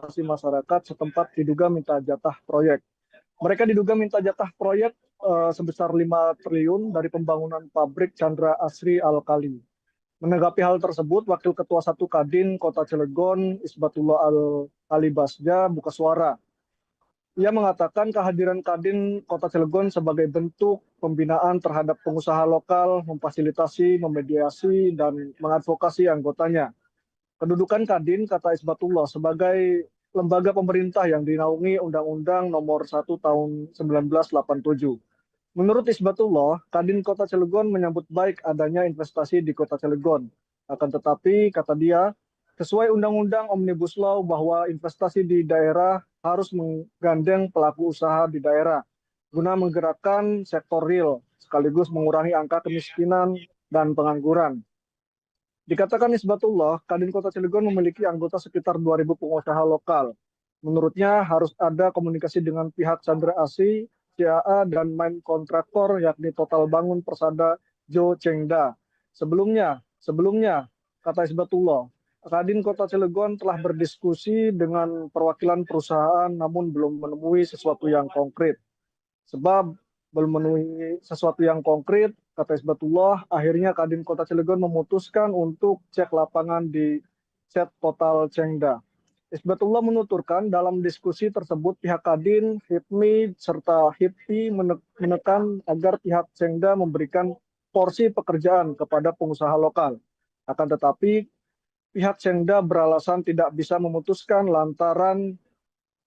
organisasi masyarakat setempat diduga minta jatah proyek. Mereka diduga minta jatah proyek sebesar 5 triliun dari pembangunan pabrik Chandra Asri Alkali. Menanggapi hal tersebut, Wakil Ketua 1 Kadin Kota Cilegon, Isbatullah Al-Alibasja, buka suara. Ia mengatakan kehadiran Kadin Kota Cilegon sebagai bentuk pembinaan terhadap pengusaha lokal, memfasilitasi, memediasi, dan mengadvokasi anggotanya. Kedudukan Kadin, kata Isbatullah, sebagai lembaga pemerintah yang dinaungi Undang-Undang Nomor 1 Tahun 1987. Menurut Isbatullah, Kadin Kota Cilegon menyambut baik adanya investasi di Kota Cilegon. Akan tetapi, kata dia, sesuai Undang-Undang Omnibus Law bahwa investasi di daerah harus menggandeng pelaku usaha di daerah guna menggerakkan sektor real sekaligus mengurangi angka kemiskinan dan pengangguran. Dikatakan Isbatullah, Kadin Kota Cilegon memiliki anggota sekitar 2.000 pengusaha lokal. Menurutnya harus ada komunikasi dengan pihak Chandra Asri, CAA, dan main kontraktor yakni Total Bangun Persada Jo Chengda. Sebelumnya, kata Isbatullah, Kadin Kota Cilegon telah berdiskusi dengan perwakilan perusahaan namun belum menemui sesuatu yang konkret. Sebab belum memenuhi sesuatu yang konkret, kata Isbatullah, akhirnya Kadin Kota Cilegon memutuskan untuk cek lapangan di Set Total Chengda. Isbatullah menuturkan dalam diskusi tersebut pihak Kadin, HIPMI, serta HIPI menekan agar pihak Chengda memberikan porsi pekerjaan kepada pengusaha lokal. Akan tetapi, pihak Chengda beralasan tidak bisa memutuskan lantaran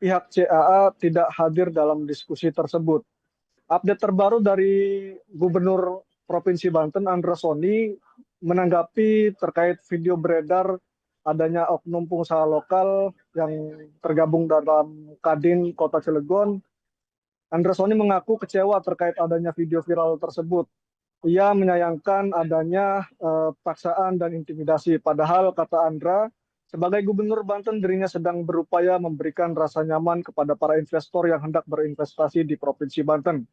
pihak CAA tidak hadir dalam diskusi tersebut. Update terbaru dari Gubernur Provinsi Banten, Andra Soni, menanggapi terkait video beredar adanya oknum pengusaha lokal yang tergabung dalam Kadin Kota Cilegon. Andra Soni mengaku kecewa terkait adanya video viral tersebut. Ia menyayangkan adanya paksaan dan intimidasi. Padahal, kata Andra, sebagai Gubernur Banten dirinya sedang berupaya memberikan rasa nyaman kepada para investor yang hendak berinvestasi di Provinsi Banten.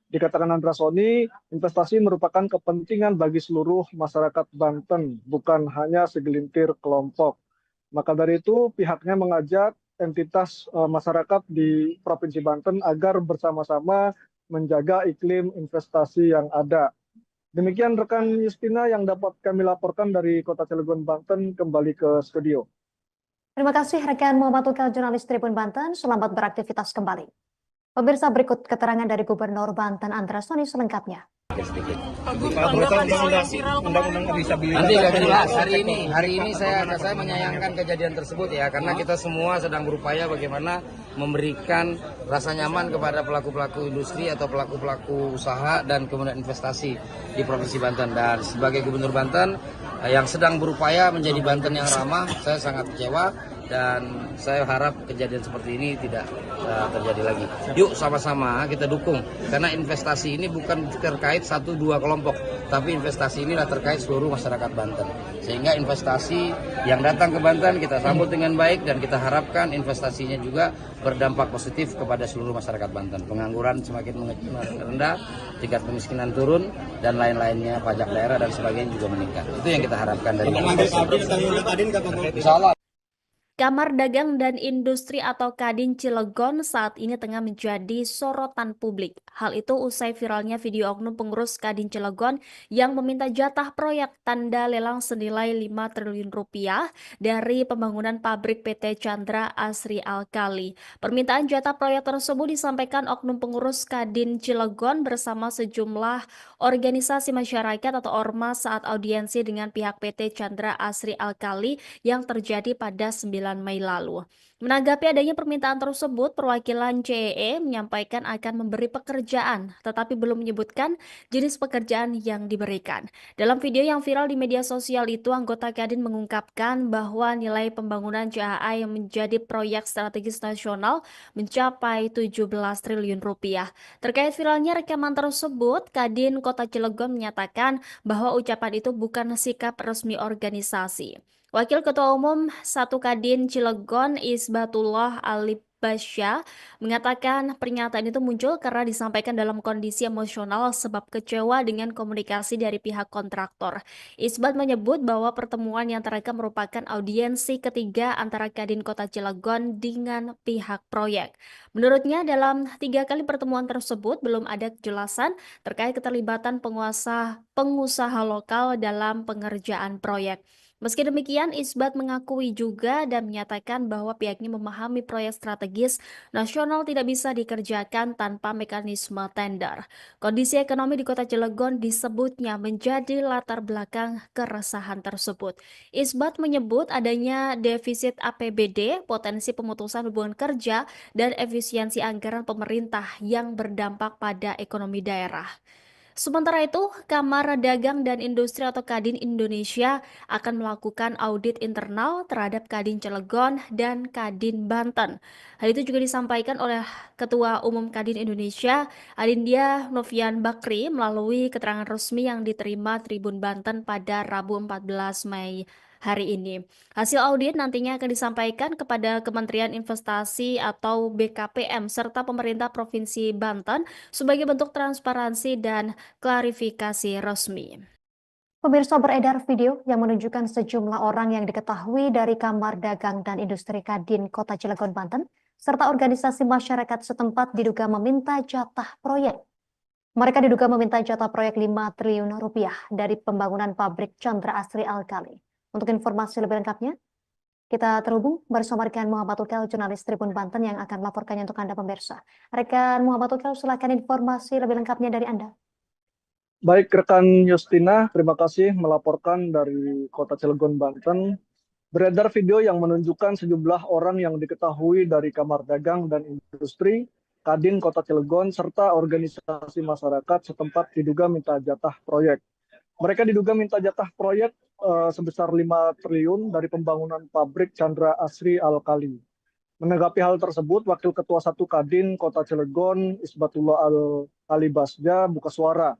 Dikatakan Andra Soni, investasi merupakan kepentingan bagi seluruh masyarakat Banten, bukan hanya segelintir kelompok. Maka dari itu, pihaknya mengajak entitas masyarakat di Provinsi Banten agar bersama-sama menjaga iklim investasi yang ada. Demikian rekan Justina yang dapat kami laporkan dari Kota Cilegon, Banten, kembali ke studio. Terima kasih rekan Muhammad Tukal, jurnalis Tribun Banten. Selamat beraktivitas kembali. Pemirsa, berikut keterangan dari Gubernur Banten Andra Soni selengkapnya. Nanti akan jelas hari ini saya menyayangkan kejadian tersebut ya, karena kita semua sedang berupaya bagaimana memberikan rasa nyaman kepada pelaku-pelaku industri atau pelaku-pelaku usaha dan kemudian investasi di Provinsi Banten. Dan sebagai Gubernur Banten yang sedang berupaya menjadi Banten yang ramah, saya sangat kecewa dan saya harap kejadian seperti ini tidak terjadi lagi. Yuk sama-sama kita dukung, karena investasi ini bukan terkait 1-2 kelompok, tapi investasi inilah terkait seluruh masyarakat Banten. Sehingga investasi yang datang ke Banten kita sambut dengan baik dan kita harapkan investasinya juga berdampak positif kepada seluruh masyarakat Banten. Pengangguran semakin rendah, tingkat kemiskinan turun, dan lain-lainnya, pajak daerah dan sebagainya juga meningkat. Itu yang kita harapkan dari Insya Allah. Kamar Dagang dan Industri atau Kadin Cilegon saat ini tengah menjadi sorotan publik. Hal itu usai viralnya video oknum pengurus Kadin Cilegon yang meminta jatah proyek tanda lelang senilai 5 triliun rupiah dari pembangunan pabrik PT Chandra Asri Alkali. Permintaan jatah proyek tersebut disampaikan oknum pengurus Kadin Cilegon bersama sejumlah organisasi masyarakat atau ormas saat audiensi dengan pihak PT Chandra Asri Alkali yang terjadi pada 9 Mei lalu. Menanggapi adanya permintaan tersebut, perwakilan CEE menyampaikan akan memberi pekerjaan, tetapi belum menyebutkan jenis pekerjaan yang diberikan. Dalam video yang viral di media sosial itu, anggota Kadin mengungkapkan bahwa nilai pembangunan CAA yang menjadi proyek strategis nasional mencapai 17 triliun rupiah. Terkait viralnya rekaman tersebut, Kadin Kota Cilegon menyatakan bahwa ucapan itu bukan sikap resmi organisasi. Wakil Ketua Umum 1 Kadin Cilegon Isbatullah Basya mengatakan pernyataan itu muncul karena disampaikan dalam kondisi emosional sebab kecewa dengan komunikasi dari pihak kontraktor. Isbat menyebut bahwa pertemuan yang terekam merupakan audiensi ketiga antara Kadin Kota Cilegon dengan pihak proyek. Menurutnya dalam 3 kali pertemuan tersebut belum ada kejelasan terkait keterlibatan pengusaha lokal dalam pengerjaan proyek. Meski demikian, Isbat mengakui juga dan menyatakan bahwa pihaknya memahami proyek strategis nasional tidak bisa dikerjakan tanpa mekanisme tender. Kondisi ekonomi di Kota Cilegon disebutnya menjadi latar belakang keresahan tersebut. Isbat menyebut adanya defisit APBD, potensi pemutusan hubungan kerja, dan efisiensi anggaran pemerintah yang berdampak pada ekonomi daerah. Sementara itu, Kamar Dagang dan Industri atau Kadin Indonesia akan melakukan audit internal terhadap Kadin Cilegon dan Kadin Banten. Hal itu juga disampaikan oleh Ketua Umum Kadin Indonesia, Adindia Novian Bakri, melalui keterangan resmi yang diterima Tribun Banten pada Rabu 14 Mei hari ini. Hasil audit nantinya akan disampaikan kepada Kementerian Investasi atau BKPM serta pemerintah Provinsi Banten sebagai bentuk transparansi dan klarifikasi resmi. Pemirsa, beredar video yang menunjukkan sejumlah orang yang diketahui dari Kamar Dagang dan Industri Kadin Kota Cilegon, Banten, serta organisasi masyarakat setempat diduga meminta jatah proyek. Mereka diduga meminta jatah proyek 5 triliun rupiah dari pembangunan pabrik Chandra Asri Alkali. Untuk informasi lebih lengkapnya, kita terhubung bersama rekan Muhammad Ukel, jurnalis Tribun Banten yang akan melaporkannya untuk Anda pemirsa. Rekan Muhammad Ukel, silakan informasi lebih lengkapnya dari Anda. Baik, rekan Justina, terima kasih melaporkan dari Kota Cilegon, Banten. Beredar video yang menunjukkan sejumlah orang yang diketahui dari Kamar Dagang dan Industri, Kadin Kota Cilegon, serta organisasi masyarakat setempat diduga minta jatah proyek. Mereka diduga minta jatah proyek sebesar 5 triliun dari pembangunan pabrik Chandra Asri Alkali. Menanggapi hal tersebut, Wakil Ketua 1 Kadin Kota Cilegon, Isbatullah Al-Ali Basja, buka suara.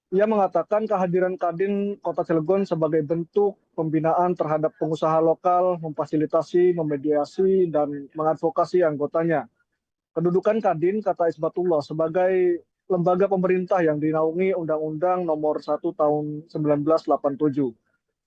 Ia mengatakan kehadiran Kadin Kota Cilegon sebagai bentuk pembinaan terhadap pengusaha lokal, memfasilitasi, memediasi, dan mengadvokasi anggotanya. Kedudukan Kadin, kata Isbatullah, sebagai lembaga pemerintah yang dinaungi Undang-Undang Nomor 1 Tahun 1987.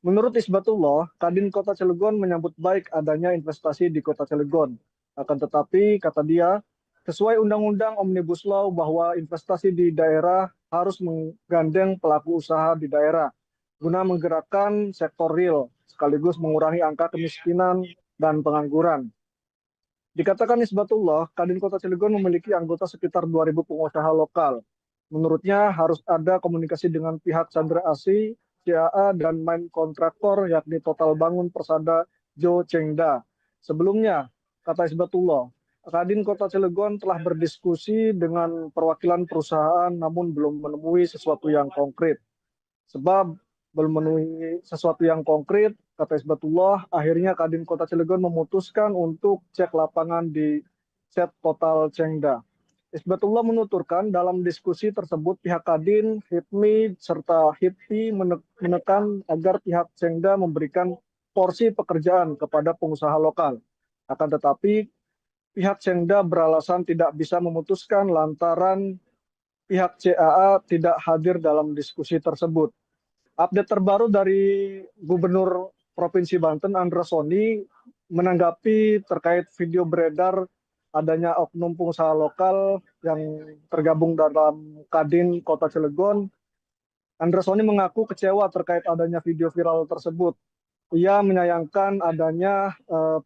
Menurut Isbatullah, Kadin Kota Cilegon menyambut baik adanya investasi di Kota Cilegon. Akan tetapi, kata dia, sesuai Undang-Undang Omnibus Law bahwa investasi di daerah harus menggandeng pelaku usaha di daerah guna menggerakkan sektor real sekaligus mengurangi angka kemiskinan dan pengangguran. Dikatakan Isbatullah, Kadin Kota Cilegon memiliki anggota sekitar 2.000 pengusaha lokal. Menurutnya harus ada komunikasi dengan pihak Chandra Asri, CAA, dan main kontraktor yakni Total Bangun Persada Jo Chengda. Sebelumnya, kata Isbatullah, Kadin Kota Cilegon telah berdiskusi dengan perwakilan perusahaan namun belum menemui sesuatu yang konkret. Sebab belum memenuhi sesuatu yang konkret, kata Isbatullah, akhirnya Kadin Kota Cilegon memutuskan untuk cek lapangan di set Total Chengda. Isbatullah menuturkan dalam diskusi tersebut pihak Kadin, HIPMI, serta HIPI menekan agar pihak Chengda memberikan porsi pekerjaan kepada pengusaha lokal. Akan tetapi, pihak Chengda beralasan tidak bisa memutuskan lantaran pihak CAA tidak hadir dalam diskusi tersebut. Update terbaru dari Gubernur Provinsi Banten, Andra Soni, menanggapi terkait video beredar adanya oknum pengusaha lokal yang tergabung dalam Kadin Kota Cilegon. Andra Soni mengaku kecewa terkait adanya video viral tersebut. Ia menyayangkan adanya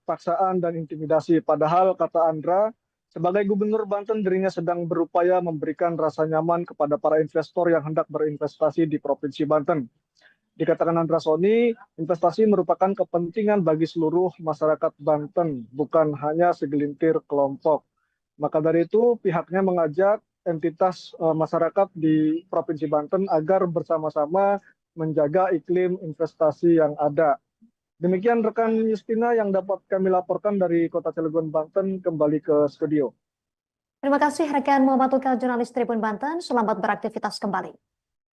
paksaan dan intimidasi. Padahal, kata Andra, sebagai Gubernur Banten, dirinya sedang berupaya memberikan rasa nyaman kepada para investor yang hendak berinvestasi di Provinsi Banten. Dikatakan Andra Soni, investasi merupakan kepentingan bagi seluruh masyarakat Banten, bukan hanya segelintir kelompok. Maka dari itu, pihaknya mengajak entitas masyarakat di Provinsi Banten agar bersama-sama menjaga iklim investasi yang ada. Demikian rekan Justina yang dapat kami laporkan dari Kota Cilegon, Banten, kembali ke studio. Terima kasih rekan Muhammad Ukel, jurnalis Tribun Banten. Selamat beraktivitas kembali.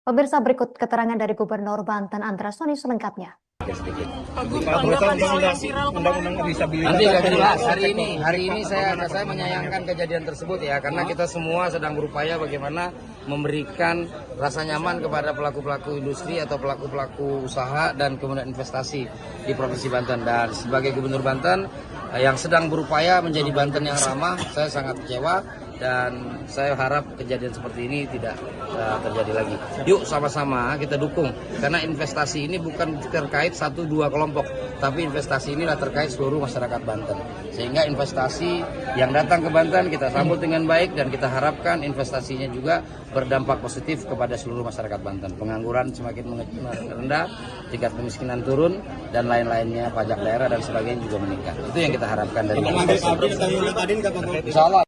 Pemirsa, berikut keterangan dari Gubernur Banten Andra Soni selengkapnya. sedikit. Undang-undang disabilitas. Nanti akan dibahas hari ini saya menyayangkan kejadian tersebut ya, karena kita semua sedang berupaya bagaimana memberikan rasa nyaman kepada pelaku-pelaku industri atau pelaku-pelaku usaha dan kemudian investasi di Provinsi Banten. Dan sebagai Gubernur Banten yang sedang berupaya menjadi Banten yang ramah, saya sangat kecewa dan saya harap kejadian seperti ini tidak terjadi lagi. Yuk sama-sama kita dukung, karena investasi ini bukan terkait 1-2 kelompok, tapi investasi inilah terkait seluruh masyarakat Banten. Sehingga investasi yang datang ke Banten kita sambut dengan baik dan kita harapkan investasinya juga berdampak positif kepada seluruh masyarakat Banten. Pengangguran semakin rendah, tingkat kemiskinan turun, dan lain-lainnya, pajak daerah dan sebagainya juga meningkat. Itu yang kita harapkan dari Insya Allah.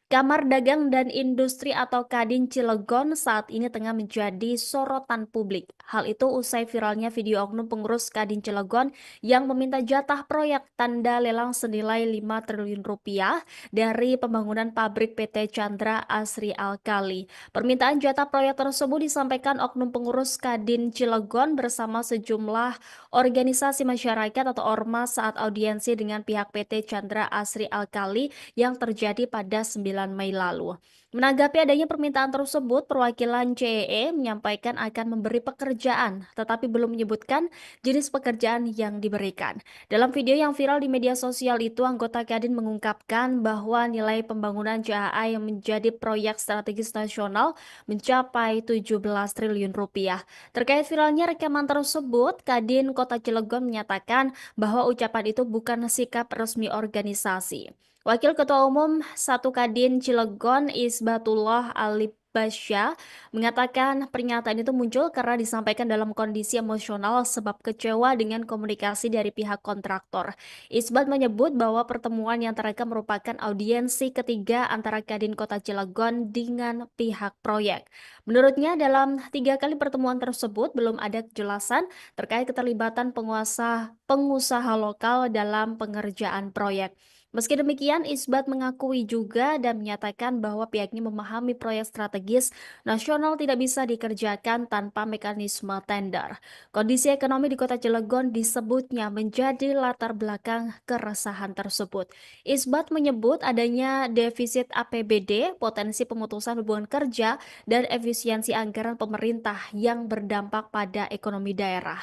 Kamar Dagang dan Industri atau Kadin Cilegon saat ini tengah menjadi sorotan publik. Hal itu usai viralnya video oknum pengurus Kadin Cilegon yang meminta jatah proyek tanda lelang senilai 5 triliun rupiah dari pembangunan pabrik PT Chandra Asri Alkali. Permintaan jatah proyek tersebut disampaikan oknum pengurus Kadin Cilegon bersama sejumlah organisasi masyarakat atau ormas saat audiensi dengan pihak PT Chandra Asri Alkali yang terjadi pada 9 Mei lalu. Menanggapi adanya permintaan tersebut, perwakilan CEE menyampaikan akan memberi pekerjaan, tetapi belum menyebutkan jenis pekerjaan yang diberikan. Dalam video yang viral di media sosial itu, anggota Kadin mengungkapkan bahwa nilai pembangunan JAA yang menjadi proyek strategis nasional mencapai 17 triliun rupiah. Terkait viralnya rekaman tersebut, Kadin Kota Cilegon menyatakan bahwa ucapan itu bukan sikap resmi organisasi. Wakil Ketua Umum 1 Kadin Cilegon Isbatullah Alibasya mengatakan pernyataan itu muncul karena disampaikan dalam kondisi emosional sebab kecewa dengan komunikasi dari pihak kontraktor. Isbat menyebut bahwa pertemuan yang terekam merupakan audiensi ketiga antara Kadin Kota Cilegon dengan pihak proyek. Menurutnya dalam 3 kali pertemuan tersebut belum ada kejelasan terkait keterlibatan pengusaha lokal dalam pengerjaan proyek. Meski demikian, Isbat mengakui juga dan menyatakan bahwa pihaknya memahami proyek strategis nasional tidak bisa dikerjakan tanpa mekanisme tender. Kondisi ekonomi di Kota Cilegon disebutnya menjadi latar belakang keresahan tersebut. Isbat menyebut adanya defisit APBD, potensi pemutusan hubungan kerja, dan efisiensi anggaran pemerintah yang berdampak pada ekonomi daerah.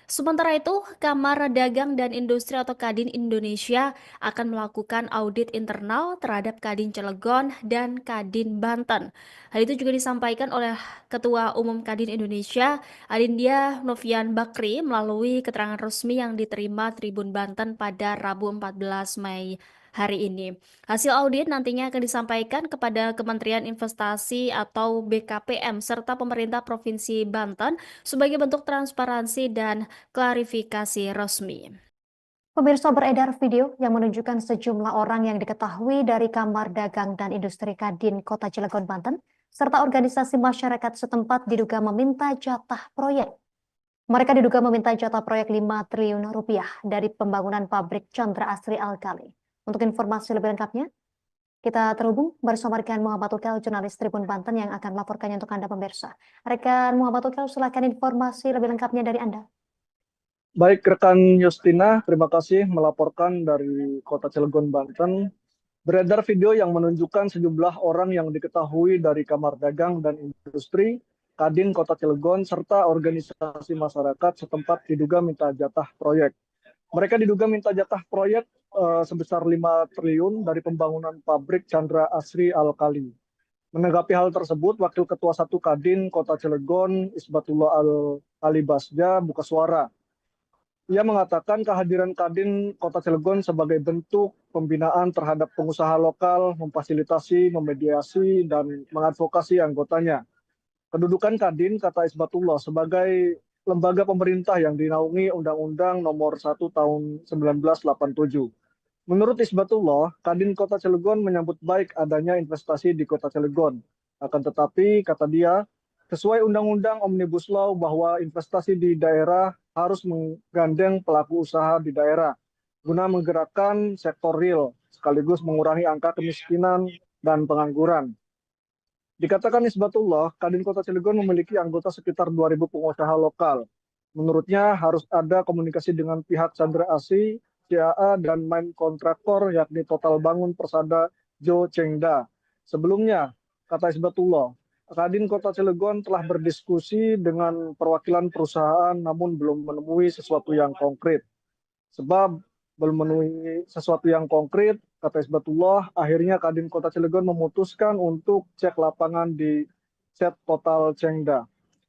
Sementara itu, Kamar Dagang dan Industri atau Kadin Indonesia akan melakukan audit internal terhadap Kadin Cilegon dan Kadin Banten. Hal itu juga disampaikan oleh Ketua Umum Kadin Indonesia, Adindia Novian Bakri, melalui keterangan resmi yang diterima Tribun Banten pada Rabu 14 Mei hari ini. Hasil audit nantinya akan disampaikan kepada Kementerian Investasi atau BKPM serta pemerintah Provinsi Banten sebagai bentuk transparansi dan klarifikasi resmi. Pemirsa, beredar video yang menunjukkan sejumlah orang yang diketahui dari Kamar Dagang dan Industri Kadin Kota Cilegon, Banten, serta organisasi masyarakat setempat diduga meminta jatah proyek. Mereka diduga meminta jatah proyek 5 triliun rupiah dari pembangunan pabrik Chandra Asri Alkali. Untuk informasi lebih lengkapnya, kita terhubung bersama rekan Muhammad Ukel, jurnalis Tribun Banten yang akan melaporkannya untuk Anda pemirsa. Rekan Muhammad Ukel, silakan informasi lebih lengkapnya dari Anda. Baik, rekan Justina, terima kasih melaporkan dari Kota Cilegon, Banten. Beredar video yang menunjukkan sejumlah orang yang diketahui dari Kamar Dagang dan Industri Kadin Kota Cilegon serta organisasi masyarakat setempat diduga minta jatah proyek. Mereka diduga minta jatah proyek sebesar 5 triliun dari pembangunan pabrik Chandra Asri Alkali. Menanggapi hal tersebut, Wakil Ketua 1 Kadin Kota Cilegon Isbatullah Alibasya buka suara. Ia mengatakan kehadiran Kadin Kota Cilegon sebagai bentuk pembinaan terhadap pengusaha lokal, memfasilitasi, memediasi, dan mengadvokasi anggotanya. Kedudukan Kadin, kata Isbatullah, sebagai lembaga pemerintah yang dinaungi Undang-Undang Nomor 1 Tahun 1987. Menurut Isbatullah, Kadin Kota Cilegon menyambut baik adanya investasi di Kota Cilegon. Akan tetapi, kata dia, sesuai Undang-Undang Omnibus Law bahwa investasi di daerah harus menggandeng pelaku usaha di daerah guna menggerakkan sektor real sekaligus mengurangi angka kemiskinan dan pengangguran. Dikatakan Isbatullah, Kadin Kota Cilegon memiliki anggota sekitar 2.000 pengusaha lokal. Menurutnya harus ada komunikasi dengan pihak Chandra Asri, CAA, dan main kontraktor yakni Total Bangun Persada Jo Chengda. Sebelumnya, kata Isbatullah, Kadin Kota Cilegon telah berdiskusi dengan perwakilan perusahaan namun belum menemui sesuatu yang konkret. Sebab belum memenuhi sesuatu yang konkret, kata Isbatullah, akhirnya Kadin Kota Cilegon memutuskan untuk cek lapangan di set Total Chengda.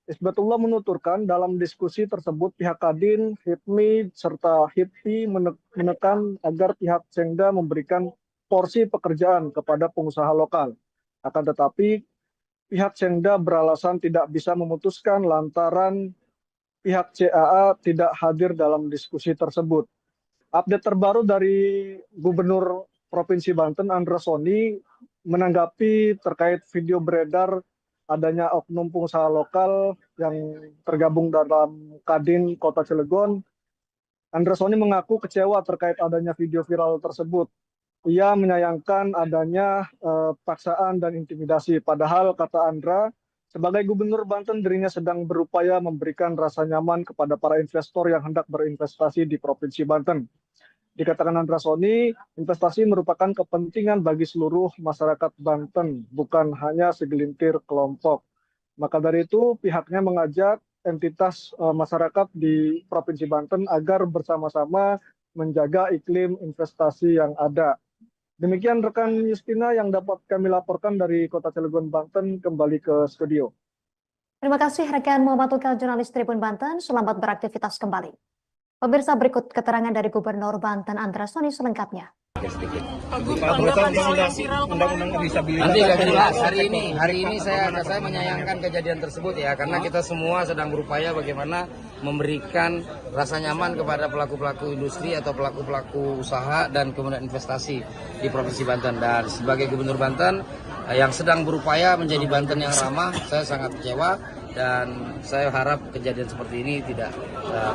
Isbatullah menuturkan dalam diskusi tersebut pihak Kadin, HIPMI, serta HIPI menekan agar pihak Chengda memberikan porsi pekerjaan kepada pengusaha lokal. Akan tetapi pihak Chengda beralasan tidak bisa memutuskan lantaran pihak CAA tidak hadir dalam diskusi tersebut. Update terbaru dari Gubernur Provinsi Banten, Andra Soni, menanggapi terkait video beredar adanya oknum pengusaha lokal yang tergabung dalam Kadin Kota Cilegon. Andra Soni mengaku kecewa terkait adanya video viral tersebut. Ia menyayangkan adanya paksaan dan intimidasi. Padahal, kata Andra, sebagai Gubernur Banten, dirinya sedang berupaya memberikan rasa nyaman kepada para investor yang hendak berinvestasi di Provinsi Banten. Dikatakan Andra Soni, investasi merupakan kepentingan bagi seluruh masyarakat Banten, bukan hanya segelintir kelompok. Maka dari itu, pihaknya mengajak entitas masyarakat di Provinsi Banten agar bersama-sama menjaga iklim investasi yang ada. Demikian rekan Justina yang dapat kami laporkan dari Kota Cilegon, Banten, kembali ke studio. Terima kasih rekan Muhammad Tukal, jurnalis Tribun Banten. Selamat beraktivitas kembali. Pemirsa, berikut keterangan dari Gubernur Banten Andra Soni selengkapnya. Nanti nggak jelas. Hari ini saya menyayangkan kejadian tersebut ya, karena kita semua sedang berupaya bagaimana memberikan rasa nyaman kepada pelaku-pelaku industri atau pelaku-pelaku usaha dan kemudian investasi di Provinsi Banten. Dan sebagai Gubernur Banten yang sedang berupaya menjadi Banten yang ramah, saya sangat kecewa. Dan saya harap kejadian seperti ini tidak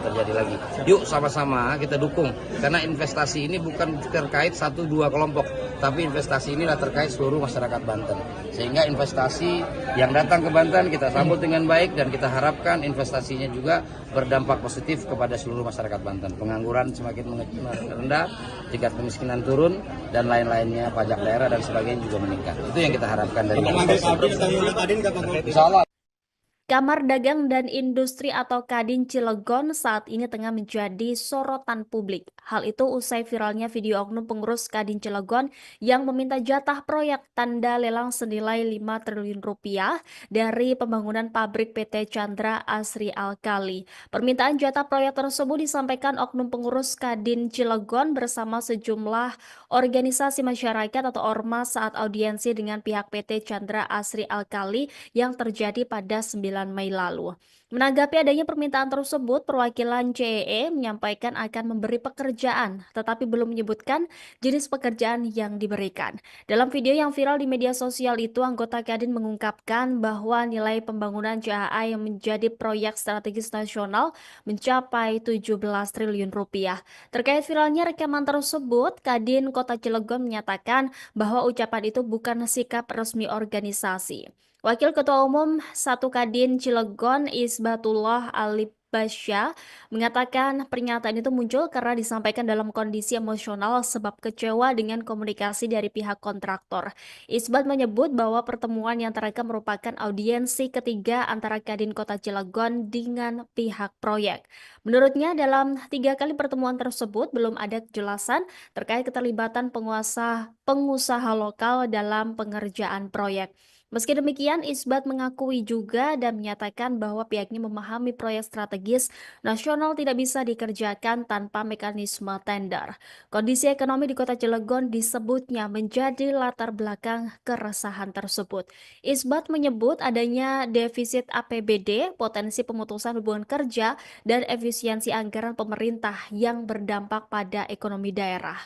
terjadi lagi. Yuk sama-sama kita dukung, karena investasi ini bukan terkait 1-2 kelompok, tapi investasi inilah terkait seluruh masyarakat Banten. Sehingga investasi yang datang ke Banten kita sambut dengan baik, dan kita harapkan investasinya juga berdampak positif kepada seluruh masyarakat Banten. Pengangguran semakin rendah, tingkat kemiskinan turun, dan lain-lainnya, pajak daerah dan sebagainya juga meningkat. Itu yang kita harapkan dari Insya Allah. Kamar Dagang dan Industri atau Kadin Cilegon saat ini tengah menjadi sorotan publik. Hal itu usai viralnya video oknum pengurus Kadin Cilegon yang meminta jatah proyek tanda lelang senilai 5 triliun rupiah dari pembangunan pabrik PT Chandra Asri Alkali. Permintaan jatah proyek tersebut disampaikan oknum pengurus Kadin Cilegon bersama sejumlah organisasi masyarakat atau ormas saat audiensi dengan pihak PT Chandra Asri Alkali yang terjadi pada 9 Mei lalu. Menanggapi adanya permintaan tersebut, perwakilan CEE menyampaikan akan memberi pekerjaan, tetapi belum menyebutkan jenis pekerjaan yang diberikan. Dalam video yang viral di media sosial itu, anggota Kadin mengungkapkan bahwa nilai pembangunan CAA yang menjadi proyek strategis nasional mencapai 17 triliun rupiah. Terkait viralnya rekaman tersebut, Kadin Kota Cilegon menyatakan bahwa ucapan itu bukan sikap resmi organisasi. Wakil Ketua Umum 1 Kadin Cilegon Isbatullah Alibasya mengatakan pernyataan itu muncul karena disampaikan dalam kondisi emosional sebab kecewa dengan komunikasi dari pihak kontraktor. Isbat menyebut bahwa pertemuan yang terekam merupakan audiensi ketiga antara Kadin Kota Cilegon dengan pihak proyek. Menurutnya dalam 3 kali pertemuan tersebut belum ada kejelasan terkait keterlibatan pengusaha lokal dalam pengerjaan proyek. Meski demikian, Isbat mengakui juga dan menyatakan bahwa pihaknya memahami proyek strategis nasional tidak bisa dikerjakan tanpa mekanisme tender. Kondisi ekonomi di Kota Cilegon disebutnya menjadi latar belakang keresahan tersebut. Isbat menyebut adanya defisit APBD, potensi pemutusan hubungan kerja, dan efisiensi anggaran pemerintah yang berdampak pada ekonomi daerah.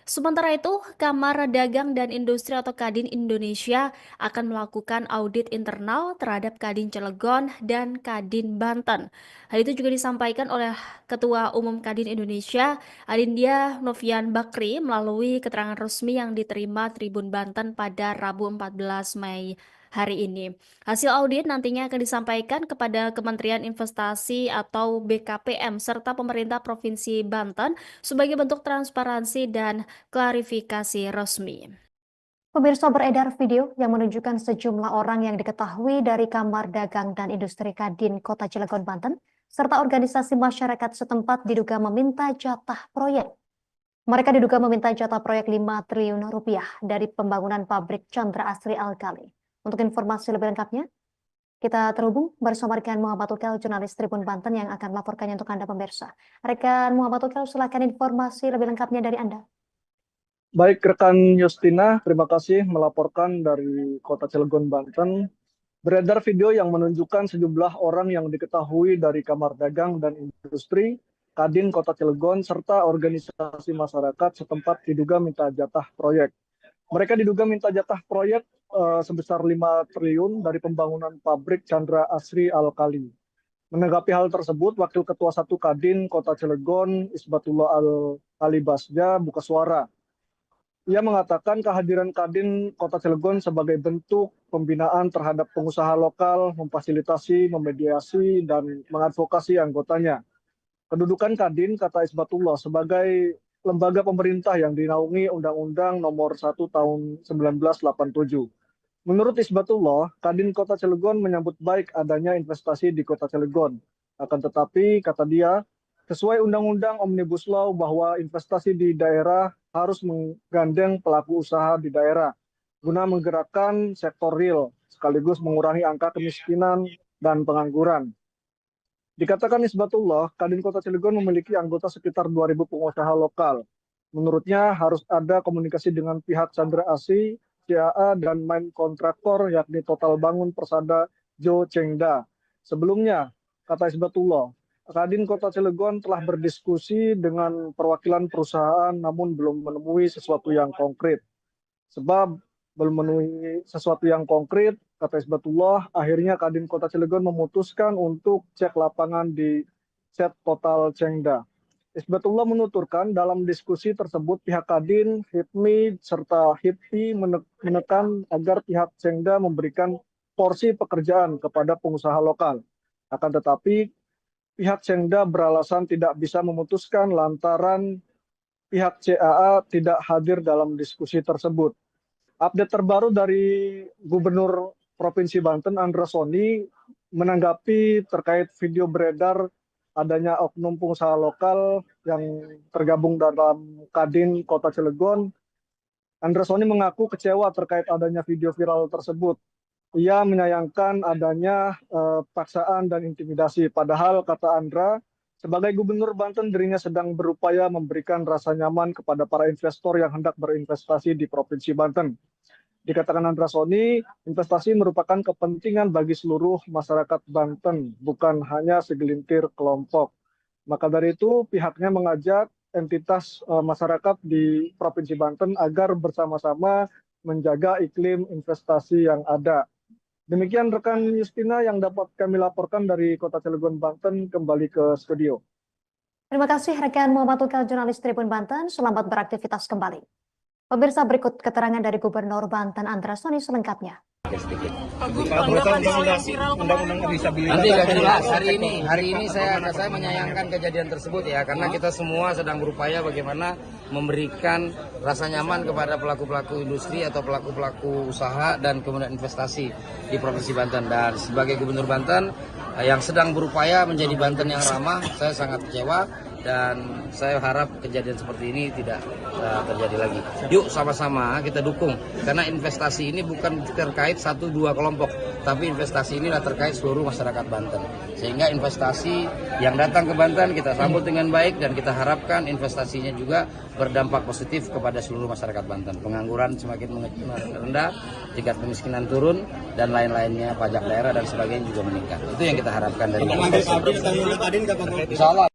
Sementara itu, Kamar Dagang dan Industri atau Kadin Indonesia akan melakukan audit internal terhadap Kadin Cilegon dan Kadin Banten. Hal itu juga disampaikan oleh Ketua Umum Kadin Indonesia, Adindia Novian Bakri, melalui keterangan resmi yang diterima Tribun Banten pada Rabu 14 Mei hari ini. Hasil audit nantinya akan disampaikan kepada Kementerian Investasi atau BKPM serta pemerintah Provinsi Banten sebagai bentuk transparansi dan klarifikasi resmi. Pemirsa, beredar video yang menunjukkan sejumlah orang yang diketahui dari Kamar Dagang dan Industri Kadin Kota Cilegon, Banten, serta organisasi masyarakat setempat diduga meminta jatah proyek. Mereka diduga meminta jatah proyek 5 triliun rupiah dari pembangunan pabrik Chandra Asri Alkali. Untuk informasi lebih lengkapnya, kita terhubung bersama rekan Muhammad Ukel, jurnalis Tribun Banten yang akan melaporkannya untuk Anda pemirsa. Rekan Muhammad Ukel, silakan informasi lebih lengkapnya dari Anda. Baik, rekan Justina, terima kasih melaporkan dari Kota Cilegon, Banten. Beredar video yang menunjukkan sejumlah orang yang diketahui dari Kamar Dagang dan Industri Kadin Kota Cilegon serta organisasi masyarakat setempat diduga minta jatah proyek. Mereka diduga minta jatah proyek sebesar 5 triliun dari pembangunan pabrik Chandra Asri Alkali. Menanggapi hal tersebut, Wakil Ketua 1 Kadin Kota Cilegon, Isbatullah Al-Alibasja, buka suara. Ia mengatakan kehadiran Kadin Kota Cilegon sebagai bentuk pembinaan terhadap pengusaha lokal, memfasilitasi, memediasi, dan mengadvokasi anggotanya. Kedudukan Kadin, kata Isbatullah, sebagai lembaga pemerintah yang dinaungi Undang-Undang Nomor 1 Tahun 1987. Menurut Isbatullah, Kadin Kota Cilegon menyambut baik adanya investasi di Kota Cilegon. Akan tetapi, kata dia, sesuai Undang-Undang Omnibus Law bahwa investasi di daerah harus menggandeng pelaku usaha di daerah guna menggerakkan sektor real sekaligus mengurangi angka kemiskinan dan pengangguran. Dikatakan Isbatullah, Kadin Kota Cilegon memiliki anggota sekitar 2.000 pengusaha lokal. Menurutnya harus ada komunikasi dengan pihak Chandra Asri, CAA, dan main kontraktor yakni Total Bangun Persada Jo Chengda. Sebelumnya, kata Isbatullah, Kadin Kota Cilegon telah berdiskusi dengan perwakilan perusahaan namun belum menemui sesuatu yang konkret. Sebab belum menemui sesuatu yang konkret, kata Isbatullah, akhirnya Kadin Kota Cilegon memutuskan untuk cek lapangan di set Total Chengda. Isbatullah menuturkan dalam diskusi tersebut pihak Kadin, HIPMI, serta HIPI menekan agar pihak Chengda memberikan porsi pekerjaan kepada pengusaha lokal. Akan tetapi, pihak Chengda beralasan tidak bisa memutuskan lantaran pihak CAA tidak hadir dalam diskusi tersebut. Update terbaru dari Gubernur Provinsi Banten, Andra Soni, menanggapi terkait video beredar adanya oknum pengusaha lokal yang tergabung dalam Kadin Kota Cilegon. Andra Soni mengaku kecewa terkait adanya video viral tersebut. Ia menyayangkan adanya paksaan dan intimidasi. Padahal, kata Andra, sebagai Gubernur Banten dirinya sedang berupaya memberikan rasa nyaman kepada para investor yang hendak berinvestasi di Provinsi Banten. Dikatakan Andra Soni, investasi merupakan kepentingan bagi seluruh masyarakat Banten, bukan hanya segelintir kelompok. Maka dari itu, pihaknya mengajak entitas masyarakat di Provinsi Banten agar bersama-sama menjaga iklim investasi yang ada. Demikian rekan Justina yang dapat kami laporkan dari Kota Cilegon, Banten, kembali ke studio. Terima kasih rekan Muhammad Ukel, jurnalis Tribun Banten. Selamat beraktivitas kembali. Pemirsa, berikut keterangan dari Gubernur Banten Andra Soni selengkapnya. Nanti akan jelas hari ini saya menyayangkan kejadian tersebut ya, karena kita semua sedang berupaya bagaimana memberikan rasa nyaman kepada pelaku-pelaku industri atau pelaku-pelaku usaha dan kemudian investasi di Provinsi Banten. Dan sebagai Gubernur Banten yang sedang berupaya menjadi Banten yang ramah, saya sangat kecewa dan saya harap kejadian seperti ini tidak terjadi lagi. Yuk sama-sama kita dukung, karena investasi ini bukan terkait 1-2 kelompok, tapi investasi ini adalah terkait seluruh masyarakat Banten. Sehingga investasi yang datang ke Banten kita sambut dengan baik dan kita harapkan investasinya juga berdampak positif kepada seluruh masyarakat Banten. Pengangguran semakin rendah, tingkat kemiskinan turun, dan lain-lainnya, pajak daerah dan sebagainya juga meningkat. Itu yang kita harapkan dari investasi. Insya Allah.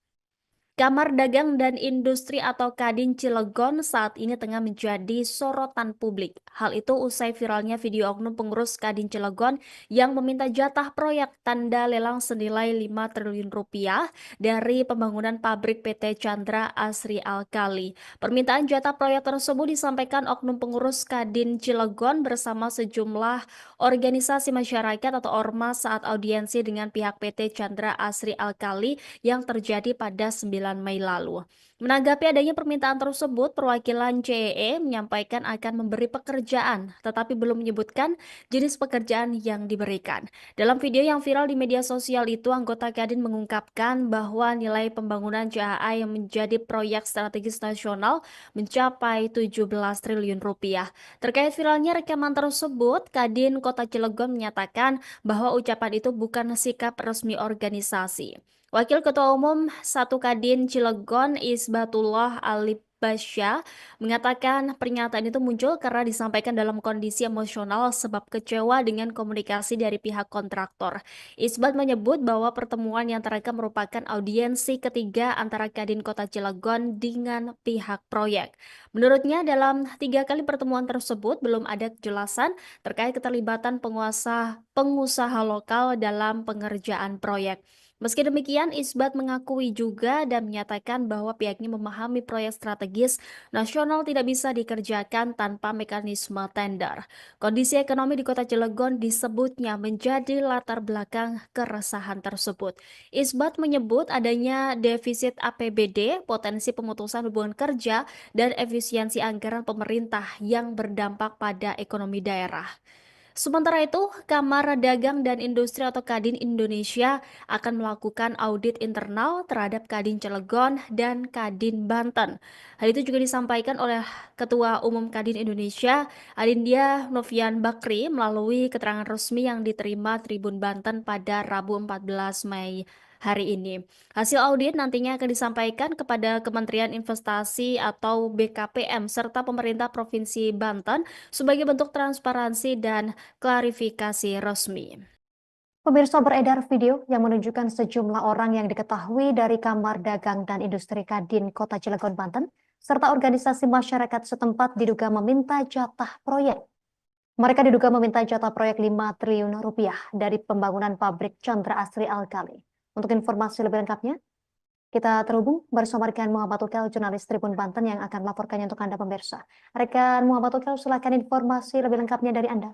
Kamar Dagang dan Industri atau Kadin Cilegon saat ini tengah menjadi sorotan publik. Hal itu usai viralnya video oknum pengurus Kadin Cilegon yang meminta jatah proyek tanda lelang senilai 5 triliun rupiah dari pembangunan pabrik PT Chandra Asri Alkali. Permintaan jatah proyek tersebut disampaikan oknum pengurus Kadin Cilegon bersama sejumlah organisasi masyarakat atau ormas saat audiensi dengan pihak PT Chandra Asri Alkali yang terjadi pada 9 Mei lalu. Menanggapi adanya permintaan tersebut, perwakilan CEE menyampaikan akan memberi pekerjaan, tetapi belum menyebutkan jenis pekerjaan yang diberikan. Dalam video yang viral di media sosial itu, anggota Kadin mengungkapkan bahwa nilai pembangunan CAA yang menjadi proyek strategis nasional mencapai 17 triliun rupiah. Terkait viralnya rekaman tersebut, Kadin Kota Cilegon menyatakan bahwa ucapan itu bukan sikap resmi organisasi. Wakil Ketua Umum 1 Kadin Cilegon Isbatullah Alibasya mengatakan pernyataan itu muncul karena disampaikan dalam kondisi emosional sebab kecewa dengan komunikasi dari pihak kontraktor. Isbat menyebut bahwa pertemuan yang terekam merupakan audiensi ketiga antara Kadin Kota Cilegon dengan pihak proyek. Menurutnya dalam 3 kali pertemuan tersebut belum ada kejelasan terkait keterlibatan pengusaha lokal dalam pengerjaan proyek. Meski demikian, Isbat mengakui juga dan menyatakan bahwa pihaknya memahami proyek strategis nasional tidak bisa dikerjakan tanpa mekanisme tender. Kondisi ekonomi di Kota Cilegon disebutnya menjadi latar belakang keresahan tersebut. Isbat menyebut adanya defisit APBD, potensi pemutusan hubungan kerja, dan efisiensi anggaran pemerintah yang berdampak pada ekonomi daerah. Sementara itu, Kamar Dagang dan Industri atau Kadin Indonesia akan melakukan audit internal terhadap Kadin Cilegon dan Kadin Banten. Hal itu juga disampaikan oleh Ketua Umum Kadin Indonesia, Adindya Novian Bakri, melalui keterangan resmi yang diterima Tribun Banten pada Rabu 14 Mei hari ini. Hasil audit nantinya akan disampaikan kepada Kementerian Investasi atau BKPM serta pemerintah Provinsi Banten sebagai bentuk transparansi dan klarifikasi resmi. Pemirsa, beredar video yang menunjukkan sejumlah orang yang diketahui dari Kamar Dagang dan Industri Kadin Kota Cilegon, Banten, serta organisasi masyarakat setempat diduga meminta jatah proyek. Mereka diduga meminta jatah proyek 5 triliun rupiah dari pembangunan pabrik Chandra Asri Alkali. Untuk informasi lebih lengkapnya, kita terhubung bersama rekan Muhammad Ukel, jurnalis Tribun Banten yang akan melaporkannya untuk Anda pemirsa. Rekan Muhammad Ukel, silakan informasi lebih lengkapnya dari Anda.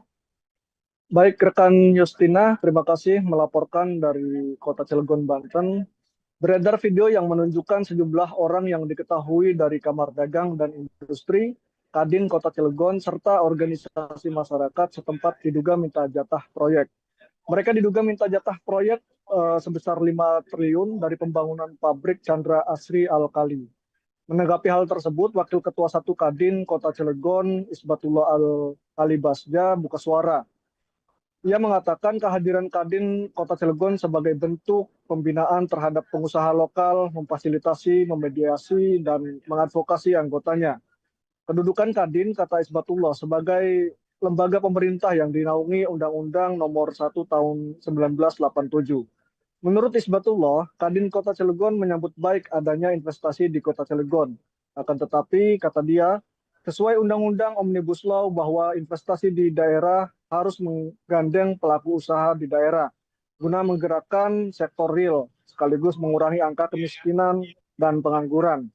Baik, rekan Justina, terima kasih melaporkan dari Kota Cilegon, Banten. Beredar video yang menunjukkan sejumlah orang yang diketahui dari Kamar Dagang dan Industri, Kadin Kota Cilegon, serta organisasi masyarakat setempat diduga minta jatah proyek. Mereka diduga minta jatah proyek sebesar 5 triliun dari pembangunan pabrik Chandra Asri Alkali. Menanggapi hal tersebut, Wakil Ketua 1 Kadin Kota Cilegon, Isbatullah Alibasya, buka suara. Ia mengatakan kehadiran Kadin Kota Cilegon sebagai bentuk pembinaan terhadap pengusaha lokal, memfasilitasi, memediasi, dan mengadvokasi anggotanya. Kedudukan Kadin, kata Isbatullah, sebagai lembaga pemerintah yang dinaungi Undang-Undang Nomor 1 Tahun 1987. Menurut Isbatullah, Kadin Kota Cilegon menyambut baik adanya investasi di Kota Cilegon. Akan tetapi, kata dia, sesuai Undang-Undang Omnibus Law bahwa investasi di daerah harus menggandeng pelaku usaha di daerah guna menggerakkan sektor real sekaligus mengurangi angka kemiskinan dan pengangguran.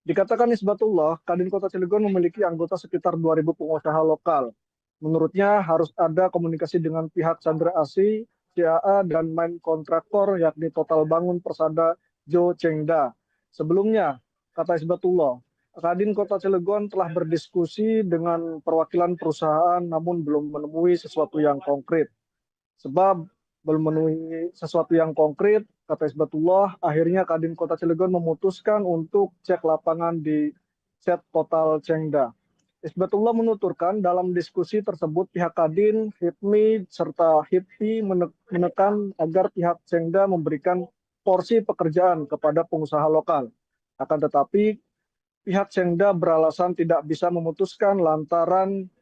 Dikatakan Isbatullah, Kadin Kota Cilegon memiliki anggota sekitar 2.000 pengusaha lokal. Menurutnya harus ada komunikasi dengan pihak Chandra Asri, CAA, dan main kontraktor yakni Total Bangun Persada Jo Chengda. Sebelumnya, kata Isbatullah, Kadin Kota Cilegon telah berdiskusi dengan perwakilan perusahaan namun belum menemui sesuatu yang konkret. Sebab belum memenuhi sesuatu yang konkret, kata Isbatullah, akhirnya Kadin Kota Cilegon memutuskan untuk cek lapangan di Set Total Chengda. Isbatullah menuturkan dalam diskusi tersebut pihak Kadin, HIPMI, serta HIPI menekan agar pihak Chengda memberikan porsi pekerjaan kepada pengusaha lokal. Akan tetapi, pihak Chengda beralasan tidak bisa memutuskan lantaran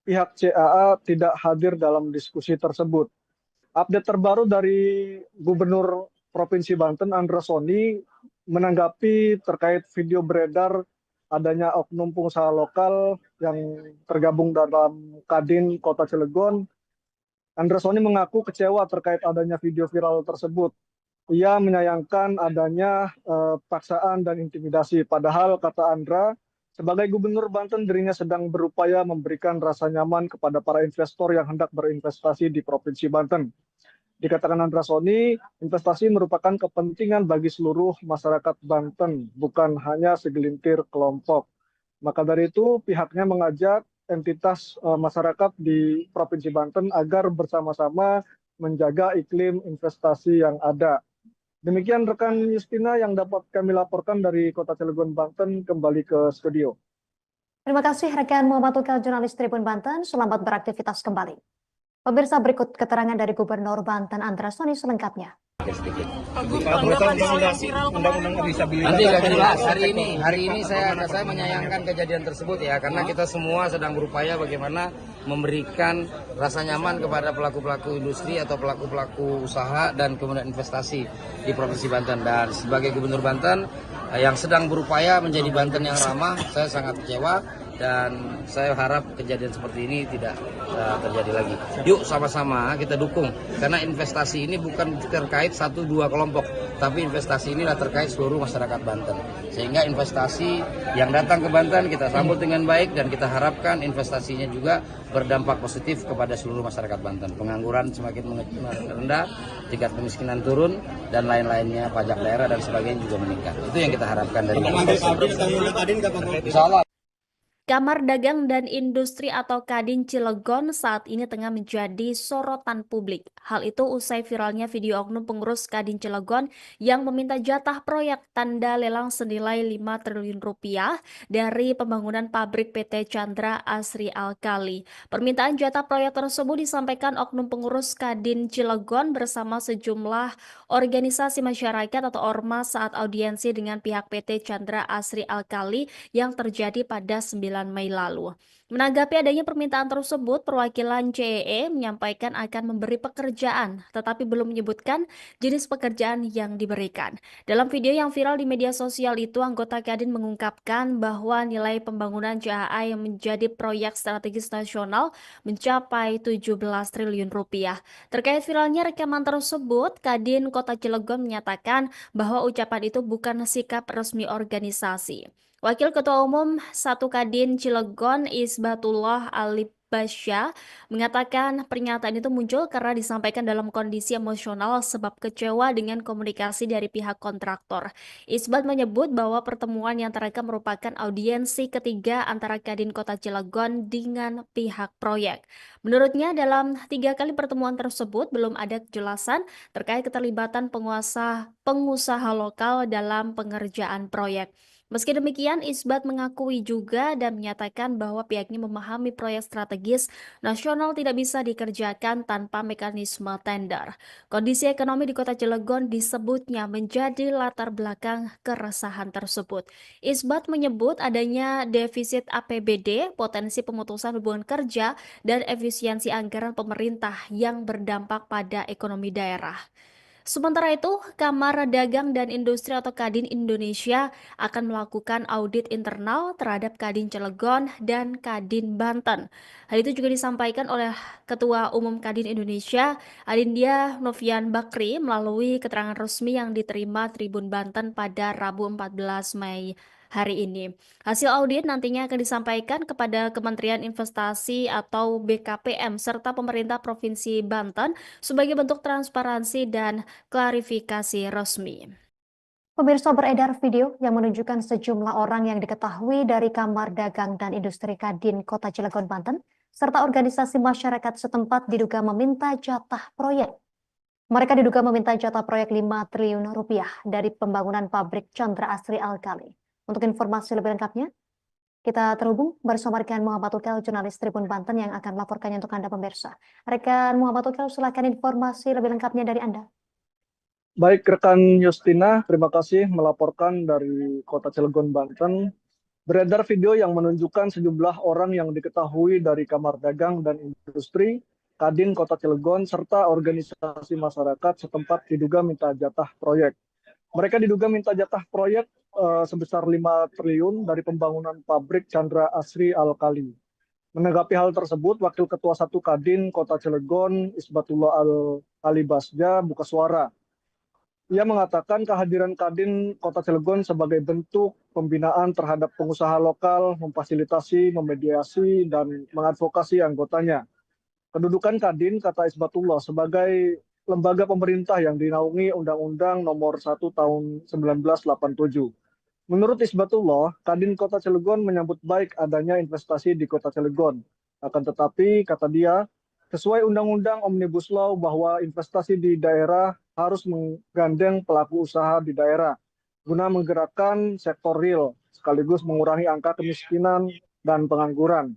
pihak CAA tidak hadir dalam diskusi tersebut. Update terbaru dari Gubernur Provinsi Banten, Andra Soni, menanggapi terkait video beredar adanya oknum pengusaha lokal yang tergabung dalam Kadin Kota Cilegon, Andra Soni mengaku kecewa terkait adanya video viral tersebut. Ia menyayangkan adanya paksaan dan intimidasi. Padahal, kata Andra, sebagai Gubernur Banten, dirinya sedang berupaya memberikan rasa nyaman kepada para investor yang hendak berinvestasi di Provinsi Banten. Dikatakan Andra Soni, investasi merupakan kepentingan bagi seluruh masyarakat Banten, bukan hanya segelintir kelompok. Maka dari itu, pihaknya mengajak entitas masyarakat di Provinsi Banten agar bersama-sama menjaga iklim investasi yang ada. Demikian rekan Justina yang dapat kami laporkan dari Kota Cilegon, Banten, kembali ke studio. Terima kasih rekan Muhammad Ukal, jurnalis Tribun Banten. Selamat beraktivitas kembali. Pemirsa, berikut keterangan dari Gubernur Banten Andra Soni selengkapnya. Nanti akan jelas hari ini saya menyayangkan kejadian tersebut ya, karena kita semua sedang berupaya bagaimana memberikan rasa nyaman kepada pelaku-pelaku industri atau pelaku-pelaku usaha dan kemudian investasi di Provinsi Banten. Dan sebagai Gubernur Banten yang sedang berupaya menjadi Banten yang ramah, saya sangat kecewa dan saya harap kejadian seperti ini tidak terjadi lagi. Yuk sama-sama kita dukung, karena investasi ini bukan terkait 1-2 kelompok, tapi investasi inilah terkait seluruh masyarakat Banten. Sehingga investasi yang datang ke Banten kita sambut dengan baik dan kita harapkan investasinya juga berdampak positif kepada seluruh masyarakat Banten. Pengangguran semakin rendah, tingkat kemiskinan turun, dan lain-lainnya, pajak daerah dan sebagainya juga meningkat. Itu yang kita harapkan dari Insya Allah. Kamar Dagang dan Industri atau Kadin Cilegon saat ini tengah menjadi sorotan publik. Hal itu usai viralnya video oknum pengurus Kadin Cilegon yang meminta jatah proyek tanda lelang senilai 5 triliun rupiah dari pembangunan pabrik PT Chandra Asri Alkali. Permintaan jatah proyek tersebut disampaikan oknum pengurus Kadin Cilegon bersama sejumlah organisasi masyarakat atau ormas saat audiensi dengan pihak PT Chandra Asri Alkali yang terjadi pada 9 Mei lalu. Menanggapi adanya permintaan tersebut, perwakilan CEE menyampaikan akan memberi pekerjaan, tetapi belum menyebutkan jenis pekerjaan yang diberikan. Dalam video yang viral di media sosial itu, anggota Kadin mengungkapkan bahwa nilai pembangunan CAA yang menjadi proyek strategis nasional mencapai 17 triliun rupiah. Terkait viralnya rekaman tersebut, Kadin Kota Cilegon menyatakan bahwa ucapan itu bukan sikap resmi organisasi. Wakil Ketua Umum 1 Kadin Cilegon Isbatullah Alibasya mengatakan pernyataan itu muncul karena disampaikan dalam kondisi emosional sebab kecewa dengan komunikasi dari pihak kontraktor. Isbat menyebut bahwa pertemuan yang terekam merupakan audiensi ketiga antara Kadin Kota Cilegon dengan pihak proyek. Menurutnya dalam 3 kali pertemuan tersebut belum ada kejelasan terkait keterlibatan pengusaha lokal dalam pengerjaan proyek. Meski demikian, Isbat mengakui juga dan menyatakan bahwa pihaknya memahami proyek strategis nasional tidak bisa dikerjakan tanpa mekanisme tender. Kondisi ekonomi di Kota Cilegon disebutnya menjadi latar belakang keresahan tersebut. Isbat menyebut adanya defisit APBD, potensi pemutusan hubungan kerja, dan efisiensi anggaran pemerintah yang berdampak pada ekonomi daerah. Sementara itu, Kamar Dagang dan Industri atau Kadin Indonesia akan melakukan audit internal terhadap Kadin Cilegon dan Kadin Banten. Hal itu juga disampaikan oleh Ketua Umum Kadin Indonesia, Adindia Novian Bakri, melalui keterangan resmi yang diterima Tribun Banten pada Rabu 14 Mei hari ini. Hasil audit nantinya akan disampaikan kepada Kementerian Investasi atau BKPM serta pemerintah Provinsi Banten sebagai bentuk transparansi dan klarifikasi resmi. Pemirsa, beredar video yang menunjukkan sejumlah orang yang diketahui dari Kamar Dagang dan Industri Kadin Kota Cilegon, Banten, serta organisasi masyarakat setempat diduga meminta jatah proyek. Mereka diduga meminta jatah proyek 5 triliun rupiah dari pembangunan pabrik Chandra Asri Alkali. Untuk informasi lebih lengkapnya, kita terhubung bersama rekan Muhammad Ukal, jurnalis Tribun Banten yang akan melaporkannya untuk Anda pemirsa. Rekan Muhammad Ukal, silakan informasi lebih lengkapnya dari Anda. Baik, rekan Justina, terima kasih melaporkan dari Kota Cilegon, Banten. Beredar video yang menunjukkan sejumlah orang yang diketahui dari Kamar Dagang dan Industri, Kadin Kota Cilegon, serta organisasi masyarakat setempat diduga minta jatah proyek. Mereka diduga minta jatah proyek sebesar 5 triliun dari pembangunan pabrik Chandra Asri Alkali. Menanggapi hal tersebut, Wakil Ketua 1 Kadin Kota Cilegon, Isbatullah Al-Ali Basja, buka suara. Ia mengatakan kehadiran Kadin Kota Cilegon sebagai bentuk pembinaan terhadap pengusaha lokal, memfasilitasi, memediasi, dan mengadvokasi anggotanya. Kedudukan Kadin, kata Isbatullah, sebagai lembaga pemerintah yang dinaungi Undang-Undang Nomor 1 Tahun 1987. Menurut Isbatullah, Kadin Kota Cilegon menyambut baik adanya investasi di Kota Cilegon. Akan tetapi, kata dia, sesuai Undang-Undang Omnibus Law bahwa investasi di daerah harus menggandeng pelaku usaha di daerah guna menggerakkan sektor real sekaligus mengurangi angka kemiskinan dan pengangguran.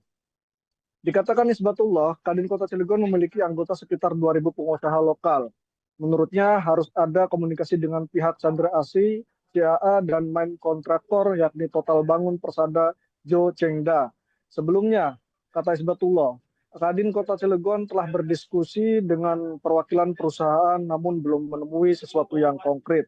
Dikatakan Isbatullah, Kadin Kota Cilegon memiliki anggota sekitar 2.000 pengusaha lokal. Menurutnya harus ada komunikasi dengan pihak Chandra Asri, CAA, dan main kontraktor yakni Total Bangun Persada Jo Chengda. Sebelumnya, kata Isbatullah, Kadin Kota Cilegon telah berdiskusi dengan perwakilan perusahaan namun belum menemui sesuatu yang konkret.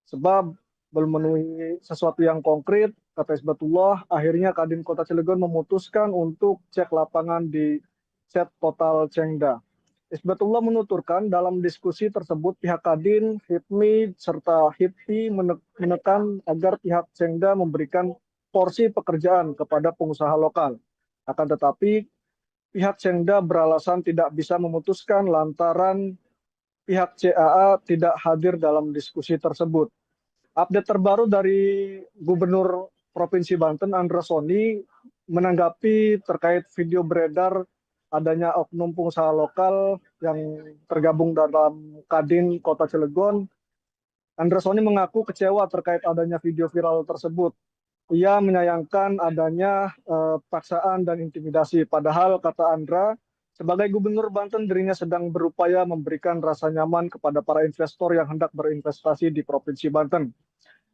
Sebab belum memenuhi sesuatu yang konkret, kata Isbatullah, akhirnya Kadin Kota Cilegon memutuskan untuk cek lapangan di set Total Chengda. Isbatullah menuturkan dalam diskusi tersebut pihak Kadin, HIPMI, serta HIPI menekan agar pihak Chengda memberikan porsi pekerjaan kepada pengusaha lokal. Akan tetapi, pihak Chengda beralasan tidak bisa memutuskan lantaran pihak CAA tidak hadir dalam diskusi tersebut. Update terbaru dari Gubernur Provinsi Banten, Andra Soni, menanggapi terkait video beredar adanya oknum pengusaha lokal yang tergabung dalam Kadin Kota Cilegon. Andra Soni mengaku kecewa terkait adanya video viral tersebut. Ia menyayangkan adanya paksaan dan intimidasi. Padahal, kata Andra, sebagai Gubernur Banten, dirinya sedang berupaya memberikan rasa nyaman kepada para investor yang hendak berinvestasi di Provinsi Banten.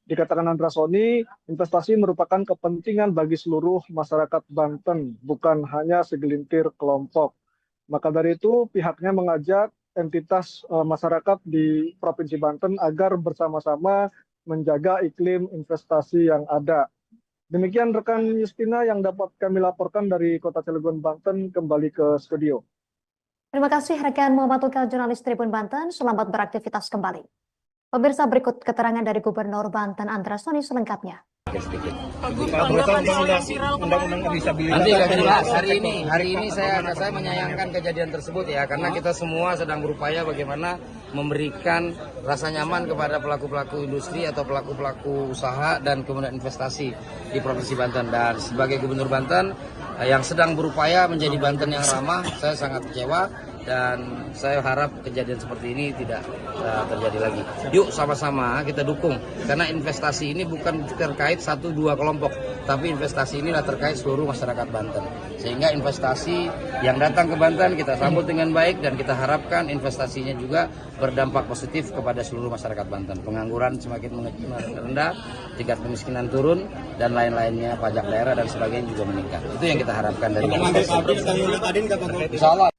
Dikatakan Andra Soni, investasi merupakan kepentingan bagi seluruh masyarakat Banten, bukan hanya segelintir kelompok. Maka dari itu, pihaknya mengajak entitas masyarakat di Provinsi Banten agar bersama-sama menjaga iklim investasi yang ada. Demikian rekan Justina yang dapat kami laporkan dari Kota Cilegon, Banten, kembali ke studio. Terima kasih rekan Muhammad Tukal, jurnalis Tribun Banten. Selamat beraktivitas kembali. Pemirsa, berikut keterangan dari Gubernur Banten Andra Soni selengkapnya. Nanti nggak jelas. Hari ini saya menyayangkan kejadian tersebut ya, karena kita semua sedang berupaya bagaimana memberikan rasa nyaman kepada pelaku-pelaku industri atau pelaku-pelaku usaha dan kemudian investasi di Provinsi Banten. Dan sebagai Gubernur Banten yang sedang berupaya menjadi Banten yang ramah, saya sangat kecewa dan saya harap kejadian seperti ini tidak terjadi lagi. Yuk sama-sama kita dukung, karena investasi ini bukan terkait 1-2 kelompok, tapi investasi inilah terkait seluruh masyarakat Banten. Sehingga investasi yang datang ke Banten kita sambut dengan baik dan kita harapkan investasinya juga berdampak positif kepada seluruh masyarakat Banten. Pengangguran semakin rendah, tingkat kemiskinan turun, dan lain-lainnya, pajak daerah dan sebagainya juga meningkat. Itu yang kita harapkan dari Insya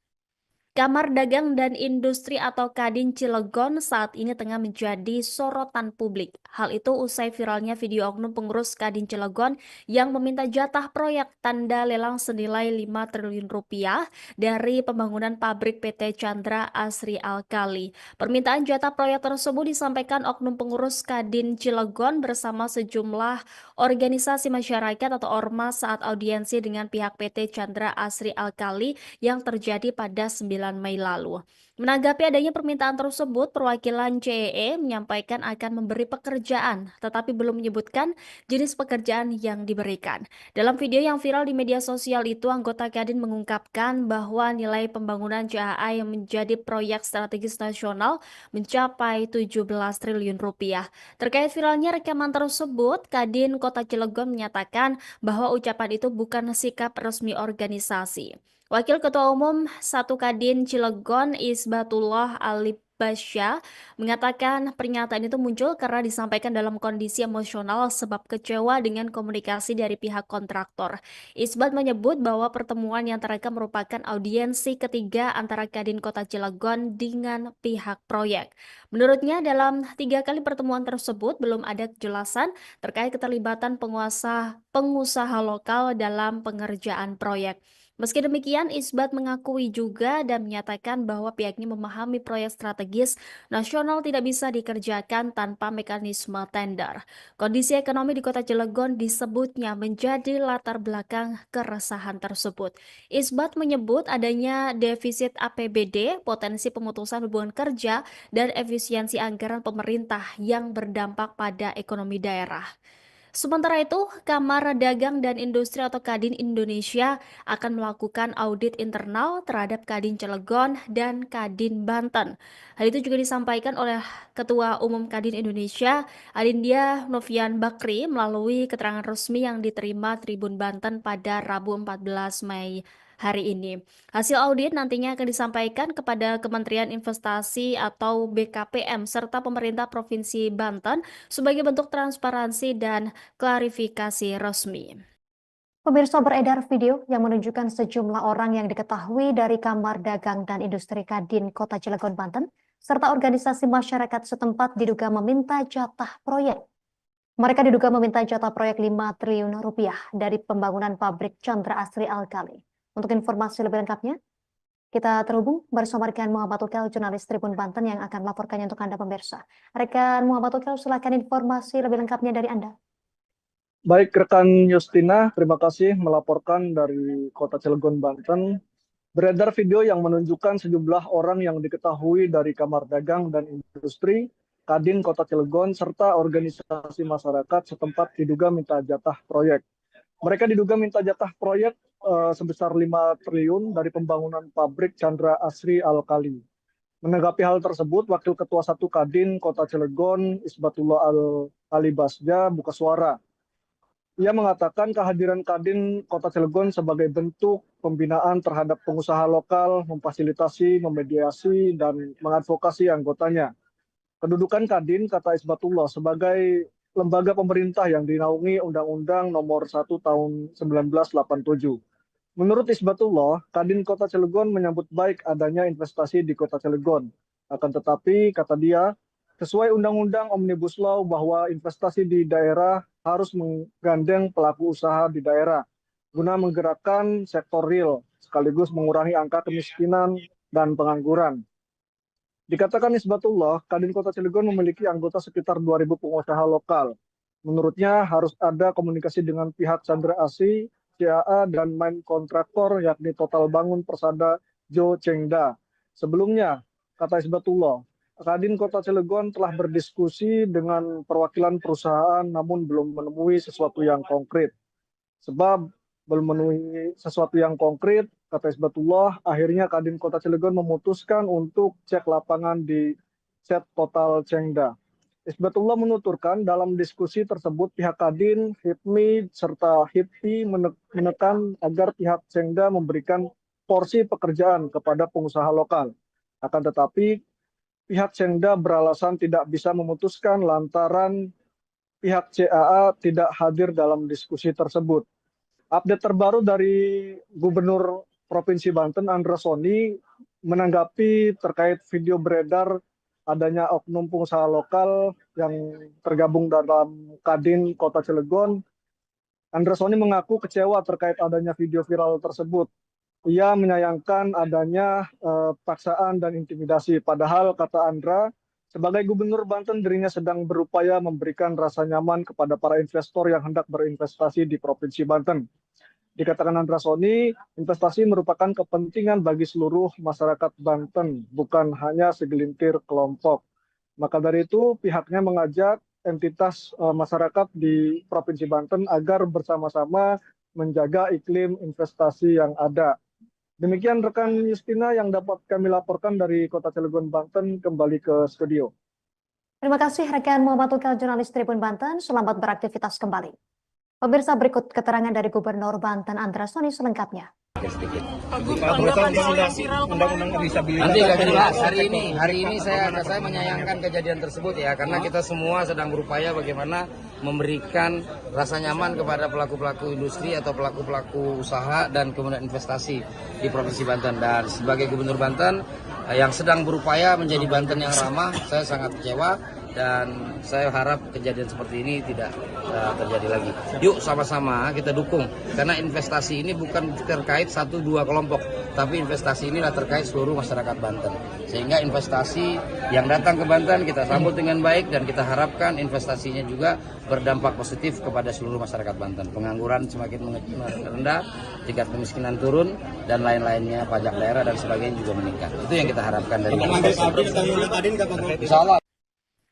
Kamar Dagang dan Industri atau Kadin Cilegon saat ini tengah menjadi sorotan publik. Hal itu usai viralnya video oknum pengurus Kadin Cilegon yang meminta jatah proyek tanda lelang senilai 5 triliun rupiah dari pembangunan pabrik PT Chandra Asri Alkali. Permintaan jatah proyek tersebut disampaikan oknum pengurus Kadin Cilegon bersama sejumlah organisasi masyarakat atau ormas saat audiensi dengan pihak PT Chandra Asri Alkali yang terjadi pada 9 Mei lalu. Menanggapi adanya permintaan tersebut, perwakilan CEE menyampaikan akan memberi pekerjaan, tetapi belum menyebutkan jenis pekerjaan yang diberikan. Dalam video yang viral di media sosial itu, anggota Kadin mengungkapkan bahwa nilai pembangunan CAA yang menjadi proyek strategis nasional mencapai 17 triliun rupiah. Terkait viralnya rekaman tersebut, Kadin Kota Cilegon menyatakan bahwa ucapan itu bukan sikap resmi organisasi. Wakil Ketua Umum 1 Kadin Cilegon, Isbatullah Ali Basya mengatakan pernyataan itu muncul karena disampaikan dalam kondisi emosional sebab kecewa dengan komunikasi dari pihak kontraktor. Isbat menyebut bahwa pertemuan yang terekam merupakan audiensi ketiga antara Kadin Kota Cilegon dengan pihak proyek. Menurutnya dalam 3 kali pertemuan tersebut belum ada kejelasan terkait keterlibatan pengusaha lokal dalam pengerjaan proyek. Meski demikian, Isbat mengakui juga dan menyatakan bahwa pihaknya memahami proyek strategis nasional tidak bisa dikerjakan tanpa mekanisme tender. Kondisi ekonomi di Kota Cilegon disebutnya menjadi latar belakang keresahan tersebut. Isbat menyebut adanya defisit APBD, potensi pemutusan hubungan kerja, dan efisiensi anggaran pemerintah yang berdampak pada ekonomi daerah. Sementara itu, Kamar Dagang dan Industri atau Kadin Indonesia akan melakukan audit internal terhadap Kadin Cilegon dan Kadin Banten. Hal itu juga disampaikan oleh Ketua Umum Kadin Indonesia, Adindia Novian Bakri, melalui keterangan resmi yang diterima Tribun Banten pada Rabu 14 Mei hari ini. Hasil audit nantinya akan disampaikan kepada Kementerian Investasi atau BKPM serta pemerintah Provinsi Banten sebagai bentuk transparansi dan klarifikasi resmi. Pemirsa, beredar video yang menunjukkan sejumlah orang yang diketahui dari Kamar Dagang dan Industri Kadin Kota Cilegon, Banten, serta organisasi masyarakat setempat diduga meminta jatah proyek. Mereka diduga meminta jatah proyek 5 triliun rupiah dari pembangunan pabrik Chandra Asri Alkali. Untuk informasi lebih lengkapnya, kita terhubung bersama rekan Muhammad Ukel, jurnalis Tribun Banten yang akan melaporkannya untuk Anda pemirsa. Rekan Muhammad Ukel, silakan informasi lebih lengkapnya dari Anda. Baik, rekan Justina, terima kasih melaporkan dari Kota Cilegon, Banten. Beredar video yang menunjukkan sejumlah orang yang diketahui dari Kamar Dagang dan Industri, Kadin Kota Cilegon, serta organisasi masyarakat setempat diduga minta jatah proyek. Mereka diduga minta jatah proyek sebesar 5 triliun dari pembangunan pabrik Chandra Asri Alkali. Menanggapi hal tersebut, Wakil Ketua 1 Kadin Kota Cilegon, Isbatullah Al-Ali Basja, buka suara. Ia mengatakan kehadiran Kadin Kota Cilegon sebagai bentuk pembinaan terhadap pengusaha lokal, memfasilitasi, memediasi, dan mengadvokasi anggotanya. Kedudukan Kadin, kata Isbatullah, sebagai lembaga pemerintah yang dinaungi Undang-Undang Nomor 1 Tahun 1987. Menurut Isbatullah, Kadin Kota Cilegon menyambut baik adanya investasi di Kota Cilegon. Akan tetapi, kata dia, sesuai Undang-Undang Omnibus Law bahwa investasi di daerah harus menggandeng pelaku usaha di daerah guna menggerakkan sektor real sekaligus mengurangi angka kemiskinan dan pengangguran. Dikatakan Isbatullah, Kadin Kota Cilegon memiliki anggota sekitar 2.000 pengusaha lokal. Menurutnya harus ada komunikasi dengan pihak Chandra Asri, CAA, dan main kontraktor yakni Total Bangun Persada Jo Chengda. Sebelumnya, kata Isbatullah, Kadin Kota Cilegon telah berdiskusi dengan perwakilan perusahaan namun belum menemui sesuatu yang konkret. Sebab belum memenuhi sesuatu yang konkret, kata Isbatullah, akhirnya Kadin Kota Cilegon memutuskan untuk cek lapangan di set Total Chengda. Isbatullah menuturkan dalam diskusi tersebut pihak Kadin, HIPMI, serta HIPI menekan agar pihak Chengda memberikan porsi pekerjaan kepada pengusaha lokal. Akan tetapi, pihak Chengda beralasan tidak bisa memutuskan lantaran pihak CAA tidak hadir dalam diskusi tersebut. Update terbaru dari Gubernur Provinsi Banten, Andra Soni, menanggapi terkait video beredar adanya oknum pengusaha lokal yang tergabung dalam Kadin Kota Cilegon. Andra Soni mengaku kecewa terkait adanya video viral tersebut. Ia menyayangkan adanya paksaan dan intimidasi. Padahal, kata Andra, sebagai Gubernur Banten dirinya sedang berupaya memberikan rasa nyaman kepada para investor yang hendak berinvestasi di Provinsi Banten. Dikatakan Andra Soni, investasi merupakan kepentingan bagi seluruh masyarakat Banten, bukan hanya segelintir kelompok. Maka dari itu, pihaknya mengajak entitas masyarakat di Provinsi Banten agar bersama-sama menjaga iklim investasi yang ada. Demikian rekan Justina yang dapat kami laporkan dari Kota Cilegon, Banten, kembali ke studio. Terima kasih rekan Muhammad Ukel, jurnalis Tribun Banten. Selamat beraktivitas kembali. Pemirsa, berikut keterangan dari Gubernur Banten Andra Soni selengkapnya. sedikit. Undang-undang disabilitas. Nanti akan dibahas hari ini saya menyayangkan kejadian tersebut ya, karena kita semua sedang berupaya bagaimana memberikan rasa nyaman kepada pelaku-pelaku industri atau pelaku-pelaku usaha dan kemudian investasi di Provinsi Banten. Dan sebagai Gubernur Banten yang sedang berupaya menjadi Banten yang ramah, saya sangat kecewa dan saya harap kejadian seperti ini tidak terjadi lagi. Yuk sama-sama kita dukung, karena investasi ini bukan terkait 1-2 kelompok, tapi investasi inilah terkait seluruh masyarakat Banten. Sehingga investasi yang datang ke Banten kita sambut dengan baik dan kita harapkan investasinya juga berdampak positif kepada seluruh masyarakat Banten. Pengangguran semakin rendah, tingkat kemiskinan turun, dan lain-lainnya, pajak daerah dan sebagainya juga meningkat. Itu yang kita harapkan dari Insya Allah.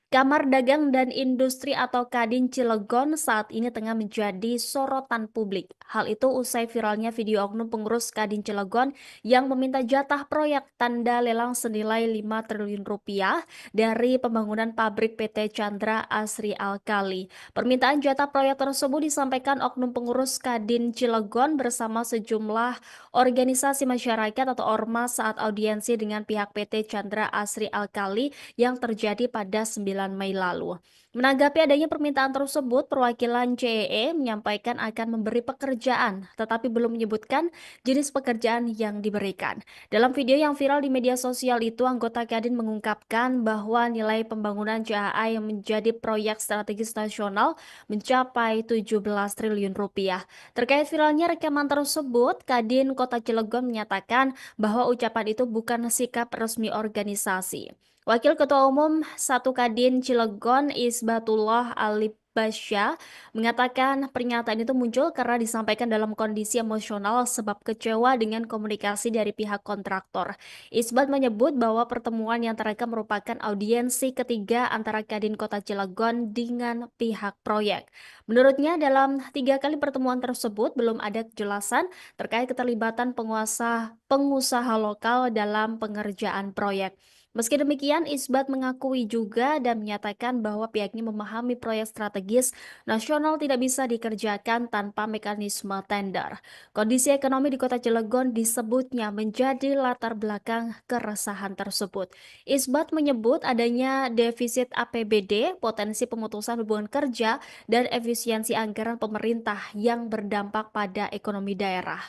Kamar Dagang dan Industri atau Kadin Cilegon saat ini tengah menjadi sorotan publik. Hal itu usai viralnya video oknum pengurus Kadin Cilegon yang meminta jatah proyek tanda lelang senilai 5 triliun rupiah dari pembangunan pabrik PT Chandra Asri Alkali. Permintaan jatah proyek tersebut disampaikan oknum pengurus Kadin Cilegon bersama sejumlah organisasi masyarakat atau ormas saat audiensi dengan pihak PT Chandra Asri Alkali yang terjadi pada 9 Mei lalu. Menanggapi adanya permintaan tersebut, perwakilan CEE menyampaikan akan memberi pekerjaan, tetapi belum menyebutkan jenis pekerjaan yang diberikan. Dalam video yang viral di media sosial itu, anggota Kadin mengungkapkan bahwa nilai pembangunan CAA yang menjadi proyek strategis nasional mencapai 17 triliun rupiah. Terkait viralnya rekaman tersebut, Kadin Kota Cilegon menyatakan bahwa ucapan itu bukan sikap resmi organisasi. Wakil Ketua Umum 1 Kadin Cilegon Isbatullah Alibasya mengatakan pernyataan itu muncul karena disampaikan dalam kondisi emosional sebab kecewa dengan komunikasi dari pihak kontraktor. Isbat menyebut bahwa pertemuan yang terekam merupakan audiensi ketiga antara Kadin Kota Cilegon dengan pihak proyek. Menurutnya dalam 3 kali pertemuan tersebut belum ada kejelasan terkait keterlibatan pengusaha lokal dalam pengerjaan proyek. Meski demikian, Isbat mengakui juga dan menyatakan bahwa pihaknya memahami proyek strategis nasional tidak bisa dikerjakan tanpa mekanisme tender. Kondisi ekonomi di Kota Cilegon disebutnya menjadi latar belakang keresahan tersebut. Isbat menyebut adanya defisit APBD, potensi pemutusan hubungan kerja, dan efisiensi anggaran pemerintah yang berdampak pada ekonomi daerah.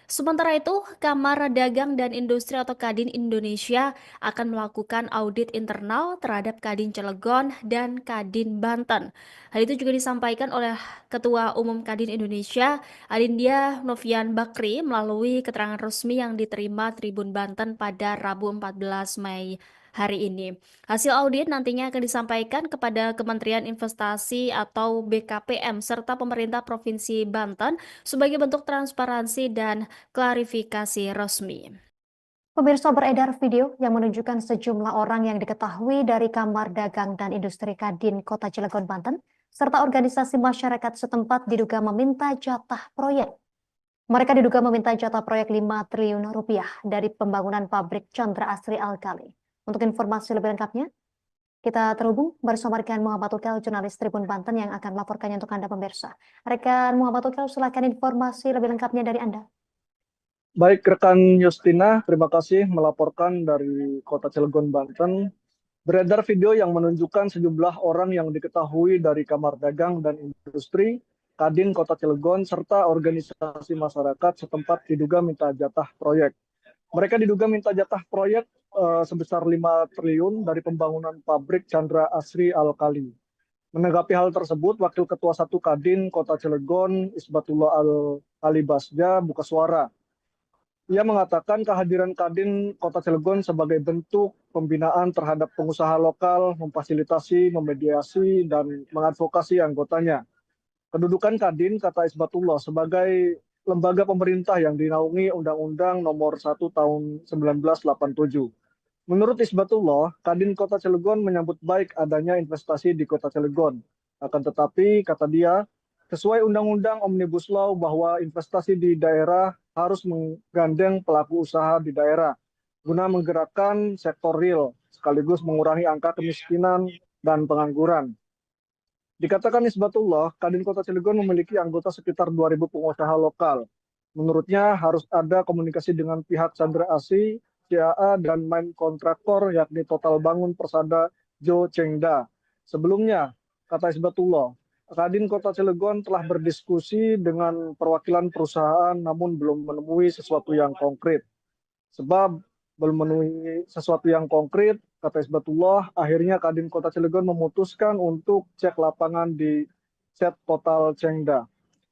Sementara itu, Kamar Dagang dan Industri atau Kadin Indonesia akan melakukan audit internal terhadap Kadin Cilegon dan Kadin Banten. Hal itu juga disampaikan oleh Ketua Umum Kadin Indonesia, Adindia Novian Bakri, melalui keterangan resmi yang diterima Tribun Banten pada Rabu 14 Mei hari ini. Hasil audit nantinya akan disampaikan kepada Kementerian Investasi atau BKPM serta pemerintah Provinsi Banten sebagai bentuk transparansi dan klarifikasi resmi. Pemirsa, beredar video yang menunjukkan sejumlah orang yang diketahui dari Kamar Dagang dan Industri Kadin Kota Cilegon, Banten, serta organisasi masyarakat setempat diduga meminta jatah proyek. Mereka diduga meminta jatah proyek 5 triliun rupiah dari pembangunan pabrik Chandra Asri Alkali. Untuk informasi lebih lengkapnya, kita terhubung bersama rekan Muhammad Ukel, jurnalis Tribun Banten yang akan melaporkannya untuk Anda pemirsa. Rekan Muhammad Ukel, silakan informasi lebih lengkapnya dari Anda. Baik, rekan Justina, terima kasih melaporkan dari Kota Cilegon, Banten. Beredar video yang menunjukkan sejumlah orang yang diketahui dari Kamar Dagang dan Industri Kadin Kota Cilegon serta organisasi masyarakat setempat diduga minta jatah proyek. Mereka diduga minta jatah proyek sebesar 5 triliun dari pembangunan pabrik Chandra Asri Alkali. Menanggapi hal tersebut, Wakil Ketua 1 Kadin Kota Cilegon Isbatullah Alibasya buka suara. Ia mengatakan kehadiran Kadin Kota Cilegon sebagai bentuk pembinaan terhadap pengusaha lokal, memfasilitasi, memediasi, dan mengadvokasi anggotanya. Kedudukan Kadin, kata Isbatullah, sebagai lembaga pemerintah yang dinaungi Undang-Undang Nomor 1 Tahun 1987. Menurut Isbatullah, Kadin Kota Cilegon menyambut baik adanya investasi di Kota Cilegon. Akan tetapi, kata dia, sesuai Undang-Undang Omnibus Law bahwa investasi di daerah harus menggandeng pelaku usaha di daerah guna menggerakkan sektor real sekaligus mengurangi angka kemiskinan dan pengangguran. Dikatakan Isbatullah, Kadin Kota Cilegon memiliki anggota sekitar 2.000 pengusaha lokal. Menurutnya harus ada komunikasi dengan pihak Chandra Asri, CAA, dan main kontraktor yakni Total Bangun Persada Jo Chengda. Sebelumnya, kata Isbatullah, Kadin Kota Cilegon telah berdiskusi dengan perwakilan perusahaan namun belum menemui sesuatu yang konkret. Sebab belum memenuhi sesuatu yang konkret, kata Isbatullah, akhirnya Kadin Kota Cilegon memutuskan untuk cek lapangan di set Total Chengda.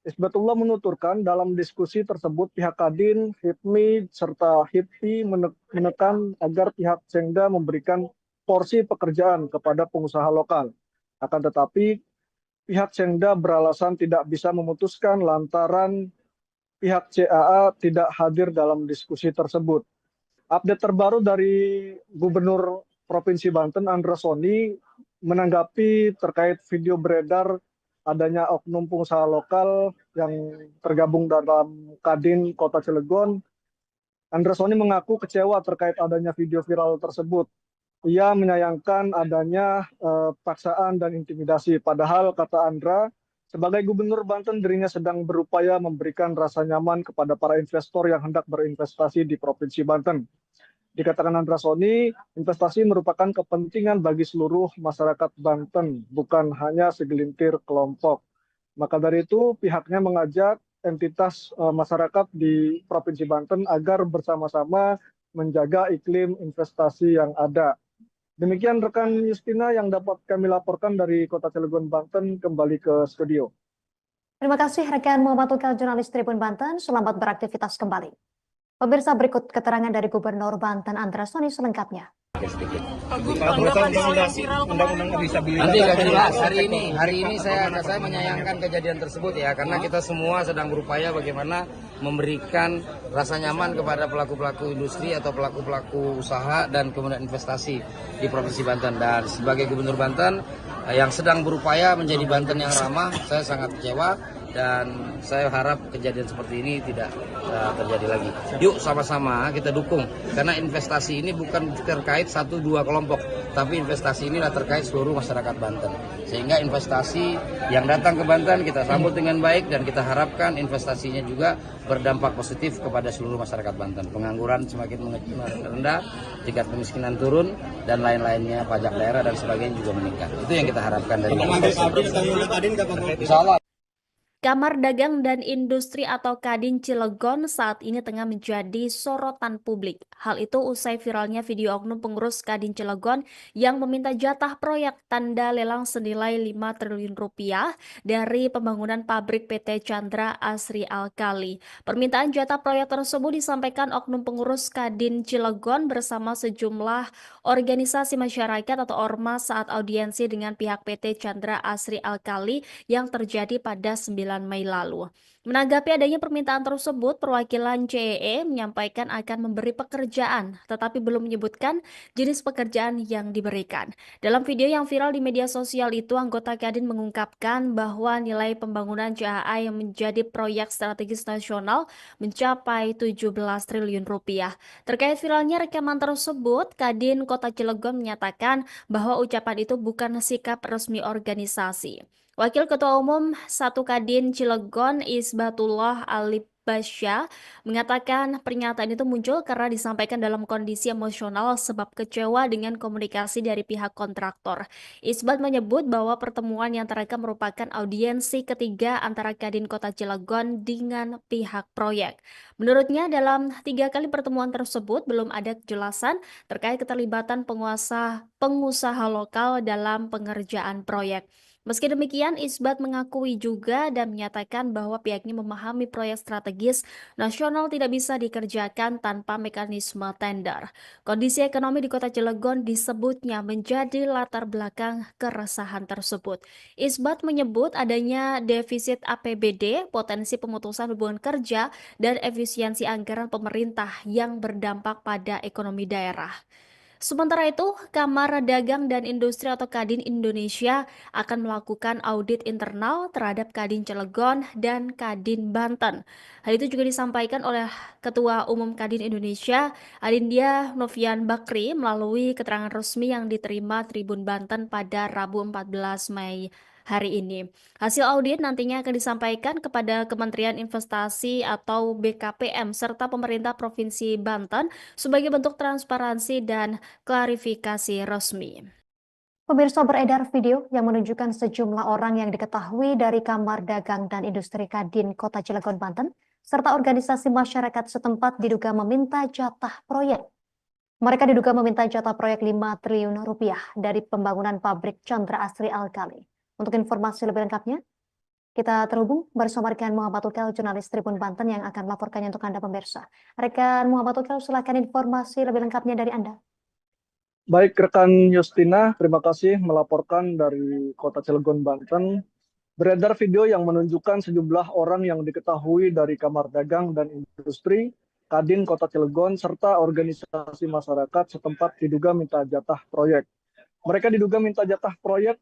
Isbatullah menuturkan dalam diskusi tersebut pihak Kadin, HIPMI, serta HIPI menekan agar pihak Chengda memberikan porsi pekerjaan kepada pengusaha lokal. Akan tetapi pihak Chengda beralasan tidak bisa memutuskan lantaran pihak CAA tidak hadir dalam diskusi tersebut. Update terbaru dari Gubernur Provinsi Banten, Andra Soni, menanggapi terkait video beredar adanya oknum pengusaha lokal yang tergabung dalam Kadin Kota Cilegon. Andra Soni mengaku kecewa terkait adanya video viral tersebut. Ia menyayangkan adanya paksaan dan intimidasi. Padahal, kata Andra, sebagai Gubernur Banten, dirinya sedang berupaya memberikan rasa nyaman kepada para investor yang hendak berinvestasi di Provinsi Banten. Dikatakan Andra Soni, investasi merupakan kepentingan bagi seluruh masyarakat Banten, bukan hanya segelintir kelompok. Maka dari itu, pihaknya mengajak entitas masyarakat di Provinsi Banten agar bersama-sama menjaga iklim investasi yang ada. Demikian rekan Justina yang dapat kami laporkan dari Kota Cilegon, Banten, kembali ke studio. Terima kasih rekan Muhammad Tukal, jurnalis Tribun Banten. Selamat beraktivitas kembali. Pemirsa, berikut keterangan dari Gubernur Banten Andra Soni selengkapnya. Nanti akan jelas hari ini saya menyayangkan kejadian tersebut ya, karena kita semua sedang berupaya bagaimana memberikan rasa nyaman kepada pelaku-pelaku industri atau pelaku-pelaku usaha dan kemudian investasi di Provinsi Banten. Dan sebagai Gubernur Banten yang sedang berupaya menjadi Banten yang ramah, saya sangat kecewa dan saya harap kejadian seperti ini tidak terjadi lagi. Yuk sama-sama kita dukung, karena investasi ini bukan terkait 1-2 kelompok, tapi investasi inilah terkait seluruh masyarakat Banten. Sehingga investasi yang datang ke Banten kita sambut dengan baik dan kita harapkan investasinya juga berdampak positif kepada seluruh masyarakat Banten. Pengangguran semakin rendah, tingkat kemiskinan turun, dan lain-lainnya, pajak daerah dan sebagainya juga meningkat. Itu yang kita harapkan dari Insya Allah. Kamar Dagang dan Industri atau Kadin Cilegon saat ini tengah menjadi sorotan publik. Hal itu usai viralnya video oknum pengurus Kadin Cilegon yang meminta jatah proyek tanda lelang senilai 5 triliun rupiah dari pembangunan pabrik PT Chandra Asri Alkali. Permintaan jatah proyek tersebut disampaikan oknum pengurus Kadin Cilegon bersama sejumlah organisasi masyarakat atau ormas saat audiensi dengan pihak PT Chandra Asri Alkali yang terjadi pada 9 Mei lalu. Menanggapi adanya permintaan tersebut, perwakilan CEE menyampaikan akan memberi pekerjaan, tetapi belum menyebutkan jenis pekerjaan yang diberikan. Dalam video yang viral di media sosial itu, anggota Kadin mengungkapkan bahwa nilai pembangunan CAA yang menjadi proyek strategis nasional mencapai 17 triliun rupiah. Terkait viralnya rekaman tersebut, Kadin Kota Cilegon menyatakan bahwa ucapan itu bukan sikap resmi organisasi. Wakil Ketua Umum 1 Kadin Cilegon Isbatullah Alibasya mengatakan pernyataan itu muncul karena disampaikan dalam kondisi emosional sebab kecewa dengan komunikasi dari pihak kontraktor. Isbat menyebut bahwa pertemuan yang terekam merupakan audiensi ketiga antara Kadin Kota Cilegon dengan pihak proyek. Menurutnya dalam 3 kali pertemuan tersebut belum ada kejelasan terkait keterlibatan pengusaha lokal dalam pengerjaan proyek. Meski demikian, Isbat mengakui juga dan menyatakan bahwa pihaknya memahami proyek strategis nasional tidak bisa dikerjakan tanpa mekanisme tender. Kondisi ekonomi di Kota Cilegon disebutnya menjadi latar belakang keresahan tersebut. Isbat menyebut adanya defisit APBD, potensi pemutusan hubungan kerja, dan efisiensi anggaran pemerintah yang berdampak pada ekonomi daerah. Sementara itu, Kamar Dagang dan Industri atau Kadin Indonesia akan melakukan audit internal terhadap Kadin Cilegon dan Kadin Banten. Hal itu juga disampaikan oleh Ketua Umum Kadin Indonesia, Adindia Novian Bakri, melalui keterangan resmi yang diterima Tribun Banten pada Rabu 14 Mei hari ini. Hasil audit nantinya akan disampaikan kepada Kementerian Investasi atau BKPM serta pemerintah Provinsi Banten sebagai bentuk transparansi dan klarifikasi resmi. Pemirsa, beredar video yang menunjukkan sejumlah orang yang diketahui dari Kamar Dagang dan Industri Kadin Kota Cilegon, Banten, serta organisasi masyarakat setempat diduga meminta jatah proyek. Mereka diduga meminta jatah proyek 5 triliun rupiah dari pembangunan pabrik Chandra Asri Alkali. Untuk informasi lebih lengkapnya, kita terhubung bersama rekan Muhammad Ukel, jurnalis Tribun Banten yang akan melaporkannya untuk Anda pemirsa. Rekan Muhammad Ukel, silakan informasi lebih lengkapnya dari Anda. Baik, rekan Justina, terima kasih melaporkan dari Kota Cilegon, Banten. Beredar video yang menunjukkan sejumlah orang yang diketahui dari Kamar Dagang dan Industri Kadin Kota Cilegon serta organisasi masyarakat setempat diduga minta jatah proyek. Mereka diduga minta jatah proyek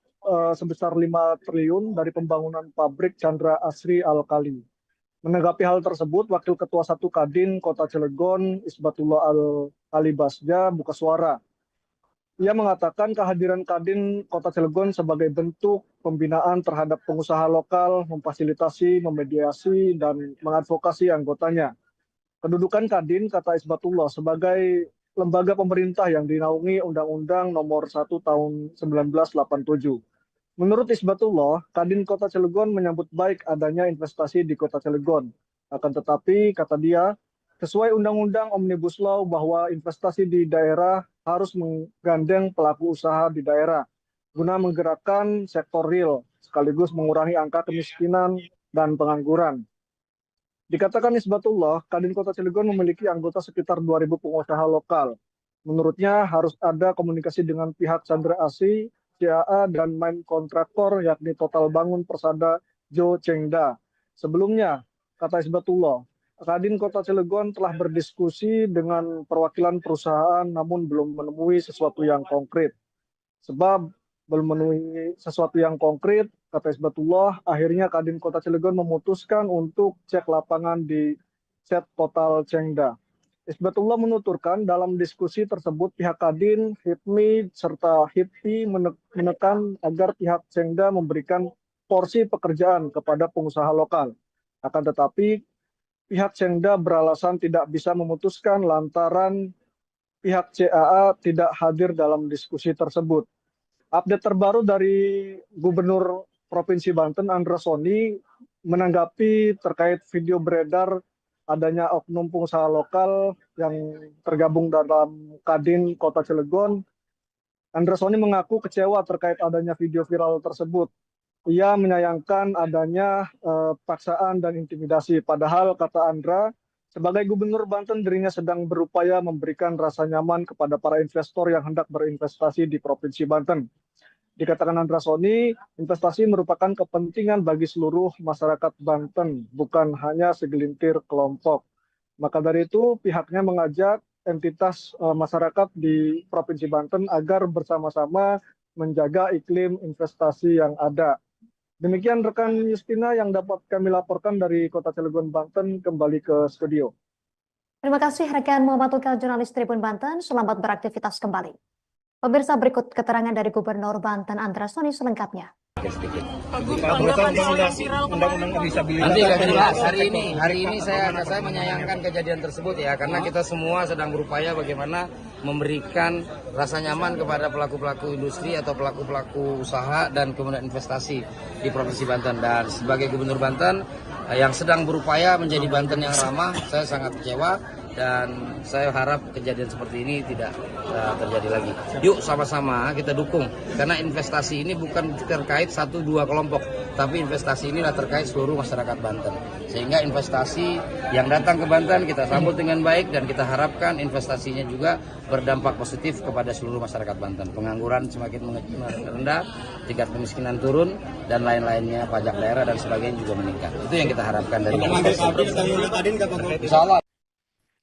sebesar 5 triliun dari pembangunan pabrik Chandra Asri Alkali. Menanggapi hal tersebut, Wakil Ketua 1 Kadin Kota Cilegon, Isbatullah Al-Alibasja, buka suara. Ia mengatakan kehadiran Kadin Kota Cilegon sebagai bentuk pembinaan terhadap pengusaha lokal, memfasilitasi, memediasi, dan mengadvokasi anggotanya. Kedudukan Kadin, kata Isbatullah, sebagai lembaga pemerintah yang dinaungi Undang-Undang Nomor 1 Tahun 1987. Menurut Isbatullah, Kadin Kota Cilegon menyambut baik adanya investasi di Kota Cilegon. Akan tetapi, kata dia, sesuai Undang-Undang Omnibus Law bahwa investasi di daerah harus menggandeng pelaku usaha di daerah guna menggerakkan sektor real sekaligus mengurangi angka kemiskinan dan pengangguran. Dikatakan Isbatullah, Kadin Kota Cilegon memiliki anggota sekitar 2.000 pengusaha lokal. Menurutnya harus ada komunikasi dengan pihak Chandra Asri, CAA, dan main kontraktor yakni Total Bangun Persada Jo Chengda. Sebelumnya, kata Isbatullah, Kadin Kota Cilegon telah berdiskusi dengan perwakilan perusahaan namun belum menemui sesuatu yang konkret. Sebab belum menemui sesuatu yang konkret, kata Isbatullah, akhirnya Kadin Kota Cilegon memutuskan untuk cek lapangan di set Total Chengda. Isbatullah menuturkan dalam diskusi tersebut pihak Kadin, HIPMI, serta HIPI menekan agar pihak Chengda memberikan porsi pekerjaan kepada pengusaha lokal. Akan tetapi, pihak Chengda beralasan tidak bisa memutuskan lantaran pihak CAA tidak hadir dalam diskusi tersebut. Update terbaru dari Gubernur Provinsi Banten, Andra Soni, menanggapi terkait video beredar adanya oknum pengusaha lokal yang tergabung dalam Kadin Kota Cilegon. Andra Soni mengaku kecewa terkait adanya video viral tersebut. Ia menyayangkan adanya paksaan dan intimidasi. Padahal, kata Andra, sebagai Gubernur Banten dirinya sedang berupaya memberikan rasa nyaman kepada para investor yang hendak berinvestasi di Provinsi Banten. Dikatakan Andra Soni, investasi merupakan kepentingan bagi seluruh masyarakat Banten, bukan hanya segelintir kelompok. Maka dari itu, pihaknya mengajak entitas masyarakat di Provinsi Banten agar bersama-sama menjaga iklim investasi yang ada. Demikian rekan Justina yang dapat kami laporkan dari Kota Cilegon, Banten, kembali ke studio. Terima kasih rekan Muhammad Ukel, jurnalis Tribun Banten. Selamat beraktivitas kembali. Pemirsa, berikut keterangan dari Gubernur Banten Andra Soni selengkapnya. Nanti akan jelas hari ini saya menyayangkan kejadian tersebut ya, karena kita semua sedang berupaya bagaimana memberikan rasa nyaman kepada pelaku-pelaku industri atau pelaku-pelaku usaha dan kemudian investasi di Provinsi Banten. Dan sebagai Gubernur Banten yang sedang berupaya menjadi Banten yang ramah, saya sangat kecewa dan saya harap kejadian seperti ini tidak terjadi lagi. Yuk sama-sama kita dukung, karena investasi ini bukan terkait 1-2 kelompok, tapi investasi ini adalah terkait seluruh masyarakat Banten. Sehingga investasi yang datang ke Banten kita sambut dengan baik dan kita harapkan investasinya juga berdampak positif kepada seluruh masyarakat Banten. Pengangguran semakin rendah, tingkat kemiskinan turun, dan lain-lainnya, pajak daerah dan sebagainya juga meningkat. Itu yang kita harapkan dari investasi. Insya Allah.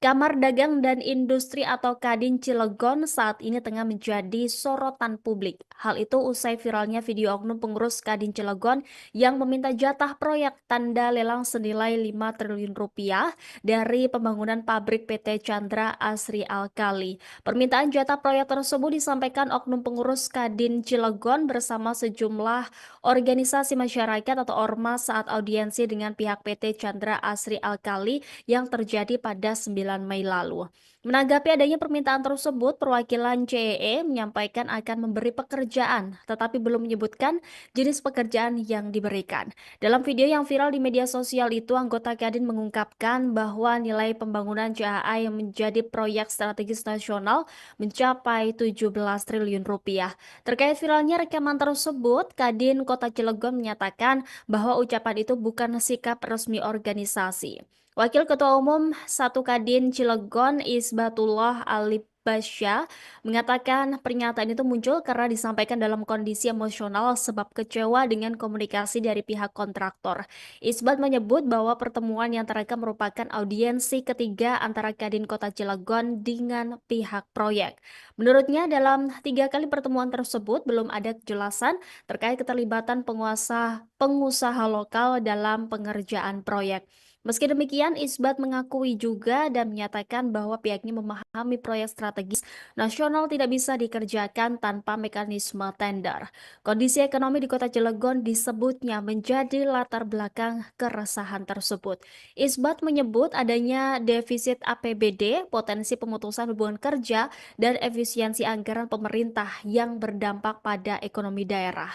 Kamar Dagang dan Industri atau Kadin Cilegon saat ini tengah menjadi sorotan publik. Hal itu usai viralnya video oknum pengurus Kadin Cilegon yang meminta jatah proyek tanda lelang senilai 5 triliun rupiah dari pembangunan pabrik PT Chandra Asri Alkali. Permintaan jatah proyek tersebut disampaikan oknum pengurus Kadin Cilegon bersama sejumlah organisasi masyarakat atau ormas saat audiensi dengan pihak PT Chandra Asri Alkali yang terjadi pada 9 Mei lalu. Menanggapi adanya permintaan tersebut, perwakilan CEE menyampaikan akan memberi pekerjaan, tetapi belum menyebutkan jenis pekerjaan yang diberikan. Dalam video yang viral di media sosial itu, anggota Kadin mengungkapkan bahwa nilai pembangunan CAA yang menjadi proyek strategis nasional mencapai 17 triliun rupiah. Terkait viralnya rekaman tersebut, Kadin Kota Cilegon menyatakan bahwa ucapan itu bukan sikap resmi organisasi. Wakil Ketua Umum 1 Kadin Cilegon Isbatullah Alibasya mengatakan pernyataan itu muncul karena disampaikan dalam kondisi emosional sebab kecewa dengan komunikasi dari pihak kontraktor. Isbat menyebut bahwa pertemuan yang terekam merupakan audiensi ketiga antara Kadin Kota Cilegon dengan pihak proyek. Menurutnya dalam 3 kali pertemuan tersebut belum ada kejelasan terkait keterlibatan pengusaha lokal dalam pengerjaan proyek. Meski demikian, Isbat mengakui juga dan menyatakan bahwa pihaknya memahami proyek strategis nasional tidak bisa dikerjakan tanpa mekanisme tender. Kondisi ekonomi di Kota Cilegon disebutnya menjadi latar belakang keresahan tersebut. Isbat menyebut adanya defisit APBD, potensi pemutusan hubungan kerja, dan efisiensi anggaran pemerintah yang berdampak pada ekonomi daerah.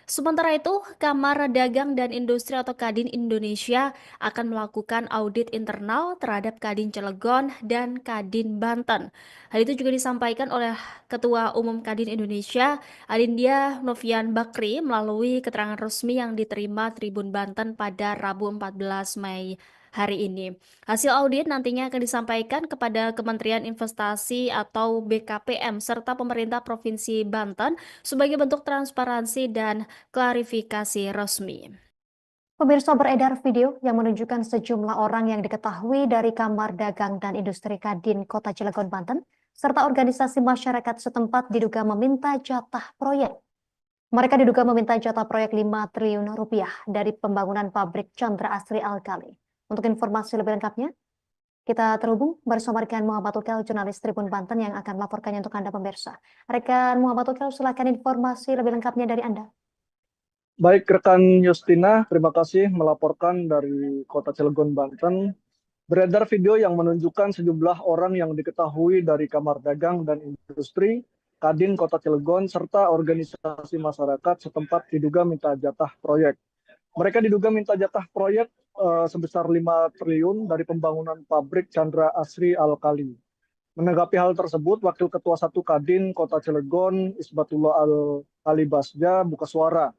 Sementara itu, Kamar Dagang dan Industri atau Kadin Indonesia akan melakukan audit internal terhadap Kadin Cilegon dan Kadin Banten. Hal itu juga disampaikan oleh Ketua Umum Kadin Indonesia, Adindya Novian Bakri, melalui keterangan resmi yang diterima Tribun Banten pada Rabu 14 Mei hari ini. Hasil audit nantinya akan disampaikan kepada Kementerian Investasi atau BKPM serta pemerintah Provinsi Banten sebagai bentuk transparansi dan klarifikasi resmi. Pemirsa, beredar video yang menunjukkan sejumlah orang yang diketahui dari Kamar Dagang dan Industri Kadin Kota Cilegon, Banten, serta organisasi masyarakat setempat diduga meminta jatah proyek. Mereka diduga meminta jatah proyek 5 triliun rupiah dari pembangunan pabrik Chandra Asri Alkali. Untuk informasi lebih lengkapnya, kita terhubung bersama rekan Muhammad Ukel, jurnalis Tribun Banten yang akan melaporkannya untuk Anda pemirsa. Rekan Muhammad Ukel, silakan informasi lebih lengkapnya dari Anda. Baik, rekan Justina, terima kasih melaporkan dari Kota Cilegon, Banten. Beredar video yang menunjukkan sejumlah orang yang diketahui dari Kamar Dagang dan Industri Kadin Kota Cilegon serta organisasi masyarakat setempat diduga minta jatah proyek. Mereka diduga minta jatah proyek sebesar 5 triliun dari pembangunan pabrik Chandra Asri Alkali. Menanggapi hal tersebut, Wakil Ketua 1 Kadin Kota Cilegon Isbatullah Alibasya buka suara.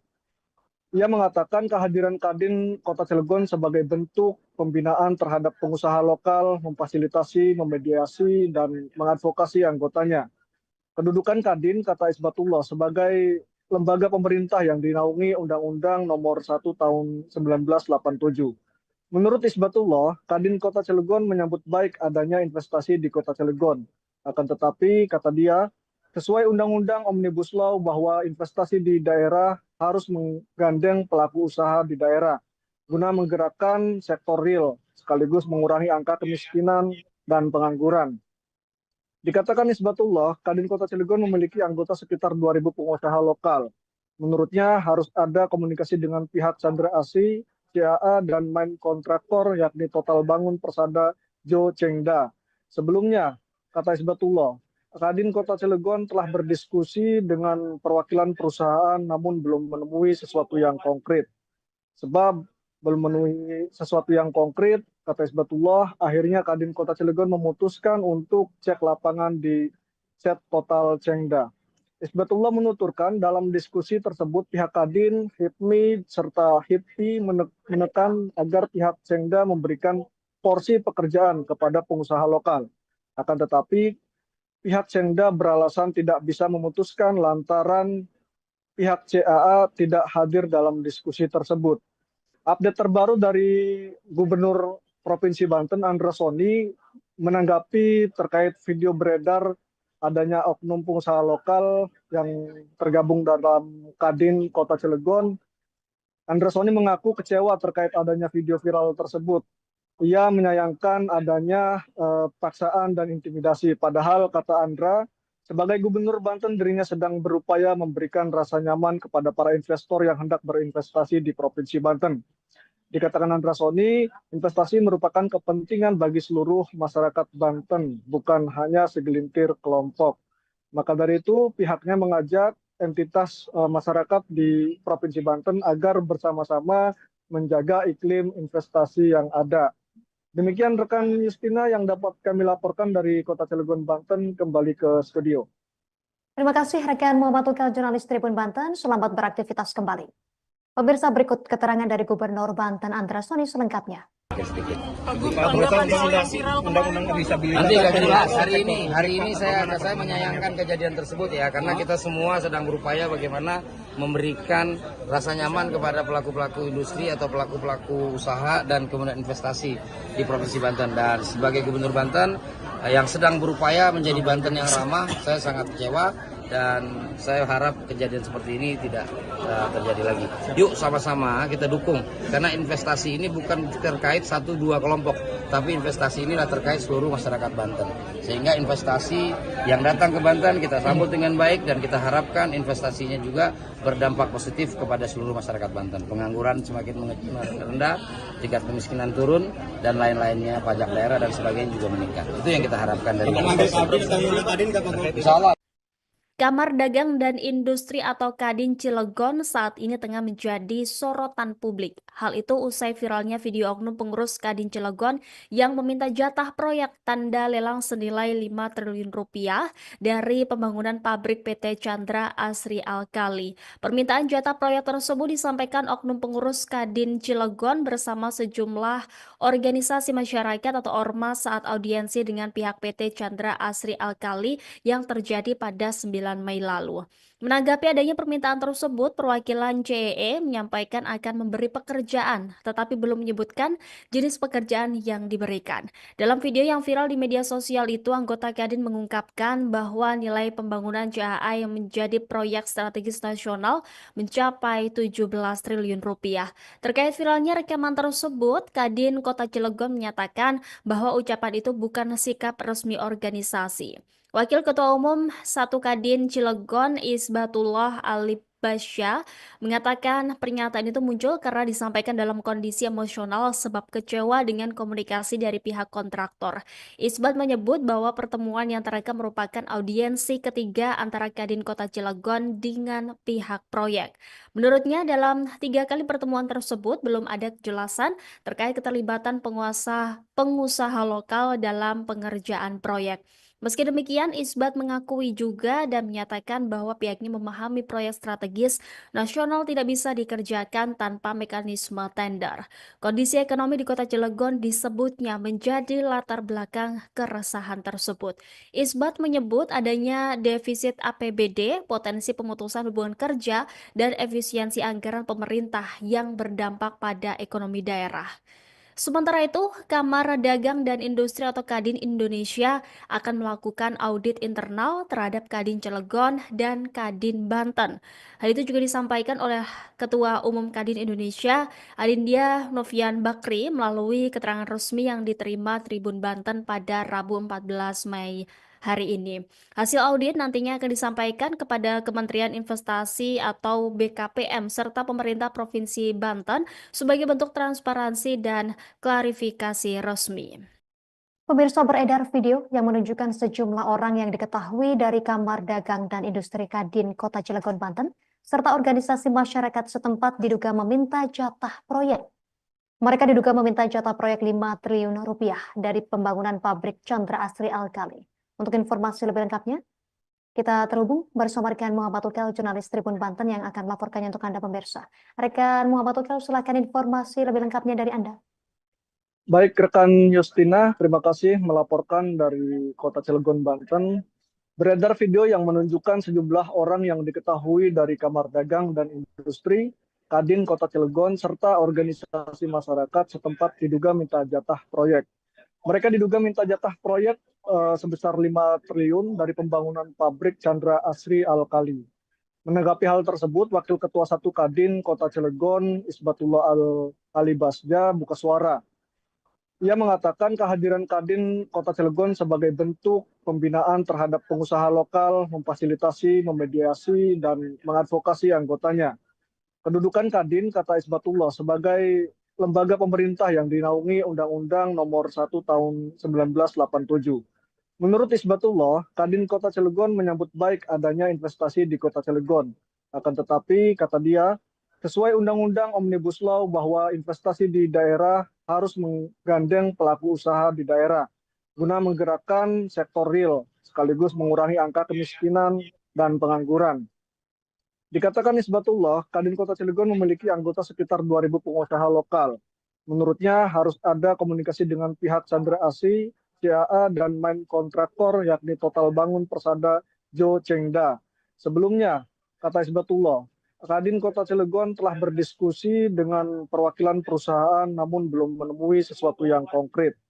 Ia mengatakan kehadiran Kadin Kota Cilegon sebagai bentuk pembinaan terhadap pengusaha lokal, memfasilitasi, memediasi, dan mengadvokasi anggotanya. Kedudukan Kadin, kata Isbatullah, sebagai lembaga pemerintah yang dinaungi Undang-Undang Nomor 1 Tahun 1987. Menurut Isbatullah, Kadin Kota Cilegon menyambut baik adanya investasi di Kota Cilegon. Akan tetapi, kata dia, sesuai Undang-Undang Omnibus Law bahwa investasi di daerah harus menggandeng pelaku usaha di daerah guna menggerakkan sektor real sekaligus mengurangi angka kemiskinan dan pengangguran. Dikatakan Isbatullah, Kadin Kota Cilegon memiliki anggota sekitar 2.000 pengusaha lokal. Menurutnya harus ada komunikasi dengan pihak Chandra Asri, CAA, dan main kontraktor yakni Total Bangun Persada Jo Chengda. Sebelumnya, kata Isbatullah, Kadin Kota Cilegon telah berdiskusi dengan perwakilan perusahaan namun belum menemui sesuatu yang konkret. Sebab belum menemui sesuatu yang konkret, kata Isbatullah, akhirnya Kadin Kota Cilegon memutuskan untuk cek lapangan di set Total Chengda. Isbatullah menuturkan dalam diskusi tersebut pihak Kadin, HIPMI, serta HIPI menekan agar pihak Chengda memberikan porsi pekerjaan kepada pengusaha lokal. Akan tetapi, pihak Chengda beralasan tidak bisa memutuskan lantaran pihak CAA tidak hadir dalam diskusi tersebut. Update terbaru dari Gubernur Provinsi Banten, Andra Soni, menanggapi terkait video beredar adanya oknum pengusaha lokal yang tergabung dalam Kadin Kota Cilegon, Andra Soni mengaku kecewa terkait adanya video viral tersebut. Ia menyayangkan adanya paksaan dan intimidasi. Padahal, kata Andra, sebagai Gubernur Banten dirinya sedang berupaya memberikan rasa nyaman kepada para investor yang hendak berinvestasi di Provinsi Banten. Dikatakan Andra Soni, investasi merupakan kepentingan bagi seluruh masyarakat Banten, bukan hanya segelintir kelompok. Maka dari itu, pihaknya mengajak entitas masyarakat di Provinsi Banten agar bersama-sama menjaga iklim investasi yang ada. Demikian rekan Justina yang dapat kami laporkan dari Kota Cilegon, Banten, kembali ke studio. Terima kasih rekan Muhammad Tukel, jurnalis Tribun Banten. Selamat beraktivitas kembali. Pemirsa, berikut keterangan dari Gubernur Banten Andra Soni selengkapnya. Nanti akan jelas. Hari ini saya menyayangkan kejadian tersebut ya, karena kita semua sedang berupaya bagaimana memberikan rasa nyaman kepada pelaku-pelaku industri atau pelaku-pelaku usaha dan kemudian investasi di Provinsi Banten. Dan sebagai Gubernur Banten yang sedang berupaya menjadi Banten yang ramah, saya sangat kecewa. Dan saya harap kejadian seperti ini tidak terjadi lagi. Yuk sama-sama kita dukung, karena investasi ini bukan terkait 1-2 kelompok, tapi investasi inilah terkait seluruh masyarakat Banten. Sehingga investasi yang datang ke Banten kita sambut dengan baik, dan kita harapkan investasinya juga berdampak positif kepada seluruh masyarakat Banten. Pengangguran semakin rendah, tingkat kemiskinan turun, dan lain-lainnya, pajak daerah dan sebagainya juga meningkat. Itu yang kita harapkan dari investasi. Insya Allah. Kamar Dagang dan Industri atau Kadin Cilegon saat ini tengah menjadi sorotan publik. Hal itu usai viralnya video oknum pengurus Kadin Cilegon yang meminta jatah proyek tanda lelang senilai 5 triliun rupiah dari pembangunan pabrik PT Chandra Asri Alkali. Permintaan jatah proyek tersebut disampaikan oknum pengurus Kadin Cilegon bersama sejumlah organisasi masyarakat atau ormas saat audiensi dengan pihak PT Chandra Asri Alkali yang terjadi pada 9 Mei lalu. Menanggapi adanya permintaan tersebut, perwakilan CEE menyampaikan akan memberi pekerjaan, tetapi belum menyebutkan jenis pekerjaan yang diberikan. Dalam video yang viral di media sosial itu, anggota Kadin mengungkapkan bahwa nilai pembangunan CAA yang menjadi proyek strategis nasional mencapai 17 triliun rupiah. Terkait viralnya rekaman tersebut, Kadin Kota Cilegon menyatakan bahwa ucapan itu bukan sikap resmi organisasi. Wakil Ketua Umum 1 Kadin Cilegon Isbatullah Alibasya mengatakan pernyataan itu muncul karena disampaikan dalam kondisi emosional sebab kecewa dengan komunikasi dari pihak kontraktor. Isbat menyebut bahwa pertemuan yang terekam merupakan audiensi ketiga antara Kadin Kota Cilegon dengan pihak proyek. Menurutnya dalam 3 kali pertemuan tersebut belum ada kejelasan terkait keterlibatan pengusaha lokal dalam pengerjaan proyek. Meski demikian, Isbat mengakui juga dan menyatakan bahwa pihaknya memahami proyek strategis nasional tidak bisa dikerjakan tanpa mekanisme tender. Kondisi ekonomi di Kota Cilegon disebutnya menjadi latar belakang keresahan tersebut. Isbat menyebut adanya defisit APBD, potensi pemutusan hubungan kerja, dan efisiensi anggaran pemerintah yang berdampak pada ekonomi daerah. Sementara itu, Kamar Dagang dan Industri atau Kadin Indonesia akan melakukan audit internal terhadap Kadin Cilegon dan Kadin Banten. Hal itu juga disampaikan oleh Ketua Umum Kadin Indonesia, Adindya Novian Bakri, melalui keterangan resmi yang diterima Tribun Banten pada Rabu 14 Mei hari ini. Hasil audit nantinya akan disampaikan kepada Kementerian Investasi atau BKPM serta pemerintah Provinsi Banten sebagai bentuk transparansi dan klarifikasi resmi. Pemirsa, beredar video yang menunjukkan sejumlah orang yang diketahui dari Kamar Dagang dan Industri Kadin Kota Cilegon, Banten, serta organisasi masyarakat setempat diduga meminta jatah proyek. Mereka diduga meminta jatah proyek 5 triliun rupiah dari pembangunan pabrik Chandra Asri Alkali. Untuk informasi lebih lengkapnya, kita terhubung bersama rekan Muhammad Tukel, jurnalis Tribun Banten yang akan melaporkannya untuk Anda pemirsa. Rekan Muhammad Tukel, silakan informasi lebih lengkapnya dari Anda. Baik, rekan Justina, terima kasih melaporkan dari Kota Cilegon, Banten. Beredar video yang menunjukkan sejumlah orang yang diketahui dari Kamar Dagang dan Industri, Kadin Kota Cilegon, serta organisasi masyarakat setempat diduga minta jatah proyek. Mereka diduga minta jatah proyek sebesar 5 triliun dari pembangunan pabrik Chandra Asri Alkali. Menanggapi hal tersebut, Wakil Ketua 1 Kadin Kota Cilegon, Isbatullah Ali Basja, buka suara. Ia mengatakan kehadiran Kadin Kota Cilegon sebagai bentuk pembinaan terhadap pengusaha lokal, memfasilitasi, memediasi, dan mengadvokasi anggotanya. Kedudukan Kadin, kata Isbatullah, sebagai lembaga pemerintah yang dinaungi Undang-Undang Nomor 1 Tahun 1987. Menurut Isbatullah, Kadin Kota Cilegon menyambut baik adanya investasi di Kota Cilegon. Akan tetapi, kata dia, sesuai Undang-Undang Omnibus Law bahwa investasi di daerah harus menggandeng pelaku usaha di daerah guna menggerakkan sektor real sekaligus mengurangi angka kemiskinan dan pengangguran. Dikatakan Isbatullah, Kadin Kota Cilegon memiliki anggota sekitar 2.000 pengusaha lokal. Menurutnya harus ada komunikasi dengan pihak Chandra Asri, CAA, dan main kontraktor yakni Total Bangun Persada Jo Chengda. Sebelumnya, kata Isbatullah, Kadin Kota Cilegon telah berdiskusi dengan perwakilan perusahaan namun belum menemui sesuatu yang konkret.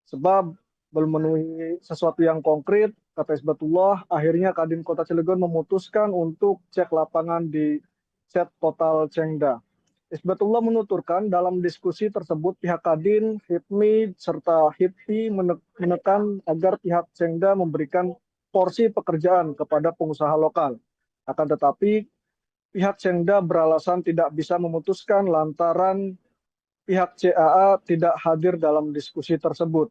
Sebab belum memenuhi sesuatu yang konkret, kata Isbatullah, akhirnya Kadin Kota Cilegon memutuskan untuk cek lapangan di set Total Chengda. Isbatullah menuturkan dalam diskusi tersebut pihak Kadin, HIPMI, serta HIPI menekan agar pihak Chengda memberikan porsi pekerjaan kepada pengusaha lokal. Akan tetapi, pihak Chengda beralasan tidak bisa memutuskan lantaran pihak CAA tidak hadir dalam diskusi tersebut.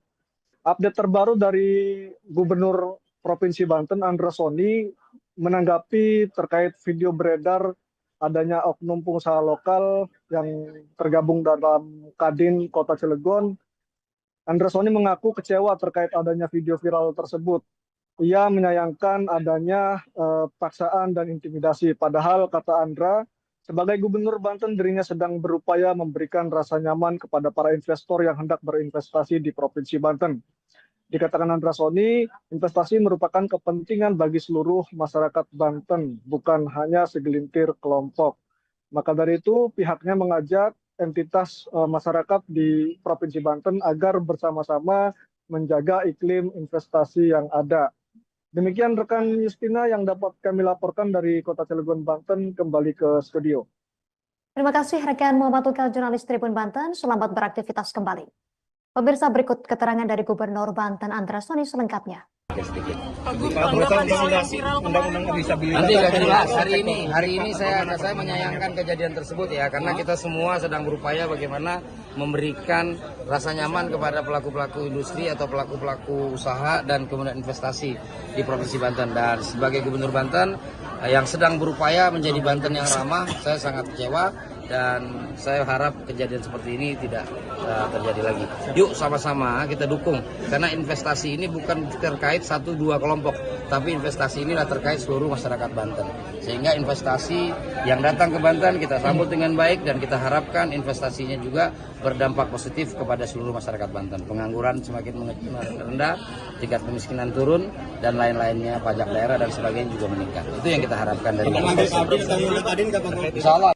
Update terbaru dari Gubernur Provinsi Banten, Andra Soni, menanggapi terkait video beredar adanya oknum pengusaha lokal yang tergabung dalam Kadin Kota Cilegon. Andra Soni mengaku kecewa terkait adanya video viral tersebut. Ia menyayangkan adanya paksaan dan intimidasi. Padahal, kata Andra, sebagai Gubernur Banten dirinya sedang berupaya memberikan rasa nyaman kepada para investor yang hendak berinvestasi di Provinsi Banten. Dikatakan Andra Soni, investasi merupakan kepentingan bagi seluruh masyarakat Banten, bukan hanya segelintir kelompok. Maka dari itu, pihaknya mengajak entitas masyarakat di Provinsi Banten agar bersama-sama menjaga iklim investasi yang ada. Demikian rekan Justina yang dapat kami laporkan dari Kota Cilegon, Banten, kembali ke studio. Terima kasih rekan Muhammad Ukal, jurnalis Tribun Banten. Selamat beraktivitas kembali. Pemirsa, berikut keterangan dari Gubernur Banten Andra Soni selengkapnya. Nanti nggak jelas. Hari ini saya menyayangkan kejadian tersebut ya, karena kita semua sedang berupaya bagaimana memberikan rasa nyaman kepada pelaku-pelaku industri atau pelaku-pelaku usaha dan kemudian investasi di Provinsi Banten. Dan sebagai Gubernur Banten yang sedang berupaya menjadi Banten yang ramah, saya sangat kecewa dan saya harap kejadian seperti ini tidak terjadi lagi. Yuk sama-sama kita dukung, karena investasi ini bukan terkait 1-2 kelompok, tapi investasi inilah terkait seluruh masyarakat Banten. Sehingga investasi yang datang ke Banten kita sambut dengan baik dan kita harapkan investasinya juga berdampak positif kepada seluruh masyarakat Banten. Pengangguran semakin rendah, tingkat kemiskinan turun, dan lain-lainnya, pajak daerah dan sebagainya juga meningkat. Itu yang kita harapkan dari Insya Allah.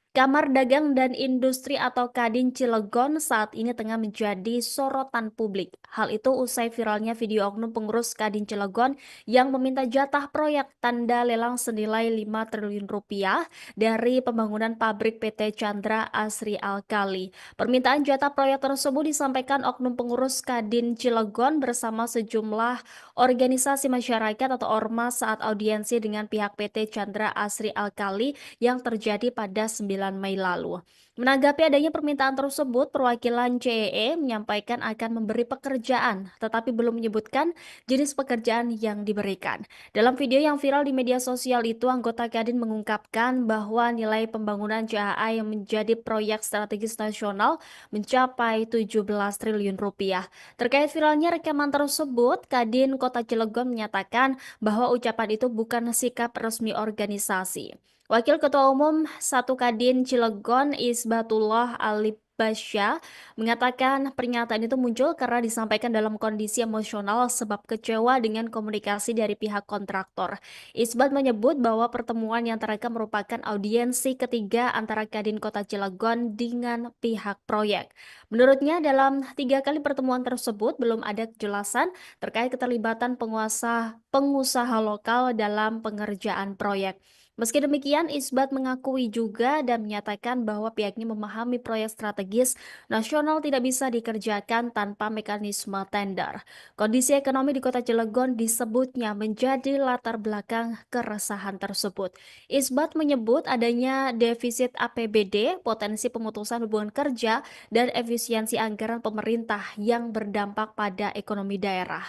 Kamar Dagang dan Industri atau Kadin Cilegon saat ini tengah menjadi sorotan publik. Hal itu usai viralnya video oknum pengurus Kadin Cilegon yang meminta jatah proyek tanda lelang senilai 5 triliun rupiah dari pembangunan pabrik PT Chandra Asri Alkali. Permintaan jatah proyek tersebut disampaikan oknum pengurus Kadin Cilegon bersama sejumlah organisasi masyarakat atau ormas saat audiensi dengan pihak PT Chandra Asri Alkali yang terjadi pada 9 Mei lalu. Menanggapi adanya permintaan tersebut, perwakilan CEE menyampaikan akan memberi pekerjaan, tetapi belum menyebutkan jenis pekerjaan yang diberikan. Dalam video yang viral di media sosial itu, anggota Kadin mengungkapkan bahwa nilai pembangunan CAA yang menjadi proyek strategis nasional mencapai 17 triliun rupiah. Terkait viralnya rekaman tersebut, Kadin Kota Cilegon menyatakan bahwa ucapan itu bukan sikap resmi organisasi. Wakil Ketua Umum 1 Kadin Cilegon Isbatullah Ali Basya mengatakan pernyataan itu muncul karena disampaikan dalam kondisi emosional sebab kecewa dengan komunikasi dari pihak kontraktor. Isbat menyebut bahwa pertemuan yang terekam merupakan audiensi ketiga antara Kadin Kota Cilegon dengan pihak proyek. Menurutnya dalam 3 kali pertemuan tersebut belum ada kejelasan terkait keterlibatan pengusaha lokal dalam pengerjaan proyek. Meski demikian, Isbat mengakui juga dan menyatakan bahwa pihaknya memahami proyek strategis nasional tidak bisa dikerjakan tanpa mekanisme tender. Kondisi ekonomi di Kota Cilegon disebutnya menjadi latar belakang keresahan tersebut. Isbat menyebut adanya defisit APBD, potensi pemutusan hubungan kerja, dan efisiensi anggaran pemerintah yang berdampak pada ekonomi daerah.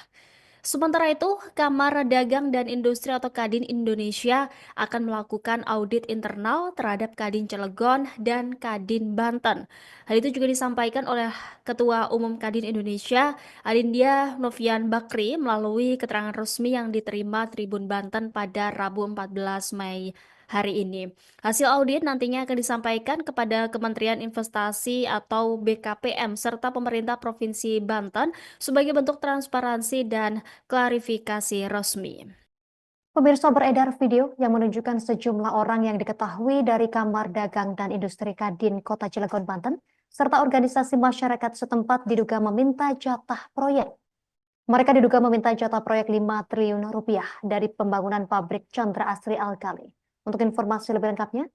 Sementara itu, Kamar Dagang dan Industri atau Kadin Indonesia akan melakukan audit internal terhadap Kadin Cilegon dan Kadin Banten. Hal itu juga disampaikan oleh Ketua Umum Kadin Indonesia, Adindia Novian Bakri, melalui keterangan resmi yang diterima Tribun Banten pada Rabu 14 Mei hari ini. Hasil audit nantinya akan disampaikan kepada Kementerian Investasi atau BKPM serta pemerintah Provinsi Banten sebagai bentuk transparansi dan klarifikasi resmi. Pemirsa, beredar video yang menunjukkan sejumlah orang yang diketahui dari Kamar Dagang dan Industri Kadin Kota Cilegon, Banten, serta organisasi masyarakat setempat diduga meminta jatah proyek. Mereka diduga meminta jatah proyek 5 triliun rupiah dari pembangunan pabrik Chandra Asri Alkali. Untuk informasi lebih lengkapnya,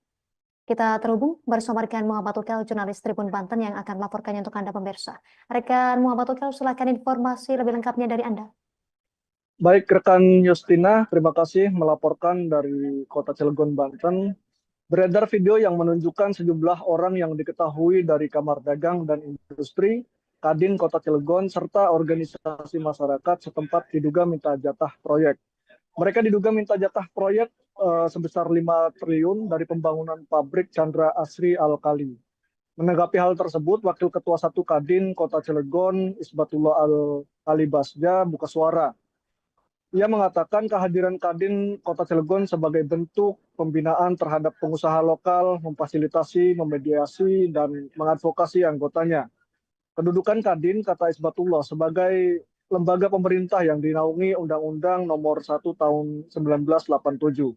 kita terhubung bersama rekan Muhammad Ukel, jurnalis Tribun Banten yang akan melaporkannya untuk Anda pemirsa. Rekan Muhammad Ukel, silakan informasi lebih lengkapnya dari Anda. Baik, rekan Justina, terima kasih melaporkan dari Kota Cilegon, Banten. Beredar video yang menunjukkan sejumlah orang yang diketahui dari Kamar Dagang dan Industri, Kadin Kota Cilegon, serta organisasi masyarakat setempat diduga minta jatah proyek. Mereka diduga minta jatah proyek sebesar 5 triliun dari pembangunan pabrik Chandra Asri Alkali. Menanggapi hal tersebut, Wakil Ketua 1 Kadin Kota Cilegon, Isbatullah Al-Ali Basja, buka suara. Ia mengatakan kehadiran Kadin Kota Cilegon sebagai bentuk pembinaan terhadap pengusaha lokal, memfasilitasi, memediasi, dan mengadvokasi anggotanya. Kedudukan Kadin, kata Isbatullah, sebagai lembaga pemerintah yang dinaungi Undang-Undang Nomor 1 Tahun 1987.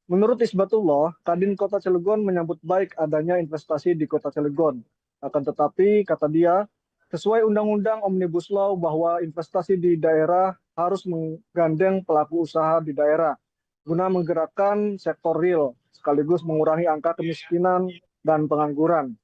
Menurut Isbatullah, Kadin Kota Cilegon menyambut baik adanya investasi di Kota Cilegon. Akan tetapi, kata dia, sesuai Undang-Undang Omnibus Law bahwa investasi di daerah harus menggandeng pelaku usaha di daerah guna menggerakkan sektor real sekaligus mengurangi angka kemiskinan dan pengangguran.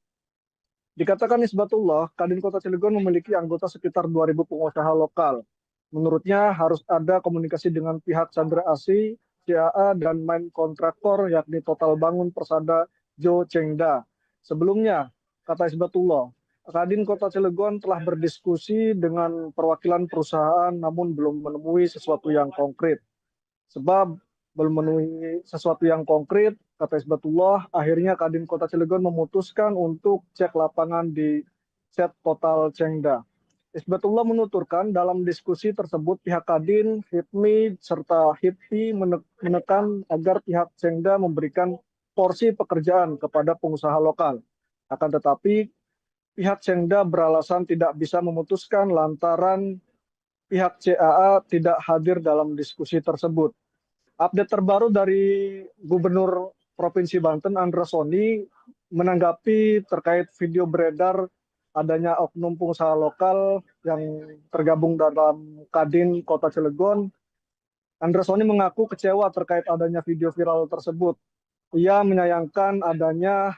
Dikatakan Isbatullah, Kadin Kota Cilegon memiliki anggota sekitar 2.000 pengusaha lokal. Menurutnya harus ada komunikasi dengan pihak Chandra Asri, CAA, dan main kontraktor yakni Total Bangun Persada Jo Chengda. Sebelumnya, kata Isbatullah, Kadin Kota Cilegon telah berdiskusi dengan perwakilan perusahaan namun belum menemui sesuatu yang konkret. Sebab belum memenuhi sesuatu yang konkret, kata Isbatullah, akhirnya Kadin Kota Cilegon memutuskan untuk cek lapangan di set Total Chengda. Isbatullah menuturkan dalam diskusi tersebut pihak Kadin, HIPMI, serta HIPI menekan agar pihak Chengda memberikan porsi pekerjaan kepada pengusaha lokal. Akan tetapi, pihak Chengda beralasan tidak bisa memutuskan lantaran pihak CAA tidak hadir dalam diskusi tersebut. Update terbaru dari Gubernur Provinsi Banten, Andra Soni, menanggapi terkait video beredar adanya oknum pengusaha lokal yang tergabung dalam Kadin Kota Cilegon. Andra Soni mengaku kecewa terkait adanya video viral tersebut. Ia menyayangkan adanya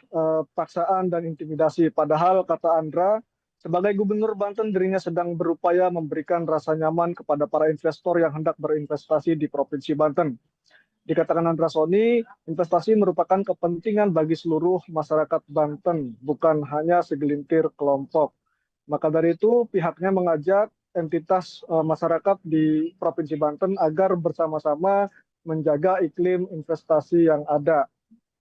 paksaan dan intimidasi. Padahal, kata Andra, sebagai Gubernur Banten dirinya sedang berupaya memberikan rasa nyaman kepada para investor yang hendak berinvestasi di Provinsi Banten. Dikatakan Andra Soni, investasi merupakan kepentingan bagi seluruh masyarakat Banten, bukan hanya segelintir kelompok. Maka dari itu, pihaknya mengajak entitas masyarakat di Provinsi Banten agar bersama-sama menjaga iklim investasi yang ada.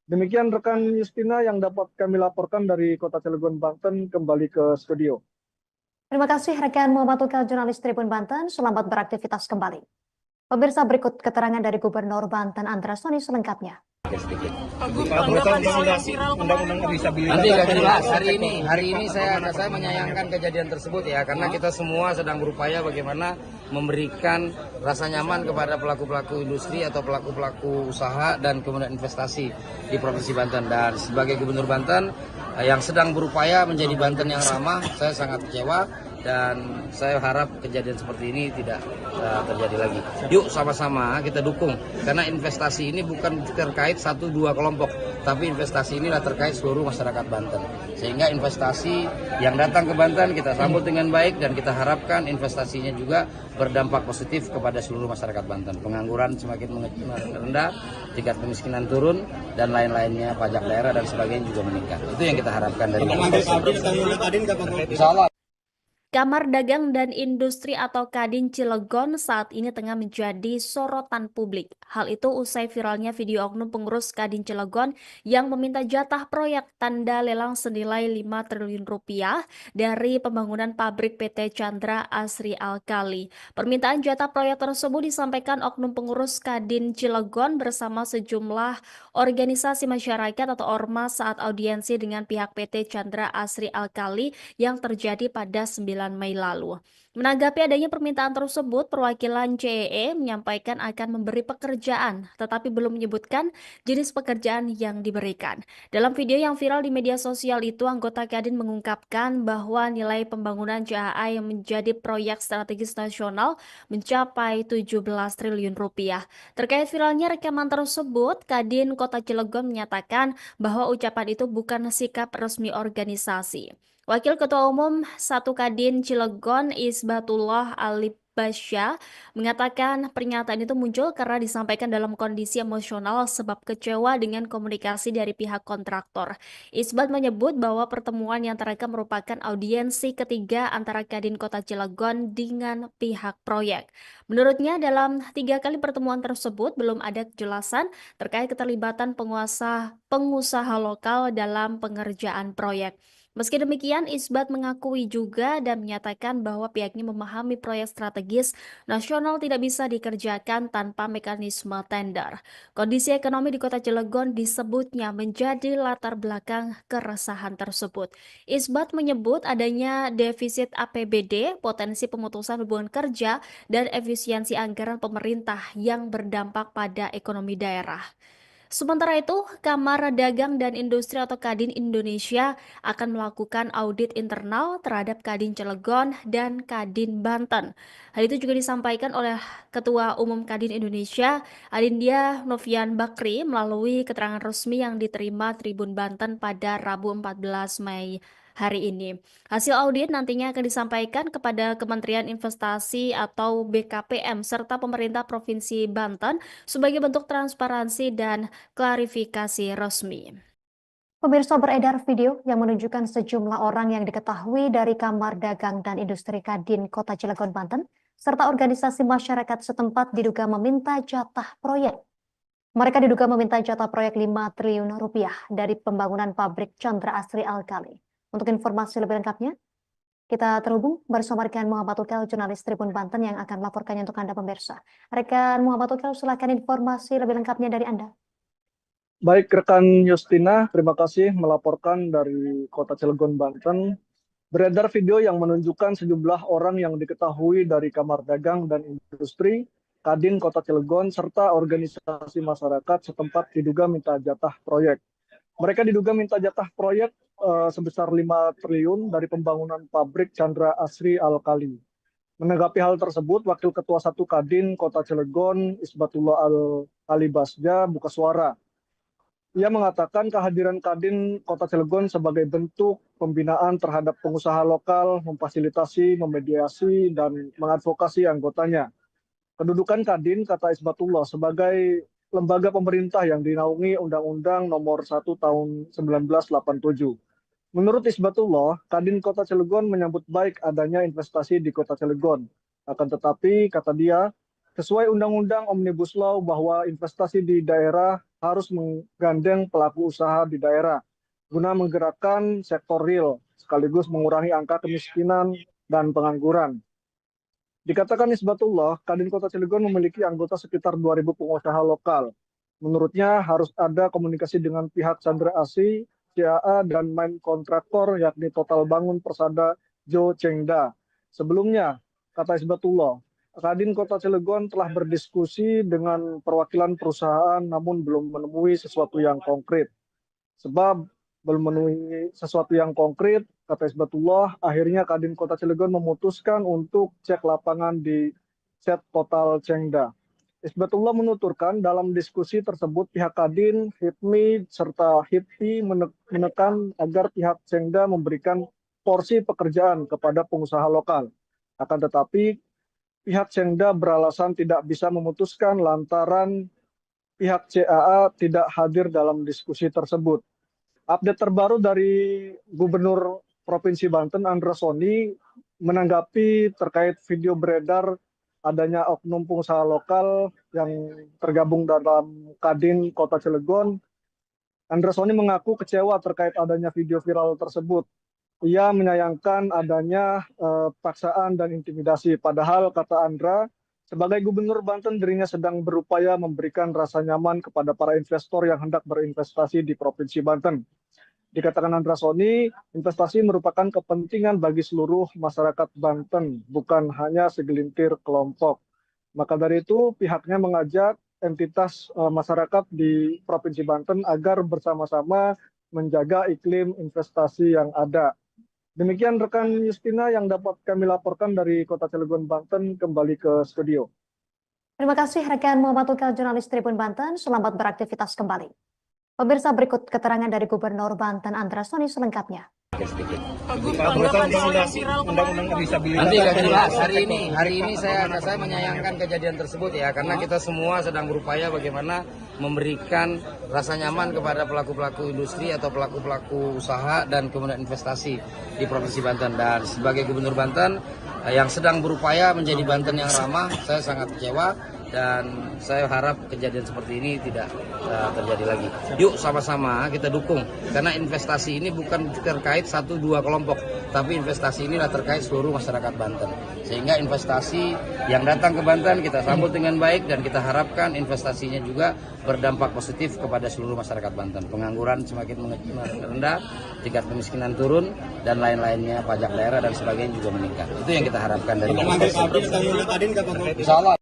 Demikian rekan Justina yang dapat kami laporkan dari Kota Cilegon, Banten, kembali ke studio. Terima kasih rekan Muhammad Ukel, jurnalis Tribun Banten. Selamat beraktivitas kembali. Pemirsa, berikut keterangan dari Gubernur Banten Andra Soni selengkapnya. sedikit. Undang-undang disabilitas. Nanti akan dibahas hari ini saya menyayangkan kejadian tersebut ya, karena kita semua sedang berupaya bagaimana memberikan rasa nyaman kepada pelaku-pelaku industri atau pelaku-pelaku usaha dan kemudian investasi di Provinsi Banten. Dan sebagai Gubernur Banten yang sedang berupaya menjadi Banten yang ramah, saya sangat kecewa dan saya harap kejadian seperti ini tidak terjadi lagi. Yuk sama-sama kita dukung, karena investasi ini bukan terkait 1-2 kelompok, tapi investasi inilah terkait seluruh masyarakat Banten. Sehingga investasi yang datang ke Banten kita sambut dengan baik dan kita harapkan investasinya juga berdampak positif kepada seluruh masyarakat Banten. Pengangguran semakin rendah, tingkat kemiskinan turun, dan lain-lainnya, pajak daerah dan sebagainya juga meningkat. Itu yang kita harapkan dari Insya Allah. Kamar Dagang dan Industri atau Kadin Cilegon saat ini tengah menjadi sorotan publik. Hal itu usai viralnya video oknum pengurus Kadin Cilegon yang meminta jatah proyek tanda lelang senilai 5 triliun rupiah dari pembangunan pabrik PT Chandra Asri Alkali. Permintaan jatah proyek tersebut disampaikan oknum pengurus Kadin Cilegon bersama sejumlah organisasi masyarakat atau ormas saat audiensi dengan pihak PT Chandra Asri Alkali yang terjadi pada 9 Mei lalu. Menanggapi adanya permintaan tersebut, perwakilan CEE menyampaikan akan memberi pekerjaan, tetapi belum menyebutkan jenis pekerjaan yang diberikan. Dalam video yang viral di media sosial itu, anggota Kadin mengungkapkan bahwa nilai pembangunan JAA yang menjadi proyek strategis nasional mencapai 17 triliun rupiah. Terkait viralnya rekaman tersebut, Kadin Kota Cilegon menyatakan bahwa ucapan itu bukan sikap resmi organisasi. Wakil Ketua Umum 1 Kadin Cilegon Isbatullah Alibasya mengatakan pernyataan itu muncul karena disampaikan dalam kondisi emosional sebab kecewa dengan komunikasi dari pihak kontraktor. Isbat menyebut bahwa pertemuan yang terekam merupakan audiensi ketiga antara Kadin Kota Cilegon dengan pihak proyek. Menurutnya dalam 3 kali pertemuan tersebut belum ada kejelasan terkait keterlibatan pengusaha lokal dalam pengerjaan proyek. Meski demikian, Isbat mengakui juga dan menyatakan bahwa pihaknya memahami proyek strategis nasional tidak bisa dikerjakan tanpa mekanisme tender. Kondisi ekonomi di Kota Cilegon disebutnya menjadi latar belakang keresahan tersebut. Isbat menyebut adanya defisit APBD, potensi pemutusan hubungan kerja, dan efisiensi anggaran pemerintah yang berdampak pada ekonomi daerah. Sementara itu, Kamar Dagang dan Industri atau Kadin Indonesia akan melakukan audit internal terhadap Kadin Cilegon dan Kadin Banten. Hal itu juga disampaikan oleh Ketua Umum Kadin Indonesia, Adindia Novian Bakri, melalui keterangan resmi yang diterima Tribun Banten pada Rabu 14 Mei hari ini. Hasil audit nantinya akan disampaikan kepada Kementerian Investasi atau BKPM serta pemerintah Provinsi Banten sebagai bentuk transparansi dan klarifikasi resmi. Pemirsa, beredar video yang menunjukkan sejumlah orang yang diketahui dari Kamar Dagang dan Industri Kadin Kota Cilegon, Banten, serta organisasi masyarakat setempat diduga meminta jatah proyek. Mereka diduga meminta jatah proyek 5 triliun rupiah dari pembangunan pabrik Chandra Asri Alkali. Untuk informasi lebih lengkapnya, kita terhubung bersama rekan Muhammad Ukel, jurnalis Tribun Banten yang akan melaporkannya untuk Anda pemirsa. Rekan Muhammad Ukel, silakan informasi lebih lengkapnya dari Anda. Baik, rekan Justina, terima kasih melaporkan dari Kota Cilegon, Banten. Beredar video yang menunjukkan sejumlah orang yang diketahui dari Kamar Dagang dan Industri, Kadin Kota Cilegon, serta organisasi masyarakat setempat diduga minta jatah proyek. Mereka diduga minta jatah proyek sebesar 5 triliun dari pembangunan pabrik Chandra Asri Alkali. Menanggapi hal tersebut, Wakil Ketua 1 Kadin Kota Cilegon, Isbatullah Alibasja, buka suara. Ia mengatakan kehadiran Kadin Kota Cilegon sebagai bentuk pembinaan terhadap pengusaha lokal, memfasilitasi, memediasi, dan mengadvokasi anggotanya. Kedudukan Kadin, kata Isbatullah, sebagai lembaga pemerintah yang dinaungi Undang-Undang Nomor 1 Tahun 1987. Menurut Isbatullah, Kadin Kota Cilegon menyambut baik adanya investasi di Kota Cilegon. Akan tetapi, kata dia, sesuai Undang-Undang Omnibus Law bahwa investasi di daerah harus menggandeng pelaku usaha di daerah guna menggerakkan sektor real sekaligus mengurangi angka kemiskinan dan pengangguran. Dikatakan Isbatullah, Kadin Kota Cilegon memiliki anggota sekitar 2.000 pengusaha lokal. Menurutnya harus ada komunikasi dengan pihak Chandra Asri, CAA, dan main kontraktor yakni Total Bangun Persada Jo Chengda. Sebelumnya, kata Isbatullah, Kadin Kota Cilegon telah berdiskusi dengan perwakilan perusahaan namun belum menemui sesuatu yang konkret. Sebab belum memenuhi sesuatu yang konkret, kata Isbatullah, akhirnya Kadin Kota Cilegon memutuskan untuk cek lapangan di set Total Chengda. Isbatullah menuturkan dalam diskusi tersebut pihak Kadin, HIPMI, serta HIPI menekan agar pihak Chengda memberikan porsi pekerjaan kepada pengusaha lokal. Akan tetapi pihak Chengda beralasan tidak bisa memutuskan lantaran pihak CAA tidak hadir dalam diskusi tersebut. Update terbaru dari Gubernur Provinsi Banten, Andra Soni, menanggapi terkait video beredar adanya oknum pengusaha lokal yang tergabung dalam Kadin Kota Cilegon. Andra Soni mengaku kecewa terkait adanya video viral tersebut. Ia menyayangkan adanya paksaan dan intimidasi. Padahal, kata Andra, sebagai Gubernur Banten, dirinya sedang berupaya memberikan rasa nyaman kepada para investor yang hendak berinvestasi di Provinsi Banten. Dikatakan Andra Soni, investasi merupakan kepentingan bagi seluruh masyarakat Banten, bukan hanya segelintir kelompok. Maka dari itu, pihaknya mengajak entitas masyarakat di Provinsi Banten agar bersama-sama menjaga iklim investasi yang ada. Demikian rekan Justina yang dapat kami laporkan dari Kota Cilegon, Banten, kembali ke studio. Terima kasih rekan Muhammad Tukal, jurnalis Tribun Banten. Selamat beraktivitas kembali. Pemirsa, berikut keterangan dari Gubernur Banten Andra Soni selengkapnya. Nanti akan jelas hari ini saya menyayangkan kejadian tersebut ya, karena kita semua sedang berupaya bagaimana memberikan rasa nyaman kepada pelaku-pelaku industri atau pelaku-pelaku usaha dan kemudian investasi di Provinsi Banten. Dan sebagai Gubernur Banten yang sedang berupaya menjadi Banten yang ramah, saya sangat kecewa dan saya harap kejadian seperti ini tidak terjadi lagi. Yuk sama-sama kita dukung, karena investasi ini bukan terkait 1-2 kelompok, tapi investasi inilah terkait seluruh masyarakat Banten. Sehingga investasi yang datang ke Banten kita sambut dengan baik dan kita harapkan investasinya juga berdampak positif kepada seluruh masyarakat Banten. Pengangguran semakin rendah, tingkat kemiskinan turun, dan lain-lainnya, pajak daerah dan sebagainya juga meningkat. Itu yang kita harapkan dari Insya Allah.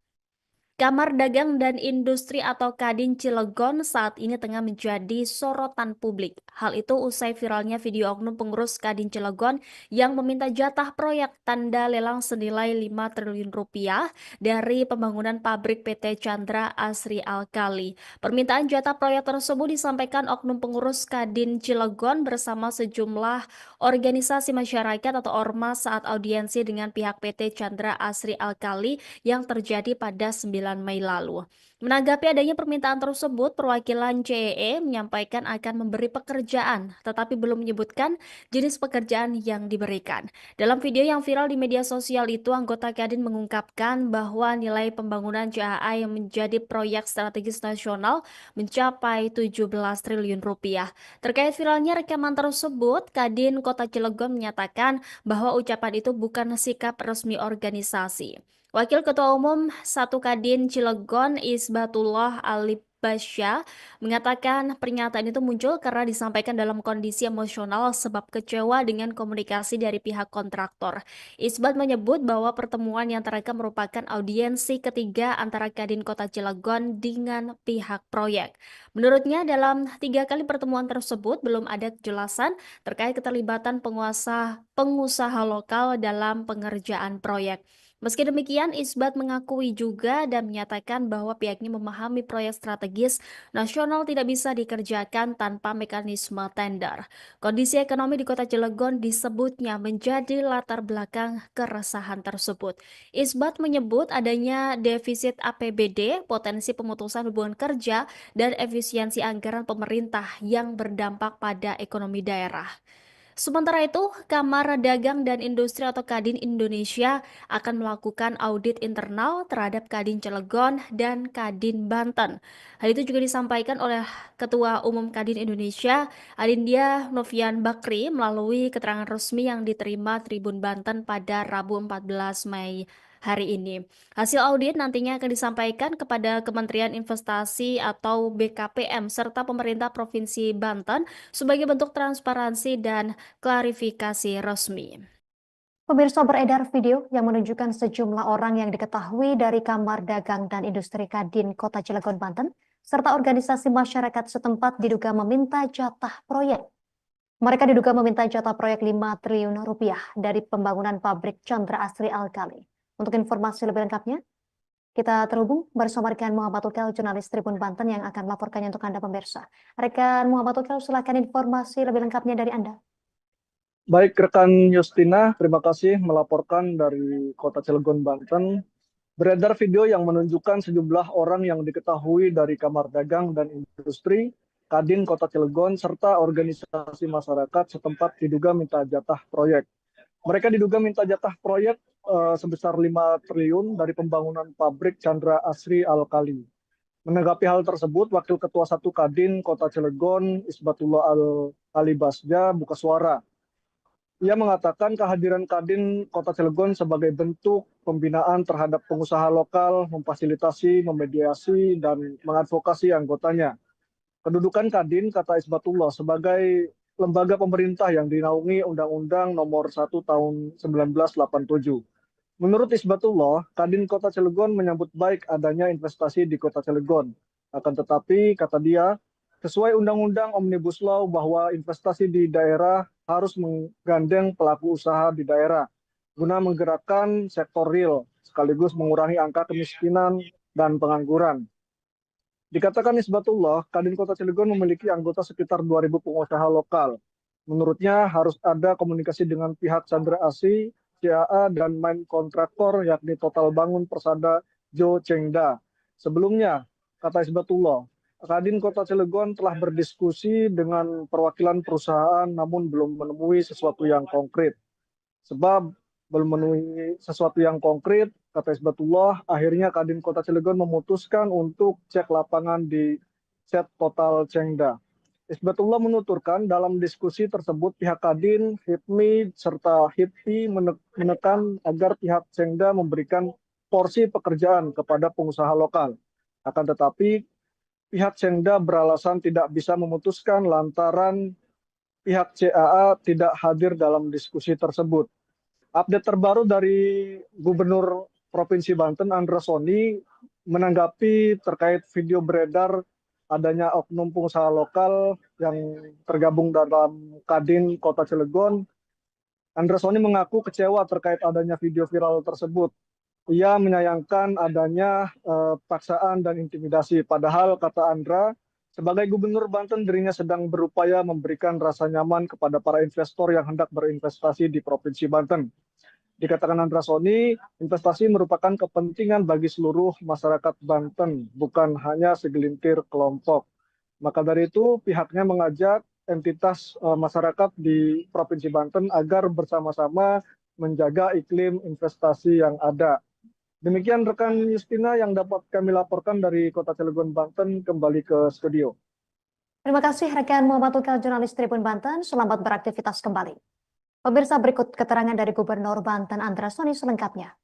Kamar Dagang dan Industri atau Kadin Cilegon saat ini tengah menjadi sorotan publik. Hal itu usai viralnya video oknum pengurus Kadin Cilegon yang meminta jatah proyek tanda lelang senilai 5 triliun rupiah dari pembangunan pabrik PT Chandra Asri Alkali. Permintaan jatah proyek tersebut disampaikan oknum pengurus Kadin Cilegon bersama sejumlah organisasi masyarakat atau ormas saat audiensi dengan pihak PT Chandra Asri Alkali yang terjadi pada 9 Mei lalu. Menanggapi adanya permintaan tersebut, perwakilan CEE menyampaikan akan memberi pekerjaan, tetapi belum menyebutkan jenis pekerjaan yang diberikan. Dalam video yang viral di media sosial itu, anggota Kadin mengungkapkan bahwa nilai pembangunan CAA yang menjadi proyek strategis nasional mencapai 17 triliun rupiah. Terkait viralnya rekaman tersebut, Kadin Kota Cilegon menyatakan bahwa ucapan itu bukan sikap resmi organisasi. Wakil Ketua Umum 1 Kadin Cilegon Isbatullah Alibasya mengatakan pernyataan itu muncul karena disampaikan dalam kondisi emosional sebab kecewa dengan komunikasi dari pihak kontraktor. Isbat menyebut bahwa pertemuan yang terekam merupakan audiensi ketiga antara Kadin Kota Cilegon dengan pihak proyek. Menurutnya dalam 3 kali pertemuan tersebut belum ada kejelasan terkait keterlibatan pengusaha lokal dalam pengerjaan proyek. Meski demikian, Isbat mengakui juga dan menyatakan bahwa pihaknya memahami proyek strategis nasional tidak bisa dikerjakan tanpa mekanisme tender. Kondisi ekonomi di Kota Cilegon disebutnya menjadi latar belakang keresahan tersebut. Isbat menyebut adanya defisit APBD, potensi pemutusan hubungan kerja, dan efisiensi anggaran pemerintah yang berdampak pada ekonomi daerah. Sementara itu, Kamar Dagang dan Industri atau Kadin Indonesia akan melakukan audit internal terhadap Kadin Cilegon dan Kadin Banten. Hal itu juga disampaikan oleh Ketua Umum Kadin Indonesia, Adindia Novian Bakri, melalui keterangan resmi yang diterima Tribun Banten pada Rabu 14 Mei hari ini. Hasil audit nantinya akan disampaikan kepada Kementerian Investasi atau BKPM serta pemerintah Provinsi Banten sebagai bentuk transparansi dan klarifikasi resmi. Pemirsa, beredar video yang menunjukkan sejumlah orang yang diketahui dari Kamar Dagang dan Industri Kadin Kota Cilegon, Banten, serta organisasi masyarakat setempat diduga meminta jatah proyek. Mereka diduga meminta jatah proyek 5 triliun rupiah dari pembangunan pabrik Chandra Asri Alkali. Untuk informasi lebih lengkapnya, kita terhubung bersama rekan Muhammad Ukel, jurnalis Tribun Banten yang akan melaporkannya untuk Anda pemirsa. Rekan Muhammad Ukel, silakan informasi lebih lengkapnya dari Anda. Baik, rekan Justina, terima kasih melaporkan dari Kota Cilegon, Banten. Beredar video yang menunjukkan sejumlah orang yang diketahui dari Kamar Dagang dan Industri Kadin Kota Cilegon serta organisasi masyarakat setempat diduga minta jatah proyek. Mereka diduga minta jatah proyek sebesar 5 triliun dari pembangunan pabrik Chandra Asri Alkali. Menanggapi hal tersebut, Wakil Ketua 1 Kadin Kota Cilegon, Isbatullah Al-Alibasja, buka suara. Ia mengatakan kehadiran Kadin Kota Cilegon sebagai bentuk pembinaan terhadap pengusaha lokal, memfasilitasi, memediasi, dan mengadvokasi anggotanya. Kedudukan Kadin, kata Isbatullah, sebagai lembaga pemerintah yang dinaungi Undang-Undang Nomor 1 Tahun 1987. Menurut Isbatullah, Kadin Kota Cilegon menyambut baik adanya investasi di Kota Cilegon. Akan tetapi, kata dia, sesuai Undang-Undang Omnibus Law bahwa investasi di daerah harus menggandeng pelaku usaha di daerah guna menggerakkan sektor real sekaligus mengurangi angka kemiskinan dan pengangguran. Dikatakan Isbatullah, Kadin Kota Cilegon memiliki anggota sekitar 2.000 pengusaha lokal. Menurutnya harus ada komunikasi dengan pihak Chandra Asri, CAA, dan main kontraktor yakni Total Bangun Persada Jo Chengda. Sebelumnya, kata Isbatullah, Kadin Kota Cilegon telah berdiskusi dengan perwakilan perusahaan namun belum menemui sesuatu yang konkret. Sebab belum menemui sesuatu yang konkret, kata Isbatullah, akhirnya Kadin Kota Cilegon memutuskan untuk cek lapangan di set Total Chengda. Isbatullah menuturkan dalam diskusi tersebut pihak Kadin, HIPMI, serta HIPI menekan agar pihak Chengda memberikan porsi pekerjaan kepada pengusaha lokal. Akan tetapi, pihak Chengda beralasan tidak bisa memutuskan lantaran pihak CAA tidak hadir dalam diskusi tersebut. Update terbaru dari Gubernur Provinsi Banten, Andra Soni, menanggapi terkait video beredar adanya oknum pengusaha lokal yang tergabung dalam Kadin Kota Cilegon. Andra Soni mengaku kecewa terkait adanya video viral tersebut. Ia menyayangkan adanya paksaan dan intimidasi. Padahal, kata Andra, sebagai Gubernur Banten dirinya sedang berupaya memberikan rasa nyaman kepada para investor yang hendak berinvestasi di Provinsi Banten. Dikatakan Andra Soni, investasi merupakan kepentingan bagi seluruh masyarakat Banten, bukan hanya segelintir kelompok. Maka dari itu, pihaknya mengajak entitas masyarakat di Provinsi Banten agar bersama-sama menjaga iklim investasi yang ada. Demikian rekan Justina yang dapat kami laporkan dari Kota Cilegon, Banten, kembali ke studio. Terima kasih rekan Muhammad Ukel, jurnalis Tribun Banten. Selamat beraktivitas kembali. Pemirsa, berikut keterangan dari Gubernur Banten Andra Soni selengkapnya.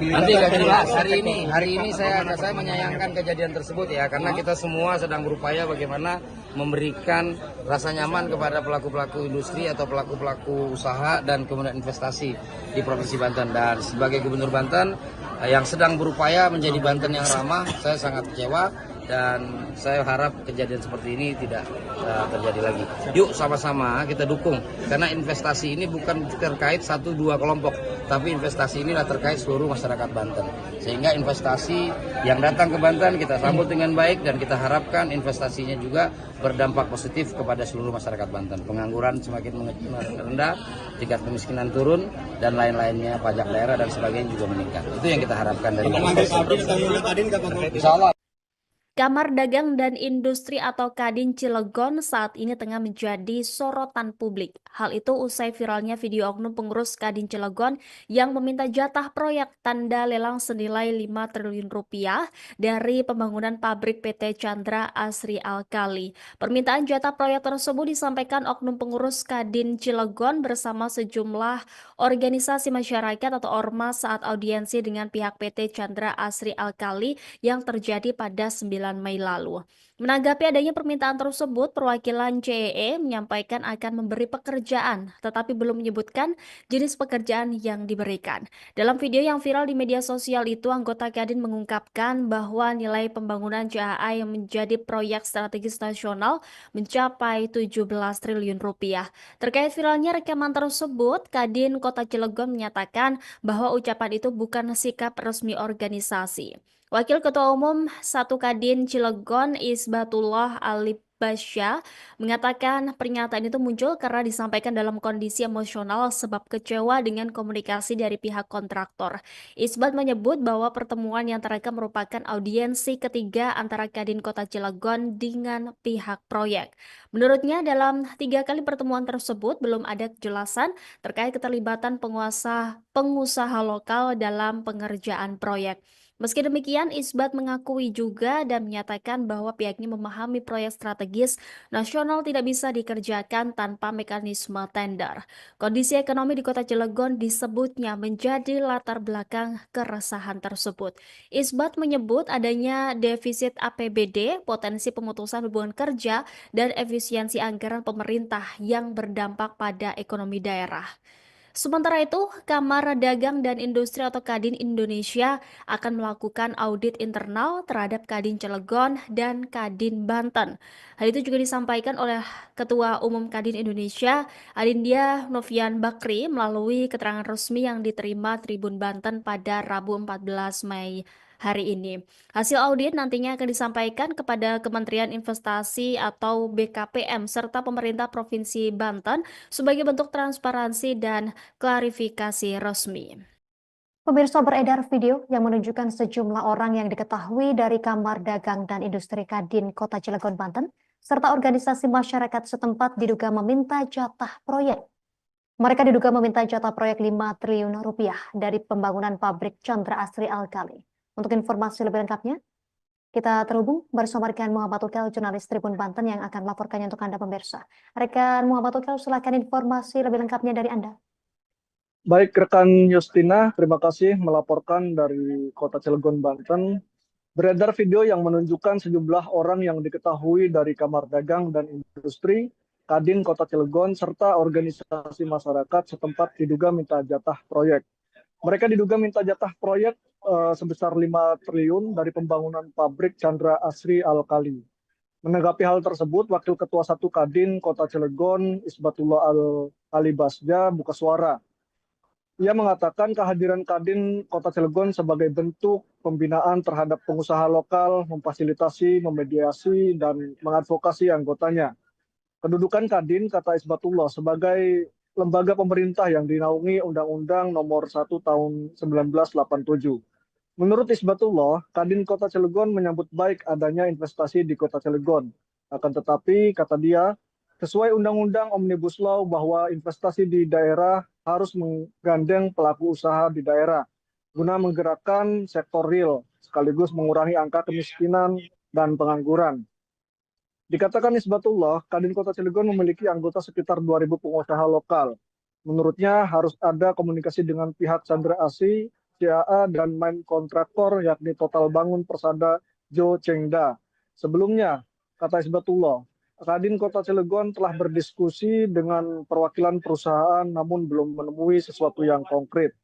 Nanti akan jelas hari ini saya menyayangkan kejadian tersebut ya, karena kita semua sedang berupaya bagaimana memberikan rasa nyaman kepada pelaku-pelaku industri atau pelaku-pelaku usaha dan kemudian investasi di Provinsi Banten. Dan sebagai Gubernur Banten yang sedang berupaya menjadi Banten yang ramah, saya sangat kecewa dan saya harap kejadian seperti ini tidak terjadi lagi. Yuk sama-sama kita dukung, karena investasi ini bukan terkait 1-2 kelompok, tapi investasi inilah terkait seluruh masyarakat Banten. Sehingga investasi yang datang ke Banten kita sambut dengan baik dan kita harapkan investasinya juga berdampak positif kepada seluruh masyarakat Banten. Pengangguran semakin rendah, tingkat kemiskinan turun, dan lain-lainnya, pajak daerah dan sebagainya juga meningkat. Itu yang kita harapkan dari investasi. Insya Allah. Kamar Dagang dan Industri atau Kadin Cilegon saat ini tengah menjadi sorotan publik. Hal itu usai viralnya video oknum pengurus Kadin Cilegon yang meminta jatah proyek tanda lelang senilai 5 triliun rupiah dari pembangunan pabrik PT Chandra Asri Alkali. Permintaan jatah proyek tersebut disampaikan oknum pengurus Kadin Cilegon bersama sejumlah organisasi masyarakat atau ormas saat audiensi dengan pihak PT Chandra Asri Alkali yang terjadi pada 9 Mei lalu. Menanggapi adanya permintaan tersebut, perwakilan CEE menyampaikan akan memberi pekerjaan, tetapi belum menyebutkan jenis pekerjaan yang diberikan. Dalam video yang viral di media sosial itu, anggota Kadin mengungkapkan bahwa nilai pembangunan CAA yang menjadi proyek strategis nasional mencapai 17 triliun rupiah. Terkait viralnya rekaman tersebut, Kadin Kota Cilegon menyatakan bahwa ucapan itu bukan sikap resmi organisasi. Wakil Ketua Umum 1 Kadin Cilegon Isbatullah Alibasya mengatakan pernyataan itu muncul karena disampaikan dalam kondisi emosional sebab kecewa dengan komunikasi dari pihak kontraktor. Isbat menyebut bahwa pertemuan yang terekam merupakan audiensi ketiga antara Kadin Kota Cilegon dengan pihak proyek. Menurutnya dalam 3 kali pertemuan tersebut belum ada kejelasan terkait keterlibatan pengusaha lokal dalam pengerjaan proyek. Meski demikian, Isbat mengakui juga dan menyatakan bahwa pihaknya memahami proyek strategis nasional tidak bisa dikerjakan tanpa mekanisme tender. Kondisi ekonomi di Kota Cilegon disebutnya menjadi latar belakang keresahan tersebut. Isbat menyebut adanya defisit APBD, potensi pemutusan hubungan kerja, dan efisiensi anggaran pemerintah yang berdampak pada ekonomi daerah. Sementara itu, Kamar Dagang dan Industri atau Kadin Indonesia akan melakukan audit internal terhadap Kadin Cilegon dan Kadin Banten. Hal itu juga disampaikan oleh Ketua Umum Kadin Indonesia, Adindya Novian Bakri, melalui keterangan resmi yang diterima Tribun Banten pada Rabu 14 Mei hari ini. Hasil audit nantinya akan disampaikan kepada Kementerian Investasi atau BKPM serta pemerintah Provinsi Banten sebagai bentuk transparansi dan klarifikasi resmi. Pemirsa, beredar video yang menunjukkan sejumlah orang yang diketahui dari Kamar Dagang dan Industri Kadin Kota Cilegon, Banten, serta organisasi masyarakat setempat diduga meminta jatah proyek. Mereka diduga meminta jatah proyek 5 triliun rupiah dari pembangunan pabrik Chandra Asri Alkali. Untuk informasi lebih lengkapnya, kita terhubung bersama rekan Muhammad Ukel, jurnalis Tribun Banten yang akan melaporkannya untuk Anda pemirsa. Rekan Muhammad Ukel, silakan informasi lebih lengkapnya dari Anda. Baik, rekan Justina, terima kasih melaporkan dari Kota Cilegon, Banten. Beredar video yang menunjukkan sejumlah orang yang diketahui dari Kamar Dagang dan Industri Kadin Kota Cilegon serta organisasi masyarakat setempat diduga minta jatah proyek. Mereka diduga minta jatah proyek sebesar 5 triliun dari pembangunan pabrik Chandra Asri Alkali. Menanggapi hal tersebut, Wakil Ketua 1 Kadin Kota Cilegon Isbatullah Alibasya buka suara. Ia mengatakan kehadiran Kadin Kota Cilegon sebagai bentuk pembinaan terhadap pengusaha lokal, memfasilitasi, memediasi, dan mengadvokasi anggotanya. Kedudukan Kadin, kata Isbatullah, sebagai lembaga pemerintah yang dinaungi Undang-Undang Nomor 1 Tahun 1987. Menurut Isbatullah, Kadin Kota Cilegon menyambut baik adanya investasi di Kota Cilegon. Akan tetapi, kata dia, sesuai Undang-Undang Omnibus Law bahwa investasi di daerah harus menggandeng pelaku usaha di daerah guna menggerakkan sektor real sekaligus mengurangi angka kemiskinan dan pengangguran. Dikatakan Isbatullah, Kadin Kota Cilegon memiliki anggota sekitar 2.000 pengusaha lokal. Menurutnya harus ada komunikasi dengan pihak Chandra Asri, CAA, dan main kontraktor yakni Total Bangun Persada Jo Chengda. Sebelumnya, kata Isbatullah, Kadin Kota Cilegon telah berdiskusi dengan perwakilan perusahaan namun belum menemui sesuatu yang konkret.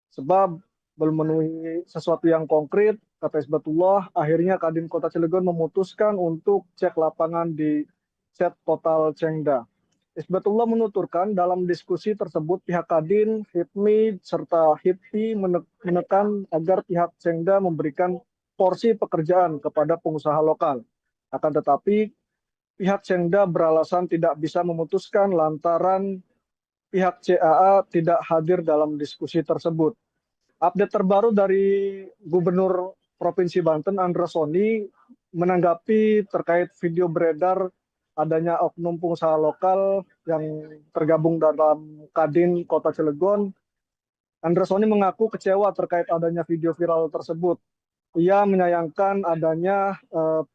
Sebab belum menemui sesuatu yang konkret, kata Isbatullah, akhirnya Kadin Kota Cilegon memutuskan untuk cek lapangan di set Total Chengda. Isbatullah menuturkan dalam diskusi tersebut pihak Kadin, HIPMI, serta HIPI menekan agar pihak Chengda memberikan porsi pekerjaan kepada pengusaha lokal. Akan tetapi, pihak Chengda beralasan tidak bisa memutuskan lantaran pihak CAA tidak hadir dalam diskusi tersebut. Update terbaru dari Gubernur Provinsi Banten, Andra Soni, menanggapi terkait video beredar adanya oknum pengusaha lokal yang tergabung dalam Kadin Kota Cilegon, Andra Soni mengaku kecewa terkait adanya video viral tersebut. Ia menyayangkan adanya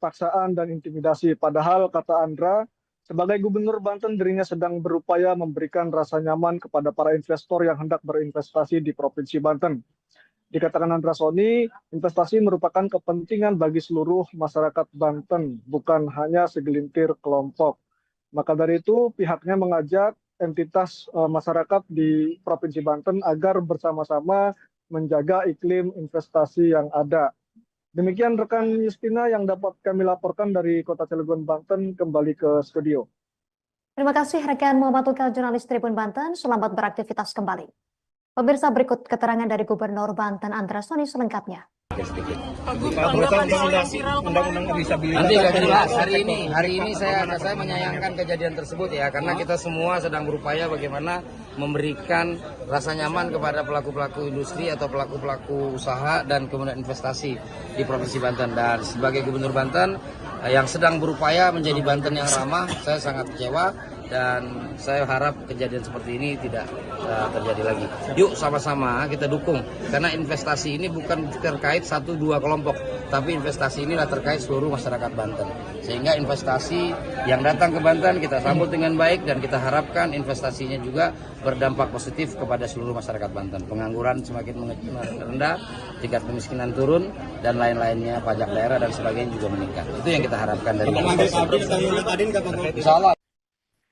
paksaan dan intimidasi. Padahal, kata Andra, sebagai Gubernur Banten dirinya sedang berupaya memberikan rasa nyaman kepada para investor yang hendak berinvestasi di Provinsi Banten. Dikatakan Andra Soni, investasi merupakan kepentingan bagi seluruh masyarakat Banten, bukan hanya segelintir kelompok. Maka dari itu, pihaknya mengajak entitas masyarakat di Provinsi Banten agar bersama-sama menjaga iklim investasi yang ada. Demikian rekan Justina yang dapat kami laporkan dari Kota Cilegon, Banten, kembali ke studio. Terima kasih rekan Muhammad Ukal, jurnalis Tribun Banten. Selamat beraktivitas kembali. Pemirsa, berikut keterangan dari Gubernur Banten Andra Soni selengkapnya. Nanti akan jelas. Hari ini saya menyayangkan kejadian tersebut ya, karena kita semua sedang berupaya bagaimana memberikan rasa nyaman kepada pelaku-pelaku industri atau pelaku-pelaku usaha dan kemudian investasi di Provinsi Banten. Dan sebagai Gubernur Banten yang sedang berupaya menjadi Banten yang ramah, saya sangat kecewa dan saya harap kejadian seperti ini tidak terjadi lagi. Yuk sama-sama kita dukung, karena investasi ini bukan terkait 1-2 kelompok, tapi investasi inilah terkait seluruh masyarakat Banten. Sehingga investasi yang datang ke Banten kita sambut dengan baik dan kita harapkan investasinya juga berdampak positif kepada seluruh masyarakat Banten. Pengangguran semakin rendah, tingkat kemiskinan turun, dan lain-lainnya, pajak daerah dan sebagainya juga meningkat. Itu yang kita harapkan dari Insya Allah.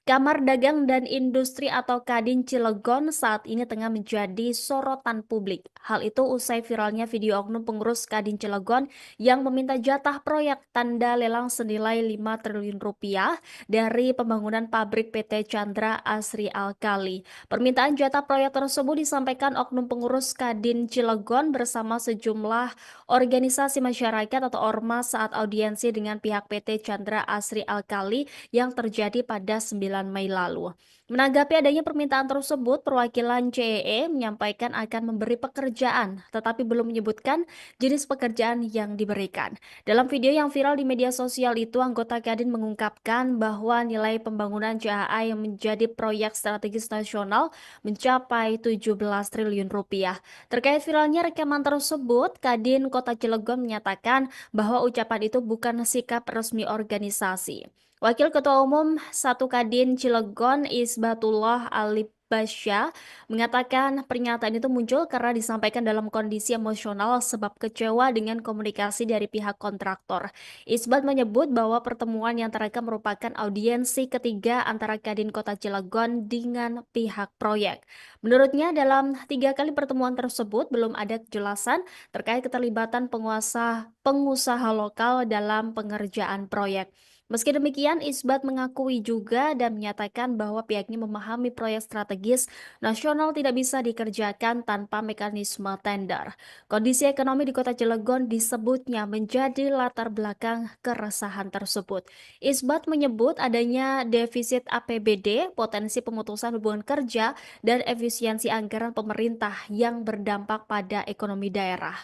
Kamar Dagang dan Industri atau Kadin Cilegon saat ini tengah menjadi sorotan publik. Hal itu usai viralnya video oknum pengurus Kadin Cilegon yang meminta jatah proyek tanda lelang senilai 5 triliun rupiah dari pembangunan pabrik PT Chandra Asri Alkali. Permintaan jatah proyek tersebut disampaikan oknum pengurus Kadin Cilegon bersama sejumlah organisasi masyarakat atau ormas saat audiensi dengan pihak PT Chandra Asri Alkali yang terjadi pada 9 Mei lalu. Menanggapi adanya permintaan tersebut, perwakilan CEE menyampaikan akan memberi pekerjaan, tetapi belum menyebutkan jenis pekerjaan yang diberikan. Dalam video yang viral di media sosial itu, anggota Kadin mengungkapkan bahwa nilai pembangunan CHA yang menjadi proyek strategis nasional mencapai 17 triliun rupiah. Terkait viralnya rekaman tersebut, Kadin Kota Cilegon menyatakan bahwa ucapan itu bukan sikap resmi organisasi. Wakil Ketua Umum 1 Kadin Cilegon Isbatullah Alibasya mengatakan pernyataan itu muncul karena disampaikan dalam kondisi emosional sebab kecewa dengan komunikasi dari pihak kontraktor. Isbat menyebut bahwa pertemuan yang terekam merupakan audiensi ketiga antara Kadin Kota Cilegon dengan pihak proyek. Menurutnya dalam 3 kali pertemuan tersebut belum ada kejelasan terkait keterlibatan pengusaha lokal dalam pengerjaan proyek. Meski demikian, Isbat mengakui juga dan menyatakan bahwa pihaknya memahami proyek strategis nasional tidak bisa dikerjakan tanpa mekanisme tender. Kondisi ekonomi di Kota Cilegon disebutnya menjadi latar belakang keresahan tersebut. Isbat menyebut adanya defisit APBD, potensi pemutusan hubungan kerja, dan efisiensi anggaran pemerintah yang berdampak pada ekonomi daerah.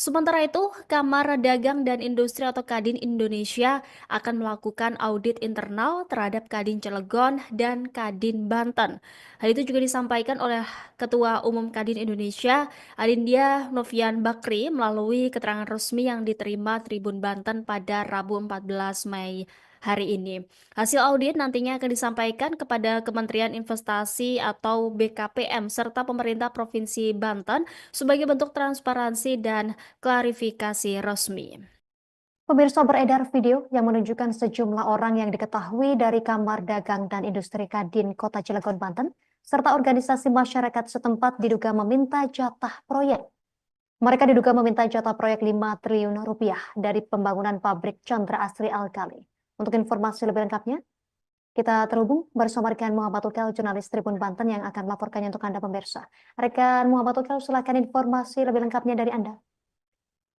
Sementara itu, Kamar Dagang dan Industri atau Kadin Indonesia akan melakukan audit internal terhadap Kadin Cilegon dan Kadin Banten. Hal itu juga disampaikan oleh Ketua Umum Kadin Indonesia, Adindia Novian Bakri, melalui keterangan resmi yang diterima Tribun Banten pada Rabu 14 Mei hari ini. Hasil audit nantinya akan disampaikan kepada Kementerian Investasi atau BKPM serta pemerintah Provinsi Banten sebagai bentuk transparansi dan klarifikasi resmi. Pemirsa, beredar video yang menunjukkan sejumlah orang yang diketahui dari Kamar Dagang dan Industri Kadin Kota Cilegon, Banten, serta organisasi masyarakat setempat diduga meminta jatah proyek. Mereka diduga meminta jatah proyek 5 triliun rupiah dari pembangunan pabrik Chandra Asri Alkali. Untuk informasi lebih lengkapnya, kita terhubung bersama rekan Muhammad Ukal, jurnalis Tribun Banten yang akan melaporkannya untuk Anda pemirsa. Rekan Muhammad Ukal, silakan informasi lebih lengkapnya dari Anda.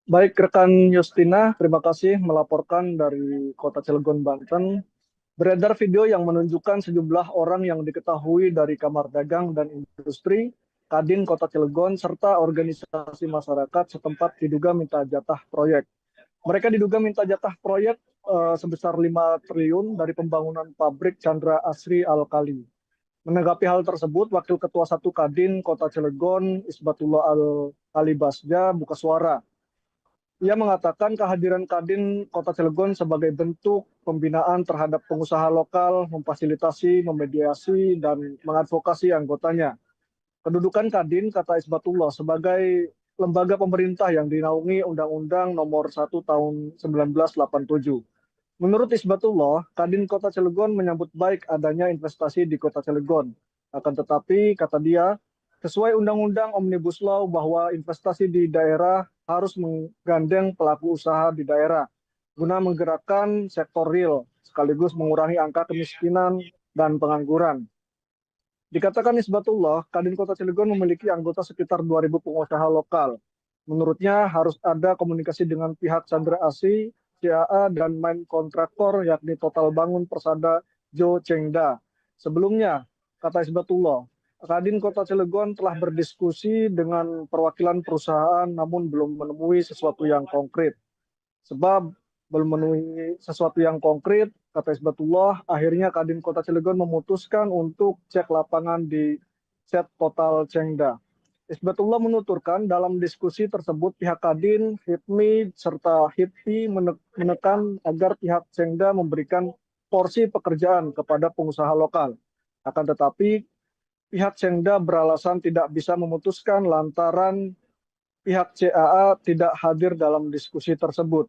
Baik, rekan Justina, terima kasih melaporkan dari Kota Cilegon, Banten. Beredar video yang menunjukkan sejumlah orang yang diketahui dari Kamar Dagang dan Industri, Kadin Kota Cilegon, serta organisasi masyarakat setempat diduga minta jatah proyek. Mereka diduga minta jatah proyek sebesar 5 triliun dari pembangunan pabrik Chandra Asri Alkali. Menanggapi hal tersebut, Wakil Ketua 1 Kadin Kota Cilegon, Isbatullah Al-Alibasja, buka suara. Ia mengatakan kehadiran Kadin Kota Cilegon sebagai bentuk pembinaan terhadap pengusaha lokal, memfasilitasi, memediasi, dan mengadvokasi anggotanya. Kedudukan Kadin, kata Isbatullah, sebagai lembaga pemerintah yang dinaungi Undang-Undang Nomor 1 Tahun 1987. Menurut Isbatullah, Kadin Kota Cilegon menyambut baik adanya investasi di Kota Cilegon. Akan tetapi, kata dia, sesuai Undang-Undang Omnibus Law bahwa investasi di daerah harus menggandeng pelaku usaha di daerah guna menggerakkan sektor real sekaligus mengurangi angka kemiskinan dan pengangguran. Dikatakan Isbatullah, Kadin Kota Cilegon memiliki anggota sekitar 2.000 pengusaha lokal. Menurutnya harus ada komunikasi dengan pihak Chandra Asri, CAA, dan main kontraktor yakni Total Bangun Persada Jo Chengda. Sebelumnya, kata Isbatullah, Kadin Kota Cilegon telah berdiskusi dengan perwakilan perusahaan namun belum menemui sesuatu yang konkret. Sebab belum memenuhi sesuatu yang konkret, kata Isbatullah, akhirnya Kadin Kota Cilegon memutuskan untuk cek lapangan di set Total Chengda. Isbatullah menuturkan dalam diskusi tersebut pihak Kadin, HIPMI, serta HIPI menekan agar pihak Chengda memberikan porsi pekerjaan kepada pengusaha lokal. Akan tetapi, pihak Chengda beralasan tidak bisa memutuskan lantaran pihak CAA tidak hadir dalam diskusi tersebut.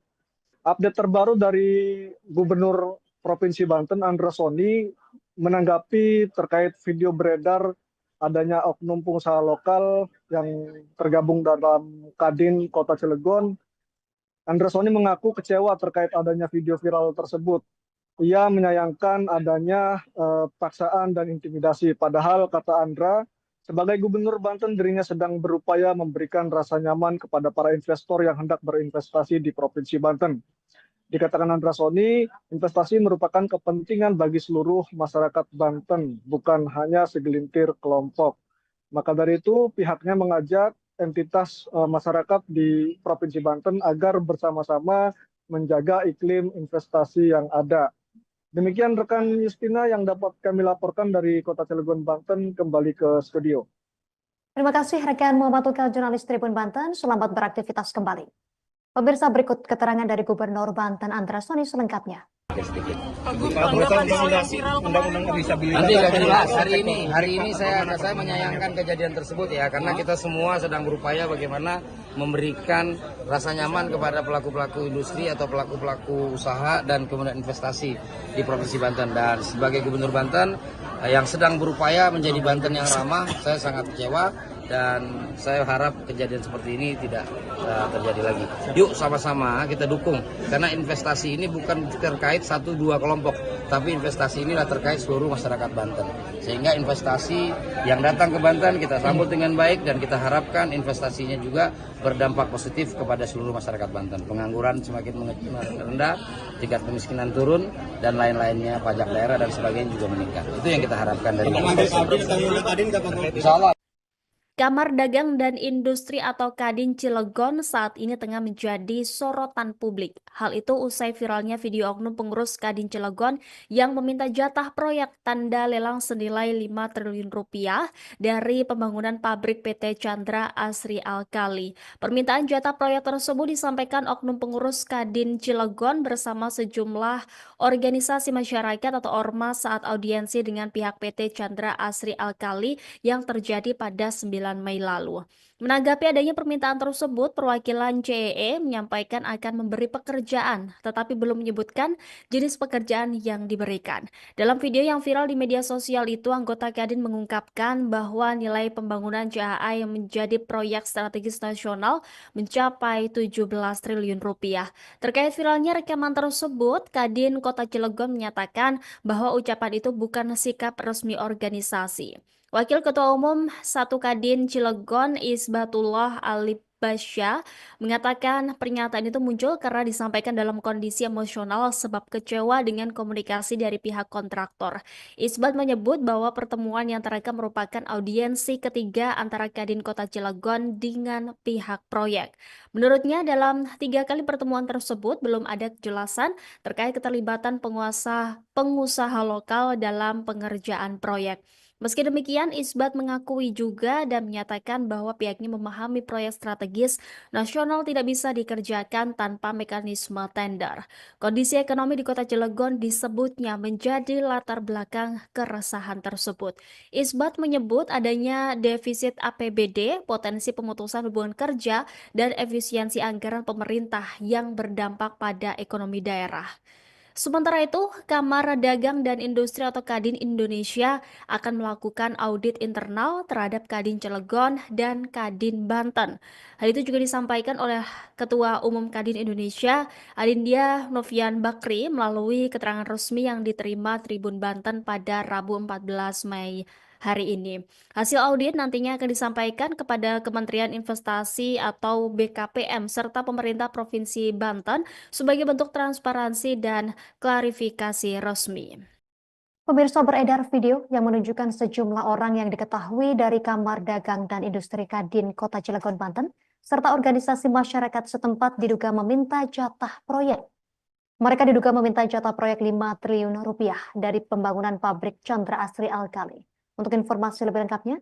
Update terbaru dari Gubernur Provinsi Banten, Andra Soni, menanggapi terkait video beredar adanya oknum pengusaha lokal yang tergabung dalam Kadin Kota Cilegon. Andra Soni mengaku kecewa terkait adanya video viral tersebut. Ia menyayangkan adanya paksaan dan intimidasi. Padahal, kata Andra, sebagai Gubernur Banten dirinya sedang berupaya memberikan rasa nyaman kepada para investor yang hendak berinvestasi di Provinsi Banten. Dikatakan Andra Soni, investasi merupakan kepentingan bagi seluruh masyarakat Banten, bukan hanya segelintir kelompok. Maka dari itu, pihaknya mengajak entitas masyarakat di Provinsi Banten agar bersama-sama menjaga iklim investasi yang ada. Demikian rekan Justina yang dapat kami laporkan dari Kota Cilegon, Banten, kembali ke studio. Terima kasih rekan Muhammad Ukal, jurnalis Tribun Banten. Selamat beraktivitas kembali. Pemirsa, berikut keterangan dari Gubernur Banten Andra Soni selengkapnya. Nanti akan jelas hari ini saya menyayangkan kejadian tersebut ya, karena kita semua sedang berupaya bagaimana memberikan rasa nyaman kepada pelaku-pelaku industri atau pelaku-pelaku usaha dan kemudian investasi di Provinsi Banten. Dan sebagai Gubernur Banten yang sedang berupaya menjadi Banten yang ramah, saya sangat kecewa dan saya harap kejadian seperti ini tidak terjadi lagi. Yuk sama-sama kita dukung, karena investasi ini bukan terkait 1-2 kelompok, tapi investasi inilah terkait seluruh masyarakat Banten. Sehingga investasi yang datang ke Banten kita sambut dengan baik dan kita harapkan investasinya juga berdampak positif kepada seluruh masyarakat Banten. Pengangguran semakin rendah, tingkat kemiskinan turun, dan lain-lainnya, pajak daerah dan sebagainya juga meningkat. Itu yang kita harapkan dari Insya Allah. Kamar Dagang dan Industri atau Kadin Cilegon saat ini tengah menjadi sorotan publik. Hal itu usai viralnya video oknum pengurus Kadin Cilegon yang meminta jatah proyek tanda lelang senilai 5 triliun rupiah dari pembangunan pabrik PT Chandra Asri Alkali. Permintaan jatah proyek tersebut disampaikan oknum pengurus Kadin Cilegon bersama sejumlah organisasi masyarakat atau ormas saat audiensi dengan pihak PT Chandra Asri Alkali yang terjadi pada 9 Mei lalu. Menanggapi adanya permintaan tersebut, perwakilan CEE menyampaikan akan memberi pekerjaan, tetapi belum menyebutkan jenis pekerjaan yang diberikan. Dalam video yang viral di media sosial itu, anggota Kadin mengungkapkan bahwa nilai pembangunan CAA yang menjadi proyek strategis nasional mencapai 17 triliun rupiah. Terkait viralnya rekaman tersebut, Kadin Kota Cilegon menyatakan bahwa ucapan itu bukan sikap resmi organisasi. Wakil Ketua Umum 1 Kadin Cilegon Isbatullah Basya mengatakan pernyataan itu muncul karena disampaikan dalam kondisi emosional sebab kecewa dengan komunikasi dari pihak kontraktor. Isbat menyebut bahwa pertemuan yang terekam merupakan audiensi ketiga antara Kadin Kota Cilegon dengan pihak proyek. Menurutnya dalam 3 kali pertemuan tersebut belum ada kejelasan terkait keterlibatan pengusaha lokal dalam pengerjaan proyek. Meski demikian, Isbat mengakui juga dan menyatakan bahwa pihaknya memahami proyek strategis nasional tidak bisa dikerjakan tanpa mekanisme tender. Kondisi ekonomi di Kota Cilegon disebutnya menjadi latar belakang keresahan tersebut. Isbat menyebut adanya defisit APBD, potensi pemutusan hubungan kerja, dan efisiensi anggaran pemerintah yang berdampak pada ekonomi daerah. Sementara itu, Kamar Dagang dan Industri atau Kadin Indonesia akan melakukan audit internal terhadap Kadin Cilegon dan Kadin Banten. Hal itu juga disampaikan oleh Ketua Umum Kadin Indonesia, Adindia Novian Bakri, melalui keterangan resmi yang diterima Tribun Banten pada Rabu 14 Mei hari ini. Hasil audit nantinya akan disampaikan kepada Kementerian Investasi atau BKPM serta pemerintah Provinsi Banten sebagai bentuk transparansi dan klarifikasi resmi. Pemirsa, beredar video yang menunjukkan sejumlah orang yang diketahui dari Kamar Dagang dan Industri Kadin Kota Cilegon, Banten, serta organisasi masyarakat setempat diduga meminta jatah proyek. Mereka diduga meminta jatah proyek 5 triliun rupiah dari pembangunan pabrik Chandra Asri Alkali. Untuk informasi lebih lengkapnya,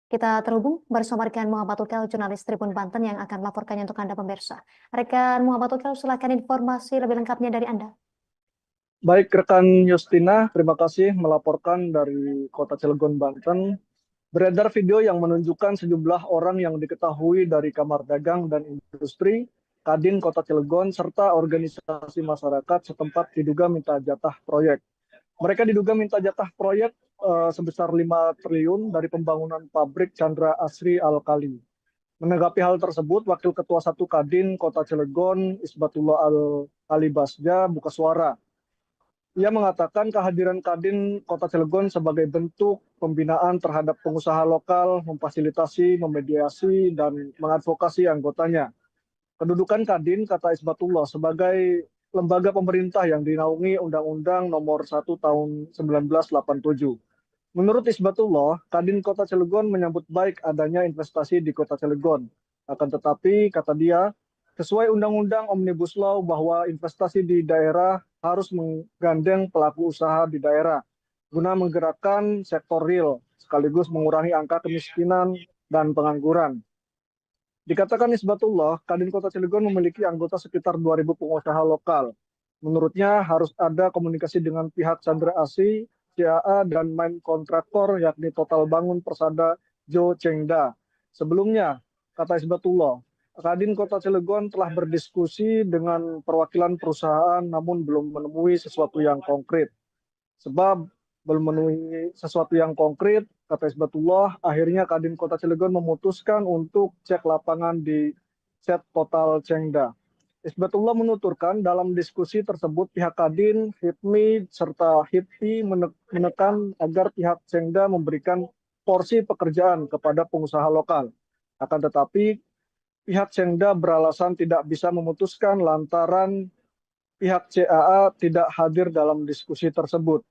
kita terhubung bersama rekan Muhammad Ukel, jurnalis Tribun Banten yang akan melaporkannya untuk Anda pemirsa. Rekan Muhammad Ukel, silakan informasi lebih lengkapnya dari Anda. Baik, rekan Justina, terima kasih melaporkan dari Kota Cilegon, Banten. Beredar video yang menunjukkan sejumlah orang yang diketahui dari Kamar Dagang dan Industri, Kadin Kota Cilegon, serta organisasi masyarakat setempat diduga minta jatah proyek. Mereka diduga minta jatah proyek sebesar 5 triliun dari pembangunan pabrik Chandra Asri Alkali. Menanggapi hal tersebut, Wakil Ketua 1 Kadin Kota Cilegon, Isbatullah Al-Ali Basja, buka suara. Ia mengatakan kehadiran Kadin Kota Cilegon sebagai bentuk pembinaan terhadap pengusaha lokal, memfasilitasi, memediasi, dan mengadvokasi anggotanya. Kedudukan Kadin, kata Isbatullah, sebagai lembaga pemerintah yang dinaungi Undang-Undang Nomor 1 Tahun 1987. Menurut Isbatullah, Kadin Kota Cilegon menyambut baik adanya investasi di Kota Cilegon. Akan tetapi, kata dia, sesuai Undang-Undang Omnibus Law bahwa investasi di daerah harus menggandeng pelaku usaha di daerah guna menggerakkan sektor real sekaligus mengurangi angka kemiskinan dan pengangguran. Dikatakan Isbatullah, Kadin Kota Cilegon memiliki anggota sekitar 2.000 pengusaha lokal. Menurutnya harus ada komunikasi dengan pihak Chandra Asri, CAA, dan main kontraktor yakni Total Bangun Persada Jo Chengda. Sebelumnya, kata Isbatullah, Kadin Kota Cilegon telah berdiskusi dengan perwakilan perusahaan namun belum menemui sesuatu yang konkret. Sebab belum memenuhi sesuatu yang konkret, kata Isbatullah, akhirnya Kadin Kota Cilegon memutuskan untuk cek lapangan di set Total Chengda. Isbatullah menuturkan dalam diskusi tersebut pihak Kadin, HIPMI, serta HIPI menekan agar pihak Chengda memberikan porsi pekerjaan kepada pengusaha lokal. Akan tetapi, pihak Chengda beralasan tidak bisa memutuskan lantaran pihak CAA tidak hadir dalam diskusi tersebut.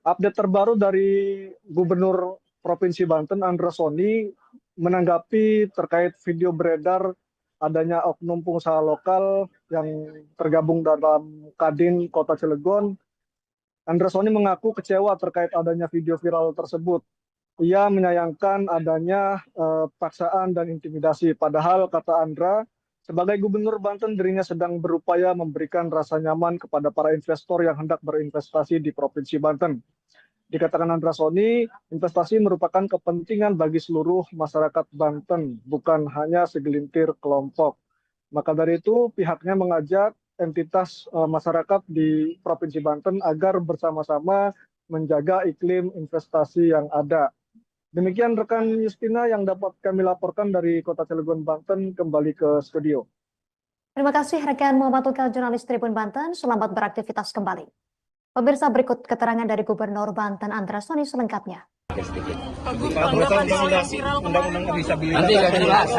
Update terbaru dari Gubernur Provinsi Banten, Andra Soni, menanggapi terkait video beredar adanya oknum pengusaha lokal yang tergabung dalam Kadin Kota Cilegon. Andra Soni mengaku kecewa terkait adanya video viral tersebut. Ia menyayangkan adanya paksaan dan intimidasi. Padahal, kata Andra, sebagai Gubernur Banten, dirinya sedang berupaya memberikan rasa nyaman kepada para investor yang hendak berinvestasi di Provinsi Banten. Dikatakan Andra Soni, investasi merupakan kepentingan bagi seluruh masyarakat Banten, bukan hanya segelintir kelompok. Maka dari itu, pihaknya mengajak entitas masyarakat di Provinsi Banten agar bersama-sama menjaga iklim investasi yang ada. Demikian rekan Justina yang dapat kami laporkan dari Kota Cilegon, Banten, kembali ke studio. Terima kasih rekan Muhammad Ukel, jurnalis Tribun Banten. Selamat beraktivitas kembali. Pemirsa, berikut keterangan dari Gubernur Banten Andra Soni selengkapnya. sedikit. Undang-undang disabilitas. Nanti akan dibahas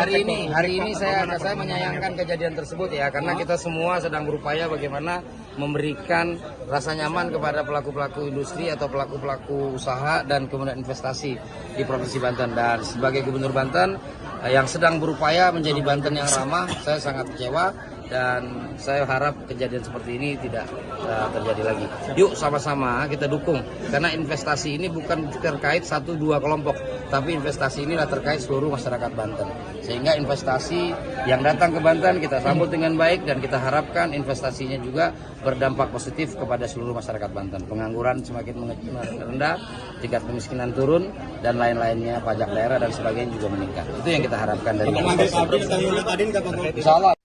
hari ini saya menyayangkan kejadian tersebut ya, karena kita semua sedang berupaya bagaimana memberikan rasa nyaman kepada pelaku-pelaku industri atau pelaku-pelaku usaha dan kemudian investasi di Provinsi Banten. Dan sebagai Gubernur Banten yang sedang berupaya menjadi Banten yang ramah, saya sangat kecewa dan saya harap kejadian seperti ini tidak terjadi lagi. Yuk sama-sama kita dukung, karena investasi ini bukan terkait 1-2 kelompok, tapi investasi inilah terkait seluruh masyarakat Banten. Sehingga investasi yang datang ke Banten kita sambut dengan baik dan kita harapkan investasinya juga berdampak positif kepada seluruh masyarakat Banten. Pengangguran semakin rendah, tingkat kemiskinan turun, dan lain-lainnya, pajak daerah dan sebagainya juga meningkat. Itu yang kita harapkan dari Insya Allah.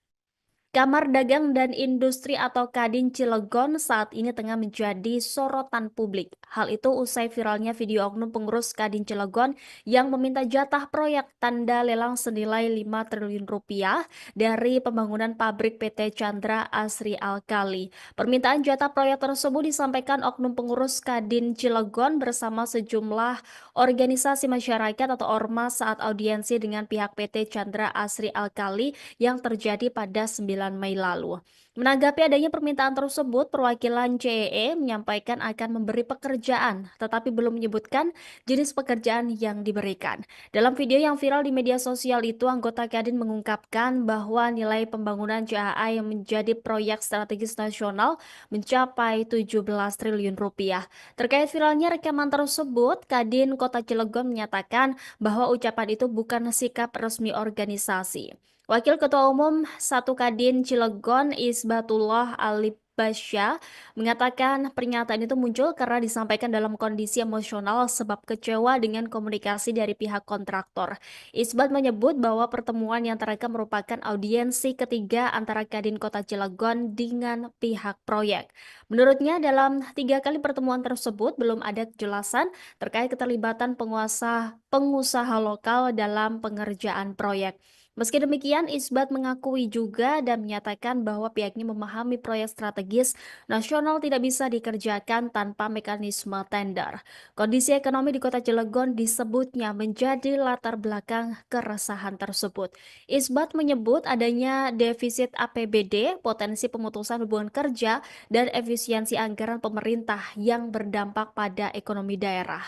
Kamar Dagang dan Industri atau Kadin Cilegon saat ini tengah menjadi sorotan publik. Hal itu usai viralnya video oknum pengurus Kadin Cilegon yang meminta jatah proyek tanda lelang senilai 5 triliun rupiah dari pembangunan pabrik PT Chandra Asri Alkali. Permintaan jatah proyek tersebut disampaikan oknum pengurus Kadin Cilegon bersama sejumlah organisasi masyarakat atau ormas saat audiensi dengan pihak PT Chandra Asri Alkali yang terjadi pada 9 Mei lalu. Menanggapi adanya permintaan tersebut, perwakilan CEE menyampaikan akan memberi pekerjaan, tetapi belum menyebutkan jenis pekerjaan yang diberikan. Dalam video yang viral di media sosial itu, anggota Kadin mengungkapkan bahwa nilai pembangunan JAA yang menjadi proyek strategis nasional mencapai 17 triliun rupiah. Terkait viralnya rekaman tersebut, Kadin Kota Cilegon menyatakan bahwa ucapan itu bukan sikap resmi organisasi. Wakil Ketua Umum 1 Kadin Cilegon Isbatullah Alibasya mengatakan pernyataan itu muncul karena disampaikan dalam kondisi emosional sebab kecewa dengan komunikasi dari pihak kontraktor. Isbat menyebut bahwa pertemuan yang terekam merupakan audiensi ketiga antara Kadin Kota Cilegon dengan pihak proyek. Menurutnya dalam 3 kali pertemuan tersebut belum ada kejelasan terkait keterlibatan pengusaha lokal dalam pengerjaan proyek. Meski demikian, Isbat mengakui juga dan menyatakan bahwa pihaknya memahami proyek strategis nasional tidak bisa dikerjakan tanpa mekanisme tender. Kondisi ekonomi di Kota Cilegon disebutnya menjadi latar belakang keresahan tersebut. Isbat menyebut adanya defisit APBD, potensi pemutusan hubungan kerja, dan efisiensi anggaran pemerintah yang berdampak pada ekonomi daerah.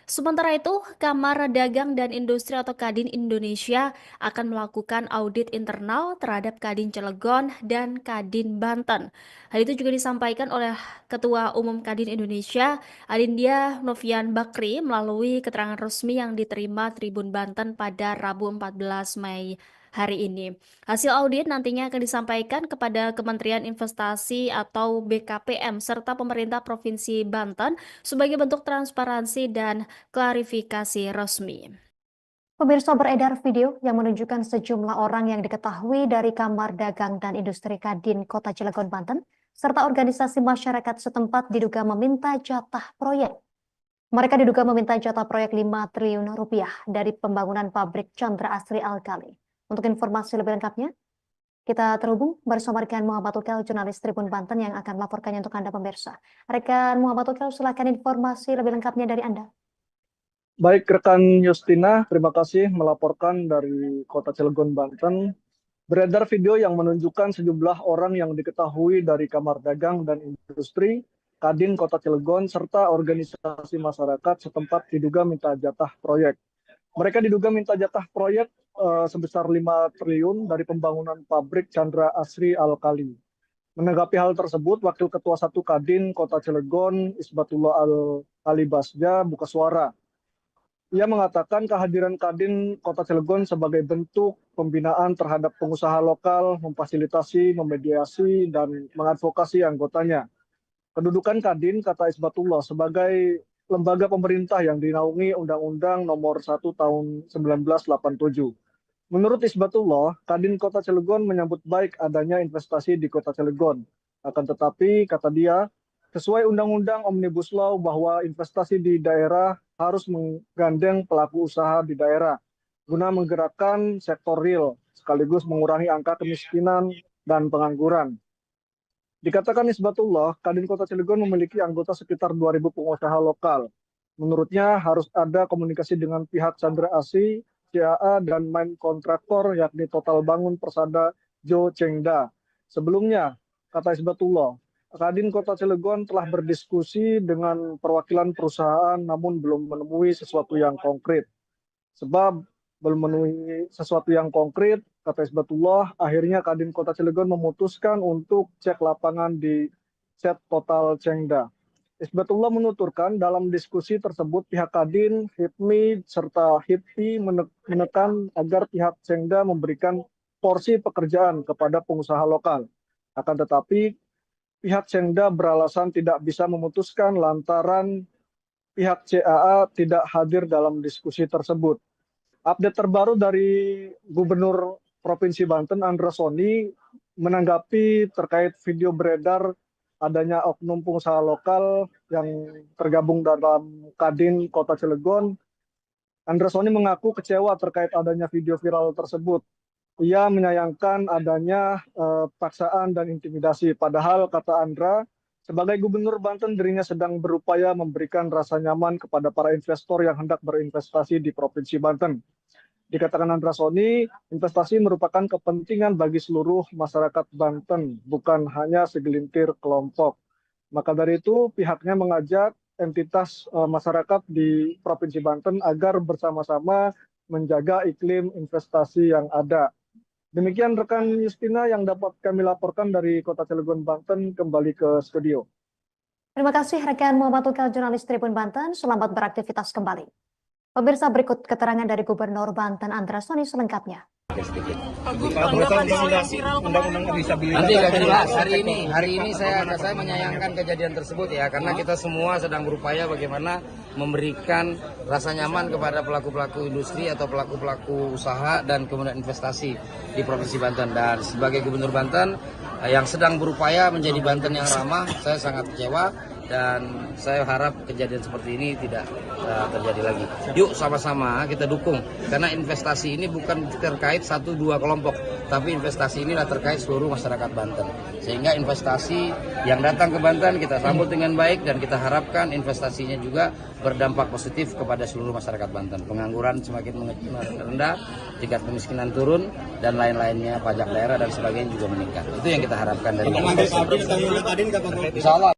Sementara itu, Kamar Dagang dan Industri atau Kadin Indonesia akan melakukan audit internal terhadap Kadin Cilegon dan Kadin Banten. Hal itu juga disampaikan oleh Ketua Umum Kadin Indonesia, Adindia Novian Bakri, melalui keterangan resmi yang diterima Tribun Banten pada Rabu 14 Mei hari ini. Hasil audit nantinya akan disampaikan kepada Kementerian Investasi atau BKPM serta pemerintah Provinsi Banten sebagai bentuk transparansi dan klarifikasi resmi. Pemirsa, beredar video yang menunjukkan sejumlah orang yang diketahui dari Kamar Dagang dan Industri Kadin Kota Cilegon, Banten, serta organisasi masyarakat setempat diduga meminta jatah proyek. Mereka diduga meminta jatah proyek 5 triliun rupiah dari pembangunan pabrik Chandra Asri Alkali. Untuk informasi lebih lengkapnya, kita terhubung bersama rekan Muhammad Ukel, jurnalis Tribun Banten yang akan melaporkannya untuk Anda pemirsa. Rekan Muhammad Ukel, silakan informasi lebih lengkapnya dari Anda. Baik, rekan Justina, terima kasih melaporkan dari Kota Cilegon, Banten. Beredar video yang menunjukkan sejumlah orang yang diketahui dari Kamar Dagang dan Industri, Kadin Kota Cilegon, serta organisasi masyarakat setempat diduga minta jatah proyek. Mereka diduga minta jatah proyek sebesar 5 triliun dari pembangunan pabrik Chandra Asri Alkali. Menanggapi hal tersebut, Wakil Ketua 1 Kadin Kota Cilegon, Isbatullah Alibasja, buka suara. Ia mengatakan kehadiran Kadin Kota Cilegon sebagai bentuk pembinaan terhadap pengusaha lokal, memfasilitasi, memediasi, dan mengadvokasi anggotanya. Kedudukan Kadin, kata Isbatullah, sebagai lembaga pemerintah yang dinaungi Undang-Undang Nomor 1 Tahun 1987. Menurut Isbatullah, Kadin Kota Cilegon menyambut baik adanya investasi di Kota Cilegon. Akan tetapi, kata dia, sesuai Undang-Undang Omnibus Law bahwa investasi di daerah harus menggandeng pelaku usaha di daerah guna menggerakkan sektor real sekaligus mengurangi angka kemiskinan dan pengangguran. Dikatakan Isbatullah, Kadin Kota Cilegon memiliki anggota sekitar 2.000 pengusaha lokal. Menurutnya harus ada komunikasi dengan pihak Chandra Asri, CAA, dan main kontraktor yakni Total Bangun Persada Jo Chengda. Sebelumnya, kata Isbatullah, Kadin Kota Cilegon telah berdiskusi dengan perwakilan perusahaan namun belum menemui sesuatu yang konkret. Sebab belum memenuhi sesuatu yang konkret, kata Isbatullah, akhirnya Kadin Kota Cilegon memutuskan untuk cek lapangan di set Total Chengda. Isbatullah menuturkan dalam diskusi tersebut pihak Kadin, HIPMI, serta HIPI menekan agar pihak Chengda memberikan porsi pekerjaan kepada pengusaha lokal. Akan tetapi pihak Chengda beralasan tidak bisa memutuskan lantaran pihak CAA tidak hadir dalam diskusi tersebut. Update terbaru dari Gubernur Provinsi Banten, Andra Soni, menanggapi terkait video beredar adanya oknum pengusaha lokal yang tergabung dalam Kadin Kota Cilegon. Andra Soni mengaku kecewa terkait adanya video viral tersebut. Ia menyayangkan adanya paksaan dan intimidasi. Padahal, kata Andra, sebagai Gubernur Banten, dirinya sedang berupaya memberikan rasa nyaman kepada para investor yang hendak berinvestasi di Provinsi Banten. Dikatakan Andra Soni, investasi merupakan kepentingan bagi seluruh masyarakat Banten, bukan hanya segelintir kelompok. Maka dari itu, pihaknya mengajak entitas masyarakat di Provinsi Banten agar bersama-sama menjaga iklim investasi yang ada. Demikian rekan Justina yang dapat kami laporkan dari Kota Cilegon, Banten, kembali ke studio. Terima kasih rekan Muhammad Tukal, jurnalis Tribun Banten. Selamat beraktivitas kembali. Pemirsa, berikut keterangan dari Gubernur Banten Andra Soni selengkapnya. Nanti akan dibahas hari ini saya menyayangkan kejadian tersebut ya, karena kita semua sedang berupaya bagaimana memberikan rasa nyaman kepada pelaku-pelaku industri atau pelaku-pelaku usaha dan kemudian investasi di Provinsi Banten. Dan sebagai Gubernur Banten yang sedang berupaya menjadi Banten yang ramah, saya sangat kecewa dan saya harap kejadian seperti ini tidak terjadi lagi. Yuk sama-sama kita dukung, karena investasi ini bukan terkait 1-2 kelompok, tapi investasi inilah terkait seluruh masyarakat Banten. Sehingga investasi yang datang ke Banten kita sambut dengan baik dan kita harapkan investasinya juga berdampak positif kepada seluruh masyarakat Banten. Pengangguran semakin rendah, tingkat kemiskinan turun, dan lain-lainnya, pajak daerah dan sebagainya juga meningkat. Itu yang kita harapkan dari Insya Allah.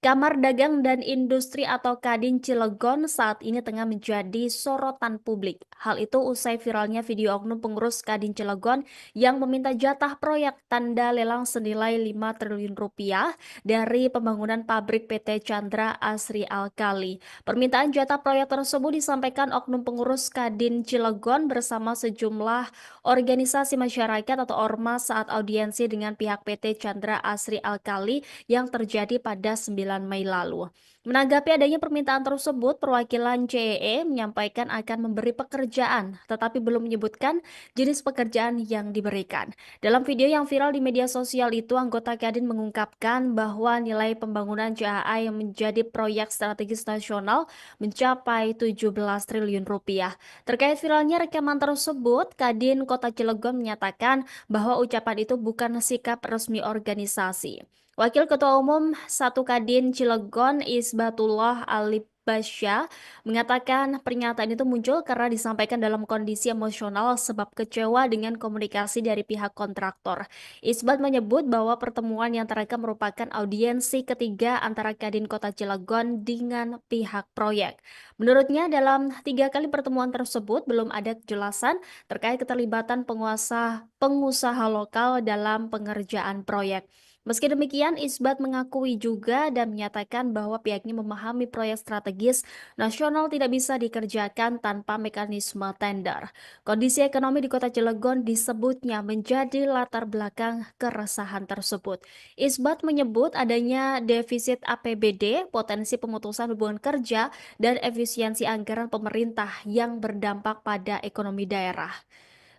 Kamar Dagang dan Industri atau Kadin Cilegon saat ini tengah menjadi sorotan publik. Hal itu usai viralnya video oknum pengurus Kadin Cilegon yang meminta jatah proyek tanda lelang senilai 5 triliun rupiah dari pembangunan pabrik PT Chandra Asri Alkali. Permintaan jatah proyek tersebut disampaikan oknum pengurus Kadin Cilegon bersama sejumlah organisasi masyarakat atau ormas saat audiensi dengan pihak PT Chandra Asri Alkali yang terjadi pada 9 Mei lalu. Menanggapi adanya permintaan tersebut, perwakilan CEE menyampaikan akan memberi pekerjaan, tetapi belum menyebutkan jenis pekerjaan yang diberikan. Dalam video yang viral di media sosial itu, anggota Kadin mengungkapkan bahwa nilai pembangunan CAA yang menjadi proyek strategis nasional mencapai 17 triliun rupiah. Terkait viralnya rekaman tersebut, Kadin Kota Cilegon menyatakan bahwa ucapan itu bukan sikap resmi organisasi. Wakil Ketua Umum 1 Kadin Cilegon Isbatullah Alibasya mengatakan pernyataan itu muncul karena disampaikan dalam kondisi emosional sebab kecewa dengan komunikasi dari pihak kontraktor. Isbat menyebut bahwa pertemuan yang terekam merupakan audiensi ketiga antara Kadin Kota Cilegon dengan pihak proyek. Menurutnya dalam 3 kali pertemuan tersebut belum ada kejelasan terkait keterlibatan pengusaha lokal dalam pengerjaan proyek. Meski demikian, Isbat mengakui juga dan menyatakan bahwa pihaknya memahami proyek strategis nasional tidak bisa dikerjakan tanpa mekanisme tender. Kondisi ekonomi di Kota Cilegon disebutnya menjadi latar belakang keresahan tersebut. Isbat menyebut adanya defisit APBD, potensi pemutusan hubungan kerja, dan efisiensi anggaran pemerintah yang berdampak pada ekonomi daerah.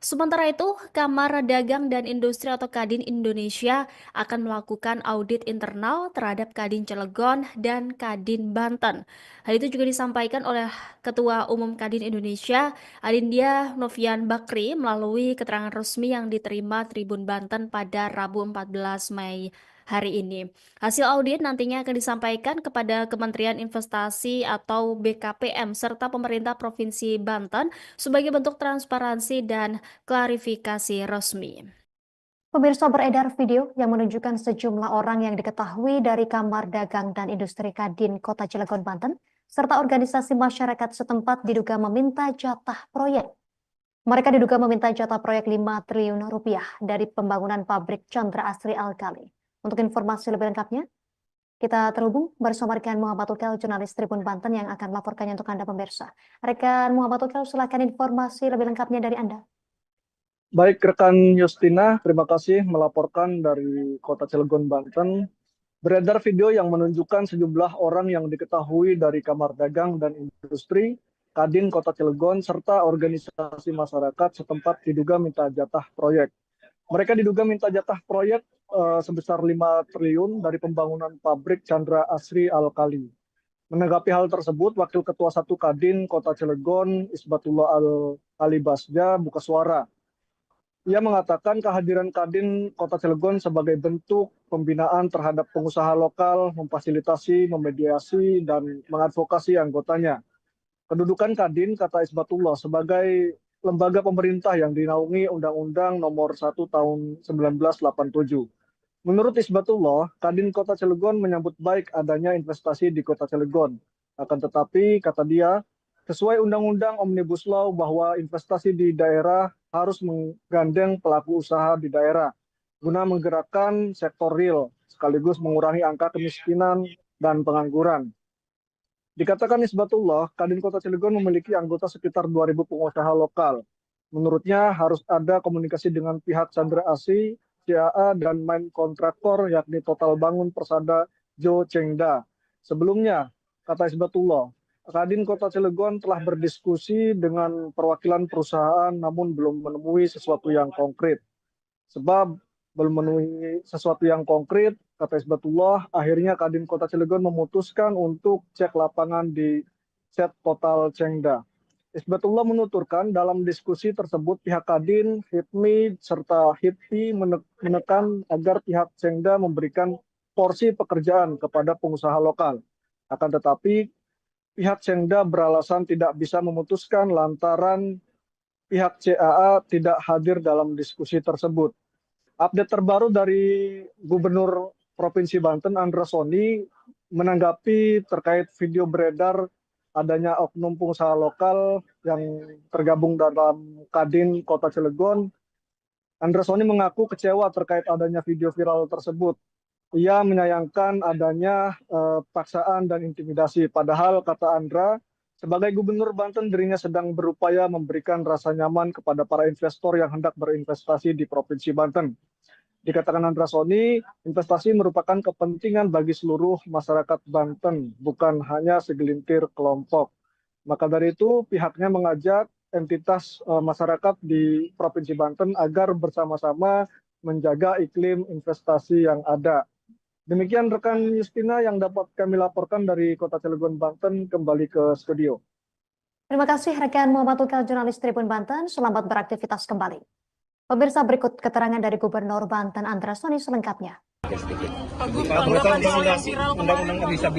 Sementara itu, Kamar Dagang dan Industri atau Kadin Indonesia akan melakukan audit internal terhadap Kadin Cilegon dan Kadin Banten. Hal itu juga disampaikan oleh Ketua Umum Kadin Indonesia, Adindia Novian Bakri, melalui keterangan resmi yang diterima Tribun Banten pada Rabu 14 Mei hari ini. Hasil audit nantinya akan disampaikan kepada Kementerian Investasi atau BKPM serta pemerintah Provinsi Banten sebagai bentuk transparansi dan klarifikasi resmi. Pemirsa, beredar video yang menunjukkan sejumlah orang yang diketahui dari Kamar Dagang dan Industri Kadin Kota Cilegon, Banten, serta organisasi masyarakat setempat diduga meminta jatah proyek. Mereka diduga meminta jatah proyek 5 triliun rupiah dari pembangunan pabrik Chandra Asri Alkali. Untuk informasi lebih lengkapnya, kita terhubung bersama rekan Muhammad Ukel, jurnalis Tribun Banten yang akan melaporkannya untuk Anda pemirsa. Rekan Muhammad Ukel, silakan informasi lebih lengkapnya dari Anda. Baik, rekan Justina, terima kasih melaporkan dari Kota Cilegon, Banten. Beredar video yang menunjukkan sejumlah orang yang diketahui dari Kamar Dagang dan Industri Kadin Kota Cilegon serta organisasi masyarakat setempat diduga minta jatah proyek. Mereka diduga minta jatah proyek sebesar 5 triliun dari pembangunan pabrik Chandra Asri Alkali. Menanggapi hal tersebut, Wakil Ketua 1 Kadin Kota Cilegon, Isbatullah Al-Alibasja, buka suara. Ia mengatakan kehadiran Kadin Kota Cilegon sebagai bentuk pembinaan terhadap pengusaha lokal, memfasilitasi, memediasi, dan mengadvokasi anggotanya. Kedudukan Kadin, kata Isbatullah, sebagai lembaga pemerintah yang dinaungi Undang-Undang Nomor 1 Tahun 1987. Menurut Isbatullah, Kadin Kota Cilegon menyambut baik adanya investasi di Kota Cilegon. Akan tetapi, kata dia, sesuai Undang-Undang Omnibus Law bahwa investasi di daerah harus menggandeng pelaku usaha di daerah guna menggerakkan sektor real sekaligus mengurangi angka kemiskinan dan pengangguran. Dikatakan Isbatullah, Kadin Kota Cilegon memiliki anggota sekitar 2.000 pengusaha lokal. Menurutnya harus ada komunikasi dengan pihak Chandra Asri, CAA, dan main kontraktor yakni Total Bangun Persada Jo Chengda. Sebelumnya, kata Isbatullah, Kadin Kota Cilegon telah berdiskusi dengan perwakilan perusahaan namun belum menemui sesuatu yang konkret. Sebab belum menemui sesuatu yang konkret, kata Isbatullah, akhirnya Kadin Kota Cilegon memutuskan untuk cek lapangan di set Total Chengda. Isbatullah menuturkan dalam diskusi tersebut pihak Kadin, HIPMI, serta HIPI menekan agar pihak Chengda memberikan porsi pekerjaan kepada pengusaha lokal. Akan tetapi, pihak Chengda beralasan tidak bisa memutuskan lantaran pihak CAA tidak hadir dalam diskusi tersebut. Update terbaru dari Gubernur Provinsi Banten, Andra Soni, menanggapi terkait video beredar adanya oknum pengusaha lokal yang tergabung dalam Kadin Kota Cilegon. Andra Soni mengaku kecewa terkait adanya video viral tersebut. Ia menyayangkan adanya paksaan dan intimidasi. Padahal, kata Andra, sebagai Gubernur Banten dirinya sedang berupaya memberikan rasa nyaman kepada para investor yang hendak berinvestasi di Provinsi Banten. Dikatakan Andra Soni, investasi merupakan kepentingan bagi seluruh masyarakat Banten, bukan hanya segelintir kelompok. Maka dari itu, pihaknya mengajak entitas masyarakat di Provinsi Banten agar bersama-sama menjaga iklim investasi yang ada. Demikian rekan Justina yang dapat kami laporkan dari Kota Cilegon, Banten, kembali ke studio. Terima kasih rekan Muhammad Ukel, jurnalis Tribun Banten. Selamat beraktivitas kembali. Pemirsa, berikut keterangan dari Gubernur Banten Andra Soni selengkapnya.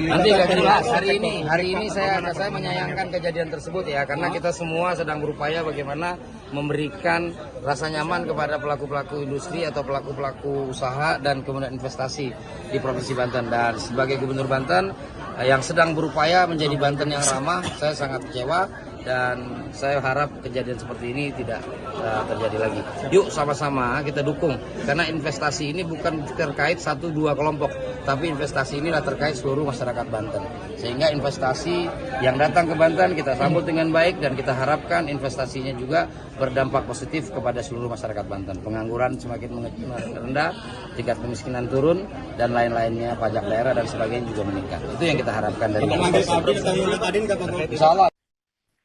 Nanti akan dibahas hari ini saya menyayangkan kejadian tersebut ya, karena kita semua sedang berupaya bagaimana memberikan rasa nyaman kepada pelaku-pelaku industri atau pelaku-pelaku usaha dan kemudian investasi di Provinsi Banten. Dan sebagai Gubernur Banten yang sedang berupaya menjadi Banten yang ramah, saya sangat kecewa dan saya harap kejadian seperti ini tidak terjadi lagi. Yuk sama-sama kita dukung, karena investasi ini bukan terkait 1-2 kelompok, tapi investasi inilah terkait seluruh masyarakat Banten. Sehingga investasi yang datang ke Banten kita sambut dengan baik dan kita harapkan investasinya juga berdampak positif kepada seluruh masyarakat Banten. Pengangguran semakin rendah, tingkat kemiskinan turun, dan lain-lainnya, pajak daerah dan sebagainya juga meningkat. Itu yang kita harapkan dari investasi. Insya Allah.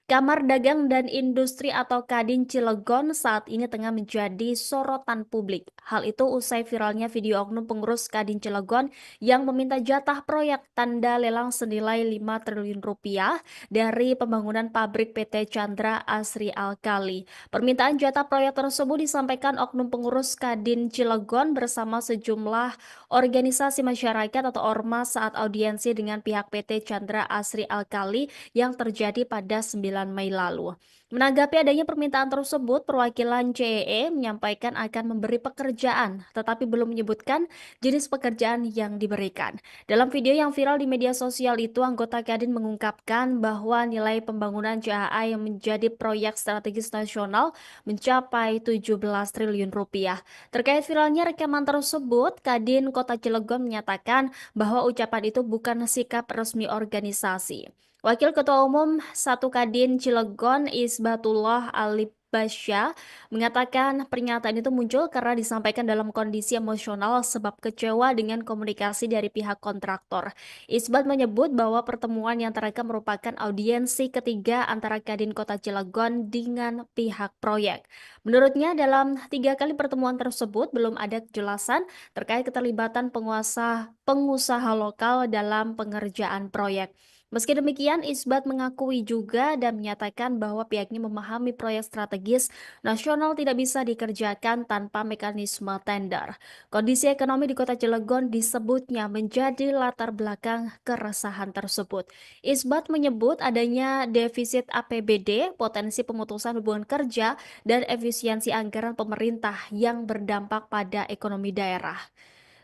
Kamar Dagang dan Industri atau Kadin Cilegon saat ini tengah menjadi sorotan publik. Hal itu usai viralnya video oknum pengurus Kadin Cilegon yang meminta jatah proyek tanda lelang senilai 5 triliun rupiah dari pembangunan pabrik PT Chandra Asri Alkali. Permintaan jatah proyek tersebut disampaikan oknum pengurus Kadin Cilegon bersama sejumlah organisasi masyarakat atau ormas saat audiensi dengan pihak PT Chandra Asri Alkali yang terjadi pada 9 Mei lalu. Menanggapi adanya permintaan tersebut, perwakilan CEE menyampaikan akan memberi pekerjaan, tetapi belum menyebutkan jenis pekerjaan yang diberikan. Dalam video yang viral di media sosial itu, anggota Kadin mengungkapkan bahwa nilai pembangunan CAA yang menjadi proyek strategis nasional mencapai 17 triliun rupiah. Terkait viralnya rekaman tersebut, Kadin Kota Cilegon menyatakan bahwa ucapan itu bukan sikap resmi organisasi. Wakil Ketua Umum 1 Kadin Cilegon Isbatullah Alibasya mengatakan pernyataan itu muncul karena disampaikan dalam kondisi emosional sebab kecewa dengan komunikasi dari pihak kontraktor. Isbat menyebut bahwa pertemuan yang terekam merupakan audiensi ketiga antara Kadin Kota Cilegon dengan pihak proyek. Menurutnya dalam 3 kali pertemuan tersebut belum ada kejelasan terkait keterlibatan pengusaha lokal dalam pengerjaan proyek. Meski demikian, Isbat mengakui juga dan menyatakan bahwa pihaknya memahami proyek strategis nasional tidak bisa dikerjakan tanpa mekanisme tender. Kondisi ekonomi di Kota Cilegon disebutnya menjadi latar belakang keresahan tersebut. Isbat menyebut adanya defisit APBD, potensi pemutusan hubungan kerja, dan efisiensi anggaran pemerintah yang berdampak pada ekonomi daerah.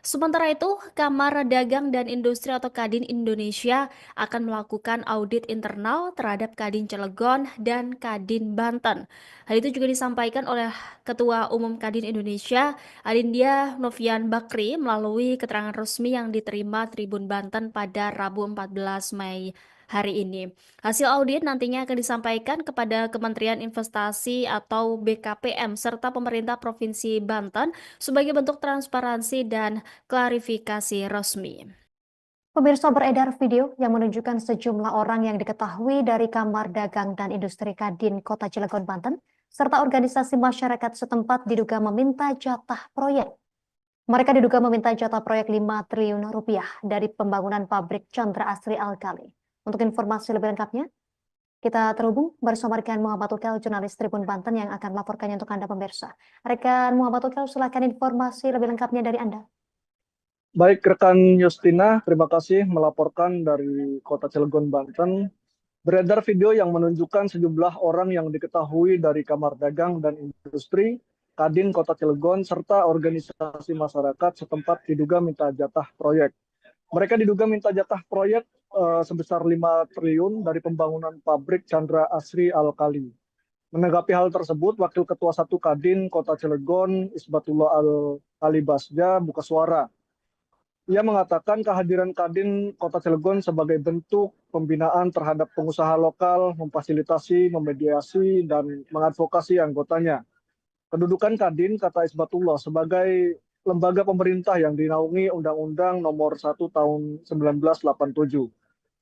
Sementara itu, Kamar Dagang dan Industri atau Kadin Indonesia akan melakukan audit internal terhadap Kadin Cilegon dan Kadin Banten. Hal itu juga disampaikan oleh Ketua Umum Kadin Indonesia, Adindya Novian Bakri, melalui keterangan resmi yang diterima Tribun Banten pada Rabu 14 Mei hari ini. Hasil audit nantinya akan disampaikan kepada Kementerian Investasi atau BKPM serta pemerintah Provinsi Banten sebagai bentuk transparansi dan klarifikasi resmi. Pemirsa, beredar video yang menunjukkan sejumlah orang yang diketahui dari Kamar Dagang dan Industri Kadin Kota Cilegon, Banten, serta organisasi masyarakat setempat diduga meminta jatah proyek. Mereka diduga meminta jatah proyek 5 triliun rupiah dari pembangunan pabrik Chandra Asri Alkali. Untuk informasi lebih lengkapnya, kita terhubung bersama rekan Muhammad Ukel, jurnalis Tribun Banten yang akan melaporkannya untuk Anda pemirsa. Rekan Muhammad Ukel, silakan informasi lebih lengkapnya dari Anda. Baik, rekan Justina, terima kasih melaporkan dari Kota Cilegon, Banten. Beredar video yang menunjukkan sejumlah orang yang diketahui dari Kamar Dagang dan Industri, Kadin Kota Cilegon, serta organisasi masyarakat setempat diduga minta jatah proyek. Mereka diduga minta jatah proyek sebesar 5 triliun dari pembangunan pabrik Chandra Asri Alkali. Menanggapi hal tersebut, Wakil Ketua 1 Kadin Kota Cilegon, Isbatullah Alibasya, buka suara. Ia mengatakan kehadiran Kadin Kota Cilegon sebagai bentuk pembinaan terhadap pengusaha lokal, memfasilitasi, memediasi, dan mengadvokasi anggotanya. Kedudukan Kadin, kata Isbatullah, sebagai lembaga pemerintah yang dinaungi Undang-Undang Nomor 1 Tahun 1987.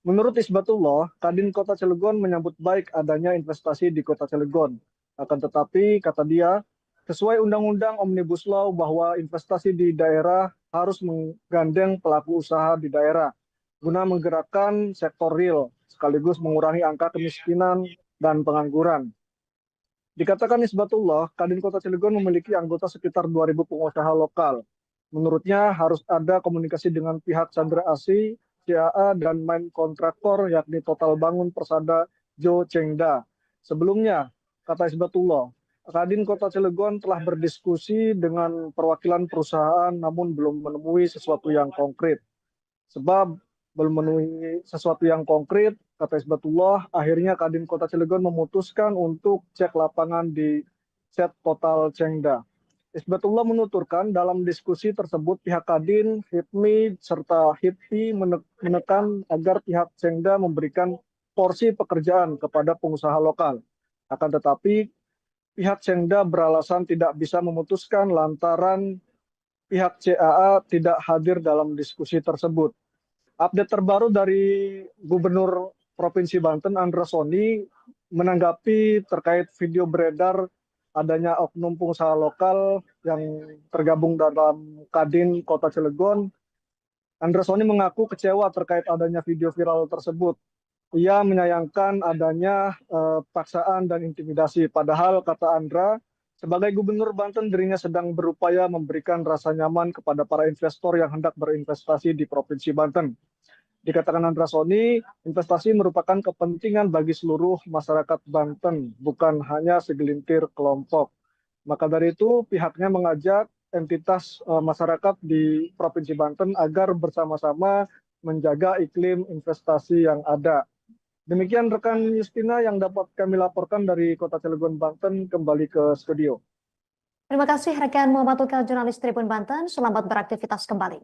Menurut Isbatullah, Kadin Kota Cilegon menyambut baik adanya investasi di Kota Cilegon. Akan tetapi, kata dia, sesuai Undang-Undang Omnibus Law bahwa investasi di daerah harus menggandeng pelaku usaha di daerah guna menggerakkan sektor real sekaligus mengurangi angka kemiskinan dan pengangguran. Dikatakan Isbatullah, Kadin Kota Cilegon memiliki anggota sekitar 2.000 pengusaha lokal. Menurutnya harus ada komunikasi dengan pihak Chandra Asri, CAA, dan main kontraktor yakni Total Bangun Persada Jo Chengda. Sebelumnya, kata Isbatullah, Kadin Kota Cilegon telah berdiskusi dengan perwakilan perusahaan namun belum menemui sesuatu yang konkret. Sebab belum menemui sesuatu yang konkret, kata Isbatullah, akhirnya Kadin Kota Cilegon memutuskan untuk cek lapangan di set Total Chengda. Isbatullah menuturkan dalam diskusi tersebut pihak Kadin, HIPMI, serta HIPI menekan agar pihak Chengda memberikan porsi pekerjaan kepada pengusaha lokal. Akan tetapi, pihak Chengda beralasan tidak bisa memutuskan lantaran pihak CAA tidak hadir dalam diskusi tersebut. Update terbaru dari Gubernur Provinsi Banten, Andra Soni, menanggapi terkait video beredar adanya oknum pengusaha lokal yang tergabung dalam Kadin Kota Cilegon, Andra Soni mengaku kecewa terkait adanya video viral tersebut. Ia menyayangkan adanya paksaan dan intimidasi. Padahal, kata Andra, sebagai Gubernur Banten dirinya sedang berupaya memberikan rasa nyaman kepada para investor yang hendak berinvestasi di Provinsi Banten. Dikatakan Andra Soni, investasi merupakan kepentingan bagi seluruh masyarakat Banten, bukan hanya segelintir kelompok. Maka dari itu, pihaknya mengajak entitas masyarakat di Provinsi Banten agar bersama-sama menjaga iklim investasi yang ada. Demikian rekan Justina yang dapat kami laporkan dari Kota Cilegon, Banten, kembali ke studio. Terima kasih rekan Muhammad Tukel, jurnalis Tribun Banten. Selamat beraktivitas kembali.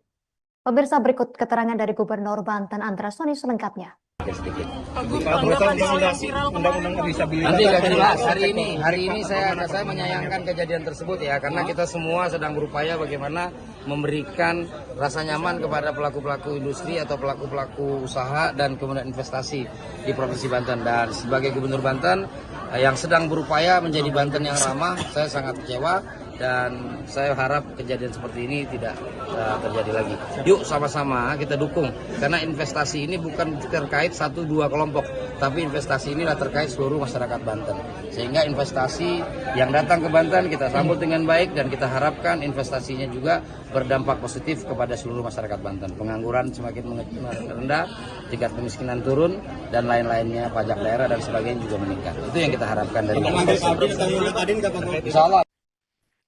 Pemirsa, berikut keterangan dari Gubernur Banten Andra Soni selengkapnya. Nanti akan jelas. Hari ini saya menyayangkan kejadian tersebut ya, karena kita semua sedang berupaya bagaimana memberikan rasa nyaman kepada pelaku-pelaku industri atau pelaku-pelaku usaha dan kemudian investasi di Provinsi Banten. Dan sebagai Gubernur Banten yang sedang berupaya menjadi Banten yang ramah, saya sangat kecewa. Dan saya harap kejadian seperti ini tidak terjadi lagi. Yuk sama-sama kita dukung, karena investasi ini bukan terkait 1-2 kelompok, tapi investasi inilah terkait seluruh masyarakat Banten. Sehingga investasi yang datang ke Banten kita sambut dengan baik, dan kita harapkan investasinya juga berdampak positif kepada seluruh masyarakat Banten. Pengangguran semakin rendah, tingkat kemiskinan turun, dan lain-lainnya, pajak daerah dan sebagainya juga meningkat. Itu yang kita harapkan dari Insya Allah.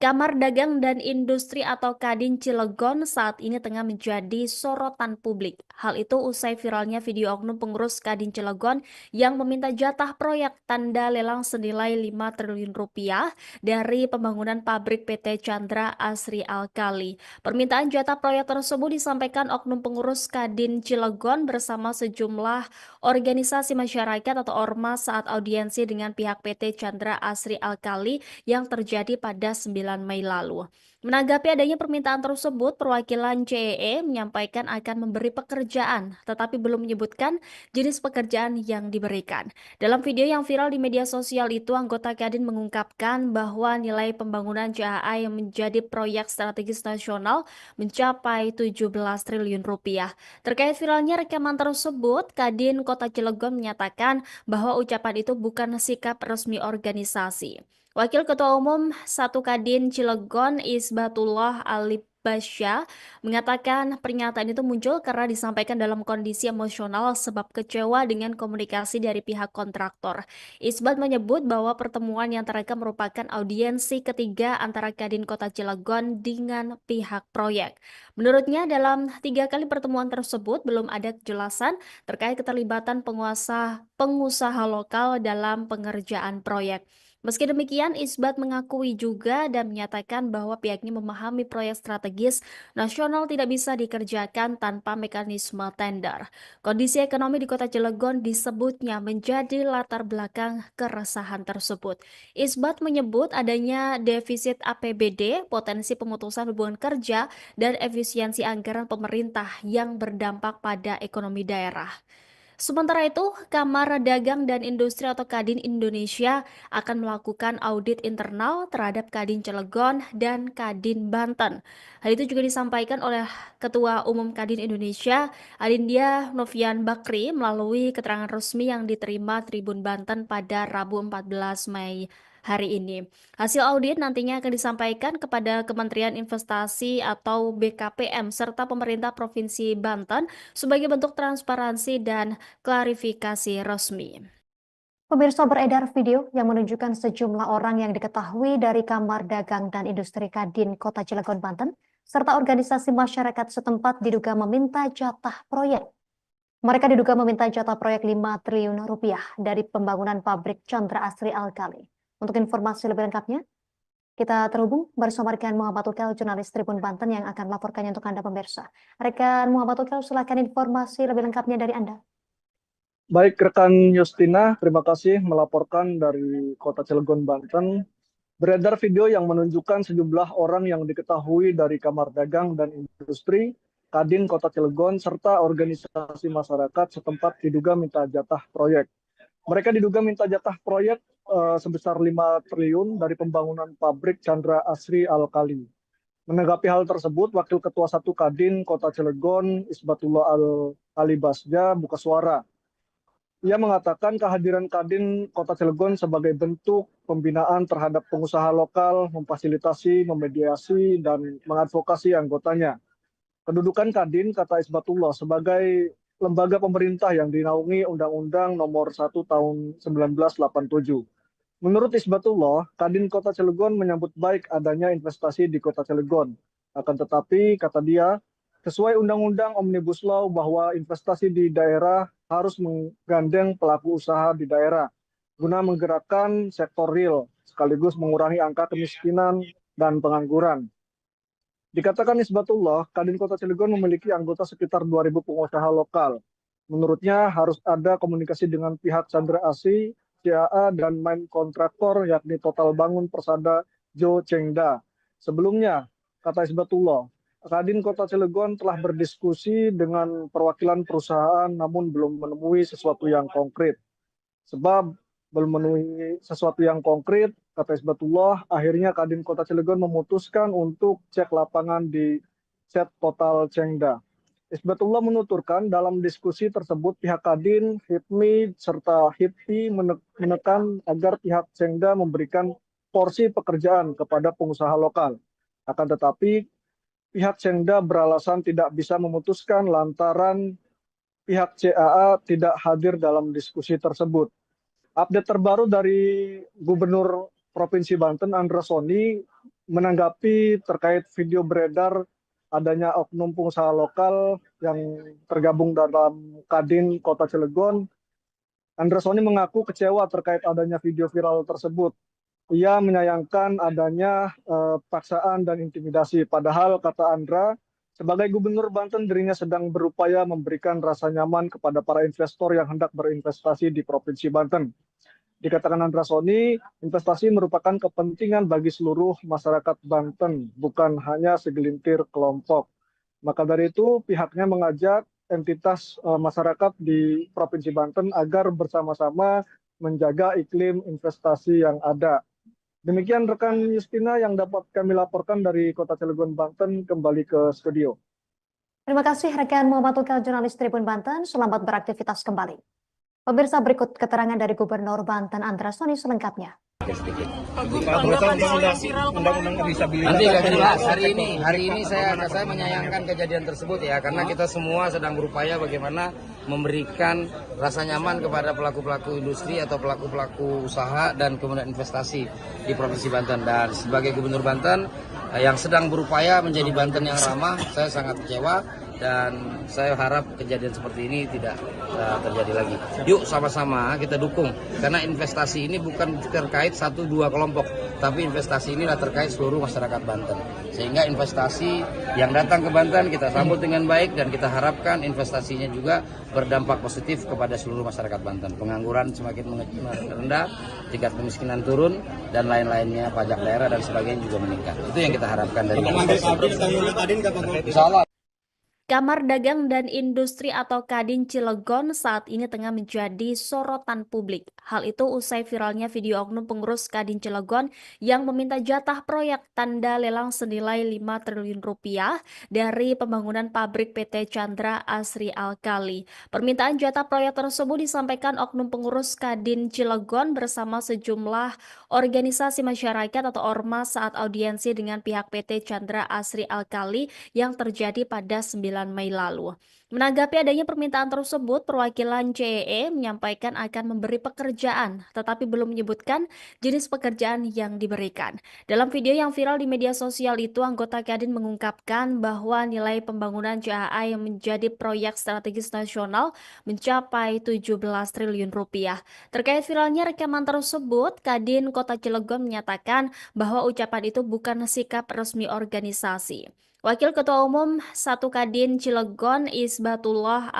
Kamar Dagang dan Industri atau Kadin Cilegon saat ini tengah menjadi sorotan publik. Hal itu usai viralnya video oknum pengurus Kadin Cilegon yang meminta jatah proyek tanda lelang senilai 5 triliun rupiah dari pembangunan pabrik PT Chandra Asri Alkali. Permintaan jatah proyek tersebut disampaikan oknum pengurus Kadin Cilegon bersama sejumlah organisasi masyarakat atau ormas saat audiensi dengan pihak PT Chandra Asri Alkali yang terjadi pada 9 Mei lalu. Menanggapi adanya permintaan tersebut, perwakilan CEE menyampaikan akan memberi pekerjaan, tetapi belum menyebutkan jenis pekerjaan yang diberikan. Dalam video yang viral di media sosial itu, anggota Kadin mengungkapkan bahwa nilai pembangunan CAA yang menjadi proyek strategis nasional mencapai 17 triliun rupiah. Terkait viralnya rekaman tersebut, Kadin Kota Cilegon menyatakan bahwa ucapan itu bukan sikap resmi organisasi. Wakil Ketua Umum 1 Kadin Cilegon Isbatullah Alibasya mengatakan pernyataan itu muncul karena disampaikan dalam kondisi emosional sebab kecewa dengan komunikasi dari pihak kontraktor. Isbat menyebut bahwa pertemuan yang terekam merupakan audiensi ketiga antara Kadin Kota Cilegon dengan pihak proyek. Menurutnya dalam 3 kali pertemuan tersebut belum ada kejelasan terkait keterlibatan pengusaha lokal dalam pengerjaan proyek. Meski demikian, Isbat mengakui juga dan menyatakan bahwa pihaknya memahami proyek strategis nasional tidak bisa dikerjakan tanpa mekanisme tender. Kondisi ekonomi di Kota Cilegon disebutnya menjadi latar belakang keresahan tersebut. Isbat menyebut adanya defisit APBD, potensi pemutusan hubungan kerja, dan efisiensi anggaran pemerintah yang berdampak pada ekonomi daerah. Sementara itu, Kamar Dagang dan Industri atau Kadin Indonesia akan melakukan audit internal terhadap Kadin Cilegon dan Kadin Banten. Hal itu juga disampaikan oleh Ketua Umum Kadin Indonesia, Adindya Novian Bakri, melalui keterangan resmi yang diterima Tribun Banten pada Rabu 14 Mei hari ini. Hasil audit nantinya akan disampaikan kepada Kementerian Investasi atau BKPM serta pemerintah Provinsi Banten sebagai bentuk transparansi dan klarifikasi resmi. Pemirsa, beredar video yang menunjukkan sejumlah orang yang diketahui dari Kamar Dagang dan Industri Kadin Kota Cilegon, Banten, serta organisasi masyarakat setempat diduga meminta jatah proyek. Mereka diduga meminta jatah proyek 5 triliun rupiah dari pembangunan pabrik Chandra Asri Alkali. Untuk informasi lebih lengkapnya, kita terhubung bersama rekan Muhammad Tukel, jurnalis Tribun Banten yang akan melaporkannya untuk Anda pemirsa. Rekan Muhammad Tukel, silakan informasi lebih lengkapnya dari Anda. Baik, rekan Justina, terima kasih melaporkan dari Kota Cilegon, Banten. Beredar video yang menunjukkan sejumlah orang yang diketahui dari Kamar Dagang dan Industri, Kadin Kota Cilegon, serta organisasi masyarakat setempat diduga minta jatah proyek. Mereka diduga minta jatah proyek sebesar 5 triliun dari pembangunan pabrik Chandra Asri Alkali. Menanggapi hal tersebut, Wakil Ketua 1 Kadin Kota Cilegon, Isbatullah Al-Alibasja, buka suara. Ia mengatakan kehadiran Kadin Kota Cilegon sebagai bentuk pembinaan terhadap pengusaha lokal, memfasilitasi, memediasi, dan mengadvokasi anggotanya. Kedudukan Kadin, kata Isbatullah, sebagai lembaga pemerintah yang dinaungi Undang-Undang Nomor 1 Tahun 1987. Menurut Isbatullah, Kadin Kota Cilegon menyambut baik adanya investasi di Kota Cilegon. Akan tetapi, kata dia, sesuai Undang-Undang Omnibus Law bahwa investasi di daerah harus menggandeng pelaku usaha di daerah guna menggerakkan sektor real sekaligus mengurangi angka kemiskinan dan pengangguran. Dikatakan Isbatullah, Kadin Kota Cilegon memiliki anggota sekitar 2.000 pengusaha lokal. Menurutnya harus ada komunikasi dengan pihak Chandra Asri, CAA, dan main kontraktor yakni Total Bangun Persada Jo Chengda. Sebelumnya, kata Isbatullah, Kadin Kota Cilegon telah berdiskusi dengan perwakilan perusahaan namun belum menemui sesuatu yang konkret. Sebab belum memenuhi sesuatu yang konkret, kata Isbatullah, akhirnya Kadin Kota Cilegon memutuskan untuk cek lapangan di set Total Chengda. Isbatullah menuturkan dalam diskusi tersebut pihak Kadin, HIPMI, serta HIPI menekan agar pihak Chengda memberikan porsi pekerjaan kepada pengusaha lokal. Akan tetapi, pihak Chengda beralasan tidak bisa memutuskan lantaran pihak CAA tidak hadir dalam diskusi tersebut. Update terbaru dari Gubernur Provinsi Banten, Andra Soni, menanggapi terkait video beredar adanya oknum pengusaha lokal yang tergabung dalam Kadin Kota Cilegon. Andra Soni mengaku kecewa terkait adanya video viral tersebut. Ia menyayangkan adanya paksaan dan intimidasi. Padahal, kata Andra, sebagai Gubernur Banten dirinya sedang berupaya memberikan rasa nyaman kepada para investor yang hendak berinvestasi di Provinsi Banten. Dikatakan Andra Soni, investasi merupakan kepentingan bagi seluruh masyarakat Banten, bukan hanya segelintir kelompok. Maka dari itu, pihaknya mengajak entitas masyarakat di Provinsi Banten agar bersama-sama menjaga iklim investasi yang ada. Demikian rekan Justina yang dapat kami laporkan dari Kota Cilegon, Banten, kembali ke studio. Terima kasih rekan Muhammad Tukal, jurnalis Tribun Banten. Selamat beraktivitas kembali. Pemirsa, berikut keterangan dari Gubernur Banten Andra Soni selengkapnya. Nanti akan jelas. Hari ini saya menyayangkan kejadian tersebut ya, karena kita semua sedang berupaya bagaimana memberikan rasa nyaman kepada pelaku-pelaku industri atau pelaku-pelaku usaha dan kemudian investasi di Provinsi Banten. Dan sebagai Gubernur Banten yang sedang berupaya menjadi Banten yang ramah, saya sangat kecewa dan saya harap kejadian seperti ini tidak terjadi lagi. Yuk sama-sama kita dukung, karena investasi ini bukan terkait 1-2 kelompok, tapi investasi ini terkait seluruh masyarakat Banten. Sehingga investasi yang datang ke Banten kita sambut dengan baik dan kita harapkan investasinya juga berdampak positif kepada seluruh masyarakat Banten. Pengangguran semakin rendah, tingkat kemiskinan turun, dan lain-lainnya, pajak daerah dan sebagainya juga meningkat. Itu yang kita harapkan dari Insya Allah. Kamar Dagang dan Industri atau Kadin Cilegon saat ini tengah menjadi sorotan publik. Hal itu usai viralnya video oknum pengurus Kadin Cilegon yang meminta jatah proyek tanda lelang senilai 5 triliun rupiah dari pembangunan pabrik PT Chandra Asri Alkali. Permintaan jatah proyek tersebut disampaikan oknum pengurus Kadin Cilegon bersama sejumlah organisasi masyarakat atau ormas saat audiensi dengan pihak PT Chandra Asri Alkali yang terjadi pada 9 Mei lalu. Menanggapi adanya permintaan tersebut, perwakilan CEE menyampaikan akan memberi pekerjaan, tetapi belum menyebutkan jenis pekerjaan yang diberikan. Dalam video yang viral di media sosial itu, anggota Kadin mengungkapkan bahwa nilai pembangunan CAA yang menjadi proyek strategis nasional mencapai 17 triliun rupiah. Terkait viralnya rekaman tersebut, Kadin Kota Cilegon menyatakan bahwa ucapan itu bukan sikap resmi organisasi. Wakil Ketua Umum 1 Kadin Cilegon Isbatullah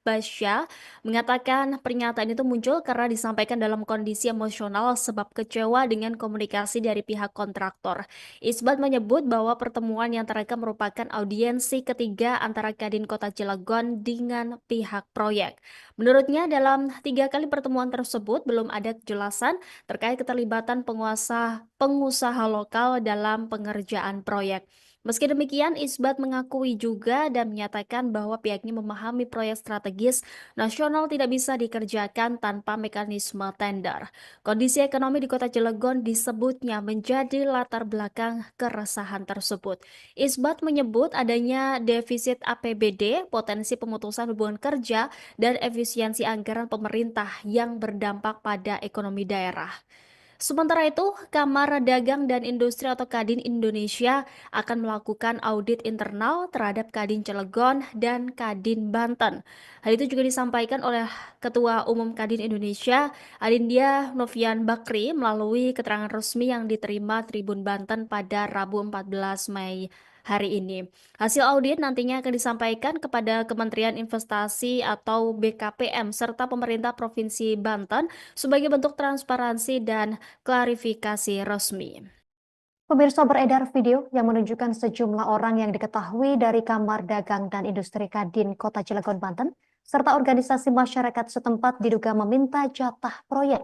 Basya mengatakan pernyataan itu muncul karena disampaikan dalam kondisi emosional sebab kecewa dengan komunikasi dari pihak kontraktor. Isbat menyebut bahwa pertemuan yang terekam merupakan audiensi ketiga antara Kadin Kota Cilegon dengan pihak proyek. Menurutnya dalam 3 kali pertemuan tersebut belum ada kejelasan terkait keterlibatan pengusaha lokal dalam pengerjaan proyek. Meski demikian, Isbat mengakui juga dan menyatakan bahwa pihaknya memahami proyek strategis nasional tidak bisa dikerjakan tanpa mekanisme tender. Kondisi ekonomi di Kota Cilegon disebutnya menjadi latar belakang keresahan tersebut. Isbat menyebut adanya defisit APBD, potensi pemutusan hubungan kerja, dan efisiensi anggaran pemerintah yang berdampak pada ekonomi daerah. Sementara itu, Kamar Dagang dan Industri atau Kadin Indonesia akan melakukan audit internal terhadap Kadin Cilegon dan Kadin Banten. Hal itu juga disampaikan oleh Ketua Umum Kadin Indonesia, Adindia Novian Bakri, melalui keterangan resmi yang diterima Tribun Banten pada Rabu 14 Mei hari ini. Hasil audit nantinya akan disampaikan kepada Kementerian Investasi atau BKPM serta pemerintah Provinsi Banten sebagai bentuk transparansi dan klarifikasi resmi. Pemirsa, beredar video yang menunjukkan sejumlah orang yang diketahui dari Kamar Dagang dan Industri Kadin Kota Cilegon, Banten, serta organisasi masyarakat setempat diduga meminta jatah proyek.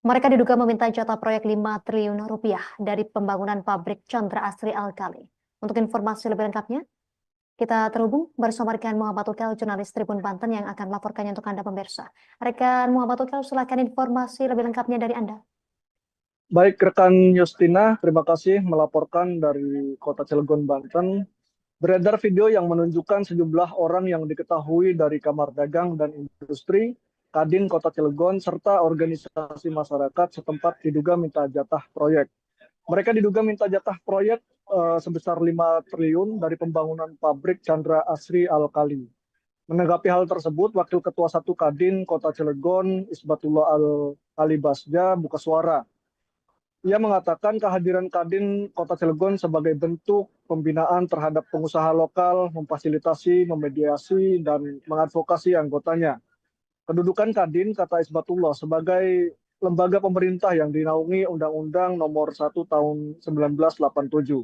Mereka diduga meminta jatah proyek 5 triliun rupiah dari pembangunan pabrik Chandra Asri Alkali. Untuk informasi lebih lengkapnya, kita terhubung bersama rekan Muhammad Ukel, jurnalis Tribun Banten yang akan melaporkannya untuk Anda pemirsa. Rekan Muhammad Ukel, silakan informasi lebih lengkapnya dari Anda. Baik, rekan Justina, terima kasih melaporkan dari Kota Cilegon, Banten. Beredar video yang menunjukkan sejumlah orang yang diketahui dari Kamar Dagang dan Industri, Kadin Kota Cilegon, serta organisasi masyarakat setempat diduga minta jatah proyek. Mereka diduga minta jatah proyek sebesar 5 triliun dari pembangunan pabrik Chandra Asri Alkali. Menanggapi hal tersebut, Wakil Ketua 1 Kadin Kota Cilegon, Isbatullah Al-Ali Basja, buka suara. Ia mengatakan kehadiran Kadin Kota Cilegon sebagai bentuk pembinaan terhadap pengusaha lokal, memfasilitasi, memediasi, dan mengadvokasi anggotanya. Kedudukan Kadin, kata Isbatullah, sebagai lembaga pemerintah yang dinaungi Undang-Undang Nomor 1 Tahun 1987.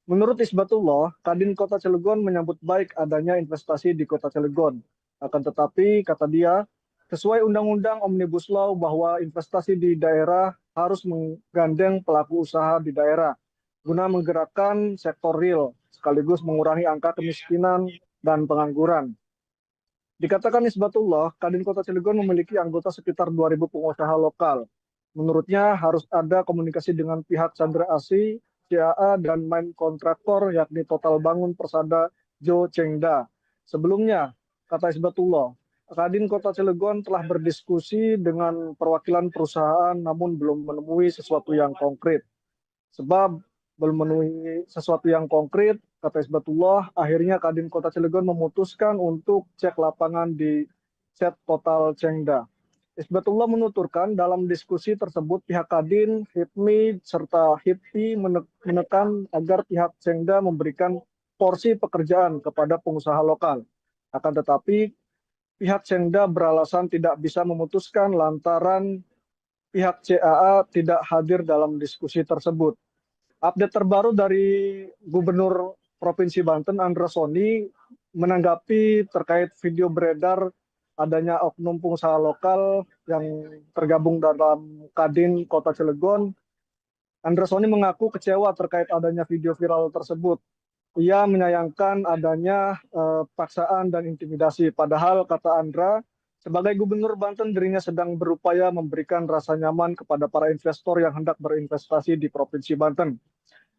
Menurut Isbatullah, Kadin Kota Cilegon menyambut baik adanya investasi di Kota Cilegon. Akan tetapi, kata dia, sesuai Undang-Undang Omnibus Law bahwa investasi di daerah harus menggandeng pelaku usaha di daerah guna menggerakkan sektor real sekaligus mengurangi angka kemiskinan dan pengangguran. Dikatakan Isbatullah, Kadin Kota Cilegon memiliki anggota sekitar 2.000 pengusaha lokal. Menurutnya harus ada komunikasi dengan pihak Chandra Asri, CAA, dan main kontraktor yakni Total Bangun Persada Jo Chengda. Sebelumnya, kata Isbatullah, Kadin Kota Cilegon telah berdiskusi dengan perwakilan perusahaan namun belum menemui sesuatu yang konkret. Sebab belum memenuhi sesuatu yang konkret, kata Isbatullah, akhirnya Kadin Kota Cilegon memutuskan untuk cek lapangan di set Total Chengda. Isbatullah menuturkan dalam diskusi tersebut pihak Kadin, HIPMI, serta HIPI menekan agar pihak Chengda memberikan porsi pekerjaan kepada pengusaha lokal. Akan tetapi, pihak Chengda beralasan tidak bisa memutuskan lantaran pihak CAA tidak hadir dalam diskusi tersebut. Update terbaru dari Gubernur Provinsi Banten, Andra Soni, menanggapi terkait video beredar adanya oknum pengusaha lokal yang tergabung dalam Kadin Kota Cilegon. Andra Soni mengaku kecewa terkait adanya video viral tersebut. Ia menyayangkan adanya paksaan dan intimidasi. Padahal, kata Andra, sebagai Gubernur Banten dirinya sedang berupaya memberikan rasa nyaman kepada para investor yang hendak berinvestasi di Provinsi Banten.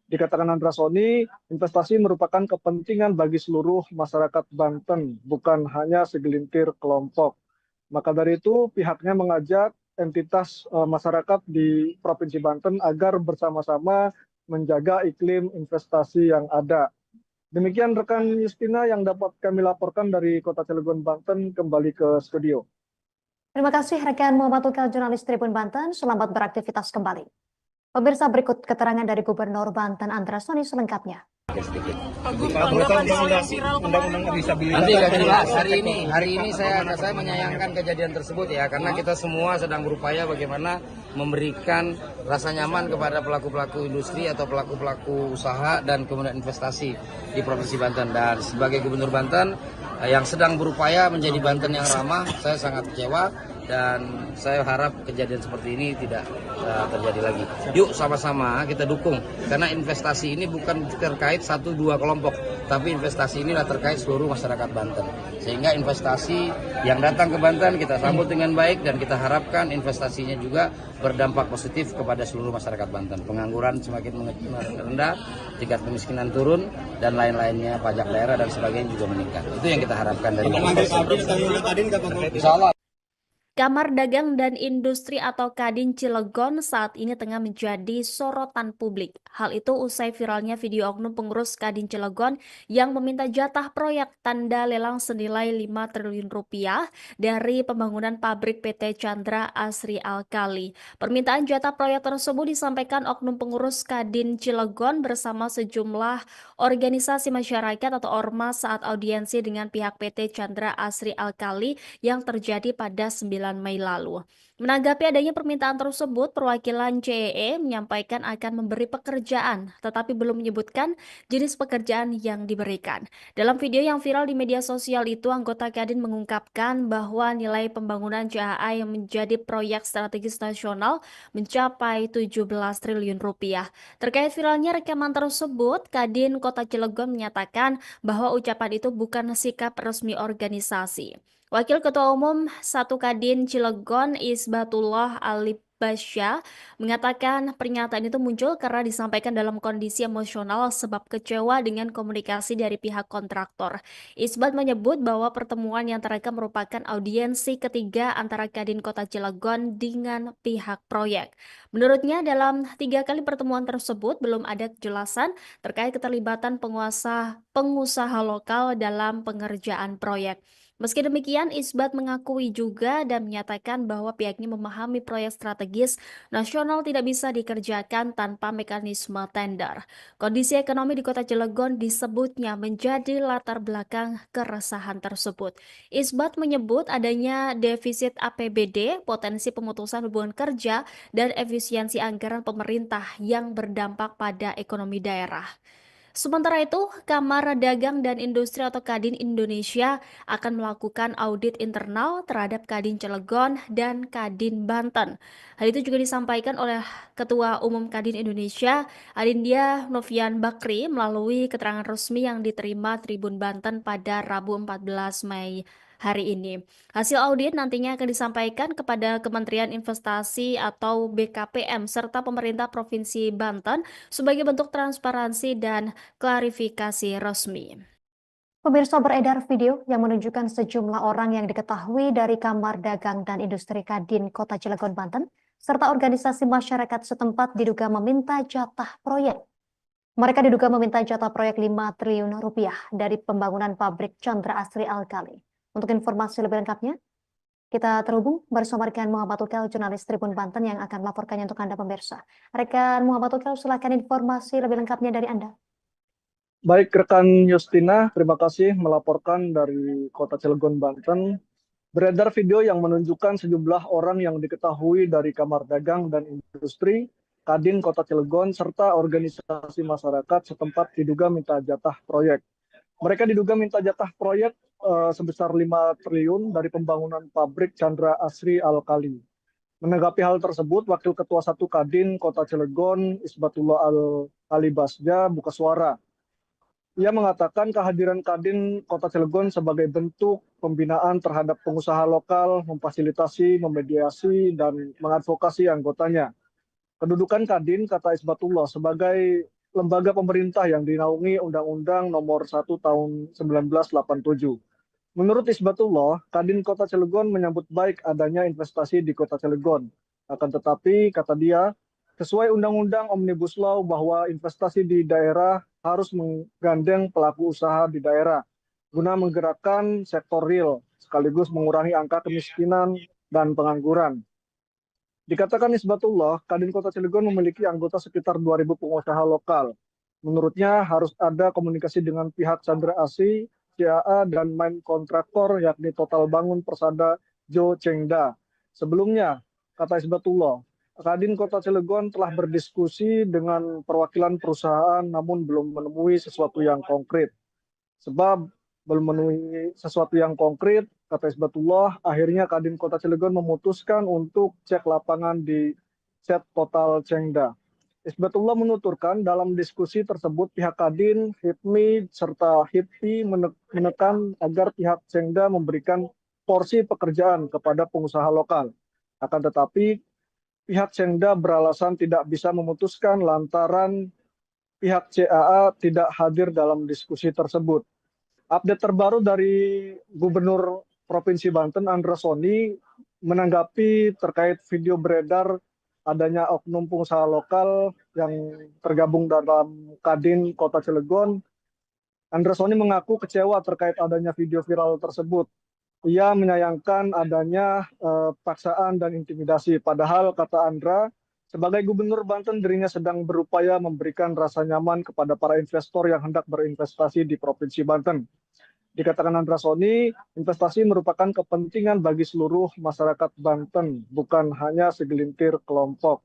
Dikatakan Andra Soni, investasi merupakan kepentingan bagi seluruh masyarakat Banten, bukan hanya segelintir kelompok. Maka dari itu, pihaknya mengajak entitas masyarakat di Provinsi Banten agar bersama-sama menjaga iklim investasi yang ada. Demikian rekan Justina yang dapat kami laporkan dari Kota Cilegon, Banten, kembali ke studio. Terima kasih rekan Muhammad Ukel, jurnalis Tribun Banten. Selamat beraktivitas kembali. Pemirsa, berikut keterangan dari Gubernur Banten Andra Soni selengkapnya. sedikit. Undang-undang disabilitas. Nanti akan jelas hari ini saya menyayangkan kejadian tersebut ya, karena kita semua sedang berupaya bagaimana memberikan rasa nyaman kepada pelaku-pelaku industri atau pelaku-pelaku usaha dan kemudian investasi di Provinsi Banten. Dan sebagai Gubernur Banten yang sedang berupaya menjadi Banten yang ramah, saya sangat kecewa dan saya harap kejadian seperti ini tidak terjadi lagi. Yuk sama-sama kita dukung, karena investasi ini bukan terkait 1-2 kelompok, tapi investasi inilah terkait seluruh masyarakat Banten. Sehingga investasi yang datang ke Banten kita sambut dengan baik dan kita harapkan investasinya juga berdampak positif kepada seluruh masyarakat Banten. Pengangguran semakin rendah, tingkat kemiskinan turun, dan lain-lainnya, pajak daerah dan sebagainya juga meningkat. Itu yang kita harapkan dari Insya Allah. Kamar Dagang dan Industri atau Kadin Cilegon saat ini tengah menjadi sorotan publik. Hal itu usai viralnya video oknum pengurus Kadin Cilegon yang meminta jatah proyek tanda lelang senilai 5 triliun rupiah dari pembangunan pabrik PT Chandra Asri Alkali. Permintaan jatah proyek tersebut disampaikan oknum pengurus Kadin Cilegon bersama sejumlah organisasi masyarakat atau ormas saat audiensi dengan pihak PT Chandra Asri Alkali yang terjadi pada 9 Mei lalu. Menanggapi adanya permintaan tersebut, perwakilan CEE menyampaikan akan memberi pekerjaan, tetapi belum menyebutkan jenis pekerjaan yang diberikan. Dalam video yang viral di media sosial itu, anggota Kadin mengungkapkan bahwa nilai pembangunan CHA yang menjadi proyek strategis nasional mencapai 17 triliun rupiah. Terkait viralnya rekaman tersebut, Kadin Kota Cilegon menyatakan bahwa ucapan itu bukan sikap resmi organisasi. Wakil Ketua Umum 1 Kadin Cilegon Isbatullah Alibasya mengatakan pernyataan itu muncul karena disampaikan dalam kondisi emosional sebab kecewa dengan komunikasi dari pihak kontraktor. Isbat menyebut bahwa pertemuan yang terekam merupakan audiensi ketiga antara Kadin Kota Cilegon dengan pihak proyek. Menurutnya dalam 3 kali pertemuan tersebut belum ada kejelasan terkait keterlibatan pengusaha lokal dalam pengerjaan proyek. Meski demikian, Isbat mengakui juga dan menyatakan bahwa pihaknya memahami proyek strategis nasional tidak bisa dikerjakan tanpa mekanisme tender. Kondisi ekonomi di Kota Cilegon disebutnya menjadi latar belakang keresahan tersebut. Isbat menyebut adanya defisit APBD, potensi pemutusan hubungan kerja, dan efisiensi anggaran pemerintah yang berdampak pada ekonomi daerah. Sementara itu, Kamar Dagang dan Industri atau Kadin Indonesia akan melakukan audit internal terhadap Kadin Cilegon dan Kadin Banten. Hal itu juga disampaikan oleh Ketua Umum Kadin Indonesia, Adindia Novian Bakri, melalui keterangan resmi yang diterima Tribun Banten pada Rabu 14 Mei hari ini. Hasil audit nantinya akan disampaikan kepada Kementerian Investasi atau BKPM serta pemerintah Provinsi Banten sebagai bentuk transparansi dan klarifikasi resmi. Pemirsa, beredar video yang menunjukkan sejumlah orang yang diketahui dari Kamar Dagang dan Industri Kadin Kota Cilegon, Banten, serta organisasi masyarakat setempat diduga meminta jatah proyek. Mereka diduga meminta jatah proyek 5 triliun rupiah dari pembangunan pabrik Chandra Asri Alkali. Untuk informasi lebih lengkapnya, kita terhubung bersama rekan Muhammad Ukel, jurnalis Tribun Banten yang akan melaporkannya untuk Anda pemirsa. Rekan Muhammad Ukel, silakan informasi lebih lengkapnya dari Anda. Baik, rekan Justina, terima kasih melaporkan dari Kota Cilegon, Banten. Beredar video yang menunjukkan sejumlah orang yang diketahui dari Kamar Dagang dan Industri, Kadin Kota Cilegon, serta organisasi masyarakat setempat diduga minta jatah proyek. Mereka diduga minta jatah proyek sebesar 5 triliun dari pembangunan pabrik Chandra Asri Alkali. Menanggapi hal tersebut, Wakil Ketua 1 Kadin Kota Cilegon, Isbatullah Alibasya, buka suara. Ia mengatakan kehadiran Kadin Kota Cilegon sebagai bentuk pembinaan terhadap pengusaha lokal, memfasilitasi, memediasi, dan mengadvokasi anggotanya. Kedudukan Kadin, kata Isbatullah, sebagai lembaga pemerintah yang dinaungi Undang-Undang Nomor 1 Tahun 1987. Menurut Isbatullah, Kadin Kota Cilegon menyambut baik adanya investasi di Kota Cilegon. Akan tetapi, kata dia, sesuai Undang-Undang Omnibus Law bahwa investasi di daerah harus menggandeng pelaku usaha di daerah guna menggerakkan sektor real sekaligus mengurangi angka kemiskinan dan pengangguran. Dikatakan Isbatullah, Kadin Kota Cilegon memiliki anggota sekitar 2.000 pengusaha lokal. Menurutnya harus ada komunikasi dengan pihak Chandra Asri, CAA, dan main kontraktor yakni Total Bangun Persada Jo Chengda. Sebelumnya, kata Isbatullah, Kadin Kota Cilegon telah berdiskusi dengan perwakilan perusahaan namun belum menemui sesuatu yang konkret. Sebab belum memenuhi sesuatu yang konkret, kata Isbatullah, akhirnya Kadin Kota Cilegon memutuskan untuk cek lapangan di Set Total Chengda. Isbatullah menuturkan dalam diskusi tersebut pihak Kadin, HIPMI, serta HIPI menekan agar pihak Chengda memberikan porsi pekerjaan kepada pengusaha lokal. Akan tetapi pihak Chengda beralasan tidak bisa memutuskan lantaran pihak CAA tidak hadir dalam diskusi tersebut. Update terbaru dari Gubernur Provinsi Banten, Andra Soni, menanggapi terkait video beredar adanya oknum pengusaha lokal yang tergabung dalam Kadin Kota Cilegon. Andra Soni mengaku kecewa terkait adanya video viral tersebut. Ia menyayangkan adanya paksaan dan intimidasi. Padahal, kata Andra, sebagai Gubernur Banten dirinya sedang berupaya memberikan rasa nyaman kepada para investor yang hendak berinvestasi di Provinsi Banten. Dikatakan Andra Soni, investasi merupakan kepentingan bagi seluruh masyarakat Banten, bukan hanya segelintir kelompok.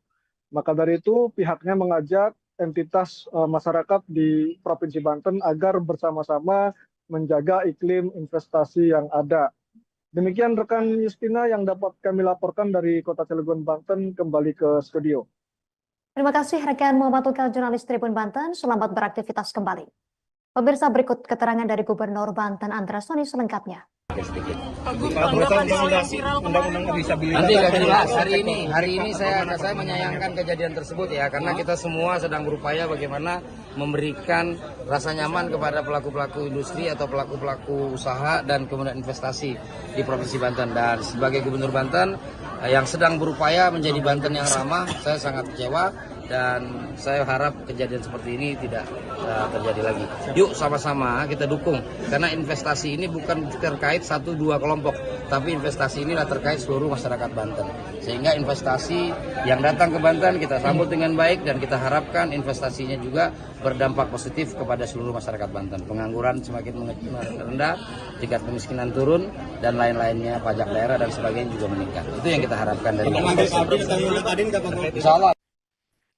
Maka dari itu, pihaknya mengajak entitas masyarakat di Provinsi Banten agar bersama-sama menjaga iklim investasi yang ada. Demikian rekan Justina yang dapat kami laporkan dari Kota Cilegon, Banten, kembali ke studio. Terima kasih rekan Muhammad Tukal, jurnalis Tribun Banten. Selamat beraktivitas kembali. Pemirsa, berikut keterangan dari Gubernur Banten Andra Soni selengkapnya. Nanti akan jelas. Hari ini saya menyayangkan kejadian tersebut ya, karena kita semua sedang berupaya bagaimana memberikan rasa nyaman kepada pelaku-pelaku industri atau pelaku-pelaku usaha dan kemudian investasi di Provinsi Banten. Dan sebagai Gubernur Banten yang sedang berupaya menjadi Banten yang ramah, saya sangat kecewa. Dan saya harap kejadian seperti ini tidak terjadi lagi. Yuk sama-sama kita dukung, karena investasi ini bukan terkait 1-2 kelompok, tapi investasi inilah terkait seluruh masyarakat Banten. Sehingga investasi yang datang ke Banten kita sambut dengan baik, dan kita harapkan investasinya juga berdampak positif kepada seluruh masyarakat Banten. Pengangguran semakin rendah, tingkat kemiskinan turun, dan lain-lainnya, pajak daerah dan sebagainya juga meningkat. Itu yang kita harapkan dari investasi. Insya Allah.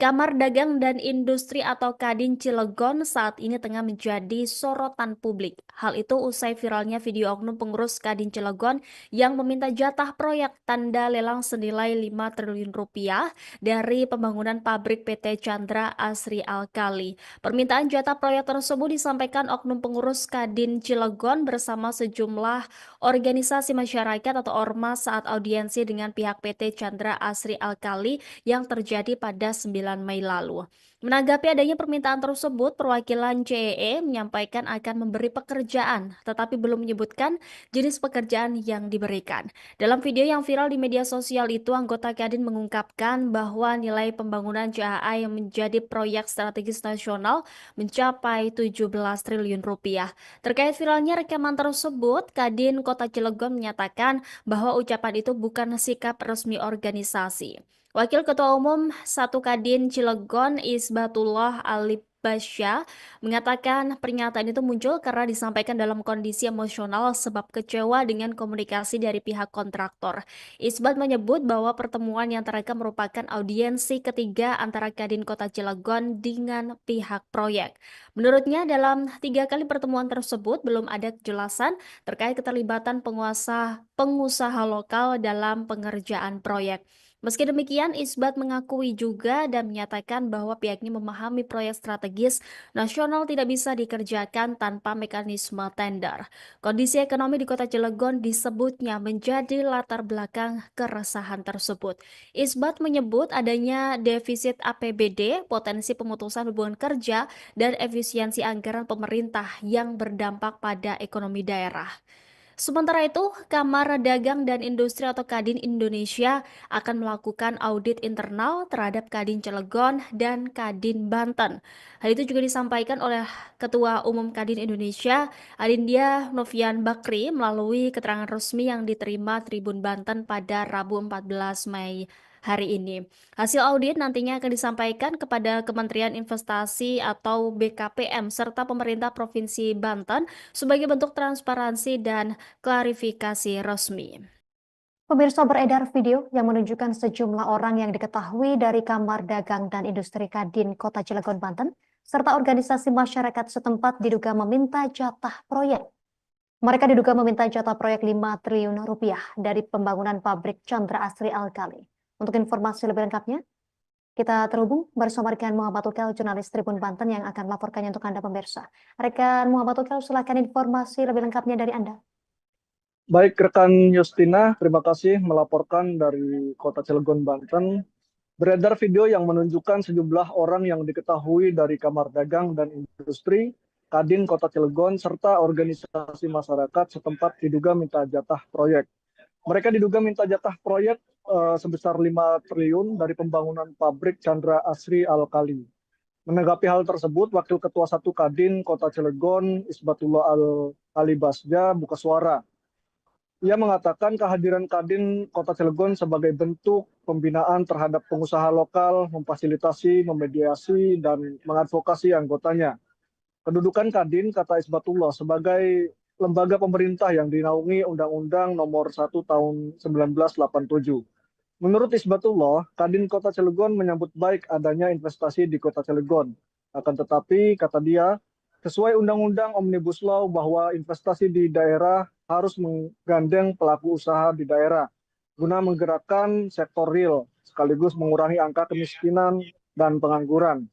Kamar Dagang dan Industri atau Kadin Cilegon saat ini tengah menjadi sorotan publik. Hal itu usai viralnya video oknum pengurus Kadin Cilegon yang meminta jatah proyek tanda lelang senilai 5 triliun rupiah dari pembangunan pabrik PT Chandra Asri Alkali. Permintaan jatah proyek tersebut disampaikan oknum pengurus Kadin Cilegon bersama sejumlah organisasi masyarakat atau ormas saat audiensi dengan pihak PT Chandra Asri Alkali yang terjadi pada 9 Mei lalu. Menanggapi adanya permintaan tersebut, perwakilan CEE menyampaikan akan memberi pekerjaan, tetapi belum menyebutkan jenis pekerjaan yang diberikan. Dalam video yang viral di media sosial itu, anggota Kadin mengungkapkan bahwa nilai pembangunan CAA yang menjadi proyek strategis nasional mencapai 17 triliun rupiah. Terkait viralnya rekaman tersebut, Kadin Kota Cilegon menyatakan bahwa ucapan itu bukan sikap resmi organisasi. Wakil Ketua Umum 1 Kadin Cilegon Isbatullah Alibasya mengatakan pernyataan itu muncul karena disampaikan dalam kondisi emosional sebab kecewa dengan komunikasi dari pihak kontraktor. Isbat menyebut bahwa pertemuan yang terekam merupakan audiensi ketiga antara Kadin Kota Cilegon dengan pihak proyek. Menurutnya dalam 3 kali pertemuan tersebut belum ada kejelasan terkait keterlibatan pengusaha lokal dalam pengerjaan proyek. Meski demikian, Isbat mengakui juga dan menyatakan bahwa pihaknya memahami proyek strategis nasional tidak bisa dikerjakan tanpa mekanisme tender. Kondisi ekonomi di Kota Cilegon disebutnya menjadi latar belakang keresahan tersebut. Isbat menyebut adanya defisit APBD, potensi pemutusan hubungan kerja, dan efisiensi anggaran pemerintah yang berdampak pada ekonomi daerah. Sementara itu, Kamar Dagang dan Industri atau Kadin Indonesia akan melakukan audit internal terhadap Kadin Cilegon dan Kadin Banten. Hal itu juga disampaikan oleh Ketua Umum Kadin Indonesia, Adindia Novian Bakri, melalui keterangan resmi yang diterima Tribun Banten pada Rabu 14 Mei hari ini. Hasil audit nantinya akan disampaikan kepada Kementerian Investasi atau BKPM serta pemerintah Provinsi Banten sebagai bentuk transparansi dan klarifikasi resmi. Pemirsa, beredar video yang menunjukkan sejumlah orang yang diketahui dari Kamar Dagang dan Industri Kadin Kota Cilegon, Banten, serta organisasi masyarakat setempat diduga meminta jatah proyek. Mereka diduga meminta jatah proyek 5 triliun rupiah dari pembangunan pabrik Chandra Asri Alkali. Untuk informasi lebih lengkapnya, kita terhubung bersama rekan Muhammad Ukel, jurnalis Tribun Banten yang akan melaporkannya untuk Anda pemirsa. Rekan Muhammad Ukel, silakan informasi lebih lengkapnya dari Anda. Baik, rekan Justina, terima kasih melaporkan dari Kota Cilegon, Banten. Beredar video yang menunjukkan sejumlah orang yang diketahui dari Kamar Dagang dan Industri Kadin Kota Cilegon serta organisasi masyarakat setempat diduga minta jatah proyek. Mereka diduga minta jatah proyek sebesar 5 triliun dari pembangunan pabrik Chandra Asri Alkali. Menanggapi hal tersebut, Wakil Ketua 1 Kadin Kota Cilegon, Isbatullah Al-Alibasja, buka suara. Ia mengatakan kehadiran Kadin Kota Cilegon sebagai bentuk pembinaan terhadap pengusaha lokal, memfasilitasi, memediasi, dan mengadvokasi anggotanya. Kedudukan Kadin, kata Isbatullah, sebagai lembaga pemerintah yang dinaungi Undang-Undang Nomor 1 Tahun 1987. Menurut Isbatullah, Kadin Kota Cilegon menyambut baik adanya investasi di Kota Cilegon. Akan tetapi, kata dia, sesuai Undang-Undang Omnibus Law bahwa investasi di daerah harus menggandeng pelaku usaha di daerah guna menggerakkan sektor real sekaligus mengurangi angka kemiskinan dan pengangguran.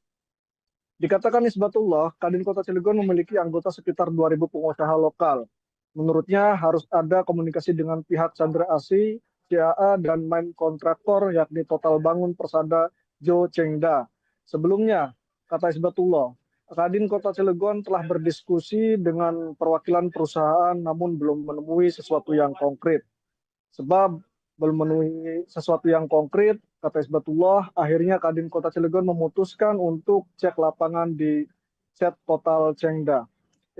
Dikatakan Isbatullah, Kadin Kota Cilegon memiliki anggota sekitar 2.000 pengusaha lokal. Menurutnya harus ada komunikasi dengan pihak Chandra Asri, CAA, dan main kontraktor yakni Total Bangun Persada Jo Chengda. Sebelumnya, kata Isbatullah, Kadin Kota Cilegon telah berdiskusi dengan perwakilan perusahaan namun belum menemui sesuatu yang konkret. Sebab belum menemui sesuatu yang konkret, kata Isbatullah, akhirnya Kadin Kota Cilegon memutuskan untuk cek lapangan di set Total Chengda.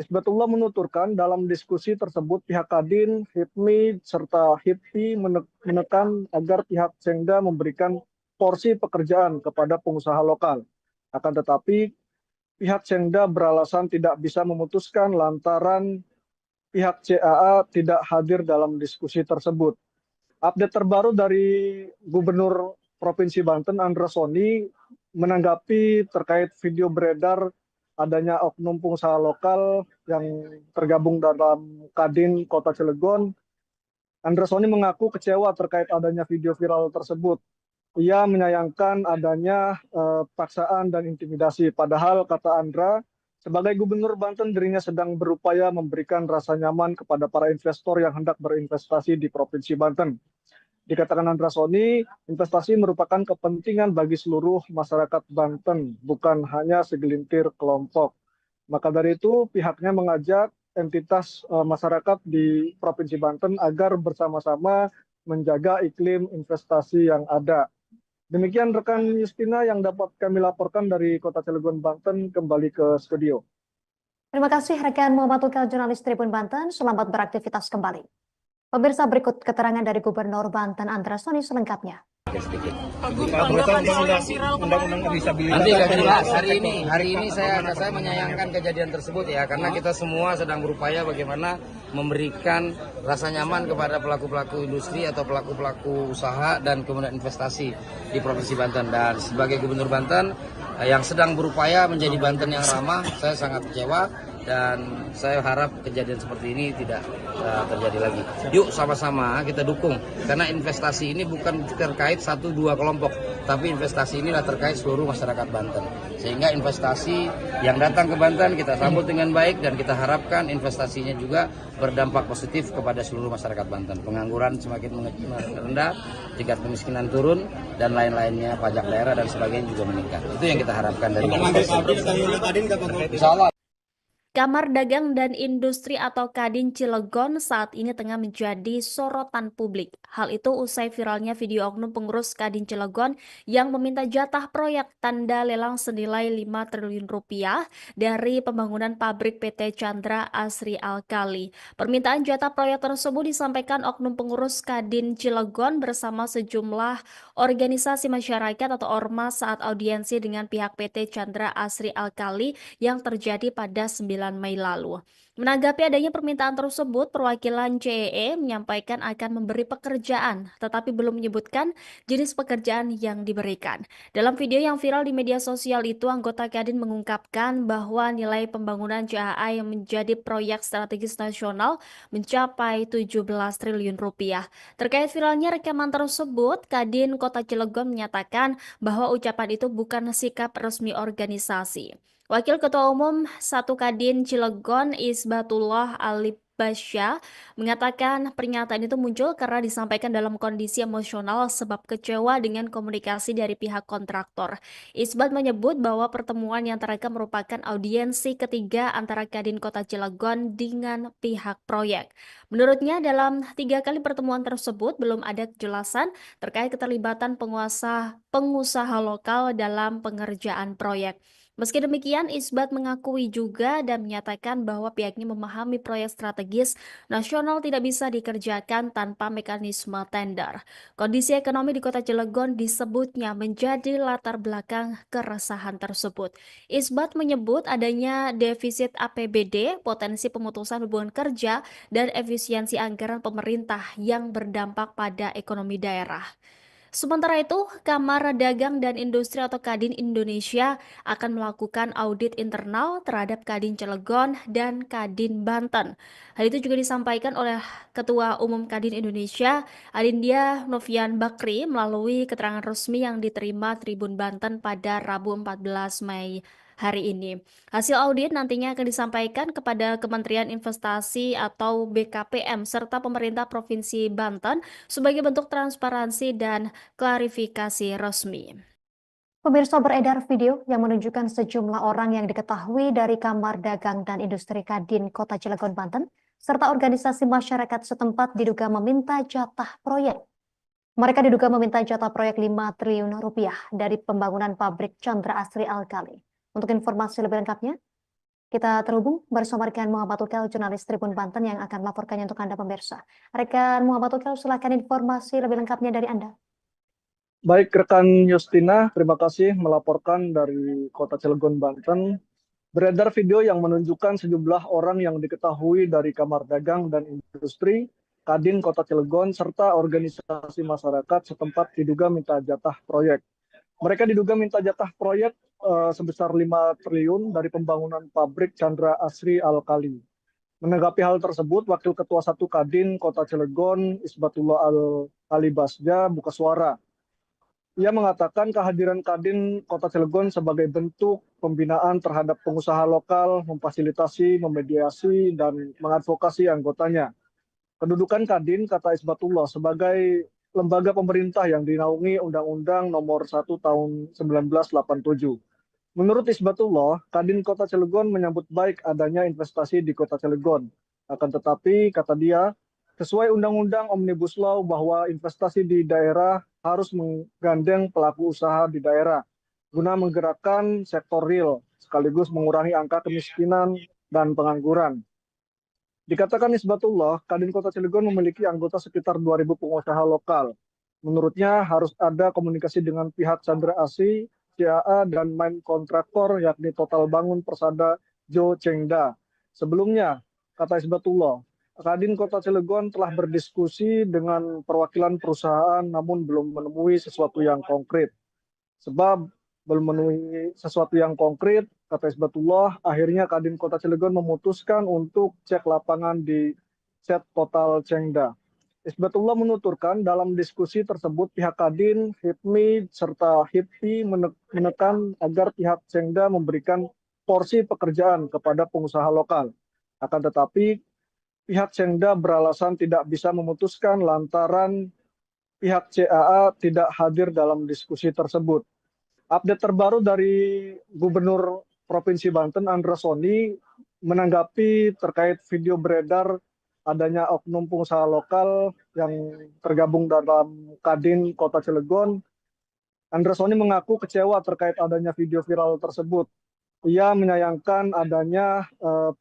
Isbatullah menuturkan dalam diskusi tersebut pihak Kadin, HIPMI, serta HIPI menekan agar pihak Chengda memberikan porsi pekerjaan kepada pengusaha lokal. Akan tetapi, pihak Chengda beralasan tidak bisa memutuskan lantaran pihak CAA tidak hadir dalam diskusi tersebut. Update terbaru dari Gubernur Provinsi Banten, Andra Soni, menanggapi terkait video beredar adanya oknum pengusaha lokal yang tergabung dalam Kadin Kota Cilegon. Andra Soni mengaku kecewa terkait adanya video viral tersebut. Ia menyayangkan adanya paksaan dan intimidasi. Padahal, kata Andra, sebagai Gubernur Banten dirinya sedang berupaya memberikan rasa nyaman kepada para investor yang hendak berinvestasi di Provinsi Banten. Dikatakan Andra Soni, investasi merupakan kepentingan bagi seluruh masyarakat Banten, bukan hanya segelintir kelompok. Maka dari itu, pihaknya mengajak entitas masyarakat di Provinsi Banten agar bersama-sama menjaga iklim investasi yang ada. Demikian rekan Justina yang dapat kami laporkan dari Kota Cilegon, Banten, kembali ke studio. Terima kasih rekan Muhammad Ukel, jurnalis Tribun Banten. Selamat beraktivitas kembali. Pemirsa, berikut keterangan dari Gubernur Banten Andra Soni selengkapnya. Nanti nggak jelas. Hari ini saya menyayangkan kejadian tersebut ya, karena kita semua sedang berupaya bagaimana memberikan rasa nyaman kepada pelaku-pelaku industri atau pelaku-pelaku usaha dan kemudian investasi di Provinsi Banten. Dan sebagai Gubernur Banten yang sedang berupaya menjadi Banten yang ramah, saya sangat kecewa dan saya harap kejadian seperti ini tidak terjadi lagi. Yuk sama-sama kita dukung, karena investasi ini bukan terkait 1-2 kelompok, tapi investasi inilah terkait seluruh masyarakat Banten. Sehingga investasi yang datang ke Banten kita sambut dengan baik dan kita harapkan investasinya juga berdampak positif kepada seluruh masyarakat Banten. Pengangguran semakin rendah, tingkat kemiskinan turun, dan lain-lainnya, pajak daerah dan sebagainya juga meningkat. Itu yang kita harapkan dari investasi. Insya Allah. Kamar Dagang dan Industri atau Kadin Cilegon saat ini tengah menjadi sorotan publik. Hal itu usai viralnya video oknum pengurus Kadin Cilegon yang meminta jatah proyek tanda lelang senilai 5 triliun rupiah dari pembangunan pabrik PT Chandra Asri Alkali. Permintaan jatah proyek tersebut disampaikan oknum pengurus Kadin Cilegon bersama sejumlah organisasi masyarakat atau ormas saat audiensi dengan pihak PT Chandra Asri Alkali yang terjadi pada 9 Mei lalu. Menanggapi adanya permintaan tersebut, perwakilan CEE menyampaikan akan memberi pekerjaan, tetapi belum menyebutkan jenis pekerjaan yang diberikan. Dalam video yang viral di media sosial itu, anggota Kadin mengungkapkan bahwa nilai pembangunan CAA yang menjadi proyek strategis nasional mencapai 17 triliun rupiah. Terkait viralnya rekaman tersebut, Kadin Kota Cilegon menyatakan bahwa ucapan itu bukan sikap resmi organisasi. Wakil Ketua Umum 1 Kadin Cilegon Isbatullah Ali Basya mengatakan pernyataan itu muncul karena disampaikan dalam kondisi emosional sebab kecewa dengan komunikasi dari pihak kontraktor. Isbat menyebut bahwa pertemuan yang terekam merupakan audiensi ketiga antara Kadin Kota Cilegon dengan pihak proyek. Menurutnya dalam 3 kali pertemuan tersebut belum ada kejelasan terkait keterlibatan pengusaha lokal dalam pengerjaan proyek. Meski demikian, Isbat mengakui juga dan menyatakan bahwa pihaknya memahami proyek strategis nasional tidak bisa dikerjakan tanpa mekanisme tender. Kondisi ekonomi di Kota Cilegon disebutnya menjadi latar belakang keresahan tersebut. Isbat menyebut adanya defisit APBD, potensi pemutusan hubungan kerja, dan efisiensi anggaran pemerintah yang berdampak pada ekonomi daerah. Sementara itu, Kamar Dagang dan Industri atau Kadin Indonesia akan melakukan audit internal terhadap Kadin Cilegon dan Kadin Banten. Hal itu juga disampaikan oleh Ketua Umum Kadin Indonesia, Adindia Novian Bakri, melalui keterangan resmi yang diterima Tribun Banten pada Rabu 14 Mei hari ini. Hasil audit nantinya akan disampaikan kepada Kementerian Investasi atau BKPM serta pemerintah Provinsi Banten sebagai bentuk transparansi dan klarifikasi resmi. Pemirsa, beredar video yang menunjukkan sejumlah orang yang diketahui dari Kamar Dagang dan Industri Kadin Kota Cilegon, Banten, serta organisasi masyarakat setempat diduga meminta jatah proyek. Mereka diduga meminta jatah proyek 5 triliun rupiah dari pembangunan pabrik Chandra Asri Alkali. Untuk informasi lebih lengkapnya, kita terhubung bersama rekan Muhammad Ukel, jurnalis Tribun Banten yang akan melaporkannya untuk Anda pemirsa. Rekan Muhammad Ukel, silakan informasi lebih lengkapnya dari Anda. Baik, rekan Justina, terima kasih melaporkan dari Kota Cilegon, Banten. Beredar video yang menunjukkan sejumlah orang yang diketahui dari Kamar Dagang dan Industri, Kadin Kota Cilegon, serta organisasi masyarakat setempat diduga minta jatah proyek. Mereka diduga minta jatah proyek sebesar 5 triliun dari pembangunan pabrik Chandra Asri Alkali. Menanggapi hal tersebut, Wakil Ketua 1 Kadin Kota Cilegon, Isbatullah Ali Basja, buka suara. Ia mengatakan kehadiran Kadin Kota Cilegon sebagai bentuk pembinaan terhadap pengusaha lokal, memfasilitasi, memediasi, dan mengadvokasi anggotanya. Kedudukan Kadin, kata Isbatullah, sebagai lembaga pemerintah yang dinaungi Undang-Undang Nomor 1 Tahun 1987. Menurut Isbatullah, Kadin Kota Cilegon menyambut baik adanya investasi di Kota Cilegon. Akan tetapi, kata dia, sesuai Undang-Undang Omnibus Law bahwa investasi di daerah harus menggandeng pelaku usaha di daerah guna menggerakkan sektor real sekaligus mengurangi angka kemiskinan dan pengangguran. Dikatakan Isbatullah, Kadin Kota Cilegon memiliki anggota sekitar 2.000 pengusaha lokal. Menurutnya harus ada komunikasi dengan pihak Chandra Asri, CAA, dan main kontraktor yakni Total Bangun Persada Jo Chengda. Sebelumnya, kata Isbatullah, Kadin Kota Cilegon telah berdiskusi dengan perwakilan perusahaan namun belum menemui sesuatu yang konkret. Sebab belum memenuhi sesuatu yang konkret, kata Isbatullah, akhirnya Kadin Kota Cilegon memutuskan untuk cek lapangan di set Total Chengda. Isbatullah menuturkan dalam diskusi tersebut pihak Kadin, HIPMI, serta HIPI menekan agar pihak Chengda memberikan porsi pekerjaan kepada pengusaha lokal. Akan tetapi, pihak Chengda beralasan tidak bisa memutuskan lantaran pihak CAA tidak hadir dalam diskusi tersebut. Update terbaru dari Gubernur Provinsi Banten, Andra Soni, menanggapi terkait video beredar adanya oknum pengusaha lokal yang tergabung dalam Kadin Kota Cilegon, Andra Soni mengaku kecewa terkait adanya video viral tersebut. Ia menyayangkan adanya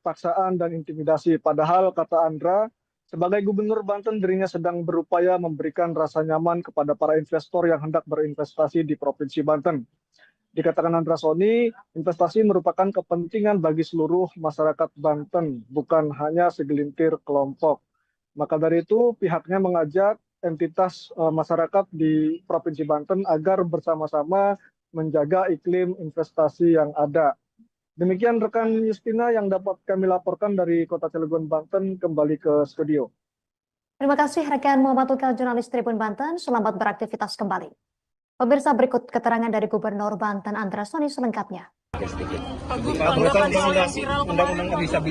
paksaan dan intimidasi. Padahal, kata Andra, sebagai Gubernur Banten, dirinya sedang berupaya memberikan rasa nyaman kepada para investor yang hendak berinvestasi di Provinsi Banten. Dikatakan Andra Soni, investasi merupakan kepentingan bagi seluruh masyarakat Banten, bukan hanya segelintir kelompok. Maka dari itu, pihaknya mengajak entitas masyarakat di Provinsi Banten agar bersama-sama menjaga iklim investasi yang ada. Demikian rekan Justina yang dapat kami laporkan dari Kota Cilegon, Banten, kembali ke studio. Terima kasih rekan Muhammad Tukel, jurnalis Tribun Banten. Selamat beraktivitas kembali. Pemirsa, berikut keterangan dari Gubernur Banten Andra Soni selengkapnya.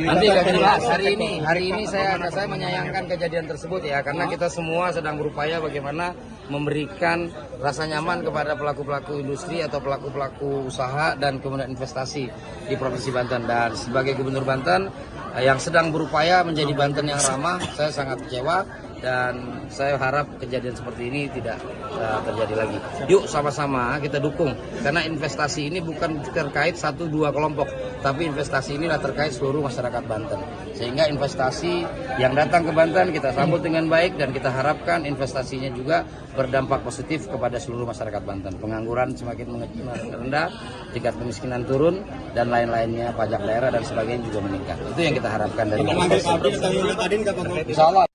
Nanti gak jelas. Hari ini saya menyayangkan kejadian tersebut ya, karena kita semua sedang berupaya bagaimana memberikan rasa nyaman kepada pelaku-pelaku industri atau pelaku-pelaku usaha dan kemudian investasi di Provinsi Banten. Dan sebagai Gubernur Banten yang sedang berupaya menjadi Banten yang ramah, saya sangat kecewa dan saya harap kejadian seperti ini tidak terjadi lagi. Yuk sama-sama kita dukung, karena investasi ini bukan terkait 1-2 kelompok, tapi investasi inilah terkait seluruh masyarakat Banten. Sehingga investasi yang datang ke Banten kita sambut dengan baik dan kita harapkan investasinya juga berdampak positif kepada seluruh masyarakat Banten. Pengangguran semakin rendah, tingkat kemiskinan turun, dan lain-lainnya, pajak daerah dan sebagainya juga meningkat. Itu yang kita harapkan dari Insya Allah.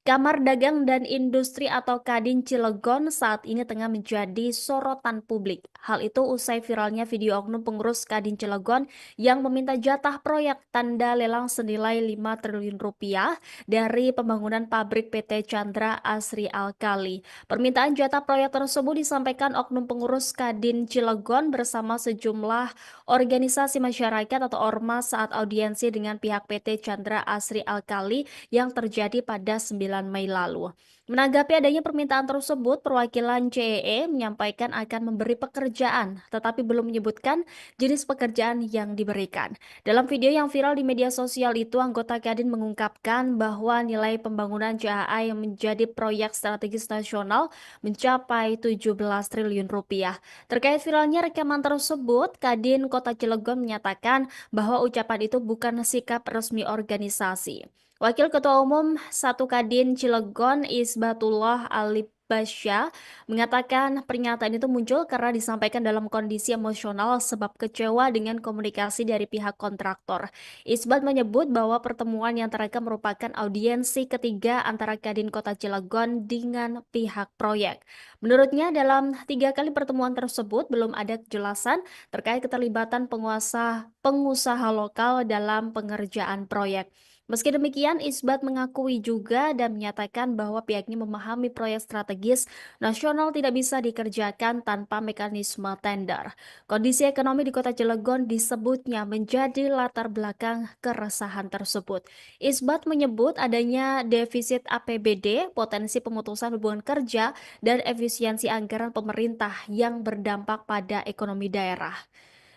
Kamar Dagang dan Industri atau Kadin Cilegon saat ini tengah menjadi sorotan publik. Hal itu usai viralnya video oknum pengurus Kadin Cilegon yang meminta jatah proyek tanda lelang senilai 5 triliun rupiah dari pembangunan pabrik PT Chandra Asri Alkali. Permintaan jatah proyek tersebut disampaikan oknum pengurus Kadin Cilegon bersama sejumlah organisasi masyarakat atau ormas saat audiensi dengan pihak PT Chandra Asri Alkali yang terjadi pada 9 Mei lalu. Menanggapi adanya permintaan tersebut, perwakilan CEE menyampaikan akan memberi pekerjaan, tetapi belum menyebutkan jenis pekerjaan yang diberikan. Dalam video yang viral di media sosial itu, anggota Kadin mengungkapkan bahwa nilai pembangunan JAA yang menjadi proyek strategis nasional mencapai 17 triliun rupiah. Terkait viralnya rekaman tersebut, Kadin Kota Cilegon menyatakan bahwa ucapan itu bukan sikap resmi organisasi. Wakil Ketua Umum 1 Kadin Cilegon Isbatullah Alibasya mengatakan pernyataan itu muncul karena disampaikan dalam kondisi emosional sebab kecewa dengan komunikasi dari pihak kontraktor. Isbat menyebut bahwa pertemuan yang terekam merupakan audiensi ketiga antara Kadin Kota Cilegon dengan pihak proyek. Menurutnya dalam 3 kali pertemuan tersebut belum ada kejelasan terkait keterlibatan pengusaha lokal dalam pengerjaan proyek. Meski demikian, Isbat mengakui juga dan menyatakan bahwa pihaknya memahami proyek strategis nasional tidak bisa dikerjakan tanpa mekanisme tender. Kondisi ekonomi di Kota Cilegon disebutnya menjadi latar belakang keresahan tersebut. Isbat menyebut adanya defisit APBD, potensi pemutusan hubungan kerja, dan efisiensi anggaran pemerintah yang berdampak pada ekonomi daerah.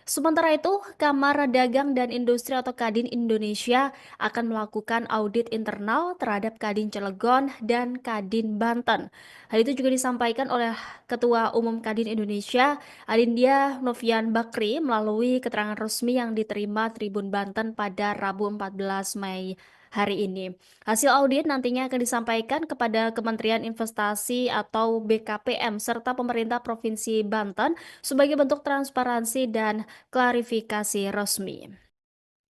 Sementara itu, Kamar Dagang dan Industri atau Kadin Indonesia akan melakukan audit internal terhadap Kadin Cilegon dan Kadin Banten. Hal itu juga disampaikan oleh Ketua Umum Kadin Indonesia, Adindia Novian Bakri, melalui keterangan resmi yang diterima Tribun Banten pada Rabu 14 Mei hari ini. Hasil audit nantinya akan disampaikan kepada Kementerian Investasi atau BKPM serta pemerintah Provinsi Banten sebagai bentuk transparansi dan klarifikasi resmi.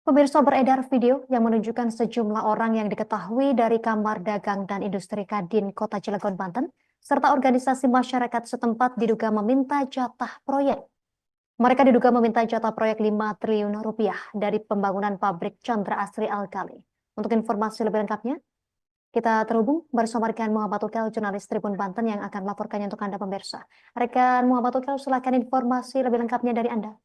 Pemirsa, beredar video yang menunjukkan sejumlah orang yang diketahui dari Kamar Dagang dan Industri Kadin Kota Cilegon, Banten, serta organisasi masyarakat setempat diduga meminta jatah proyek. Mereka diduga meminta jatah proyek 5 triliun rupiah dari pembangunan pabrik Chandra Asri Alkali. Untuk informasi lebih lengkapnya, kita terhubung bersama rekan Muhammad Tukel, jurnalis Tribun Banten yang akan melaporkannya untuk Anda pemirsa. Rekan Muhammad Tukel, silakan informasi lebih lengkapnya dari Anda.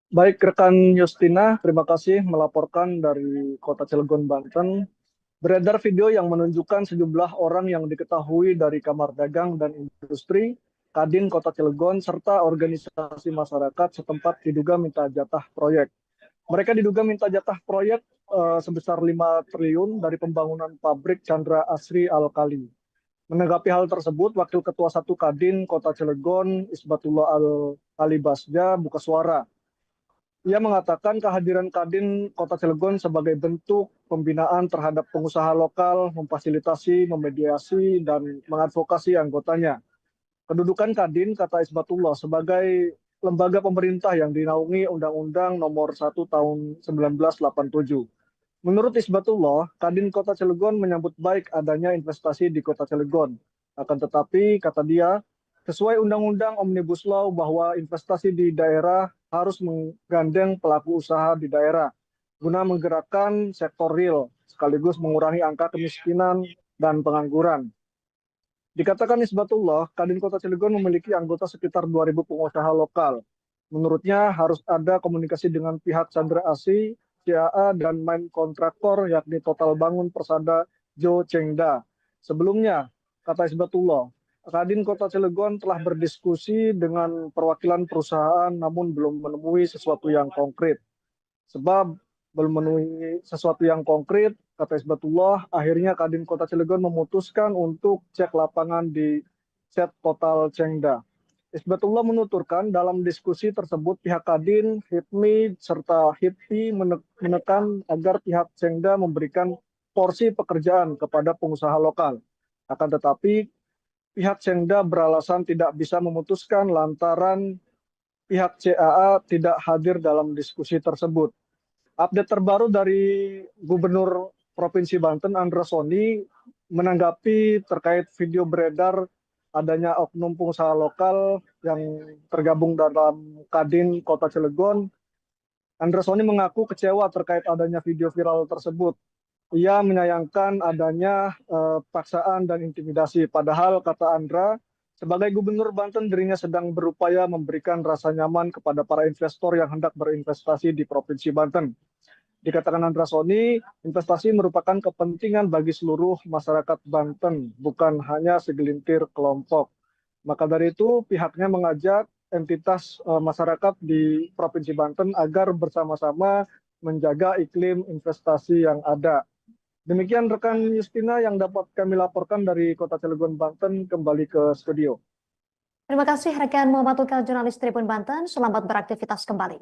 Baik, rekan Justina, terima kasih melaporkan dari Kota Cilegon, Banten. Beredar video yang menunjukkan sejumlah orang yang diketahui dari Kamar Dagang dan Industri, Kadin Kota Cilegon, serta organisasi masyarakat setempat diduga minta jatah proyek. Mereka diduga minta jatah proyek sebesar 5 triliun dari pembangunan pabrik Chandra Asri Alkali. Menanggapi hal tersebut, Wakil Ketua 1 Kadin Kota Cilegon, Isbatullah Al-Alibasja, buka suara. Ia mengatakan kehadiran Kadin Kota Cilegon sebagai bentuk pembinaan terhadap pengusaha lokal, memfasilitasi, memediasi, dan mengadvokasi anggotanya. Kedudukan Kadin, kata Isbatullah, sebagai lembaga pemerintah yang dinaungi Undang-Undang Nomor 1 Tahun 1987. Menurut Isbatullah, Kadin Kota Cilegon menyambut baik adanya investasi di Kota Cilegon. Akan tetapi, kata dia, sesuai Undang-Undang Omnibus Law bahwa investasi di daerah harus menggandeng pelaku usaha di daerah guna menggerakkan sektor real sekaligus mengurangi angka kemiskinan dan pengangguran. Dikatakan Isbatullah, Kadin Kota Cilegon memiliki anggota sekitar 2.000 pengusaha lokal. Menurutnya harus ada komunikasi dengan pihak Chandra Asri, CAA, dan main kontraktor yakni Total Bangun Persada Jo Chengda. Sebelumnya, kata Isbatullah, Kadin Kota Cilegon telah berdiskusi dengan perwakilan perusahaan namun belum menemui sesuatu yang konkret. Sebab belum menemui sesuatu yang konkret, kata Isbatullah, akhirnya Kadin Kota Cilegon memutuskan untuk cek lapangan di set Total Chengda. Isbatullah menuturkan dalam diskusi tersebut pihak Kadin, HIPMI, serta HIPI menekan agar pihak Chengda memberikan porsi pekerjaan kepada pengusaha lokal. Akan tetapi, pihak Chengda beralasan tidak bisa memutuskan lantaran pihak CAA tidak hadir dalam diskusi tersebut. Update terbaru dari Gubernur Provinsi Banten, Andra Soni, menanggapi terkait video beredar adanya oknum pengusaha lokal yang tergabung dalam Kadin Kota Cilegon. Andra Soni mengaku kecewa terkait adanya video viral tersebut. Ia menyayangkan adanya paksaan dan intimidasi. Padahal, kata Andra, sebagai Gubernur Banten dirinya sedang berupaya memberikan rasa nyaman kepada para investor yang hendak berinvestasi di Provinsi Banten. Dikatakan Andra Soni, investasi merupakan kepentingan bagi seluruh masyarakat Banten, bukan hanya segelintir kelompok. Maka dari itu, pihaknya mengajak entitas masyarakat di Provinsi Banten agar bersama-sama menjaga iklim investasi yang ada. Demikian rekan Justina yang dapat kami laporkan dari Kota Cilegon, Banten, kembali ke studio. Terima kasih rekan Muhammad Tukal, jurnalis Tribun Banten. Selamat beraktivitas kembali.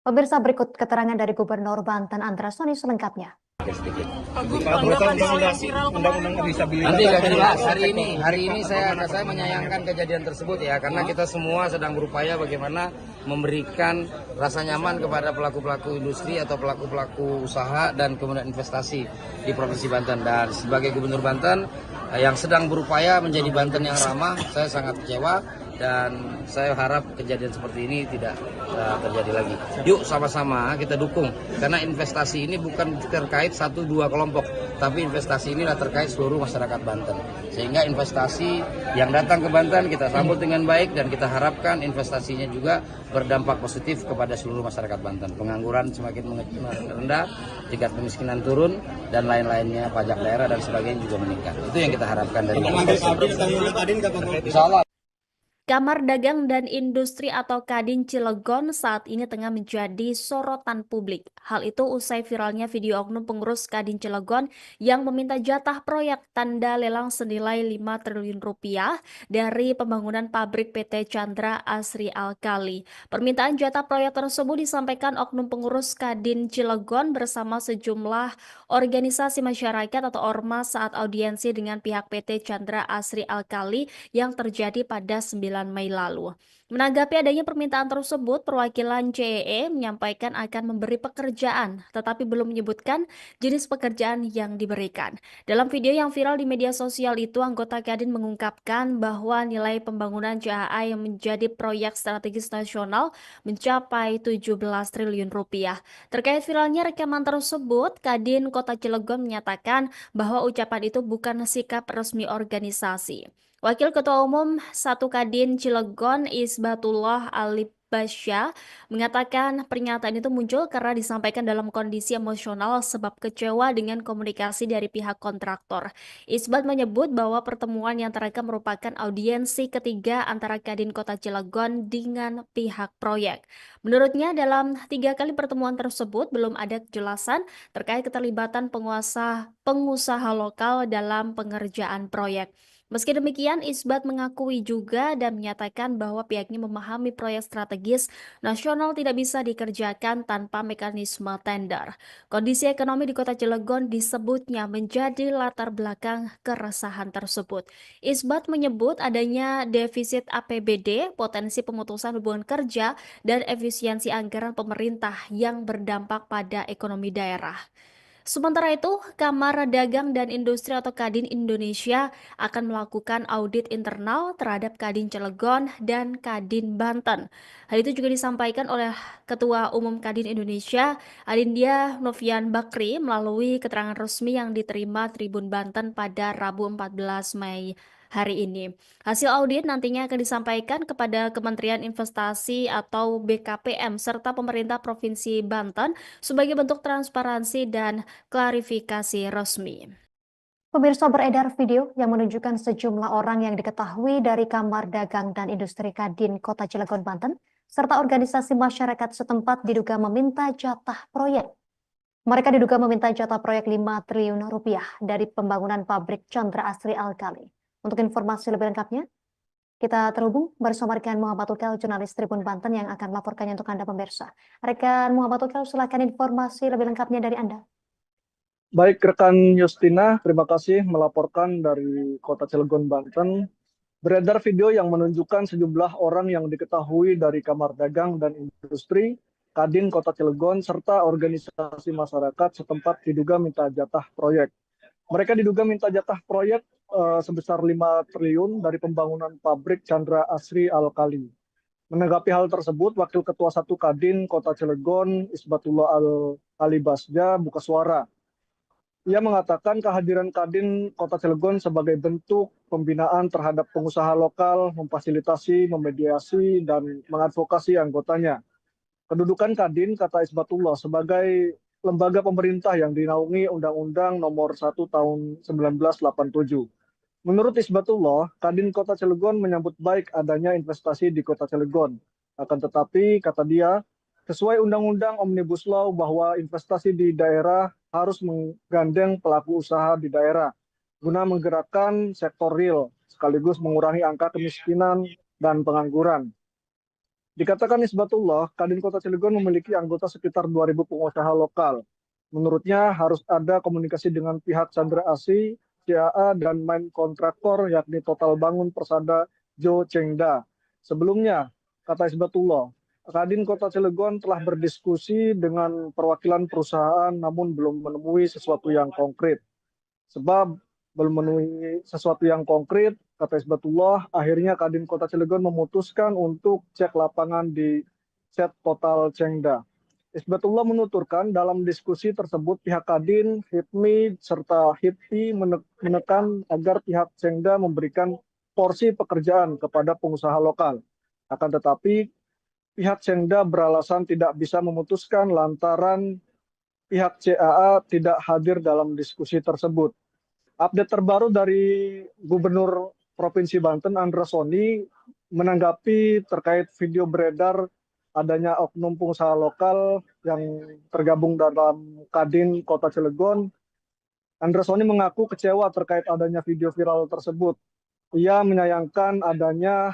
Pemirsa, berikut keterangan dari Gubernur Banten Andra Soni selengkapnya. Nanti akan dibahas hari ini saya menyayangkan kejadian tersebut ya, karena kita semua sedang berupaya bagaimana memberikan rasa nyaman kepada pelaku-pelaku industri atau pelaku-pelaku usaha dan kemudian investasi di Provinsi Banten. Dan sebagai Gubernur Banten yang sedang berupaya menjadi Banten yang ramah, saya sangat kecewa dan saya harap kejadian seperti ini tidak terjadi lagi. Yuk sama-sama kita dukung, karena investasi ini bukan terkait 1-2 kelompok, tapi investasi ini adalah terkait seluruh masyarakat Banten. Sehingga investasi yang datang ke Banten kita sambut dengan baik dan kita harapkan investasinya juga berdampak positif kepada seluruh masyarakat Banten. Pengangguran semakin rendah, tingkat kemiskinan turun, dan lain-lainnya, pajak daerah dan sebagainya juga meningkat. Itu yang kita harapkan dari investasi. Insyaallah. Kamar Dagang dan Industri atau Kadin Cilegon saat ini tengah menjadi sorotan publik. Hal itu usai viralnya video oknum pengurus Kadin Cilegon yang meminta jatah proyek tanda lelang senilai 5 triliun rupiah dari pembangunan pabrik PT Chandra Asri Alkali. Permintaan jatah proyek tersebut disampaikan oknum pengurus Kadin Cilegon bersama sejumlah organisasi masyarakat atau ormas saat audiensi dengan pihak PT Chandra Asri Alkali yang terjadi pada 9 Mei lalu. Menanggapi adanya permintaan tersebut, perwakilan CEE menyampaikan akan memberi pekerjaan, tetapi belum menyebutkan jenis pekerjaan yang diberikan. Dalam video yang viral di media sosial itu, anggota Kadin mengungkapkan bahwa nilai pembangunan CAA yang menjadi proyek strategis nasional mencapai 17 triliun rupiah. Terkait viralnya rekaman tersebut, Kadin Kota Cilegon menyatakan bahwa ucapan itu bukan sikap resmi organisasi. Wakil Ketua Umum 1 Kadin Cilegon Isbatullah Basya mengatakan pernyataan itu muncul karena disampaikan dalam kondisi emosional sebab kecewa dengan komunikasi dari pihak kontraktor. Isbat menyebut bahwa pertemuan yang terekam merupakan audiensi ketiga antara Kadin Kota Cilegon dengan pihak proyek. Menurutnya dalam 3 kali pertemuan tersebut belum ada kejelasan terkait keterlibatan pengusaha lokal dalam pengerjaan proyek. Meski demikian, Isbat mengakui juga dan menyatakan bahwa pihaknya memahami proyek strategis nasional tidak bisa dikerjakan tanpa mekanisme tender. Kondisi ekonomi di Kota Cilegon disebutnya menjadi latar belakang keresahan tersebut. Isbat menyebut adanya defisit APBD, potensi pemutusan hubungan kerja, dan efisiensi anggaran pemerintah yang berdampak pada ekonomi daerah. Sementara itu, Kamar Dagang dan Industri atau Kadin Indonesia akan melakukan audit internal terhadap Kadin Cilegon dan Kadin Banten. Hal itu juga disampaikan oleh Ketua Umum Kadin Indonesia, Adindia Novian Bakri, melalui keterangan resmi yang diterima Tribun Banten pada Rabu 14 Mei hari ini. Hasil audit nantinya akan disampaikan kepada Kementerian Investasi atau BKPM serta pemerintah Provinsi Banten sebagai bentuk transparansi dan klarifikasi resmi. Pemirsa, beredar video yang menunjukkan sejumlah orang yang diketahui dari Kamar Dagang dan Industri Kadin Kota Cilegon, Banten, serta organisasi masyarakat setempat diduga meminta jatah proyek. Mereka diduga meminta jatah proyek 5 triliun rupiah dari pembangunan pabrik Chandra Asri Alkali. Untuk informasi lebih lengkapnya, kita terhubung bersama rekan Muhammad Ukel, jurnalis Tribun Banten yang akan melaporkannya untuk Anda pemirsa. Rekan Muhammad Ukel, silakan informasi lebih lengkapnya dari Anda. Baik, rekan Justina, terima kasih melaporkan dari Kota Cilegon, Banten. Beredar video yang menunjukkan sejumlah orang yang diketahui dari Kamar Dagang dan Industri, Kadin Kota Cilegon, serta organisasi masyarakat setempat diduga minta jatah proyek. Mereka diduga minta jatah proyek sebesar 5 triliun dari pembangunan pabrik Chandra Asri Alkali. Menanggapi hal tersebut, Wakil Ketua 1 Kadin Kota Cilegon, Isbatullah Al-Ali Basja, buka suara. Ia mengatakan kehadiran Kadin Kota Cilegon sebagai bentuk pembinaan terhadap pengusaha lokal, memfasilitasi, memediasi, dan mengadvokasi anggotanya. Kedudukan Kadin, kata Isbatullah, sebagai lembaga pemerintah yang dinaungi Undang-Undang Nomor 1 Tahun 1987. Menurut Isbatullah, Kadin Kota Cilegon menyambut baik adanya investasi di Kota Cilegon. Akan tetapi, kata dia, sesuai Undang-Undang Omnibus Law bahwa investasi di daerah harus menggandeng pelaku usaha di daerah guna menggerakkan sektor real sekaligus mengurangi angka kemiskinan dan pengangguran. Dikatakan Isbatullah, Kadin Kota Cilegon memiliki anggota sekitar 2.000 pengusaha lokal. Menurutnya harus ada komunikasi dengan pihak Chandra Asri, CAA, dan main kontraktor yakni Total Bangun Persada Jo Chengda. Sebelumnya, kata Isbatullah, Kadin Kota Cilegon telah berdiskusi dengan perwakilan perusahaan namun belum menemui sesuatu yang konkret. Sebab belum memenuhi sesuatu yang konkret, kata Isbatullah, akhirnya Kadin Kota Cilegon memutuskan untuk cek lapangan di set Total Chengda. Isbatullah menuturkan dalam diskusi tersebut pihak Kadin, HIPMI, serta HIPI menekan agar pihak Chengda memberikan porsi pekerjaan kepada pengusaha lokal. Akan tetapi, pihak Chengda beralasan tidak bisa memutuskan lantaran pihak CAA tidak hadir dalam diskusi tersebut. Update terbaru dari Gubernur Provinsi Banten, Andra Soni, menanggapi terkait video beredar adanya oknum pengusaha lokal yang tergabung dalam Kadin Kota Cilegon. Andra Soni mengaku kecewa terkait adanya video viral tersebut. Ia menyayangkan adanya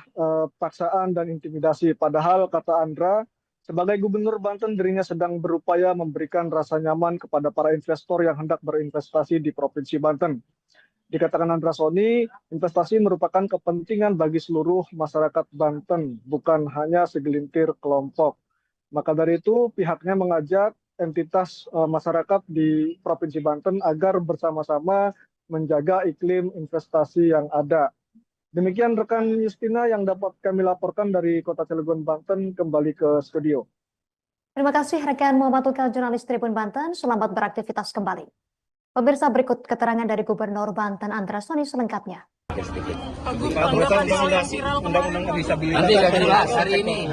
paksaan dan intimidasi. Padahal, kata Andra, sebagai Gubernur Banten, dirinya sedang berupaya memberikan rasa nyaman kepada para investor yang hendak berinvestasi di Provinsi Banten. Dikatakan Andra Soni, investasi merupakan kepentingan bagi seluruh masyarakat Banten, bukan hanya segelintir kelompok. Maka dari itu, pihaknya mengajak entitas masyarakat di Provinsi Banten agar bersama-sama menjaga iklim investasi yang ada. Demikian rekan Justina yang dapat kami laporkan dari Kota Cilegon, Banten, kembali ke studio. Terima kasih rekan Muhammad Ukel, jurnalis Tribun Banten. Selamat beraktivitas kembali. Pemirsa, berikut keterangan dari Gubernur Banten Andra Soni selengkapnya. sedikit. Undang-undang disabilitas. Nanti akan dibahas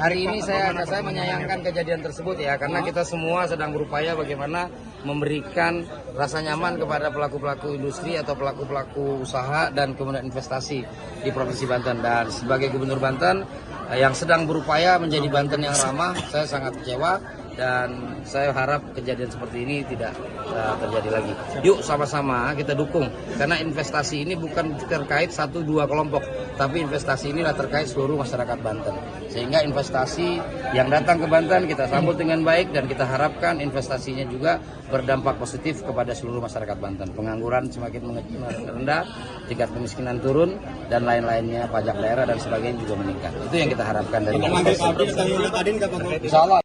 hari ini saya menyayangkan kejadian tersebut ya, karena kita semua sedang berupaya bagaimana memberikan rasa nyaman kepada pelaku-pelaku industri atau pelaku-pelaku usaha dan kemudian investasi di Provinsi Banten. Dan sebagai Gubernur Banten yang sedang berupaya menjadi Banten yang ramah, saya sangat kecewa dan saya harap kejadian seperti ini tidak terjadi lagi. Yuk sama-sama kita dukung, karena investasi ini bukan terkait 1-2 kelompok, tapi investasi inilah terkait seluruh masyarakat Banten. Sehingga investasi yang datang ke Banten kita sambut dengan baik dan kita harapkan investasinya juga berdampak positif kepada seluruh masyarakat Banten. Pengangguran semakin rendah, tingkat kemiskinan turun, dan lain-lainnya, pajak daerah dan sebagainya juga meningkat. Itu yang kita harapkan dari Insya Allah.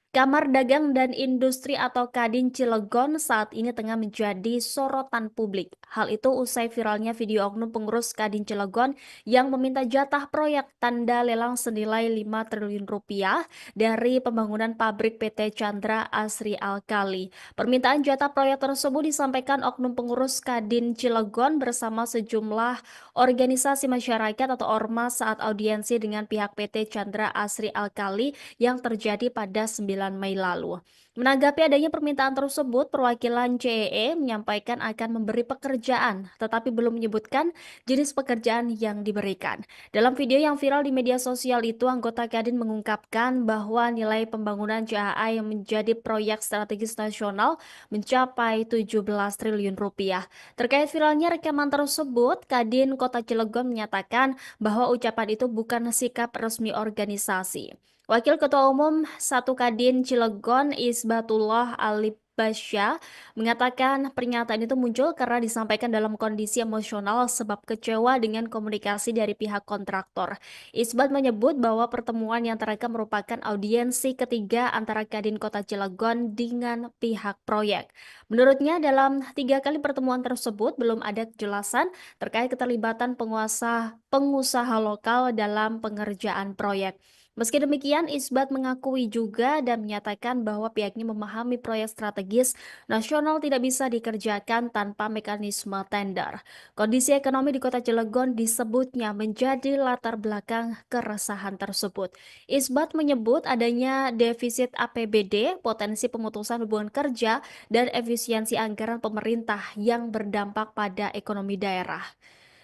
Kamar Dagang dan Industri atau Kadin Cilegon saat ini tengah menjadi sorotan publik. Hal itu usai viralnya video oknum pengurus Kadin Cilegon yang meminta jatah proyek tanda lelang senilai 5 triliun rupiah dari pembangunan pabrik PT Chandra Asri Alkali. Permintaan jatah proyek tersebut disampaikan oknum pengurus Kadin Cilegon bersama sejumlah organisasi masyarakat atau ormas saat audiensi dengan pihak PT Chandra Asri Alkali yang terjadi pada 9 Mei lalu. Menanggapi adanya permintaan tersebut, perwakilan CEE menyampaikan akan memberi pekerjaan, tetapi belum menyebutkan jenis pekerjaan yang diberikan. Dalam video yang viral di media sosial itu, anggota Kadin mengungkapkan bahwa nilai pembangunan CAA yang menjadi proyek strategis nasional mencapai 17 triliun rupiah. Terkait viralnya rekaman tersebut, Kadin Kota Cilegon menyatakan bahwa ucapan itu bukan sikap resmi organisasi. Wakil Ketua Umum 1 Kadin Cilegon Isbatullah Alibasya mengatakan pernyataan itu muncul karena disampaikan dalam kondisi emosional sebab kecewa dengan komunikasi dari pihak kontraktor. Isbat menyebut bahwa pertemuan yang terekam merupakan audiensi ketiga antara Kadin Kota Cilegon dengan pihak proyek. Menurutnya dalam 3 kali pertemuan tersebut belum ada kejelasan terkait keterlibatan pengusaha lokal dalam pengerjaan proyek. Meski demikian, Isbat mengakui juga dan menyatakan bahwa pihaknya memahami proyek strategis nasional tidak bisa dikerjakan tanpa mekanisme tender. Kondisi ekonomi di Kota Cilegon disebutnya menjadi latar belakang keresahan tersebut. Isbat menyebut adanya defisit APBD, potensi pemutusan hubungan kerja, dan efisiensi anggaran pemerintah yang berdampak pada ekonomi daerah.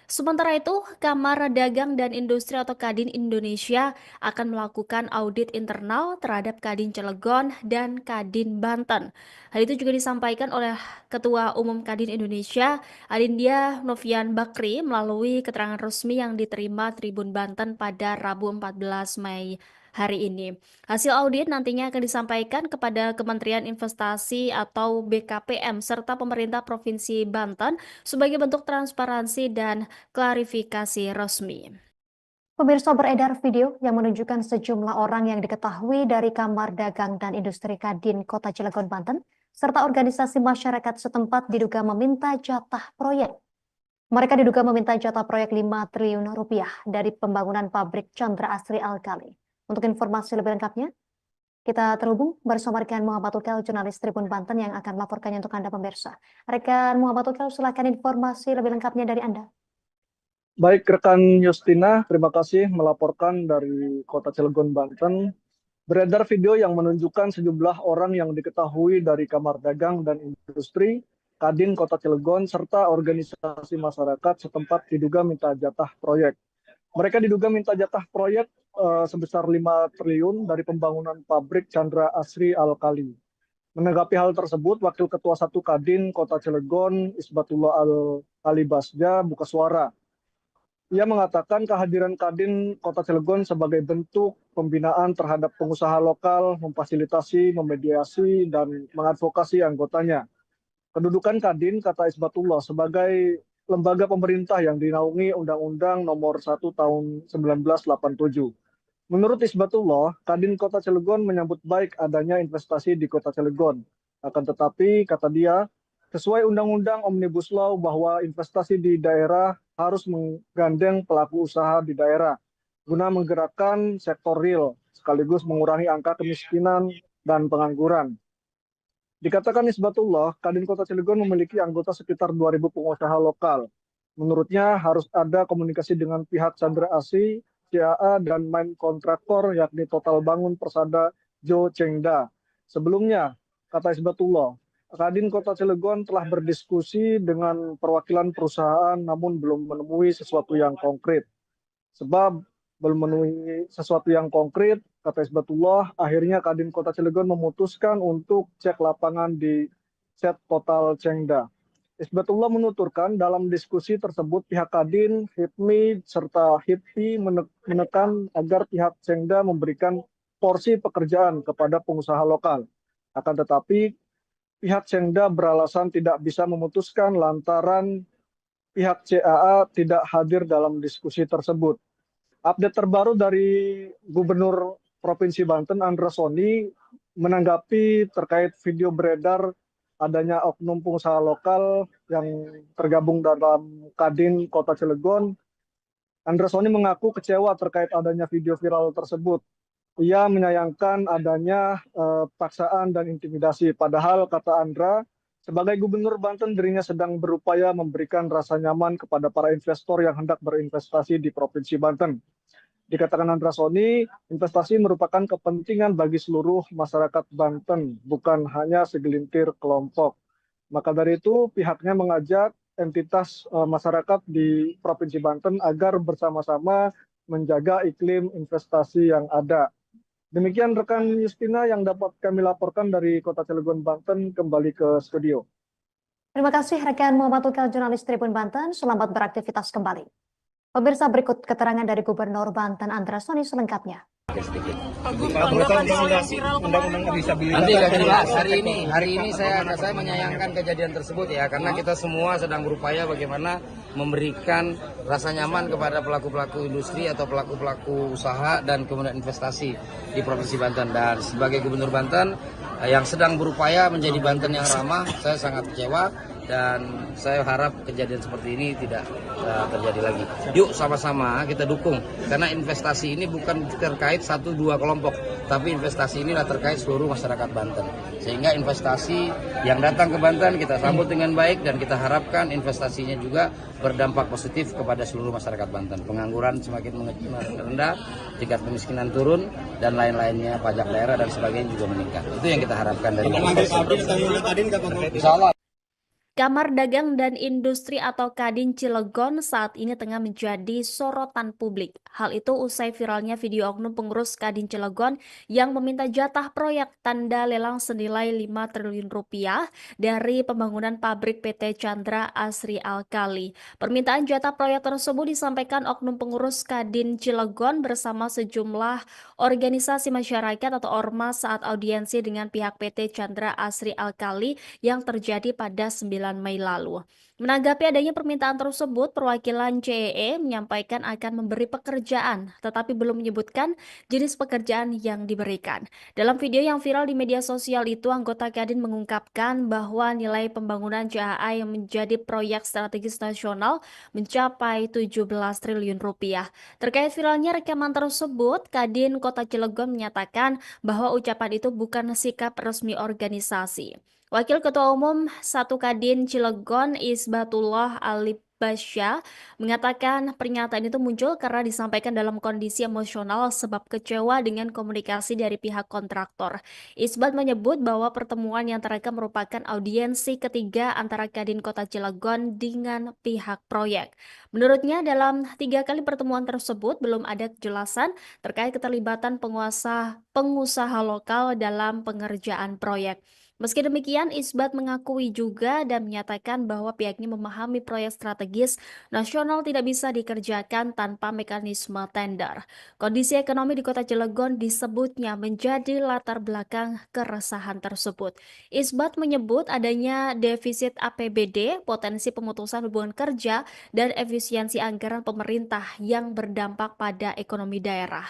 Sementara itu, Kamar Dagang dan Industri atau Kadin Indonesia akan melakukan audit internal terhadap Kadin Cilegon dan Kadin Banten. Hal itu juga disampaikan oleh Ketua Umum Kadin Indonesia, Adindia Novian Bakri, melalui keterangan resmi yang diterima Tribun Banten pada Rabu 14 Mei hari ini. Hasil audit nantinya akan disampaikan kepada Kementerian Investasi atau BKPM serta pemerintah Provinsi Banten sebagai bentuk transparansi dan klarifikasi resmi. Pemirsa, beredar video yang menunjukkan sejumlah orang yang diketahui dari Kamar Dagang dan Industri Kadin Kota Cilegon, Banten, serta organisasi masyarakat setempat diduga meminta jatah proyek. Mereka diduga meminta jatah proyek 5 triliun rupiah dari pembangunan pabrik Chandra Asri Alkali. Untuk informasi lebih lengkapnya, kita terhubung bersama rekan Muhammad Ukel, jurnalis Tribun Banten yang akan melaporkannya untuk Anda pemirsa. Rekan Muhammad Ukel, silakan informasi lebih lengkapnya dari Anda. Baik, rekan Justina, terima kasih melaporkan dari Kota Cilegon, Banten. Beredar video yang menunjukkan sejumlah orang yang diketahui dari Kamar Dagang dan Industri, Kadin Kota Cilegon, serta organisasi masyarakat setempat diduga minta jatah proyek. Mereka diduga minta jatah proyek sebesar 5 triliun dari pembangunan pabrik Chandra Asri Alkali. Menanggapi hal tersebut, Wakil Ketua 1 Kadin Kota Cilegon, Isbatullah Alibasja, buka suara. Ia mengatakan kehadiran Kadin Kota Cilegon sebagai bentuk pembinaan terhadap pengusaha lokal, memfasilitasi, memediasi, dan mengadvokasi anggotanya. Kedudukan Kadin, kata Isbatullah, sebagai lembaga pemerintah yang dinaungi Undang-Undang Nomor 1 Tahun 1987. Menurut Isbatullah, Kadin Kota Cilegon menyambut baik adanya investasi di Kota Cilegon. Akan tetapi, kata dia, sesuai Undang-Undang Omnibus Law bahwa investasi di daerah harus menggandeng pelaku usaha di daerah guna menggerakkan sektor real sekaligus mengurangi angka kemiskinan dan pengangguran. Dikatakan Isbatullah, Kadin Kota Cilegon memiliki anggota sekitar 2.000 pengusaha lokal. Menurutnya harus ada komunikasi dengan pihak Chandra Asri, CAA, dan main kontraktor yakni Total Bangun Persada Jo Chengda. Sebelumnya, kata Isbatullah, Kadin Kota Cilegon telah berdiskusi dengan perwakilan perusahaan namun belum menemui sesuatu yang konkret. Sebab belum memenuhi sesuatu yang konkret, kata Isbatullah, akhirnya Kadin Kota Cilegon memutuskan untuk cek lapangan di set Total Chengda. Isbatullah menuturkan dalam diskusi tersebut pihak Kadin, HIPMI, serta HIPI menekan agar pihak Chengda memberikan porsi pekerjaan kepada pengusaha lokal. Akan tetapi pihak Chengda beralasan tidak bisa memutuskan lantaran pihak CAA tidak hadir dalam diskusi tersebut. Update terbaru dari Gubernur Provinsi Banten, Andra Soni, menanggapi terkait video beredar adanya oknum pengusaha lokal yang tergabung dalam Kadin Kota Cilegon. Andra Soni mengaku kecewa terkait adanya video viral tersebut. Ia menyayangkan adanya paksaan dan intimidasi. Padahal, kata Andra, sebagai Gubernur Banten, dirinya sedang berupaya memberikan rasa nyaman kepada para investor yang hendak berinvestasi di Provinsi Banten. Dikatakan Andra Soni, investasi merupakan kepentingan bagi seluruh masyarakat Banten, bukan hanya segelintir kelompok. Maka dari itu, pihaknya mengajak entitas masyarakat di Provinsi Banten agar bersama-sama menjaga iklim investasi yang ada. Demikian rekan Justina yang dapat kami laporkan dari Kota Cilegon, Banten, kembali ke studio. Terima kasih rekan Muhammad Tukal, jurnalis Tribun Banten. Selamat beraktivitas kembali. Pemirsa, berikut keterangan dari Gubernur Banten Andra Soni selengkapnya. Nanti akan dibahas hari ini saya menyayangkan kejadian tersebut ya, karena kita semua sedang berupaya bagaimana memberikan rasa nyaman kepada pelaku-pelaku industri atau pelaku-pelaku usaha dan kemudian investasi di Provinsi Banten. Dan sebagai Gubernur Banten yang sedang berupaya menjadi Banten yang ramah, saya sangat kecewa dan saya harap kejadian seperti ini tidak terjadi lagi. Yuk sama-sama kita dukung, karena investasi ini bukan terkait 1-2 kelompok, tapi investasi ini adalah terkait seluruh masyarakat Banten. Sehingga investasi yang datang ke Banten kita sambut dengan baik dan kita harapkan investasinya juga berdampak positif kepada seluruh masyarakat Banten. Pengangguran semakin rendah, tingkat kemiskinan turun, dan lain-lainnya, pajak daerah dan sebagainya juga meningkat. Itu yang kita harapkan dari Insya Allah. Kamar Dagang dan Industri atau Kadin Cilegon saat ini tengah menjadi sorotan publik. Hal itu usai viralnya video oknum pengurus Kadin Cilegon yang meminta jatah proyek tanda lelang senilai 5 triliun rupiah dari pembangunan pabrik PT Chandra Asri Alkali. Permintaan jatah proyek tersebut disampaikan oknum pengurus Kadin Cilegon bersama sejumlah organisasi masyarakat atau ormas saat audiensi dengan pihak PT Chandra Asri Alkali yang terjadi pada 9 Mei lalu. Menanggapi adanya permintaan tersebut, perwakilan CEE menyampaikan akan memberi pekerjaan, tetapi belum menyebutkan jenis pekerjaan yang diberikan. Dalam video yang viral di media sosial itu, anggota Kadin mengungkapkan bahwa nilai pembangunan CAA yang menjadi proyek strategis nasional mencapai 17 triliun rupiah. Terkait viralnya rekaman tersebut, Kadin Kota Cilegon menyatakan bahwa ucapan itu bukan sikap resmi organisasi. Wakil Ketua Umum 1 Kadin Cilegon Isbatullah Alibasya mengatakan pernyataan itu muncul karena disampaikan dalam kondisi emosional sebab kecewa dengan komunikasi dari pihak kontraktor. Isbat menyebut bahwa pertemuan yang terekam merupakan audiensi ketiga antara Kadin Kota Cilegon dengan pihak proyek. Menurutnya dalam 3 kali pertemuan tersebut belum ada kejelasan terkait keterlibatan pengusaha lokal dalam pengerjaan proyek. Meski demikian, Isbat mengakui juga dan menyatakan bahwa pihaknya memahami proyek strategis nasional tidak bisa dikerjakan tanpa mekanisme tender. Kondisi ekonomi di Kota Cilegon disebutnya menjadi latar belakang keresahan tersebut. Isbat menyebut adanya defisit APBD, potensi pemutusan hubungan kerja, dan efisiensi anggaran pemerintah yang berdampak pada ekonomi daerah.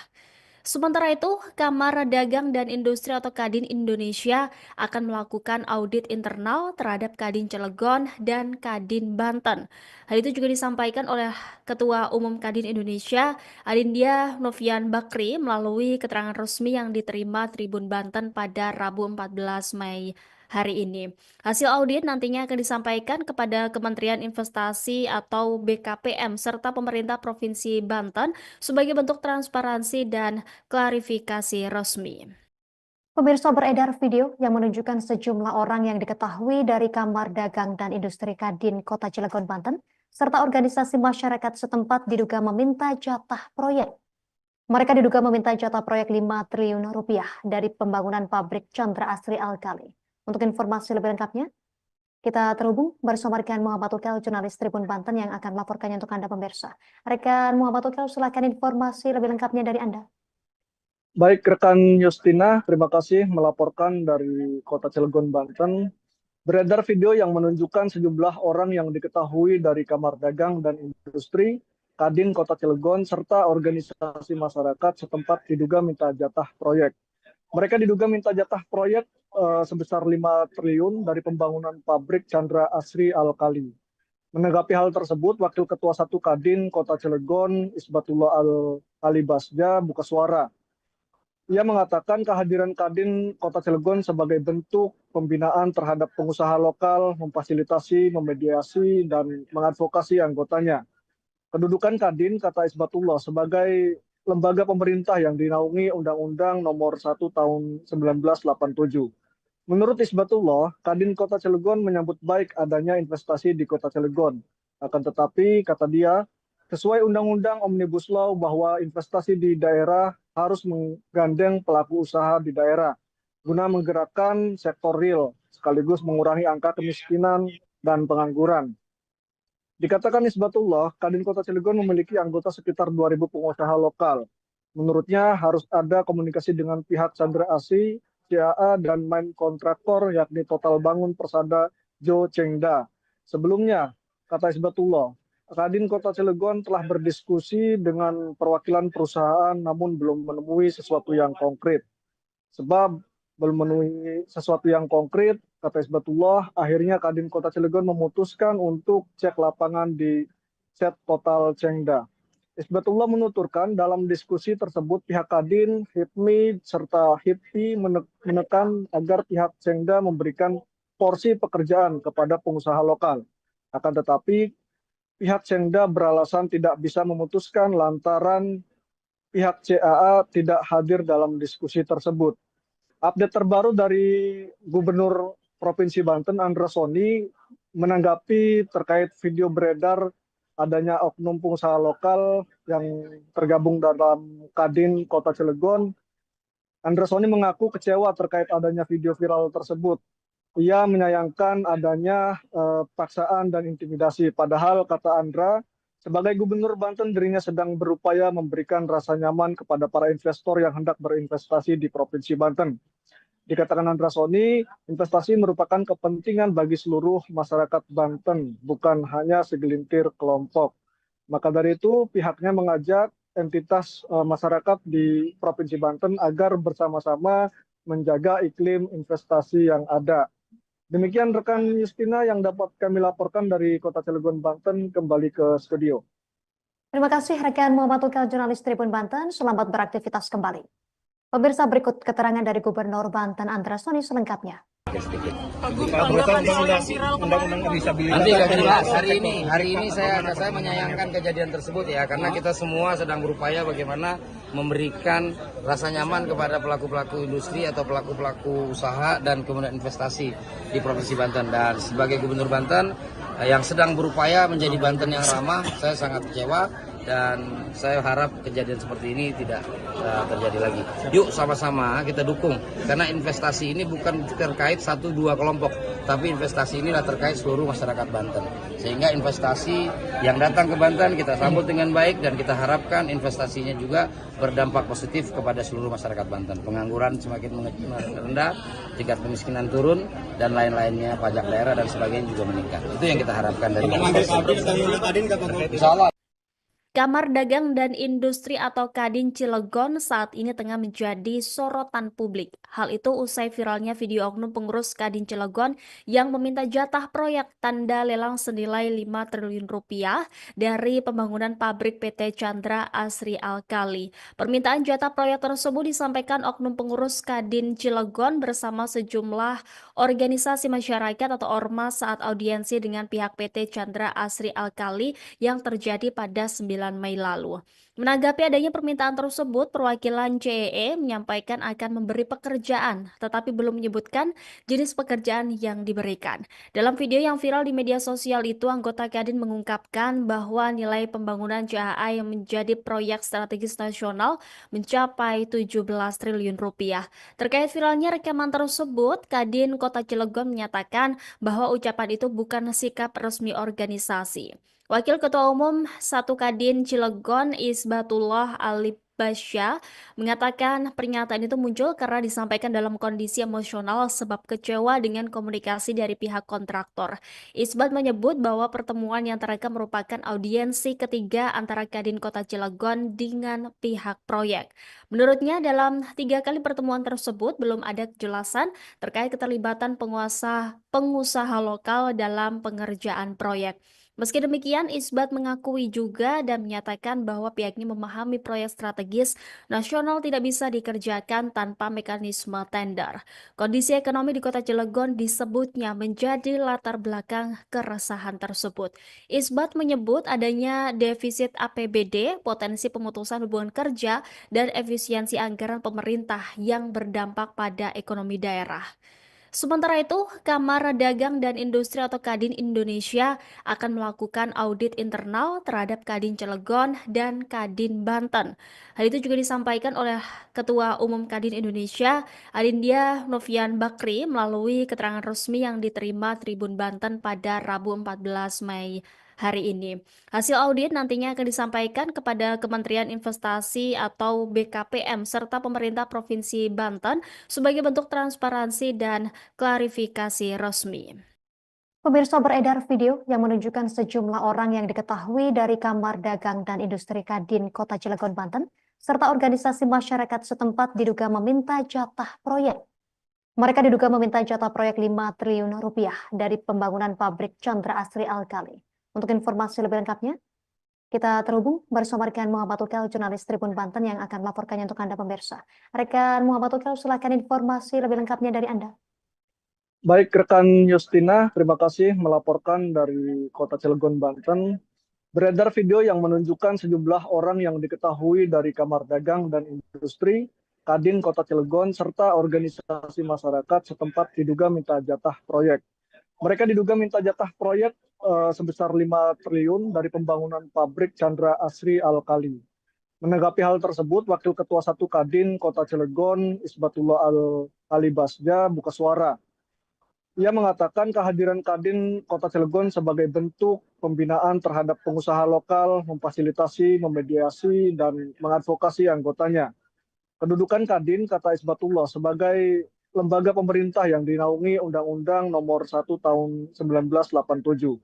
Sementara itu, Kamar Dagang dan Industri atau Kadin Indonesia akan melakukan audit internal terhadap Kadin Cilegon dan Kadin Banten. Hal itu juga disampaikan oleh Ketua Umum Kadin Indonesia, Adindya Novian Bakri, melalui keterangan resmi yang diterima Tribun Banten pada Rabu 14 Mei hari ini. Hasil audit nantinya akan disampaikan kepada Kementerian Investasi atau BKPM serta pemerintah Provinsi Banten sebagai bentuk transparansi dan klarifikasi resmi. Pemirsa, beredar video yang menunjukkan sejumlah orang yang diketahui dari Kamar Dagang dan Industri Kadin Kota Cilegon, Banten, serta organisasi masyarakat setempat diduga meminta jatah proyek. Mereka diduga meminta jatah proyek 5 triliun rupiah dari pembangunan pabrik Chandra Asri Alkali. Untuk informasi lebih lengkapnya, kita terhubung bersama rekan Muhammad Ukel, jurnalis Tribun Banten yang akan melaporkannya untuk Anda pemirsa. Rekan Muhammad Ukel, silakan informasi lebih lengkapnya dari Anda. Baik, rekan Justina, terima kasih melaporkan dari Kota Cilegon, Banten. Beredar video yang menunjukkan sejumlah orang yang diketahui dari Kamar Dagang dan Industri Kadin Kota Cilegon serta organisasi masyarakat setempat diduga minta jatah proyek. Mereka diduga minta jatah proyek sebesar 5 triliun dari pembangunan pabrik Chandra Asri Alkali. Menanggapi hal tersebut, Wakil Ketua 1 Kadin Kota Cilegon, Isbatullah Al-Alibasja, buka suara. Ia mengatakan kehadiran Kadin Kota Cilegon sebagai bentuk pembinaan terhadap pengusaha lokal, memfasilitasi, memediasi, dan mengadvokasi anggotanya. Kedudukan Kadin, kata Isbatullah, sebagai lembaga pemerintah yang dinaungi Undang-Undang Nomor 1 Tahun 1987. Menurut Isbatullah, Kadin Kota Cilegon menyambut baik adanya investasi di Kota Cilegon. Akan tetapi, kata dia, sesuai Undang-Undang Omnibus Law bahwa investasi di daerah harus menggandeng pelaku usaha di daerah guna menggerakkan sektor real sekaligus mengurangi angka kemiskinan dan pengangguran. Dikatakan Isbatullah, Kadin Kota Cilegon memiliki anggota sekitar 2.000 pengusaha lokal. Menurutnya harus ada komunikasi dengan pihak Chandra Asri, CAA, dan main kontraktor yakni Total Bangun Persada Jo Chengda. Sebelumnya, kata Isbatullah, Kadin Kota Cilegon telah berdiskusi dengan perwakilan perusahaan namun belum menemui sesuatu yang konkret. Sebab belum menemui sesuatu yang konkret, kata Isbatullah, akhirnya Kadin Kota Cilegon memutuskan untuk cek lapangan di set Total Chengda. Isbatullah menuturkan dalam diskusi tersebut pihak Kadin, HIPMI, serta HIPI menekan agar pihak Chengda memberikan porsi pekerjaan kepada pengusaha lokal. Akan tetapi, pihak Chengda beralasan tidak bisa memutuskan lantaran pihak CAA tidak hadir dalam diskusi tersebut. Update terbaru dari Gubernur Provinsi Banten, Andra Soni, menanggapi terkait video beredar adanya oknum pengusaha lokal yang tergabung dalam Kadin Kota Cilegon. Andra Soni mengaku kecewa terkait adanya video viral tersebut. Ia menyayangkan adanya paksaan dan intimidasi. Padahal, kata Andra, sebagai Gubernur Banten dirinya sedang berupaya memberikan rasa nyaman kepada para investor yang hendak berinvestasi di Provinsi Banten. Dikatakan Andra Soni, investasi merupakan kepentingan bagi seluruh masyarakat Banten, bukan hanya segelintir kelompok. Maka dari itu, pihaknya mengajak entitas masyarakat di Provinsi Banten agar bersama-sama menjaga iklim investasi yang ada. Demikian rekan Justina yang dapat kami laporkan dari Kota Cilegon, Banten. Kembali ke studio. Terima kasih rekan Muhammad Ukel, jurnalis Tribun Banten. Selamat beraktivitas kembali. Pemirsa, berikut keterangan dari Gubernur Banten Andra Soni selengkapnya. Nanti akan jelas hari ini saya menyayangkan kejadian tersebut ya, karena kita semua sedang berupaya bagaimana memberikan rasa nyaman kepada pelaku-pelaku industri atau pelaku-pelaku usaha dan kemudian investasi di Provinsi Banten. Dan sebagai Gubernur Banten yang sedang berupaya menjadi Banten yang ramah, saya sangat kecewa dan saya harap kejadian seperti ini tidak terjadi lagi. Yuk sama-sama kita dukung, karena investasi ini bukan terkait 1-2 kelompok, tapi investasi inilah terkait seluruh masyarakat Banten. Sehingga investasi yang datang ke Banten kita sambut dengan baik dan kita harapkan investasinya juga berdampak positif kepada seluruh masyarakat Banten. Pengangguran semakin rendah, tingkat kemiskinan turun, dan lain-lainnya, pajak daerah dan sebagainya juga meningkat. Itu yang kita harapkan dari investasi. Insya Allah. Kamar Dagang dan Industri atau Kadin Cilegon saat ini tengah menjadi sorotan publik. Hal itu usai viralnya video oknum pengurus Kadin Cilegon yang meminta jatah proyek tanda lelang senilai 5 triliun rupiah dari pembangunan pabrik PT Chandra Asri Alkali. Permintaan jatah proyek tersebut disampaikan oknum pengurus Kadin Cilegon bersama sejumlah organisasi masyarakat atau ormas saat audiensi dengan pihak PT Chandra Asri Alkali yang terjadi pada 9 Mei lalu. Menanggapi adanya permintaan tersebut, perwakilan CEE menyampaikan akan memberi pekerjaan, tetapi belum menyebutkan jenis pekerjaan yang diberikan. Dalam video yang viral di media sosial itu, anggota Kadin mengungkapkan bahwa nilai pembangunan CHA yang menjadi proyek strategis nasional mencapai 17 triliun rupiah. Terkait viralnya rekaman tersebut, Kadin Kota Cilegon menyatakan bahwa ucapan itu bukan sikap resmi organisasi. Wakil Ketua Umum 1 Kadin Cilegon Isbatullah Alibasya mengatakan pernyataan itu muncul karena disampaikan dalam kondisi emosional sebab kecewa dengan komunikasi dari pihak kontraktor. Isbat menyebut bahwa pertemuan yang terekam merupakan audiensi ketiga antara Kadin Kota Cilegon dengan pihak proyek. Menurutnya dalam 3 kali pertemuan tersebut belum ada kejelasan terkait keterlibatan pengusaha lokal dalam pengerjaan proyek. Meski demikian, Isbat mengakui juga dan menyatakan bahwa pihaknya memahami proyek strategis nasional tidak bisa dikerjakan tanpa mekanisme tender. Kondisi ekonomi di Kota Cilegon disebutnya menjadi latar belakang keresahan tersebut. Isbat menyebut adanya defisit APBD, potensi pemutusan hubungan kerja, dan efisiensi anggaran pemerintah yang berdampak pada ekonomi daerah. Sementara itu, Kamar Dagang dan Industri atau Kadin Indonesia akan melakukan audit internal terhadap Kadin Cilegon dan Kadin Banten. Hal itu juga disampaikan oleh Ketua Umum Kadin Indonesia, Adindya Novian Bakri, melalui keterangan resmi yang diterima Tribun Banten pada Rabu 14 Mei hari ini. Hasil audit nantinya akan disampaikan kepada Kementerian Investasi atau BKPM serta pemerintah Provinsi Banten sebagai bentuk transparansi dan klarifikasi resmi. Pemirsa, beredar video yang menunjukkan sejumlah orang yang diketahui dari Kamar Dagang dan Industri Kadin Kota Cilegon, Banten, serta organisasi masyarakat setempat diduga meminta jatah proyek. Mereka diduga meminta jatah proyek 5 triliun rupiah dari pembangunan pabrik Chandra Asri Alkali. Untuk informasi lebih lengkapnya, kita terhubung bersama rekan Muhammad Ukel, jurnalis Tribun Banten yang akan melaporkannya untuk Anda pemirsa. Rekan Muhammad Ukel, silakan informasi lebih lengkapnya dari Anda. Baik, rekan Justina, terima kasih melaporkan dari Kota Cilegon, Banten. Beredar video yang menunjukkan sejumlah orang yang diketahui dari Kamar Dagang dan Industri, Kadin Kota Cilegon, serta organisasi masyarakat setempat diduga minta jatah proyek. Mereka diduga minta jatah proyek sebesar 5 triliun dari pembangunan pabrik Chandra Asri Alkali. Menanggapi hal tersebut, Wakil Ketua 1 Kadin Kota Cilegon, Isbatullah Alibasya, buka suara. Ia mengatakan kehadiran Kadin Kota Cilegon sebagai bentuk pembinaan terhadap pengusaha lokal, memfasilitasi, memediasi, dan mengadvokasi anggotanya. Kedudukan Kadin, kata Isbatullah, sebagai lembaga pemerintah yang dinaungi Undang-Undang Nomor 1 Tahun 1987.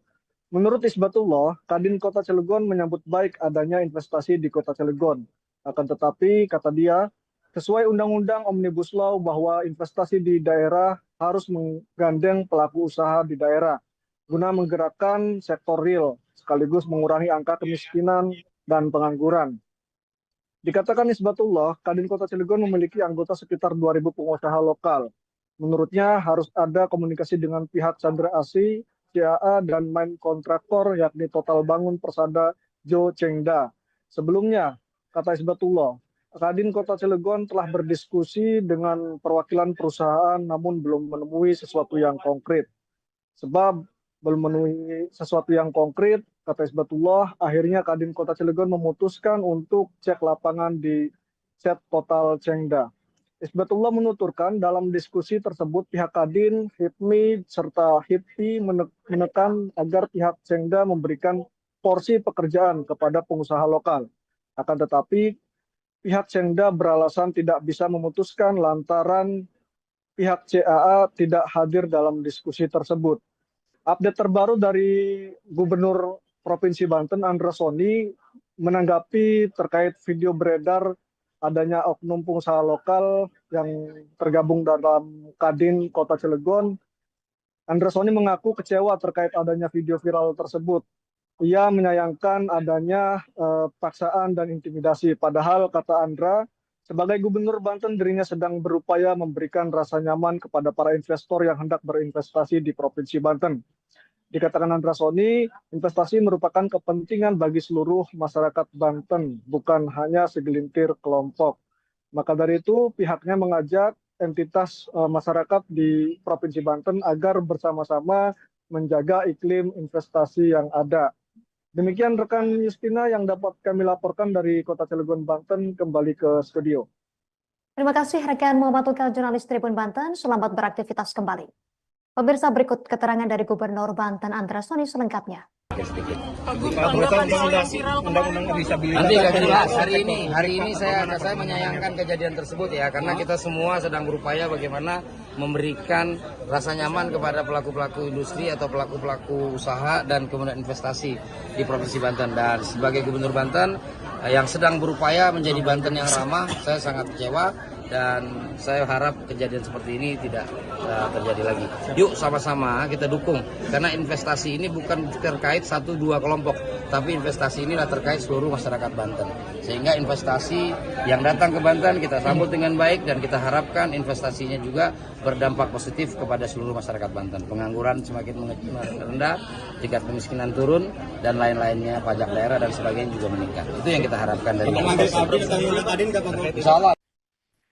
Menurut Isbatullah, Kadin Kota Cilegon menyambut baik adanya investasi di Kota Cilegon. Akan tetapi, kata dia, sesuai Undang-Undang Omnibus Law bahwa investasi di daerah harus menggandeng pelaku usaha di daerah guna menggerakkan sektor real sekaligus mengurangi angka kemiskinan dan pengangguran. Dikatakan Isbatullah, Kadin Kota Cilegon memiliki anggota sekitar 2.000 pengusaha lokal. Menurutnya harus ada komunikasi dengan pihak Chandra Asri, CAA, dan main kontraktor yakni Total Bangun Persada Jo Chengda. Sebelumnya, kata Isbatullah, Kadin Kota Cilegon telah berdiskusi dengan perwakilan perusahaan namun belum menemui sesuatu yang konkret. Sebab belum menemui sesuatu yang konkret, kata Isbatullah, akhirnya Kadin Kota Cilegon memutuskan untuk cek lapangan di set Total Chengda. Isbatullah menuturkan dalam diskusi tersebut pihak Kadin, HIPMI, serta HIPI menekan agar pihak Chengda memberikan porsi pekerjaan kepada pengusaha lokal. Akan tetapi, pihak Chengda beralasan tidak bisa memutuskan lantaran pihak CAA tidak hadir dalam diskusi tersebut. Update terbaru dari Gubernur Provinsi Banten, Andra Soni, menanggapi terkait video beredar adanya oknum pengusaha lokal yang tergabung dalam Kadin Kota Cilegon, Andra Soni mengaku kecewa terkait adanya video viral tersebut. Ia menyayangkan adanya paksaan dan intimidasi. Padahal, kata Andra, sebagai Gubernur Banten dirinya sedang berupaya memberikan rasa nyaman kepada para investor yang hendak berinvestasi di Provinsi Banten. Dikatakan Andra Soni, investasi merupakan kepentingan bagi seluruh masyarakat Banten, bukan hanya segelintir kelompok. Maka dari itu, pihaknya mengajak entitas masyarakat di Provinsi Banten agar bersama-sama menjaga iklim investasi yang ada. Demikian rekan Justina yang dapat kami laporkan dari Kota Cilegon, Banten, kembali ke studio. Terima kasih rekan Muhammad Ukal, jurnalis Tribun Banten. Selamat beraktivitas kembali. Pemirsa, berikut keterangan dari Gubernur Banten Andra Soni selengkapnya. Nanti nggak jelas. Hari ini saya menyayangkan kejadian tersebut ya, karena kita semua sedang berupaya bagaimana memberikan rasa nyaman kepada pelaku-pelaku industri atau pelaku-pelaku usaha dan kemudian investasi di Provinsi Banten. Dan sebagai Gubernur Banten yang sedang berupaya menjadi Banten yang ramah, saya sangat kecewa. Dan saya harap kejadian seperti ini tidak terjadi lagi. Yuk sama-sama kita dukung, karena investasi ini bukan terkait 1-2 kelompok, tapi investasi inilah terkait seluruh masyarakat Banten. Sehingga investasi yang datang ke Banten kita sambut dengan baik, dan kita harapkan investasinya juga berdampak positif kepada seluruh masyarakat Banten. Pengangguran semakin rendah, tingkat kemiskinan turun, dan lain-lainnya, pajak daerah dan sebagainya juga meningkat. Itu yang kita harapkan dari Insya Allah.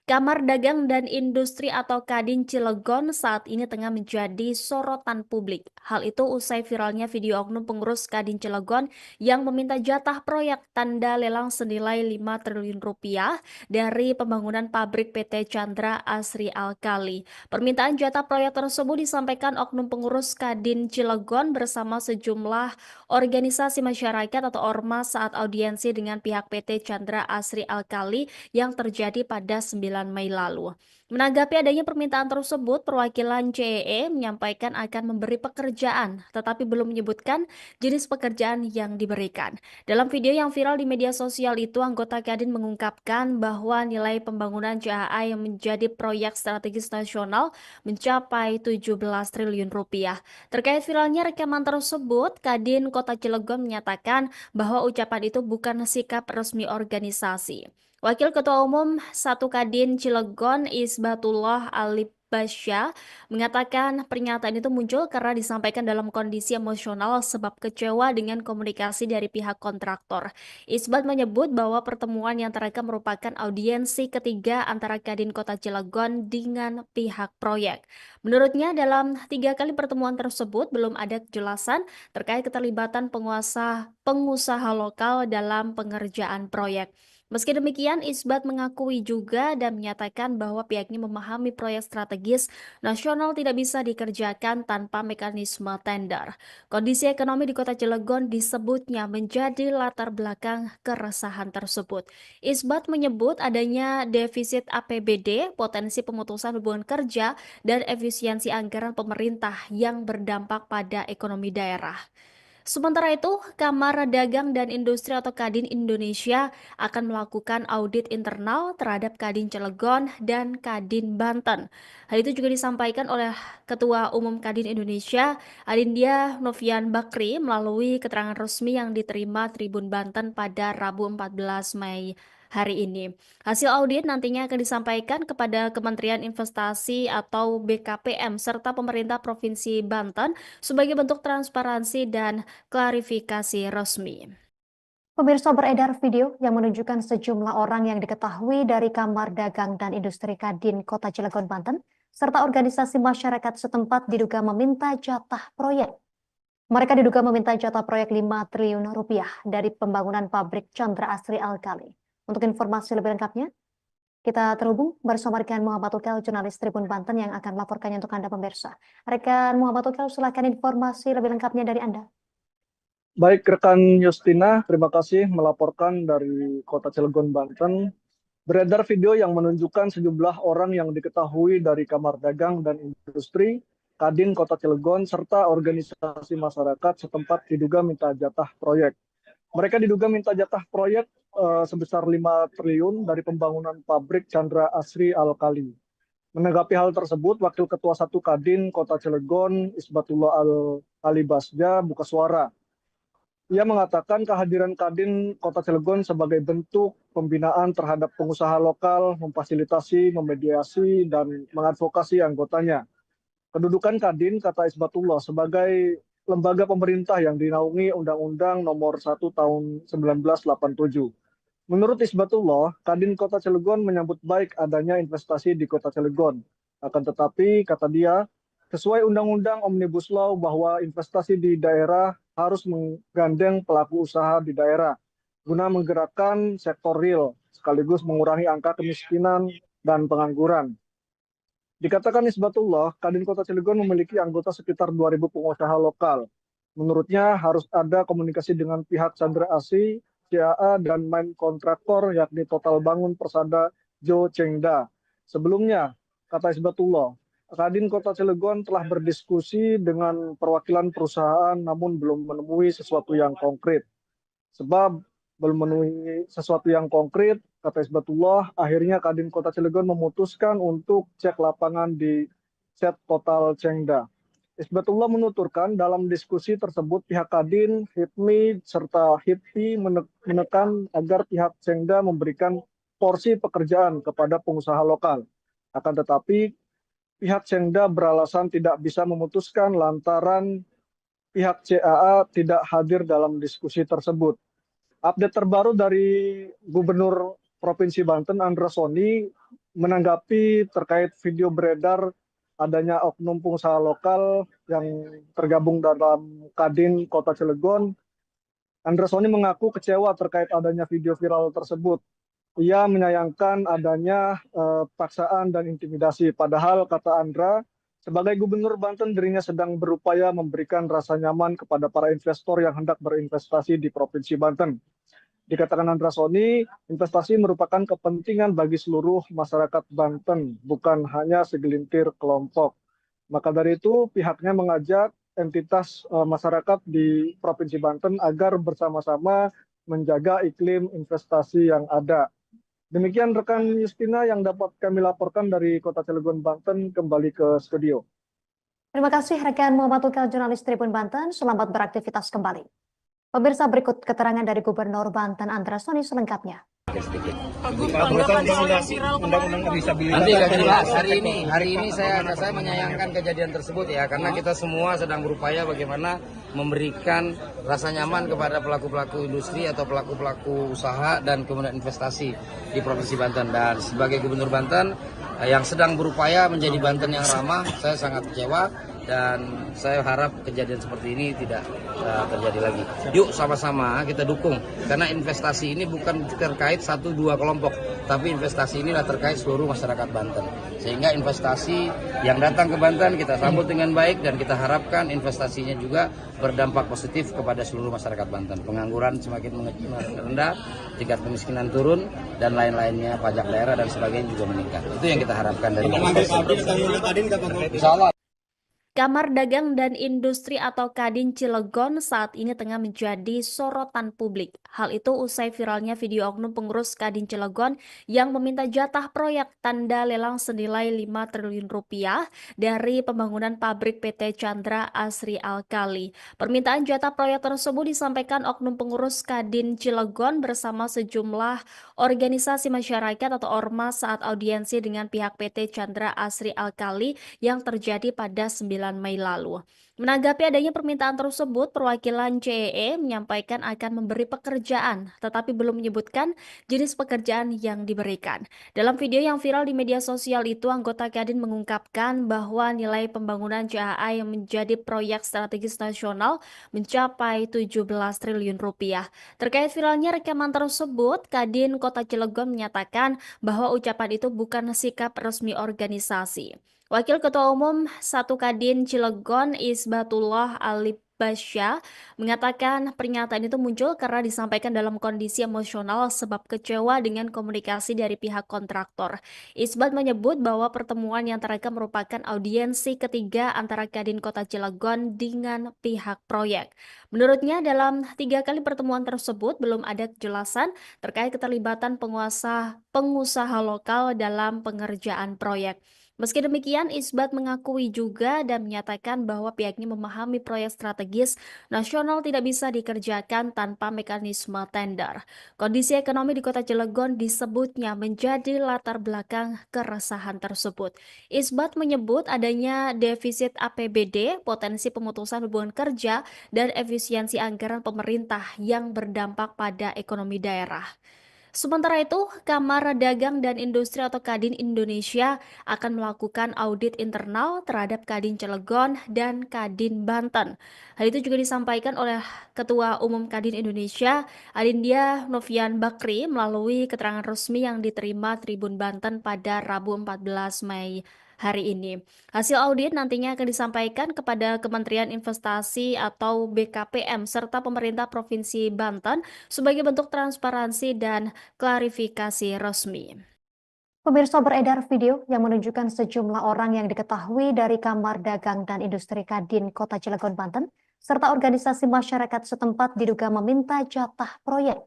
Kamar Dagang dan Industri atau Kadin Cilegon saat ini tengah menjadi sorotan publik. Hal itu usai viralnya video oknum pengurus Kadin Cilegon yang meminta jatah proyek tanda lelang senilai 5 triliun rupiah dari pembangunan pabrik PT Chandra Asri Alkali. Permintaan jatah proyek tersebut disampaikan oknum pengurus Kadin Cilegon bersama sejumlah organisasi masyarakat atau ormas saat audiensi dengan pihak PT Chandra Asri Alkali yang terjadi pada 9 Mei lalu. Menanggapi adanya permintaan tersebut, perwakilan CEE menyampaikan akan memberi pekerjaan, tetapi belum menyebutkan jenis pekerjaan yang diberikan. Dalam video yang viral di media sosial itu, anggota Kadin mengungkapkan bahwa nilai pembangunan CAA yang menjadi proyek strategis nasional mencapai 17 triliun rupiah. Terkait viralnya rekaman tersebut, Kadin Kota Cilegon menyatakan bahwa ucapan itu bukan sikap resmi organisasi. Wakil Ketua Umum 1 Kadin Cilegon Isbatullah Alibasya mengatakan pernyataan itu muncul karena disampaikan dalam kondisi emosional sebab kecewa dengan komunikasi dari pihak kontraktor. Isbat menyebut bahwa pertemuan yang terekam merupakan audiensi ketiga antara Kadin Kota Cilegon dengan pihak proyek. Menurutnya dalam 3 kali pertemuan tersebut belum ada kejelasan terkait keterlibatan pengusaha lokal dalam pengerjaan proyek. Meski demikian, Isbat mengakui juga dan menyatakan bahwa pihaknya memahami proyek strategis nasional tidak bisa dikerjakan tanpa mekanisme tender. Kondisi ekonomi di Kota Cilegon disebutnya menjadi latar belakang keresahan tersebut. Isbat menyebut adanya defisit APBD, potensi pemutusan hubungan kerja, dan efisiensi anggaran pemerintah yang berdampak pada ekonomi daerah. Sementara itu, Kamar Dagang dan Industri atau Kadin Indonesia akan melakukan audit internal terhadap Kadin Cilegon dan Kadin Banten. Hal itu juga disampaikan oleh Ketua Umum Kadin Indonesia, Adindia Novian Bakri, melalui keterangan resmi yang diterima Tribun Banten pada Rabu 14 Mei hari ini. Hasil audit nantinya akan disampaikan kepada Kementerian Investasi atau BKPM serta pemerintah Provinsi Banten sebagai bentuk transparansi dan klarifikasi resmi. Pemirsa, beredar video yang menunjukkan sejumlah orang yang diketahui dari Kamar Dagang dan Industri Kadin Kota Cilegon, Banten, serta organisasi masyarakat setempat diduga meminta jatah proyek. Mereka diduga meminta jatah proyek 5 triliun rupiah dari pembangunan pabrik Chandra Asri Alkali. Untuk informasi lebih lengkapnya, kita terhubung bersama rekan Muhammad Ukal, jurnalis Tribun Banten yang akan melaporkannya untuk Anda pemirsa. Rekan Muhammad Ukal, silakan informasi lebih lengkapnya dari Anda. Baik, rekan Justina, terima kasih melaporkan dari Kota Cilegon, Banten. Beredar video yang menunjukkan sejumlah orang yang diketahui dari Kamar Dagang dan Industri, Kadin Kota Cilegon, serta organisasi masyarakat setempat diduga minta jatah proyek. Mereka diduga minta jatah proyek sebesar 5 triliun dari pembangunan pabrik Chandra Asri Alkali. Menanggapi hal tersebut, Wakil Ketua 1 Kadin Kota Cilegon, Isbatullah Al-Ali Basja, buka suara. Ia mengatakan kehadiran Kadin Kota Cilegon sebagai bentuk pembinaan terhadap pengusaha lokal, memfasilitasi, memediasi, dan mengadvokasi anggotanya. Kedudukan Kadin, kata Isbatullah, sebagai lembaga pemerintah yang dinaungi Undang-Undang Nomor 1 Tahun 1987. Menurut Isbatullah, Kadin Kota Cilegon menyambut baik adanya investasi di Kota Cilegon. Akan tetapi, kata dia, sesuai Undang-Undang Omnibus Law bahwa investasi di daerah harus menggandeng pelaku usaha di daerah guna menggerakkan sektor real sekaligus mengurangi angka kemiskinan dan pengangguran. Dikatakan Isbatullah, Kadin Kota Cilegon memiliki anggota sekitar 2.000 pengusaha lokal. Menurutnya harus ada komunikasi dengan pihak Chandra Asri, CAA, dan main kontraktor yakni Total Bangun Persada Jo Chengda. Sebelumnya, kata Isbatullah, Kadin Kota Cilegon telah berdiskusi dengan perwakilan perusahaan namun belum menemui sesuatu yang konkret. Sebab belum memenuhi sesuatu yang konkret, kata Isbatullah, akhirnya Kadin Kota Cilegon memutuskan untuk cek lapangan di set Total Chengda. Isbatullah menuturkan dalam diskusi tersebut pihak Kadin, HIPMI, serta HIPI menekan agar pihak Chengda memberikan porsi pekerjaan kepada pengusaha lokal. Akan tetapi pihak Chengda beralasan tidak bisa memutuskan lantaran pihak CAA tidak hadir dalam diskusi tersebut. Update terbaru dari Gubernur Provinsi Banten, Andra Soni, menanggapi terkait video beredar adanya oknum pengusaha lokal yang tergabung dalam Kadin Kota Cilegon. Andra Soni mengaku kecewa terkait adanya video viral tersebut. Ia menyayangkan adanya paksaan dan intimidasi. Padahal, kata Andra, sebagai Gubernur Banten, dirinya sedang berupaya memberikan rasa nyaman kepada para investor yang hendak berinvestasi di Provinsi Banten. Dikatakan Andra Soni, investasi merupakan kepentingan bagi seluruh masyarakat Banten, bukan hanya segelintir kelompok. Maka dari itu, pihaknya mengajak entitas masyarakat di Provinsi Banten agar bersama-sama menjaga iklim investasi yang ada. Demikian rekan Justina yang dapat kami laporkan dari Kota Cilegon, Banten, kembali ke studio. Terima kasih rekan Muhammad Tukal, jurnalis Tribun Banten. Selamat beraktivitas kembali. Pemirsa, berikut keterangan dari Gubernur Banten Andra Soni selengkapnya. Nanti akan jelas. Hari ini saya menyayangkan kejadian tersebut ya, karena kita semua sedang berupaya bagaimana memberikan rasa nyaman kepada pelaku-pelaku industri atau pelaku-pelaku usaha dan kemudian investasi di Provinsi Banten. Dan sebagai Gubernur Banten yang sedang berupaya menjadi Banten yang ramah, saya sangat kecewa dan saya harap kejadian seperti ini tidak terjadi lagi. Yuk sama-sama kita dukung, karena investasi ini bukan terkait 1-2 kelompok, tapi investasi inilah terkait seluruh masyarakat Banten. Sehingga investasi yang datang ke Banten kita sambut dengan baik dan kita harapkan investasinya juga berdampak positif kepada seluruh masyarakat Banten. Pengangguran semakin rendah, tingkat kemiskinan turun, dan lain-lainnya, pajak daerah dan sebagainya juga meningkat. Itu yang kita harapkan dari Insya Allah. Kamar Dagang dan Industri atau Kadin Cilegon saat ini tengah menjadi sorotan publik. Hal itu usai viralnya video oknum pengurus Kadin Cilegon yang meminta jatah proyek tanda lelang senilai 5 triliun rupiah dari pembangunan pabrik PT Chandra Asri Alkali. Permintaan jatah proyek tersebut disampaikan oknum pengurus Kadin Cilegon bersama sejumlah organisasi masyarakat atau ormas saat audiensi dengan pihak PT Chandra Asri Alkali yang terjadi pada 9 Mei lalu. Menanggapi adanya permintaan tersebut, perwakilan CEE menyampaikan akan memberi pekerjaan, tetapi belum menyebutkan jenis pekerjaan yang diberikan. Dalam video yang viral di media sosial itu, anggota Kadin mengungkapkan bahwa nilai pembangunan CAA yang menjadi proyek strategis nasional mencapai 17 triliun rupiah. Terkait viralnya rekaman tersebut, Kadin Kota Cilegon menyatakan bahwa ucapan itu bukan sikap resmi organisasi. Wakil Ketua Umum 1 Kadin Cilegon Isbatullah Ali Basya mengatakan pernyataan itu muncul karena disampaikan dalam kondisi emosional sebab kecewa dengan komunikasi dari pihak kontraktor. Isbat menyebut bahwa pertemuan yang terekam merupakan audiensi ketiga antara Kadin Kota Cilegon dengan pihak proyek. Menurutnya dalam 3 kali pertemuan tersebut belum ada kejelasan terkait keterlibatan pengusaha lokal dalam pengerjaan proyek. Meski demikian, Isbat mengakui juga dan menyatakan bahwa pihaknya memahami proyek strategis nasional tidak bisa dikerjakan tanpa mekanisme tender. Kondisi ekonomi di Kota Cilegon disebutnya menjadi latar belakang keresahan tersebut. Isbat menyebut adanya defisit APBD, potensi pemutusan hubungan kerja, dan efisiensi anggaran pemerintah yang berdampak pada ekonomi daerah. Sementara itu, Kamar Dagang dan Industri atau Kadin Indonesia akan melakukan audit internal terhadap Kadin Cilegon dan Kadin Banten. Hal itu juga disampaikan oleh Ketua Umum Kadin Indonesia, Adindia Novian Bakri, melalui keterangan resmi yang diterima Tribun Banten pada Rabu 14 Mei hari ini. Hasil audit nantinya akan disampaikan kepada Kementerian Investasi atau BKPM serta pemerintah Provinsi Banten sebagai bentuk transparansi dan klarifikasi resmi. Pemirsa, beredar video yang menunjukkan sejumlah orang yang diketahui dari Kamar Dagang dan Industri Kadin Kota Cilegon, Banten, serta organisasi masyarakat setempat diduga meminta jatah proyek.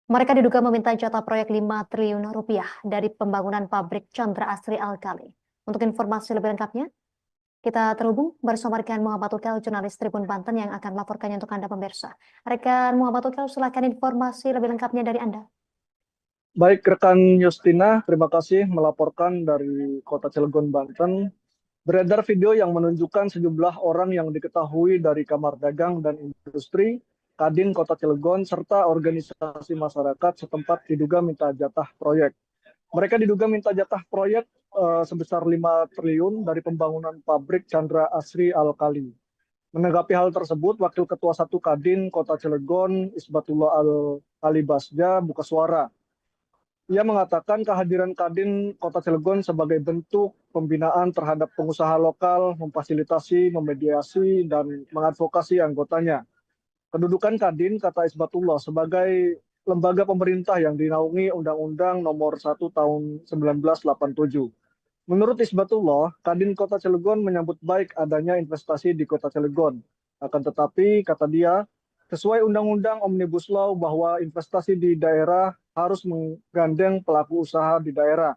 Mereka diduga meminta jatah proyek 5 triliun rupiah dari pembangunan pabrik Chandra Asri Alkali. Untuk informasi lebih lengkapnya, kita terhubung bersama rekan Muhammad Ukel, jurnalis Tribun Banten yang akan melaporkannya untuk Anda pemirsa. Rekan Muhammad Ukel, silakan informasi lebih lengkapnya dari Anda. Baik, rekan Justina, terima kasih melaporkan dari Kota Cilegon, Banten. Beredar video yang menunjukkan sejumlah orang yang diketahui dari Kamar Dagang dan Industri, Kadin Kota Cilegon, serta organisasi masyarakat setempat diduga minta jatah proyek. Mereka diduga minta jatah proyek sebesar 5 triliun dari pembangunan pabrik Chandra Asri Alkali. Menanggapi hal tersebut, Wakil Ketua 1 Kadin Kota Cilegon, Isbatullah Al-Ali Basja, buka suara. Ia mengatakan kehadiran Kadin Kota Cilegon sebagai bentuk pembinaan terhadap pengusaha lokal, memfasilitasi, memediasi, dan mengadvokasi anggotanya. Kedudukan Kadin, kata Isbatullah, sebagai lembaga pemerintah yang dinaungi Undang-Undang Nomor 1 Tahun 1987. Menurut Isbatullah, Kadin Kota Cilegon menyambut baik adanya investasi di Kota Cilegon. Akan tetapi, kata dia, sesuai Undang-Undang Omnibus Law bahwa investasi di daerah harus menggandeng pelaku usaha di daerah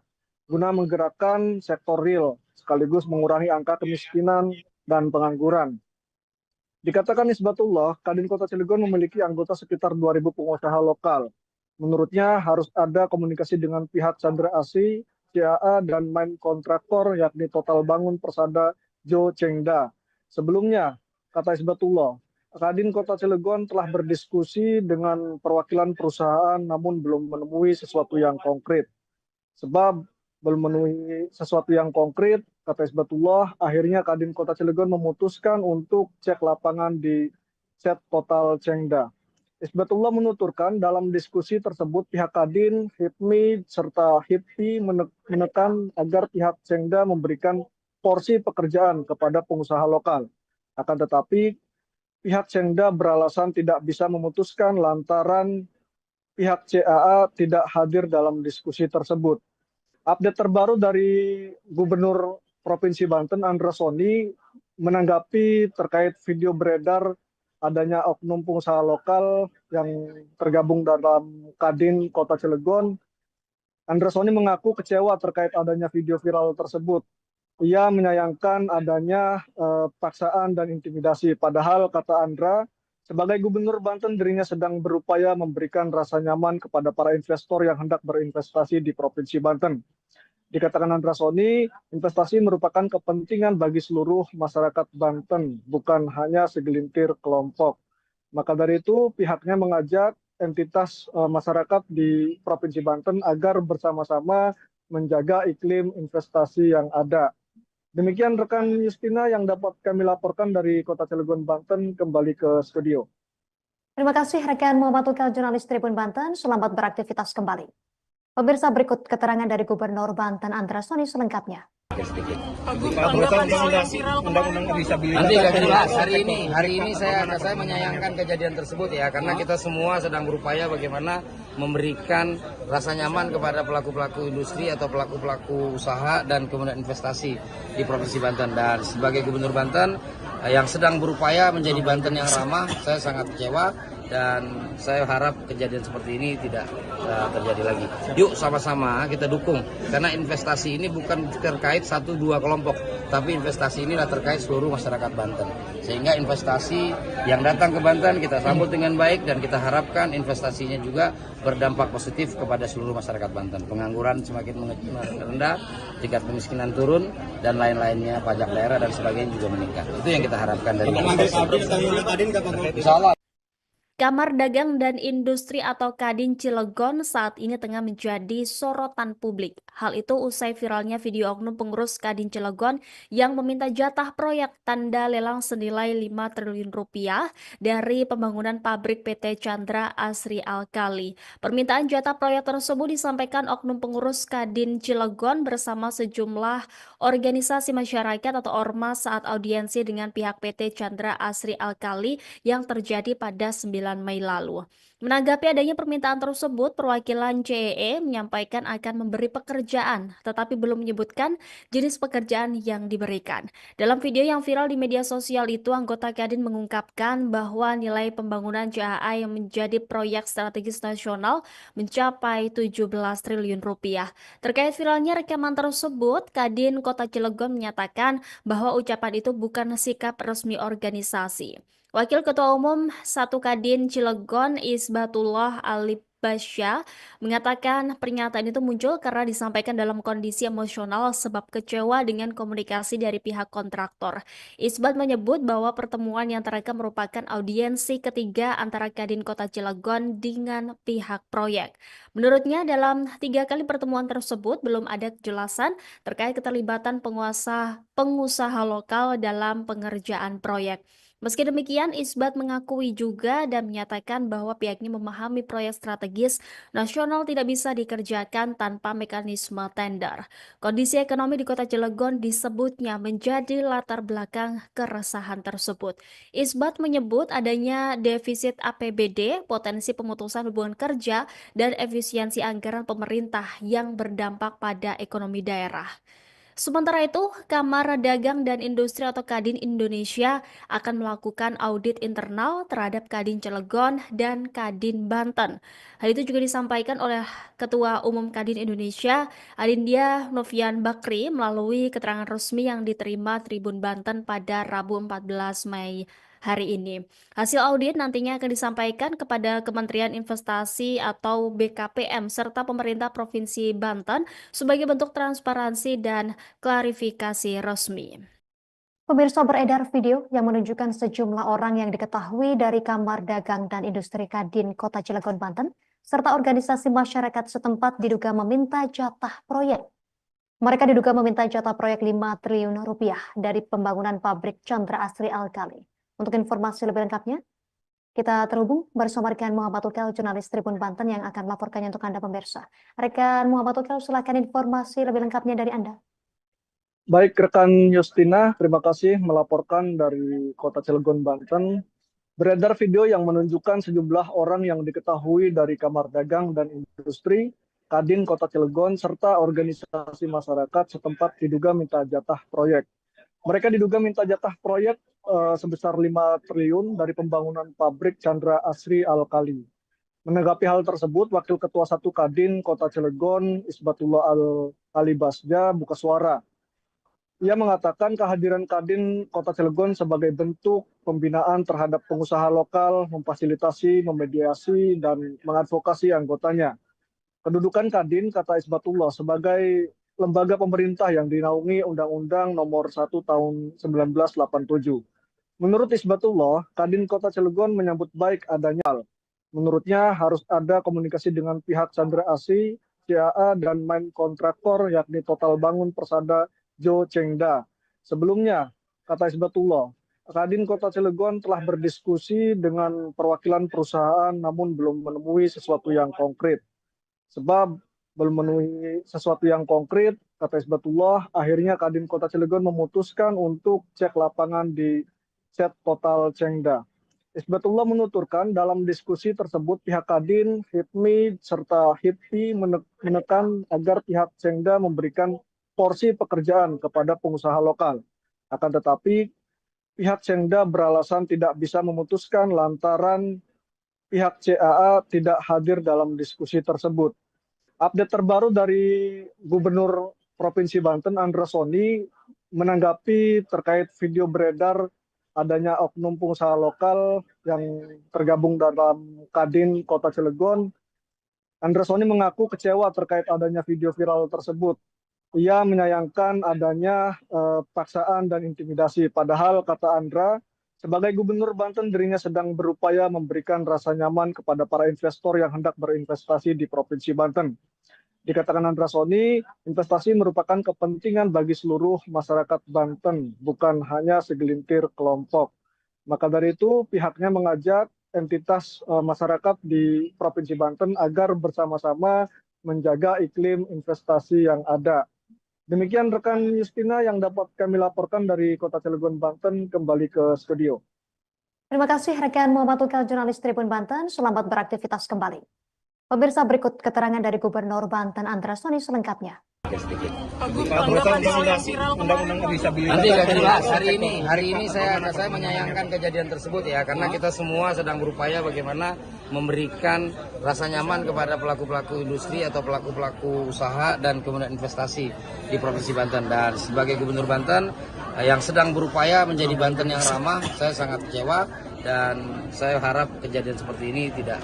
guna menggerakkan sektor real sekaligus mengurangi angka kemiskinan dan pengangguran. Dikatakan Isbatullah, Kadin Kota Cilegon memiliki anggota sekitar 2.000 pengusaha lokal. Menurutnya harus ada komunikasi dengan pihak Chandra Asri, CAA, dan main kontraktor yakni Total Bangun Persada Jo Chengda. Sebelumnya, kata Isbatullah, Kadin Kota Cilegon telah berdiskusi dengan perwakilan perusahaan namun belum menemui sesuatu yang konkret. Sebab belum memenuhi sesuatu yang konkret, kata Isbatullah, akhirnya Kadin Kota Cilegon memutuskan untuk cek lapangan di set Total Chengda. Isbatullah menuturkan dalam diskusi tersebut pihak Kadin, HIPMI, serta HIPI menekan agar pihak Chengda memberikan porsi pekerjaan kepada pengusaha lokal. Akan tetapi, pihak Chengda beralasan tidak bisa memutuskan lantaran pihak CAA tidak hadir dalam diskusi tersebut. Update terbaru dari Gubernur Provinsi Banten, Andra Soni, menanggapi terkait video beredar adanya oknum pengusaha lokal yang tergabung dalam Kadin Kota Cilegon. Andra Soni mengaku kecewa terkait adanya video viral tersebut. Ia menyayangkan adanya paksaan dan intimidasi. Padahal, kata Andra, sebagai Gubernur Banten dirinya sedang berupaya memberikan rasa nyaman kepada para investor yang hendak berinvestasi di Provinsi Banten. Dikatakan Andra Soni, investasi merupakan kepentingan bagi seluruh masyarakat Banten, bukan hanya segelintir kelompok. Maka dari itu, pihaknya mengajak entitas masyarakat di Provinsi Banten agar bersama-sama menjaga iklim investasi yang ada. Demikian rekan Justina yang dapat kami laporkan dari Kota Cilegon, Banten, kembali ke studio. Terima kasih rekan Muhammad Ukel, jurnalis Tribun Banten. Selamat beraktivitas kembali. Pemirsa, berikut keterangan dari Gubernur Banten Andra Soni selengkapnya. sedikit. Undang-undang disabilitas. Nanti akan jelas hari ini saya menyayangkan kejadian tersebut ya, karena kita semua sedang berupaya bagaimana memberikan rasa nyaman kepada pelaku-pelaku industri atau pelaku-pelaku usaha dan kemudian investasi di Provinsi Banten. Dan sebagai Gubernur Banten yang sedang berupaya menjadi Banten yang ramah, saya sangat kecewa dan saya harap kejadian seperti ini tidak terjadi lagi. Yuk sama-sama kita dukung, karena investasi ini bukan terkait 1-2 kelompok, tapi investasi ini terkait seluruh masyarakat Banten. Sehingga investasi yang datang ke Banten kita sambut dengan baik dan kita harapkan investasinya juga berdampak positif kepada seluruh masyarakat Banten. Pengangguran semakin rendah, tingkat kemiskinan turun, dan lain-lainnya, pajak daerah dan sebagainya juga meningkat. Itu yang kita harapkan dari Insya Allah. Kamar Dagang dan Industri atau Kadin Cilegon saat ini tengah menjadi sorotan publik. Hal itu usai viralnya video oknum pengurus Kadin Cilegon yang meminta jatah proyek tanda lelang senilai 5 triliun rupiah dari pembangunan pabrik PT Chandra Asri Alkali. Permintaan jatah proyek tersebut disampaikan oknum pengurus Kadin Cilegon bersama sejumlah organisasi masyarakat atau ormas saat audiensi dengan pihak PT Chandra Asri Alkali yang terjadi pada 9 Mei lalu. Menanggapi adanya permintaan tersebut, perwakilan CEE menyampaikan akan memberi pekerjaan, tetapi belum menyebutkan jenis pekerjaan yang diberikan. Dalam video yang viral di media sosial itu, anggota Kadin mengungkapkan bahwa nilai pembangunan JAA yang menjadi proyek strategis nasional mencapai 17 triliun rupiah. Terkait viralnya rekaman tersebut, Kadin Kota Cilegon menyatakan bahwa ucapan itu bukan sikap resmi organisasi. Wakil Ketua Umum 1 Kadin Cilegon Isbatullah Alibasya mengatakan pernyataan itu muncul karena disampaikan dalam kondisi emosional sebab kecewa dengan komunikasi dari pihak kontraktor. Isbat menyebut bahwa pertemuan yang terekam merupakan audiensi ketiga antara Kadin Kota Cilegon dengan pihak proyek. Menurutnya dalam 3 kali pertemuan tersebut belum ada kejelasan terkait keterlibatan pengusaha lokal dalam pengerjaan proyek. Meski demikian, Isbat mengakui juga dan menyatakan bahwa pihaknya memahami proyek strategis nasional tidak bisa dikerjakan tanpa mekanisme tender. Kondisi ekonomi di Kota Cilegon disebutnya menjadi latar belakang keresahan tersebut. Isbat menyebut adanya defisit APBD, potensi pemutusan hubungan kerja, dan efisiensi anggaran pemerintah yang berdampak pada ekonomi daerah. Sementara itu, Kamar Dagang dan Industri atau Kadin Indonesia akan melakukan audit internal terhadap Kadin Cilegon dan Kadin Banten. Hal itu juga disampaikan oleh Ketua Umum Kadin Indonesia, Adindia Novian Bakri, melalui keterangan resmi yang diterima Tribun Banten pada Rabu 14 Mei hari ini. Hasil audit nantinya akan disampaikan kepada Kementerian Investasi atau BKPM serta pemerintah Provinsi Banten sebagai bentuk transparansi dan klarifikasi resmi. Pemirsa, beredar video yang menunjukkan sejumlah orang yang diketahui dari Kamar Dagang dan Industri Kadin Kota Cilegon, Banten, serta organisasi masyarakat setempat diduga meminta jatah proyek. Mereka diduga meminta jatah proyek 5 triliun rupiah dari pembangunan pabrik Chandra Asri Alkali. Untuk informasi lebih lengkapnya, kita terhubung bersama rekan Muhammad Ukel, jurnalis Tribun Banten yang akan melaporkannya untuk Anda pemirsa. Rekan Muhammad Ukel, silakan informasi lebih lengkapnya dari Anda. Baik, rekan Justina, terima kasih melaporkan dari Kota Cilegon, Banten. Beredar video yang menunjukkan sejumlah orang yang diketahui dari Kamar Dagang dan Industri, Kadin Kota Cilegon, serta organisasi masyarakat setempat diduga minta jatah proyek. Mereka diduga minta jatah proyek sebesar 5 triliun dari pembangunan pabrik Chandra Asri Alkali. Menanggapi hal tersebut, Wakil Ketua 1 Kadin Kota Cilegon, Isbatullah Alibasya, buka suara. Ia mengatakan kehadiran Kadin Kota Cilegon sebagai bentuk pembinaan terhadap pengusaha lokal, memfasilitasi, memediasi, dan mengadvokasi anggotanya. Kedudukan Kadin, kata Isbatullah, sebagai lembaga pemerintah yang dinaungi Undang-Undang Nomor 1 Tahun 1987. Menurut Isbatullah, Kadin Kota Cilegon menyambut baik adanya hal. Menurutnya harus ada komunikasi dengan pihak Chandra Asri, CAA, dan main kontraktor yakni Total Bangun Persada Jo Chengda. Sebelumnya, kata Isbatullah, Kadin Kota Cilegon telah berdiskusi dengan perwakilan perusahaan namun belum menemui sesuatu yang konkret. Sebab belum menemui sesuatu yang konkret, kata Isbatullah, akhirnya Kadin Kota Cilegon memutuskan untuk cek lapangan di Set Total Cengda. Isbatullah menuturkan dalam diskusi tersebut pihak Kadin, HIPMI, serta HIPI menekan agar pihak Cengda memberikan porsi pekerjaan kepada pengusaha lokal. Akan tetapi pihak Cengda beralasan tidak bisa memutuskan lantaran pihak CAA tidak hadir dalam diskusi tersebut. Update terbaru dari Gubernur Provinsi Banten, Andra Soni, menanggapi terkait video beredar adanya oknum pengusaha lokal yang tergabung dalam Kadin Kota Cilegon. Andra Soni mengaku kecewa terkait adanya video viral tersebut. Ia menyayangkan adanya paksaan dan intimidasi. Padahal, kata Andra, sebagai Gubernur Banten, dirinya sedang berupaya memberikan rasa nyaman kepada para investor yang hendak berinvestasi di Provinsi Banten. Dikatakan Andra Soni, investasi merupakan kepentingan bagi seluruh masyarakat Banten, bukan hanya segelintir kelompok. Maka dari itu, pihaknya mengajak entitas masyarakat di Provinsi Banten agar bersama-sama menjaga iklim investasi yang ada. Demikian rekan Justina yang dapat kami laporkan dari Kota Cilegon, Banten, kembali ke studio. Terima kasih rekan Muhammad Tukal, jurnalis Tribun Banten. Selamat beraktivitas kembali. Pemirsa, berikut keterangan dari Gubernur Banten Andra Soni selengkapnya. Undang-undang disabilitas. Nanti akan jelas hari ini saya menyayangkan kejadian tersebut ya, karena kita semua sedang berupaya bagaimana memberikan rasa nyaman kepada pelaku-pelaku industri atau pelaku-pelaku usaha dan kemudian investasi di Provinsi Banten. Dan sebagai Gubernur Banten yang sedang berupaya menjadi Banten yang ramah, saya sangat kecewa dan saya harap kejadian seperti ini tidak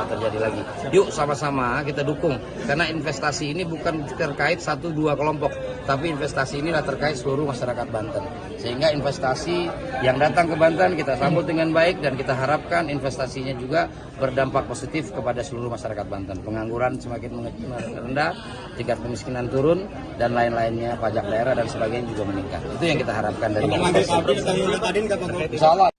terjadi lagi. Yuk sama-sama kita dukung, karena investasi ini bukan terkait 1-2 kelompok, tapi investasi inilah terkait seluruh masyarakat Banten. Sehingga investasi yang datang ke Banten kita sambut dengan baik dan kita harapkan investasinya juga berdampak positif kepada seluruh masyarakat Banten. Pengangguran semakin rendah, tingkat kemiskinan turun, dan lain-lainnya, pajak daerah dan sebagainya juga meningkat. Itu yang kita harapkan dari Insya Allah.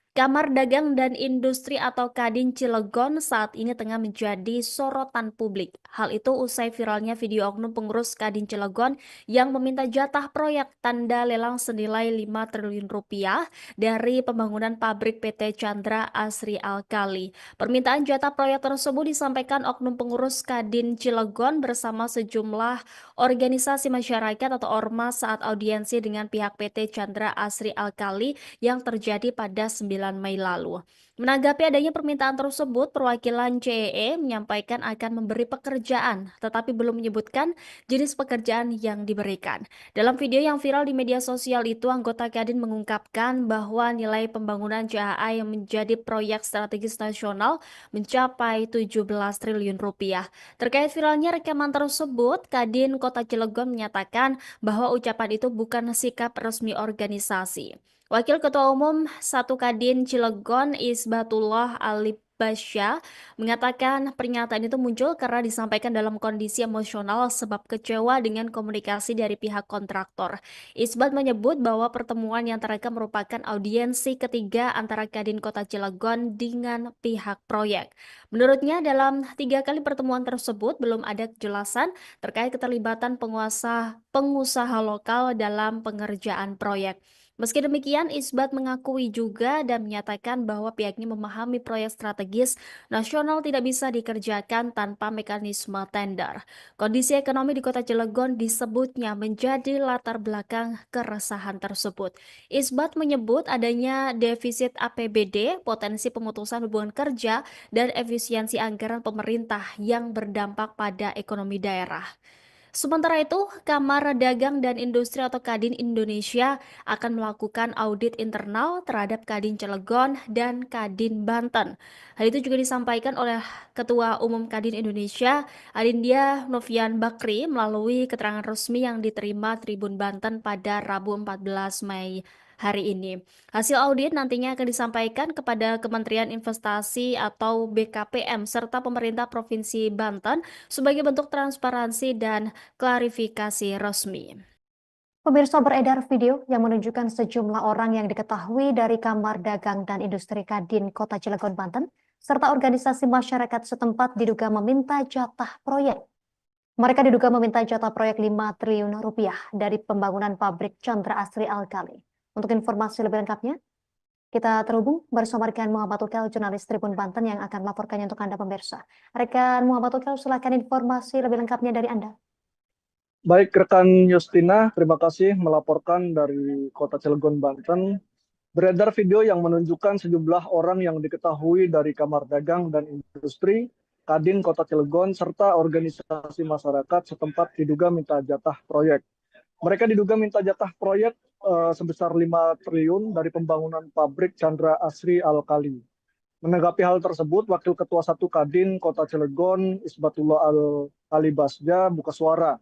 Kamar Dagang dan Industri atau Kadin Cilegon saat ini tengah menjadi sorotan publik. Hal itu usai viralnya video oknum pengurus Kadin Cilegon yang meminta jatah proyek tanda lelang senilai 5 triliun rupiah dari pembangunan pabrik PT Chandra Asri Alkali. Permintaan jatah proyek tersebut disampaikan oknum pengurus Kadin Cilegon bersama sejumlah organisasi masyarakat atau ormas saat audiensi dengan pihak PT Chandra Asri Alkali yang terjadi pada 9 Mei lalu. Menanggapi adanya permintaan tersebut, perwakilan CEE menyampaikan akan memberi pekerjaan, tetapi belum menyebutkan jenis pekerjaan yang diberikan. Dalam video yang viral di media sosial itu, anggota Kadin mengungkapkan bahwa nilai pembangunan CAA yang menjadi proyek strategis nasional mencapai 17 triliun rupiah. Terkait viralnya rekaman tersebut, Kadin Kota Cilegon menyatakan bahwa ucapan itu bukan sikap resmi organisasi. Wakil Ketua Umum 1 Kadin Cilegon Isbatullah Alibasya mengatakan pernyataan itu muncul karena disampaikan dalam kondisi emosional sebab kecewa dengan komunikasi dari pihak kontraktor. Isbat menyebut bahwa pertemuan yang terekam merupakan audiensi ketiga antara Kadin Kota Cilegon dengan pihak proyek. Menurutnya dalam 3 kali pertemuan tersebut belum ada kejelasan terkait keterlibatan pengusaha lokal dalam pengerjaan proyek. Meski demikian, Isbat mengakui juga dan menyatakan bahwa pihaknya memahami proyek strategis nasional tidak bisa dikerjakan tanpa mekanisme tender. Kondisi ekonomi di Kota Cilegon disebutnya menjadi latar belakang keresahan tersebut. Isbat menyebut adanya defisit APBD, potensi pemutusan hubungan kerja, dan efisiensi anggaran pemerintah yang berdampak pada ekonomi daerah. Sementara itu, Kamar Dagang dan Industri atau Kadin Indonesia akan melakukan audit internal terhadap Kadin Cilegon dan Kadin Banten. Hal itu juga disampaikan oleh Ketua Umum Kadin Indonesia, Adindia Novian Bakri, melalui keterangan resmi yang diterima Tribun Banten pada Rabu 14 Mei hari ini. Hasil audit nantinya akan disampaikan kepada Kementerian Investasi atau BKPM serta pemerintah Provinsi Banten sebagai bentuk transparansi dan klarifikasi resmi. Pemirsa, beredar video yang menunjukkan sejumlah orang yang diketahui dari Kamar Dagang dan Industri Kadin Kota Cilegon, Banten, serta organisasi masyarakat setempat diduga meminta jatah proyek. Mereka diduga meminta jatah proyek 5 triliun rupiah dari pembangunan pabrik Chandra Asri Alkali. Untuk informasi lebih lengkapnya, kita terhubung bersama rekan Muhammad Ukel, jurnalis Tribun Banten yang akan melaporkannya untuk Anda pemirsa. Rekan Muhammad Ukel, silakan informasi lebih lengkapnya dari Anda. Baik, rekan Justina, terima kasih melaporkan dari Kota Cilegon, Banten. Beredar video yang menunjukkan sejumlah orang yang diketahui dari Kamar Dagang dan Industri, Kadin Kota Cilegon, serta organisasi masyarakat setempat diduga minta jatah proyek. Mereka diduga minta jatah proyek sebesar 5 triliun dari pembangunan pabrik Chandra Asri Alkali. Menanggapi hal tersebut, Wakil Ketua 1 Kadin Kota Cilegon, Isbatullah Al-Alibasja, buka suara.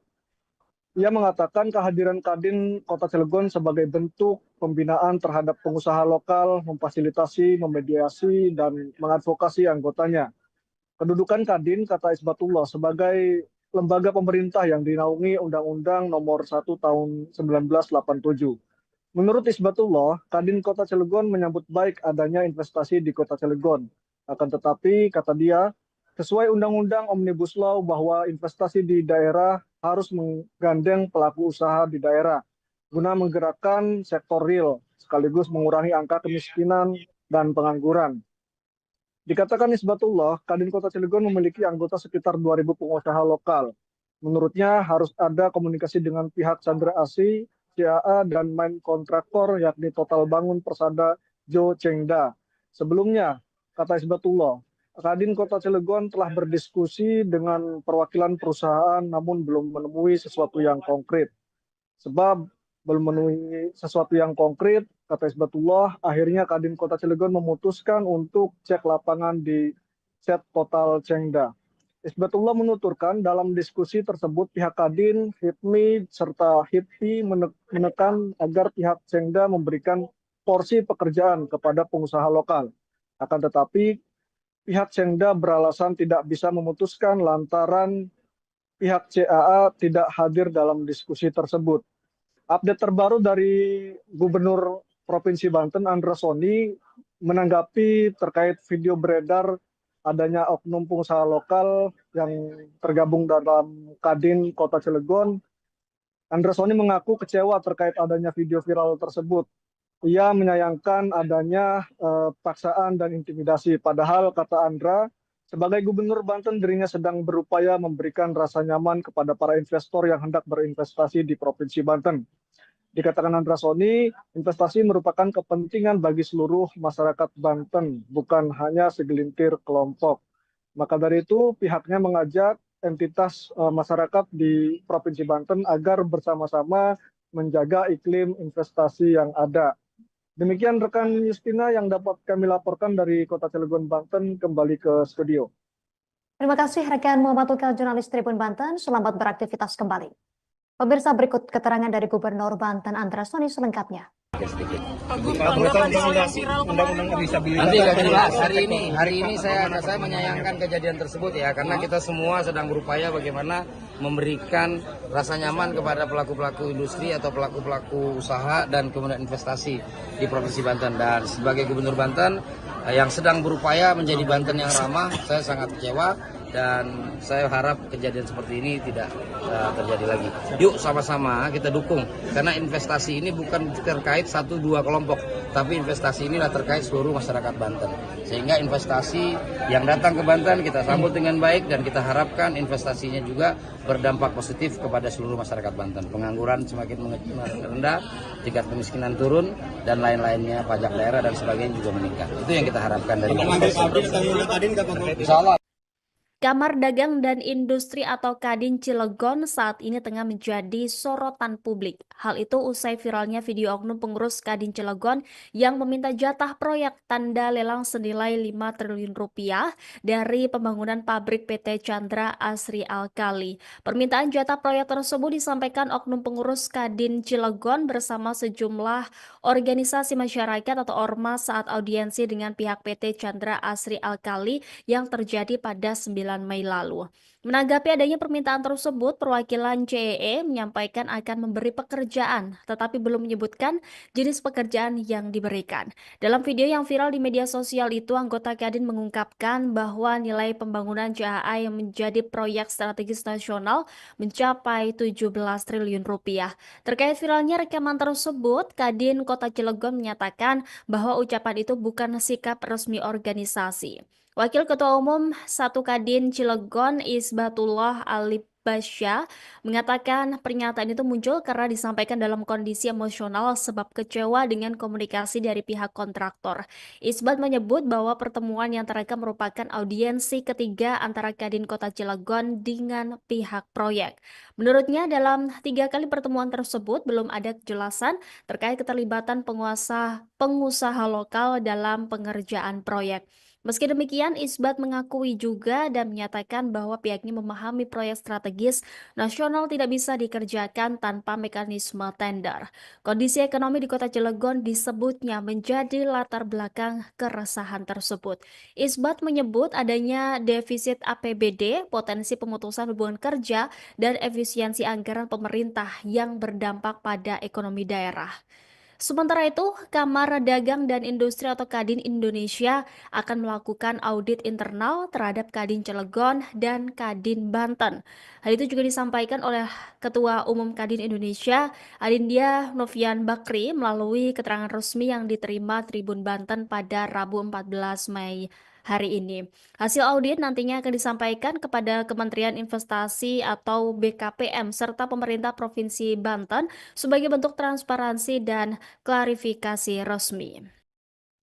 Ia mengatakan kehadiran Kadin Kota Cilegon sebagai bentuk pembinaan terhadap pengusaha lokal, memfasilitasi, memediasi, dan mengadvokasi anggotanya. Kedudukan Kadin, kata Isbatullah, sebagai lembaga pemerintah yang dinaungi Undang-Undang Nomor 1 Tahun 1987. Menurut Isbatullah, Kadin Kota Cilegon menyambut baik adanya investasi di Kota Cilegon. Akan tetapi, kata dia, sesuai Undang-Undang Omnibus Law bahwa investasi di daerah harus menggandeng pelaku usaha di daerah guna menggerakkan sektor real sekaligus mengurangi angka kemiskinan dan pengangguran. Dikatakan Isbatullah, Kadin Kota Cilegon memiliki anggota sekitar 2.000 pengusaha lokal. Menurutnya harus ada komunikasi dengan pihak Chandra Asri, CAA, dan main kontraktor yakni Total Bangun Persada Jo Chengda. Sebelumnya, kata Isbatullah, Kadin Kota Cilegon telah berdiskusi dengan perwakilan perusahaan namun belum menemui sesuatu yang konkret. Sebab belum menemui sesuatu yang konkret, kata Isbatullah, akhirnya Kadin Kota Cilegon memutuskan untuk cek lapangan di set Total Chengda. Isbatullah menuturkan dalam diskusi tersebut pihak Kadin, HIPMI, serta HIPI menekan agar pihak Chengda memberikan porsi pekerjaan kepada pengusaha lokal. Akan tetapi, pihak Chengda beralasan tidak bisa memutuskan lantaran pihak CAA tidak hadir dalam diskusi tersebut. Update terbaru dari Gubernur Provinsi Banten, Andra Soni, menanggapi terkait video beredar adanya oknum pengusaha lokal yang tergabung dalam Kadin Kota Cilegon. Andra Soni mengaku kecewa terkait adanya video viral tersebut. Ia menyayangkan adanya paksaan dan intimidasi. Padahal, kata Andra, sebagai Gubernur Banten dirinya sedang berupaya memberikan rasa nyaman kepada para investor yang hendak berinvestasi di Provinsi Banten. Dikatakan Andra Soni, investasi merupakan kepentingan bagi seluruh masyarakat Banten, bukan hanya segelintir kelompok. Maka dari itu, pihaknya mengajak entitas masyarakat di Provinsi Banten agar bersama-sama menjaga iklim investasi yang ada. Demikian rekan Justina yang dapat kami laporkan dari Kota Cilegon, Banten, kembali ke studio. Terima kasih rekan Muhammad Ukel, jurnalis Tribun Banten. Selamat beraktivitas kembali. Pemirsa, berikut keterangan dari Gubernur Banten Andra Soni selengkapnya. Nanti nggak jelas. Hari ini saya menyayangkan kejadian tersebut ya, karena kita semua sedang berupaya bagaimana memberikan rasa nyaman kepada pelaku-pelaku industri atau pelaku-pelaku usaha dan kemudian investasi di Provinsi Banten. Dan sebagai Gubernur Banten yang sedang berupaya menjadi Banten yang ramah, saya sangat kecewa dan saya harap kejadian seperti ini tidak terjadi lagi. Yuk sama-sama kita dukung, karena investasi ini bukan terkait 1-2 kelompok, tapi investasi inilah terkait seluruh masyarakat Banten. Sehingga investasi yang datang ke Banten kita sambut dengan baik dan kita harapkan investasinya juga berdampak positif kepada seluruh masyarakat Banten. Pengangguran semakin rendah, tingkat kemiskinan turun, dan lain-lainnya, pajak daerah dan sebagainya juga meningkat. Itu yang kita harapkan dari Insya Allah. Kamar Dagang dan Industri atau Kadin Cilegon saat ini tengah menjadi sorotan publik. Hal itu usai viralnya video oknum pengurus Kadin Cilegon yang meminta jatah proyek tanda lelang senilai 5 triliun rupiah dari pembangunan pabrik PT Chandra Asri Alkali. Permintaan jatah proyek tersebut disampaikan oknum pengurus Kadin Cilegon bersama sejumlah organisasi masyarakat atau ormas saat audiensi dengan pihak PT Chandra Asri Alkali yang terjadi pada 9 Mei lalu. Menanggapi adanya permintaan tersebut, perwakilan CEE menyampaikan akan memberi pekerjaan, tetapi belum menyebutkan jenis pekerjaan yang diberikan. Dalam video yang viral di media sosial itu, anggota Kadin mengungkapkan bahwa nilai pembangunan JAA yang menjadi proyek strategis nasional mencapai 17 triliun rupiah. Terkait viralnya rekaman tersebut, Kadin Kota Cilegon menyatakan bahwa ucapan itu bukan sikap resmi organisasi. Wakil Ketua Umum 1 Kadin Cilegon Isbatullah Ali Basya mengatakan pernyataan itu muncul karena disampaikan dalam kondisi emosional sebab kecewa dengan komunikasi dari pihak kontraktor. Isbat menyebut bahwa pertemuan yang terekam merupakan audiensi ketiga antara Kadin Kota Cilegon dengan pihak proyek. Menurutnya dalam 3 kali pertemuan tersebut belum ada kejelasan terkait keterlibatan pengusaha lokal dalam pengerjaan proyek. Meski demikian, Isbat mengakui juga dan menyatakan bahwa pihaknya memahami proyek strategis nasional tidak bisa dikerjakan tanpa mekanisme tender. Kondisi ekonomi di Kota Cilegon disebutnya menjadi latar belakang keresahan tersebut. Isbat menyebut adanya defisit APBD, potensi pemutusan hubungan kerja, dan efisiensi anggaran pemerintah yang berdampak pada ekonomi daerah. Sementara itu, Kamar Dagang dan Industri atau Kadin Indonesia akan melakukan audit internal terhadap Kadin Cilegon dan Kadin Banten. Hal itu juga disampaikan oleh Ketua Umum Kadin Indonesia, Adindia Novian Bakri, melalui keterangan resmi yang diterima Tribun Banten pada Rabu 14 Mei hari ini. Hasil audit nantinya akan disampaikan kepada Kementerian Investasi atau BKPM serta pemerintah Provinsi Banten sebagai bentuk transparansi dan klarifikasi resmi.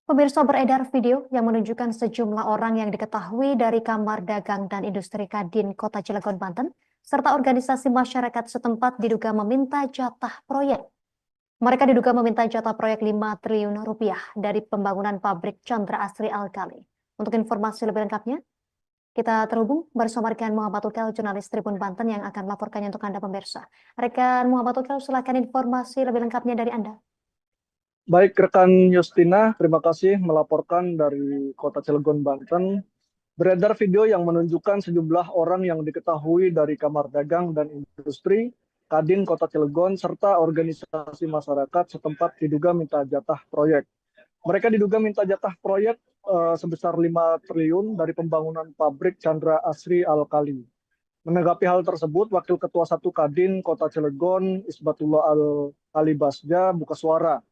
Pemirsa, beredar video yang menunjukkan sejumlah orang yang diketahui dari Kamar Dagang dan Industri Kadin Kota Cilegon, Banten, serta organisasi masyarakat setempat diduga meminta jatah proyek. Mereka diduga meminta jatah proyek 5 triliun rupiah dari pembangunan pabrik Chandra Asri Alkali. Untuk informasi lebih lengkapnya, kita terhubung bersama rekan Muhammad Ukel, jurnalis Tribun Banten yang akan melaporkannya untuk Anda pemirsa. Rekan Muhammad Ukel, silakan informasi lebih lengkapnya dari Anda. Baik, rekan Justina, terima kasih melaporkan dari Kota Cilegon, Banten. Beredar video yang menunjukkan sejumlah orang yang diketahui dari Kamar Dagang dan Industri, Kadin Kota Cilegon, serta organisasi masyarakat setempat diduga minta jatah proyek. Mereka diduga minta jatah proyek sebesar 5 triliun dari pembangunan pabrik Chandra Asri Alkali. Menanggapi hal tersebut, Wakil Ketua 1 Kadin Kota Cilegon, Isbatullah Ali Basja, buka suara.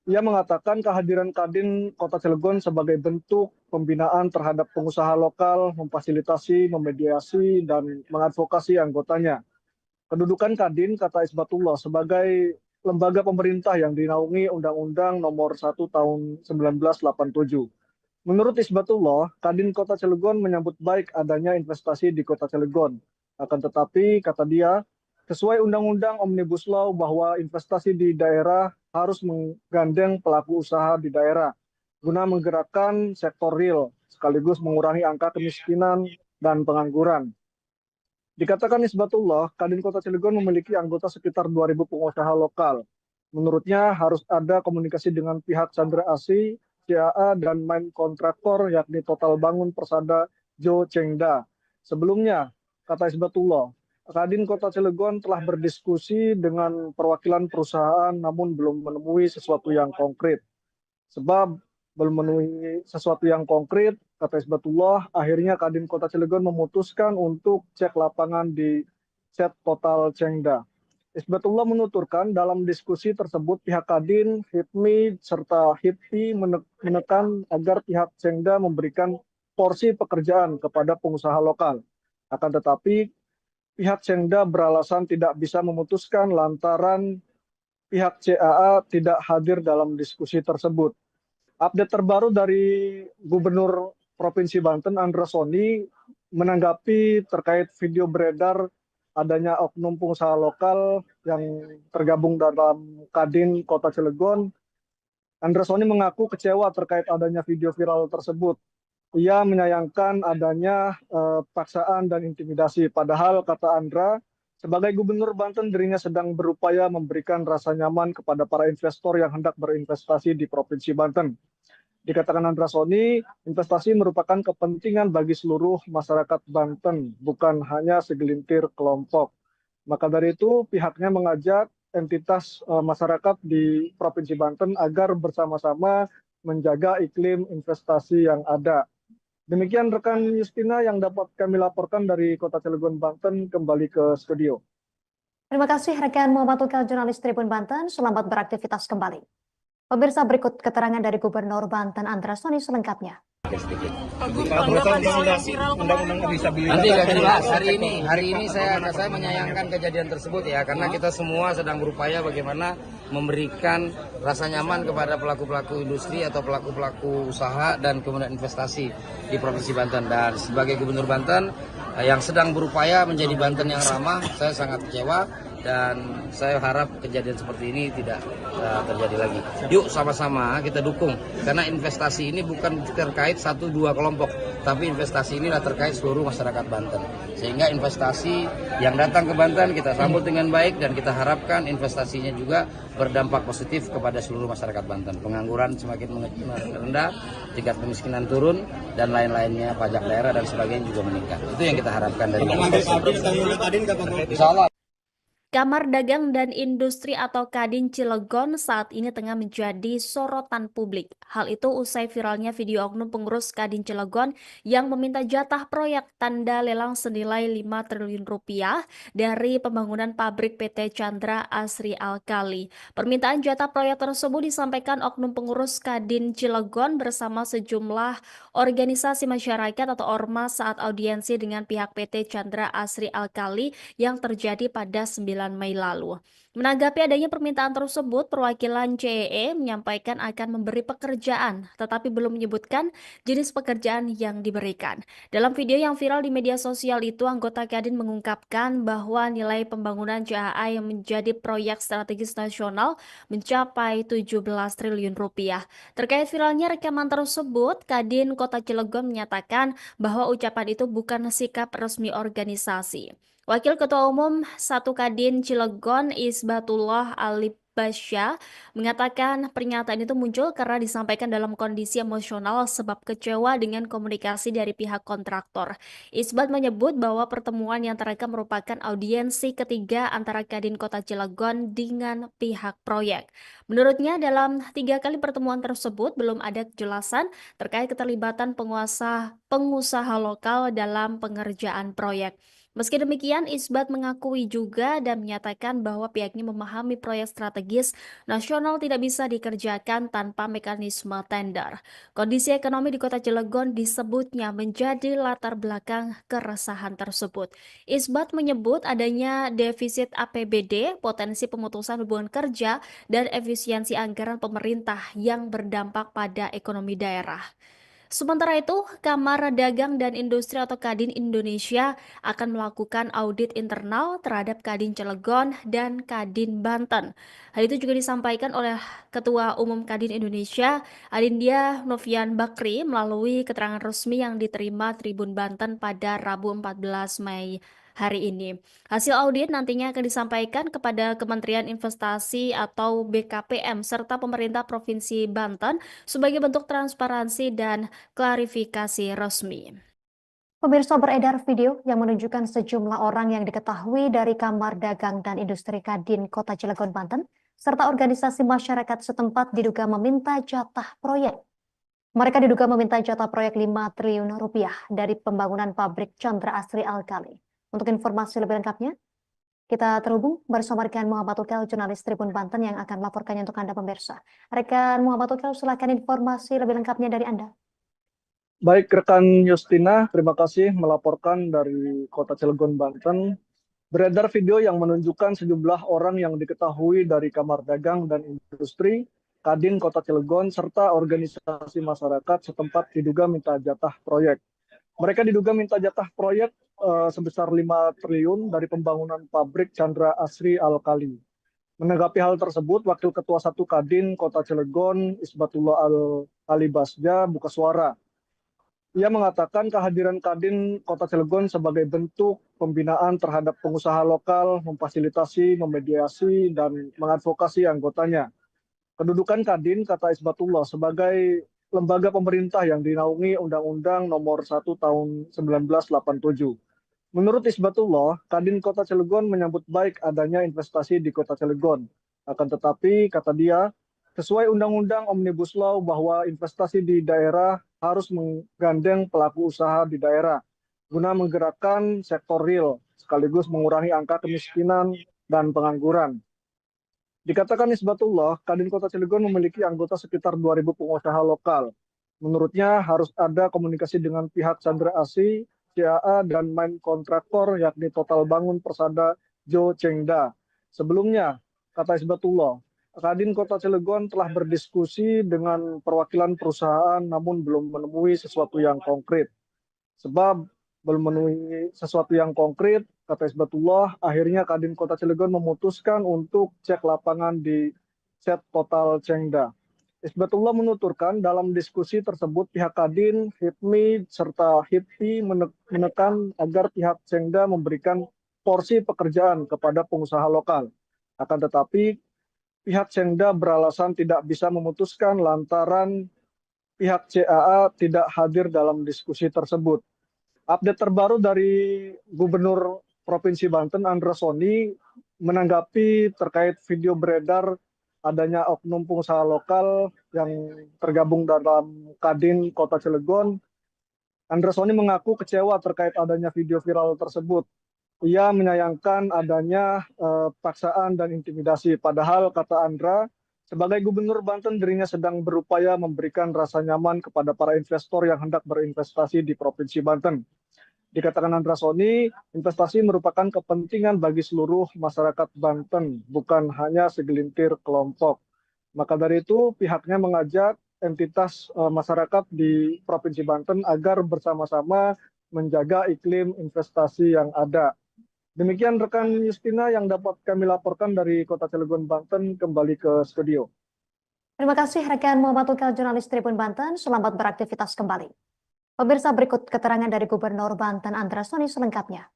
Ia mengatakan kehadiran Kadin Kota Cilegon sebagai bentuk pembinaan terhadap pengusaha lokal, memfasilitasi, memediasi, dan mengadvokasi anggotanya. Kedudukan Kadin, kata Isbatullah, sebagai lembaga pemerintah yang dinaungi Undang-Undang Nomor 1 Tahun 1987. Menurut Isbatullah, Kadin Kota Cilegon menyambut baik adanya investasi di Kota Cilegon. Akan tetapi, kata dia, sesuai Undang-Undang Omnibus Law bahwa investasi di daerah harus menggandeng pelaku usaha di daerah guna menggerakkan sektor real sekaligus mengurangi angka kemiskinan dan pengangguran. Dikatakan Isbatullah, Kadin Kota Cilegon memiliki anggota sekitar 2.000 pengusaha lokal. Menurutnya harus ada komunikasi dengan pihak Chandra Asri, CAA, dan main kontraktor yakni Total Bangun Persada Jo Chengda. Sebelumnya, kata Isbatullah, Kadin Kota Cilegon telah berdiskusi dengan perwakilan perusahaan namun belum menemui sesuatu yang konkret. Sebab belum menemui sesuatu yang konkret, kata Isbatullah, akhirnya Kadin Kota Cilegon memutuskan untuk cek lapangan di set Total Chengda. Isbatullah menuturkan dalam diskusi tersebut pihak Kadin, HIPMI, serta HIPI menekan agar pihak Chengda memberikan porsi pekerjaan kepada pengusaha lokal. Akan tetapi pihak Chengda beralasan tidak bisa memutuskan lantaran pihak CAA tidak hadir dalam diskusi tersebut. Update terbaru dari Gubernur Provinsi Banten, Andra Soni, menanggapi terkait video beredar adanya oknum pengusaha lokal yang tergabung dalam Kadin Kota Cilegon. Andra Soni mengaku kecewa terkait adanya video viral tersebut. Ia menyayangkan adanya paksaan dan intimidasi. Padahal, kata Andra, sebagai Gubernur Banten dirinya sedang berupaya memberikan rasa nyaman kepada para investor yang hendak berinvestasi di Provinsi Banten. Dikatakan Andrasoni, investasi merupakan kepentingan bagi seluruh masyarakat Banten, bukan hanya segelintir kelompok. Maka dari itu pihaknya mengajak entitas masyarakat di Provinsi Banten agar bersama-sama menjaga iklim investasi yang ada. Demikian rekan Justina yang dapat kami laporkan dari Kota Cilegon, Banten, kembali ke studio. Terima kasih rekan Muhammad Tukel, jurnalis Tribun Banten. Selamat beraktivitas kembali. Pemirsa, berikut keterangan dari Gubernur Banten Andrasoni selengkapnya. Nanti akan dibahas hari ini saya menyayangkan kejadian tersebut ya, karena kita semua sedang berupaya bagaimana memberikan rasa nyaman kepada pelaku-pelaku industri atau pelaku-pelaku usaha dan kemudian investasi di Provinsi Banten. Dan sebagai Gubernur Banten yang sedang berupaya menjadi Banten yang ramah, saya sangat kecewa dan saya harap kejadian seperti ini tidak terjadi lagi. Yuk sama-sama kita dukung, karena investasi ini bukan terkait 1-2 kelompok, tapi investasi inilah terkait seluruh masyarakat Banten. Sehingga investasi yang datang ke Banten kita sambut dengan baik dan kita harapkan investasinya juga berdampak positif kepada seluruh masyarakat Banten. Pengangguran semakin rendah, tingkat kemiskinan turun, dan lain-lainnya, pajak daerah dan sebagainya juga meningkat. Itu yang kita harapkan dari Insya Allah. Kamar Dagang dan Industri atau Kadin Cilegon saat ini tengah menjadi sorotan publik. Hal itu usai viralnya video oknum pengurus Kadin Cilegon yang meminta jatah proyek tanda lelang senilai 5 triliun rupiah dari pembangunan pabrik PT Chandra Asri Alkali. Permintaan jatah proyek tersebut disampaikan oknum pengurus Kadin Cilegon bersama sejumlah organisasi masyarakat atau ormas saat audiensi dengan pihak PT Chandra Asri Alkali yang terjadi pada 9 Mei lalu. Menanggapi adanya permintaan tersebut, perwakilan CEE menyampaikan akan memberi pekerjaan, tetapi belum menyebutkan jenis pekerjaan yang diberikan. Dalam video yang viral di media sosial itu, anggota Kadin mengungkapkan bahwa nilai pembangunan JAA yang menjadi proyek strategis nasional mencapai 17 triliun rupiah. Terkait viralnya rekaman tersebut, Kadin Kota Cilegon menyatakan bahwa ucapan itu bukan sikap resmi organisasi. Wakil Ketua Umum 1 Kadin Cilegon Isbatullah Alibasya mengatakan pernyataan itu muncul karena disampaikan dalam kondisi emosional sebab kecewa dengan komunikasi dari pihak kontraktor. Isbat menyebut bahwa pertemuan yang terekam merupakan audiensi ketiga antara Kadin Kota Cilegon dengan pihak proyek. Menurutnya dalam 3 kali pertemuan tersebut belum ada kejelasan terkait keterlibatan pengusaha lokal dalam pengerjaan proyek. Meski demikian, Isbat mengakui juga dan menyatakan bahwa pihaknya memahami proyek strategis nasional tidak bisa dikerjakan tanpa mekanisme tender. Kondisi ekonomi di Kota Cilegon disebutnya menjadi latar belakang keresahan tersebut. Isbat menyebut adanya defisit APBD, potensi pemutusan hubungan kerja, dan efisiensi anggaran pemerintah yang berdampak pada ekonomi daerah. Sementara itu, Kamar Dagang dan Industri atau Kadin Indonesia akan melakukan audit internal terhadap Kadin Cilegon dan Kadin Banten. Hal itu juga disampaikan oleh Ketua Umum Kadin Indonesia, Adindia Novian Bakri, melalui keterangan resmi yang diterima Tribun Banten pada Rabu 14 Mei hari ini. Hasil audit nantinya akan disampaikan kepada Kementerian Investasi atau BKPM serta pemerintah Provinsi Banten sebagai bentuk transparansi dan klarifikasi resmi. Pemirsa, beredar video yang menunjukkan sejumlah orang yang diketahui dari Kamar Dagang dan Industri Kadin Kota Cilegon, Banten, serta organisasi masyarakat setempat diduga meminta jatah proyek. Mereka diduga meminta jatah proyek 5 triliun rupiah dari pembangunan pabrik Chandra Asri Alkali. Untuk informasi lebih lengkapnya, kita terhubung bersama rekan Muhammad Tukel, jurnalis Tribun Banten yang akan melaporkannya untuk Anda pemirsa. Rekan Muhammad Tukel, silakan informasi lebih lengkapnya dari Anda. Baik, rekan Justina, terima kasih melaporkan dari Kota Cilegon, Banten. Beredar video yang menunjukkan sejumlah orang yang diketahui dari Kamar Dagang dan Industri, Kadin Kota Cilegon, serta organisasi masyarakat setempat diduga minta jatah proyek. Mereka diduga minta jatah proyek sebesar 5 triliun dari pembangunan pabrik Chandra Asri Alkali. Menanggapi hal tersebut, Wakil Ketua 1 Kadin Kota Cilegon, Isbatullah Alibasya, buka suara. Ia mengatakan kehadiran Kadin Kota Cilegon sebagai bentuk pembinaan terhadap pengusaha lokal, memfasilitasi, memediasi, dan mengadvokasi anggotanya. Kedudukan Kadin, kata Isbatullah, sebagai lembaga pemerintah yang dinaungi Undang-Undang Nomor 1 Tahun 1987. Menurut Isbatullah, Kadin Kota Cilegon menyambut baik adanya investasi di Kota Cilegon. Akan tetapi, kata dia, sesuai Undang-Undang Omnibus Law bahwa investasi di daerah harus menggandeng pelaku usaha di daerah guna menggerakkan sektor real sekaligus mengurangi angka kemiskinan dan pengangguran. Dikatakan Isbatullah, Kadin Kota Cilegon memiliki anggota sekitar 2.000 pengusaha lokal. Menurutnya harus ada komunikasi dengan pihak Chandra Asri, CAA, dan main kontraktor yakni Total Bangun Persada Jo Chengda. Sebelumnya, kata Isbatullah, Kadin Kota Cilegon telah berdiskusi dengan perwakilan perusahaan namun belum menemui sesuatu yang konkret. Sebab belum memenuhi sesuatu yang konkret, kata Isbatullah, akhirnya Kadin Kota Cilegon memutuskan untuk cek lapangan di set Total Chengda. Isbatullah menuturkan dalam diskusi tersebut pihak Kadin, HIPMI, serta HIPI menekan agar pihak Chengda memberikan porsi pekerjaan kepada pengusaha lokal. Akan tetapi pihak Chengda beralasan tidak bisa memutuskan lantaran pihak CAA tidak hadir dalam diskusi tersebut. Update terbaru dari Gubernur Provinsi Banten, Andra Soni, menanggapi terkait video beredar adanya oknum pengusaha lokal yang tergabung dalam Kadin Kota Cilegon. Andra Soni mengaku kecewa terkait adanya video viral tersebut. Ia menyayangkan adanya paksaan dan intimidasi. Padahal, kata Andra, sebagai Gubernur Banten, dirinya sedang berupaya memberikan rasa nyaman kepada para investor yang hendak berinvestasi di Provinsi Banten. Dikatakan Andra Soni, investasi merupakan kepentingan bagi seluruh masyarakat Banten, bukan hanya segelintir kelompok. Maka dari itu, pihaknya mengajak entitas masyarakat di Provinsi Banten agar bersama-sama menjaga iklim investasi yang ada. Demikian rekan Justina yang dapat kami laporkan dari Kota Cilegon, Banten, kembali ke studio. Terima kasih rekan Muhammad Tukal, jurnalis Tribun Banten. Selamat beraktivitas kembali. Pemirsa, berikut keterangan dari Gubernur Banten Andra Soni selengkapnya.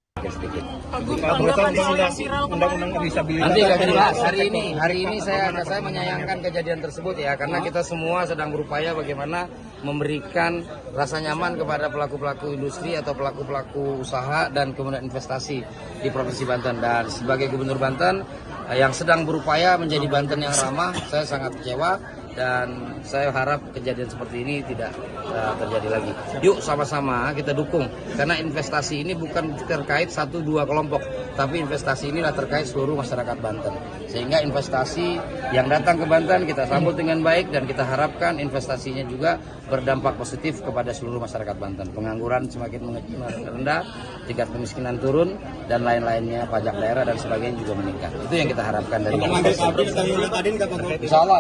Nanti akan dibahas hari ini saya menyayangkan kejadian tersebut ya, karena kita semua sedang berupaya bagaimana memberikan rasa nyaman kepada pelaku-pelaku industri atau pelaku-pelaku usaha dan kemudian investasi di Provinsi Banten. Dan sebagai Gubernur Banten yang sedang berupaya menjadi Banten yang ramah, saya sangat kecewa dan saya harap kejadian seperti ini tidak terjadi lagi. Yuk sama-sama kita dukung, karena investasi ini bukan terkait 1-2 kelompok, tapi investasi inilah terkait seluruh masyarakat Banten. Sehingga investasi yang datang ke Banten kita sambut dengan baik dan kita harapkan investasinya juga berdampak positif kepada seluruh masyarakat Banten. Pengangguran semakin rendah, tingkat kemiskinan turun, dan lain-lainnya, pajak daerah dan sebagainya juga meningkat. Itu yang kita harapkan dari Insya Allah.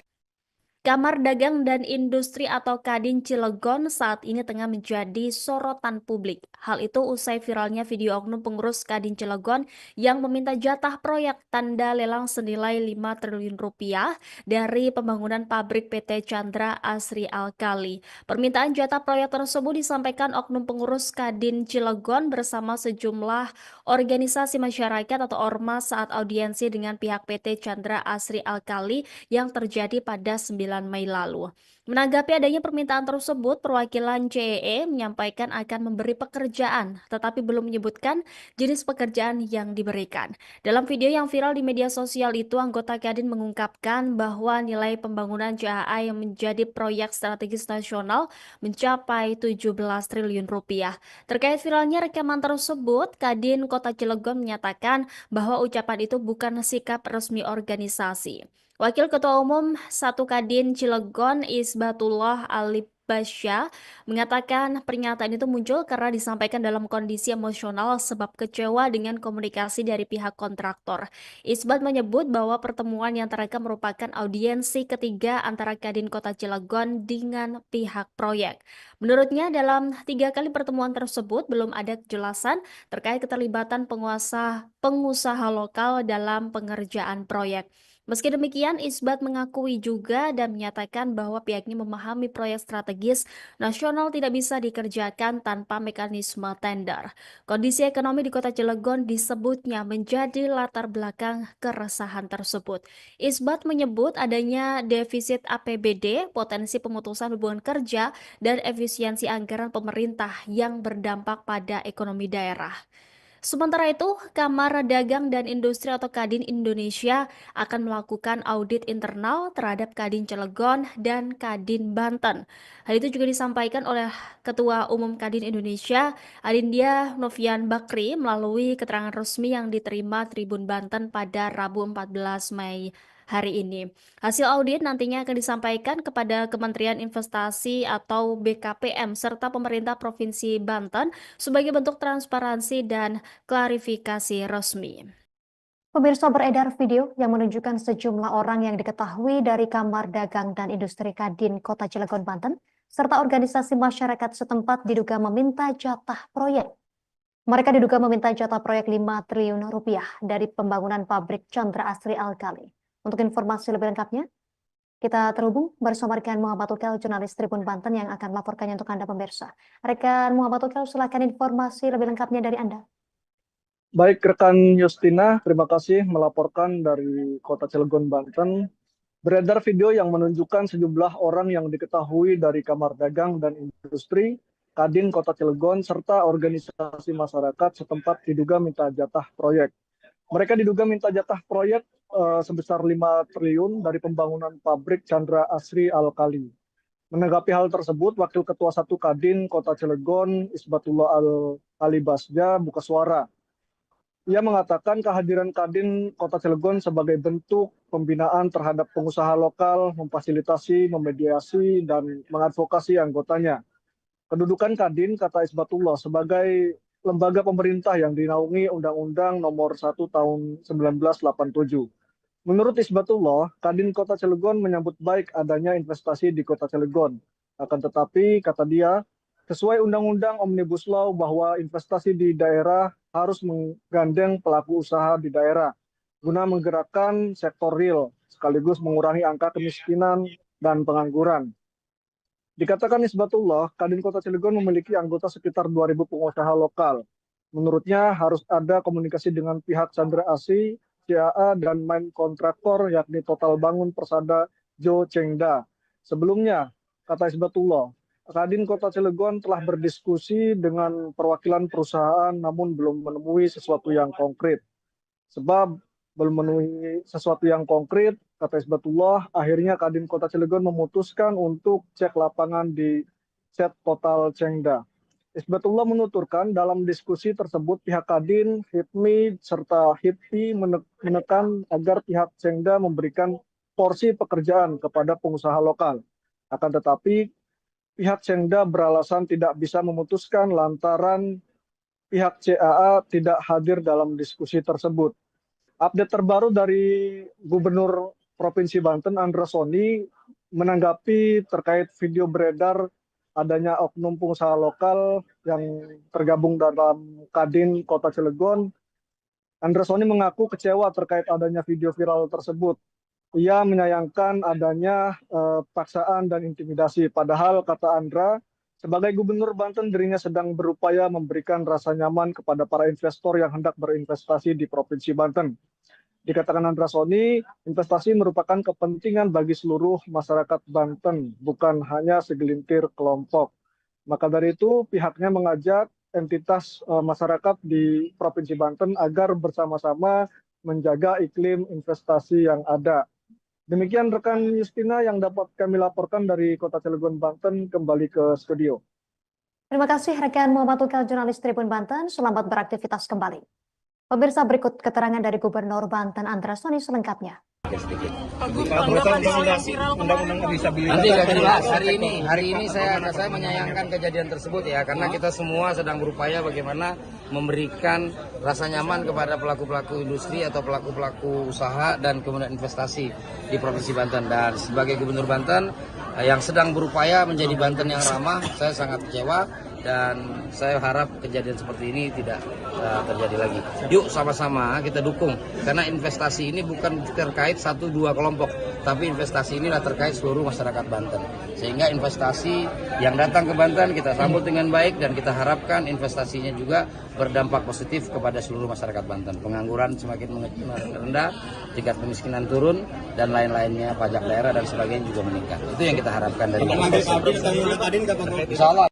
Kamar Dagang dan Industri atau Kadin Cilegon saat ini tengah menjadi sorotan publik. Hal itu usai viralnya video oknum pengurus Kadin Cilegon yang meminta jatah proyek tanda lelang senilai 5 triliun rupiah dari pembangunan pabrik PT Chandra Asri Alkali. Permintaan jatah proyek tersebut disampaikan oknum pengurus Kadin Cilegon bersama sejumlah organisasi masyarakat atau ormas saat audiensi dengan pihak PT Chandra Asri Alkali yang terjadi pada 9 Mei lalu. Menanggapi adanya permintaan tersebut, perwakilan CEE menyampaikan akan memberi pekerjaan, tetapi belum menyebutkan jenis pekerjaan yang diberikan. Dalam video yang viral di media sosial itu, anggota Kadin mengungkapkan bahwa nilai pembangunan CAA yang menjadi proyek strategis nasional mencapai 17 triliun rupiah. Terkait viralnya rekaman tersebut, Kadin Kota Cilegon menyatakan bahwa ucapan itu bukan sikap resmi organisasi. Wakil Ketua Umum 1 Kadin Cilegon Isbatullah Alibasya mengatakan pernyataan itu muncul karena disampaikan dalam kondisi emosional sebab kecewa dengan komunikasi dari pihak kontraktor. Isbat menyebut bahwa pertemuan yang terekam merupakan audiensi ketiga antara Kadin Kota Cilegon dengan pihak proyek. Menurutnya dalam 3 kali pertemuan tersebut belum ada kejelasan terkait keterlibatan pengusaha lokal dalam pengerjaan proyek. Meski demikian, Isbat mengakui juga dan menyatakan bahwa pihaknya memahami proyek strategis nasional tidak bisa dikerjakan tanpa mekanisme tender. Kondisi ekonomi di Kota Cilegon disebutnya menjadi latar belakang keresahan tersebut. Isbat menyebut adanya defisit APBD, potensi pemutusan hubungan kerja, dan efisiensi anggaran pemerintah yang berdampak pada ekonomi daerah. Sementara itu, Kamar Dagang dan Industri atau Kadin Indonesia akan melakukan audit internal terhadap Kadin Cilegon dan Kadin Banten. Hal itu juga disampaikan oleh Ketua Umum Kadin Indonesia, Adindya Novian Bakri, melalui keterangan resmi yang diterima Tribun Banten pada Rabu 14 Mei hari ini. Hasil audit nantinya akan disampaikan kepada Kementerian Investasi atau BKPM serta pemerintah Provinsi Banten sebagai bentuk transparansi dan klarifikasi resmi. Pemirsa, beredar video yang menunjukkan sejumlah orang yang diketahui dari Kamar Dagang dan Industri Kadin Kota Cilegon, Banten, serta organisasi masyarakat setempat diduga meminta jatah proyek. Mereka diduga meminta jatah proyek 5 triliun rupiah dari pembangunan pabrik Chandra Asri Alkali. Untuk informasi lebih lengkapnya, kita terhubung bersama rekan Muhammad Ukel, jurnalis Tribun Banten yang akan melaporkannya untuk Anda pemirsa. Rekan Muhammad Ukel, silakan informasi lebih lengkapnya dari Anda. Baik, rekan Justina, terima kasih melaporkan dari Kota Cilegon, Banten. Beredar video yang menunjukkan sejumlah orang yang diketahui dari Kamar Dagang dan Industri Kadin Kota Cilegon serta organisasi masyarakat setempat diduga minta jatah proyek. Mereka diduga minta jatah proyek sebesar 5 triliun dari pembangunan pabrik Chandra Asri Alkali. Menanggapi hal tersebut, Wakil Ketua 1 Kadin Kota Cilegon, Isbatullah Ali Basja, buka suara. Ia mengatakan kehadiran Kadin Kota Cilegon sebagai bentuk pembinaan terhadap pengusaha lokal, memfasilitasi, memediasi, dan mengadvokasi anggotanya. Kedudukan Kadin, kata Isbatullah, sebagai lembaga pemerintah yang dinaungi Undang-Undang Nomor 1 Tahun 1987. Menurut Isbatullah, Kadin Kota Cilegon menyambut baik adanya investasi di Kota Cilegon. Akan tetapi, kata dia, sesuai Undang-Undang Omnibus Law bahwa investasi di daerah harus menggandeng pelaku usaha di daerah guna menggerakkan sektor real sekaligus mengurangi angka kemiskinan dan pengangguran. Dikatakan Isbatullah, Kadin Kota Cilegon memiliki anggota sekitar 2.000 pengusaha lokal. Menurutnya harus ada komunikasi dengan pihak Chandra Asri, CAA, dan main kontraktor yakni Total Bangun Persada Jo Chengda. Sebelumnya, kata Isbatullah, Kadin Kota Cilegon telah berdiskusi dengan perwakilan perusahaan namun belum menemui sesuatu yang konkret. Sebab belum memenuhi sesuatu yang konkret, kata Isbatullah, akhirnya Kadin Kota Cilegon memutuskan untuk cek lapangan di set Total Chengda. Isbatullah menuturkan dalam diskusi tersebut pihak Kadin, HIPMI, serta HIPI menekan agar pihak Chengda memberikan porsi pekerjaan kepada pengusaha lokal. Akan tetapi, pihak Chengda beralasan tidak bisa memutuskan lantaran pihak CAA tidak hadir dalam diskusi tersebut. Update terbaru dari Gubernur Provinsi Banten, Andra Soni, menanggapi terkait video beredar adanya oknum pengusaha lokal yang tergabung dalam Kadin Kota Cilegon. Andra Soni mengaku kecewa terkait adanya video viral tersebut. Ia menyayangkan adanya paksaan dan intimidasi. Padahal, kata Andra, sebagai Gubernur Banten dirinya sedang berupaya memberikan rasa nyaman kepada para investor yang hendak berinvestasi di Provinsi Banten. Dikatakan Andra Soni, investasi merupakan kepentingan bagi seluruh masyarakat Banten, bukan hanya segelintir kelompok. Maka dari itu, pihaknya mengajak entitas masyarakat di Provinsi Banten agar bersama-sama menjaga iklim investasi yang ada. Demikian rekan Justina yang dapat kami laporkan dari Kota Cilegon, Banten, kembali ke studio. Terima kasih rekan Muhammad Ukel, jurnalis Tribun Banten. Selamat beraktivitas kembali. Pemirsa, berikut keterangan dari Gubernur Banten Andra Soni selengkapnya. Nanti akan jelas hari ini saya menyayangkan kejadian tersebut ya, karena kita semua sedang berupaya bagaimana memberikan rasa nyaman kepada pelaku-pelaku industri atau pelaku-pelaku usaha dan kemudian investasi di Provinsi Banten. Dan sebagai Gubernur Banten yang sedang berupaya menjadi Banten yang ramah, saya sangat kecewa dan saya harap kejadian seperti ini tidak terjadi lagi. Yuk sama-sama kita dukung, karena investasi ini bukan terkait 1-2 kelompok, tapi investasi inilah terkait seluruh masyarakat Banten. Sehingga investasi yang datang ke Banten kita sambut dengan baik, dan kita harapkan investasinya juga berdampak positif kepada seluruh masyarakat Banten. Pengangguran semakin rendah, tingkat kemiskinan turun, dan lain-lainnya, pajak daerah dan sebagainya juga meningkat. Itu yang kita harapkan dari Insya Allah.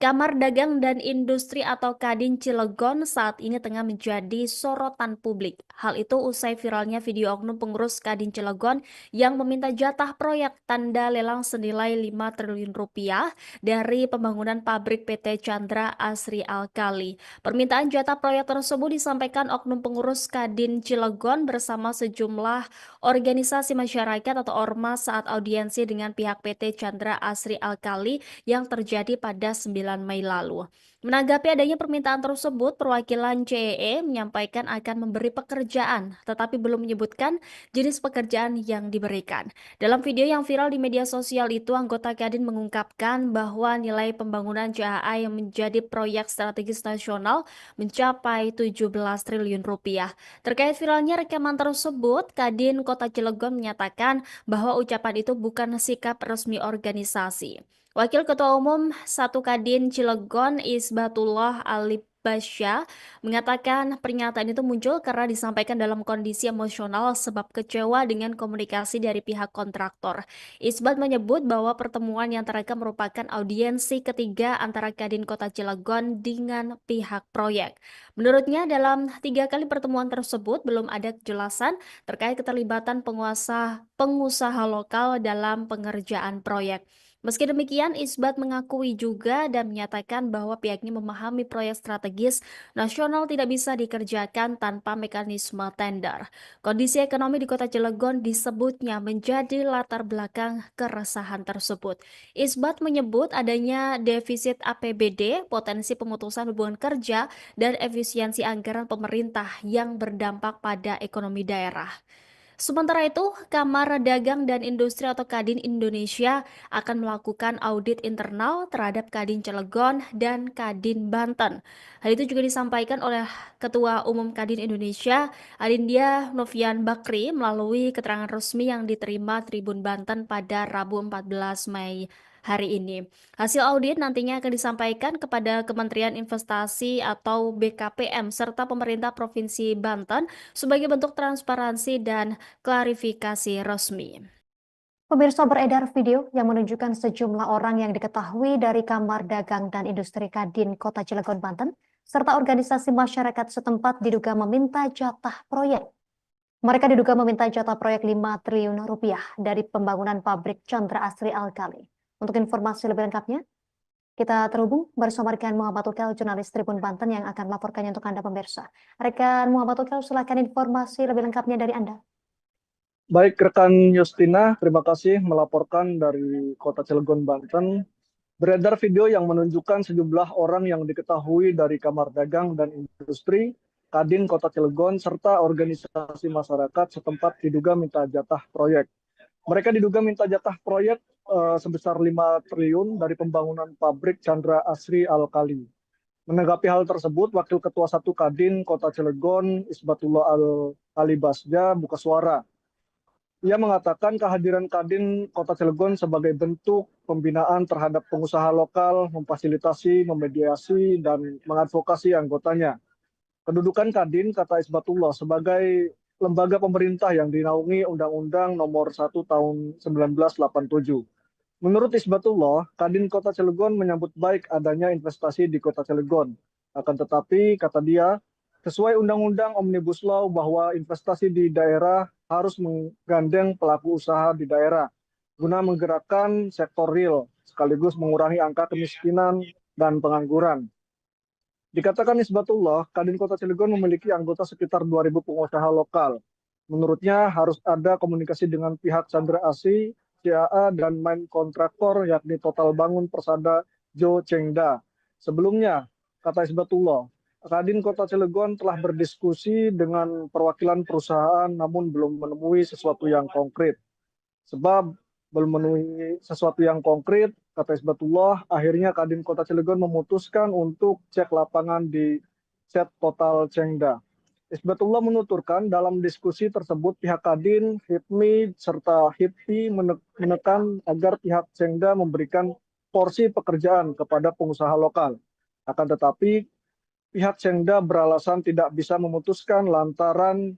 Kamar Dagang dan Industri atau Kadin Cilegon saat ini tengah menjadi sorotan publik. Hal itu usai viralnya video oknum pengurus Kadin Cilegon yang meminta jatah proyek tanda lelang senilai 5 triliun rupiah dari pembangunan pabrik PT Chandra Asri Alkali. Permintaan jatah proyek tersebut disampaikan oknum pengurus Kadin Cilegon bersama sejumlah organisasi masyarakat atau ormas saat audiensi dengan pihak PT Chandra Asri Alkali yang terjadi pada 9 Mei lalu. Menanggapi adanya permintaan tersebut, perwakilan CEE menyampaikan akan memberi pekerjaan, tetapi belum menyebutkan jenis pekerjaan yang diberikan. Dalam video yang viral di media sosial itu, anggota Kadin mengungkapkan bahwa nilai pembangunan CAA yang menjadi proyek strategis nasional mencapai 17 triliun rupiah. Terkait viralnya rekaman tersebut, Kadin Kota Cilegon menyatakan bahwa ucapan itu bukan sikap resmi organisasi. Wakil Ketua Umum 1 Kadin Cilegon Isbatullah Alibasya mengatakan pernyataan itu muncul karena disampaikan dalam kondisi emosional sebab kecewa dengan komunikasi dari pihak kontraktor. Isbat menyebut bahwa pertemuan yang terekam merupakan audiensi ketiga antara Kadin Kota Cilegon dengan pihak proyek. Menurutnya dalam 3 kali pertemuan tersebut belum ada kejelasan terkait keterlibatan pengusaha lokal dalam pengerjaan proyek. Meski demikian, Isbat mengakui juga dan menyatakan bahwa pihaknya memahami proyek strategis nasional tidak bisa dikerjakan tanpa mekanisme tender. Kondisi ekonomi di Kota Cilegon disebutnya menjadi latar belakang keresahan tersebut. Isbat menyebut adanya defisit APBD, potensi pemutusan hubungan kerja, dan efisiensi anggaran pemerintah yang berdampak pada ekonomi daerah. Sementara itu, Kamar Dagang dan Industri atau Kadin Indonesia akan melakukan audit internal terhadap Kadin Cilegon dan Kadin Banten. Hal itu juga disampaikan oleh Ketua Umum Kadin Indonesia, Adindia Novian Bakri, melalui keterangan resmi yang diterima Tribun Banten pada Rabu 14 Mei hari ini. Hasil audit nantinya akan disampaikan kepada Kementerian Investasi atau BKPM serta pemerintah Provinsi Banten sebagai bentuk transparansi dan klarifikasi resmi. Pemirsa, beredar video yang menunjukkan sejumlah orang yang diketahui dari Kamar Dagang dan Industri Kadin Kota Cilegon, Banten, serta organisasi masyarakat setempat diduga meminta jatah proyek. Mereka diduga meminta jatah proyek 5 triliun rupiah dari pembangunan pabrik Chandra Asri Alkali. Untuk informasi lebih lengkapnya, kita terhubung bersama rekan Muhammad Ukel, jurnalis Tribun Banten yang akan melaporkannya untuk Anda pemirsa. Rekan Muhammad Ukel, silakan informasi lebih lengkapnya dari Anda. Baik, rekan Justina, terima kasih melaporkan dari Kota Cilegon, Banten. Beredar video yang menunjukkan sejumlah orang yang diketahui dari Kamar Dagang dan Industri Kadin Kota Cilegon serta organisasi masyarakat setempat diduga minta jatah proyek. Mereka diduga minta jatah proyek sebesar 5 triliun dari pembangunan pabrik Chandra Asri Alkali. Menanggapi hal tersebut, Wakil Ketua 1 Kadin Kota Cilegon Isbatullah Alibasya buka suara. Ia mengatakan kehadiran Kadin Kota Cilegon sebagai bentuk pembinaan terhadap pengusaha lokal, memfasilitasi, memediasi, dan mengadvokasi anggotanya. Kedudukan Kadin, kata Isbatullah, sebagai lembaga pemerintah yang dinaungi Undang-Undang Nomor 1 Tahun 1987. Menurut Isbatullah, Kadin Kota Cilegon menyambut baik adanya investasi di Kota Cilegon. Akan tetapi, kata dia, sesuai Undang-Undang Omnibus Law bahwa investasi di daerah harus menggandeng pelaku usaha di daerah guna menggerakkan sektor real sekaligus mengurangi angka kemiskinan dan pengangguran. Dikatakan Isbatullah, Kadin Kota Cilegon memiliki anggota sekitar 2.000 pengusaha lokal. Menurutnya harus ada komunikasi dengan pihak Chandra Asri, CAA, dan main kontraktor yakni Total Bangun Persada Jo Chengda. Sebelumnya, kata Isbatullah, Kadin Kota Cilegon telah berdiskusi dengan perwakilan perusahaan namun belum menemui sesuatu yang konkret. Sebab belum menemui sesuatu yang konkret, kata Isbatullah, akhirnya Kadin Kota Cilegon memutuskan untuk cek lapangan di Set Total Cengda. Isbatullah menuturkan dalam diskusi tersebut pihak Kadin, HIPMI, serta HIPI menekan agar pihak Cengda memberikan porsi pekerjaan kepada pengusaha lokal. Akan tetapi pihak Cengda beralasan tidak bisa memutuskan lantaran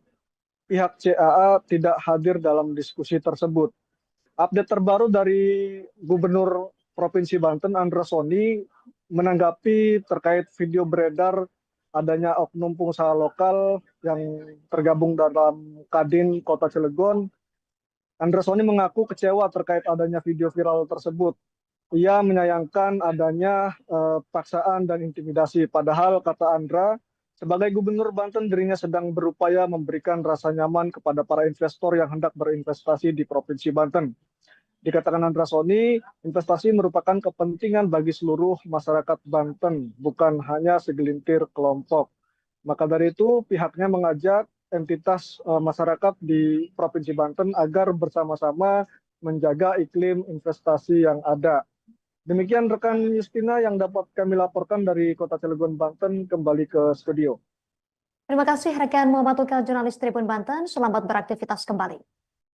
pihak CAA tidak hadir dalam diskusi tersebut. Update terbaru dari Gubernur Provinsi Banten, Andra Soni, menanggapi terkait video beredar adanya oknum pengusaha lokal yang tergabung dalam Kadin Kota Cilegon. Andra Soni mengaku kecewa terkait adanya video viral tersebut. Ia menyayangkan adanya paksaan dan intimidasi. Padahal, kata Andra, sebagai Gubernur Banten, dirinya sedang berupaya memberikan rasa nyaman kepada para investor yang hendak berinvestasi di Provinsi Banten. Dikatakan Andra Soni, investasi merupakan kepentingan bagi seluruh masyarakat Banten, bukan hanya segelintir kelompok. Maka dari itu, pihaknya mengajak entitas masyarakat di Provinsi Banten agar bersama-sama menjaga iklim investasi yang ada. Demikian rekan Justina yang dapat kami laporkan dari Kota Cilegon, Banten, kembali ke studio. Terima kasih rekan Muhammad Tukal, jurnalis Tribun Banten. Selamat beraktivitas kembali.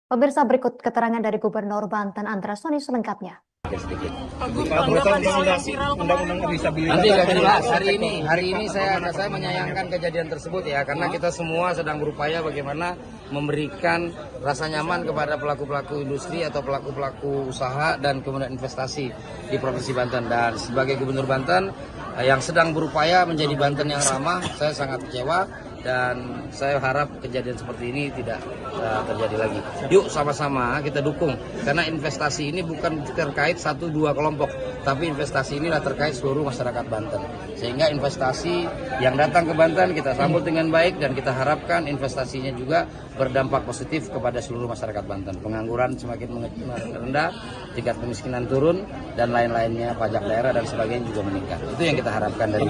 Pemirsa, berikut keterangan dari Gubernur Banten Andra Soni selengkapnya. Nanti nggak jelas. Hari ini saya menyayangkan kejadian tersebut ya, karena kita semua sedang berupaya bagaimana memberikan rasa nyaman kepada pelaku-pelaku industri atau pelaku-pelaku usaha dan kemudian investasi di Provinsi Banten. Dan sebagai Gubernur Banten yang sedang berupaya menjadi Banten yang ramah, saya sangat kecewa. Dan saya harap kejadian seperti ini tidak terjadi lagi. Yuk sama-sama kita dukung, karena investasi ini bukan terkait 1-2 kelompok, tapi investasi inilah terkait seluruh masyarakat Banten. Sehingga investasi yang datang ke Banten kita sambut dengan baik, dan kita harapkan investasinya juga berdampak positif kepada seluruh masyarakat Banten. Pengangguran semakin rendah, tingkat kemiskinan turun, dan lain-lainnya, pajak daerah dan sebagainya juga meningkat. Itu yang kita harapkan dari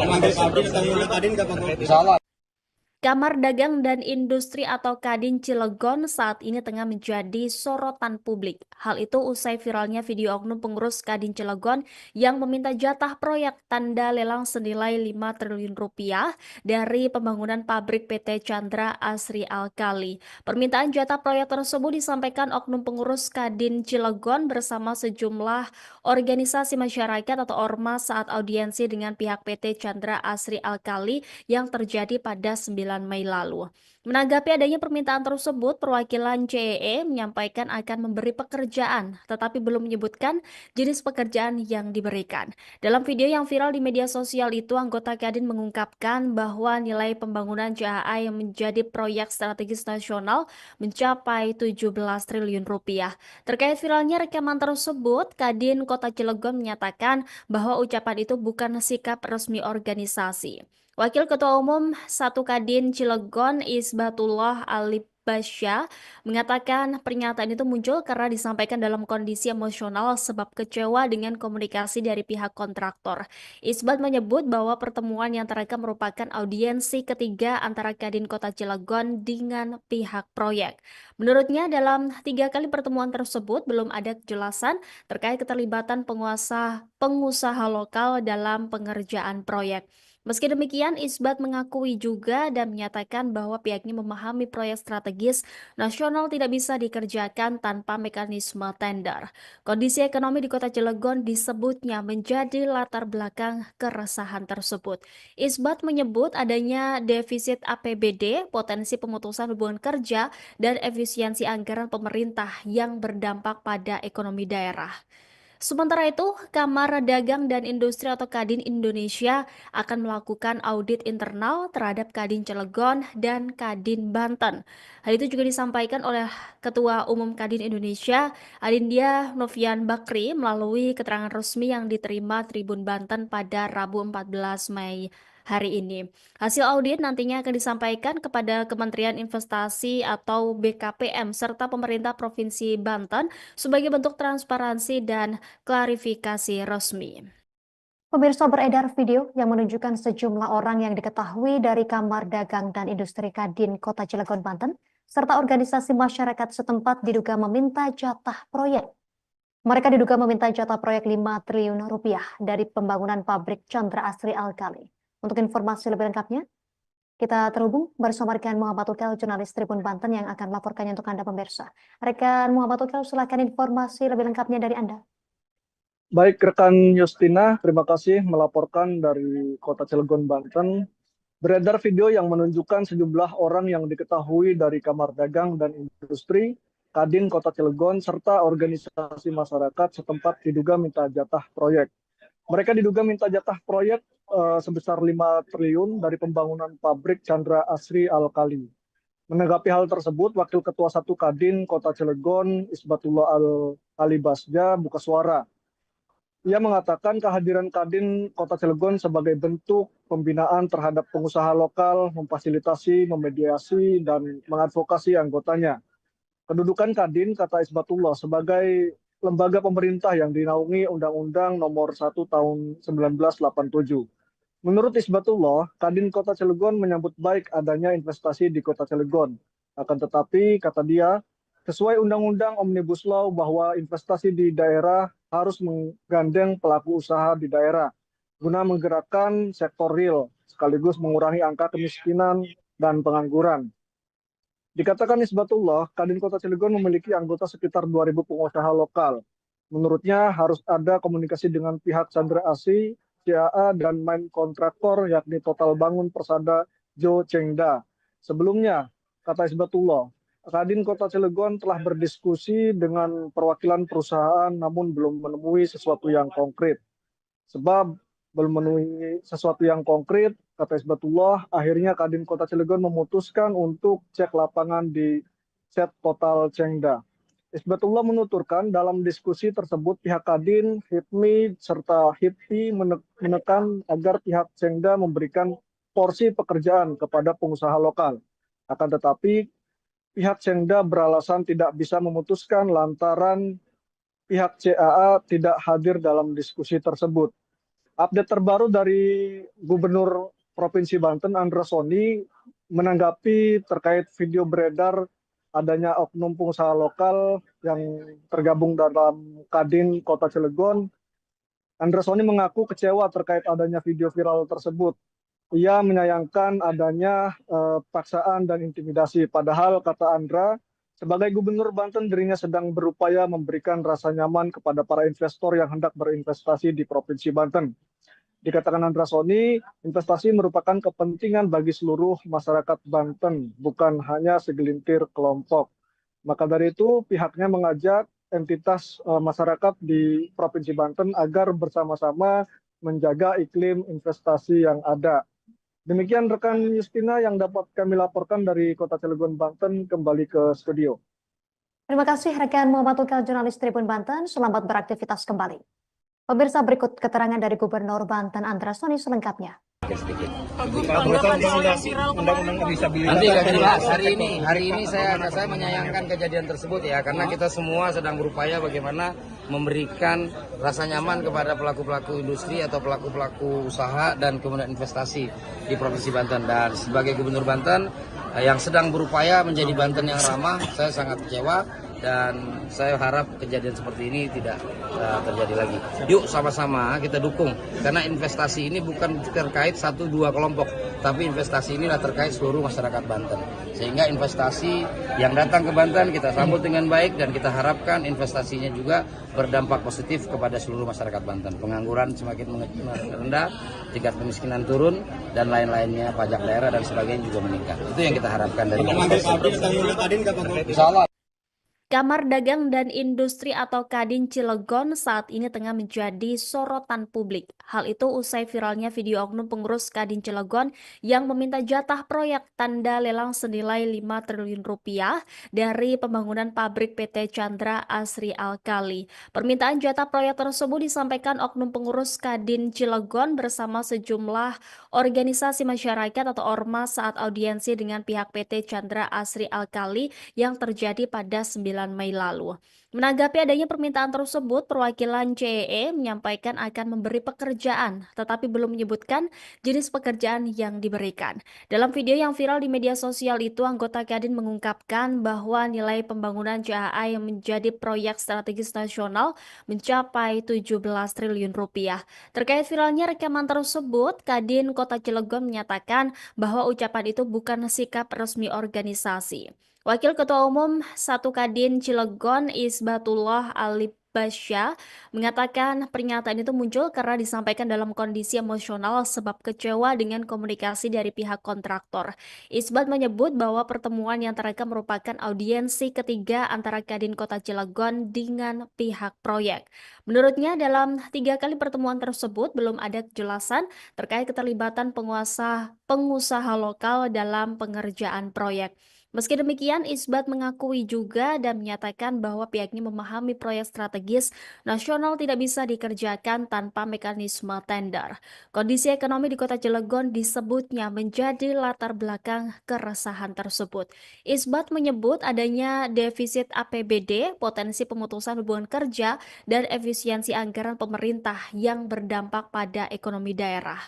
Insya Allah. Kamar Dagang dan Industri atau Kadin Cilegon saat ini tengah menjadi sorotan publik. Hal itu usai viralnya video oknum pengurus Kadin Cilegon yang meminta jatah proyek tanda lelang senilai 5 triliun rupiah dari pembangunan pabrik PT Chandra Asri Alkali. Permintaan jatah proyek tersebut disampaikan oknum pengurus Kadin Cilegon bersama sejumlah organisasi masyarakat atau ormas saat audiensi dengan pihak PT Chandra Asri Alkali yang terjadi pada 9 Mei lalu. Menanggapi adanya permintaan tersebut, perwakilan CEE menyampaikan akan memberi pekerjaan, tetapi belum menyebutkan jenis pekerjaan yang diberikan. Dalam video yang viral di media sosial itu, anggota Kadin mengungkapkan bahwa nilai pembangunan CAA yang menjadi proyek strategis nasional mencapai 17 triliun rupiah. Terkait viralnya rekaman tersebut, Kadin Kota Cilegon menyatakan bahwa ucapan itu bukan sikap resmi organisasi. Wakil Ketua Umum 1 Kadin Cilegon Isbatullah Alibasya mengatakan pernyataan itu muncul karena disampaikan dalam kondisi emosional sebab kecewa dengan komunikasi dari pihak kontraktor. Isbat menyebut bahwa pertemuan yang terekam merupakan audiensi ketiga antara Kadin Kota Cilegon dengan pihak proyek. Menurutnya dalam 3 kali pertemuan tersebut belum ada kejelasan terkait keterlibatan pengusaha lokal dalam pengerjaan proyek. Meski demikian, Isbat mengakui juga dan menyatakan bahwa pihaknya memahami proyek strategis nasional tidak bisa dikerjakan tanpa mekanisme tender. Kondisi ekonomi di Kota Cilegon disebutnya menjadi latar belakang keresahan tersebut. Isbat menyebut adanya defisit APBD, potensi pemutusan hubungan kerja, dan efisiensi anggaran pemerintah yang berdampak pada ekonomi daerah. Sementara itu, Kamar Dagang dan Industri atau Kadin Indonesia akan melakukan audit internal terhadap Kadin Cilegon dan Kadin Banten. Hal itu juga disampaikan oleh Ketua Umum Kadin Indonesia, Adindia Novian Bakri, melalui keterangan resmi yang diterima Tribun Banten pada Rabu 14 Mei hari ini. Hasil audit nantinya akan disampaikan kepada Kementerian Investasi atau BKPM serta pemerintah Provinsi Banten sebagai bentuk transparansi dan klarifikasi resmi. Pemirsa, beredar video yang menunjukkan sejumlah orang yang diketahui dari Kamar Dagang dan Industri Kadin Kota Cilegon, Banten, serta organisasi masyarakat setempat diduga meminta jatah proyek. Mereka diduga meminta jatah proyek 5 triliun rupiah dari pembangunan pabrik Chandra Asri Alkali. Untuk informasi lebih lengkapnya, kita terhubung bersama rekan Muhammad Ukel, jurnalis Tribun Banten yang akan melaporkannya untuk Anda pemirsa. Rekan Muhammad Ukel, silakan informasi lebih lengkapnya dari Anda. Baik, rekan Justina, terima kasih melaporkan dari Kota Cilegon, Banten. Beredar video yang menunjukkan sejumlah orang yang diketahui dari Kamar Dagang dan Industri, Kadin Kota Cilegon, serta organisasi masyarakat setempat diduga minta jatah proyek. Mereka diduga minta jatah proyek sebesar 5 triliun dari pembangunan pabrik Chandra Asri Alkali. Menanggapi hal tersebut, Wakil Ketua 1 Kadin Kota Cilegon, Isbatullah Al-Alibasja, buka suara. Ia mengatakan kehadiran Kadin Kota Cilegon sebagai bentuk pembinaan terhadap pengusaha lokal, memfasilitasi, memediasi, dan mengadvokasi anggotanya. Kedudukan Kadin, kata Isbatullah, sebagai lembaga pemerintah yang dinaungi Undang-Undang Nomor 1 Tahun 1987. Menurut Isbatullah, Kadin Kota Cilegon menyambut baik adanya investasi di Kota Cilegon. Akan tetapi, kata dia, sesuai Undang-Undang Omnibus Law bahwa investasi di daerah harus menggandeng pelaku usaha di daerah guna menggerakkan sektor real sekaligus mengurangi angka kemiskinan dan pengangguran. Dikatakan Isbatullah, Kadin Kota Cilegon memiliki anggota sekitar 2.000 pengusaha lokal. Menurutnya harus ada komunikasi dengan pihak Chandra Asri, CAA, dan main kontraktor yakni Total Bangun Persada Jo Chengda. Sebelumnya, kata Isbatullah, Kadin Kota Cilegon telah berdiskusi dengan perwakilan perusahaan namun belum menemui sesuatu yang konkret. Sebab belum menemui sesuatu yang konkret, kata Isbatullah, akhirnya Kadin Kota Cilegon memutuskan untuk cek lapangan di set Total Chengda. Isbatullah menuturkan dalam diskusi tersebut pihak Kadin, HIPMI, serta HIPI menekan agar pihak Chengda memberikan porsi pekerjaan kepada pengusaha lokal. Akan tetapi, pihak Chengda beralasan tidak bisa memutuskan lantaran pihak CAA tidak hadir dalam diskusi tersebut. Update terbaru dari Gubernur Provinsi Banten, Andra Soni, menanggapi terkait video beredar adanya oknum pengusaha lokal yang tergabung dalam Kadin Kota Cilegon. Andra Soni mengaku kecewa terkait adanya video viral tersebut. Ia menyayangkan adanya paksaan dan intimidasi. Padahal, kata Andra, sebagai Gubernur Banten dirinya sedang berupaya memberikan rasa nyaman kepada para investor yang hendak berinvestasi di Provinsi Banten. Dikatakan Andra Soni, investasi merupakan kepentingan bagi seluruh masyarakat Banten, bukan hanya segelintir kelompok. Maka dari itu, pihaknya mengajak entitas masyarakat di Provinsi Banten agar bersama-sama menjaga iklim investasi yang ada. Demikian rekan Justina yang dapat kami laporkan dari Kota Cilegon, Banten, kembali ke studio. Terima kasih rekan Muhammad Ukel, jurnalis Tribun Banten. Selamat beraktivitas kembali. Pemirsa, berikut keterangan dari Gubernur Banten Andra Soni selengkapnya. Nanti nggak jelas. Hari ini saya menyayangkan kejadian tersebut ya, karena kita semua sedang berupaya bagaimana memberikan rasa nyaman kepada pelaku-pelaku industri atau pelaku-pelaku usaha dan kemudian investasi di Provinsi Banten. Dan sebagai Gubernur Banten yang sedang berupaya menjadi Banten yang ramah, saya sangat kecewa dan saya harap kejadian seperti ini tidak terjadi lagi. Yuk sama-sama kita dukung, karena investasi ini bukan terkait 1-2 kelompok, tapi investasi ini terkait seluruh masyarakat Banten. Sehingga investasi yang datang ke Banten kita sambut dengan baik dan kita harapkan investasinya juga berdampak positif kepada seluruh masyarakat Banten. Pengangguran semakin rendah, tingkat kemiskinan turun, dan lain-lainnya, pajak daerah dan sebagainya juga meningkat. Itu yang kita harapkan dari Insya Allah. Kamar Dagang dan Industri atau Kadin Cilegon saat ini tengah menjadi sorotan publik. Hal itu usai viralnya video oknum pengurus Kadin Cilegon yang meminta jatah proyek tanda lelang senilai 5 triliun rupiah dari pembangunan pabrik PT Chandra Asri Alkali. Permintaan jatah proyek tersebut disampaikan oknum pengurus Kadin Cilegon bersama sejumlah organisasi masyarakat atau ormas saat audiensi dengan pihak PT Chandra Asri Alkali yang terjadi pada 9 Mei lalu. Menanggapi adanya permintaan tersebut, perwakilan CEE menyampaikan akan memberi pekerjaan, tetapi belum menyebutkan jenis pekerjaan yang diberikan. Dalam video yang viral di media sosial itu, anggota Kadin mengungkapkan bahwa nilai pembangunan CAA yang menjadi proyek strategis nasional mencapai 17 triliun rupiah. Terkait viralnya rekaman tersebut, Kadin Kota Cilegon menyatakan bahwa ucapan itu bukan sikap resmi organisasi. Wakil Ketua Umum 1 Kadin Cilegon Isbatullah Ali Basya mengatakan pernyataan itu muncul karena disampaikan dalam kondisi emosional sebab kecewa dengan komunikasi dari pihak kontraktor. Isbat menyebut bahwa pertemuan yang terekam merupakan audiensi ketiga antara Kadin Kota Cilegon dengan pihak proyek. Menurutnya dalam 3 kali pertemuan tersebut belum ada kejelasan terkait keterlibatan pengusaha lokal dalam pengerjaan proyek. Meski demikian, Isbat mengakui juga dan menyatakan bahwa pihaknya memahami proyek strategis nasional tidak bisa dikerjakan tanpa mekanisme tender. Kondisi ekonomi di Kota Cilegon disebutnya menjadi latar belakang keresahan tersebut. Isbat menyebut adanya defisit APBD, potensi pemutusan hubungan kerja, dan efisiensi anggaran pemerintah yang berdampak pada ekonomi daerah.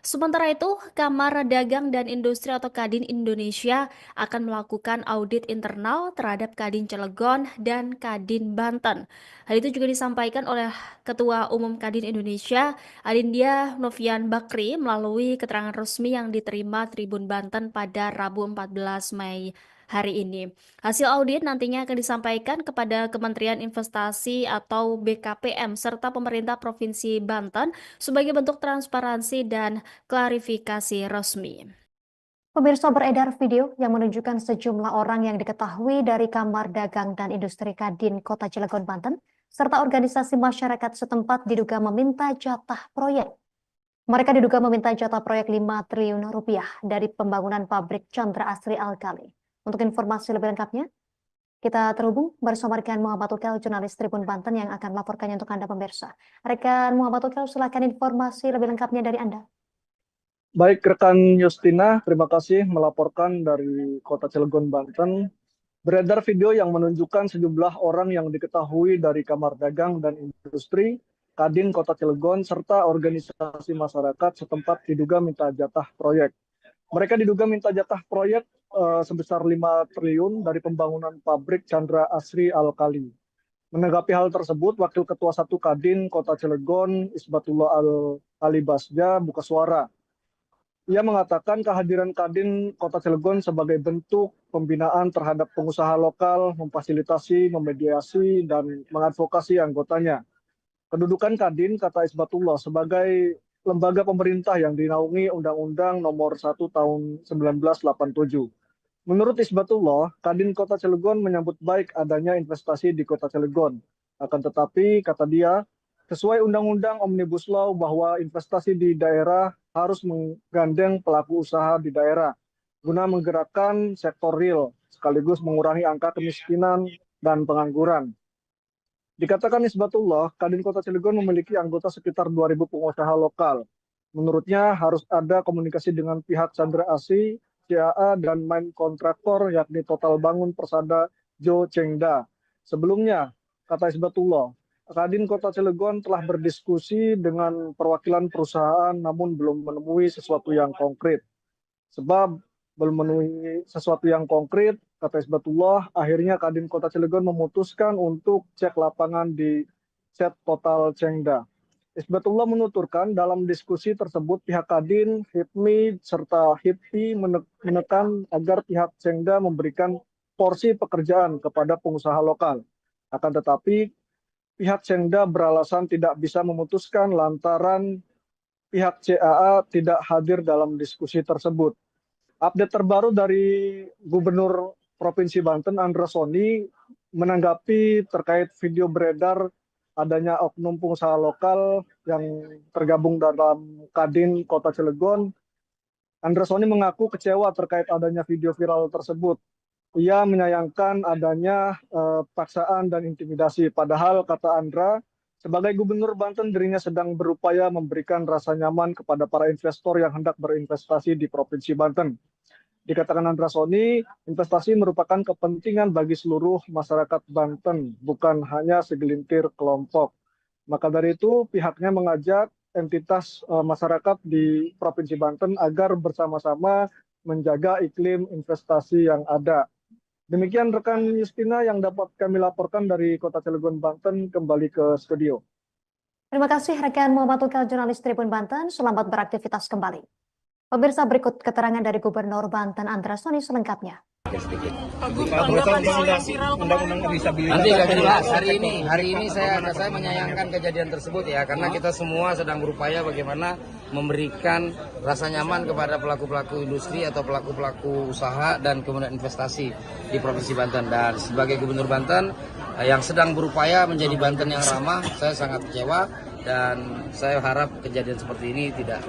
Sementara itu, Kamar Dagang dan Industri atau Kadin Indonesia akan melakukan audit internal terhadap Kadin Cilegon dan Kadin Banten. Hal itu juga disampaikan oleh Ketua Umum Kadin Indonesia, Adindia Novian Bakri, melalui keterangan resmi yang diterima Tribun Banten pada Rabu 14 Mei hari ini. Hasil audit nantinya akan disampaikan kepada Kementerian Investasi atau BKPM serta pemerintah Provinsi Banten sebagai bentuk transparansi dan klarifikasi resmi. Pemirsa, beredar video yang menunjukkan sejumlah orang yang diketahui dari Kamar Dagang dan Industri Kadin Kota Cilegon, Banten, serta organisasi masyarakat setempat diduga meminta jatah proyek. Mereka diduga meminta jatah proyek 5 triliun rupiah dari pembangunan pabrik Chandra Asri Alkali. Untuk informasi lebih lengkapnya, kita terhubung bersama rekan Muhammad Ukel, jurnalis Tribun Banten yang akan melaporkannya untuk Anda pemirsa. Rekan Muhammad Ukel, silakan informasi lebih lengkapnya dari Anda. Baik, rekan Justina, terima kasih melaporkan dari Kota Cilegon, Banten. Beredar video yang menunjukkan sejumlah orang yang diketahui dari Kamar Dagang dan Industri, Kadin Kota Cilegon, serta organisasi masyarakat setempat diduga minta jatah proyek. Mereka diduga minta jatah proyek sebesar 5 triliun dari pembangunan pabrik Chandra Asri Alkali. Menanggapi hal tersebut, Wakil Ketua 1 Kadin Kota Cilegon, Isbatullah Ali Basja, buka suara. Ia mengatakan kehadiran Kadin Kota Cilegon sebagai bentuk pembinaan terhadap pengusaha lokal, memfasilitasi, memediasi, dan mengadvokasi anggotanya. Kedudukan Kadin, kata Isbatullah, sebagai lembaga pemerintah yang dinaungi Undang-Undang Nomor 1 Tahun 1987. Menurut Isbatullah, Kadin Kota Cilegon menyambut baik adanya investasi di Kota Cilegon. Akan tetapi, kata dia, sesuai Undang-Undang Omnibus Law bahwa investasi di daerah harus menggandeng pelaku usaha di daerah guna menggerakkan sektor real sekaligus mengurangi angka kemiskinan dan pengangguran. Dikatakan Isbatullah, Kadin Kota Cilegon memiliki anggota sekitar 2.000 pengusaha lokal. Menurutnya harus ada komunikasi dengan pihak Chandra Asri, CAA, dan main kontraktor yakni Total Bangun Persada Jo Chengda. Sebelumnya, kata Isbatullah, Kadin Kota Cilegon telah berdiskusi dengan perwakilan perusahaan namun belum menemui sesuatu yang konkret. Sebab belum memenuhi sesuatu yang konkret, kata Isbatullah, akhirnya Kadin Kota Cilegon memutuskan untuk cek lapangan di set Total Chengda. Isbatullah menuturkan dalam diskusi tersebut pihak Kadin, HIPMI, serta HIPI menekan agar pihak Chengda memberikan porsi pekerjaan kepada pengusaha lokal. Akan tetapi, pihak Chengda beralasan tidak bisa memutuskan lantaran pihak CAA tidak hadir dalam diskusi tersebut. Update terbaru dari Gubernur Provinsi Banten, Andra Soni, menanggapi terkait video beredar adanya oknum pengusaha lokal yang tergabung dalam Kadin Kota Cilegon. Andra Soni mengaku kecewa terkait adanya video viral tersebut. Ia menyayangkan adanya paksaan dan intimidasi. Padahal, kata Andra, sebagai Gubernur Banten, dirinya sedang berupaya memberikan rasa nyaman kepada para investor yang hendak berinvestasi di Provinsi Banten. Dikatakan Andra Soni, investasi merupakan kepentingan bagi seluruh masyarakat Banten, bukan hanya segelintir kelompok. Maka dari itu pihaknya mengajak entitas masyarakat di Provinsi Banten agar bersama-sama menjaga iklim investasi yang ada. Demikian rekan Justina yang dapat kami laporkan dari Kota Cilegon, Banten, kembali ke studio. Terima kasih rekan Muhammad Tukal, jurnalis Tribun Banten. Selamat beraktivitas kembali. Pemirsa, berikut keterangan dari Gubernur Banten Andra Soni selengkapnya. Nanti akan jelas hari ini saya menyayangkan kejadian tersebut ya, karena kita semua sedang berupaya bagaimana memberikan rasa nyaman kepada pelaku-pelaku industri atau pelaku-pelaku usaha dan kemudian investasi di Provinsi Banten. Dan sebagai Gubernur Banten yang sedang berupaya menjadi Banten yang ramah, saya sangat kecewa dan saya harap kejadian seperti ini tidak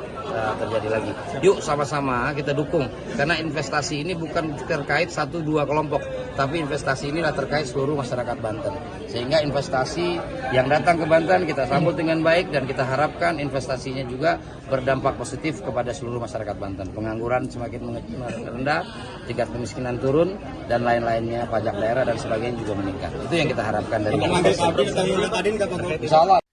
terjadi lagi. Yuk sama-sama kita dukung, karena investasi ini bukan terkait 1-2 kelompok, tapi investasi inilah terkait seluruh masyarakat Banten. Sehingga investasi yang datang ke Banten kita sambut dengan baik dan kita harapkan investasinya juga berdampak positif kepada seluruh masyarakat Banten. Pengangguran semakin rendah, tingkat kemiskinan turun, dan lain-lainnya, pajak daerah dan sebagainya juga meningkat. Itu yang kita harapkan dari Insya Allah.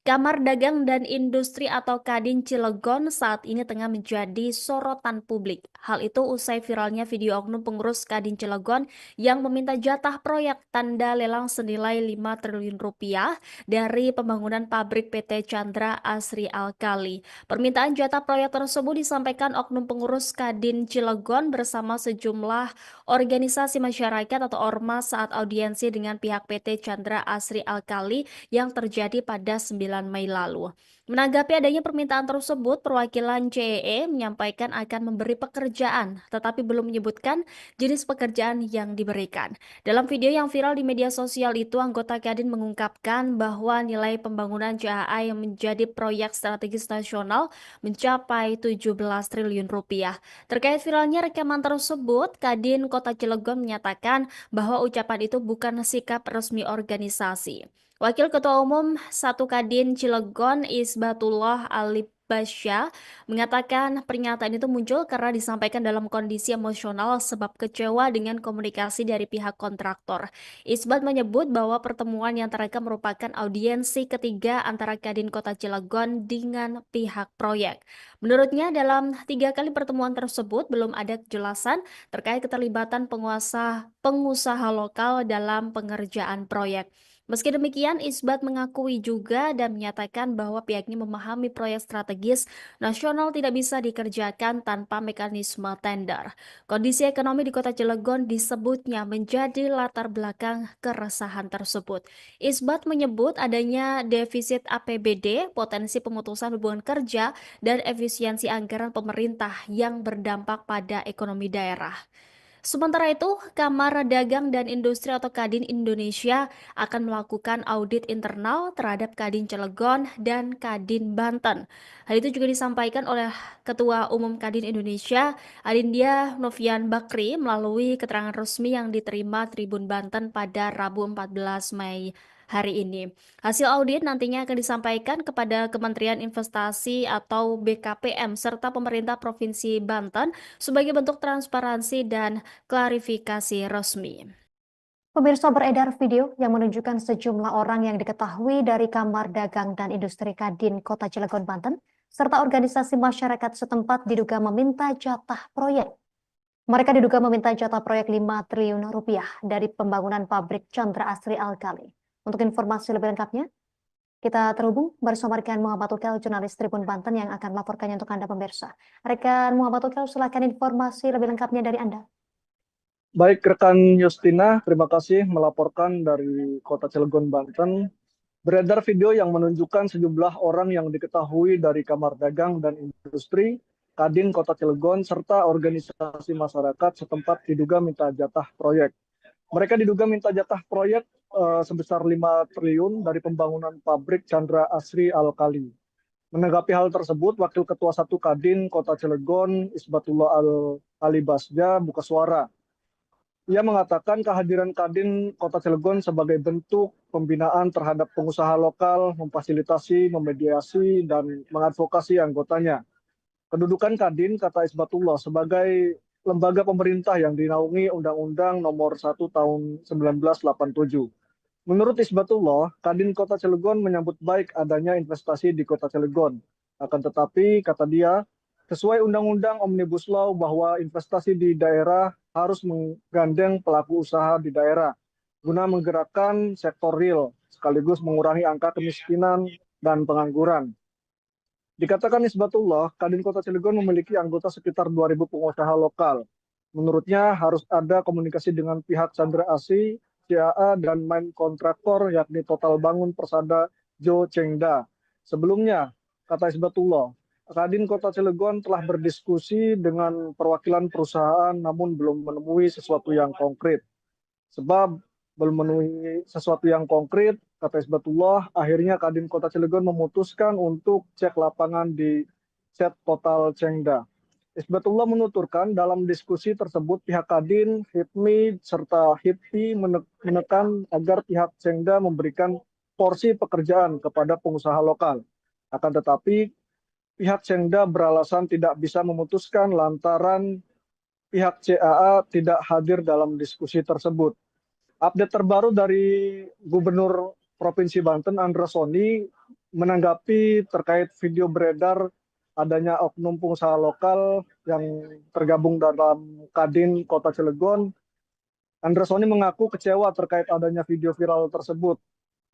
Kamar Dagang dan Industri atau Kadin Cilegon saat ini tengah menjadi sorotan publik. Hal itu usai viralnya video oknum pengurus Kadin Cilegon yang meminta jatah proyek tanda lelang senilai 5 triliun rupiah dari pembangunan pabrik PT Chandra Asri Alkali. Permintaan jatah proyek tersebut disampaikan oknum pengurus Kadin Cilegon bersama sejumlah organisasi masyarakat atau ormas saat audiensi dengan pihak PT Chandra Asri Alkali yang terjadi pada 9 Mei lalu. Menanggapi adanya permintaan tersebut, perwakilan CEE menyampaikan akan memberi pekerjaan, tetapi belum menyebutkan jenis pekerjaan yang diberikan. Dalam video yang viral di media sosial itu, anggota Kadin mengungkapkan bahwa nilai pembangunan CAA yang menjadi proyek strategis nasional mencapai 17 triliun rupiah. Terkait viralnya rekaman tersebut, Kadin Kota Cilegon menyatakan bahwa ucapan itu bukan sikap resmi organisasi. Wakil Ketua Umum 1 Kadin Cilegon Isbatullah Alibasya mengatakan pernyataan itu muncul karena disampaikan dalam kondisi emosional sebab kecewa dengan komunikasi dari pihak kontraktor. Isbat menyebut bahwa pertemuan yang terekam merupakan audiensi ketiga antara Kadin Kota Cilegon dengan pihak proyek. Menurutnya dalam 3 kali pertemuan tersebut belum ada kejelasan terkait keterlibatan pengusaha lokal dalam pengerjaan proyek. Meski demikian, Isbat mengakui juga dan menyatakan bahwa pihaknya memahami proyek strategis nasional tidak bisa dikerjakan tanpa mekanisme tender. Kondisi ekonomi di Kota Cilegon disebutnya menjadi latar belakang keresahan tersebut. Isbat menyebut adanya defisit APBD, potensi pemutusan hubungan kerja, dan efisiensi anggaran pemerintah yang berdampak pada ekonomi daerah. Sementara itu, Kamar Dagang dan Industri atau Kadin Indonesia akan melakukan audit internal terhadap Kadin Cilegon dan Kadin Banten. Hal itu juga disampaikan oleh Ketua Umum Kadin Indonesia, Adindia Novian Bakri, melalui keterangan resmi yang diterima Tribun Banten pada Rabu 14 Mei hari ini. Hasil audit nantinya akan disampaikan kepada Kementerian Investasi atau BKPM serta pemerintah Provinsi Banten sebagai bentuk transparansi dan klarifikasi resmi. Pemirsa, beredar video yang menunjukkan sejumlah orang yang diketahui dari Kamar Dagang dan Industri Kadin Kota Cilegon, Banten, serta organisasi masyarakat setempat diduga meminta jatah proyek. Mereka diduga meminta jatah proyek 5 triliun rupiah dari pembangunan pabrik Chandra Asri Alkali. Untuk informasi lebih lengkapnya, kita terhubung bersama rekan Muhammad Tukal, jurnalis Tribun Banten yang akan melaporkannya untuk Anda pemirsa. Rekan Muhammad Tukal, silakan informasi lebih lengkapnya dari Anda. Baik, rekan Justina, terima kasih melaporkan dari Kota Cilegon, Banten. Beredar video yang menunjukkan sejumlah orang yang diketahui dari Kamar Dagang dan Industri, Kadin Kota Cilegon, serta organisasi masyarakat setempat diduga minta jatah proyek. Mereka diduga minta jatah proyek sebesar 5 triliun dari pembangunan pabrik Chandra Asri Alkali. Menanggapi hal tersebut, Wakil Ketua 1 Kadin Kota Cilegon, Isbatullah Alibasya, buka suara. Ia mengatakan kehadiran Kadin Kota Cilegon sebagai bentuk pembinaan terhadap pengusaha lokal, memfasilitasi, memediasi, dan mengadvokasi anggotanya. Kedudukan Kadin, kata Isbatullah, sebagai lembaga pemerintah yang dinaungi Undang-Undang Nomor 1 Tahun 1987. Menurut Isbatullah, Kadin Kota Cilegon menyambut baik adanya investasi di Kota Cilegon. Akan tetapi, kata dia, sesuai Undang-Undang Omnibus Law bahwa investasi di daerah harus menggandeng pelaku usaha di daerah guna menggerakkan sektor real sekaligus mengurangi angka kemiskinan dan pengangguran. Dikatakan Isbatullah, Kadin Kota Cilegon memiliki anggota sekitar 2.000 pengusaha lokal. Menurutnya harus ada komunikasi dengan pihak Chandra Asri, CAA, dan main kontraktor yakni Total Bangun Persada Jo Chengda. Sebelumnya, kata Isbatullah, Kadin Kota Cilegon telah berdiskusi dengan perwakilan perusahaan namun belum menemui sesuatu yang konkret. Sebab belum memenuhi sesuatu yang konkret, kata Isbatullah, akhirnya Kadin Kota Cilegon memutuskan untuk cek lapangan di Set Total Chengda. Isbatullah menuturkan dalam diskusi tersebut pihak Kadin, HIPMI, serta HIPI menekan agar pihak Chengda memberikan porsi pekerjaan kepada pengusaha lokal. Akan tetapi pihak Chengda beralasan tidak bisa memutuskan lantaran pihak CAA tidak hadir dalam diskusi tersebut. Update terbaru dari Gubernur Provinsi Banten, Andra Soni, menanggapi terkait video beredar adanya oknum pengusaha lokal yang tergabung dalam Kadin Kota Cilegon. Andra Soni mengaku kecewa terkait adanya video viral tersebut.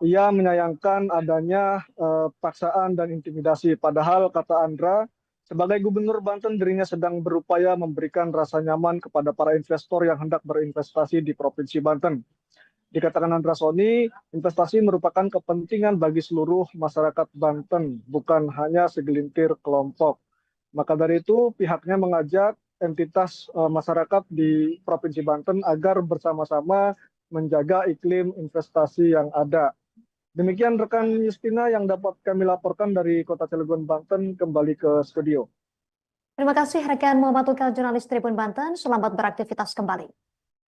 Ia menyayangkan adanya paksaan dan intimidasi. Padahal, kata Andra, sebagai Gubernur Banten, dirinya sedang berupaya memberikan rasa nyaman kepada para investor yang hendak berinvestasi di Provinsi Banten. Dikatakan Andra Soni, investasi merupakan kepentingan bagi seluruh masyarakat Banten, bukan hanya segelintir kelompok. Maka dari itu, pihaknya mengajak entitas masyarakat di Provinsi Banten agar bersama-sama menjaga iklim investasi yang ada. Demikian rekan Justina yang dapat kami laporkan dari Kota Cilegon, Banten, kembali ke studio. Terima kasih rekan Muhammad Ukal, jurnalis Tribun Banten. Selamat beraktivitas kembali.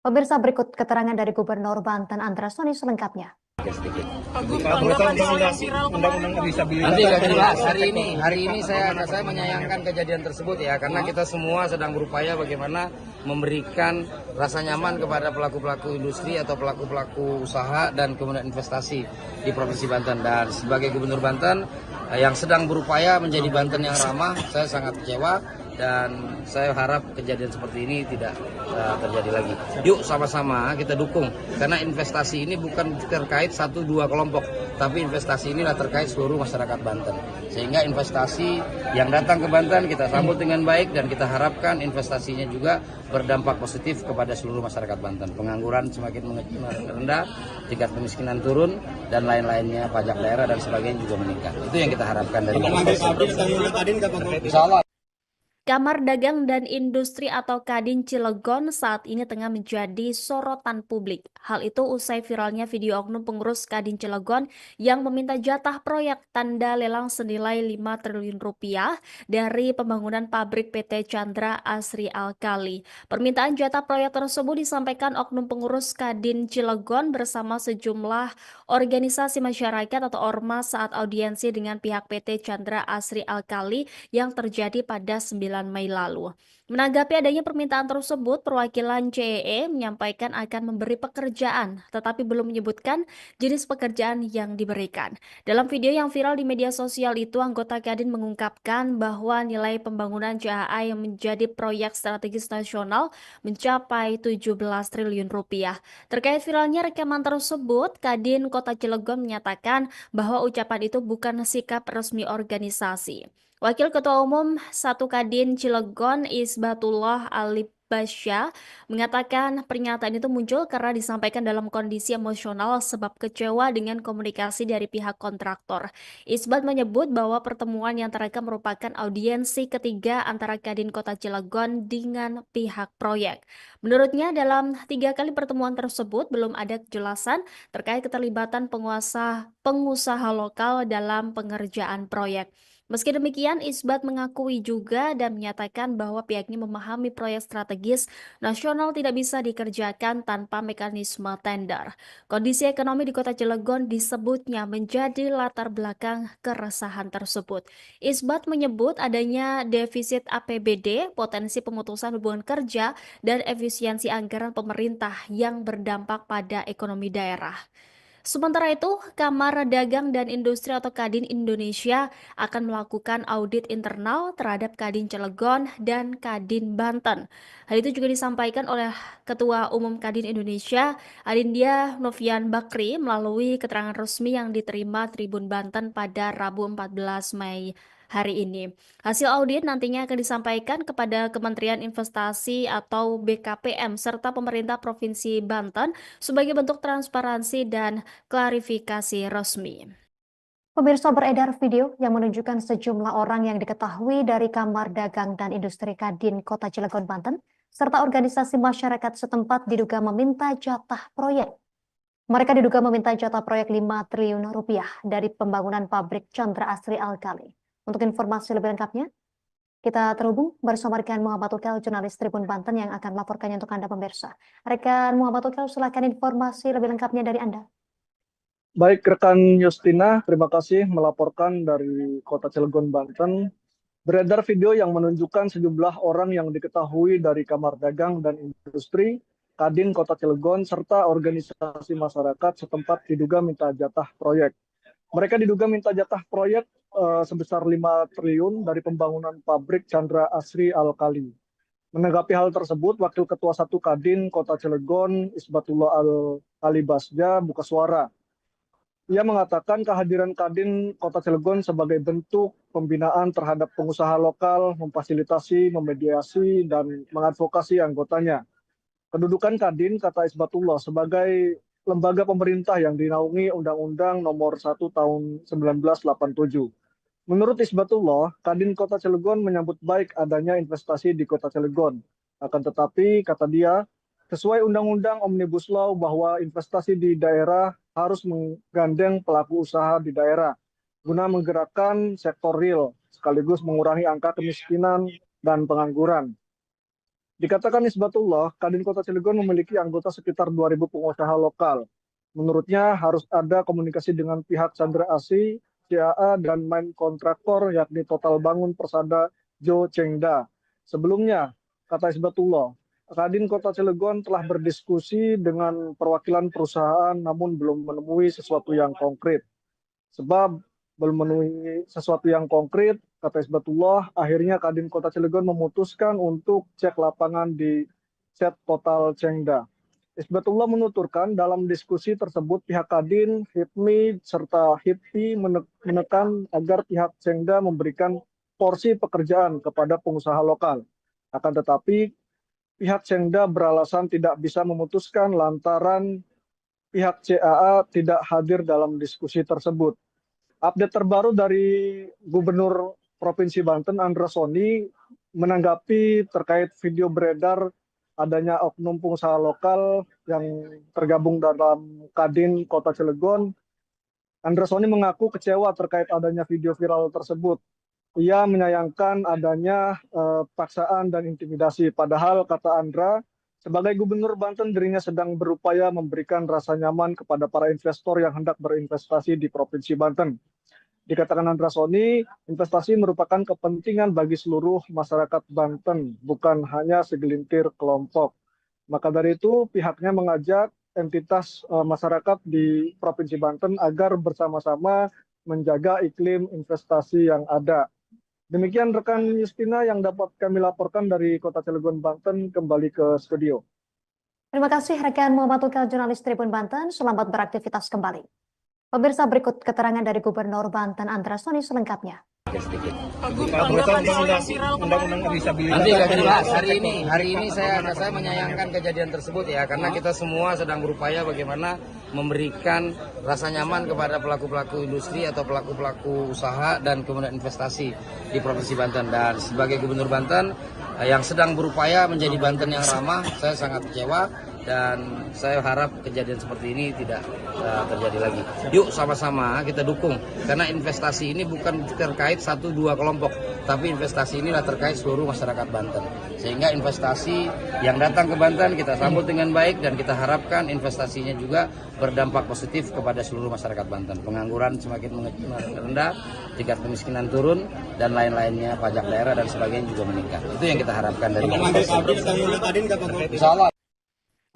Pemirsa, berikut keterangan dari Gubernur Banten Andra Soni selengkapnya. Nanti akan dibahas hari ini saya menyayangkan kejadian tersebut ya, karena kita semua sedang berupaya bagaimana memberikan rasa nyaman kepada pelaku-pelaku industri atau pelaku-pelaku usaha dan kemudian investasi di Provinsi Banten. Dan sebagai Gubernur Banten yang sedang berupaya menjadi Banten yang ramah, saya sangat kecewa dan saya harap kejadian seperti ini tidak terjadi lagi. Yuk sama-sama kita dukung, karena investasi ini bukan terkait 1-2 kelompok, tapi investasi inilah terkait seluruh masyarakat Banten. Sehingga investasi yang datang ke Banten kita sambut dengan baik dan kita harapkan investasinya juga berdampak positif kepada seluruh masyarakat Banten. Pengangguran semakin rendah, tingkat kemiskinan turun, dan lain-lainnya, pajak daerah dan sebagainya juga meningkat. Itu yang kita harapkan dari investasi. Insya Allah. Kamar Dagang dan Industri atau Kadin Cilegon saat ini tengah menjadi sorotan publik. Hal itu usai viralnya video oknum pengurus Kadin Cilegon yang meminta jatah proyek tanda lelang senilai 5 triliun rupiah dari pembangunan pabrik PT Chandra Asri Alkali. Permintaan jatah proyek tersebut disampaikan oknum pengurus Kadin Cilegon bersama sejumlah organisasi masyarakat atau ormas saat audiensi dengan pihak PT Chandra Asri Alkali yang terjadi pada 9 Mei lalu. Menanggapi adanya permintaan tersebut, perwakilan CEE menyampaikan akan memberi pekerjaan, tetapi belum menyebutkan jenis pekerjaan yang diberikan. Dalam video yang viral di media sosial itu, anggota Kadin mengungkapkan bahwa nilai pembangunan CAA yang menjadi proyek strategis nasional mencapai 17 triliun rupiah. Terkait viralnya rekaman tersebut, Kadin Kota Cilegon menyatakan bahwa ucapan itu bukan sikap resmi organisasi. Wakil Ketua Umum 1 Kadin Cilegon Isbatullah Alibasya mengatakan pernyataan itu muncul karena disampaikan dalam kondisi emosional sebab kecewa dengan komunikasi dari pihak kontraktor. Isbat menyebut bahwa pertemuan yang terekam merupakan audiensi ketiga antara Kadin Kota Cilegon dengan pihak proyek. Menurutnya dalam 3 kali pertemuan tersebut belum ada kejelasan terkait keterlibatan pengusaha lokal dalam pengerjaan proyek. Meski demikian, Isbat mengakui juga dan menyatakan bahwa pihaknya memahami proyek strategis nasional tidak bisa dikerjakan tanpa mekanisme tender. Kondisi ekonomi di Kota Cilegon disebutnya menjadi latar belakang keresahan tersebut. Isbat menyebut adanya defisit APBD, potensi pemutusan hubungan kerja, dan efisiensi anggaran pemerintah yang berdampak pada ekonomi daerah. Sementara itu, Kamar Dagang dan Industri atau Kadin Indonesia akan melakukan audit internal terhadap Kadin Cilegon dan Kadin Banten. Hal itu juga disampaikan oleh Ketua Umum Kadin Indonesia, Adindya Novian Bakri, melalui keterangan resmi yang diterima Tribun Banten pada Rabu 14 Mei hari ini. Hasil audit nantinya akan disampaikan kepada Kementerian Investasi atau BKPM serta pemerintah Provinsi Banten sebagai bentuk transparansi dan klarifikasi resmi. Pemirsa, beredar video yang menunjukkan sejumlah orang yang diketahui dari Kamar Dagang dan Industri Kadin Kota Cilegon, Banten, serta organisasi masyarakat setempat diduga meminta jatah proyek. Mereka diduga meminta jatah proyek 5 triliun rupiah dari pembangunan pabrik Chandra Asri Alkali. Untuk informasi lebih lengkapnya, kita terhubung bersama rekan Muhammad Ukel, jurnalis Tribun Banten yang akan melaporkannya untuk Anda pemirsa. Rekan Muhammad Ukel, silakan informasi lebih lengkapnya dari Anda. Baik, rekan Justina, terima kasih melaporkan dari Kota Cilegon, Banten. Beredar video yang menunjukkan sejumlah orang yang diketahui dari Kamar Dagang dan Industri Kadin Kota Cilegon serta organisasi masyarakat setempat diduga minta jatah proyek. Mereka diduga minta jatah proyek sebesar 5 triliun dari pembangunan pabrik Chandra Asri Alkali. Menanggapi hal tersebut, Wakil Ketua 1 Kadin Kota Cilegon, Isbatullah Al-Alibasja, buka suara. Ia mengatakan kehadiran Kadin Kota Cilegon sebagai bentuk pembinaan terhadap pengusaha lokal, memfasilitasi, memediasi, dan mengadvokasi anggotanya. Kedudukan Kadin, kata Isbatullah, sebagai lembaga pemerintah yang dinaungi Undang-Undang Nomor 1 Tahun 1987. Menurut Isbatullah, Kadin Kota Cilegon menyambut baik adanya investasi di Kota Cilegon. Akan tetapi, kata dia, sesuai Undang-Undang Omnibus Law bahwa investasi di daerah harus menggandeng pelaku usaha di daerah guna menggerakkan sektor real sekaligus mengurangi angka kemiskinan dan pengangguran. Dikatakan Isbatullah, Kadin Kota Cilegon memiliki anggota sekitar 2.000 pengusaha lokal. Menurutnya harus ada komunikasi dengan pihak Chandra Asri, CAA, dan main kontraktor yakni Total Bangun Persada Jo Chengda. Sebelumnya, kata Isbatullah, Kadin Kota Cilegon telah berdiskusi dengan perwakilan perusahaan namun belum menemui sesuatu yang konkret. Sebab belum menemui sesuatu yang konkret, kata Isbatullah, akhirnya Kadin Kota Cilegon memutuskan untuk cek lapangan di set Total Chengda. Isbatullah menuturkan dalam diskusi tersebut pihak Kadin, HIPMI, serta HIPI menekan agar pihak Chengda memberikan porsi pekerjaan kepada pengusaha lokal. Akan tetapi, pihak Chengda beralasan tidak bisa memutuskan lantaran pihak CAA tidak hadir dalam diskusi tersebut. Update terbaru dari Gubernur Provinsi Banten, Andra Soni, menanggapi terkait video beredar adanya oknum pengusaha lokal yang tergabung dalam Kadin Kota Cilegon. Andra Soni mengaku kecewa terkait adanya video viral tersebut. Ia menyayangkan adanya paksaan dan intimidasi. Padahal, kata Andra, sebagai Gubernur Banten dirinya sedang berupaya memberikan rasa nyaman kepada para investor yang hendak berinvestasi di Provinsi Banten. Dikatakan Andra Soni, investasi merupakan kepentingan bagi seluruh masyarakat Banten, bukan hanya segelintir kelompok. Maka dari itu, pihaknya mengajak entitas masyarakat di Provinsi Banten agar bersama-sama menjaga iklim investasi yang ada. Demikian rekan Justina yang dapat kami laporkan dari Kota Cilegon, Banten, kembali ke studio. Terima kasih rekan Muhammad Ukel, jurnalis Tribun Banten. Selamat beraktivitas kembali. Pemirsa, berikut keterangan dari Gubernur Banten Andra Soni selengkapnya. Nanti akan jelas hari ini saya menyayangkan kejadian tersebut ya, karena kita semua sedang berupaya bagaimana memberikan rasa nyaman kepada pelaku-pelaku industri atau pelaku-pelaku usaha dan kemudian investasi di Provinsi Banten. Dan sebagai Gubernur Banten yang sedang berupaya menjadi Banten yang ramah, saya sangat kecewa dan saya harap kejadian seperti ini tidak terjadi lagi. Yuk sama-sama kita dukung, karena investasi ini bukan terkait 1-2 kelompok, tapi investasi inilah terkait seluruh masyarakat Banten. Sehingga investasi yang datang ke Banten kita sambut dengan baik, dan kita harapkan investasinya juga berdampak positif kepada seluruh masyarakat Banten. Pengangguran semakin rendah, tingkat kemiskinan turun, dan lain-lainnya, pajak daerah dan sebagainya juga meningkat. Itu yang kita harapkan dari Insya Allah.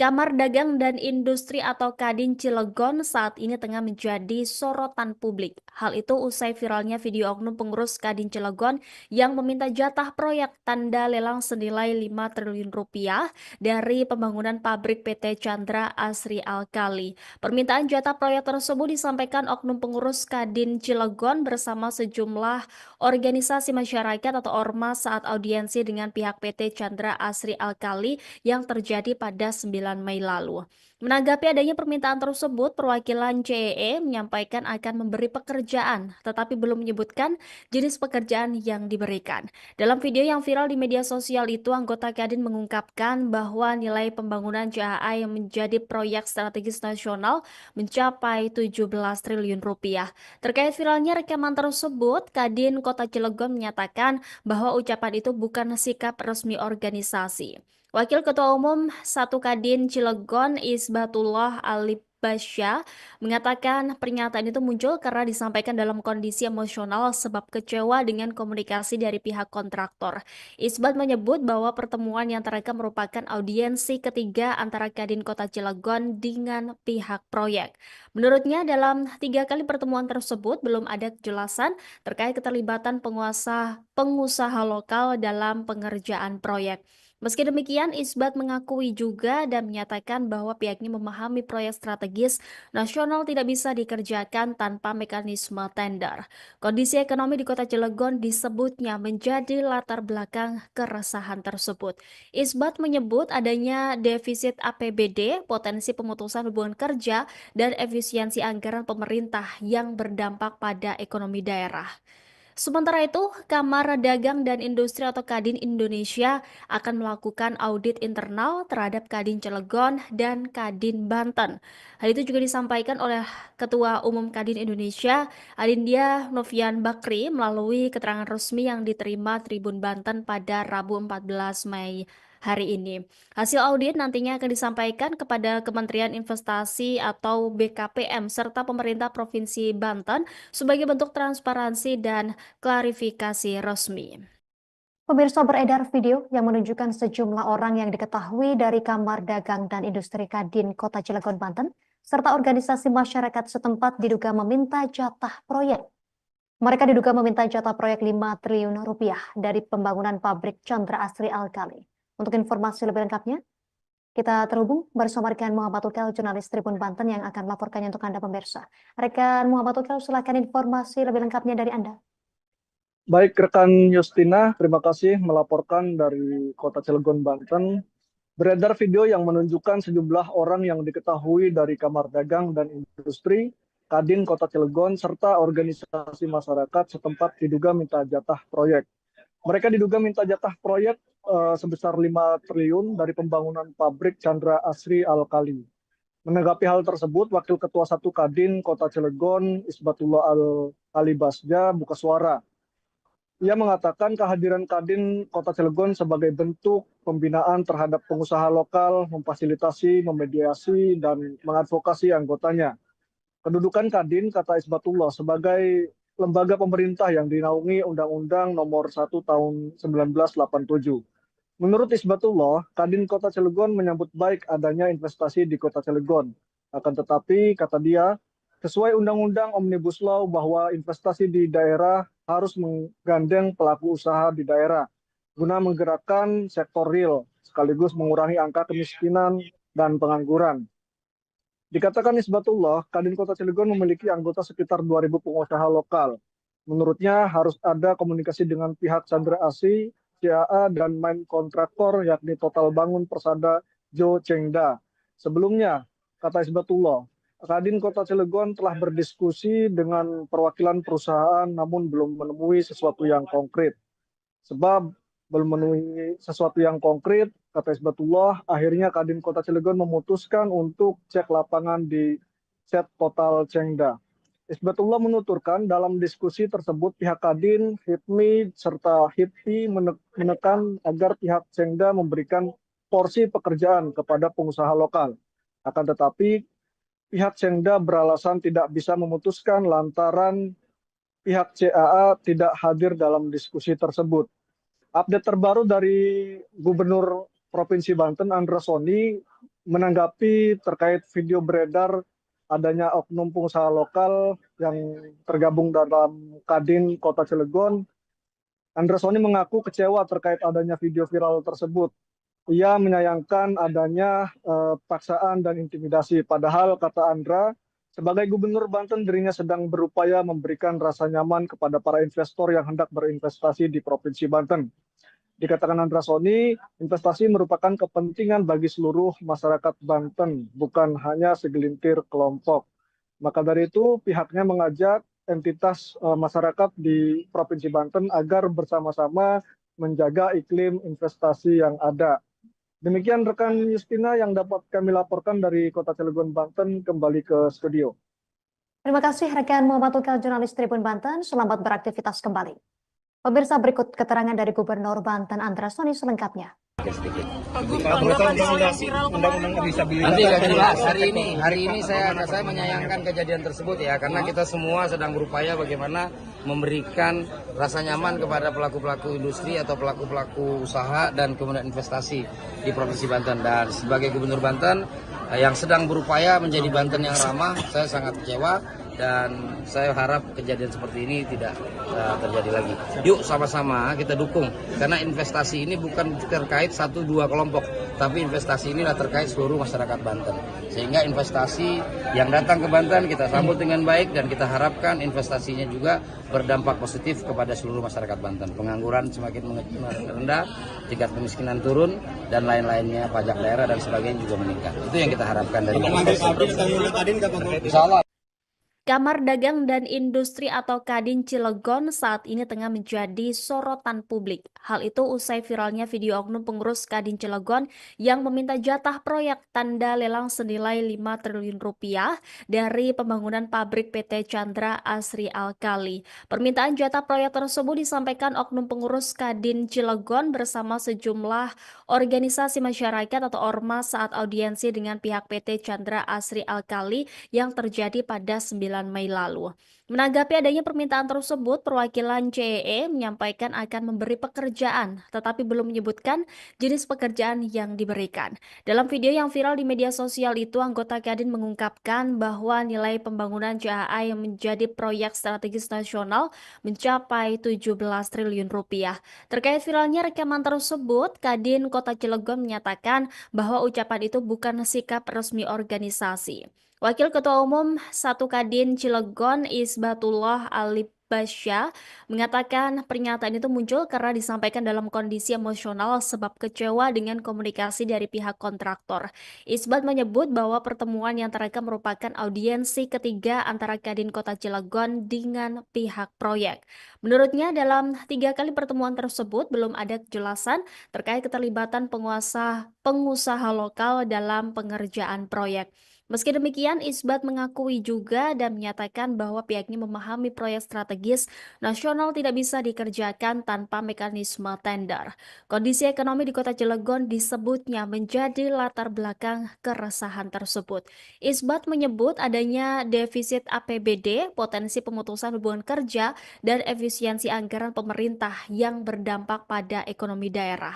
Kamar Dagang dan Industri atau Kadin Cilegon saat ini tengah menjadi sorotan publik. Hal itu usai viralnya video oknum pengurus Kadin Cilegon yang meminta jatah proyek tanda lelang senilai 5 triliun rupiah dari pembangunan pabrik PT Chandra Asri Alkali. Permintaan jatah proyek tersebut disampaikan oknum pengurus Kadin Cilegon bersama sejumlah organisasi masyarakat atau ormas saat audiensi dengan pihak PT Chandra Asri Alkali yang terjadi pada 9 Mei lalu. Menanggapi adanya permintaan tersebut, perwakilan CEE menyampaikan akan memberi pekerjaan, tetapi belum menyebutkan jenis pekerjaan yang diberikan. Dalam video yang viral di media sosial itu, anggota Kadin mengungkapkan bahwa nilai pembangunan CHA yang menjadi proyek strategis nasional mencapai 17 triliun rupiah. Terkait viralnya rekaman tersebut, Kadin Kota Cilegon menyatakan bahwa ucapan itu bukan sikap resmi organisasi. Wakil Ketua Umum 1 Kadin Cilegon Isbatullah Alibasya mengatakan pernyataan itu muncul karena disampaikan dalam kondisi emosional sebab kecewa dengan komunikasi dari pihak kontraktor. Isbat menyebut bahwa pertemuan yang terekam merupakan audiensi ketiga antara Kadin Kota Cilegon dengan pihak proyek. Menurutnya dalam 3 kali pertemuan tersebut belum ada kejelasan terkait keterlibatan pengusaha lokal dalam pengerjaan proyek. Meski demikian, Isbat mengakui juga dan menyatakan bahwa pihaknya memahami proyek strategis nasional tidak bisa dikerjakan tanpa mekanisme tender. Kondisi ekonomi di Kota Cilegon disebutnya menjadi latar belakang keresahan tersebut. Isbat menyebut adanya defisit APBD, potensi pemutusan hubungan kerja, dan efisiensi anggaran pemerintah yang berdampak pada ekonomi daerah. Sementara itu, Kamar Dagang dan Industri atau Kadin Indonesia akan melakukan audit internal terhadap Kadin Cilegon dan Kadin Banten. Hal itu juga disampaikan oleh Ketua Umum Kadin Indonesia, Adindia Novian Bakri, melalui keterangan resmi yang diterima Tribun Banten pada Rabu 14 Mei hari ini. Hasil audit nantinya akan disampaikan kepada Kementerian Investasi atau BKPM serta pemerintah Provinsi Banten sebagai bentuk transparansi dan klarifikasi resmi. Pemirsa, beredar video yang menunjukkan sejumlah orang yang diketahui dari Kamar Dagang dan Industri Kadin Kota Cilegon, Banten, serta organisasi masyarakat setempat diduga meminta jatah proyek. Mereka diduga meminta jatah proyek 5 triliun rupiah dari pembangunan pabrik Chandra Asri Alkali. Untuk informasi lebih lengkapnya, kita terhubung bersama rekan Muhammad Ukel, jurnalis Tribun Banten yang akan melaporkannya untuk Anda pemirsa. Rekan Muhammad Ukel, silakan informasi lebih lengkapnya dari Anda. Baik, rekan Justina, terima kasih melaporkan dari Kota Cilegon, Banten. Beredar video yang menunjukkan sejumlah orang yang diketahui dari Kamar Dagang dan Industri Kadin Kota Cilegon serta organisasi masyarakat setempat diduga minta jatah proyek. Mereka diduga minta jatah proyek sebesar 5 triliun dari pembangunan pabrik Chandra Asri Alkali. Menanggapi hal tersebut, Wakil Ketua 1 Kadin Kota Cilegon Isbatullah Alibasya buka suara. Ia mengatakan kehadiran Kadin Kota Cilegon sebagai bentuk pembinaan terhadap pengusaha lokal, memfasilitasi, memediasi, dan mengadvokasi anggotanya. Kedudukan Kadin, kata Isbatullah, sebagai lembaga pemerintah yang dinaungi Undang-Undang Nomor 1 Tahun 1987. Menurut Isbatullah, Kadin Kota Cilegon menyambut baik adanya investasi di Kota Cilegon. Akan tetapi, kata dia, sesuai Undang-Undang Omnibus Law bahwa investasi di daerah harus menggandeng pelaku usaha di daerah guna menggerakkan sektor real sekaligus mengurangi angka kemiskinan dan pengangguran. Dikatakan Isbatullah, Kadin Kota Cilegon memiliki anggota sekitar 2.000 pengusaha lokal. Menurutnya harus ada komunikasi dengan pihak Chandra Asri, CAA, dan main kontraktor yakni Total Bangun Persada Jo Chengda. Sebelumnya, kata Isbatullah, Kadin Kota Cilegon telah berdiskusi dengan perwakilan perusahaan namun belum menemui sesuatu yang konkret. Sebab belum menemui sesuatu yang konkret, kata Isbatullah, akhirnya Kadin Kota Cilegon memutuskan untuk cek lapangan di Set Total Cengda. Isbatullah menuturkan dalam diskusi tersebut pihak Kadin, HIPMI, serta HIPI menekan agar pihak Cengda memberikan porsi pekerjaan kepada pengusaha lokal. Akan tetapi pihak Cengda beralasan tidak bisa memutuskan lantaran pihak CAA tidak hadir dalam diskusi tersebut. Update terbaru dari Gubernur Provinsi Banten, Andra Soni, menanggapi terkait video beredar adanya oknum pengusaha lokal yang tergabung dalam Kadin Kota Cilegon. Andra Soni mengaku kecewa terkait adanya video viral tersebut. Ia menyayangkan adanya paksaan dan intimidasi. Padahal, kata Andra, sebagai Gubernur Banten, dirinya sedang berupaya memberikan rasa nyaman kepada para investor yang hendak berinvestasi di Provinsi Banten. Dikatakan Andra Soni, investasi merupakan kepentingan bagi seluruh masyarakat Banten, bukan hanya segelintir kelompok. Maka dari itu, pihaknya mengajak entitas masyarakat di Provinsi Banten agar bersama-sama menjaga iklim investasi yang ada. Demikian rekan Justina yang dapat kami laporkan dari Kota Cilegon, Banten, kembali ke studio. Terima kasih rekan Muhammad Tukal, jurnalis Tribun Banten. Selamat beraktivitas kembali. Pemirsa, berikut keterangan dari Gubernur Banten Andra Soni selengkapnya. Nanti akan jelas. Hari ini saya menyayangkan kejadian tersebut ya, karena kita semua sedang berupaya bagaimana memberikan rasa nyaman kepada pelaku-pelaku industri atau pelaku-pelaku usaha dan kemudian investasi di Provinsi Banten. Dan sebagai Gubernur Banten yang sedang berupaya menjadi Banten yang ramah, saya sangat kecewa. Dan saya harap kejadian seperti ini tidak terjadi lagi. Yuk sama-sama kita dukung, karena investasi ini bukan terkait 1-2 kelompok, tapi investasi inilah terkait seluruh masyarakat Banten. Sehingga investasi yang datang ke Banten kita sambut dengan baik, dan kita harapkan investasinya juga berdampak positif kepada seluruh masyarakat Banten. Pengangguran semakin rendah, tingkat kemiskinan turun, dan lain-lainnya, pajak daerah dan sebagainya juga meningkat. Itu yang kita harapkan dari Insya Allah. Kamar Dagang dan Industri atau Kadin Cilegon saat ini tengah menjadi sorotan publik. Hal itu usai viralnya video oknum pengurus Kadin Cilegon yang meminta jatah proyek tanda lelang senilai 5 triliun rupiah dari pembangunan pabrik PT Chandra Asri Alkali. Permintaan jatah proyek tersebut disampaikan oknum pengurus Kadin Cilegon bersama sejumlah organisasi masyarakat atau ormas saat audiensi dengan pihak PT Chandra Asri Alkali yang terjadi pada 9 Mei lalu. Menanggapi adanya permintaan tersebut, perwakilan CEE menyampaikan akan memberi pekerjaan, tetapi belum menyebutkan jenis pekerjaan yang diberikan. Dalam video yang viral di media sosial itu, anggota Kadin mengungkapkan bahwa nilai pembangunan CAA yang menjadi proyek strategis nasional mencapai 17 triliun rupiah. Terkait viralnya rekaman tersebut, Kadin Kota Cilegon menyatakan bahwa ucapan itu bukan sikap resmi organisasi. Wakil Ketua Umum 1 Kadin Cilegon Isbatullah Alibasya mengatakan pernyataan itu muncul karena disampaikan dalam kondisi emosional sebab kecewa dengan komunikasi dari pihak kontraktor. Isbat menyebut bahwa pertemuan yang terekam merupakan audiensi ketiga antara Kadin Kota Cilegon dengan pihak proyek. Menurutnya dalam 3 kali pertemuan tersebut belum ada kejelasan terkait keterlibatan pengusaha lokal dalam pengerjaan proyek. Meski demikian, Isbat mengakui juga dan menyatakan bahwa pihaknya memahami proyek strategis nasional tidak bisa dikerjakan tanpa mekanisme tender. Kondisi ekonomi di Kota Cilegon disebutnya menjadi latar belakang keresahan tersebut. Isbat menyebut adanya defisit APBD, potensi pemutusan hubungan kerja, dan efisiensi anggaran pemerintah yang berdampak pada ekonomi daerah.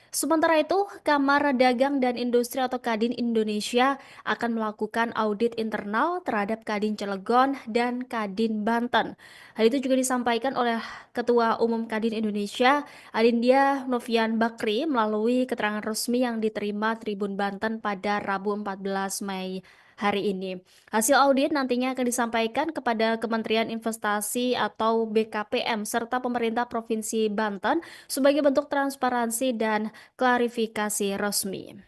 Sementara itu, Kamar Dagang dan Industri atau Kadin Indonesia akan melakukan audit internal terhadap Kadin Cilegon dan Kadin Banten. Hal itu juga disampaikan oleh Ketua Umum Kadin Indonesia, Adindia Novian Bakri, melalui keterangan resmi yang diterima Tribun Banten pada Rabu 14 Mei hari ini. Hasil audit nantinya akan disampaikan kepada Kementerian Investasi atau BKPM serta pemerintah Provinsi Banten sebagai bentuk transparansi dan klarifikasi resmi.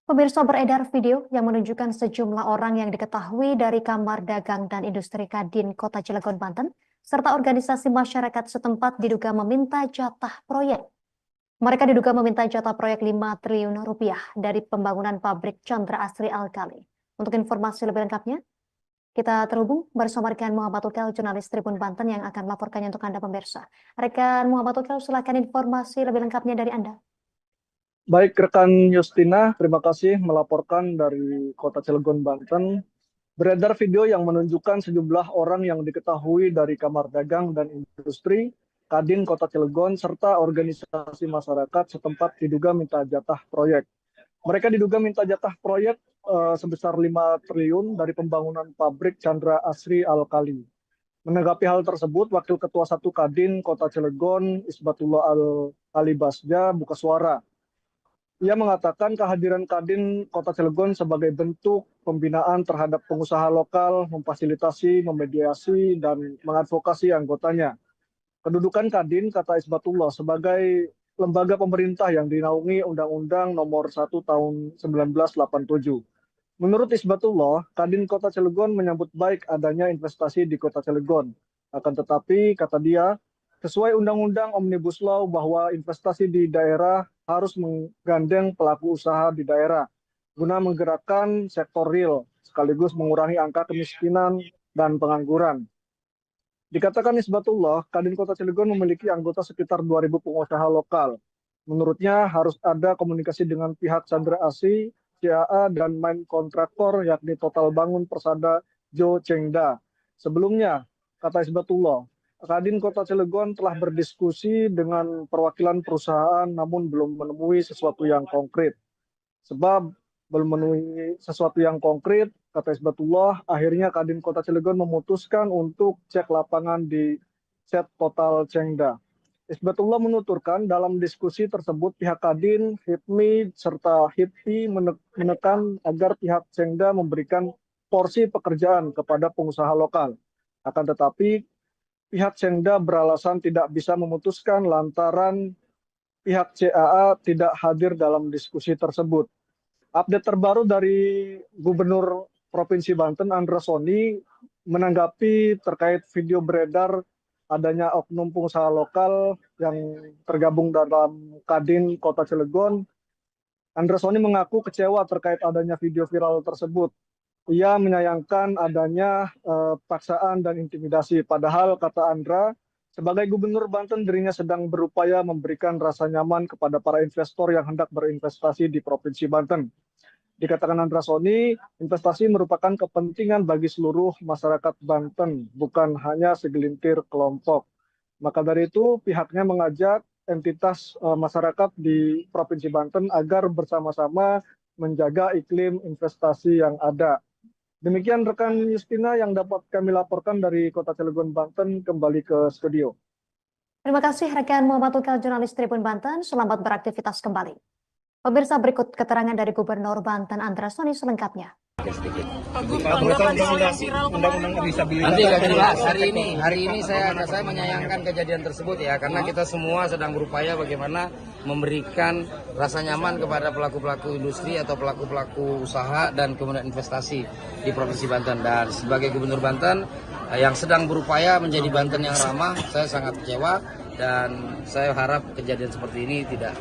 Pemirsa, beredar video yang menunjukkan sejumlah orang yang diketahui dari Kamar Dagang dan Industri Kadin Kota Cilegon, Banten, serta organisasi masyarakat setempat diduga meminta jatah proyek. Mereka diduga meminta jatah proyek 5 triliun rupiah dari pembangunan pabrik Chandra Asri Alkali. Untuk informasi lebih lengkapnya, kita terhubung bersama rekan Muhammad Ukel, jurnalis Tribun Banten yang akan melaporkannya untuk Anda pemirsa. Rekan Muhammad Ukel, silakan informasi lebih lengkapnya dari Anda. Baik, rekan Justina, terima kasih melaporkan dari Kota Cilegon, Banten. Beredar video yang menunjukkan sejumlah orang yang diketahui dari Kamar Dagang dan Industri, Kadin Kota Cilegon, serta organisasi masyarakat setempat diduga minta jatah proyek. Mereka diduga minta jatah proyek sebesar 5 triliun dari pembangunan pabrik Chandra Asri Alkali. Menanggapi hal tersebut, Wakil Ketua 1 Kadin Kota Cilegon, Isbatullah Al-Alibasja, buka suara. Ia mengatakan kehadiran Kadin Kota Cilegon sebagai bentuk pembinaan terhadap pengusaha lokal, memfasilitasi, memediasi, dan mengadvokasi anggotanya. Kedudukan Kadin, kata Isbatullah, sebagai lembaga pemerintah yang dinaungi Undang-Undang Nomor 1 Tahun 1987. Menurut Isbatullah, Kadin Kota Cilegon menyambut baik adanya investasi di Kota Cilegon. Akan tetapi, kata dia, sesuai Undang-Undang Omnibus Law bahwa investasi di daerah harus menggandeng pelaku usaha di daerah guna menggerakkan sektor real sekaligus mengurangi angka kemiskinan dan pengangguran. Dikatakan Isbatullah, Kadin Kota Cilegon memiliki anggota sekitar 2.000 pengusaha lokal. Menurutnya harus ada komunikasi dengan pihak Chandra Asri, CAA, dan main kontraktor yakni Total Bangun Persada Jo Chengda. Sebelumnya, kata Isbatullah, Kadin Kota Cilegon telah berdiskusi dengan perwakilan perusahaan namun belum menemui sesuatu yang konkret. Sebab belum memenuhi sesuatu yang konkret, kata Isbatullah, akhirnya Kadin Kota Cilegon memutuskan untuk cek lapangan di set Total Chengda. Isbatullah menuturkan dalam diskusi tersebut pihak Kadin, HIPMI, serta HIPI menekan agar pihak Chengda memberikan porsi pekerjaan kepada pengusaha lokal. Akan tetapi, pihak Chengda beralasan tidak bisa memutuskan lantaran pihak CAA tidak hadir dalam diskusi tersebut. Update terbaru dari Gubernur Provinsi Banten, Andra Soni, menanggapi terkait video beredar adanya oknum pengusaha lokal yang tergabung dalam Kadin Kota Cilegon. Andra Soni mengaku kecewa terkait adanya video viral tersebut. Ia menyayangkan adanya paksaan dan intimidasi. Padahal, kata Andra, sebagai Gubernur Banten, dirinya sedang berupaya memberikan rasa nyaman kepada para investor yang hendak berinvestasi di Provinsi Banten. Dikatakan Andra Soni, investasi merupakan kepentingan bagi seluruh masyarakat Banten, bukan hanya segelintir kelompok. Maka dari itu, pihaknya mengajak entitas masyarakat di Provinsi Banten agar bersama-sama menjaga iklim investasi yang ada. Demikian rekan Justina yang dapat kami laporkan dari Kota Cilegon, Banten, kembali ke studio. Terima kasih rekan Muhammad Ukel, jurnalis Tribun Banten. Selamat beraktivitas kembali. Pemirsa, berikut keterangan dari Gubernur Banten Andra Soni selengkapnya. Nanti nggak jelas. Hari ini saya menyayangkan kejadian tersebut ya, karena kita semua sedang berupaya bagaimana memberikan rasa nyaman kepada pelaku-pelaku industri atau pelaku-pelaku usaha dan kemudian investasi di Provinsi Banten. Dan sebagai Gubernur Banten yang sedang berupaya menjadi Banten yang ramah, saya sangat kecewa dan saya harap kejadian seperti ini tidak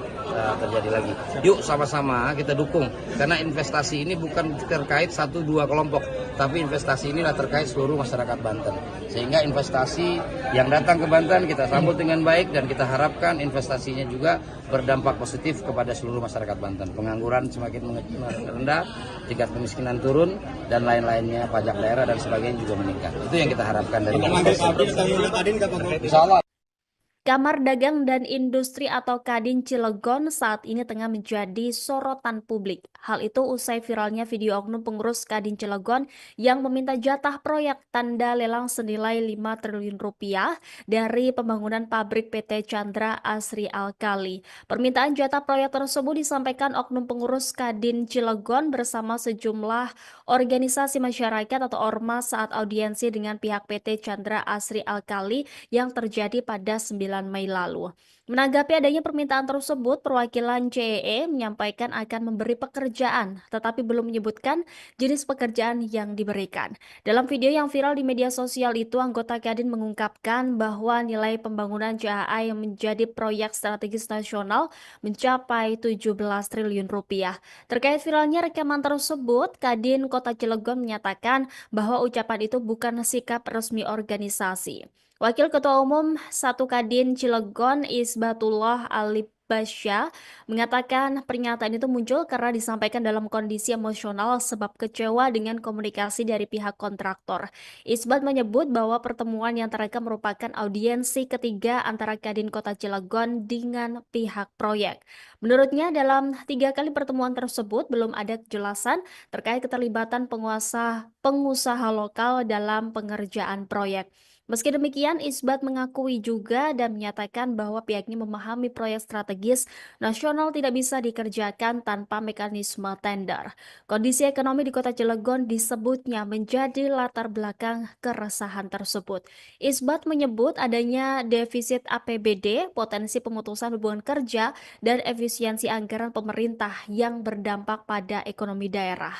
terjadi lagi. Yuk sama-sama kita dukung, karena investasi ini bukan terkait 1-2 kelompok, tapi investasi inilah terkait seluruh masyarakat Banten. Sehingga investasi yang datang ke Banten kita sambut dengan baik dan kita harapkan investasinya juga berdampak positif kepada seluruh masyarakat Banten. Pengangguran semakin rendah, tingkat kemiskinan turun, dan lain-lainnya, pajak daerah dan sebagainya juga meningkat. Itu yang kita harapkan dari Insya Allah. Kamar Dagang dan Industri atau Kadin Cilegon saat ini tengah menjadi sorotan publik. Hal itu usai viralnya video oknum pengurus Kadin Cilegon yang meminta jatah proyek tanda lelang senilai 5 triliun rupiah dari pembangunan pabrik PT Chandra Asri Alkali. Permintaan jatah proyek tersebut disampaikan oknum pengurus Kadin Cilegon bersama sejumlah organisasi masyarakat atau ormas saat audiensi dengan pihak PT Chandra Asri Alkali yang terjadi pada 9 bulan Mei lalu. Menanggapi adanya permintaan tersebut, perwakilan CEE menyampaikan akan memberi pekerjaan, tetapi belum menyebutkan jenis pekerjaan yang diberikan. Dalam video yang viral di media sosial itu, anggota Kadin mengungkapkan bahwa nilai pembangunan JAA yang menjadi proyek strategis nasional mencapai 17 triliun rupiah. Terkait viralnya rekaman tersebut, Kadin Kota Cilegon menyatakan bahwa ucapan itu bukan sikap resmi organisasi. Wakil Ketua Umum 1 Kadin Cilegon Isbatullah Ali Basya mengatakan pernyataan itu muncul karena disampaikan dalam kondisi emosional sebab kecewa dengan komunikasi dari pihak kontraktor. Isbat menyebut bahwa pertemuan yang terekam merupakan audiensi ketiga antara Kadin Kota Cilegon dengan pihak proyek. Menurutnya dalam 3 kali pertemuan tersebut belum ada kejelasan terkait keterlibatan pengusaha lokal dalam pengerjaan proyek. Meski demikian, Isbat mengakui juga dan menyatakan bahwa pihaknya memahami proyek strategis nasional tidak bisa dikerjakan tanpa mekanisme tender. Kondisi ekonomi di Kota Cilegon disebutnya menjadi latar belakang keresahan tersebut. Isbat menyebut adanya defisit APBD, potensi pemutusan hubungan kerja, dan efisiensi anggaran pemerintah yang berdampak pada ekonomi daerah.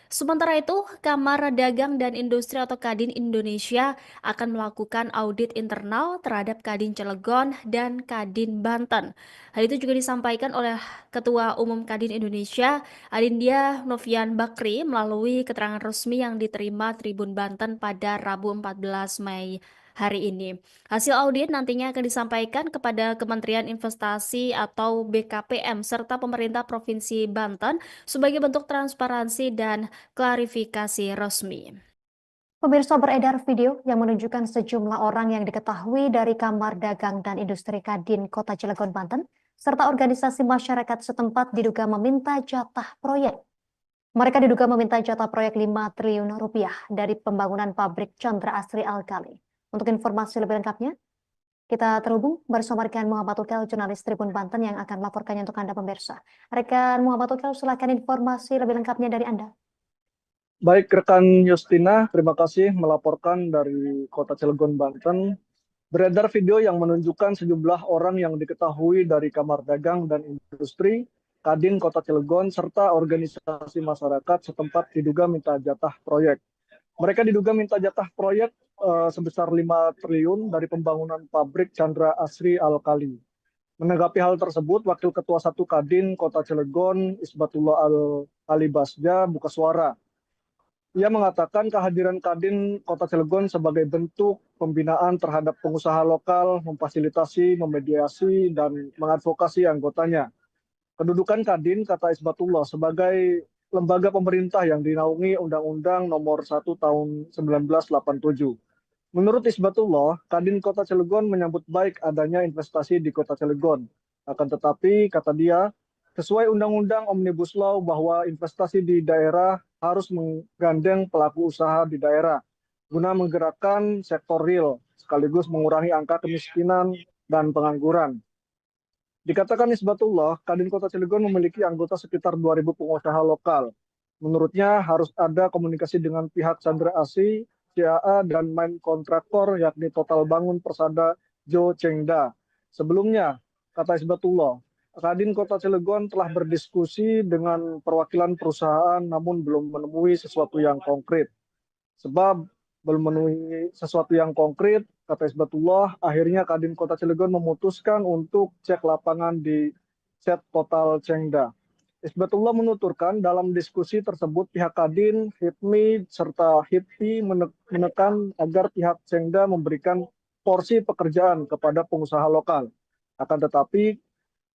Sementara itu, Kamar Dagang dan Industri atau Kadin Indonesia akan melakukan audit internal terhadap Kadin Cilegon dan Kadin Banten. Hal itu juga disampaikan oleh Ketua Umum Kadin Indonesia, Adindia Novian Bakri, melalui keterangan resmi yang diterima Tribun Banten pada Rabu 14 Mei hari ini. Hasil audit nantinya akan disampaikan kepada Kementerian Investasi atau BKPM serta pemerintah Provinsi Banten sebagai bentuk transparansi dan klarifikasi resmi. Pemirsa, beredar video yang menunjukkan sejumlah orang yang diketahui dari Kamar Dagang dan Industri Kadin Kota Cilegon, Banten, serta organisasi masyarakat setempat diduga meminta jatah proyek. Mereka diduga meminta jatah proyek 5 triliun rupiah dari pembangunan pabrik Chandra Asri Alkali. Untuk informasi lebih lengkapnya, kita terhubung bersama rekan Muhammad Ukel, jurnalis Tribun Banten yang akan melaporkannya untuk Anda pemirsa. Rekan Muhammad Ukel, silakan informasi lebih lengkapnya dari Anda. Baik, rekan Justina, terima kasih melaporkan dari Kota Cilegon, Banten. Beredar video yang menunjukkan sejumlah orang yang diketahui dari Kamar Dagang dan Industri, Kadin Kota Cilegon, serta organisasi masyarakat setempat diduga minta jatah proyek. Mereka diduga minta jatah proyek sebesar 5 triliun dari pembangunan pabrik Chandra Asri Alkali. Menanggapi hal tersebut, Wakil Ketua 1 Kadin Kota Cilegon, Isbatullah Ali Basja, buka suara. Ia mengatakan kehadiran Kadin Kota Cilegon sebagai bentuk pembinaan terhadap pengusaha lokal, memfasilitasi, memediasi, dan mengadvokasi anggotanya. Kedudukan Kadin, kata Isbatullah, sebagai lembaga pemerintah yang dinaungi Undang-Undang Nomor 1 Tahun 1987. Menurut Isbatullah, Kadin Kota Cilegon menyambut baik adanya investasi di Kota Cilegon. Akan tetapi, kata dia, sesuai Undang-Undang Omnibus Law bahwa investasi di daerah harus menggandeng pelaku usaha di daerah guna menggerakkan sektor real sekaligus mengurangi angka kemiskinan dan pengangguran. Dikatakan Isbatullah, Kadin Kota Cilegon memiliki anggota sekitar 2.000 pengusaha lokal. Menurutnya harus ada komunikasi dengan pihak Chandra Asri, CAA, dan main kontraktor yakni Total Bangun Persada Jo Chengda. Sebelumnya, kata Isbatullah, Kadin Kota Cilegon telah berdiskusi dengan perwakilan perusahaan namun belum menemui sesuatu yang konkret. Sebab belum memenuhi sesuatu yang konkret, kata Isbatullah, akhirnya Kadin Kota Cilegon memutuskan untuk cek lapangan di set Total Chengda. Isbatullah menuturkan dalam diskusi tersebut pihak Kadin, HIPMI, serta HIPI menekan agar pihak Chengda memberikan porsi pekerjaan kepada pengusaha lokal. Akan tetapi,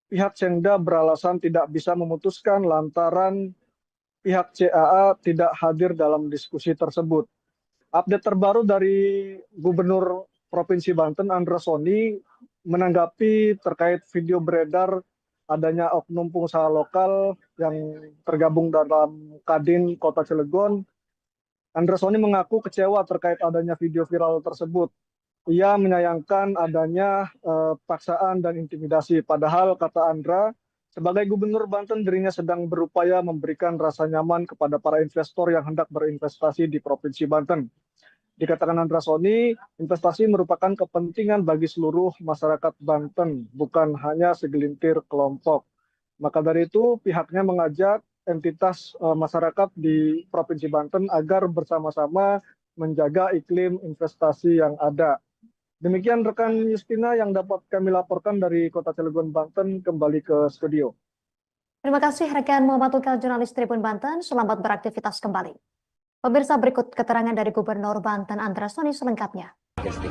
pihak Chengda beralasan tidak bisa memutuskan lantaran pihak CAA tidak hadir dalam diskusi tersebut. Update terbaru dari Gubernur Provinsi Banten, Andra Soni, menanggapi terkait video beredar adanya oknum pengusaha lokal yang tergabung dalam Kadin Kota Cilegon. Andra Soni mengaku kecewa terkait adanya video viral tersebut. Ia menyayangkan adanya paksaan dan intimidasi. Padahal, kata Andra, sebagai Gubernur Banten dirinya sedang berupaya memberikan rasa nyaman kepada para investor yang hendak berinvestasi di Provinsi Banten. Dikatakan Andrasoni, investasi merupakan kepentingan bagi seluruh masyarakat Banten, bukan hanya segelintir kelompok. Maka dari itu pihaknya mengajak entitas masyarakat di Provinsi Banten agar bersama-sama menjaga iklim investasi yang ada. Demikian rekan Justina yang dapat kami laporkan dari Kota Cilegon, Banten, kembali ke studio. Terima kasih rekan Muhammad Tukal, jurnalis Tribun Banten. Selamat beraktivitas kembali. Pemirsa, berikut keterangan dari Gubernur Banten Andrasoni selengkapnya. Nanti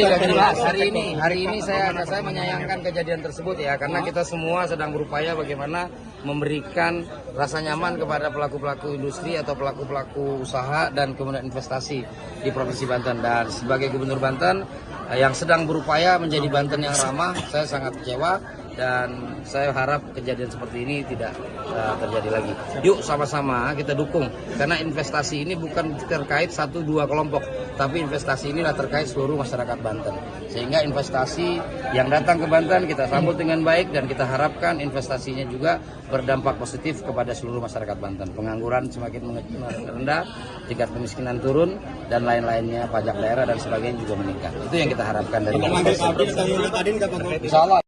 akan jelas hari ini saya menyayangkan kejadian tersebut ya, karena kita semua sedang berupaya bagaimana memberikan rasa nyaman kepada pelaku-pelaku industri atau pelaku-pelaku usaha dan kemudian investasi di Provinsi Banten. Dan sebagai Gubernur Banten yang sedang berupaya menjadi Banten yang ramah, saya sangat kecewa dan saya harap kejadian seperti ini tidak terjadi lagi. Yuk sama-sama kita dukung, karena investasi ini bukan terkait 1-2 kelompok, tapi investasi inilah terkait seluruh masyarakat Banten. Sehingga investasi yang datang ke Banten kita sambut dengan baik dan kita harapkan investasinya juga berdampak positif kepada seluruh masyarakat Banten. Pengangguran semakin rendah, tingkat kemiskinan turun, dan lain-lainnya, pajak daerah dan sebagainya juga meningkat. Itu yang kita harapkan dari Insya Allah.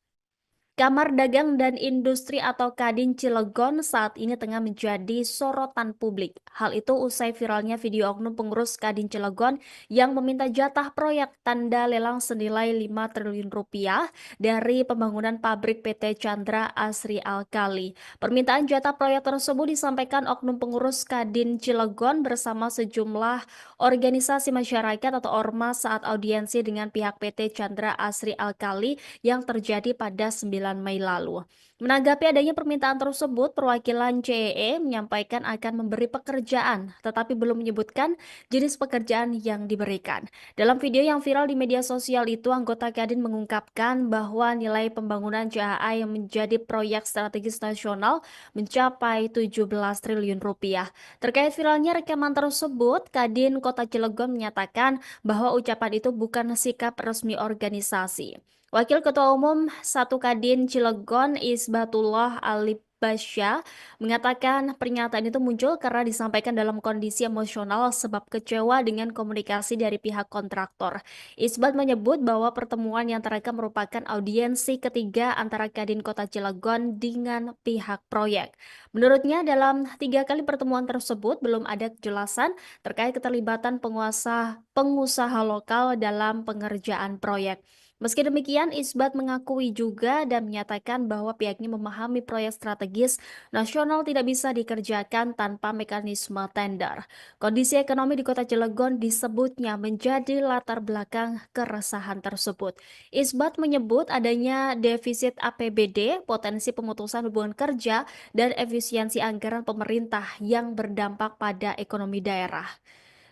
Kamar Dagang dan Industri atau Kadin Cilegon saat ini tengah menjadi sorotan publik. Hal itu usai viralnya video oknum pengurus Kadin Cilegon yang meminta jatah proyek tanda lelang senilai 5 triliun rupiah dari pembangunan pabrik PT Chandra Asri Alkali. Permintaan jatah proyek tersebut disampaikan oknum pengurus Kadin Cilegon bersama sejumlah organisasi masyarakat atau ormas saat audiensi dengan pihak PT Chandra Asri Alkali yang terjadi pada 9 Mei lalu. Menanggapi adanya permintaan tersebut, perwakilan CEE menyampaikan akan memberi pekerjaan, tetapi belum menyebutkan jenis pekerjaan yang diberikan. Dalam video yang viral di media sosial itu, anggota Kadin mengungkapkan bahwa nilai pembangunan JHA yang menjadi proyek strategis nasional mencapai 17 triliun rupiah. Terkait viralnya rekaman tersebut, Kadin Kota Cilegon menyatakan bahwa ucapan itu bukan sikap resmi organisasi. Wakil Ketua Umum 1 Kadin Cilegon Isbatullah Alibasya mengatakan pernyataan itu muncul karena disampaikan dalam kondisi emosional sebab kecewa dengan komunikasi dari pihak kontraktor. Isbat menyebut bahwa pertemuan yang terekam merupakan audiensi ketiga antara Kadin Kota Cilegon dengan pihak proyek. Menurutnya dalam 3 kali pertemuan tersebut belum ada kejelasan terkait keterlibatan pengusaha lokal dalam pengerjaan proyek. Meski demikian, Isbat mengakui juga dan menyatakan bahwa pihaknya memahami proyek strategis nasional tidak bisa dikerjakan tanpa mekanisme tender. Kondisi ekonomi di Kota Cilegon disebutnya menjadi latar belakang keresahan tersebut. Isbat menyebut adanya defisit APBD, potensi pemutusan hubungan kerja, dan efisiensi anggaran pemerintah yang berdampak pada ekonomi daerah.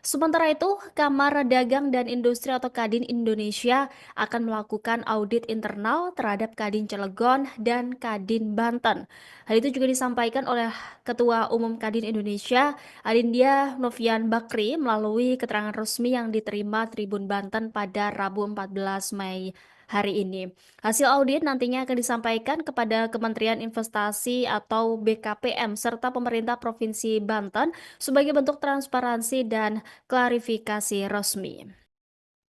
Sementara itu, Kamar Dagang dan Industri atau Kadin Indonesia akan melakukan audit internal terhadap Kadin Cilegon dan Kadin Banten. Hal itu juga disampaikan oleh Ketua Umum Kadin Indonesia, Adindia Novian Bakri, melalui keterangan resmi yang diterima Tribun Banten pada Rabu 14 Mei hari ini. Hasil audit nantinya akan disampaikan kepada Kementerian Investasi atau BKPM serta pemerintah Provinsi Banten sebagai bentuk transparansi dan klarifikasi resmi.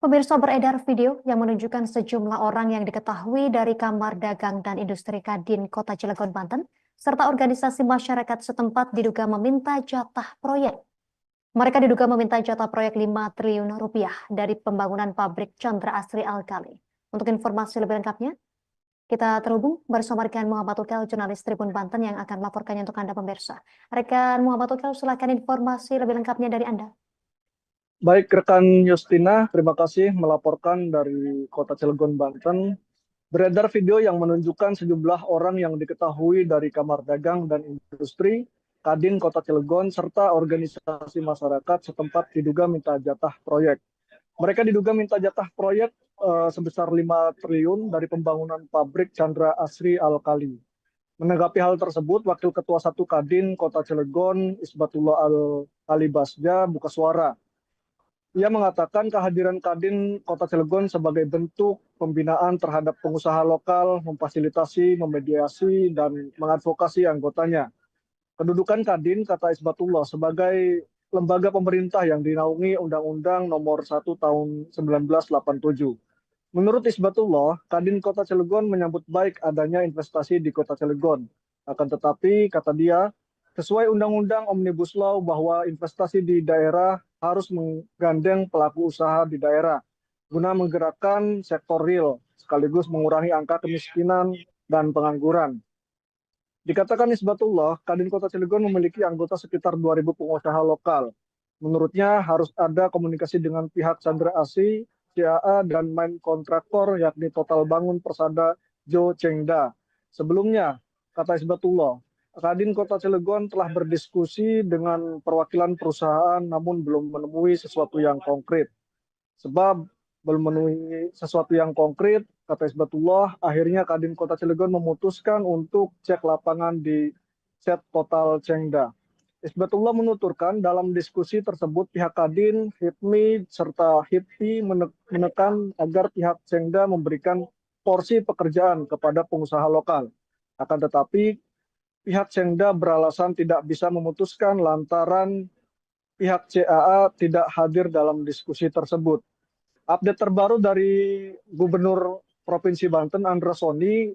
Pemirsa, beredar video yang menunjukkan sejumlah orang yang diketahui dari Kamar Dagang dan Industri Kadin Kota Cilegon, Banten, serta organisasi masyarakat setempat diduga meminta jatah proyek. Mereka diduga meminta jatah proyek 5 triliun rupiah dari pembangunan pabrik Chandra Asri Alkali. Untuk informasi lebih lengkapnya, kita terhubung bersama rekan Muhammad Tukal, jurnalis Tribun Banten yang akan melaporkannya untuk Anda pemirsa. Rekan Muhammad Tukal, silakan informasi lebih lengkapnya dari Anda. Baik, rekan Justina, terima kasih melaporkan dari Kota Cilegon, Banten. Beredar video yang menunjukkan sejumlah orang yang diketahui dari Kamar Dagang dan Industri, Kadin Kota Cilegon, serta organisasi masyarakat setempat diduga minta jatah proyek. Mereka diduga minta jatah proyek sebesar 5 triliun dari pembangunan pabrik Chandra Asri Alkali. Menanggapi hal tersebut, Wakil Ketua 1 Kadin Kota Cilegon, Isbatullah Alibasya, buka suara. Ia mengatakan kehadiran Kadin Kota Cilegon sebagai bentuk pembinaan terhadap pengusaha lokal, memfasilitasi, memediasi, dan mengadvokasi anggotanya. Kedudukan Kadin, kata Isbatullah, sebagai lembaga pemerintah yang dinaungi Undang-Undang Nomor 1 Tahun 1987. Menurut Isbatullah, Kadin Kota Cilegon menyambut baik adanya investasi di Kota Cilegon. Akan tetapi, kata dia, sesuai Undang-Undang Omnibus Law bahwa investasi di daerah harus menggandeng pelaku usaha di daerah guna menggerakkan sektor real sekaligus mengurangi angka kemiskinan dan pengangguran. Dikatakan Isbatullah, Kadin Kota Cilegon memiliki anggota sekitar 2.000 pengusaha lokal. Menurutnya harus ada komunikasi dengan pihak Chandra Asri, CAA, dan main kontraktor yakni Total Bangun Persada Jo Chengda. Sebelumnya, kata Isbatullah, Kadin Kota Cilegon telah berdiskusi dengan perwakilan perusahaan namun belum menemui sesuatu yang konkret. Sebab belum memenuhi sesuatu yang konkret, kata Isbatullah, akhirnya Kadin Kota Cilegon memutuskan untuk cek lapangan di set Total Chengda. Isbatullah menuturkan dalam diskusi tersebut pihak Kadin, HIPMI, serta HIPI menekan agar pihak Chengda memberikan porsi pekerjaan kepada pengusaha lokal. Akan tetapi pihak Chengda beralasan tidak bisa memutuskan lantaran pihak CAA tidak hadir dalam diskusi tersebut. Update terbaru dari Gubernur Provinsi Banten, Andra Soni,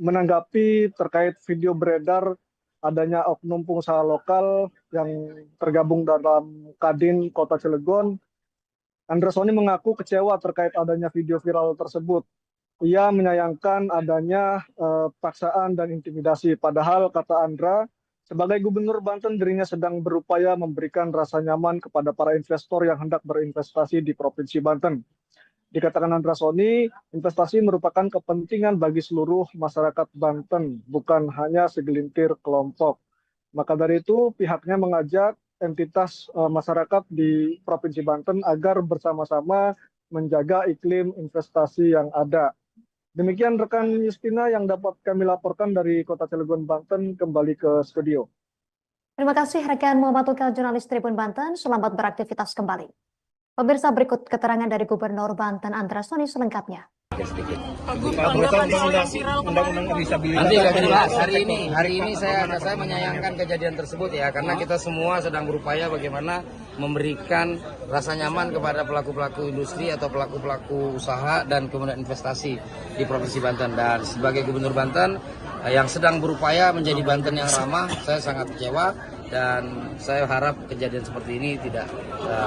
menanggapi terkait video beredar adanya oknum pengusaha lokal yang tergabung dalam Kadin Kota Cilegon. Andra Soni mengaku kecewa terkait adanya video viral tersebut. Ia menyayangkan adanya paksaan dan intimidasi. Padahal, kata Andra, sebagai Gubernur Banten, dirinya sedang berupaya memberikan rasa nyaman kepada para investor yang hendak berinvestasi di Provinsi Banten. Dikatakan Andra Soni, investasi merupakan kepentingan bagi seluruh masyarakat Banten, bukan hanya segelintir kelompok. Maka dari itu, pihaknya mengajak entitas masyarakat di Provinsi Banten agar bersama-sama menjaga iklim investasi yang ada. Demikian rekan Justina yang dapat kami laporkan dari Kota Cilegon, Banten, kembali ke studio. Terima kasih rekan Muhammad Tukal, jurnalis Tribun Banten. Selamat beraktivitas kembali. Pemirsa, berikut keterangan dari Gubernur Banten Andra Soni selengkapnya. Nanti akan dibahas hari ini saya menyayangkan kejadian tersebut ya, karena kita semua sedang berupaya bagaimana memberikan rasa nyaman kepada pelaku-pelaku industri atau pelaku-pelaku usaha dan kemudian investasi di Provinsi Banten. Dan sebagai Gubernur Banten yang sedang berupaya menjadi Banten yang ramah, saya sangat kecewa dan saya harap kejadian seperti ini tidak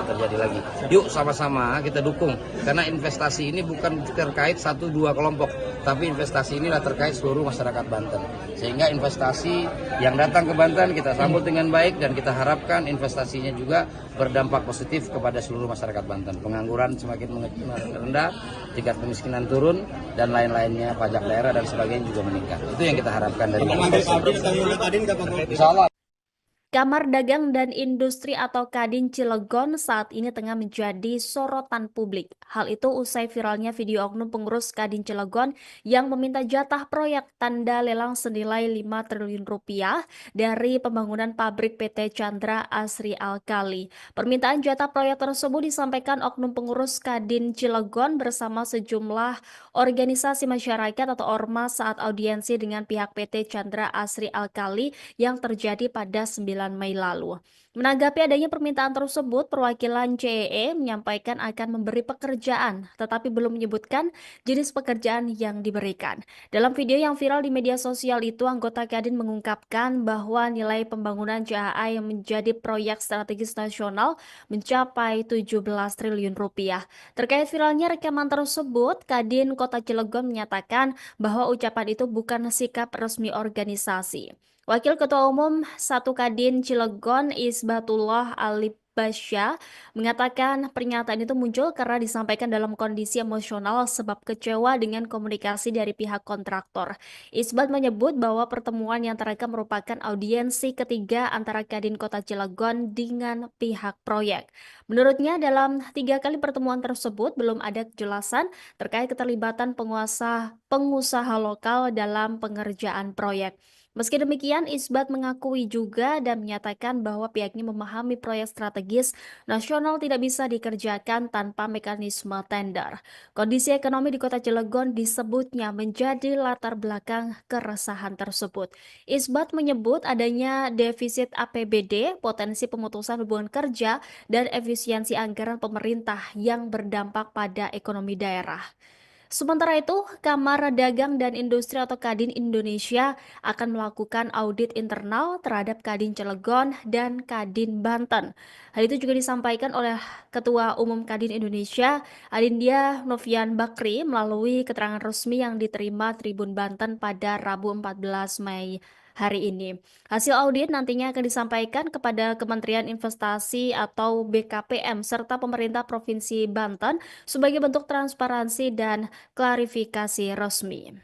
terjadi lagi. Yuk sama-sama kita dukung, karena investasi ini bukan terkait 1-2 kelompok, tapi investasi inilah terkait seluruh masyarakat Banten. Sehingga investasi yang datang ke Banten kita sambut dengan baik dan kita harapkan investasinya juga berdampak positif kepada seluruh masyarakat Banten. Pengangguran semakin rendah, tingkat kemiskinan turun, dan lain-lainnya, pajak daerah dan sebagainya juga meningkat. Itu yang kita harapkan dari investasi. Insya Allah. Kamar Dagang dan Industri atau Kadin Cilegon saat ini tengah menjadi sorotan publik. Hal itu usai viralnya video oknum pengurus Kadin Cilegon yang meminta jatah proyek tanda lelang senilai 5 triliun rupiah dari pembangunan pabrik PT Chandra Asri Alkali. Permintaan jatah proyek tersebut disampaikan oknum pengurus Kadin Cilegon bersama sejumlah organisasi masyarakat atau ormas saat audiensi dengan pihak PT Chandra Asri Alkali yang terjadi pada 9 Mei lalu. Menanggapi adanya permintaan tersebut, perwakilan CEE menyampaikan akan memberi pekerjaan, tetapi belum menyebutkan jenis pekerjaan yang diberikan. Dalam video yang viral di media sosial itu, anggota Kadin mengungkapkan bahwa nilai pembangunan CAA yang menjadi proyek strategis nasional mencapai 17 triliun rupiah. Terkait viralnya rekaman tersebut, Kadin Kota Cilegon menyatakan bahwa ucapan itu bukan sikap resmi organisasi. Wakil Ketua Umum 1 Kadin Cilegon Isbatullah Alibasya mengatakan pernyataan itu muncul karena disampaikan dalam kondisi emosional sebab kecewa dengan komunikasi dari pihak kontraktor. Isbat menyebut bahwa pertemuan yang terekam merupakan audiensi ketiga antara Kadin Kota Cilegon dengan pihak proyek. Menurutnya dalam 3 kali pertemuan tersebut belum ada kejelasan terkait keterlibatan pengusaha lokal dalam pengerjaan proyek. Meski demikian, Isbat mengakui juga dan menyatakan bahwa pihaknya memahami proyek strategis nasional tidak bisa dikerjakan tanpa mekanisme tender. Kondisi ekonomi di Kota Cilegon disebutnya menjadi latar belakang keresahan tersebut. Isbat menyebut adanya defisit APBD, potensi pemutusan hubungan kerja, dan efisiensi anggaran pemerintah yang berdampak pada ekonomi daerah. Sementara itu, Kamar Dagang dan Industri atau Kadin Indonesia akan melakukan audit internal terhadap Kadin Cilegon dan Kadin Banten. Hal itu juga disampaikan oleh Ketua Umum Kadin Indonesia, Adindya Novian Bakri, melalui keterangan resmi yang diterima Tribun Banten pada Rabu 14 Mei hari ini. Hasil audit nantinya akan disampaikan kepada Kementerian Investasi atau BKPM serta pemerintah Provinsi Banten sebagai bentuk transparansi dan klarifikasi resmi.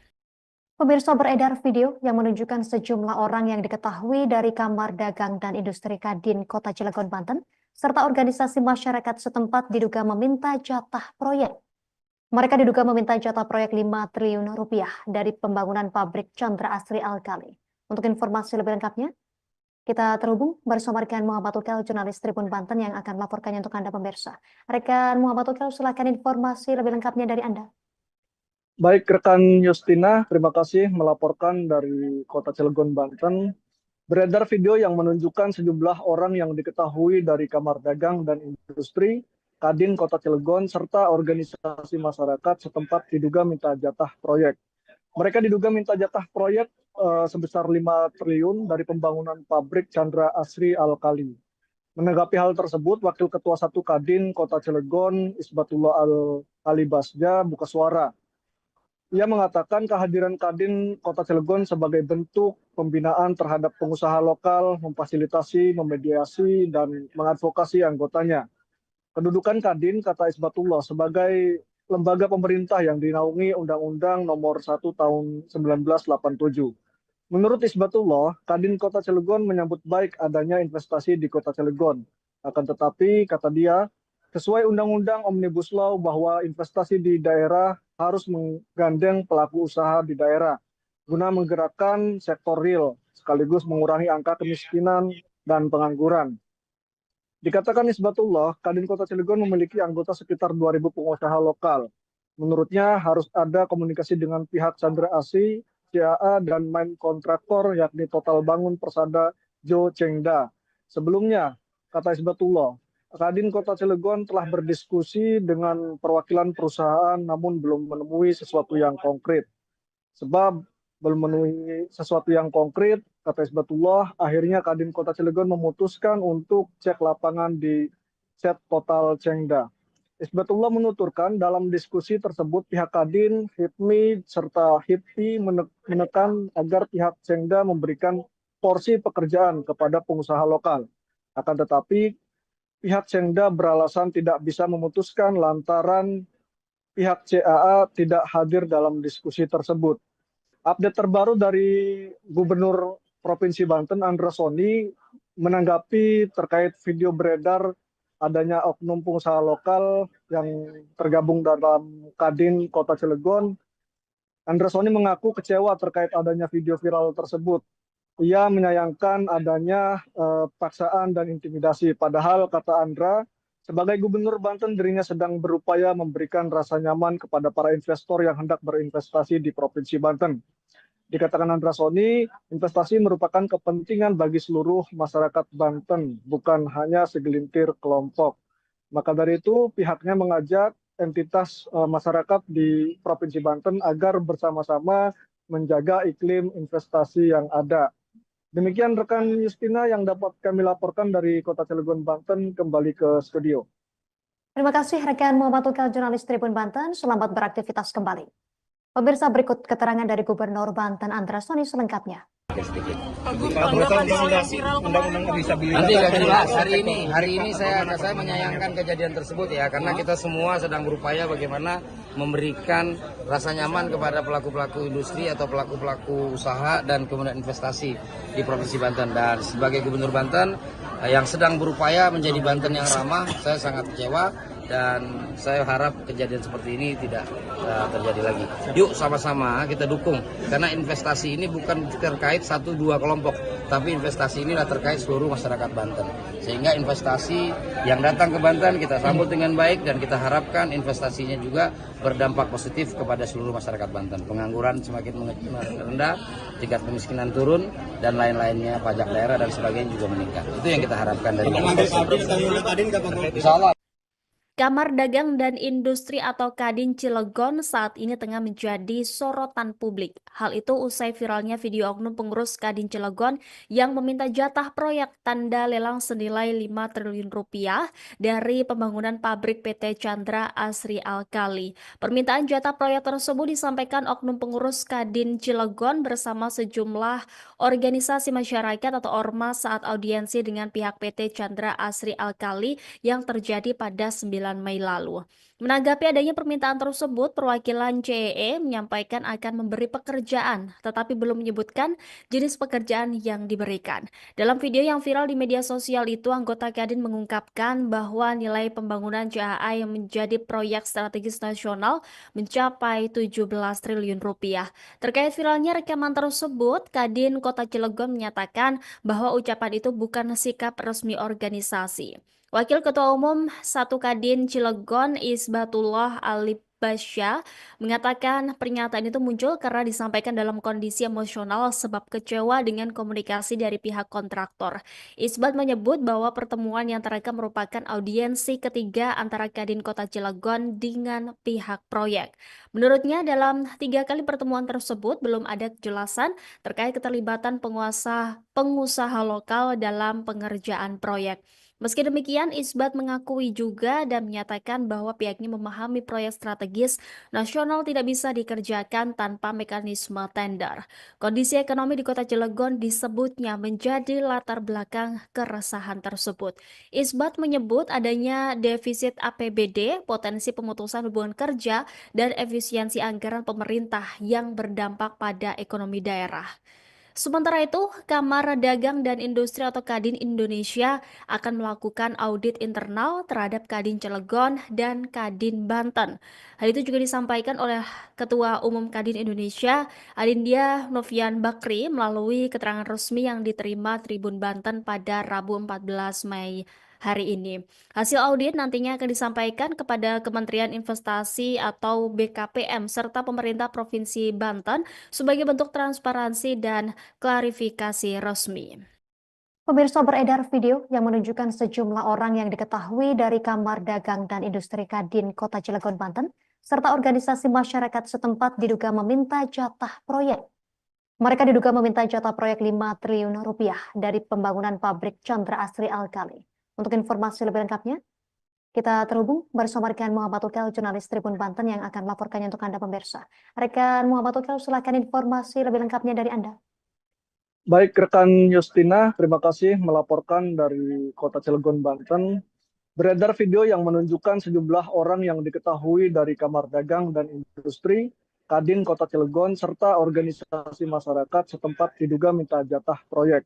Pemirsa, beredar video yang menunjukkan sejumlah orang yang diketahui dari Kamar Dagang dan Industri Kadin Kota Cilegon, Banten, serta organisasi masyarakat setempat diduga meminta jatah proyek. Mereka diduga meminta jatah proyek 5 triliun rupiah dari pembangunan pabrik Chandra Asri Alkali. Untuk informasi lebih lengkapnya, kita terhubung bersama rekan Muhammad Ukel, jurnalis Tribun Banten yang akan melaporkannya untuk Anda pemirsa. Rekan Muhammad Ukel, silakan informasi lebih lengkapnya dari Anda. Baik, rekan Justina, terima kasih melaporkan dari Kota Cilegon, Banten. Beredar video yang menunjukkan sejumlah orang yang diketahui dari Kamar Dagang dan Industri Kadin Kota Cilegon serta organisasi masyarakat setempat diduga minta jatah proyek. Mereka diduga minta jatah proyek sebesar 5 triliun dari pembangunan pabrik Chandra Asri Alkali. Menanggapi hal tersebut, Wakil Ketua 1 Kadin Kota Cilegon, Isbatullah Ali Basja, buka suara. Ia mengatakan kehadiran Kadin Kota Cilegon sebagai bentuk pembinaan terhadap pengusaha lokal, memfasilitasi, memediasi, dan mengadvokasi anggotanya. Kedudukan Kadin, kata Isbatullah, sebagai lembaga pemerintah yang dinaungi Undang-Undang Nomor 1 Tahun 1987. Menurut Isbatullah, Kadin Kota Cilegon menyambut baik adanya investasi di Kota Cilegon. Akan tetapi, kata dia, sesuai Undang-Undang Omnibus Law bahwa investasi di daerah harus menggandeng pelaku usaha di daerah guna menggerakkan sektor real sekaligus mengurangi angka kemiskinan dan pengangguran. Dikatakan Isbatullah, Kadin Kota Cilegon memiliki anggota sekitar 2.000 pengusaha lokal. Menurutnya harus ada komunikasi dengan pihak Chandra Asri, CAA, dan main kontraktor yakni Total Bangun Persada Jo Chengda. Sebelumnya, kata Isbatullah, Kadin Kota Cilegon telah berdiskusi dengan perwakilan perusahaan namun belum menemui sesuatu yang konkret. Sebab belum menemui sesuatu yang konkret, kata Isbatullah, akhirnya Kadin Kota Cilegon memutuskan untuk cek lapangan di set Total Chengda. Isbatullah menuturkan dalam diskusi tersebut pihak Kadin, HIPMI, serta HIPI menekan agar pihak Chengda memberikan porsi pekerjaan kepada pengusaha lokal. Akan tetapi, pihak Chengda beralasan tidak bisa memutuskan lantaran pihak CAA tidak hadir dalam diskusi tersebut. Update terbaru dari Gubernur Provinsi Banten, Andra Soni, menanggapi terkait video beredar adanya oknum pengusaha lokal yang tergabung dalam Kadin Kota Cilegon. Andra Soni mengaku kecewa terkait adanya video viral tersebut. Ia menyayangkan adanya paksaan dan intimidasi. Padahal, kata Andra, sebagai Gubernur Banten dirinya sedang berupaya memberikan rasa nyaman kepada para investor yang hendak berinvestasi di Provinsi Banten. Dikatakan Andra Soni, investasi merupakan kepentingan bagi seluruh masyarakat Banten, bukan hanya segelintir kelompok. Maka dari itu, pihaknya mengajak entitas masyarakat di Provinsi Banten agar bersama-sama menjaga iklim investasi yang ada. Demikian rekan Justina yang dapat kami laporkan dari Kota Cilegon, Banten, kembali ke studio. Terima kasih rekan Muhammad Ukel, jurnalis Tribun Banten. Selamat beraktivitas kembali. Pemirsa, berikut keterangan dari Gubernur Banten Andra Soni selengkapnya. Nanti akan dibahas hari ini saya menyayangkan kejadian tersebut ya, karena kita semua sedang berupaya bagaimana memberikan rasa nyaman kepada pelaku-pelaku industri atau pelaku-pelaku usaha dan kemudian investasi di Provinsi Banten. Dan sebagai Gubernur Banten yang sedang berupaya menjadi Banten yang ramah, saya sangat kecewa dan saya harap kejadian seperti ini tidak terjadi lagi. Yuk sama-sama kita dukung, karena investasi ini bukan terkait 1-2 kelompok, tapi investasi inilah terkait seluruh masyarakat Banten. Sehingga investasi yang datang ke Banten kita sambut dengan baik, dan kita harapkan investasinya juga berdampak positif kepada seluruh masyarakat Banten. Pengangguran semakin rendah, tingkat kemiskinan turun, dan lain-lainnya, pajak daerah dan sebagainya juga meningkat. Itu yang kita harapkan dari Insya Allah. Kamar Dagang dan Industri atau Kadin Cilegon saat ini tengah menjadi sorotan publik. Hal itu usai viralnya video oknum pengurus Kadin Cilegon yang meminta jatah proyek tanda lelang senilai 5 triliun rupiah dari pembangunan pabrik PT Chandra Asri Alkali. Permintaan jatah proyek tersebut disampaikan oknum pengurus Kadin Cilegon bersama sejumlah organisasi masyarakat atau ormas saat audiensi dengan pihak PT Chandra Asri Alkali yang terjadi pada 9 Mei lalu. Menanggapi adanya permintaan tersebut, perwakilan CEE menyampaikan akan memberi pekerjaan, tetapi belum menyebutkan jenis pekerjaan yang diberikan. Dalam video yang viral di media sosial itu, anggota Kadin mengungkapkan bahwa nilai pembangunan CAA yang menjadi proyek strategis nasional mencapai 17 triliun rupiah. Terkait viralnya rekaman tersebut, Kadin Kota Cilegon menyatakan bahwa ucapan itu bukan sikap resmi organisasi. Wakil Ketua Umum 1 Kadin Cilegon Isbatullah Alibasya mengatakan pernyataan itu muncul karena disampaikan dalam kondisi emosional sebab kecewa dengan komunikasi dari pihak kontraktor. Isbat menyebut bahwa pertemuan yang terekam merupakan audiensi ketiga antara Kadin Kota Cilegon dengan pihak proyek. Menurutnya dalam 3 kali pertemuan tersebut belum ada kejelasan terkait keterlibatan pengusaha lokal dalam pengerjaan proyek. Meski demikian, Isbat mengakui juga dan menyatakan bahwa pihaknya memahami proyek strategis nasional tidak bisa dikerjakan tanpa mekanisme tender. Kondisi ekonomi di Kota Cilegon disebutnya menjadi latar belakang keresahan tersebut. Isbat menyebut adanya defisit APBD, potensi pemutusan hubungan kerja, dan efisiensi anggaran pemerintah yang berdampak pada ekonomi daerah. Sementara itu, Kamar Dagang dan Industri atau Kadin Indonesia akan melakukan audit internal terhadap Kadin Cilegon dan Kadin Banten. Hal itu juga disampaikan oleh Ketua Umum Kadin Indonesia, Adindia Novian Bakri, melalui keterangan resmi yang diterima Tribun Banten pada Rabu 14 Mei hari ini. Hasil audit nantinya akan disampaikan kepada Kementerian Investasi atau BKPM serta pemerintah Provinsi Banten sebagai bentuk transparansi dan klarifikasi resmi. Pemirsa, beredar video yang menunjukkan sejumlah orang yang diketahui dari Kamar Dagang dan Industri Kadin Kota Cilegon, Banten, serta organisasi masyarakat setempat diduga meminta jatah proyek. Mereka diduga meminta jatah proyek 5 triliun rupiah dari pembangunan pabrik Chandra Asri Alkali. Untuk informasi lebih lengkapnya, kita terhubung bersama rekan Muhammad Ukel, jurnalis Tribun Banten yang akan melaporkannya untuk Anda pemirsa. Rekan Muhammad Ukel, silakan informasi lebih lengkapnya dari Anda. Baik, rekan Justina, terima kasih melaporkan dari Kota Cilegon, Banten. Beredar video yang menunjukkan sejumlah orang yang diketahui dari Kamar Dagang dan Industri, Kadin Kota Cilegon, serta organisasi masyarakat setempat diduga minta jatah proyek.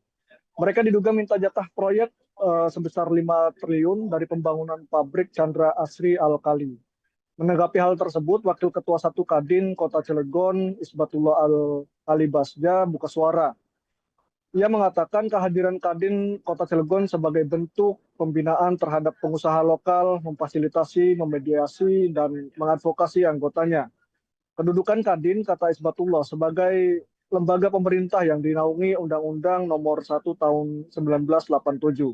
Mereka diduga minta jatah proyek sebesar 5 triliun dari pembangunan pabrik Chandra Asri Alkali. Menanggapi hal tersebut, Wakil Ketua 1 Kadin Kota Cilegon, Isbatullah Alibasya, buka suara. Ia mengatakan kehadiran Kadin Kota Cilegon sebagai bentuk pembinaan terhadap pengusaha lokal, memfasilitasi, memediasi, dan mengadvokasi anggotanya. Kedudukan Kadin, kata Isbatullah, sebagai lembaga pemerintah yang dinaungi Undang-Undang Nomor 1 Tahun 1987.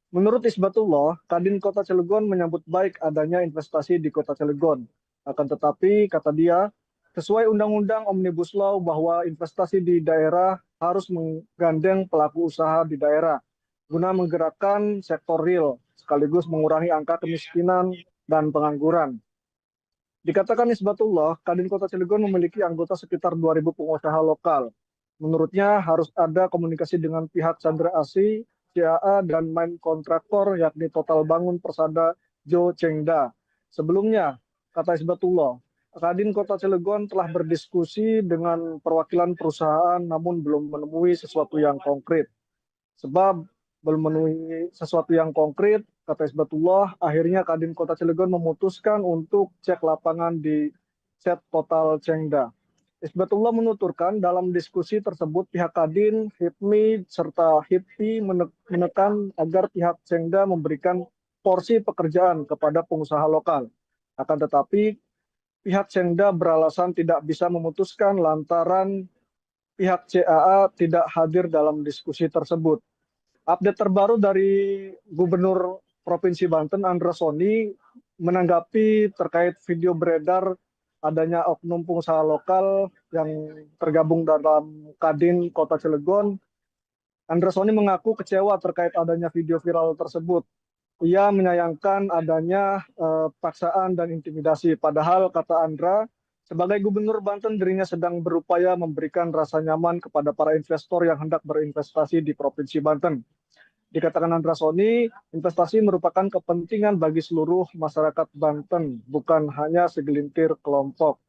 Menurut Isbatullah, Kadin Kota Cilegon menyambut baik adanya investasi di Kota Cilegon. Akan tetapi, kata dia, sesuai Undang-Undang Omnibus Law bahwa investasi di daerah harus menggandeng pelaku usaha di daerah guna menggerakkan sektor real sekaligus mengurangi angka kemiskinan dan pengangguran. Dikatakan Isbatullah, Kadin Kota Cilegon memiliki anggota sekitar 2.000 pengusaha lokal. Menurutnya harus ada komunikasi dengan pihak Chandra Asri, CAA, dan main kontraktor yakni Total Bangun Persada Jo Chengda. Sebelumnya, kata Isbatullah, Kadin Kota Cilegon telah berdiskusi dengan perwakilan perusahaan namun belum menemui sesuatu yang konkret. Sebab belum menemui sesuatu yang konkret, kata Isbatullah, akhirnya Kadin Kota Cilegon memutuskan untuk cek lapangan di Set Total Cengda. Isbatullah menuturkan dalam diskusi tersebut pihak Kadin, HIPMI, serta HIPI menekan agar pihak Cengda memberikan porsi pekerjaan kepada pengusaha lokal. Akan tetapi pihak Cengda beralasan tidak bisa memutuskan lantaran pihak CAA tidak hadir dalam diskusi tersebut. Update terbaru dari Gubernur Provinsi Banten, Andra Soni, menanggapi terkait video beredar adanya oknum pengusaha lokal yang tergabung dalam Kadin Kota Cilegon. Andra Soni mengaku kecewa terkait adanya video viral tersebut. Ia menyayangkan adanya paksaan dan intimidasi. Padahal, kata Andra, sebagai Gubernur Banten, dirinya sedang berupaya memberikan rasa nyaman kepada para investor yang hendak berinvestasi di Provinsi Banten. Dikatakan Andra Soni, investasi merupakan kepentingan bagi seluruh masyarakat Banten, bukan hanya segelintir kelompok.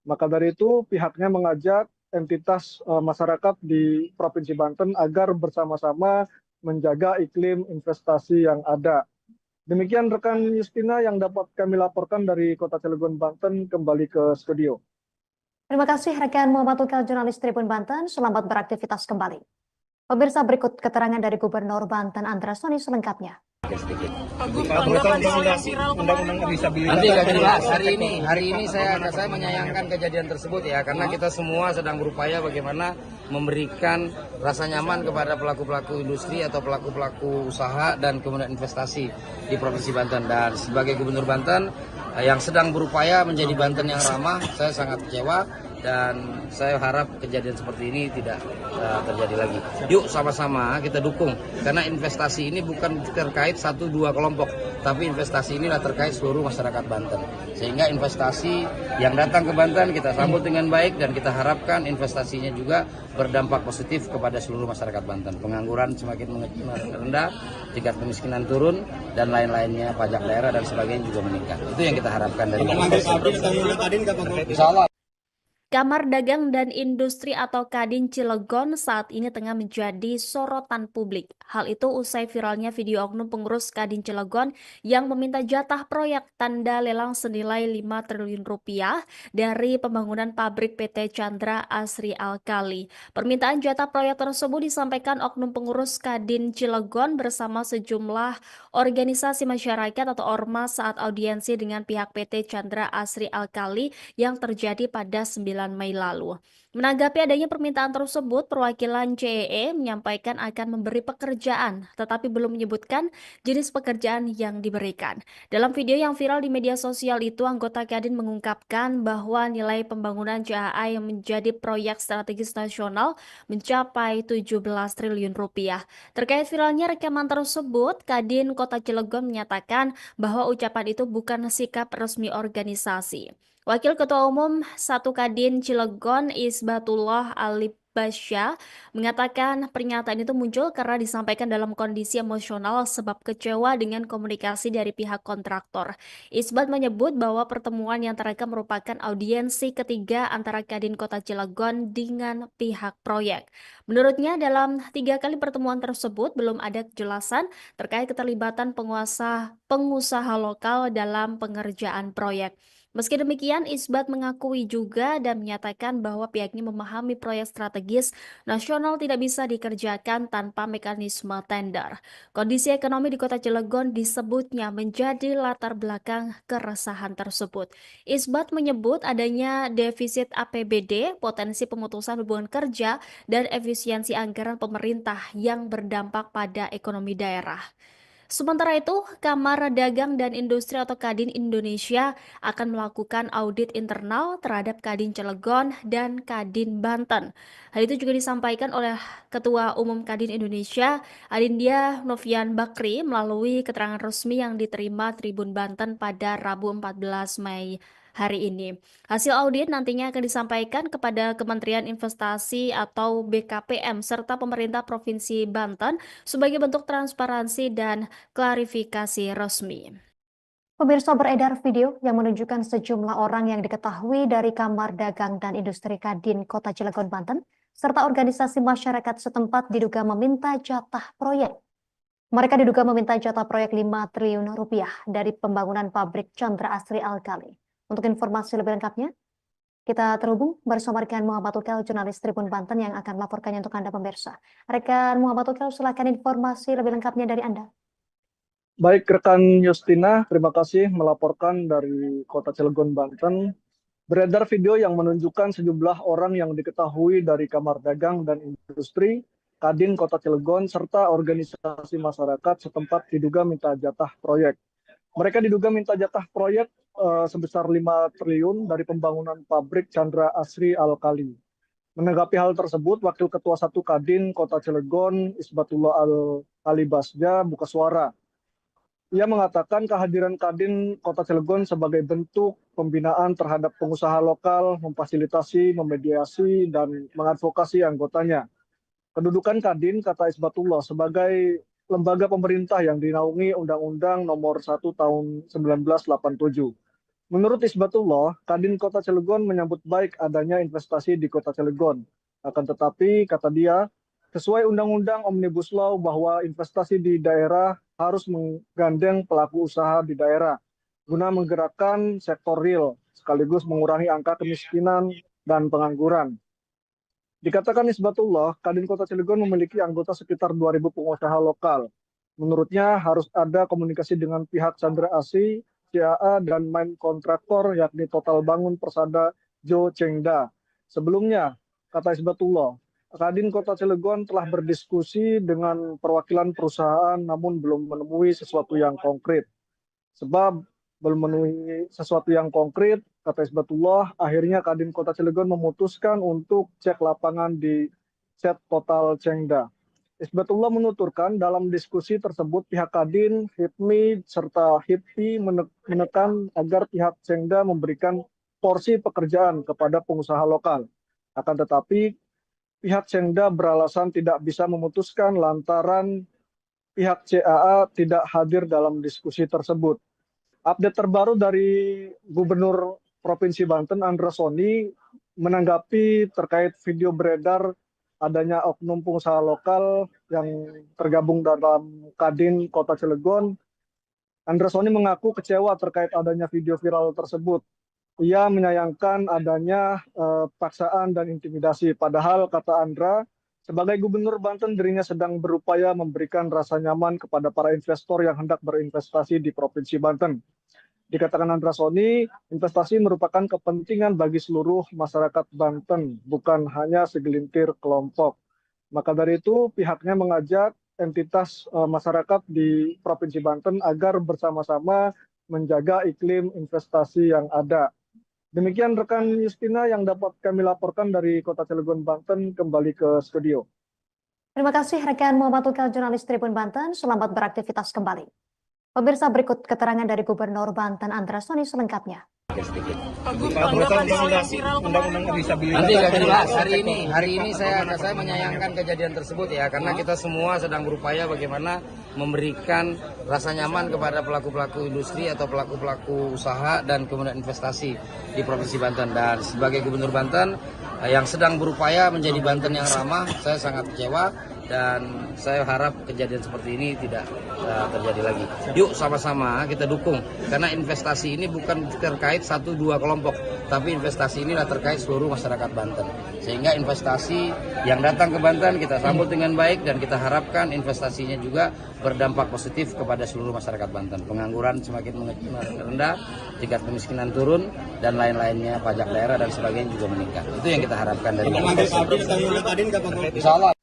Maka dari itu, pihaknya mengajak entitas masyarakat di Provinsi Banten agar bersama-sama menjaga iklim investasi yang ada. Demikian rekan Justina yang dapat kami laporkan dari Kota Cilegon, Banten, kembali ke studio. Terima kasih rekan Muhammad Tukal, jurnalis Tribun Banten. Selamat beraktivitas kembali. Pemirsa, berikut keterangan dari Gubernur Banten Andra Soni selengkapnya. Undang-undang disabilitas. Nanti akan jelas hari ini saya menyayangkan kejadian tersebut ya, karena kita semua sedang berupaya bagaimana memberikan rasa nyaman kepada pelaku-pelaku industri atau pelaku-pelaku usaha dan kemudian investasi di Provinsi Banten. Dan sebagai Gubernur Banten yang sedang berupaya menjadi Banten yang ramah, saya sangat kecewa dan saya harap kejadian seperti ini tidak terjadi lagi. Yuk sama-sama kita dukung, karena investasi ini bukan terkait 1-2 kelompok, tapi investasi inilah terkait seluruh masyarakat Banten. Sehingga investasi yang datang ke Banten kita sambut dengan baik dan kita harapkan investasinya juga berdampak positif kepada seluruh masyarakat Banten. Pengangguran semakin rendah, tingkat kemiskinan turun, dan lain-lainnya, pajak daerah dan sebagainya juga meningkat. Itu yang kita harapkan dari Insya Allah. Kamar Dagang dan Industri atau Kadin Cilegon saat ini tengah menjadi sorotan publik. Hal itu usai viralnya video oknum pengurus Kadin Cilegon yang meminta jatah proyek tanda lelang senilai 5 triliun rupiah dari pembangunan pabrik PT Chandra Asri Alkali. Permintaan jatah proyek tersebut disampaikan oknum pengurus Kadin Cilegon bersama sejumlah organisasi masyarakat atau ormas saat audiensi dengan pihak PT Chandra Asri Alkali yang terjadi pada 9 Mei lalu. Menanggapi adanya permintaan tersebut, perwakilan CEE menyampaikan akan memberi pekerjaan, tetapi belum menyebutkan jenis pekerjaan yang diberikan. Dalam video yang viral di media sosial itu, anggota Kadin mengungkapkan bahwa nilai pembangunan CAA yang menjadi proyek strategis nasional mencapai 17 triliun rupiah. Terkait viralnya rekaman tersebut, Kadin Kota Cilegon menyatakan bahwa ucapan itu bukan sikap resmi organisasi. Wakil Ketua Umum 1 Kadin Cilegon Isbatullah Alibasya mengatakan pernyataan itu muncul karena disampaikan dalam kondisi emosional sebab kecewa dengan komunikasi dari pihak kontraktor. Isbat menyebut bahwa pertemuan yang terekam merupakan audiensi ketiga antara Kadin Kota Cilegon dengan pihak proyek. Menurutnya dalam 3 kali pertemuan tersebut belum ada kejelasan terkait keterlibatan pengusaha lokal dalam pengerjaan proyek. Meski demikian, Isbat mengakui juga dan menyatakan bahwa pihaknya memahami proyek strategis nasional tidak bisa dikerjakan tanpa mekanisme tender. Kondisi ekonomi di Kota Cilegon disebutnya menjadi latar belakang keresahan tersebut. Isbat menyebut adanya defisit APBD, potensi pemutusan hubungan kerja, dan efisiensi anggaran pemerintah yang berdampak pada ekonomi daerah. Sementara itu, Kamar Dagang dan Industri atau Kadin Indonesia akan melakukan audit internal terhadap Kadin Cilegon dan Kadin Banten. Hal itu juga disampaikan oleh Ketua Umum Kadin Indonesia, Adindia Novian Bakri, melalui keterangan resmi yang diterima Tribun Banten pada Rabu 14 Mei hari ini. Hasil audit nantinya akan disampaikan kepada Kementerian Investasi atau BKPM serta pemerintah Provinsi Banten sebagai bentuk transparansi dan klarifikasi resmi. Pemirsa, beredar video yang menunjukkan sejumlah orang yang diketahui dari Kamar Dagang dan Industri Kadin Kota Cilegon, Banten, serta organisasi masyarakat setempat diduga meminta jatah proyek. Mereka diduga meminta jatah proyek 5 triliun rupiah dari pembangunan pabrik Chandra Asri Alkali. Untuk informasi lebih lengkapnya, kita terhubung bersama rekan Muhammad Ukel, jurnalis Tribun Banten yang akan melaporkannya untuk Anda pemirsa. Rekan Muhammad Ukel, silakan informasi lebih lengkapnya dari Anda. Baik, rekan Justina, terima kasih melaporkan dari Kota Cilegon, Banten. Beredar video yang menunjukkan sejumlah orang yang diketahui dari Kamar Dagang dan Industri, Kadin Kota Cilegon, serta organisasi masyarakat setempat diduga minta jatah proyek. Mereka diduga minta jatah proyek sebesar 5 triliun dari pembangunan pabrik Chandra Asri Alkali. Menanggapi hal tersebut, Wakil Ketua 1 Kadin Kota Cilegon, Isbatullah Al-Alibasja, buka suara. Ia mengatakan kehadiran Kadin Kota Cilegon sebagai bentuk pembinaan terhadap pengusaha lokal, memfasilitasi, memediasi, dan mengadvokasi anggotanya. Kedudukan Kadin, kata Isbatullah, sebagai lembaga pemerintah yang dinaungi Undang-Undang Nomor 1 Tahun 1987. Menurut Isbatullah, Kadin Kota Cilegon menyambut baik adanya investasi di Kota Cilegon. Akan tetapi, kata dia, sesuai Undang-Undang Omnibus Law bahwa investasi di daerah harus menggandeng pelaku usaha di daerah guna menggerakkan sektor real sekaligus mengurangi angka kemiskinan dan pengangguran. Dikatakan Isbatullah, Kadin Kota Cilegon memiliki anggota sekitar 2.000 pengusaha lokal. Menurutnya harus ada komunikasi dengan pihak Chandra Asri, CAA, dan main kontraktor yakni Total Bangun Persada Jo Chengda. Sebelumnya, kata Isbatullah, Kadin Kota Cilegon telah berdiskusi dengan perwakilan perusahaan namun belum menemui sesuatu yang konkret. Sebab belum memenuhi sesuatu yang konkret, kata Isbatullah, akhirnya Kadin Kota Cilegon memutuskan untuk cek lapangan di set Total Chengda. Isbatullah menuturkan dalam diskusi tersebut pihak Kadin, HIPMI, serta HIPI menekan agar pihak Chengda memberikan porsi pekerjaan kepada pengusaha lokal. Akan tetapi, pihak Chengda beralasan tidak bisa memutuskan lantaran pihak CAA tidak hadir dalam diskusi tersebut. Update terbaru dari Gubernur Provinsi Banten, Andra Soni, menanggapi terkait video beredar adanya oknum pengusaha lokal yang tergabung dalam Kadin Kota Cilegon. Andra Soni mengaku kecewa terkait adanya video viral tersebut. Ia menyayangkan adanya paksaan dan intimidasi. Padahal, kata Andra, sebagai Gubernur Banten dirinya sedang berupaya memberikan rasa nyaman kepada para investor yang hendak berinvestasi di Provinsi Banten. Dikatakan Andra Soni, investasi merupakan kepentingan bagi seluruh masyarakat Banten, bukan hanya segelintir kelompok. Maka dari itu, pihaknya mengajak entitas masyarakat di Provinsi Banten agar bersama-sama menjaga iklim investasi yang ada. Demikian rekan Justina yang dapat kami laporkan dari Kota Cilegon, Banten, kembali ke studio. Terima kasih rekan Muhammad Ukel, jurnalis Tribun Banten. Selamat beraktivitas kembali. Pemirsa, berikut keterangan dari Gubernur Banten Andra Soni selengkapnya. Nanti akan dibahas hari ini saya menyayangkan kejadian tersebut ya, karena kita semua sedang berupaya bagaimana memberikan rasa nyaman kepada pelaku-pelaku industri atau pelaku-pelaku usaha dan kemudian investasi di Provinsi Banten. Dan sebagai Gubernur Banten yang sedang berupaya menjadi Banten yang ramah, saya sangat kecewa dan saya harap kejadian seperti ini tidak terjadi lagi. Yuk sama-sama kita dukung, karena investasi ini bukan terkait 1-2 kelompok, tapi investasi inilah terkait seluruh masyarakat Banten. Sehingga investasi yang datang ke Banten kita sambut dengan baik dan kita harapkan investasinya juga berdampak positif kepada seluruh masyarakat Banten. Pengangguran semakin rendah, tingkat kemiskinan turun, dan lain-lainnya, pajak daerah dan sebagainya juga meningkat. Itu yang kita harapkan dari Insya Allah.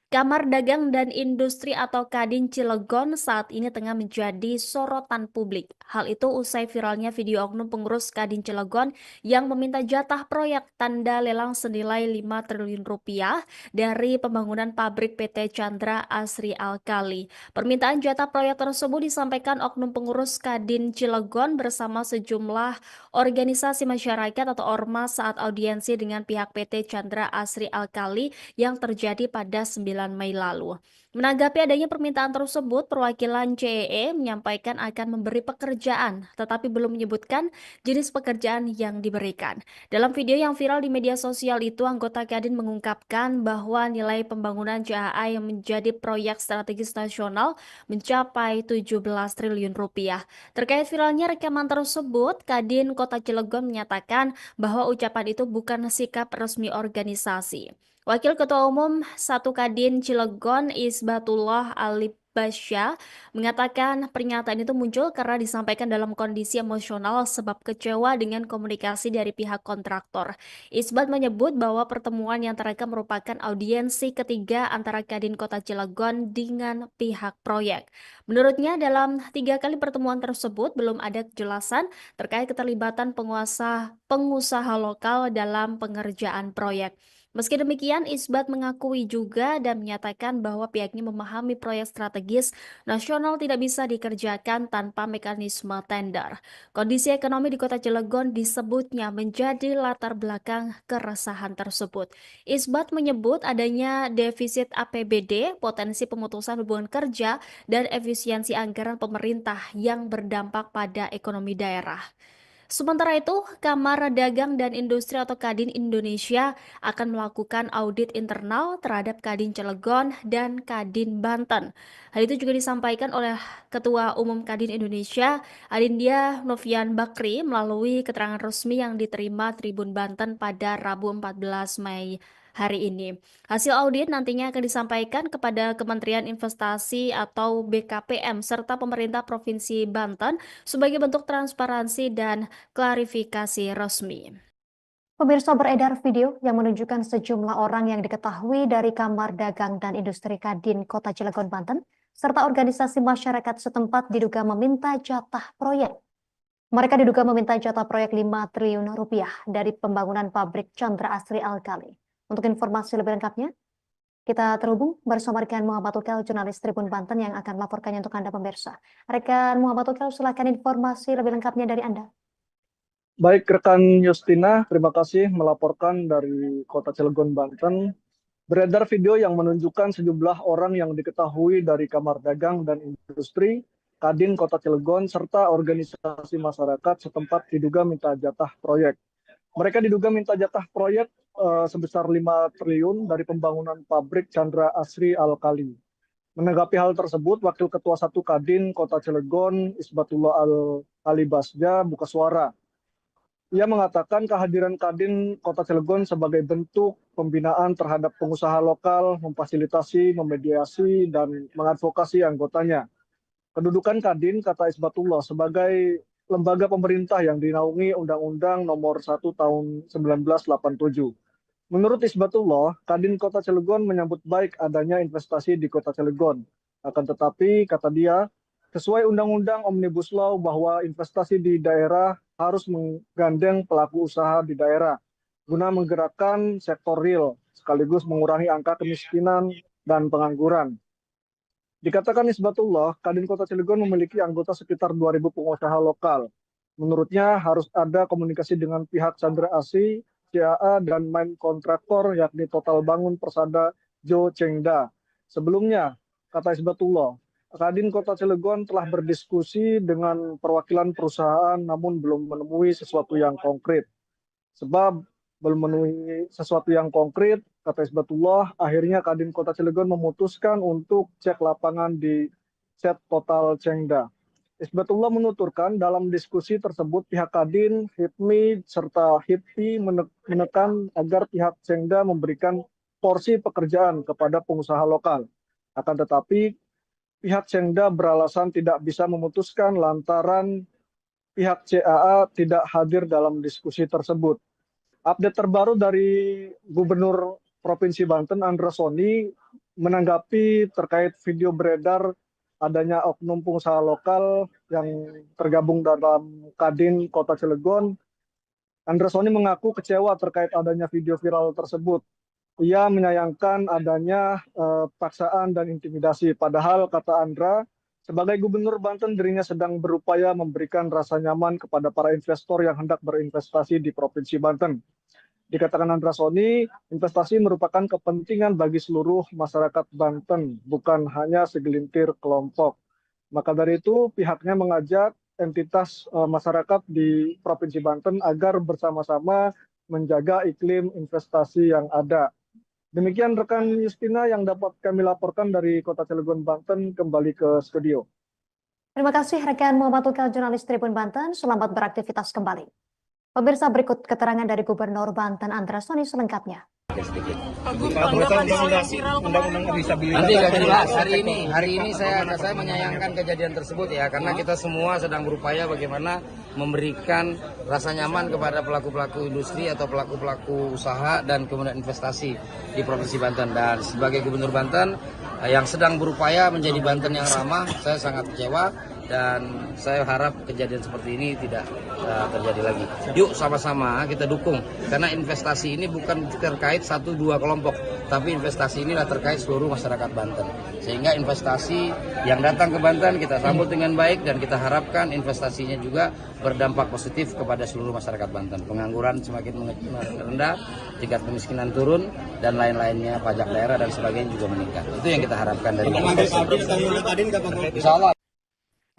Kamar Dagang dan Industri atau Kadin Cilegon saat ini tengah menjadi sorotan publik. Hal itu usai viralnya video oknum pengurus Kadin Cilegon yang meminta jatah proyek tanda lelang senilai 5 triliun rupiah dari pembangunan pabrik PT Chandra Asri Alkali. Permintaan jatah proyek tersebut disampaikan oknum pengurus Kadin Cilegon bersama sejumlah organisasi masyarakat atau ormas saat audiensi dengan pihak PT Chandra Asri Alkali yang terjadi pada 9 Mei lalu. Menanggapi adanya permintaan tersebut, perwakilan CEE menyampaikan akan memberi pekerjaan, tetapi belum menyebutkan jenis pekerjaan yang diberikan. Dalam video yang viral di media sosial itu, anggota Kadin mengungkapkan bahwa nilai pembangunan JAA yang menjadi proyek strategis nasional mencapai 17 triliun rupiah. Terkait viralnya rekaman tersebut, Kadin Kota Cilegon menyatakan bahwa ucapan itu bukan sikap resmi organisasi. Wakil Ketua Umum 1 Kadin Cilegon Isbatullah Ali Basya mengatakan pernyataan itu muncul karena disampaikan dalam kondisi emosional sebab kecewa dengan komunikasi dari pihak kontraktor. Isbat menyebut bahwa pertemuan yang terekam merupakan audiensi ketiga antara Kadin Kota Cilegon dengan pihak proyek. Menurutnya dalam 3 kali pertemuan tersebut belum ada kejelasan terkait keterlibatan pengusaha lokal dalam pengerjaan proyek. Meski demikian, Isbat mengakui juga dan menyatakan bahwa pihaknya memahami proyek strategis nasional tidak bisa dikerjakan tanpa mekanisme tender. Kondisi ekonomi di Kota Cilegon disebutnya menjadi latar belakang keresahan tersebut. Isbat menyebut adanya defisit APBD, potensi pemutusan hubungan kerja, dan efisiensi anggaran pemerintah yang berdampak pada ekonomi daerah. Sementara itu, Kamar Dagang dan Industri atau Kadin Indonesia akan melakukan audit internal terhadap Kadin Cilegon dan Kadin Banten. Hal itu juga disampaikan oleh Ketua Umum Kadin Indonesia, Adindia Novian Bakri, melalui keterangan resmi yang diterima Tribun Banten pada Rabu 14 Mei hari ini. Hasil audit nantinya akan disampaikan kepada Kementerian Investasi atau BKPM serta pemerintah Provinsi Banten sebagai bentuk transparansi dan klarifikasi resmi. Pemirsa, beredar video yang menunjukkan sejumlah orang yang diketahui dari Kamar Dagang dan Industri Kadin Kota Cilegon, Banten, serta organisasi masyarakat setempat diduga meminta jatah proyek. Mereka diduga meminta jatah proyek 5 triliun rupiah dari pembangunan pabrik Chandra Asri Alkali. Untuk informasi lebih lengkapnya, kita terhubung bersama rekan Muhammad Ukel, jurnalis Tribun Banten yang akan melaporkannya untuk Anda pemirsa. Rekan Muhammad Ukel, silakan informasi lebih lengkapnya dari Anda. Baik, rekan Justina, terima kasih melaporkan dari Kota Cilegon, Banten. Beredar video yang menunjukkan sejumlah orang yang diketahui dari Kamar Dagang dan Industri Kadin Kota Cilegon serta organisasi masyarakat setempat diduga minta jatah proyek. Mereka diduga minta jatah proyek sebesar 5 triliun dari pembangunan pabrik Chandra Asri Alkali. Menanggapi hal tersebut, Wakil Ketua 1 Kadin Kota Cilegon Isbatullah Ali Basja buka suara. Ia mengatakan kehadiran Kadin Kota Cilegon sebagai bentuk pembinaan terhadap pengusaha lokal, memfasilitasi, memediasi, dan mengadvokasi anggotanya. Kedudukan Kadin, kata Isbatullah, sebagai lembaga pemerintah yang dinaungi Undang-Undang Nomor 1 Tahun 1987. Menurut Isbatullah, Kadin Kota Cilegon menyambut baik adanya investasi di Kota Cilegon. Akan tetapi, kata dia, sesuai Undang-Undang Omnibus Law bahwa investasi di daerah harus menggandeng pelaku usaha di daerah guna menggerakkan sektor real sekaligus mengurangi angka kemiskinan dan pengangguran. Dikatakan Isbatullah, Kadin Kota Cilegon memiliki anggota sekitar 2.000 pengusaha lokal. Menurutnya harus ada komunikasi dengan pihak Chandra Asri, CAA, dan main kontraktor yakni Total Bangun Persada Jo Chengda. Sebelumnya, kata Isbatullah, Kadin Kota Cilegon telah berdiskusi dengan perwakilan perusahaan namun belum menemui sesuatu yang konkret. Sebab belum menemui sesuatu yang konkret, kata Isbatullah, akhirnya Kadin Kota Cilegon memutuskan untuk cek lapangan di set Total Chengda. Isbatullah menuturkan dalam diskusi tersebut pihak Kadin, HIPMI, serta HIPI menekan agar pihak Chengda memberikan porsi pekerjaan kepada pengusaha lokal. Akan tetapi, pihak Chengda beralasan tidak bisa memutuskan lantaran pihak CAA tidak hadir dalam diskusi tersebut. Update terbaru dari Gubernur Provinsi Banten, Andra Soni, menanggapi terkait video beredar adanya oknum pengusaha lokal yang tergabung dalam Kadin Kota Cilegon. Andra Soni mengaku kecewa terkait adanya video viral tersebut. Ia menyayangkan adanya paksaan dan intimidasi. Padahal, kata Andra, sebagai Gubernur Banten dirinya sedang berupaya memberikan rasa nyaman kepada para investor yang hendak berinvestasi di Provinsi Banten. Dikatakan Andra Soni, investasi merupakan kepentingan bagi seluruh masyarakat Banten, bukan hanya segelintir kelompok. Maka dari itu pihaknya mengajak entitas masyarakat di Provinsi Banten agar bersama-sama menjaga iklim investasi yang ada. Demikian rekan Justina yang dapat kami laporkan dari Kota Cilegon, Banten, kembali ke studio. Terima kasih rekan Muhammad Tukel, jurnalis Tribun Banten. Selamat beraktivitas kembali. Pemirsa, berikut keterangan dari Gubernur Banten Andra Soni selengkapnya. Nanti akan jelas hari ini saya menyayangkan kejadian tersebut ya, karena kita semua sedang berupaya bagaimana memberikan rasa nyaman kepada pelaku-pelaku industri atau pelaku-pelaku usaha dan kemudian investasi di Provinsi Banten. Dan sebagai Gubernur Banten yang sedang berupaya menjadi Banten yang ramah, saya sangat kecewa dan saya harap kejadian seperti ini tidak terjadi lagi. Yuk sama-sama kita dukung, karena investasi ini bukan terkait 1-2 kelompok, tapi investasi inilah terkait seluruh masyarakat Banten. Sehingga investasi yang datang ke Banten kita sambut dengan baik dan kita harapkan investasinya juga berdampak positif kepada seluruh masyarakat Banten. Pengangguran semakin rendah, tingkat kemiskinan turun, dan lain-lainnya, pajak daerah dan sebagainya juga meningkat. Itu yang kita harapkan dari investasi. Insya Allah.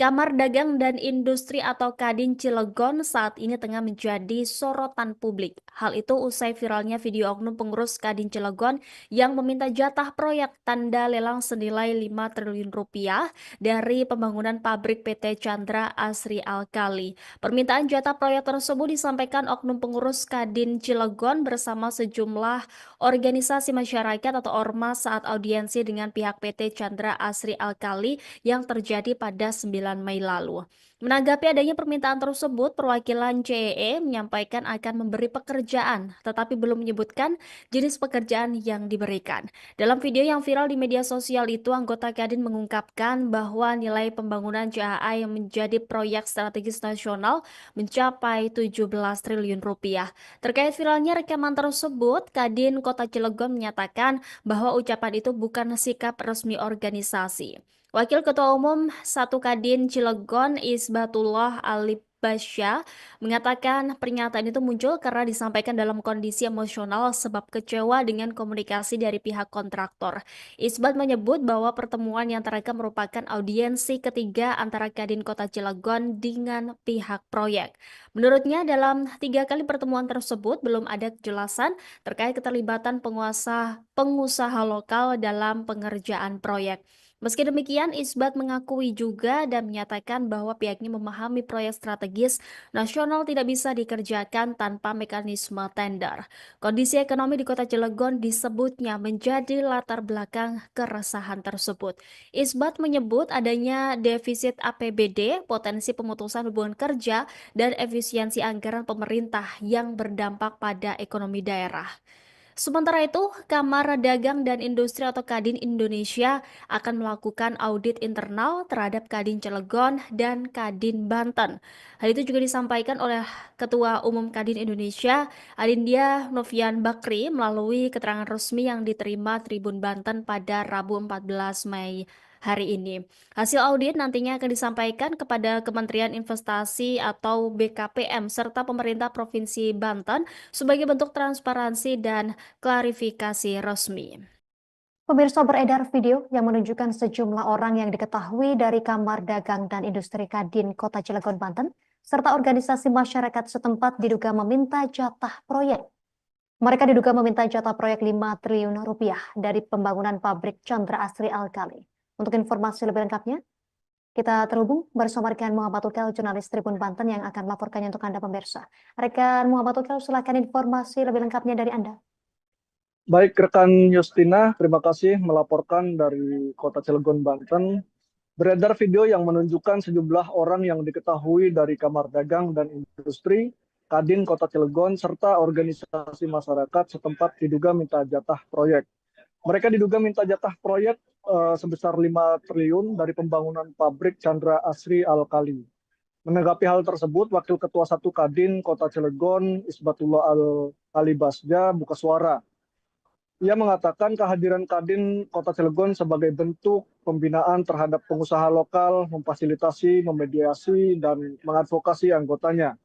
Kamar Dagang dan Industri atau Kadin Cilegon saat ini tengah menjadi sorotan publik. Hal itu usai viralnya video oknum pengurus Kadin Cilegon yang meminta jatah proyek tanda lelang senilai 5 triliun rupiah dari pembangunan pabrik PT Chandra Asri Alkali. Permintaan jatah proyek tersebut disampaikan oknum pengurus Kadin Cilegon bersama sejumlah organisasi masyarakat atau ormas saat audiensi dengan pihak PT Chandra Asri Alkali yang terjadi pada 9 Mei lalu. Menanggapi adanya permintaan tersebut, perwakilan CEE menyampaikan akan memberi pekerjaan, tetapi belum menyebutkan jenis pekerjaan yang diberikan. Dalam video yang viral di media sosial itu, anggota Kadin mengungkapkan bahwa nilai pembangunan CAA yang menjadi proyek strategis nasional mencapai 17 triliun rupiah. Terkait viralnya rekaman tersebut, Kadin Kota Cilegon menyatakan bahwa ucapan itu bukan sikap resmi organisasi. Wakil Ketua Umum 1 Kadin Cilegon Isbatullah Alibasya mengatakan pernyataan itu muncul karena disampaikan dalam kondisi emosional sebab kecewa dengan komunikasi dari pihak kontraktor. Isbat menyebut bahwa pertemuan yang terekam merupakan audiensi ketiga antara Kadin Kota Cilegon dengan pihak proyek. Menurutnya dalam 3 kali pertemuan tersebut belum ada kejelasan terkait keterlibatan pengusaha lokal dalam pengerjaan proyek. Meski demikian, Isbat mengakui juga dan menyatakan bahwa pihaknya memahami proyek strategis nasional tidak bisa dikerjakan tanpa mekanisme tender. Kondisi ekonomi di Kota Cilegon disebutnya menjadi latar belakang keresahan tersebut. Isbat menyebut adanya defisit APBD, potensi pemutusan hubungan kerja, dan efisiensi anggaran pemerintah yang berdampak pada ekonomi daerah. Sementara itu, Kamar Dagang dan Industri atau Kadin Indonesia akan melakukan audit internal terhadap Kadin Cilegon dan Kadin Banten. Hal itu juga disampaikan oleh Ketua Umum Kadin Indonesia, Adindia Novian Bakri, melalui keterangan resmi yang diterima Tribun Banten pada Rabu 14 Mei hari ini. Hasil audit nantinya akan disampaikan kepada Kementerian Investasi atau BKPM serta pemerintah Provinsi Banten sebagai bentuk transparansi dan klarifikasi resmi. Pemirsa, beredar video yang menunjukkan sejumlah orang yang diketahui dari Kamar Dagang dan Industri Kadin Kota Cilegon, Banten, serta organisasi masyarakat setempat diduga meminta jatah proyek. Mereka diduga meminta jatah proyek 5 triliun rupiah dari pembangunan pabrik Chandra Asri Alkali. Untuk informasi lebih lengkapnya, kita terhubung bersama rekan Muhammad Tukel, jurnalis Tribun Banten yang akan melaporkannya untuk Anda pemirsa. Rekan Muhammad Tukel, silakan informasi lebih lengkapnya dari Anda. Baik, rekan Justina, terima kasih melaporkan dari Kota Cilegon, Banten. Beredar video yang menunjukkan sejumlah orang yang diketahui dari Kamar Dagang dan Industri, Kadin Kota Cilegon, serta organisasi masyarakat setempat diduga minta jatah proyek. Mereka diduga minta jatah proyek sebesar 5 triliun dari pembangunan pabrik Chandra Asri Alkali. Menanggapi hal tersebut, Wakil Ketua 1 Kadin Kota Cilegon, Isbatullah Alibasya, buka suara. Ia mengatakan kehadiran Kadin Kota Cilegon sebagai bentuk pembinaan terhadap pengusaha lokal, memfasilitasi, memediasi, dan mengadvokasi anggotanya.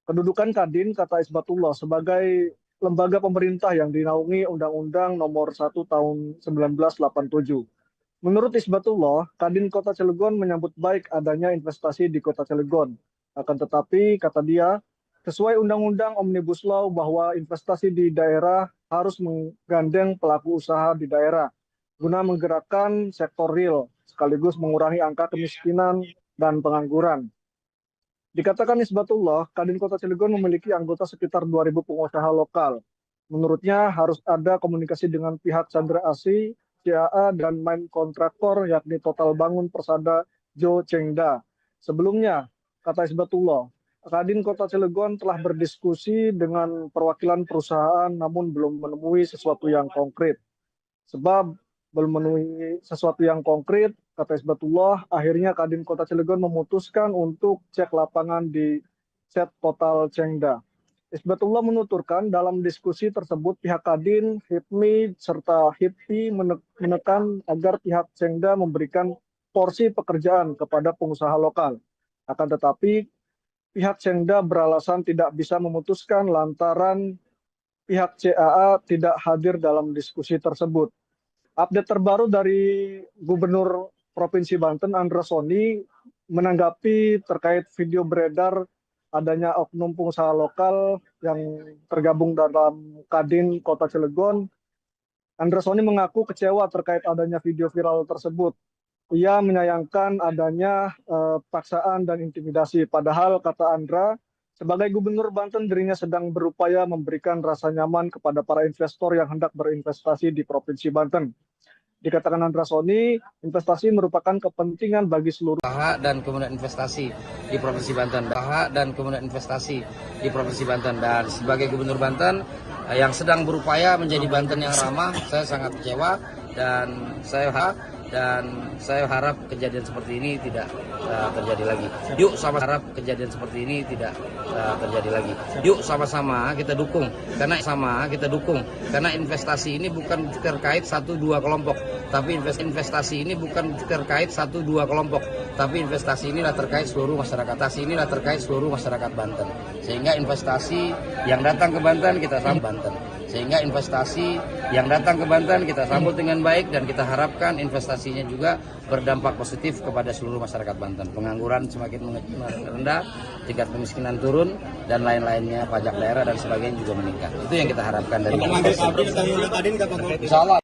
Kedudukan Kadin, kata Isbatullah, sebagai lembaga pemerintah yang dinaungi Undang-Undang Nomor 1 Tahun 1987. Menurut Isbatullah, Kadin Kota Cilegon menyambut baik adanya investasi di Kota Cilegon. Akan tetapi, kata dia, sesuai Undang-Undang Omnibus Law bahwa investasi di daerah harus menggandeng pelaku usaha di daerah guna menggerakkan sektor real sekaligus mengurangi angka kemiskinan dan pengangguran. Dikatakan Isbatullah, Kadin Kota Cilegon memiliki anggota sekitar 2.000 pengusaha lokal. Menurutnya harus ada komunikasi dengan pihak Chandra Asri, CAA, dan main kontraktor yakni Total Bangun Persada Jo Chengda. Sebelumnya, kata Isbatullah, Kadin Kota Cilegon telah berdiskusi dengan perwakilan perusahaan namun belum menemui sesuatu yang konkret. Sebab belum memenuhi sesuatu yang konkret, kata Isbatullah, akhirnya Kadin Kota Cilegon memutuskan untuk cek lapangan di Set Total Chengda. Isbatullah menuturkan dalam diskusi tersebut pihak Kadin, HIPMI, serta HIPI menekan agar pihak Chengda memberikan porsi pekerjaan kepada pengusaha lokal. Akan tetapi pihak Chengda beralasan tidak bisa memutuskan lantaran pihak CAA tidak hadir dalam diskusi tersebut. Update terbaru dari Gubernur Provinsi Banten, Andra Soni, menanggapi terkait video beredar adanya oknum pengusaha lokal yang tergabung dalam Kadin Kota Cilegon. Andra Soni mengaku kecewa terkait adanya video viral tersebut. Ia menyayangkan adanya paksaan dan intimidasi. Padahal, kata Andra, sebagai Gubernur Banten, dirinya sedang berupaya memberikan rasa nyaman kepada para investor yang hendak berinvestasi di Provinsi Banten. Dikatakan Andra Soni, investasi merupakan kepentingan bagi seluruh usaha dan kemudian investasi di Provinsi Banten. Usaha dan kemudian investasi di Provinsi Banten. Dan sebagai Gubernur Banten yang sedang berupaya menjadi Banten yang ramah, saya sangat kecewa dan saya harap kejadian seperti ini tidak terjadi lagi. Yuk sama-sama kejadian seperti ini tidak terjadi lagi. Yuk sama-sama kita dukung karena investasi ini bukan terkait 1-2 kelompok, tapi investasi ini bukan terkait 1-2 kelompok, tapi investasi inilah terkait seluruh masyarakat. Inilah terkait seluruh masyarakat Banten. Sehingga investasi yang datang ke Banten kita sambut dengan baik dan kita harapkan investasinya juga berdampak positif kepada seluruh masyarakat Banten. Pengangguran semakin rendah, tingkat kemiskinan turun, dan lain-lainnya, pajak daerah dan sebagainya juga meningkat. Itu yang kita harapkan dari Insya Allah.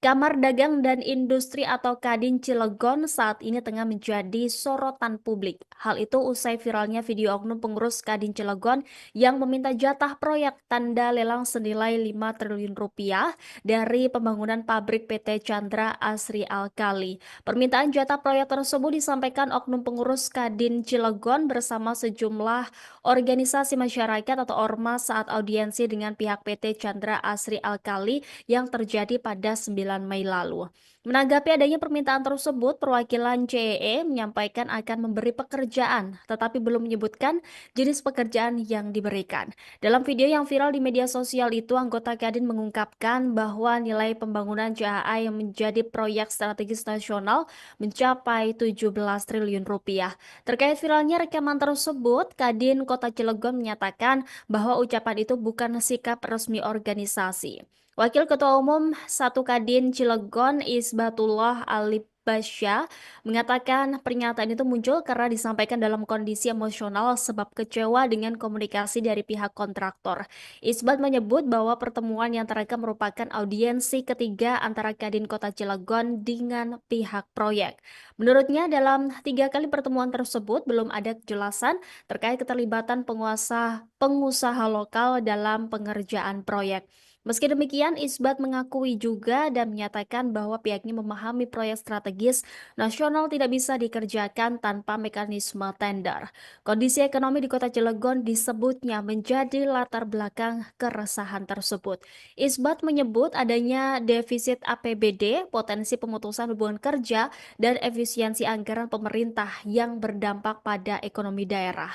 Kamar Dagang dan Industri atau Kadin Cilegon saat ini tengah menjadi sorotan publik. Hal itu usai viralnya video oknum pengurus Kadin Cilegon yang meminta jatah proyek tanda lelang senilai 5 triliun rupiah dari pembangunan pabrik PT Chandra Asri Alkali. Permintaan jatah proyek tersebut disampaikan oknum pengurus Kadin Cilegon bersama sejumlah organisasi masyarakat atau ormas saat audiensi dengan pihak PT Chandra Asri Alkali yang terjadi pada 9 Mei lalu. Menanggapi adanya permintaan tersebut, perwakilan CEE menyampaikan akan memberi pekerjaan, tetapi belum menyebutkan jenis pekerjaan yang diberikan. Dalam video yang viral di media sosial itu, anggota Kadin mengungkapkan bahwa nilai pembangunan CAA yang menjadi proyek strategis nasional mencapai 17 triliun rupiah. Terkait viralnya rekaman tersebut, Kadin Kota Cilegon menyatakan bahwa ucapan itu bukan sikap resmi organisasi. Wakil Ketua Umum 1 Kadin Cilegon Isbatullah Alibasya mengatakan pernyataan itu muncul karena disampaikan dalam kondisi emosional sebab kecewa dengan komunikasi dari pihak kontraktor. Isbat menyebut bahwa pertemuan yang terekam merupakan audiensi ketiga antara Kadin Kota Cilegon dengan pihak proyek. Menurutnya dalam 3 kali pertemuan tersebut belum ada kejelasan terkait keterlibatan pengusaha lokal dalam pengerjaan proyek. Meski demikian, Isbat mengakui juga dan menyatakan bahwa pihaknya memahami proyek strategis nasional tidak bisa dikerjakan tanpa mekanisme tender. Kondisi ekonomi di Kota Cilegon disebutnya menjadi latar belakang keresahan tersebut. Isbat menyebut adanya defisit APBD, potensi pemutusan hubungan kerja, dan efisiensi anggaran pemerintah yang berdampak pada ekonomi daerah.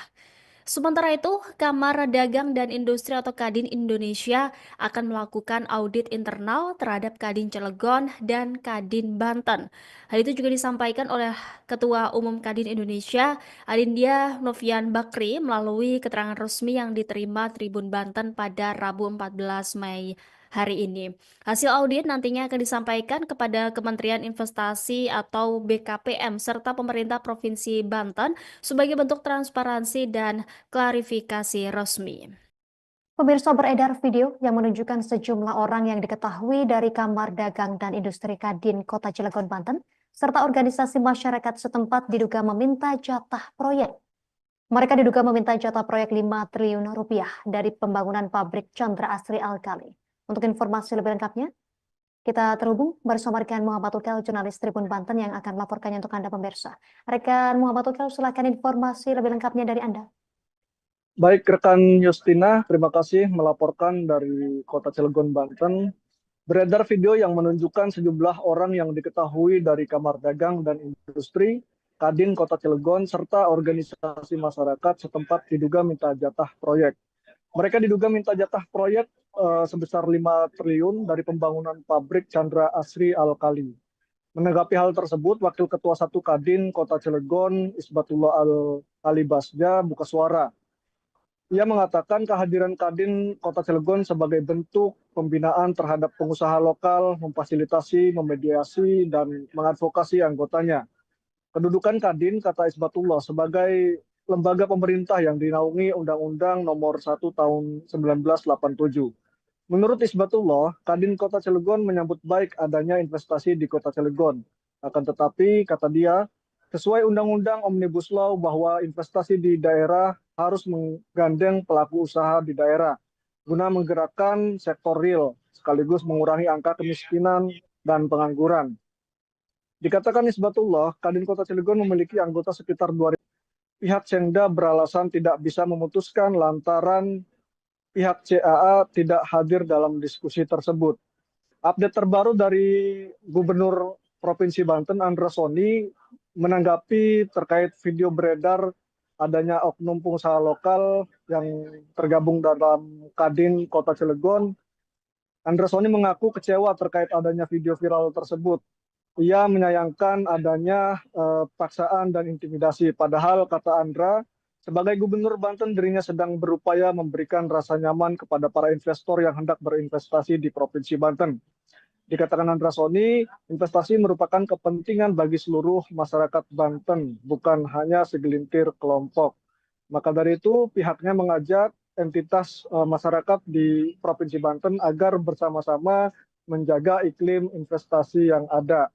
Sementara itu, Kamar Dagang dan Industri atau Kadin Indonesia akan melakukan audit internal terhadap Kadin Cilegon dan Kadin Banten. Hal itu juga disampaikan oleh Ketua Umum Kadin Indonesia, Adindia Novian Bakri, melalui keterangan resmi yang diterima Tribun Banten pada Rabu 14 Mei hari ini. Hasil audit nantinya akan disampaikan kepada Kementerian Investasi atau BKPM serta pemerintah Provinsi Banten sebagai bentuk transparansi dan klarifikasi resmi. Pemirsa, beredar video yang menunjukkan sejumlah orang yang diketahui dari Kamar Dagang dan Industri Kadin Kota Cilegon, Banten, serta organisasi masyarakat setempat diduga meminta jatah proyek. Mereka diduga meminta jatah proyek 5 triliun rupiah dari pembangunan pabrik Chandra Asri Alkali. Untuk informasi lebih lengkapnya, kita terhubung bersama rekan Muhammad Ukel, jurnalis Tribun Banten yang akan melaporkannya untuk Anda pemirsa. Rekan Muhammad Ukel, silakan informasi lebih lengkapnya dari Anda. Baik, rekan Justina, terima kasih melaporkan dari Kota Cilegon, Banten. Beredar video yang menunjukkan sejumlah orang yang diketahui dari Kamar Dagang dan Industri Kadin Kota Cilegon serta organisasi masyarakat setempat diduga minta jatah proyek. Mereka diduga minta jatah proyek sebesar 5 triliun dari pembangunan pabrik Chandra Asri Alkali. Menanggapi hal tersebut, Wakil Ketua 1 Kadin Kota Cilegon, Isbatullah Ali Basja, buka suara. Ia mengatakan kehadiran Kadin Kota Cilegon sebagai bentuk pembinaan terhadap pengusaha lokal, memfasilitasi, memediasi, dan mengadvokasi anggotanya. Kedudukan Kadin, kata Isbatullah, sebagai lembaga pemerintah yang dinaungi Undang-Undang Nomor 1 Tahun 1987. Menurut Isbatullah, Kadin Kota Cilegon menyambut baik adanya investasi di Kota Cilegon. Akan tetapi, kata dia, sesuai Undang-Undang Omnibus Law bahwa investasi di daerah harus menggandeng pelaku usaha di daerah guna menggerakkan sektor real sekaligus mengurangi angka kemiskinan dan pengangguran. Dikatakan Isbatullah, Kadin Kota Cilegon memiliki anggota sekitar 2.000. Pihak Cenda beralasan tidak bisa memutuskan lantaran pihak CAA tidak hadir dalam diskusi tersebut. Update terbaru dari Gubernur Provinsi Banten, Andra Soni, menanggapi terkait video beredar adanya oknum pengusaha lokal yang tergabung dalam Kadin Kota Cilegon. Andra Soni mengaku kecewa terkait adanya video viral tersebut. Ia menyayangkan adanya paksaan dan intimidasi. Padahal, kata Andra, sebagai Gubernur Banten dirinya sedang berupaya memberikan rasa nyaman kepada para investor yang hendak berinvestasi di Provinsi Banten. Dikatakan Andra Soni, investasi merupakan kepentingan bagi seluruh masyarakat Banten, bukan hanya segelintir kelompok. Maka dari itu, pihaknya mengajak entitas masyarakat di Provinsi Banten agar bersama-sama menjaga iklim investasi yang ada.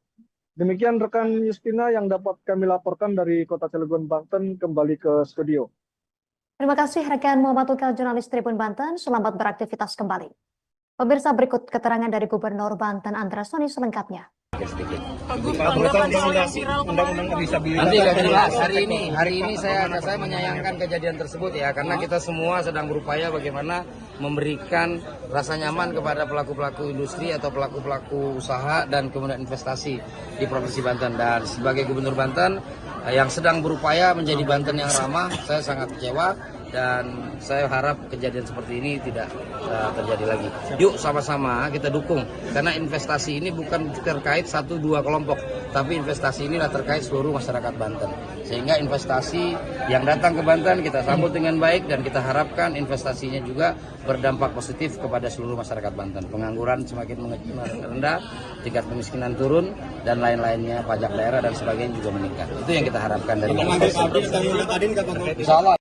Demikian rekan Justina yang dapat kami laporkan dari Kota Cilegon, Banten. Kembali ke studio. Terima kasih rekan Muhammad Ukel, jurnalis Tribun Banten. Selamat beraktivitas kembali. Pemirsa, berikut keterangan dari Gubernur Banten Andra Soni selengkapnya. Nanti akan jelas hari ini saya menyayangkan kejadian tersebut ya, karena kita semua sedang berupaya bagaimana memberikan rasa nyaman kepada pelaku-pelaku industri atau pelaku-pelaku usaha dan kemudian investasi di Provinsi Banten. Dan sebagai Gubernur Banten yang sedang berupaya menjadi Banten yang ramah, saya sangat kecewa dan saya harap kejadian seperti ini tidak terjadi lagi. Yuk sama-sama kita dukung, karena investasi ini bukan terkait 1-2 kelompok, tapi investasi inilah terkait seluruh masyarakat Banten. Sehingga investasi yang datang ke Banten kita sambut dengan baik dan kita harapkan investasinya juga berdampak positif kepada seluruh masyarakat Banten. Pengangguran semakin rendah, tingkat kemiskinan turun, dan lain-lainnya, pajak daerah dan sebagainya juga meningkat. Itu yang kita harapkan dari Insya Allah.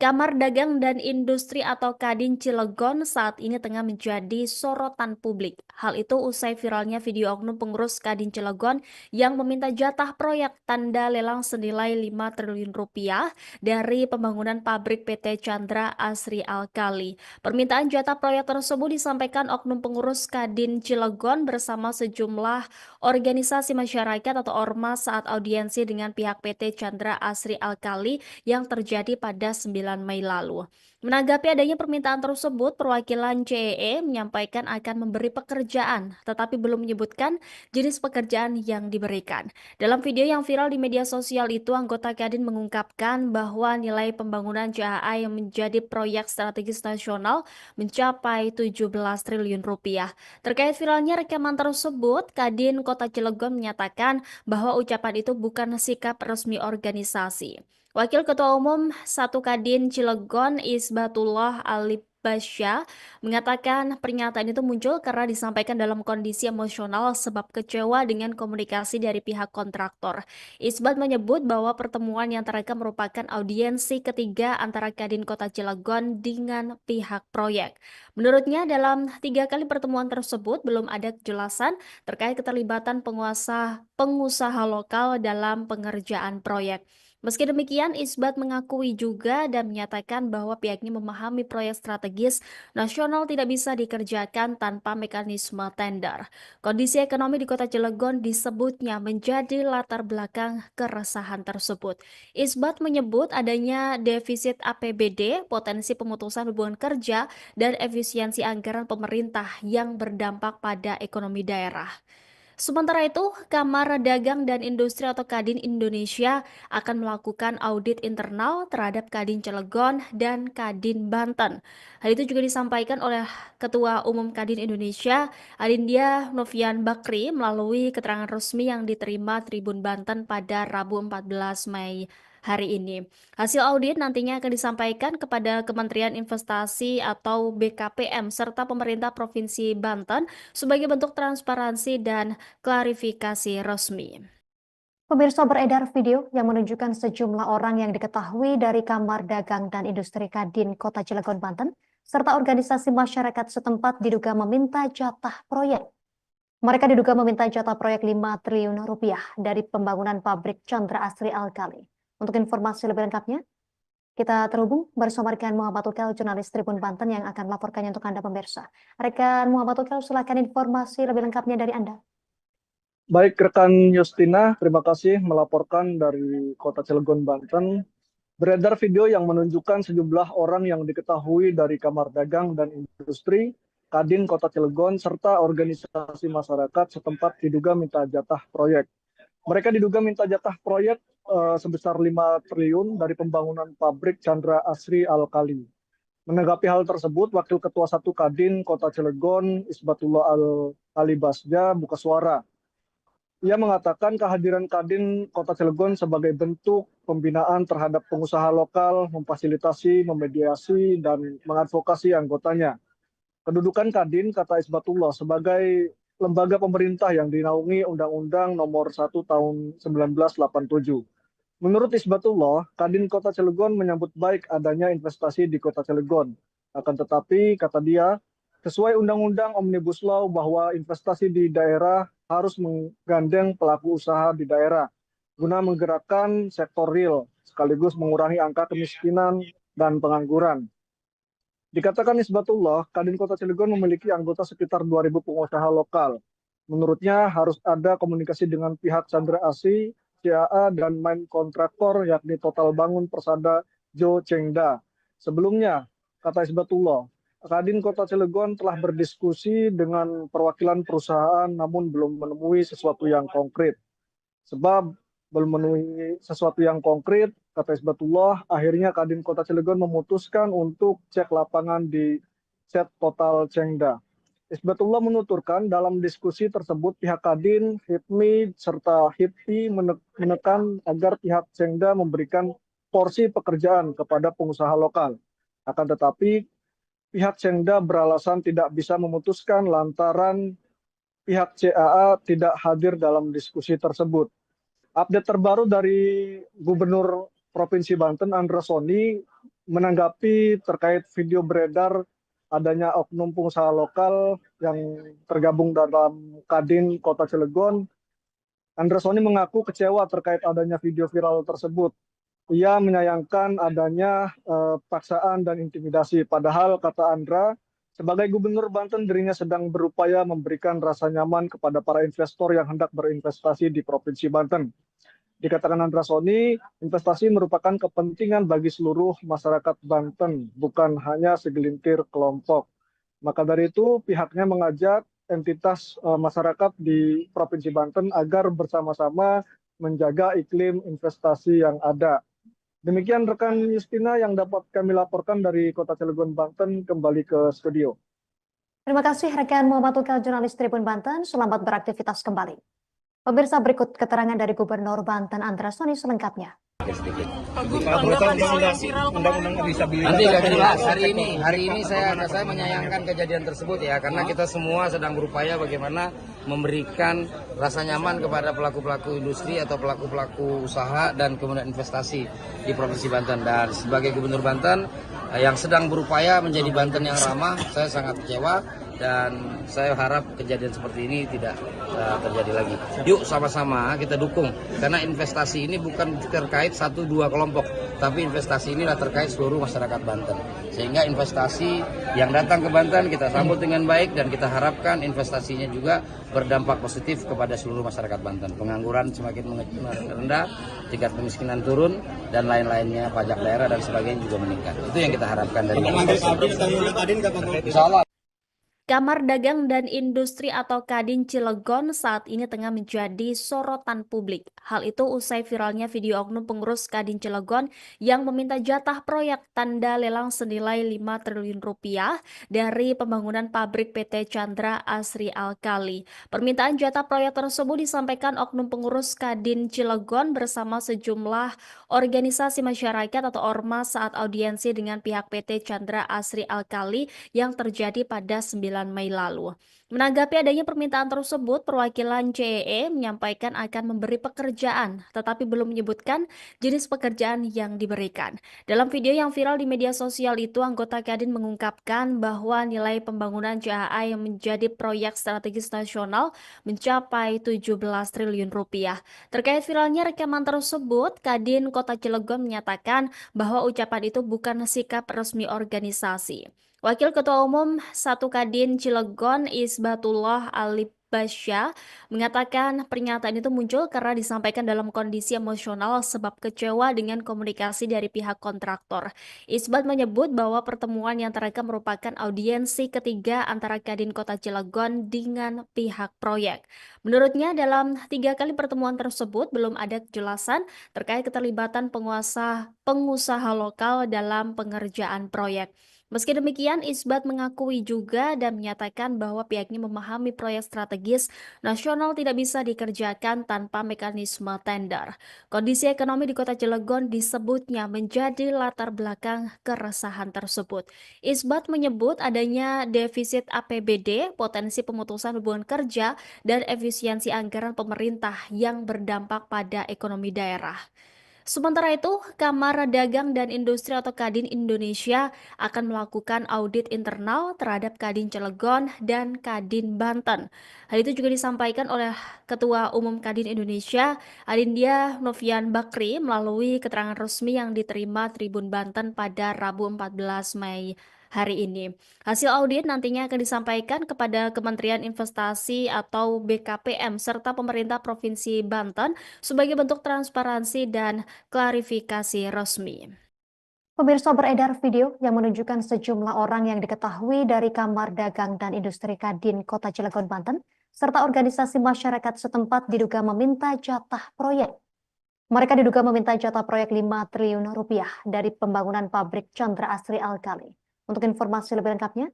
Kamar Dagang dan Industri atau Kadin Cilegon saat ini tengah menjadi sorotan publik. Hal itu usai viralnya video oknum pengurus Kadin Cilegon yang meminta jatah proyek tanda lelang senilai 5 triliun rupiah dari pembangunan pabrik PT Chandra Asri Alkali. Permintaan jatah proyek tersebut disampaikan oknum pengurus Kadin Cilegon bersama sejumlah organisasi masyarakat atau ormas saat audiensi dengan pihak PT Chandra Asri Alkali yang terjadi pada 9 Mei lalu. Menanggapi adanya permintaan tersebut, perwakilan CEE menyampaikan akan memberi pekerjaan, tetapi belum menyebutkan jenis pekerjaan yang diberikan. Dalam video yang viral di media sosial itu, anggota Kadin mengungkapkan bahwa nilai pembangunan CAA yang menjadi proyek strategis nasional mencapai 17 triliun rupiah. Terkait viralnya rekaman tersebut, Kadin Kota Cilegon menyatakan bahwa ucapan itu bukan sikap resmi organisasi. Wakil Ketua Umum 1 Kadin Cilegon Isbatullah Alibasya mengatakan pernyataan itu muncul karena disampaikan dalam kondisi emosional sebab kecewa dengan komunikasi dari pihak kontraktor. Isbat menyebut bahwa pertemuan yang terekam merupakan audiensi ketiga antara Kadin Kota Cilegon dengan pihak proyek. Menurutnya dalam 3 kali pertemuan tersebut belum ada kejelasan terkait keterlibatan pengusaha lokal dalam pengerjaan proyek. Meski demikian, Isbat mengakui juga dan menyatakan bahwa pihaknya memahami proyek strategis nasional tidak bisa dikerjakan tanpa mekanisme tender. Kondisi ekonomi di Kota Cilegon disebutnya menjadi latar belakang keresahan tersebut. Isbat menyebut adanya defisit APBD, potensi pemutusan hubungan kerja, dan efisiensi anggaran pemerintah yang berdampak pada ekonomi daerah. Sementara itu, Kamar Dagang dan Industri atau Kadin Indonesia akan melakukan audit internal terhadap Kadin Cilegon dan Kadin Banten. Hal itu juga disampaikan oleh Ketua Umum Kadin Indonesia, Adindya Novian Bakri, melalui keterangan resmi yang diterima Tribun Banten pada Rabu 14 Mei hari ini. Hasil audit nantinya akan disampaikan kepada Kementerian Investasi atau BKPM serta pemerintah Provinsi Banten sebagai bentuk transparansi dan klarifikasi resmi. Pemirsa, beredar video yang menunjukkan sejumlah orang yang diketahui dari Kamar Dagang dan Industri Kadin Kota Cilegon, Banten, serta organisasi masyarakat setempat diduga meminta jatah proyek. Mereka diduga meminta jatah proyek 5 triliun rupiah dari pembangunan pabrik Chandra Asri Alkali. Untuk informasi lebih lengkapnya, kita terhubung bersama rekan Muhammad Ukel, jurnalis Tribun Banten yang akan melaporkannya untuk Anda pemirsa. Rekan Muhammad Ukel, silakan informasi lebih lengkapnya dari Anda. Baik, rekan Justina, terima kasih melaporkan dari Kota Cilegon, Banten. Beredar video yang menunjukkan sejumlah orang yang diketahui dari Kamar Dagang dan Industri, Kadin Kota Cilegon, serta organisasi masyarakat setempat diduga minta jatah proyek. Mereka diduga minta jatah proyek sebesar 5 triliun dari pembangunan pabrik Chandra Asri Alkali. Menanggapi hal tersebut, Wakil Ketua 1 Kadin Kota Cilegon, Isbatullah Alibasya, buka suara. Ia mengatakan kehadiran Kadin Kota Cilegon sebagai bentuk pembinaan terhadap pengusaha lokal, memfasilitasi, memediasi, dan mengadvokasi anggotanya. Kedudukan Kadin, kata Isbatullah, sebagai lembaga pemerintah yang dinaungi Undang-Undang Nomor 1 Tahun 1987. Menurut Isbatullah, Kadin Kota Cilegon menyambut baik adanya investasi di Kota Cilegon. Akan tetapi, kata dia, sesuai Undang-Undang Omnibus Law bahwa investasi di daerah harus menggandeng pelaku usaha di daerah guna menggerakkan sektor real sekaligus mengurangi angka kemiskinan dan pengangguran. Dikatakan Isbatullah, Kadin Kota Cilegon memiliki anggota sekitar 2.000 pengusaha lokal. Menurutnya harus ada komunikasi dengan pihak Chandra Asri, CAA, dan main kontraktor yakni Total Bangun Persada Jo Chengda. Sebelumnya, kata Isbatullah, Kadin Kota Cilegon telah berdiskusi dengan perwakilan perusahaan namun belum menemui sesuatu yang konkret. Sebab belum memenuhi sesuatu yang konkret, kata Isbatullah, akhirnya Kadin Kota Cilegon memutuskan untuk cek lapangan di set Total Chengda. Isbatullah menuturkan dalam diskusi tersebut pihak Kadin, HIPMI, serta HIPI menekan agar pihak Chengda memberikan porsi pekerjaan kepada pengusaha lokal. Akan tetapi, pihak Chengda beralasan tidak bisa memutuskan lantaran pihak CAA tidak hadir dalam diskusi tersebut. Update terbaru dari Gubernur Provinsi Banten, Andra Soni, menanggapi terkait video beredar adanya oknum pengusaha lokal yang tergabung dalam Kadin Kota Cilegon. Andra Soni mengaku kecewa terkait adanya video viral tersebut. Ia menyayangkan adanya paksaan dan intimidasi. Padahal, kata Andra, sebagai Gubernur Banten dirinya sedang berupaya memberikan rasa nyaman kepada para investor yang hendak berinvestasi di Provinsi Banten. Dikatakan Andra Soni, investasi merupakan kepentingan bagi seluruh masyarakat Banten, bukan hanya segelintir kelompok. Maka dari itu pihaknya mengajak entitas masyarakat di Provinsi Banten agar bersama-sama menjaga iklim investasi yang ada. Demikian rekan Justina yang dapat kami laporkan dari Kota Cilegon, Banten, kembali ke studio. Terima kasih rekan Muhammad Ukal, jurnalis Tribun Banten. Selamat beraktivitas kembali. Pemirsa, berikut keterangan dari Gubernur Banten Andra Soni selengkapnya. Undang-undang disabilitas. Nanti akan jelas hari ini saya menyayangkan kejadian tersebut ya, karena kita semua sedang berupaya bagaimana memberikan rasa nyaman kepada pelaku-pelaku industri atau pelaku-pelaku usaha dan kemudian investasi di Provinsi Banten. Dan sebagai Gubernur Banten yang sedang berupaya menjadi Banten yang ramah, saya sangat kecewa dan saya harap kejadian seperti ini tidak terjadi lagi. Yuk sama-sama kita dukung, karena investasi ini bukan terkait 1-2 kelompok, tapi investasi inilah terkait seluruh masyarakat Banten. Sehingga investasi yang datang ke Banten kita sambut dengan baik dan kita harapkan investasinya juga berdampak positif kepada seluruh masyarakat Banten. Pengangguran semakin rendah, tingkat kemiskinan turun, dan lain-lainnya, pajak daerah dan sebagainya juga meningkat. Itu yang kita harapkan dari Insya Allah. Kamar Dagang dan Industri atau Kadin Cilegon saat ini tengah menjadi sorotan publik. Hal itu usai viralnya video oknum pengurus Kadin Cilegon yang meminta jatah proyek tanda lelang senilai 5 triliun rupiah dari pembangunan pabrik PT Chandra Asri Alkali. Permintaan jatah proyek tersebut disampaikan oknum pengurus Kadin Cilegon bersama sejumlah organisasi masyarakat atau ormas saat audiensi dengan pihak PT Chandra Asri Alkali yang terjadi pada 9 Mei lalu. Menanggapi adanya permintaan tersebut, perwakilan CEE menyampaikan akan memberi pekerjaan, tetapi belum menyebutkan jenis pekerjaan yang diberikan. Dalam video yang viral di media sosial itu, anggota Kadin mengungkapkan bahwa nilai pembangunan CHA yang menjadi proyek strategis nasional mencapai 17 triliun rupiah. Terkait viralnya rekaman tersebut, Kadin Kota Cilegon menyatakan bahwa ucapan itu bukan sikap resmi organisasi. Wakil Ketua Umum 1 Kadin Cilegon Isbatullah Alibasya mengatakan pernyataan itu muncul karena disampaikan dalam kondisi emosional sebab kecewa dengan komunikasi dari pihak kontraktor. Isbat menyebut bahwa pertemuan yang terekam merupakan audiensi ketiga antara Kadin Kota Cilegon dengan pihak proyek. Menurutnya dalam 3 kali pertemuan tersebut belum ada kejelasan terkait keterlibatan pengusaha lokal dalam pengerjaan proyek. Meski demikian, Isbat mengakui juga dan menyatakan bahwa pihaknya memahami proyek strategis nasional tidak bisa dikerjakan tanpa mekanisme tender. Kondisi ekonomi di Kota Cilegon disebutnya menjadi latar belakang keresahan tersebut. Isbat menyebut adanya defisit APBD, potensi pemutusan hubungan kerja, dan efisiensi anggaran pemerintah yang berdampak pada ekonomi daerah. Sementara itu, Kamar Dagang dan Industri atau Kadin Indonesia akan melakukan audit internal terhadap Kadin Cilegon dan Kadin Banten. Hal itu juga disampaikan oleh Ketua Umum Kadin Indonesia, Adindia Novian Bakri, melalui keterangan resmi yang diterima Tribun Banten pada Rabu 14 Mei hari ini. Hasil audit nantinya akan disampaikan kepada Kementerian Investasi atau BKPM serta pemerintah Provinsi Banten sebagai bentuk transparansi dan klarifikasi resmi. Pemirsa, beredar video yang menunjukkan sejumlah orang yang diketahui dari Kamar Dagang dan Industri Kadin Kota Cilegon, Banten, serta organisasi masyarakat setempat diduga meminta jatah proyek. Mereka diduga meminta jatah proyek 5 triliun rupiah dari pembangunan pabrik Chandra Asri Alkali. Untuk informasi lebih lengkapnya,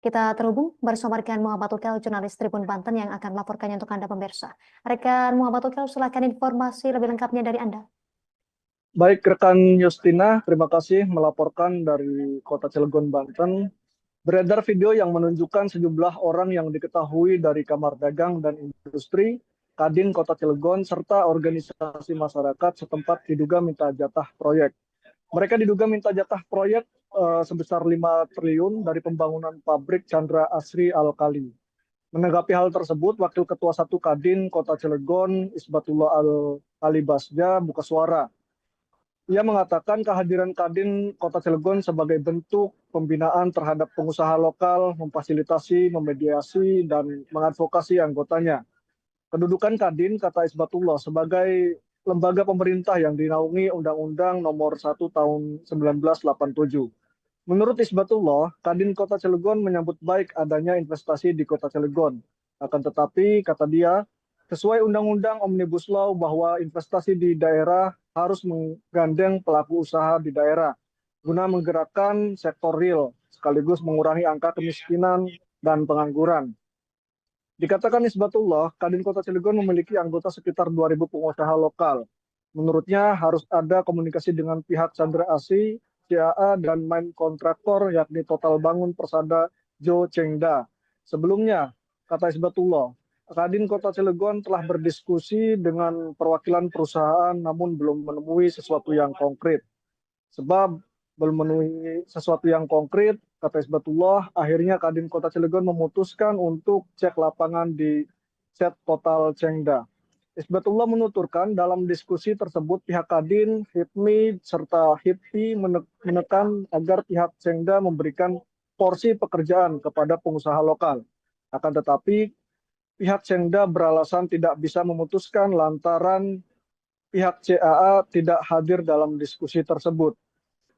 kita terhubung bersama rekan Muhammad Ukal, jurnalis Tribun Banten yang akan melaporkannya untuk Anda pemirsa. Rekan Muhammad Ukal, silakan informasi lebih lengkapnya dari Anda. Baik rekan Justina, terima kasih melaporkan dari Kota Cilegon, Banten. Beredar video yang menunjukkan sejumlah orang yang diketahui dari Kamar Dagang dan Industri Kadin Kota Cilegon serta organisasi masyarakat setempat diduga minta jatah proyek. Mereka diduga minta jatah proyek sebesar 5 triliun dari pembangunan pabrik Chandra Asri Alkali. Menanggapi hal tersebut, Wakil Ketua 1 Kadin Kota Cilegon Isbatullah Alibasya buka suara. Ia mengatakan kehadiran Kadin Kota Cilegon sebagai bentuk pembinaan terhadap pengusaha lokal, memfasilitasi, memediasi, dan mengadvokasi anggotanya. Kedudukan Kadin, kata Isbatullah, sebagai lembaga pemerintah yang dinaungi Undang-Undang Nomor 1 Tahun 1987. Menurut Isbatullah, Kadin Kota Cilegon menyambut baik adanya investasi di Kota Cilegon. Akan tetapi, kata dia, sesuai Undang-Undang Omnibus Law bahwa investasi di daerah harus menggandeng pelaku usaha di daerah guna menggerakkan sektor real, sekaligus mengurangi angka kemiskinan dan pengangguran. Dikatakan Isbatullah, Kadin Kota Cilegon memiliki anggota sekitar 2.000 pengusaha lokal. Menurutnya harus ada komunikasi dengan pihak Chandra Asri, CAA, dan main kontraktor yakni Total Bangun Persada Jo Chengda. Sebelumnya, kata Isbatullah, Kadin Kota Cilegon telah berdiskusi dengan perwakilan perusahaan namun belum menemui sesuatu yang konkret. Sebab belum memenuhi sesuatu yang konkret, kata Isbatullah, akhirnya Kadin Kota Cilegon memutuskan untuk cek lapangan di Set Total Chengda. Isbatullah menuturkan dalam diskusi tersebut pihak Kadin, HIPMI, serta HIPI menekan agar pihak Chengda memberikan porsi pekerjaan kepada pengusaha lokal. Akan tetapi pihak Chengda beralasan tidak bisa memutuskan lantaran pihak CAA tidak hadir dalam diskusi tersebut.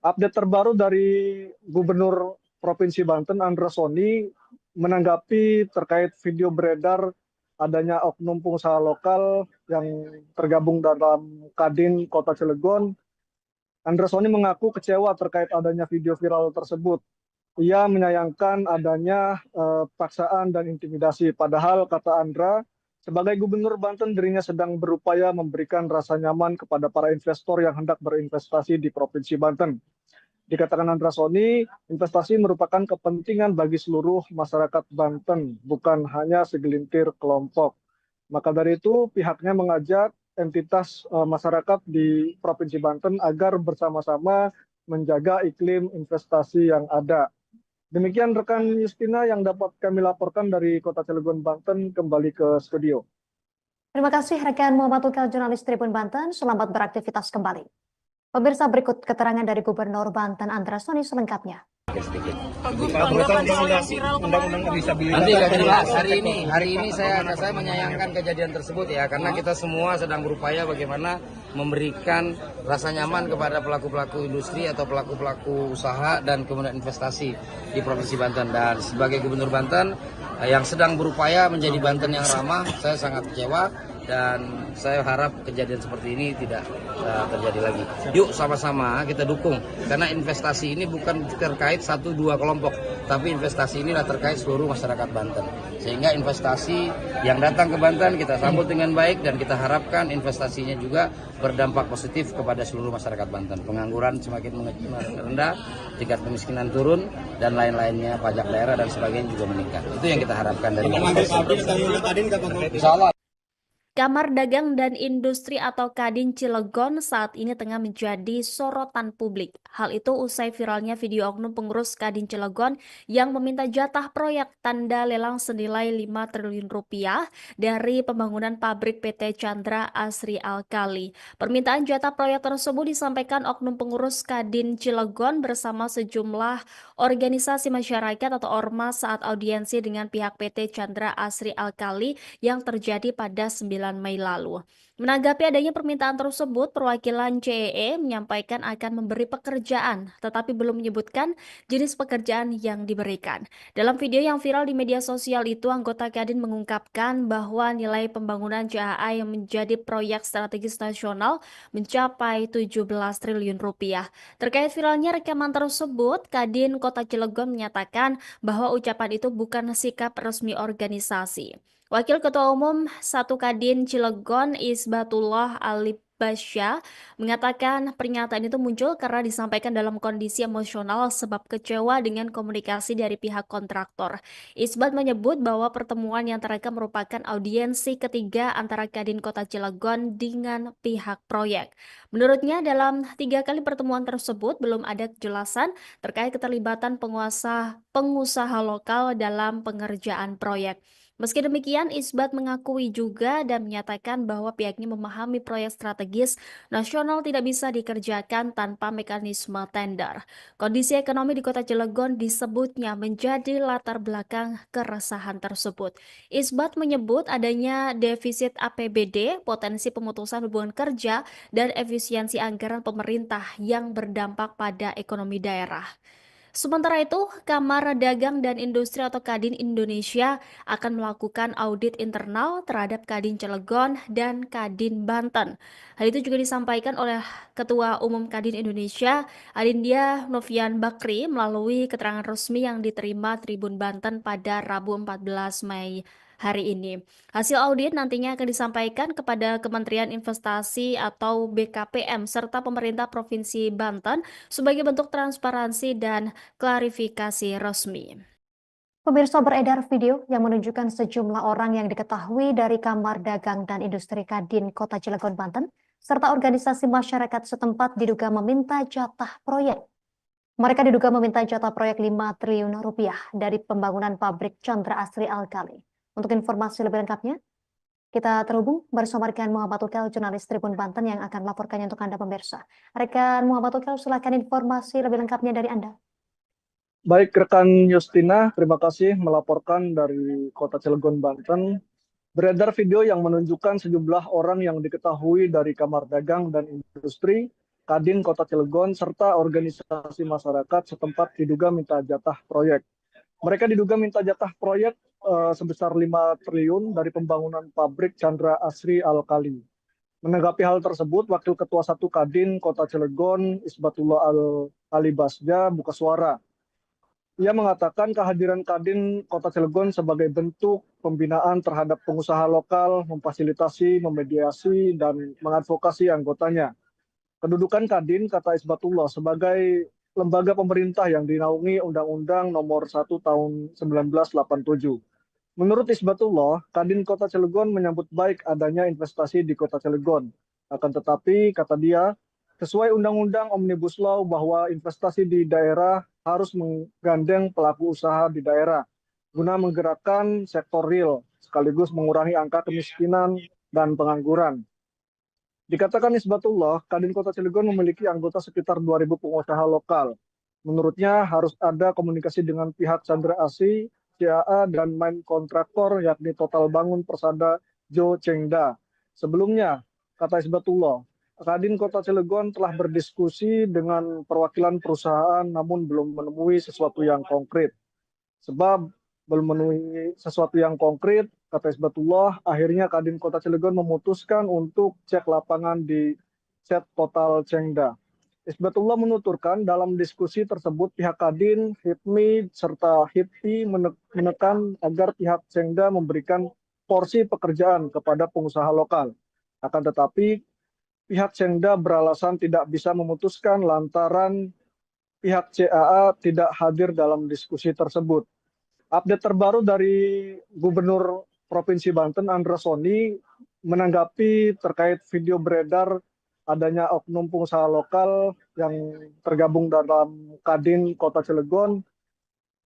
Update terbaru dari Gubernur Provinsi Banten, Andra Soni, menanggapi terkait video beredar adanya oknum pengusaha lokal yang tergabung dalam Kadin Kota Cilegon. Andra Soni mengaku kecewa terkait adanya video viral tersebut. Ia menyayangkan adanya paksaan dan intimidasi. Padahal, kata Andra, sebagai Gubernur Banten, dirinya sedang berupaya memberikan rasa nyaman kepada para investor yang hendak berinvestasi di Provinsi Banten. Dikatakan Andra Soni, investasi merupakan kepentingan bagi seluruh masyarakat Banten, bukan hanya segelintir kelompok. Maka dari itu, pihaknya mengajak entitas masyarakat di Provinsi Banten agar bersama-sama menjaga iklim investasi yang ada. Demikian rekan Justina yang dapat kami laporkan dari Kota Cilegon, Banten, kembali ke studio. Terima kasih rekan Muhammad Tukal, jurnalis Tribun Banten. Selamat beraktivitas kembali. Pemirsa, berikut keterangan dari Gubernur Banten Andra Soni selengkapnya. Undang-undang disabilitas. Nanti nggak jelas. Hari ini saya menyayangkan kejadian tersebut ya, karena kita semua sedang berupaya bagaimana memberikan rasa nyaman kepada pelaku-pelaku industri atau pelaku-pelaku usaha dan kemudian investasi di Provinsi Banten. Dan sebagai Gubernur Banten yang sedang berupaya menjadi Banten yang ramah, saya sangat kecewa dan saya harap kejadian seperti ini tidak terjadi lagi. Yuk sama-sama kita dukung, karena investasi ini bukan terkait 1-2 kelompok, tapi investasi inilah terkait seluruh masyarakat Banten. Sehingga investasi yang datang ke Banten kita sambut dengan baik dan kita harapkan investasinya juga berdampak positif kepada seluruh masyarakat Banten. Pengangguran semakin rendah, tingkat kemiskinan turun, dan lain-lainnya, pajak daerah dan sebagainya juga meningkat. Itu yang kita harapkan dari Insya Allah. Kamar Dagang dan Industri atau Kadin Cilegon saat ini tengah menjadi sorotan publik. Hal itu usai viralnya video oknum pengurus Kadin Cilegon yang meminta jatah proyek tanda lelang senilai 5 triliun rupiah dari pembangunan pabrik PT Chandra Asri Alkali. Permintaan jatah proyek tersebut disampaikan oknum pengurus Kadin Cilegon bersama sejumlah organisasi masyarakat atau ormas saat audiensi dengan pihak PT Chandra Asri Alkali yang terjadi pada 9 Mei lalu. Menanggapi adanya permintaan tersebut, perwakilan CEE menyampaikan akan memberi pekerjaan, tetapi belum menyebutkan jenis pekerjaan yang diberikan. Dalam video yang viral di media sosial itu, anggota Kadin mengungkapkan bahwa nilai pembangunan CAA yang menjadi proyek strategis nasional mencapai 17 triliun rupiah. Terkait viralnya rekaman tersebut, Kadin Kota Cilegon menyatakan bahwa ucapan itu bukan sikap resmi organisasi. Wakil Ketua Umum 1 Kadin Cilegon Isbatullah Alibasya mengatakan pernyataan itu muncul karena disampaikan dalam kondisi emosional sebab kecewa dengan komunikasi dari pihak kontraktor. Isbat menyebut bahwa pertemuan yang terekam merupakan audiensi ketiga antara Kadin Kota Cilegon dengan pihak proyek. Menurutnya dalam 3 kali pertemuan tersebut belum ada kejelasan terkait keterlibatan pengusaha lokal dalam pengerjaan proyek. Meski demikian, Isbat mengakui juga dan menyatakan bahwa pihaknya memahami proyek strategis nasional tidak bisa dikerjakan tanpa mekanisme tender. Kondisi ekonomi di Kota Cilegon disebutnya menjadi latar belakang keresahan tersebut. Isbat menyebut adanya defisit APBD, potensi pemutusan hubungan kerja, dan efisiensi anggaran pemerintah yang berdampak pada ekonomi daerah. Sementara itu, Kamar Dagang dan Industri atau Kadin Indonesia akan melakukan audit internal terhadap Kadin Cilegon dan Kadin Banten. Hal itu juga disampaikan oleh Ketua Umum Kadin Indonesia, Adindia Novian Bakri, melalui keterangan resmi yang diterima Tribun Banten pada Rabu 14 Mei hari ini. Hasil audit nantinya akan disampaikan kepada Kementerian Investasi atau BKPM serta pemerintah Provinsi Banten sebagai bentuk transparansi dan klarifikasi resmi. Pemirsa, beredar video yang menunjukkan sejumlah orang yang diketahui dari Kamar Dagang dan Industri Kadin Kota Cilegon, Banten, serta organisasi masyarakat setempat diduga meminta jatah proyek. Mereka diduga meminta jatah proyek 5 triliun rupiah dari pembangunan pabrik Chandra Asri Alkali. Untuk informasi lebih lengkapnya, kita terhubung bersama rekan Muhammad Ukel, jurnalis Tribun Banten yang akan melaporkannya untuk Anda pemirsa. Rekan Muhammad Ukel, silakan informasi lebih lengkapnya dari Anda. Baik, rekan Justina, terima kasih melaporkan dari Kota Cilegon, Banten. Beredar video yang menunjukkan sejumlah orang yang diketahui dari Kamar Dagang dan Industri, Kadin Kota Cilegon, serta organisasi masyarakat setempat diduga minta jatah proyek. Mereka diduga minta jatah proyek sebesar 5 triliun dari pembangunan pabrik Chandra Asri Alkali. Menanggapi hal tersebut, Wakil Ketua 1 Kadin Kota Cilegon, Isbatullah Al-Alibasja, buka suara. Ia mengatakan kehadiran Kadin Kota Cilegon sebagai bentuk pembinaan terhadap pengusaha lokal, memfasilitasi, memediasi, dan mengadvokasi anggotanya. Kedudukan Kadin, kata Isbatullah, sebagai lembaga pemerintah yang dinaungi Undang-Undang Nomor 1 Tahun 1987. Menurut Isbatullah, Kadin Kota Cilegon menyambut baik adanya investasi di Kota Cilegon. Akan tetapi, kata dia, sesuai Undang-Undang Omnibus Law bahwa investasi di daerah harus menggandeng pelaku usaha di daerah guna menggerakkan sektor real sekaligus mengurangi angka kemiskinan dan pengangguran. Dikatakan Isbatullah, Kadin Kota Cilegon memiliki anggota sekitar 2.000 pengusaha lokal. Menurutnya harus ada komunikasi dengan pihak Chandra Asri, CAA, dan main kontraktor yakni Total Bangun Persada Jo Chengda. Sebelumnya, kata Isbatullah, Kadin Kota Cilegon telah berdiskusi dengan perwakilan perusahaan namun belum menemui sesuatu yang konkret. Sebab belum menemui sesuatu yang konkret, kata Isbatullah, akhirnya Kadin Kota Cilegon memutuskan untuk cek lapangan di set Total Chengda. Isbatullah menuturkan dalam diskusi tersebut pihak Kadin, HIPMI, serta HIPI menekan agar pihak Chengda memberikan porsi pekerjaan kepada pengusaha lokal. Akan tetapi, pihak Chengda beralasan tidak bisa memutuskan lantaran pihak CAA tidak hadir dalam diskusi tersebut. Update terbaru dari Gubernur Provinsi Banten, Andra Soni, menanggapi terkait video beredar adanya oknum pengusaha lokal yang tergabung dalam Kadin Kota Cilegon.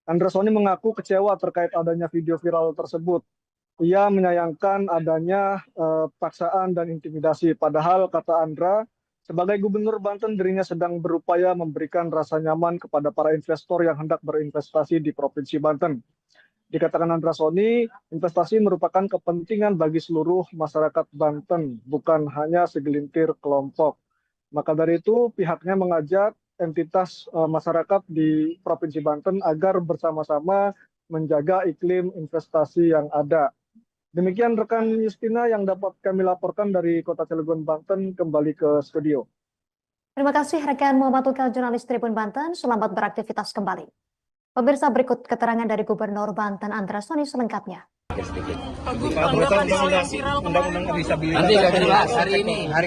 Andra Soni mengaku kecewa terkait adanya video viral tersebut. Ia menyayangkan adanya paksaan dan intimidasi. Padahal, kata Andra, sebagai Gubernur Banten dirinya sedang berupaya memberikan rasa nyaman kepada para investor yang hendak berinvestasi di Provinsi Banten. Dikatakan Andra Soni, investasi merupakan kepentingan bagi seluruh masyarakat Banten, bukan hanya segelintir kelompok. Maka dari itu, pihaknya mengajak entitas masyarakat di Provinsi Banten agar bersama-sama menjaga iklim investasi yang ada. Demikian rekan Justina yang dapat kami laporkan dari Kota Cilegon, Banten, kembali ke studio. Terima kasih rekan Muhammad Ukel, jurnalis Tribun Banten. Selamat beraktivitas kembali. Pemirsa, berikut keterangan dari Gubernur Banten Andra Soni selengkapnya. Nanti akan jelas hari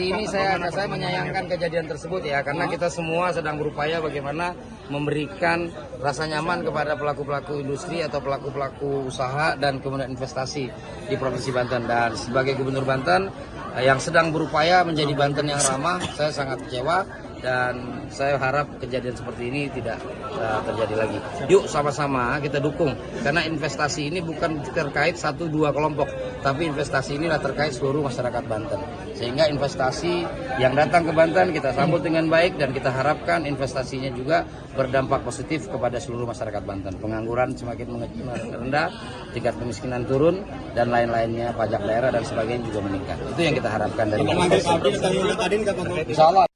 ini saya menyayangkan kejadian tersebut ya, karena kita semua sedang berupaya bagaimana memberikan rasa nyaman kepada pelaku-pelaku industri atau pelaku-pelaku usaha dan kemudian investasi di Provinsi Banten. Dan sebagai Gubernur Banten yang sedang berupaya menjadi Banten yang ramah, saya sangat kecewa dan saya harap kejadian seperti ini tidak terjadi lagi. Yuk sama-sama kita dukung, karena investasi ini bukan terkait 1-2 kelompok, tapi investasi inilah terkait seluruh masyarakat Banten. Sehingga investasi yang datang ke Banten kita sambut dengan baik, dan kita harapkan investasinya juga berdampak positif kepada seluruh masyarakat Banten. Pengangguran semakin rendah, tingkat kemiskinan turun, dan lain-lainnya, pajak daerah dan sebagainya juga meningkat. Itu yang kita harapkan dari Insya Allah.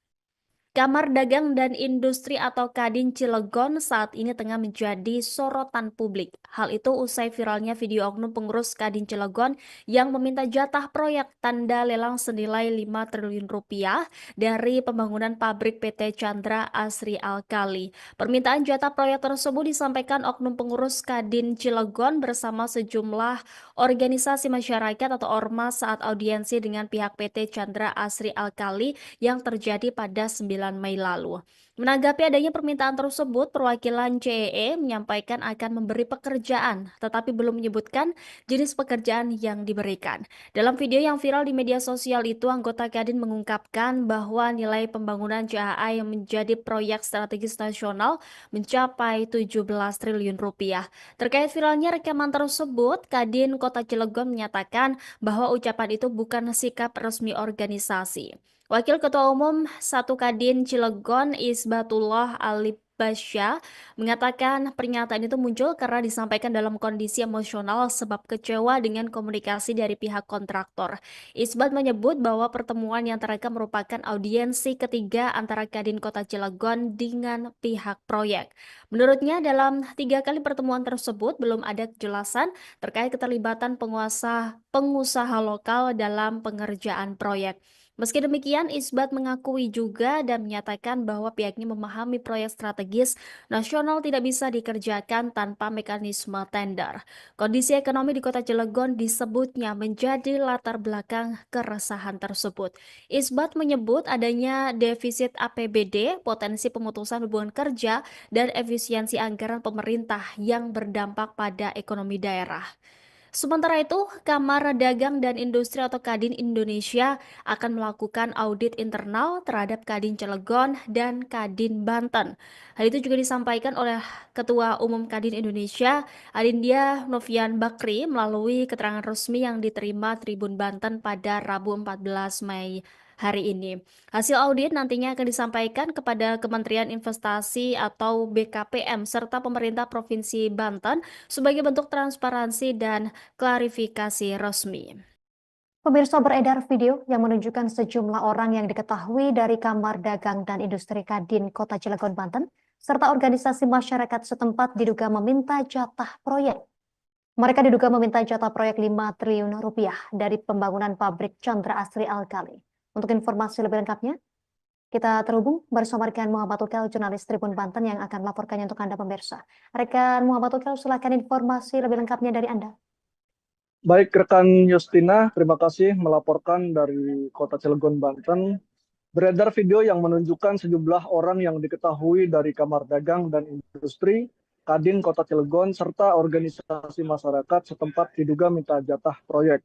Kamar Dagang dan Industri atau Kadin Cilegon saat ini tengah menjadi sorotan publik. Hal itu usai viralnya video oknum pengurus Kadin Cilegon yang meminta jatah proyek tanda lelang senilai 5 triliun rupiah dari pembangunan pabrik PT Chandra Asri Alkali. Permintaan jatah proyek tersebut disampaikan oknum pengurus Kadin Cilegon bersama sejumlah organisasi masyarakat atau ormas saat audiensi dengan pihak PT Chandra Asri Alkali yang terjadi pada 9 Mei lalu. Menanggapi adanya permintaan tersebut, perwakilan CEE menyampaikan akan memberi pekerjaan, tetapi belum menyebutkan jenis pekerjaan yang diberikan. Dalam video yang viral di media sosial itu, anggota Kadin mengungkapkan bahwa nilai pembangunan CAA yang menjadi proyek strategis nasional mencapai 17 triliun rupiah. Terkait viralnya rekaman tersebut, Kadin Kota Cilegon menyatakan bahwa ucapan itu bukan sikap resmi organisasi. Wakil Ketua Umum 1 Kadin Cilegon Isbatullah Alibasya mengatakan pernyataan itu muncul karena disampaikan dalam kondisi emosional sebab kecewa dengan komunikasi dari pihak kontraktor. Isbat menyebut bahwa pertemuan yang terekam merupakan audiensi ketiga antara Kadin Kota Cilegon dengan pihak proyek. Menurutnya dalam 3 kali pertemuan tersebut belum ada kejelasan terkait keterlibatan pengusaha lokal dalam pengerjaan proyek. Meski demikian, Isbat mengakui juga dan menyatakan bahwa pihaknya memahami proyek strategis nasional tidak bisa dikerjakan tanpa mekanisme tender. Kondisi ekonomi di Kota Cilegon disebutnya menjadi latar belakang keresahan tersebut. Isbat menyebut adanya defisit APBD, potensi pemutusan hubungan kerja, dan efisiensi anggaran pemerintah yang berdampak pada ekonomi daerah. Sementara itu, Kamar Dagang dan Industri atau Kadin Indonesia akan melakukan audit internal terhadap Kadin Cilegon dan Kadin Banten. Hal itu juga disampaikan oleh Ketua Umum Kadin Indonesia, Adindia Novian Bakri, melalui keterangan resmi yang diterima Tribun Banten pada Rabu 14 Mei hari ini. Hasil audit nantinya akan disampaikan kepada Kementerian Investasi atau BKPM serta pemerintah Provinsi Banten sebagai bentuk transparansi dan klarifikasi resmi. Pemirsa, beredar video yang menunjukkan sejumlah orang yang diketahui dari Kamar Dagang dan Industri Kadin Kota Cilegon, Banten, serta organisasi masyarakat setempat diduga meminta jatah proyek. Mereka diduga meminta jatah proyek 5 triliun rupiah dari pembangunan pabrik Chandra Asri Alkali. Untuk informasi lebih lengkapnya, kita terhubung bersama rekan Muhammad Ukel, jurnalis Tribun Banten yang akan melaporkannya untuk Anda pemirsa. Rekan Muhammad Ukel, silakan informasi lebih lengkapnya dari Anda. Baik, rekan Justina, terima kasih melaporkan dari Kota Cilegon, Banten. Beredar video yang menunjukkan sejumlah orang yang diketahui dari Kamar Dagang dan Industri, Kadin Kota Cilegon, serta organisasi masyarakat setempat diduga minta jatah proyek.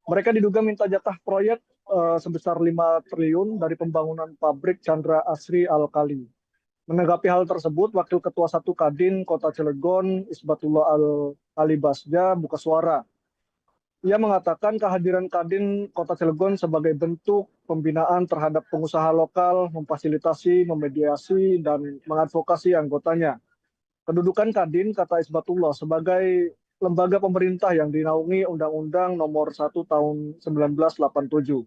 Mereka diduga minta jatah proyek sebesar 5 triliun dari pembangunan pabrik Chandra Asri Alkali. Menanggapi hal tersebut, Wakil Ketua 1 Kadin Kota Cilegon, Isbatullah Alibasya, buka suara. Ia mengatakan kehadiran Kadin Kota Cilegon sebagai bentuk pembinaan terhadap pengusaha lokal, memfasilitasi, memediasi, dan mengadvokasi anggotanya. Kedudukan Kadin, kata Isbatullah, sebagai lembaga pemerintah yang dinaungi Undang-Undang Nomor 1 Tahun 1987.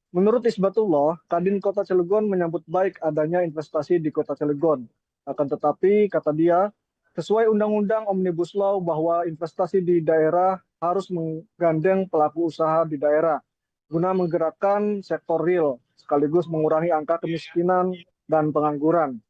Menurut Isbatullah, Kadin Kota Cilegon menyambut baik adanya investasi di Kota Cilegon. Akan tetapi, kata dia, sesuai Undang-Undang Omnibus Law bahwa investasi di daerah harus menggandeng pelaku usaha di daerah guna menggerakkan sektor real, sekaligus mengurangi angka kemiskinan dan pengangguran.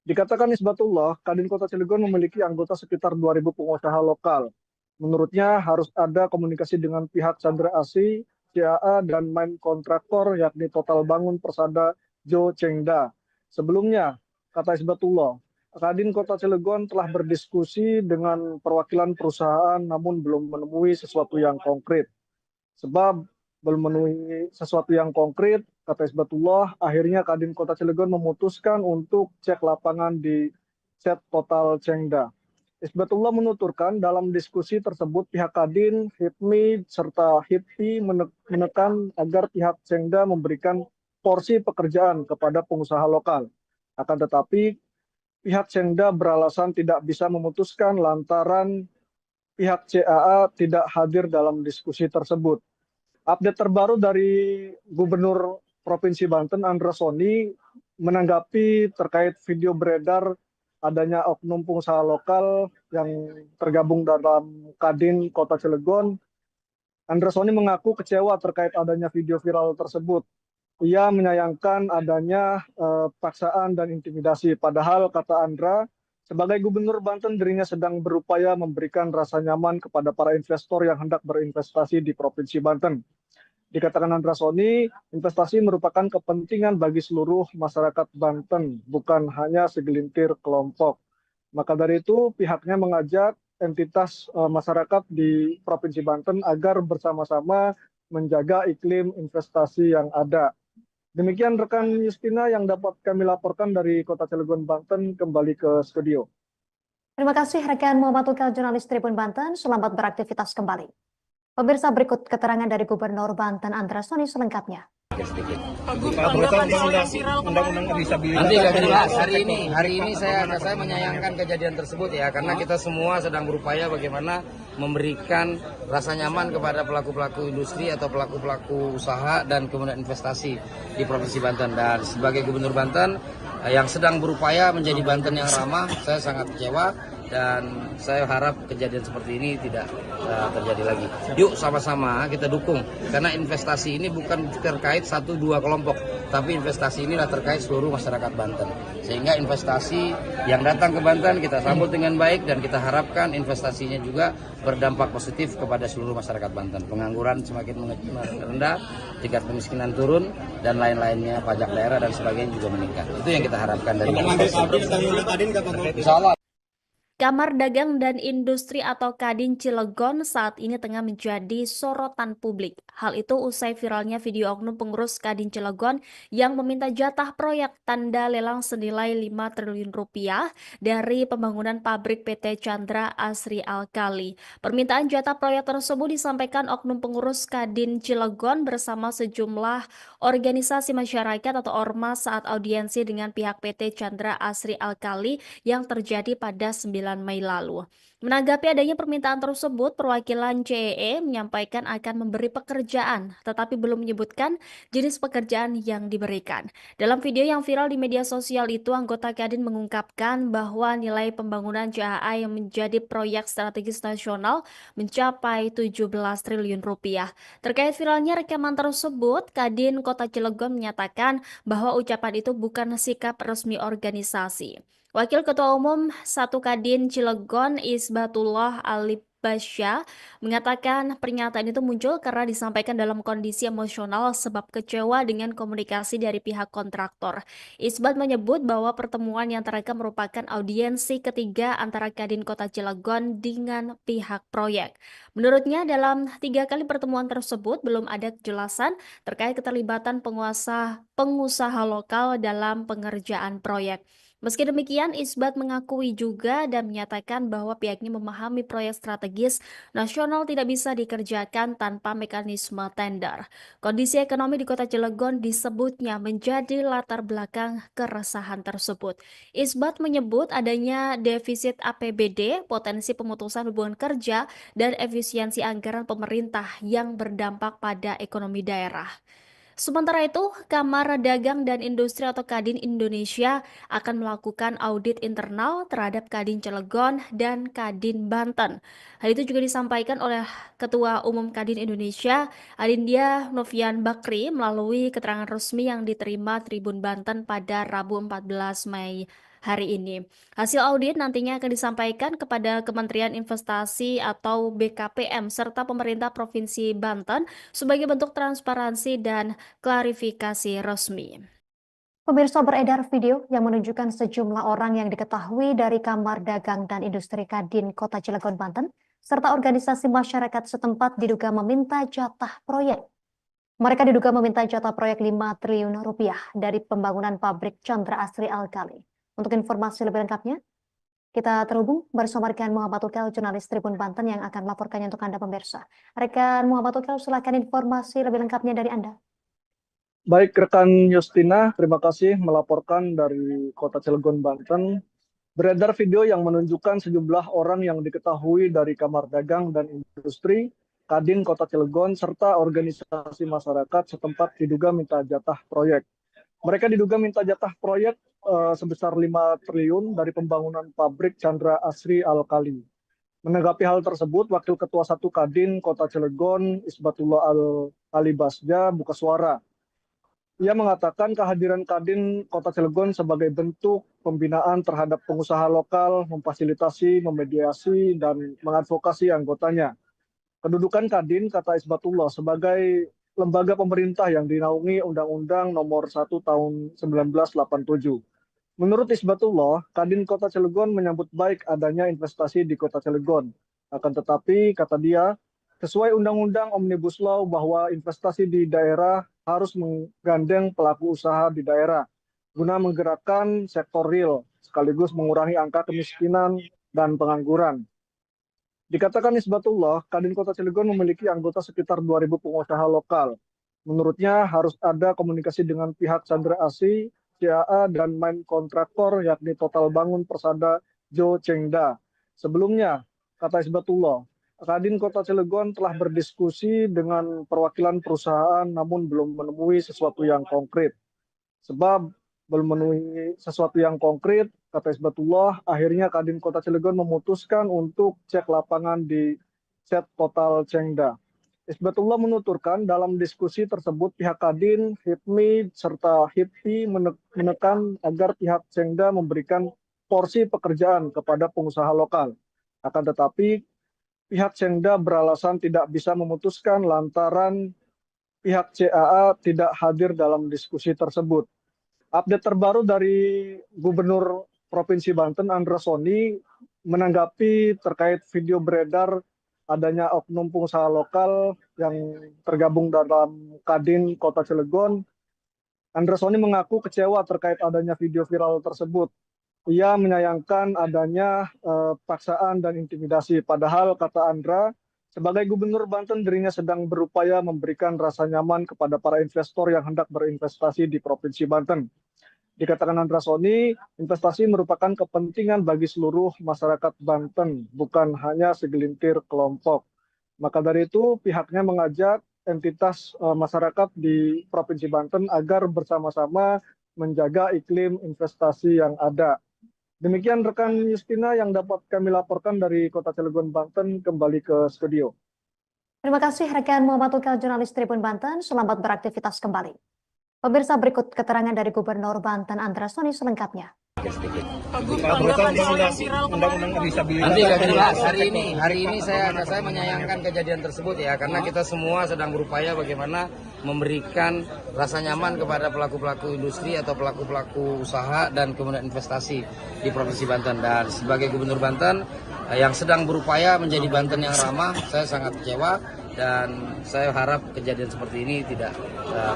Dikatakan Isbatullah, Kadin Kota Cilegon memiliki anggota sekitar 2.000 pengusaha lokal. Menurutnya harus ada komunikasi dengan pihak Chandra Asri, CAA, dan main kontraktor yakni Total Bangun Persada Jo Chengda. Sebelumnya, kata Isbatullah, Kadin Kota Cilegon telah berdiskusi dengan perwakilan perusahaan namun belum menemui sesuatu yang konkret. Sebab belum menemui sesuatu yang konkret, kata Isbatullah, akhirnya Kadin Kota Cilegon memutuskan untuk cek lapangan di Set Total Cengda. Isbatullah menuturkan dalam diskusi tersebut pihak Kadin, HIPMI, serta HIPI menekan agar pihak Cengda memberikan porsi pekerjaan kepada pengusaha lokal. Akan tetapi pihak Cengda beralasan tidak bisa memutuskan lantaran pihak CAA tidak hadir dalam diskusi tersebut. Update terbaru dari Gubernur Provinsi Banten, Andra Soni, menanggapi terkait video beredar adanya oknum pengusaha lokal yang tergabung dalam Kadin Kota Cilegon. Andra Soni mengaku kecewa terkait adanya video viral tersebut. Ia menyayangkan adanya paksaan dan intimidasi. Padahal, kata Andra, sebagai Gubernur Banten, dirinya sedang berupaya memberikan rasa nyaman kepada para investor yang hendak berinvestasi di Provinsi Banten. Dikatakan Andra Soni, investasi merupakan kepentingan bagi seluruh masyarakat Banten, bukan hanya segelintir kelompok. Maka dari itu, pihaknya mengajak entitas masyarakat di Provinsi Banten agar bersama-sama menjaga iklim investasi yang ada. Demikian rekan Justina yang dapat kami laporkan dari Kota Cilegon, Banten. Kembali ke studio. Terima kasih rekan Muhammad Tukal, jurnalis Tribun Banten. Selamat beraktivitas kembali. Pemirsa, berikut keterangan dari Gubernur Banten Andra Soni selengkapnya. Nanti akan jelas. Hari ini saya menyayangkan kejadian tersebut ya, karena kita semua sedang berupaya bagaimana memberikan rasa nyaman kepada pelaku-pelaku industri atau pelaku-pelaku usaha dan kemudian investasi di Provinsi Banten. Dan sebagai Gubernur Banten yang sedang berupaya menjadi Banten yang ramah, saya sangat kecewa dan saya harap kejadian seperti ini tidak terjadi lagi. Yuk sama-sama kita dukung, karena investasi ini bukan terkait 1-2 kelompok, tapi investasi inilah terkait seluruh masyarakat Banten. Sehingga investasi yang datang ke Banten kita sambut dengan baik dan kita harapkan investasinya juga berdampak positif kepada seluruh masyarakat Banten. Pengangguran semakin rendah, tingkat kemiskinan turun, dan lain-lainnya, pajak daerah dan sebagainya juga meningkat. Itu yang kita harapkan dari investasi. Insya Allah. Kamar Dagang dan Industri atau Kadin Cilegon saat ini tengah menjadi sorotan publik. Hal itu usai viralnya video oknum pengurus Kadin Cilegon yang meminta jatah proyek tanda lelang senilai 5 triliun rupiah dari pembangunan pabrik PT Chandra Asri Alkali. Permintaan jatah proyek tersebut disampaikan oknum pengurus Kadin Cilegon bersama sejumlah organisasi masyarakat atau ormas saat audiensi dengan pihak PT Chandra Asri Alkali yang terjadi pada 9 Mei lalu. Menanggapi adanya permintaan tersebut, perwakilan CEE menyampaikan akan memberi pekerjaan, tetapi belum menyebutkan jenis pekerjaan yang diberikan. Dalam video yang viral di media sosial itu, anggota Kadin mengungkapkan bahwa nilai pembangunan CAA yang menjadi proyek strategis nasional mencapai 17 triliun rupiah. Terkait viralnya rekaman tersebut, Kadin Kota Cilegon menyatakan bahwa ucapan itu bukan sikap resmi organisasi. Wakil Ketua Umum 1 Kadin Cilegon Isbatullah Alibasya mengatakan pernyataan itu muncul karena disampaikan dalam kondisi emosional sebab kecewa dengan komunikasi dari pihak kontraktor. Isbat menyebut bahwa pertemuan yang terekam merupakan audiensi ketiga antara Kadin Kota Cilegon dengan pihak proyek. Menurutnya dalam 3 kali pertemuan tersebut belum ada kejelasan terkait keterlibatan pengusaha lokal dalam pengerjaan proyek. Meski demikian, Isbat mengakui juga dan menyatakan bahwa pihaknya memahami proyek strategis nasional tidak bisa dikerjakan tanpa mekanisme tender. Kondisi ekonomi di Kota Cilegon disebutnya menjadi latar belakang keresahan tersebut. Isbat menyebut adanya defisit APBD, potensi pemutusan hubungan kerja, dan efisiensi anggaran pemerintah yang berdampak pada ekonomi daerah. Sementara itu, Kamar Dagang dan Industri atau Kadin Indonesia akan melakukan audit internal terhadap Kadin Cilegon dan Kadin Banten. Hal itu juga disampaikan oleh Ketua Umum Kadin Indonesia, Adindya Novian Bakri, melalui keterangan resmi yang diterima Tribun Banten pada Rabu 14 Mei hari ini. Hasil audit nantinya akan disampaikan kepada Kementerian Investasi atau BKPM serta pemerintah Provinsi Banten sebagai bentuk transparansi dan klarifikasi resmi. Pemirsa, beredar video yang menunjukkan sejumlah orang yang diketahui dari Kamar Dagang dan Industri Kadin Kota Cilegon, Banten, serta organisasi masyarakat setempat diduga meminta jatah proyek. Mereka diduga meminta jatah proyek 5 triliun rupiah dari pembangunan pabrik Chandra Asri Alkali. Untuk informasi lebih lengkapnya, kita terhubung bersama rekan Muhammad Ukel, jurnalis Tribun Banten yang akan melaporkannya untuk Anda pemirsa. Rekan Muhammad Ukel, silakan informasi lebih lengkapnya dari Anda. Baik, rekan Justina, terima kasih melaporkan dari Kota Cilegon, Banten. Beredar video yang menunjukkan sejumlah orang yang diketahui dari Kamar Dagang dan Industri, Kadin Kota Cilegon, serta organisasi masyarakat setempat diduga minta jatah proyek. Mereka diduga minta jatah proyek sebesar 5 triliun dari pembangunan pabrik Chandra Asri Alkali. Menanggapi hal tersebut, Wakil Ketua 1 Kadin Kota Cilegon, Isbatullah Al-Alibasja, buka suara. Ia mengatakan kehadiran Kadin Kota Cilegon sebagai bentuk pembinaan terhadap pengusaha lokal, memfasilitasi, memediasi, dan mengadvokasi anggotanya. Kedudukan Kadin, kata Isbatullah, sebagai lembaga pemerintah yang dinaungi Undang-Undang Nomor 1 Tahun 1987. Menurut Isbatullah, Kadin Kota Cilegon menyambut baik adanya investasi di Kota Cilegon. Akan tetapi, kata dia, sesuai Undang-Undang Omnibus Law bahwa investasi di daerah harus menggandeng pelaku usaha di daerah guna menggerakkan sektor real sekaligus mengurangi angka kemiskinan dan pengangguran. Dikatakan Isbatullah, Kadin Kota Cilegon memiliki anggota sekitar 2.000 pengusaha lokal. Menurutnya harus ada komunikasi dengan pihak Chandra Asri, CAA, dan main kontraktor yakni Total Bangun Persada Jo Chengda. Sebelumnya, kata Isbatullah, Kadin Kota Cilegon telah berdiskusi dengan perwakilan perusahaan namun belum menemui sesuatu yang konkret. Sebab belum memenuhi sesuatu yang konkret, kata Isbatullah, akhirnya Kadin Kota Cilegon memutuskan untuk cek lapangan di set Total Chengda. Isbatullah menuturkan dalam diskusi tersebut pihak Kadin, HIPMI, serta HIPI menekan agar pihak Chengda memberikan porsi pekerjaan kepada pengusaha lokal. Akan tetapi, pihak Chengda beralasan tidak bisa memutuskan lantaran pihak CAA tidak hadir dalam diskusi tersebut. Update terbaru dari Gubernur Provinsi Banten, Andra Soni, menanggapi terkait video beredar adanya oknum pengusaha lokal yang tergabung dalam Kadin Kota Cilegon. Andra Soni mengaku kecewa terkait adanya video viral tersebut. Ia menyayangkan adanya paksaan dan intimidasi. Padahal, kata Andra, sebagai Gubernur Banten, dirinya sedang berupaya memberikan rasa nyaman kepada para investor yang hendak berinvestasi di Provinsi Banten. Dikatakan Andra Soni, investasi merupakan kepentingan bagi seluruh masyarakat Banten, bukan hanya segelintir kelompok. Maka dari itu, pihaknya mengajak entitas masyarakat di Provinsi Banten agar bersama-sama menjaga iklim investasi yang ada. Demikian rekan Justina yang dapat kami laporkan dari Kota Cilegon, Banten, kembali ke studio. Terima kasih rekan Muhammad Ukel, jurnalis Tribun Banten. Selamat beraktivitas kembali. Pemirsa, berikut keterangan dari Gubernur Banten Andra Soni selengkapnya. Nanti nggak jelas. Hari ini saya menyayangkan kejadian tersebut ya, karena kita semua sedang berupaya bagaimana memberikan rasa nyaman kepada pelaku-pelaku industri atau pelaku-pelaku usaha dan kemudian investasi di Provinsi Banten. Dan sebagai Gubernur Banten yang sedang berupaya menjadi Banten yang ramah, saya sangat kecewa dan saya harap kejadian seperti ini tidak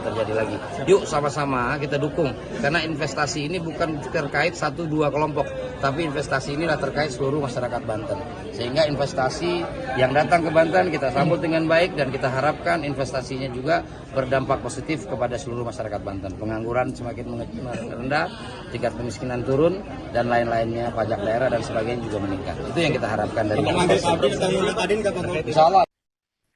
terjadi lagi. Yuk sama-sama kita dukung, karena investasi ini bukan terkait 1-2 kelompok, tapi investasi inilah terkait seluruh masyarakat Banten. Sehingga investasi yang datang ke Banten kita sambut dengan baik dan kita harapkan investasinya juga berdampak positif kepada seluruh masyarakat Banten. Pengangguran semakin rendah, tingkat kemiskinan turun, dan lain-lainnya, pajak daerah dan sebagainya juga meningkat. Itu yang kita harapkan dari Insya Allah.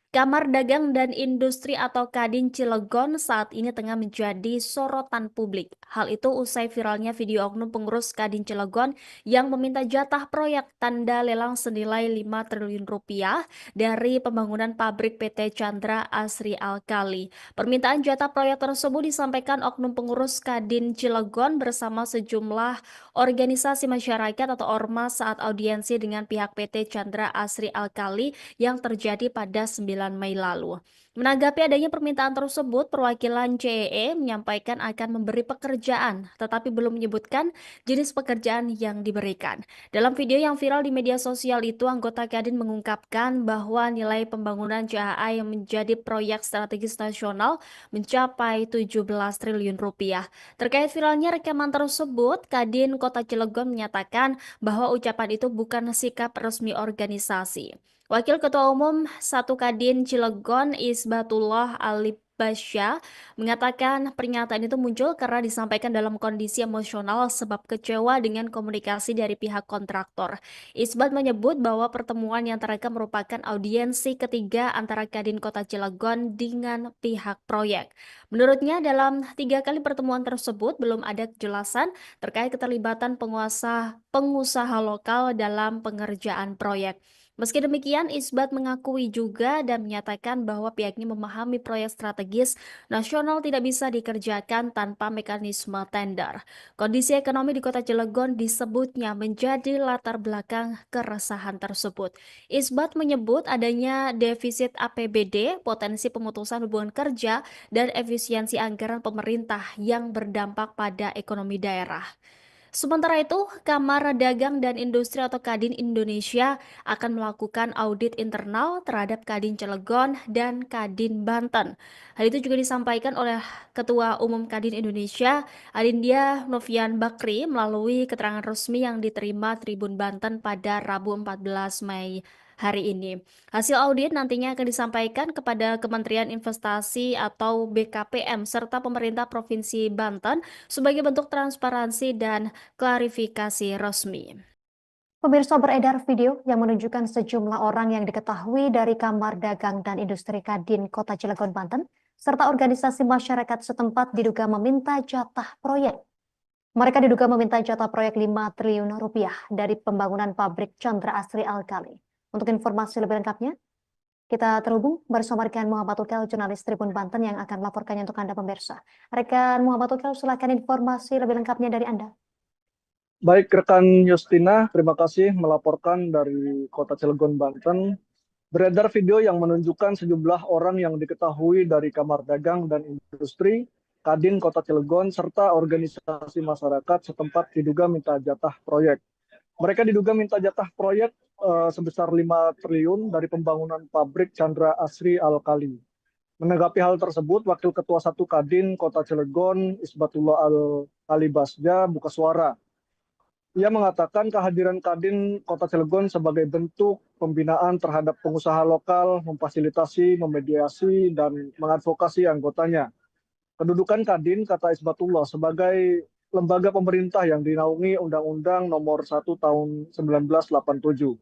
Kamar Dagang dan Industri atau Kadin Cilegon saat ini tengah menjadi sorotan publik. Hal itu usai viralnya video oknum pengurus Kadin Cilegon yang meminta jatah proyek tanda lelang senilai 5 triliun rupiah dari pembangunan pabrik PT Chandra Asri Alkali. Permintaan jatah proyek tersebut disampaikan oknum pengurus Kadin Cilegon bersama sejumlah organisasi masyarakat atau ormas saat audiensi dengan pihak PT Chandra Asri Alkali yang terjadi pada 9 bulan Mei lalu. Menanggapi adanya permintaan tersebut, perwakilan CEE menyampaikan akan memberi pekerjaan, tetapi belum menyebutkan jenis pekerjaan yang diberikan. Dalam video yang viral di media sosial itu, anggota Kadin mengungkapkan bahwa nilai pembangunan CAA yang menjadi proyek strategis nasional mencapai 17 triliun rupiah. Terkait viralnya rekaman tersebut, Kadin Kota Cilegon menyatakan bahwa ucapan itu bukan sikap resmi organisasi. Wakil Ketua Umum 1 Kadin Cilegon Isbatullah Alibasya mengatakan pernyataan itu muncul karena disampaikan dalam kondisi emosional sebab kecewa dengan komunikasi dari pihak kontraktor. Isbat menyebut bahwa pertemuan yang terekam merupakan audiensi ketiga antara Kadin Kota Cilegon dengan pihak proyek. Menurutnya dalam 3 kali pertemuan tersebut belum ada kejelasan terkait keterlibatan pengusaha lokal dalam pengerjaan proyek. Meski demikian, Isbat mengakui juga dan menyatakan bahwa pihaknya memahami proyek strategis nasional tidak bisa dikerjakan tanpa mekanisme tender. Kondisi ekonomi di Kota Cilegon disebutnya menjadi latar belakang keresahan tersebut. Isbat menyebut adanya defisit APBD, potensi pemutusan hubungan kerja, dan efisiensi anggaran pemerintah yang berdampak pada ekonomi daerah. Sementara itu, Kamar Dagang dan Industri atau Kadin Indonesia akan melakukan audit internal terhadap Kadin Cilegon dan Kadin Banten. Hal itu juga disampaikan oleh Ketua Umum Kadin Indonesia, Adindia Novian Bakri, melalui keterangan resmi yang diterima Tribun Banten pada Rabu 14 Mei hari ini. Hasil audit nantinya akan disampaikan kepada Kementerian Investasi atau BKPM serta pemerintah Provinsi Banten sebagai bentuk transparansi dan klarifikasi resmi. Pemirsa, beredar video yang menunjukkan sejumlah orang yang diketahui dari Kamar Dagang dan Industri Kadin Kota Cilegon, Banten, serta organisasi masyarakat setempat diduga meminta jatah proyek. Mereka diduga meminta jatah proyek 5 triliun rupiah dari pembangunan pabrik Chandra Asri Alkali. Untuk informasi lebih lengkapnya, kita terhubung bersama rekan Muhammad Ukel, jurnalis Tribun Banten yang akan melaporkannya untuk Anda pemirsa. Rekan Muhammad Ukel, silakan informasi lebih lengkapnya dari Anda. Baik, rekan Justina, terima kasih melaporkan dari Kota Cilegon, Banten. Beredar video yang menunjukkan sejumlah orang yang diketahui dari Kamar Dagang dan Industri, Kadin Kota Cilegon, serta organisasi masyarakat setempat diduga minta jatah proyek. Mereka diduga minta jatah proyek sebesar 5 triliun dari pembangunan pabrik Chandra Asri Alkali. Menanggapi hal tersebut, Wakil Ketua 1 Kadin Kota Cilegon, Isbatullah Alibasja, buka suara. Ia mengatakan kehadiran Kadin Kota Cilegon sebagai bentuk pembinaan terhadap pengusaha lokal, memfasilitasi, memediasi, dan mengadvokasi anggotanya. Kedudukan Kadin, kata Isbatullah, sebagai lembaga pemerintah yang dinaungi Undang-Undang Nomor 1 Tahun 1987.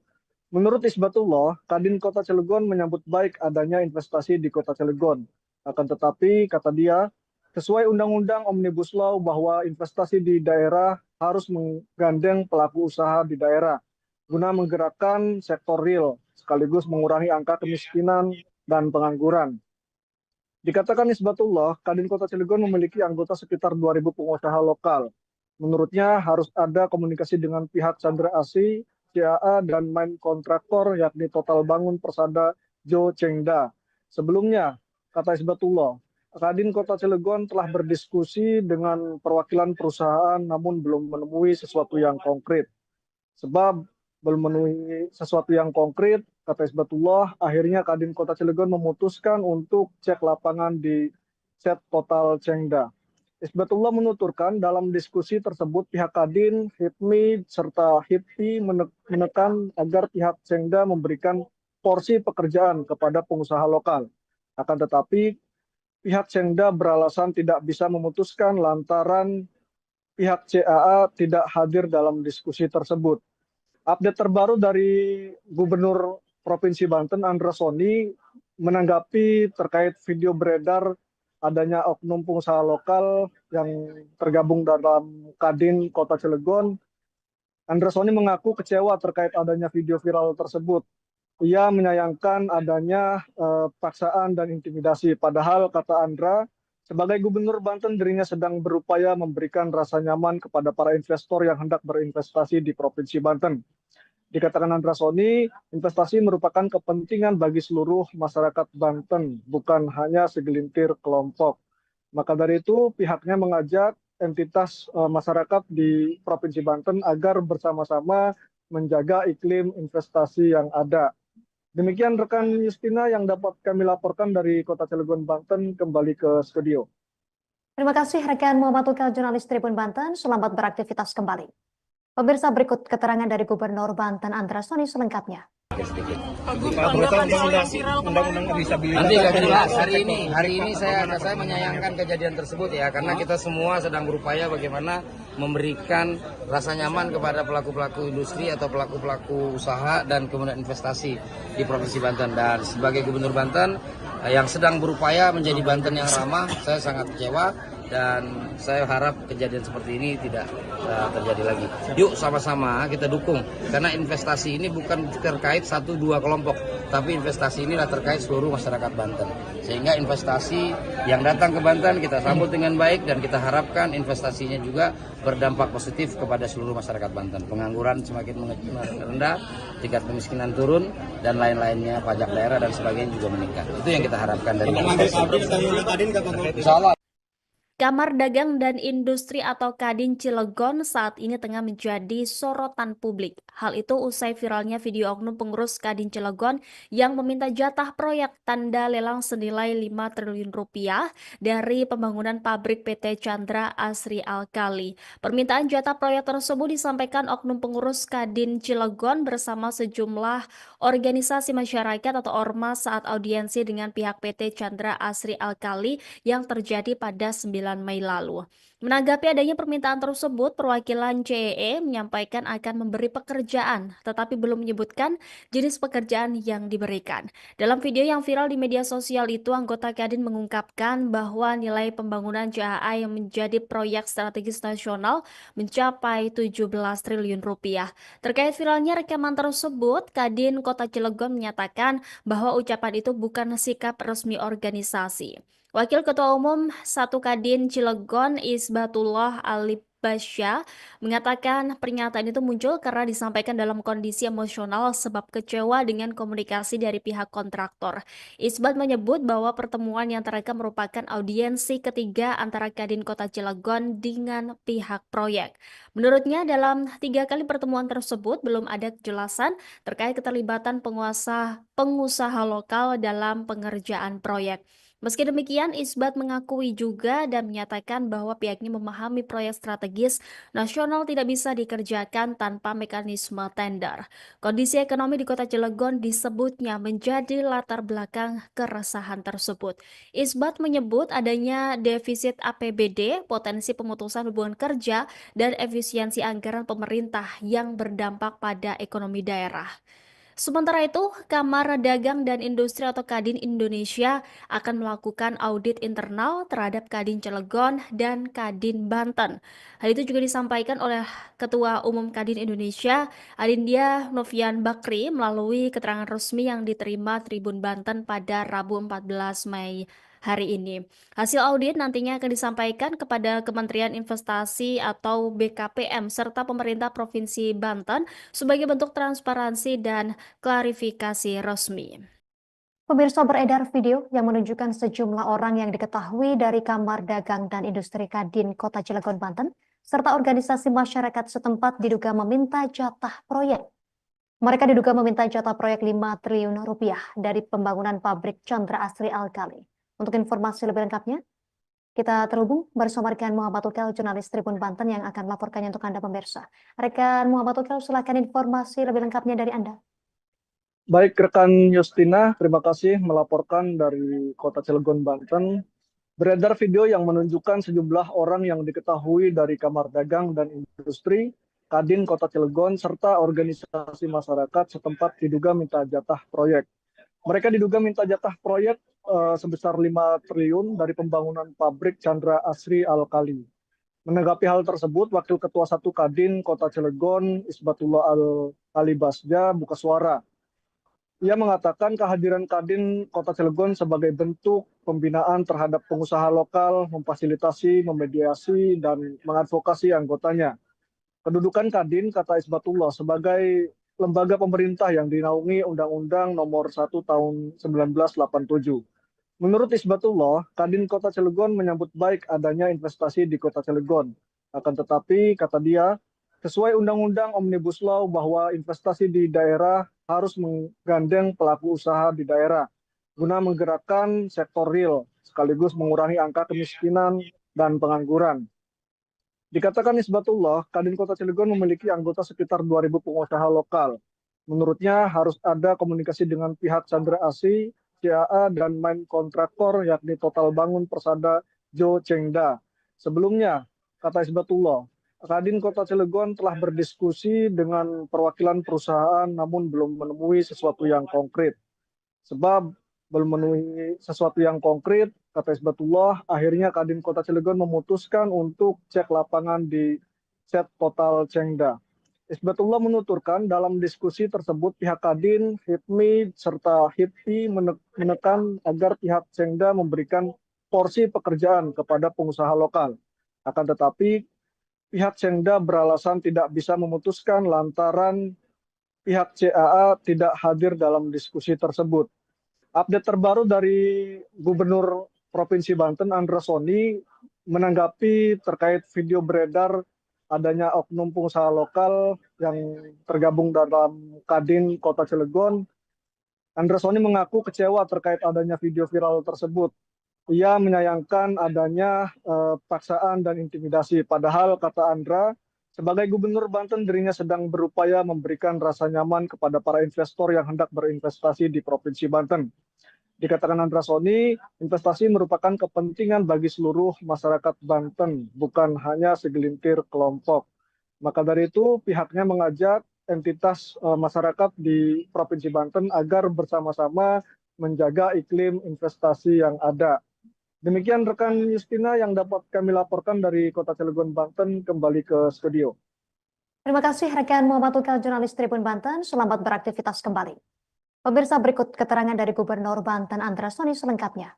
Menurut Isbatullah, Kadin Kota Cilegon menyambut baik adanya investasi di Kota Cilegon. Akan tetapi, kata dia, sesuai Undang-Undang Omnibus Law bahwa investasi di daerah harus menggandeng pelaku usaha di daerah guna menggerakkan sektor real sekaligus mengurangi angka kemiskinan dan pengangguran. Dikatakan Isbatullah, Kadin Kota Cilegon memiliki anggota sekitar 2.000 pengusaha lokal. Menurutnya harus ada komunikasi dengan pihak Chandra Asri, CAA, dan main kontraktor yakni Total Bangun Persada Jo Chengda. Sebelumnya, kata Isbatullah, Kadin Kota Cilegon telah berdiskusi dengan perwakilan perusahaan namun belum menemui sesuatu yang konkret. Sebab belum memenuhi sesuatu yang konkret, kata Isbatullah, akhirnya Kadin Kota Cilegon memutuskan untuk cek lapangan di set Total Chengda. Isbatullah menuturkan dalam diskusi tersebut pihak Kadin, HIPMI, serta HIPI menekan agar pihak Chengda memberikan porsi pekerjaan kepada pengusaha lokal. Akan tetapi, pihak Chengda beralasan tidak bisa memutuskan lantaran pihak CAA tidak hadir dalam diskusi tersebut. Update terbaru dari Gubernur Provinsi Banten, Andra Soni, menanggapi terkait video beredar adanya oknum pengusaha lokal yang tergabung dalam Kadin Kota Cilegon. Andra Soni mengaku kecewa terkait adanya video viral tersebut. Ia menyayangkan adanya paksaan dan intimidasi. Padahal, kata Andra, sebagai Gubernur Banten dirinya sedang berupaya memberikan rasa nyaman kepada para investor yang hendak berinvestasi di Provinsi Banten. Dikatakan Andra Soni, investasi merupakan kepentingan bagi seluruh masyarakat Banten, bukan hanya segelintir kelompok. Maka dari itu pihaknya mengajak entitas masyarakat di Provinsi Banten agar bersama-sama menjaga iklim investasi yang ada. Demikian rekan Justina yang dapat kami laporkan dari Kota Cilegon, Banten, kembali ke studio. Terima kasih rekan Muhammad Ukal, jurnalis Tribun Banten. Selamat beraktivitas kembali. Pemirsa, berikut keterangan dari Gubernur Banten Andra Soni selengkapnya. Nanti akan jelas hari ini saya menyayangkan kejadian tersebut ya, karena kita semua sedang berupaya bagaimana memberikan rasa nyaman kepada pelaku-pelaku industri atau pelaku-pelaku usaha dan kemudian investasi di Provinsi Banten. Dan sebagai Gubernur Banten yang sedang berupaya menjadi Banten yang ramah, saya sangat kecewa dan saya harap kejadian seperti ini tidak terjadi lagi. Yuk sama-sama kita dukung, karena investasi ini bukan terkait 1-2 kelompok, tapi investasi ini terkait seluruh masyarakat Banten. Sehingga investasi yang datang ke Banten kita sambut dengan baik dan kita harapkan investasinya juga berdampak positif kepada seluruh masyarakat Banten. Pengangguran semakin rendah, tingkat kemiskinan turun, dan lain-lainnya, pajak daerah dan sebagainya juga meningkat. Itu yang kita harapkan dari investasi. Kamar Dagang dan Industri atau Kadin Cilegon saat ini tengah menjadi sorotan publik. Hal itu usai viralnya video oknum pengurus Kadin Cilegon yang meminta jatah proyek tanda lelang senilai 5 triliun rupiah dari pembangunan pabrik PT Chandra Asri Alkali. Permintaan jatah proyek tersebut disampaikan oknum pengurus Kadin Cilegon bersama sejumlah organisasi masyarakat atau ormas saat audiensi dengan pihak PT Chandra Asri Alkali yang terjadi pada 9 Mei lalu. Menanggapi adanya permintaan tersebut, perwakilan CEE menyampaikan akan memberi pekerjaan, tetapi belum menyebutkan jenis pekerjaan yang diberikan. Dalam video yang viral di media sosial itu, anggota Kadin mengungkapkan bahwa nilai pembangunan JAA yang menjadi proyek strategis nasional mencapai 17 triliun rupiah. Terkait viralnya rekaman tersebut, Kadin Kota Cilegon menyatakan bahwa ucapan itu bukan sikap resmi organisasi. Wakil Ketua Umum 1 Kadin Cilegon Isbatullah Alibasya mengatakan pernyataan itu muncul karena disampaikan dalam kondisi emosional sebab kecewa dengan komunikasi dari pihak kontraktor. Isbat menyebut bahwa pertemuan yang terekam merupakan audiensi ketiga antara Kadin Kota Cilegon dengan pihak proyek. Menurutnya dalam 3 kali pertemuan tersebut belum ada kejelasan terkait keterlibatan pengusaha lokal dalam pengerjaan proyek. Meski demikian, Isbat mengakui juga dan menyatakan bahwa pihaknya memahami proyek strategis nasional tidak bisa dikerjakan tanpa mekanisme tender. Kondisi ekonomi di Kota Cilegon disebutnya menjadi latar belakang keresahan tersebut. Isbat menyebut adanya defisit APBD, potensi pemutusan hubungan kerja, dan efisiensi anggaran pemerintah yang berdampak pada ekonomi daerah. Sementara itu, Kamar Dagang dan Industri atau Kadin Indonesia akan melakukan audit internal terhadap Kadin Cilegon dan Kadin Banten. Hal itu juga disampaikan oleh Ketua Umum Kadin Indonesia, Adindia Novian Bakri, melalui keterangan resmi yang diterima Tribun Banten pada Rabu 14 Mei hari ini. Hasil audit nantinya akan disampaikan kepada Kementerian Investasi atau BKPM serta pemerintah Provinsi Banten sebagai bentuk transparansi dan klarifikasi resmi. Pemirsa, beredar video yang menunjukkan sejumlah orang yang diketahui dari Kamar Dagang dan Industri Kadin Kota Cilegon, Banten, serta organisasi masyarakat setempat diduga meminta jatah proyek. Mereka diduga meminta jatah proyek 5 triliun rupiah dari pembangunan pabrik Chandra Asri Alkali. Untuk informasi lebih lengkapnya, kita terhubung bersama rekan Muhammad Ukal, jurnalis Tribun Banten yang akan melaporkannya untuk Anda pemirsa. Rekan Muhammad Ukal, silakan informasi lebih lengkapnya dari Anda. Baik, rekan Justina, terima kasih melaporkan dari Kota Cilegon, Banten. Beredar video yang menunjukkan sejumlah orang yang diketahui dari Kamar Dagang dan Industri, Kadin Kota Cilegon, serta organisasi masyarakat setempat diduga minta jatah proyek. Mereka diduga minta jatah proyek sebesar 5 triliun dari pembangunan pabrik Chandra Asri Alkali. Menanggapi hal tersebut, Wakil Ketua 1 Kadin Kota Cilegon, Isbatullah Alibasja, buka suara. Ia mengatakan kehadiran Kadin Kota Cilegon sebagai bentuk pembinaan terhadap pengusaha lokal, memfasilitasi, memediasi, dan mengadvokasi anggotanya. Kedudukan Kadin, kata Isbatullah, sebagai lembaga pemerintah yang dinaungi Undang-Undang Nomor 1 Tahun 1987. Menurut Isbatullah, Kadin Kota Cilegon menyambut baik adanya investasi di Kota Cilegon. Akan tetapi, kata dia, sesuai Undang-Undang Omnibus Law bahwa investasi di daerah harus menggandeng pelaku usaha di daerah guna menggerakkan sektor real sekaligus mengurangi angka kemiskinan dan pengangguran. Dikatakan Isbatullah, Kadin Kota Cilegon memiliki anggota sekitar 2.000 pengusaha lokal. Menurutnya harus ada komunikasi dengan pihak Chandra Asri, CAA, dan main kontraktor yakni Total Bangun Persada Jo Chengda. Sebelumnya, kata Isbatullah, Kadin Kota Cilegon telah berdiskusi dengan perwakilan perusahaan namun belum menemui sesuatu yang konkret. Sebab belum memenuhi sesuatu yang konkret, kata Isbatullah, akhirnya Kadin Kota Cilegon memutuskan untuk cek lapangan di set Total Chengda. Isbatullah menuturkan dalam diskusi tersebut pihak Kadin, HIPMI, serta HIPI menekan agar pihak Chengda memberikan porsi pekerjaan kepada pengusaha lokal. Akan tetapi pihak Chengda beralasan tidak bisa memutuskan lantaran pihak CAA tidak hadir dalam diskusi tersebut. Update terbaru dari Gubernur Provinsi Banten, Andra Soni, menanggapi terkait video beredar adanya oknum pengusaha lokal yang tergabung dalam Kadin Kota Cilegon. Andra Soni mengaku kecewa terkait adanya video viral tersebut. Ia menyayangkan adanya paksaan dan intimidasi. Padahal, kata Andra, sebagai Gubernur Banten, dirinya sedang berupaya memberikan rasa nyaman kepada para investor yang hendak berinvestasi di Provinsi Banten. Dikatakan Andra Soni, investasi merupakan kepentingan bagi seluruh masyarakat Banten, bukan hanya segelintir kelompok. Maka dari itu, pihaknya mengajak entitas masyarakat di Provinsi Banten agar bersama-sama menjaga iklim investasi yang ada. Demikian rekan Justina yang dapat kami laporkan dari Kota Cilegon, Banten, kembali ke studio. Terima kasih rekan Muhammad Tukal, jurnalis Tribun Banten. Selamat beraktivitas kembali. Pemirsa, berikut keterangan dari Gubernur Banten Andra Soni selengkapnya.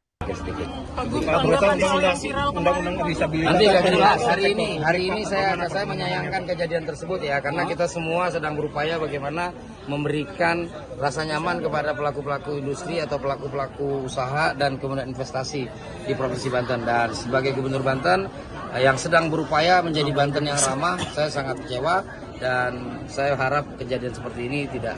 Nanti akan jelas hari ini saya menyayangkan kejadian tersebut ya, karena kita semua sedang berupaya bagaimana memberikan rasa nyaman kepada pelaku-pelaku industri atau pelaku-pelaku usaha dan kemudian investasi di Provinsi Banten. Dan sebagai Gubernur Banten yang sedang berupaya menjadi Banten yang ramah, saya sangat kecewa dan saya harap kejadian seperti ini tidak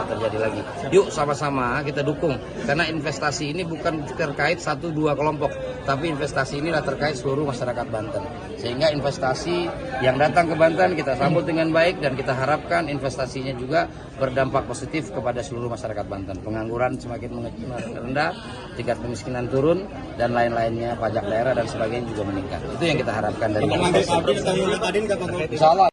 terjadi lagi. Yuk sama-sama kita dukung, karena investasi ini bukan terkait 1-2 kelompok, tapi investasi ini adalah terkait seluruh masyarakat Banten. Sehingga investasi yang datang ke Banten kita sambut dengan baik dan kita harapkan investasinya juga berdampak positif kepada seluruh masyarakat Banten. Pengangguran semakin rendah, tingkat kemiskinan turun, dan lain-lainnya, pajak daerah dan sebagainya juga meningkat. Itu yang kita harapkan dari Insya Allah.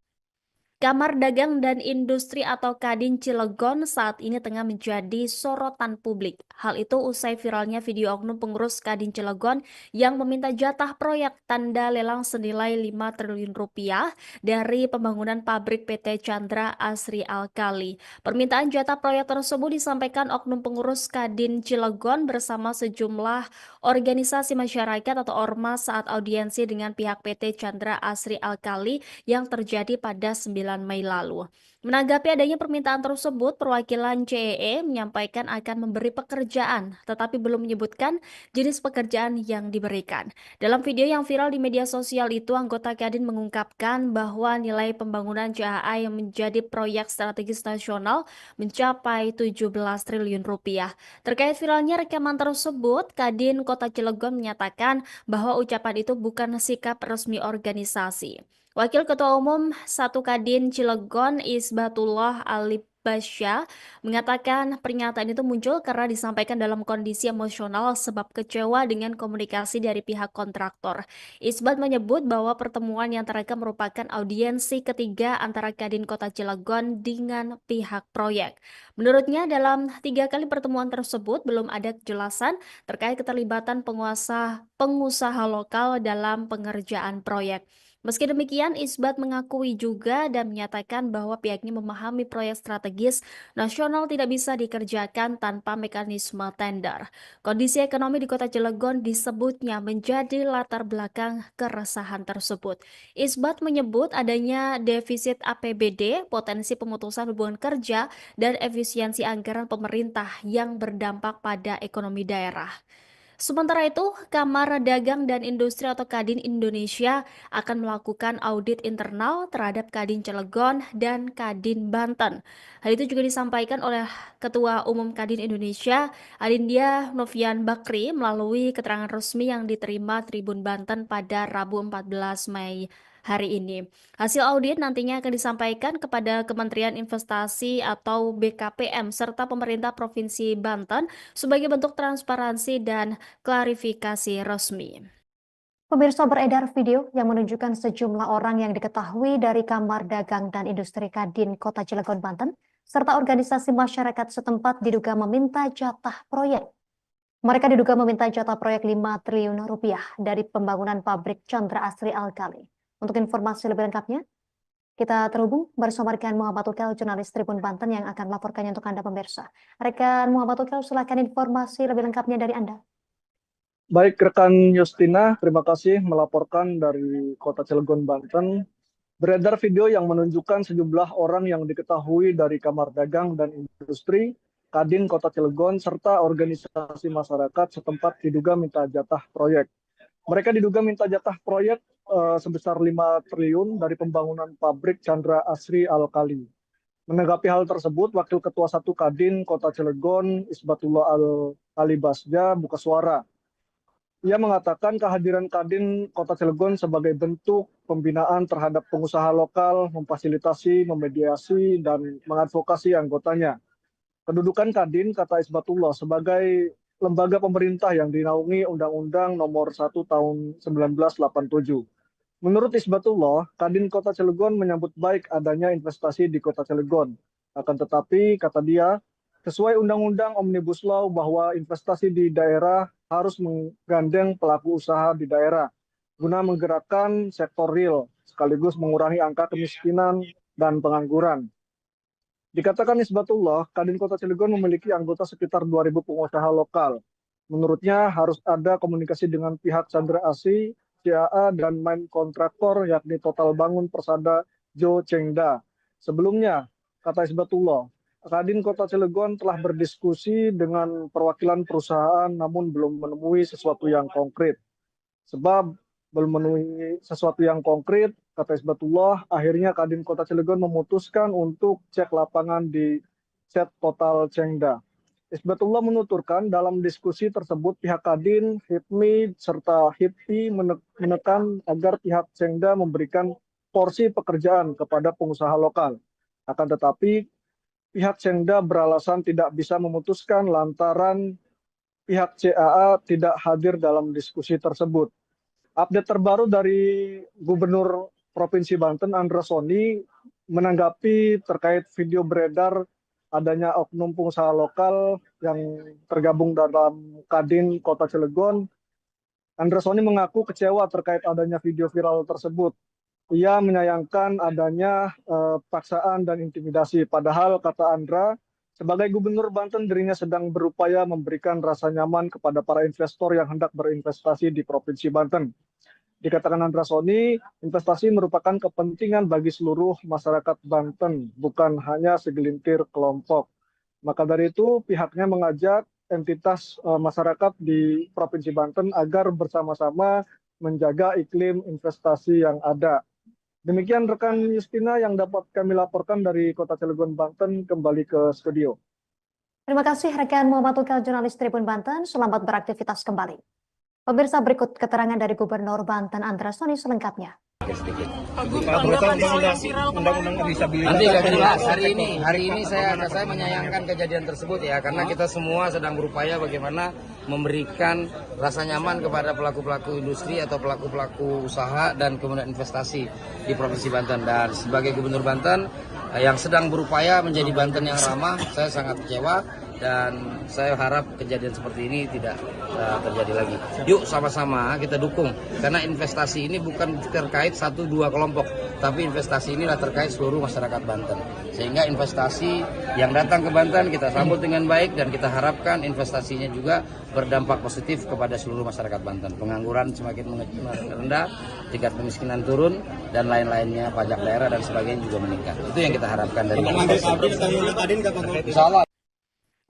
Kamar Dagang dan Industri atau Kadin Cilegon saat ini tengah menjadi sorotan publik. Hal itu usai viralnya video oknum pengurus Kadin Cilegon yang meminta jatah proyek tanda lelang senilai 5 triliun rupiah dari pembangunan pabrik PT Chandra Asri Alkali. Permintaan jatah proyek tersebut disampaikan oknum pengurus Kadin Cilegon bersama sejumlah organisasi masyarakat atau ormas saat audiensi dengan pihak PT Chandra Asri Alkali yang terjadi pada 9 Mei lalu. Menanggapi adanya permintaan tersebut, perwakilan CEE menyampaikan akan memberi pekerjaan, tetapi belum menyebutkan jenis pekerjaan yang diberikan. Dalam video yang viral di media sosial itu, anggota Kadin mengungkapkan bahwa nilai pembangunan CAA yang menjadi proyek strategis nasional mencapai 17 triliun rupiah. Terkait viralnya rekaman tersebut, Kadin Kota Cilegon menyatakan bahwa ucapan itu bukan sikap resmi organisasi. Wakil Ketua Umum 1 Kadin Cilegon Isbatullah Alibasya mengatakan pernyataan itu muncul karena disampaikan dalam kondisi emosional sebab kecewa dengan komunikasi dari pihak kontraktor. Isbat menyebut bahwa pertemuan yang terekam merupakan audiensi ketiga antara Kadin Kota Cilegon dengan pihak proyek. Menurutnya dalam 3 kali pertemuan tersebut belum ada kejelasan terkait keterlibatan pengusaha lokal dalam pengerjaan proyek. Meski demikian, Isbat mengakui juga dan menyatakan bahwa pihaknya memahami proyek strategis nasional tidak bisa dikerjakan tanpa mekanisme tender. Kondisi ekonomi di Kota Cilegon disebutnya menjadi latar belakang keresahan tersebut. Isbat menyebut adanya defisit APBD, potensi pemutusan hubungan kerja, dan efisiensi anggaran pemerintah yang berdampak pada ekonomi daerah. Sementara itu, Kamar Dagang dan Industri atau Kadin Indonesia akan melakukan audit internal terhadap Kadin Cilegon dan Kadin Banten. Hal itu juga disampaikan oleh Ketua Umum Kadin Indonesia, Adindia Novian Bakri, melalui keterangan resmi yang diterima Tribun Banten pada Rabu 14 Mei hari ini. Hasil audit nantinya akan disampaikan kepada Kementerian Investasi atau BKPM serta pemerintah Provinsi Banten sebagai bentuk transparansi dan klarifikasi resmi. Pemirsa, beredar video yang menunjukkan sejumlah orang yang diketahui dari Kamar Dagang dan Industri Kadin Kota Cilegon, Banten, serta organisasi masyarakat setempat diduga meminta jatah proyek. Mereka diduga meminta jatah proyek 5 triliun rupiah dari pembangunan pabrik Chandra Asri Alkali. Untuk informasi lebih lengkapnya, kita terhubung bersama rekan Muhammad Ukel, jurnalis Tribun Banten yang akan melaporkannya untuk Anda pemirsa. Rekan Muhammad Ukel, silakan informasi lebih lengkapnya dari Anda. Baik, rekan Justina, terima kasih melaporkan dari Kota Cilegon, Banten. Beredar video yang menunjukkan sejumlah orang yang diketahui dari Kamar Dagang dan Industri Kadin Kota Cilegon serta organisasi masyarakat setempat diduga minta jatah proyek. Mereka diduga minta jatah proyek sebesar 5 triliun dari pembangunan pabrik Chandra Asri Alkali. Menanggapi hal tersebut, Wakil Ketua 1 Kadin Kota Cilegon, Isbatullah Al-Alibasja, buka suara. Ia mengatakan kehadiran Kadin Kota Cilegon sebagai bentuk pembinaan terhadap pengusaha lokal, memfasilitasi, memediasi, dan mengadvokasi anggotanya. Kedudukan Kadin, kata Isbatullah, sebagai lembaga pemerintah yang dinaungi Undang-Undang Nomor 1 Tahun 1987. Menurut Isbatullah, Kadin Kota Cilegon menyambut baik adanya investasi di Kota Cilegon. Akan tetapi, kata dia, sesuai Undang-Undang Omnibus Law bahwa investasi di daerah harus menggandeng pelaku usaha di daerah guna menggerakkan sektor real sekaligus mengurangi angka kemiskinan dan pengangguran. Dikatakan Isbatullah, Kadin Kota Cilegon memiliki anggota sekitar 2.000 pengusaha lokal. Menurutnya harus ada komunikasi dengan pihak Chandra Asri, CAA, dan main kontraktor yakni Total Bangun Persada Jo Chengda. Sebelumnya, kata Isbatullah, Kadin Kota Cilegon telah berdiskusi dengan perwakilan perusahaan namun belum menemui sesuatu yang konkret. Sebab belum menemui sesuatu yang konkret, kata Isbatullah, akhirnya Kadin Kota Cilegon memutuskan untuk cek lapangan di set Total Chengda. Isbatullah menuturkan dalam diskusi tersebut pihak Kadin, HIPMI, serta HIPI menekan agar pihak Chengda memberikan porsi pekerjaan kepada pengusaha lokal. Akan tetapi, pihak Chengda beralasan tidak bisa memutuskan lantaran pihak CAA tidak hadir dalam diskusi tersebut. Update terbaru dari Gubernur Provinsi Banten, Andra Soni, menanggapi terkait video beredar adanya oknum pengusaha lokal yang tergabung dalam Kadin Kota Cilegon. Andra Soni mengaku kecewa terkait adanya video viral tersebut. Ia menyayangkan adanya paksaan dan intimidasi. Padahal, kata Andra, sebagai Gubernur Banten dirinya sedang berupaya memberikan rasa nyaman kepada para investor yang hendak berinvestasi di Provinsi Banten. Dikatakan Andra Soni, investasi merupakan kepentingan bagi seluruh masyarakat Banten, bukan hanya segelintir kelompok. Maka dari itu, pihaknya mengajak entitas masyarakat di Provinsi Banten agar bersama-sama menjaga iklim investasi yang ada. Demikian rekan Justina yang dapat kami laporkan dari Kota Cilegon, Banten, kembali ke studio. Terima kasih rekan Muhammad Ukel, jurnalis Tribun Banten. Selamat beraktivitas kembali. Pemirsa, berikut keterangan dari Gubernur Banten Andra Soni selengkapnya. Nanti akan jelas hari ini saya menyayangkan kejadian tersebut ya, karena kita semua sedang berupaya bagaimana memberikan rasa nyaman kepada pelaku-pelaku industri atau pelaku-pelaku usaha dan kemudian investasi di Provinsi Banten. Dan sebagai Gubernur Banten yang sedang berupaya menjadi Banten yang ramah, saya sangat kecewa dan saya harap kejadian seperti ini tidak terjadi lagi. Yuk sama-sama kita dukung, karena investasi ini bukan terkait 1-2 kelompok, tapi investasi inilah terkait seluruh masyarakat Banten. Sehingga investasi yang datang ke Banten kita sambut dengan baik, dan kita harapkan investasinya juga berdampak positif kepada seluruh masyarakat Banten. Pengangguran semakin rendah, tingkat kemiskinan turun, dan lain-lainnya, pajak daerah dan sebagainya juga meningkat. Itu yang kita harapkan dari Insya Allah.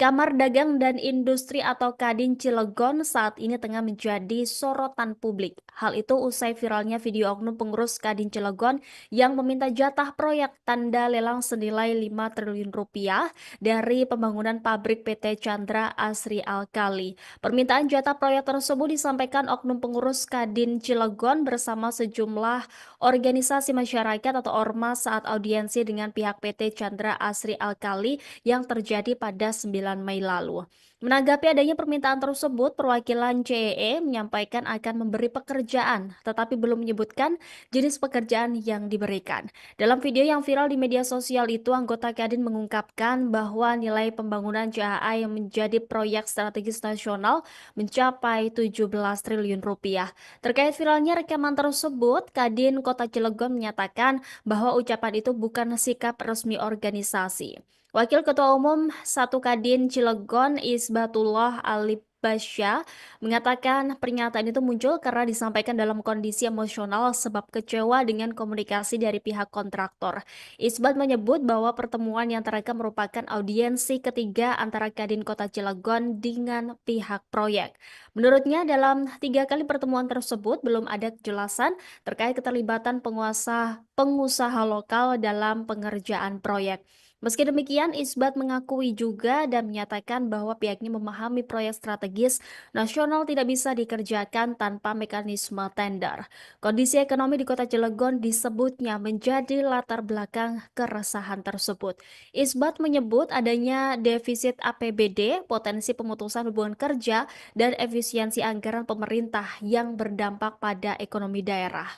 Kamar Dagang dan Industri atau Kadin Cilegon saat ini tengah menjadi sorotan publik. Hal itu usai viralnya video oknum pengurus Kadin Cilegon yang meminta jatah proyek tanda lelang senilai 5 triliun rupiah dari pembangunan pabrik PT Chandra Asri Alkali. Permintaan jatah proyek tersebut disampaikan oknum pengurus Kadin Cilegon bersama sejumlah organisasi masyarakat atau ormas saat audiensi dengan pihak PT Chandra Asri Alkali yang terjadi pada 9 Mei lalu. Menanggapi adanya permintaan tersebut, perwakilan CEE menyampaikan akan memberi pekerjaan, tetapi belum menyebutkan jenis pekerjaan yang diberikan. Dalam video yang viral di media sosial itu, anggota Kadin mengungkapkan bahwa nilai pembangunan CHA yang menjadi proyek strategis nasional mencapai 17 triliun rupiah. Terkait viralnya rekaman tersebut, Kadin Kota Cilegon menyatakan bahwa ucapan itu bukan sikap resmi organisasi. Wakil Ketua Umum 1 Kadin Cilegon Isbatullah Alibasya mengatakan pernyataan itu muncul karena disampaikan dalam kondisi emosional sebab kecewa dengan komunikasi dari pihak kontraktor. Isbat menyebut bahwa pertemuan yang terekam merupakan audiensi ketiga antara Kadin Kota Cilegon dengan pihak proyek. Menurutnya dalam 3 kali pertemuan tersebut belum ada kejelasan terkait keterlibatan pengusaha lokal dalam pengerjaan proyek. Meski demikian, Isbat mengakui juga dan menyatakan bahwa pihaknya memahami proyek strategis nasional tidak bisa dikerjakan tanpa mekanisme tender. Kondisi ekonomi di Kota Cilegon disebutnya menjadi latar belakang keresahan tersebut. Isbat menyebut adanya defisit APBD, potensi pemutusan hubungan kerja, dan efisiensi anggaran pemerintah yang berdampak pada ekonomi daerah.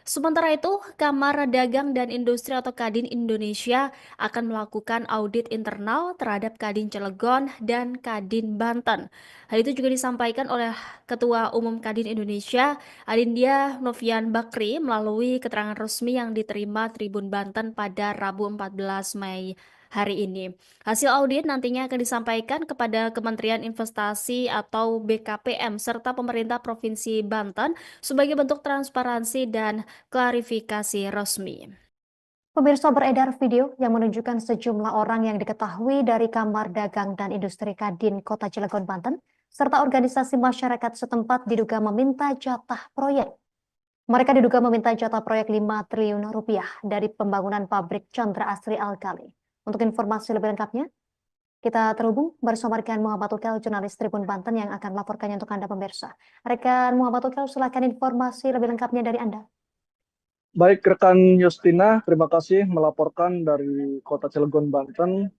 Sementara itu, Kamar Dagang dan Industri atau Kadin Indonesia akan melakukan audit internal terhadap Kadin Cilegon dan Kadin Banten. Hal itu juga disampaikan oleh Ketua Umum Kadin Indonesia, Adindya Novian Bakri, melalui keterangan resmi yang diterima Tribun Banten pada Rabu 14 Mei hari ini. Hasil audit nantinya akan disampaikan kepada Kementerian Investasi atau BKPM serta pemerintah Provinsi Banten sebagai bentuk transparansi dan klarifikasi resmi. Pemirsa, beredar video yang menunjukkan sejumlah orang yang diketahui dari Kamar Dagang dan Industri Kadin Kota Cilegon, Banten, serta organisasi masyarakat setempat diduga meminta jatah proyek. Mereka diduga meminta jatah proyek 5 triliun rupiah dari pembangunan pabrik Chandra Asri Alkali. Untuk informasi lebih lengkapnya, kita terhubung bersama rekan Muhammad Ukel, jurnalis Tribun Banten yang akan melaporkannya untuk Anda pemirsa. Rekan Muhammad Ukel, silakan informasi lebih lengkapnya dari Anda. Baik, rekan Justina, terima kasih melaporkan dari Kota Cilegon, Banten.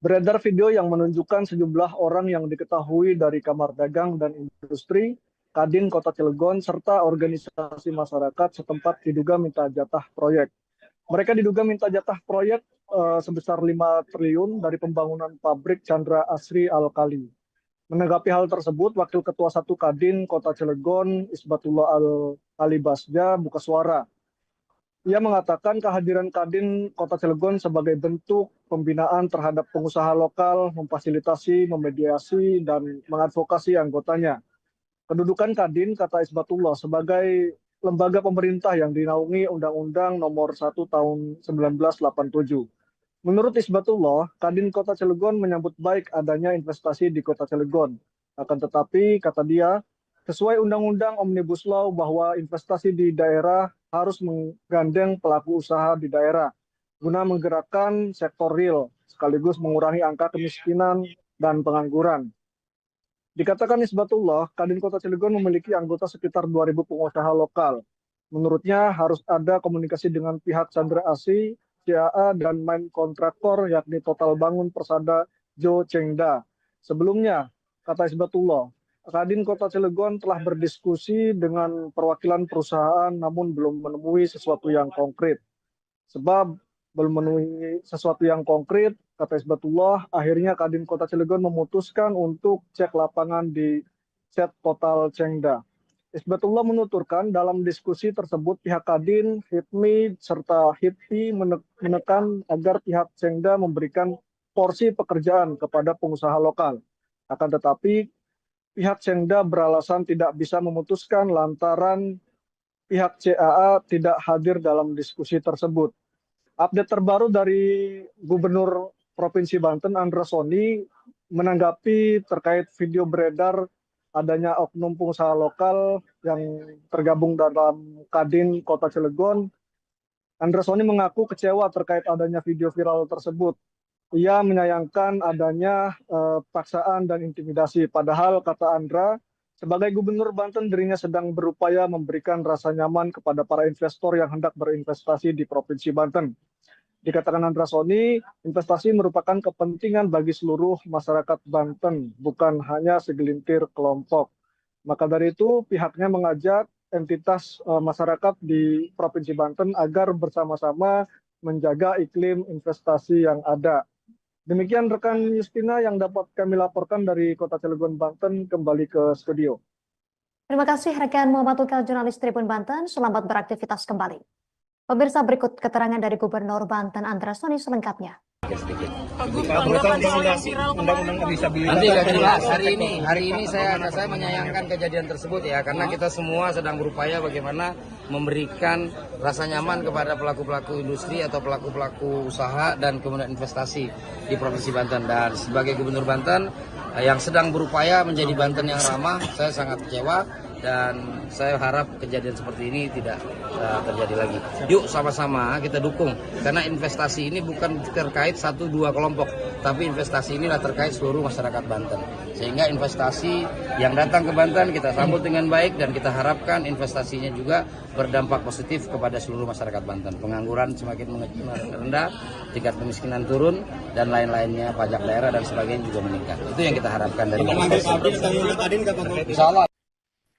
Beredar video yang menunjukkan sejumlah orang yang diketahui dari Kamar Dagang dan Industri, Kadin Kota Cilegon, serta organisasi masyarakat setempat diduga minta jatah proyek. Mereka diduga minta jatah proyek sebesar 5 triliun dari pembangunan pabrik Chandra Asri Alkali. Menanggapi hal tersebut, Wakil Ketua 1 Kadin Kota Cilegon, Isbatullah Alibasya, buka suara. Ia mengatakan kehadiran Kadin Kota Cilegon sebagai bentuk pembinaan terhadap pengusaha lokal, memfasilitasi, memediasi, dan mengadvokasi anggotanya. Kedudukan Kadin, kata Isbatullah, sebagai lembaga pemerintah yang dinaungi Undang-Undang Nomor 1 Tahun 1987. Menurut Isbatullah, Kadin Kota Cilegon menyambut baik adanya investasi di Kota Cilegon. Akan tetapi, kata dia, sesuai Undang-Undang Omnibus Law bahwa investasi di daerah harus menggandeng pelaku usaha di daerah guna menggerakkan sektor real sekaligus mengurangi angka kemiskinan dan pengangguran. Dikatakan Isbatullah, Kadin Kota Cilegon memiliki anggota sekitar 2.000 pengusaha lokal. Menurutnya harus ada komunikasi dengan pihak Chandra Asri, CAA, dan main kontraktor yakni Total Bangun Persada Jo Chengda. Sebelumnya, kata Isbatullah, Kadin Kota Cilegon telah berdiskusi dengan perwakilan perusahaan namun belum menemui sesuatu yang konkret. Sebab belum memenuhi sesuatu yang konkret, kata Isbatullah. Akhirnya Kadin Kota Cilegon memutuskan untuk cek lapangan di Set Total Cengda. Isbatullah menuturkan dalam diskusi tersebut pihak Kadin, HIPMI, serta HIPI menekan agar pihak Cengda memberikan porsi pekerjaan kepada pengusaha lokal. Akan tetapi pihak Cengda beralasan tidak bisa memutuskan lantaran pihak CAA tidak hadir dalam diskusi tersebut. Update terbaru dari Gubernur Provinsi Banten, Andra Soni, menanggapi terkait video beredar adanya oknum pengusaha lokal yang tergabung dalam Kadin Kota Cilegon. Andra Soni mengaku kecewa terkait adanya video viral tersebut. Ia menyayangkan adanya paksaan dan intimidasi. Padahal, kata Andra, sebagai Gubernur Banten, dirinya sedang berupaya memberikan rasa nyaman kepada para investor yang hendak berinvestasi di Provinsi Banten. Dikatakan Andra Soni, investasi merupakan kepentingan bagi seluruh masyarakat Banten, bukan hanya segelintir kelompok. Maka dari itu, pihaknya mengajak entitas masyarakat di Provinsi Banten agar bersama-sama menjaga iklim investasi yang ada. Demikian rekan Justina yang dapat kami laporkan dari Kota Cilegon, Banten, kembali ke studio. Terima kasih rekan Muhammad Ukal, jurnalis Tribun Banten. Selamat beraktivitas kembali. Pemirsa, berikut keterangan dari Gubernur Banten Andra Soni selengkapnya. Nanti nggak jelas. Hari ini saya menyayangkan kejadian tersebut ya, karena kita semua sedang berupaya bagaimana memberikan rasa nyaman kepada pelaku-pelaku industri atau pelaku-pelaku usaha dan kemudian investasi di Provinsi Banten. Dan sebagai Gubernur Banten yang sedang berupaya menjadi Banten yang ramah, saya sangat kecewa dan saya harap kejadian seperti ini tidak terjadi lagi. Yuk sama-sama kita dukung, karena investasi ini bukan terkait 1-2 kelompok, tapi investasi inilah terkait seluruh masyarakat Banten. Sehingga investasi yang datang ke Banten kita sambut dengan baik dan kita harapkan investasinya juga berdampak positif kepada seluruh masyarakat Banten. Pengangguran semakin rendah, tingkat kemiskinan turun, dan lain-lainnya, pajak daerah dan sebagainya juga meningkat. Itu yang kita harapkan dari investasi.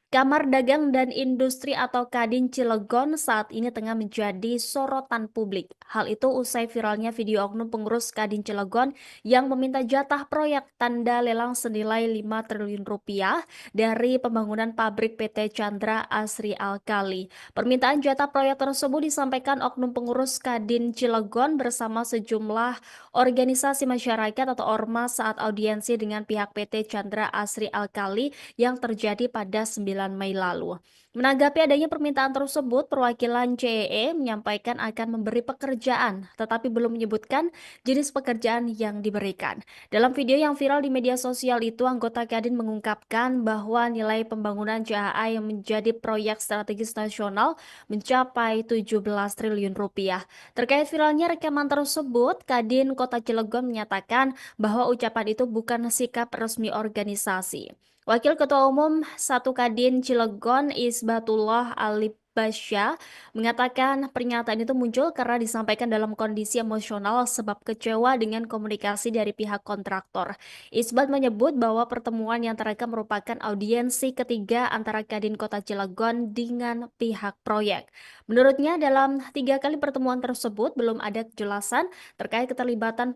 Kamar Dagang dan Industri atau Kadin Cilegon saat ini tengah menjadi sorotan publik. Hal itu usai viralnya video oknum pengurus Kadin Cilegon yang meminta jatah proyek tanda lelang senilai 5 triliun rupiah dari pembangunan pabrik PT Chandra Asri Alkali. Permintaan jatah proyek tersebut disampaikan oknum pengurus Kadin Cilegon bersama sejumlah organisasi masyarakat atau ormas saat audiensi dengan pihak PT Chandra Asri Alkali yang terjadi pada 9 Mei lalu. Menanggapi adanya permintaan tersebut, perwakilan CEE menyampaikan akan memberi pekerjaan, tetapi belum menyebutkan jenis pekerjaan yang diberikan. Dalam video yang viral di media sosial itu, anggota Kadin mengungkapkan bahwa nilai pembangunan CAA yang menjadi proyek strategis nasional mencapai 17 triliun rupiah. Terkait viralnya rekaman tersebut, Kadin Kota Cilegon menyatakan bahwa ucapan itu bukan sikap resmi organisasi. Wakil Ketua Umum 1 Kadin Cilegon Isbatullah Alibasya mengatakan pernyataan itu muncul karena disampaikan dalam kondisi emosional sebab kecewa dengan komunikasi dari pihak kontraktor. Isbat menyebut bahwa pertemuan yang terekam merupakan audiensi ketiga antara Kadin Kota Cilegon dengan pihak proyek. Menurutnya dalam 3 kali pertemuan tersebut belum ada kejelasan terkait keterlibatan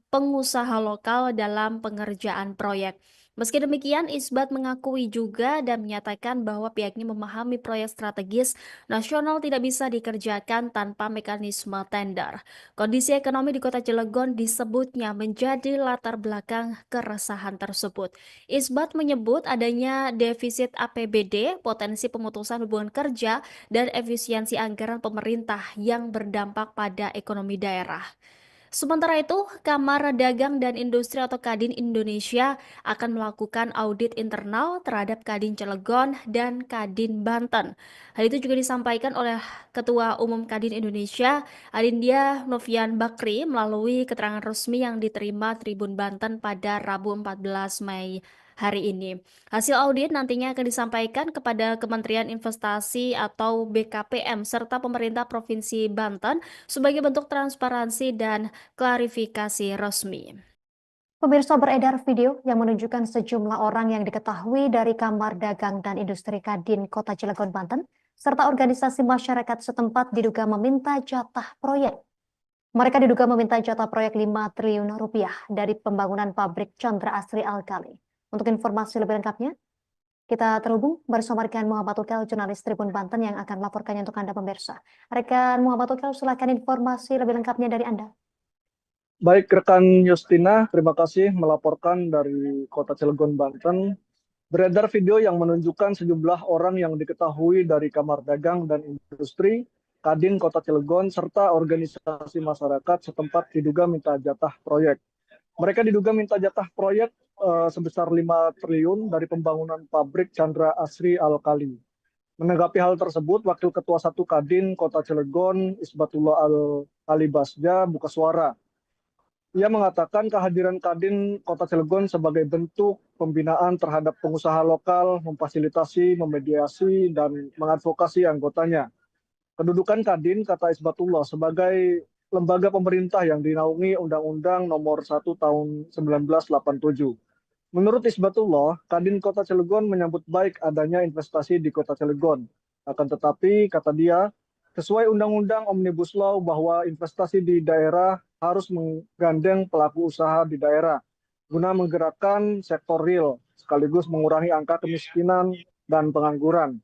pengusaha lokal dalam pengerjaan proyek. Meski demikian, Isbat mengakui juga dan menyatakan bahwa pihaknya memahami proyek strategis nasional tidak bisa dikerjakan tanpa mekanisme tender. Kondisi ekonomi di Kota Cilegon disebutnya menjadi latar belakang keresahan tersebut. Isbat menyebut adanya defisit APBD, potensi pemutusan hubungan kerja, dan efisiensi anggaran pemerintah yang berdampak pada ekonomi daerah. Sementara itu, Kamar Dagang dan Industri atau Kadin Indonesia akan melakukan audit internal terhadap Kadin Cilegon dan Kadin Banten. Hal itu juga disampaikan oleh Ketua Umum Kadin Indonesia, Adindia Novian Bakri, melalui keterangan resmi yang diterima Tribun Banten pada Rabu 14 Mei hari ini. Hasil audit nantinya akan disampaikan kepada Kementerian Investasi atau BKPM serta pemerintah Provinsi Banten sebagai bentuk transparansi dan klarifikasi resmi. Pemirsa, beredar video yang menunjukkan sejumlah orang yang diketahui dari Kamar Dagang dan Industri Kadin Kota Cilegon, Banten, serta organisasi masyarakat setempat diduga meminta jatah proyek. Mereka diduga meminta jatah proyek 5 triliun rupiah dari pembangunan pabrik Chandra Asri Alkali. Untuk informasi lebih lengkapnya, kita terhubung bersama rekan Muhammad Ukel, jurnalis Tribun Banten yang akan melaporkannya untuk Anda pemirsa. Rekan Muhammad Ukel, silakan informasi lebih lengkapnya dari Anda. Baik, rekan Justina, terima kasih melaporkan dari Kota Cilegon, Banten. Beredar video yang menunjukkan sejumlah orang yang diketahui dari Kamar Dagang dan Industri, Kadin Kota Cilegon, serta organisasi masyarakat setempat diduga minta jatah proyek. Mereka diduga minta jatah proyek sebesar 5 triliun dari pembangunan pabrik Chandra Asri Alkali. Menanggapi hal tersebut, Wakil Ketua 1 Kadin Kota Cilegon, Isbatullah Al-Alibasja, buka suara. Ia mengatakan kehadiran Kadin Kota Cilegon sebagai bentuk pembinaan terhadap pengusaha lokal, memfasilitasi, memediasi, dan mengadvokasi anggotanya. Kedudukan Kadin, kata Isbatullah, sebagai lembaga pemerintah yang dinaungi Undang-Undang Nomor 1 Tahun 1987. Menurut Isbatullah, Kadin Kota Cilegon menyambut baik adanya investasi di Kota Cilegon. Akan tetapi, kata dia, sesuai Undang-Undang Omnibus Law bahwa investasi di daerah harus menggandeng pelaku usaha di daerah guna menggerakkan sektor real sekaligus mengurangi angka kemiskinan dan pengangguran.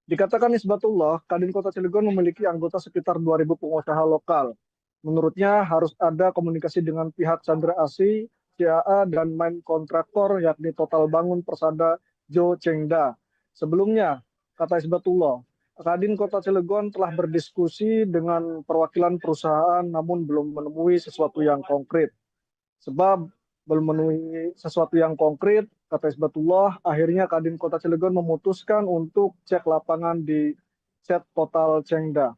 Dikatakan Isbatullah, Kadin Kota Cilegon memiliki anggota sekitar 2.000 pengusaha lokal. Menurutnya harus ada komunikasi dengan pihak Chandra Asri, CAA, dan main kontraktor yakni Total Bangun Persada Jo Chengda. Sebelumnya, kata Isbatullah, Kadin Kota Cilegon telah berdiskusi dengan perwakilan perusahaan namun belum menemui sesuatu yang konkret. Sebab belum menemui sesuatu yang konkret, kata Isbatullah, akhirnya Kadin Kota Cilegon memutuskan untuk cek lapangan di set Total Chengda.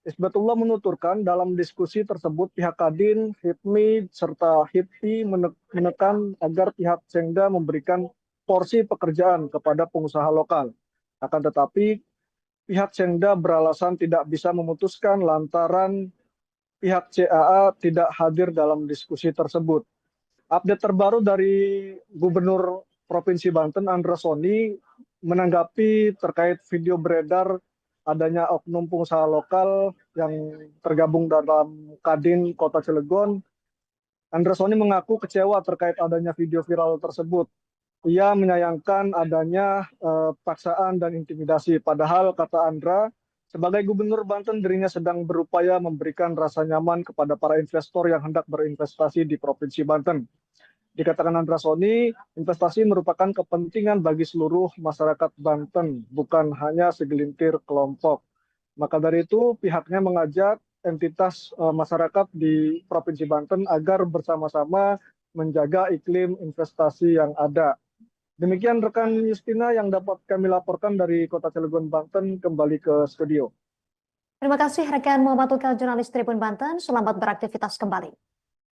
Isbatullah menuturkan dalam diskusi tersebut pihak Kadin, HIPMI, serta HIPI menekan agar pihak Chengda memberikan porsi pekerjaan kepada pengusaha lokal. Akan tetapi, pihak Chengda beralasan tidak bisa memutuskan lantaran pihak CAA tidak hadir dalam diskusi tersebut. Update terbaru dari Gubernur Provinsi Banten, Andra Soni, menanggapi terkait video beredar adanya oknum pengusaha lokal yang tergabung dalam Kadin Kota Cilegon. Andra Soni mengaku kecewa terkait adanya video viral tersebut. Ia menyayangkan adanya paksaan dan intimidasi. Padahal, kata Andra, sebagai Gubernur Banten dirinya sedang berupaya memberikan rasa nyaman kepada para investor yang hendak berinvestasi di Provinsi Banten. Dikatakan Andra Soni, investasi merupakan kepentingan bagi seluruh masyarakat Banten, bukan hanya segelintir kelompok. Maka dari itu, pihaknya mengajak entitas masyarakat di Provinsi Banten agar bersama-sama menjaga iklim investasi yang ada. Demikian rekan Justina yang dapat kami laporkan dari Kota Cilegon, Banten, kembali ke studio. Terima kasih rekan Muhammad Ukel, jurnalis Tribun Banten. Selamat beraktivitas kembali.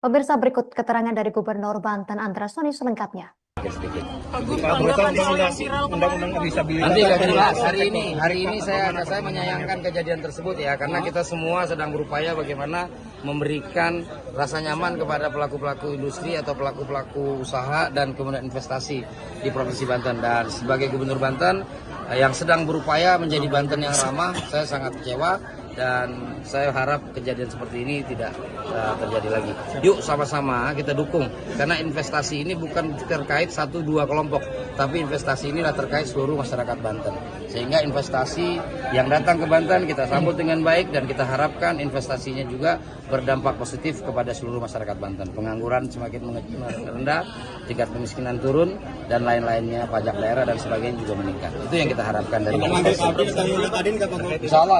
Pemirsa, berikut keterangan dari Gubernur Banten Andra Soni selengkapnya. Nanti akan jelas hari ini saya menyayangkan kejadian tersebut ya, karena kita semua sedang berupaya bagaimana memberikan rasa nyaman kepada pelaku-pelaku industri atau pelaku-pelaku usaha dan kemudian investasi di Provinsi Banten. Dan sebagai Gubernur Banten yang sedang berupaya menjadi Banten yang ramah, saya sangat kecewa dan saya harap kejadian seperti ini tidak terjadi lagi. Yuk sama-sama kita dukung, karena investasi ini bukan terkait 1-2 kelompok, tapi investasi ini adalah terkait seluruh masyarakat Banten. Sehingga investasi yang datang ke Banten kita sambut dengan baik dan kita harapkan investasinya juga berdampak positif kepada seluruh masyarakat Banten. Pengangguran semakin rendah, tingkat kemiskinan turun, dan lain-lainnya, pajak daerah dan sebagainya juga meningkat. Itu yang kita harapkan dari Insya Allah.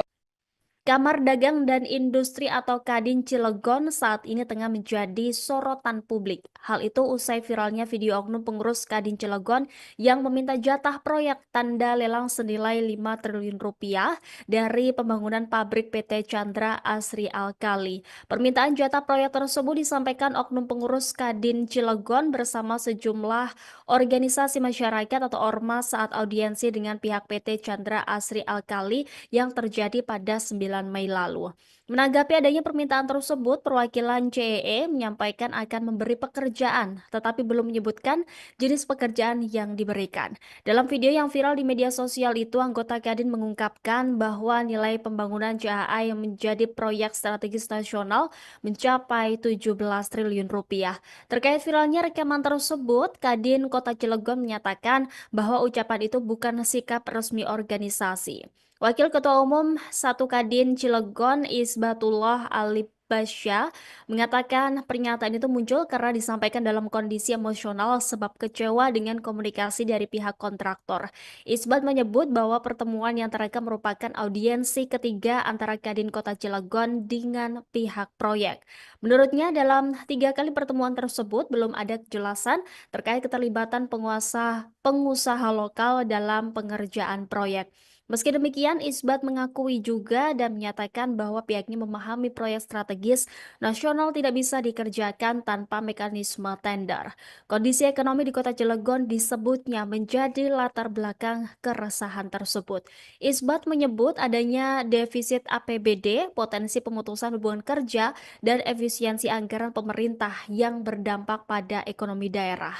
Kamar Dagang dan Industri atau Kadin Cilegon saat ini tengah menjadi sorotan publik. Hal itu usai viralnya video oknum pengurus Kadin Cilegon yang meminta jatah proyek tanda lelang senilai 5 triliun rupiah dari pembangunan pabrik PT Chandra Asri Alkali. Permintaan jatah proyek tersebut disampaikan oknum pengurus Kadin Cilegon bersama sejumlah organisasi masyarakat atau ormas saat audiensi dengan pihak PT Chandra Asri Alkali yang terjadi pada 9 Mei lalu. Menanggapi adanya permintaan tersebut, perwakilan CEE menyampaikan akan memberi pekerjaan, tetapi belum menyebutkan jenis pekerjaan yang diberikan. Dalam video yang viral di media sosial itu, anggota Kadin mengungkapkan bahwa nilai pembangunan CAA yang menjadi proyek strategis nasional mencapai 17 triliun rupiah. Terkait viralnya rekaman tersebut, Kadin Kota Cilegon menyatakan bahwa ucapan itu bukan sikap resmi organisasi. Wakil Ketua Umum 1 Kadin Cilegon Isbatullah Alibasya mengatakan pernyataan itu muncul karena disampaikan dalam kondisi emosional sebab kecewa dengan komunikasi dari pihak kontraktor. Isbat menyebut bahwa pertemuan yang terekam merupakan audiensi ketiga antara Kadin Kota Cilegon dengan pihak proyek. Menurutnya dalam 3 kali pertemuan tersebut belum ada kejelasan terkait keterlibatan pengusaha lokal dalam pengerjaan proyek. Meski demikian, Isbat mengakui juga dan menyatakan bahwa pihaknya memahami proyek strategis nasional tidak bisa dikerjakan tanpa mekanisme tender. Kondisi ekonomi di Kota Cilegon disebutnya menjadi latar belakang keresahan tersebut. Isbat menyebut adanya defisit APBD, potensi pemutusan hubungan kerja, dan efisiensi anggaran pemerintah yang berdampak pada ekonomi daerah.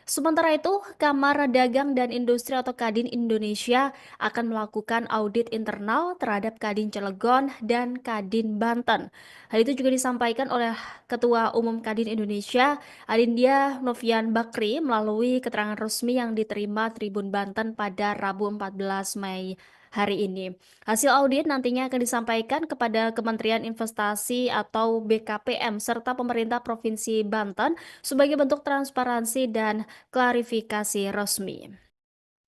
Sementara itu, Kamar Dagang dan Industri atau Kadin Indonesia akan melakukan audit internal terhadap Kadin Cilegon dan Kadin Banten. Hal itu juga disampaikan oleh Ketua Umum Kadin Indonesia, Adindya Novian Bakri, melalui keterangan resmi yang diterima Tribun Banten pada Rabu 14 Mei hari ini. Hasil audit nantinya akan disampaikan kepada Kementerian Investasi atau BKPM serta pemerintah Provinsi Banten sebagai bentuk transparansi dan klarifikasi resmi.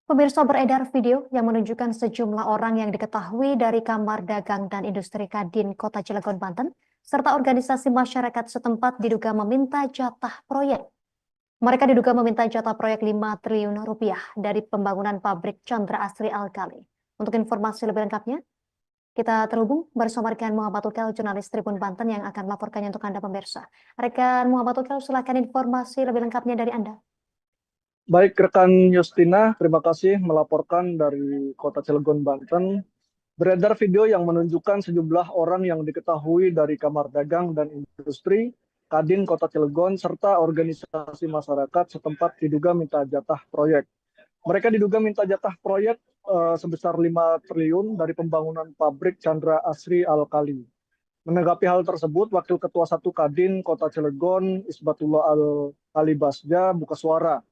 Pemirsa, beredar video yang menunjukkan sejumlah orang yang diketahui dari Kamar Dagang dan Industri Kadin Kota Cilegon, Banten, serta organisasi masyarakat setempat diduga meminta jatah proyek. Mereka diduga meminta jatah proyek 5 triliun rupiah dari pembangunan pabrik Chandra Asri Alkali. Untuk informasi lebih lengkapnya, kita terhubung bersama rekan Muhammad Ukel, jurnalis Tribun Banten yang akan melaporkannya untuk Anda pemirsa. Rekan Muhammad Ukel, silakan informasi lebih lengkapnya dari Anda. Baik, rekan Justina, terima kasih melaporkan dari Kota Cilegon, Banten. Beredar video yang menunjukkan sejumlah orang yang diketahui dari Kamar Dagang dan Industri, Kadin Kota Cilegon, serta organisasi masyarakat setempat diduga minta jatah proyek. Mereka diduga minta jatah proyek sebesar 5 triliun dari pembangunan pabrik Chandra Asri Alkali. Menanggapi hal tersebut, Wakil Ketua 1 Kadin Kota Cilegon, Isbatullah Alibasja, buka suara.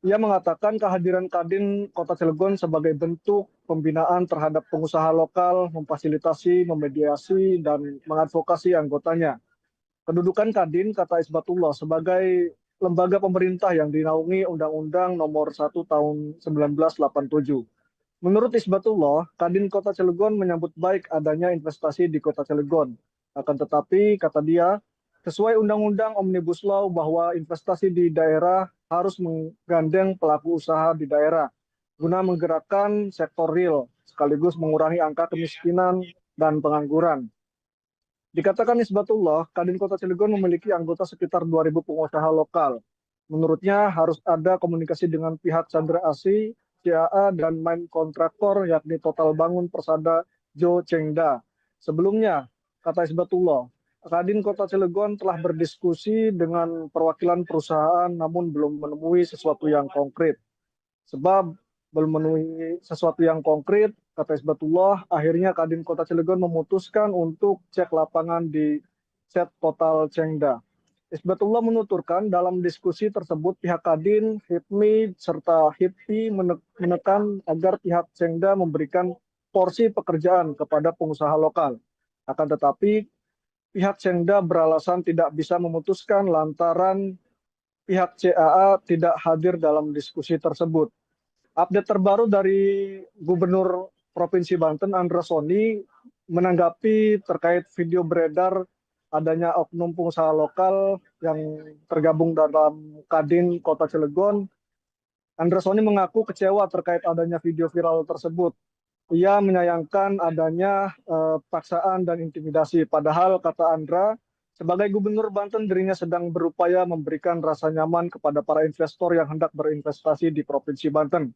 Ia mengatakan kehadiran Kadin Kota Cilegon sebagai bentuk pembinaan terhadap pengusaha lokal, memfasilitasi, memediasi, dan mengadvokasi anggotanya. Kedudukan Kadin, kata Isbatullah, sebagai lembaga pemerintah yang dinaungi Undang-Undang Nomor 1 Tahun 1987. Menurut Isbatullah, Kadin Kota Cilegon menyambut baik adanya investasi di Kota Cilegon. Akan tetapi, kata dia, sesuai Undang-Undang Omnibus Law bahwa investasi di daerah harus menggandeng pelaku usaha di daerah guna menggerakkan sektor real sekaligus mengurangi angka kemiskinan dan pengangguran. Dikatakan Isbatullah, Kadin Kota Cilegon memiliki anggota sekitar 2.000 pengusaha lokal. Menurutnya harus ada komunikasi dengan pihak Chandra Asri, CAA, dan main kontraktor yakni Total Bangun Persada Jo Chengda. Sebelumnya, kata Isbatullah, Kadin Kota Cilegon telah berdiskusi dengan perwakilan perusahaan namun belum menemui sesuatu yang konkret. Sebab belum memenuhi sesuatu yang konkret, kata Isbatullah, akhirnya Kadin Kota Cilegon memutuskan untuk cek lapangan di set Total Chengda. Isbatullah menuturkan dalam diskusi tersebut pihak Kadin, HIPMI, serta HIPI menekan agar pihak Chengda memberikan porsi pekerjaan kepada pengusaha lokal. Akan tetapi, pihak Chengda beralasan tidak bisa memutuskan lantaran pihak CAA tidak hadir dalam diskusi tersebut. Update terbaru dari Gubernur Provinsi Banten, Andra Soni, menanggapi terkait video beredar adanya oknum pengusaha lokal yang tergabung dalam Kadin Kota Cilegon. Andra Soni mengaku kecewa terkait adanya video viral tersebut. Ia menyayangkan adanya paksaan dan intimidasi. Padahal, kata Andra, sebagai Gubernur Banten dirinya sedang berupaya memberikan rasa nyaman kepada para investor yang hendak berinvestasi di Provinsi Banten.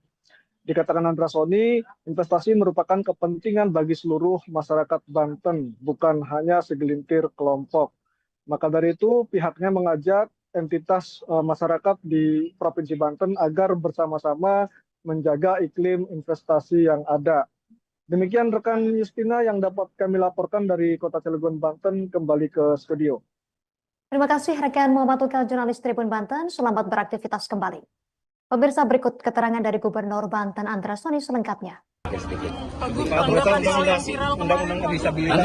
Dikatakan Andra Soni, investasi merupakan kepentingan bagi seluruh masyarakat Banten, bukan hanya segelintir kelompok. Maka dari itu pihaknya mengajak entitas masyarakat di Provinsi Banten agar bersama-sama menjaga iklim investasi yang ada. Demikian rekan Justina yang dapat kami laporkan dari Kota Cilegon, Banten, kembali ke studio. Terima kasih rekan Muhammad Ukal, jurnalis Tribun Banten. Selamat beraktivitas kembali. Pemirsa, berikut keterangan dari Gubernur Banten Andra Soni selengkapnya. Nanti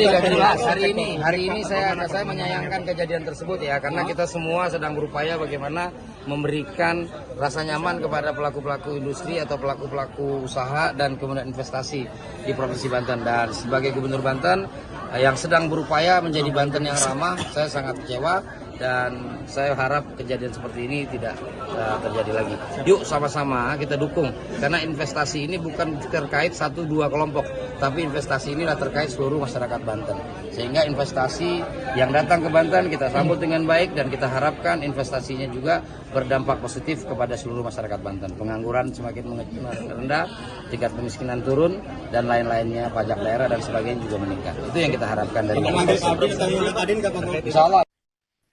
nggak jelas. Hari ini saya menyayangkan kejadian tersebut ya, karena kita semua sedang berupaya bagaimana memberikan rasa nyaman kepada pelaku-pelaku industri atau pelaku-pelaku usaha dan kemudian investasi di Provinsi Banten. Dan sebagai Gubernur Banten yang sedang berupaya menjadi Banten yang ramah, saya sangat kecewa dan saya harap kejadian seperti ini tidak terjadi lagi. Yuk sama-sama kita dukung, karena investasi ini bukan terkait 1-2 kelompok, tapi investasi inilah terkait seluruh masyarakat Banten. Sehingga investasi yang datang ke Banten kita sambut dengan baik dan kita harapkan investasinya juga berdampak positif kepada seluruh masyarakat Banten. Pengangguran semakin rendah, tingkat kemiskinan turun, dan lain-lainnya, pajak daerah dan sebagainya juga meningkat. Itu yang kita harapkan dari Insya Allah.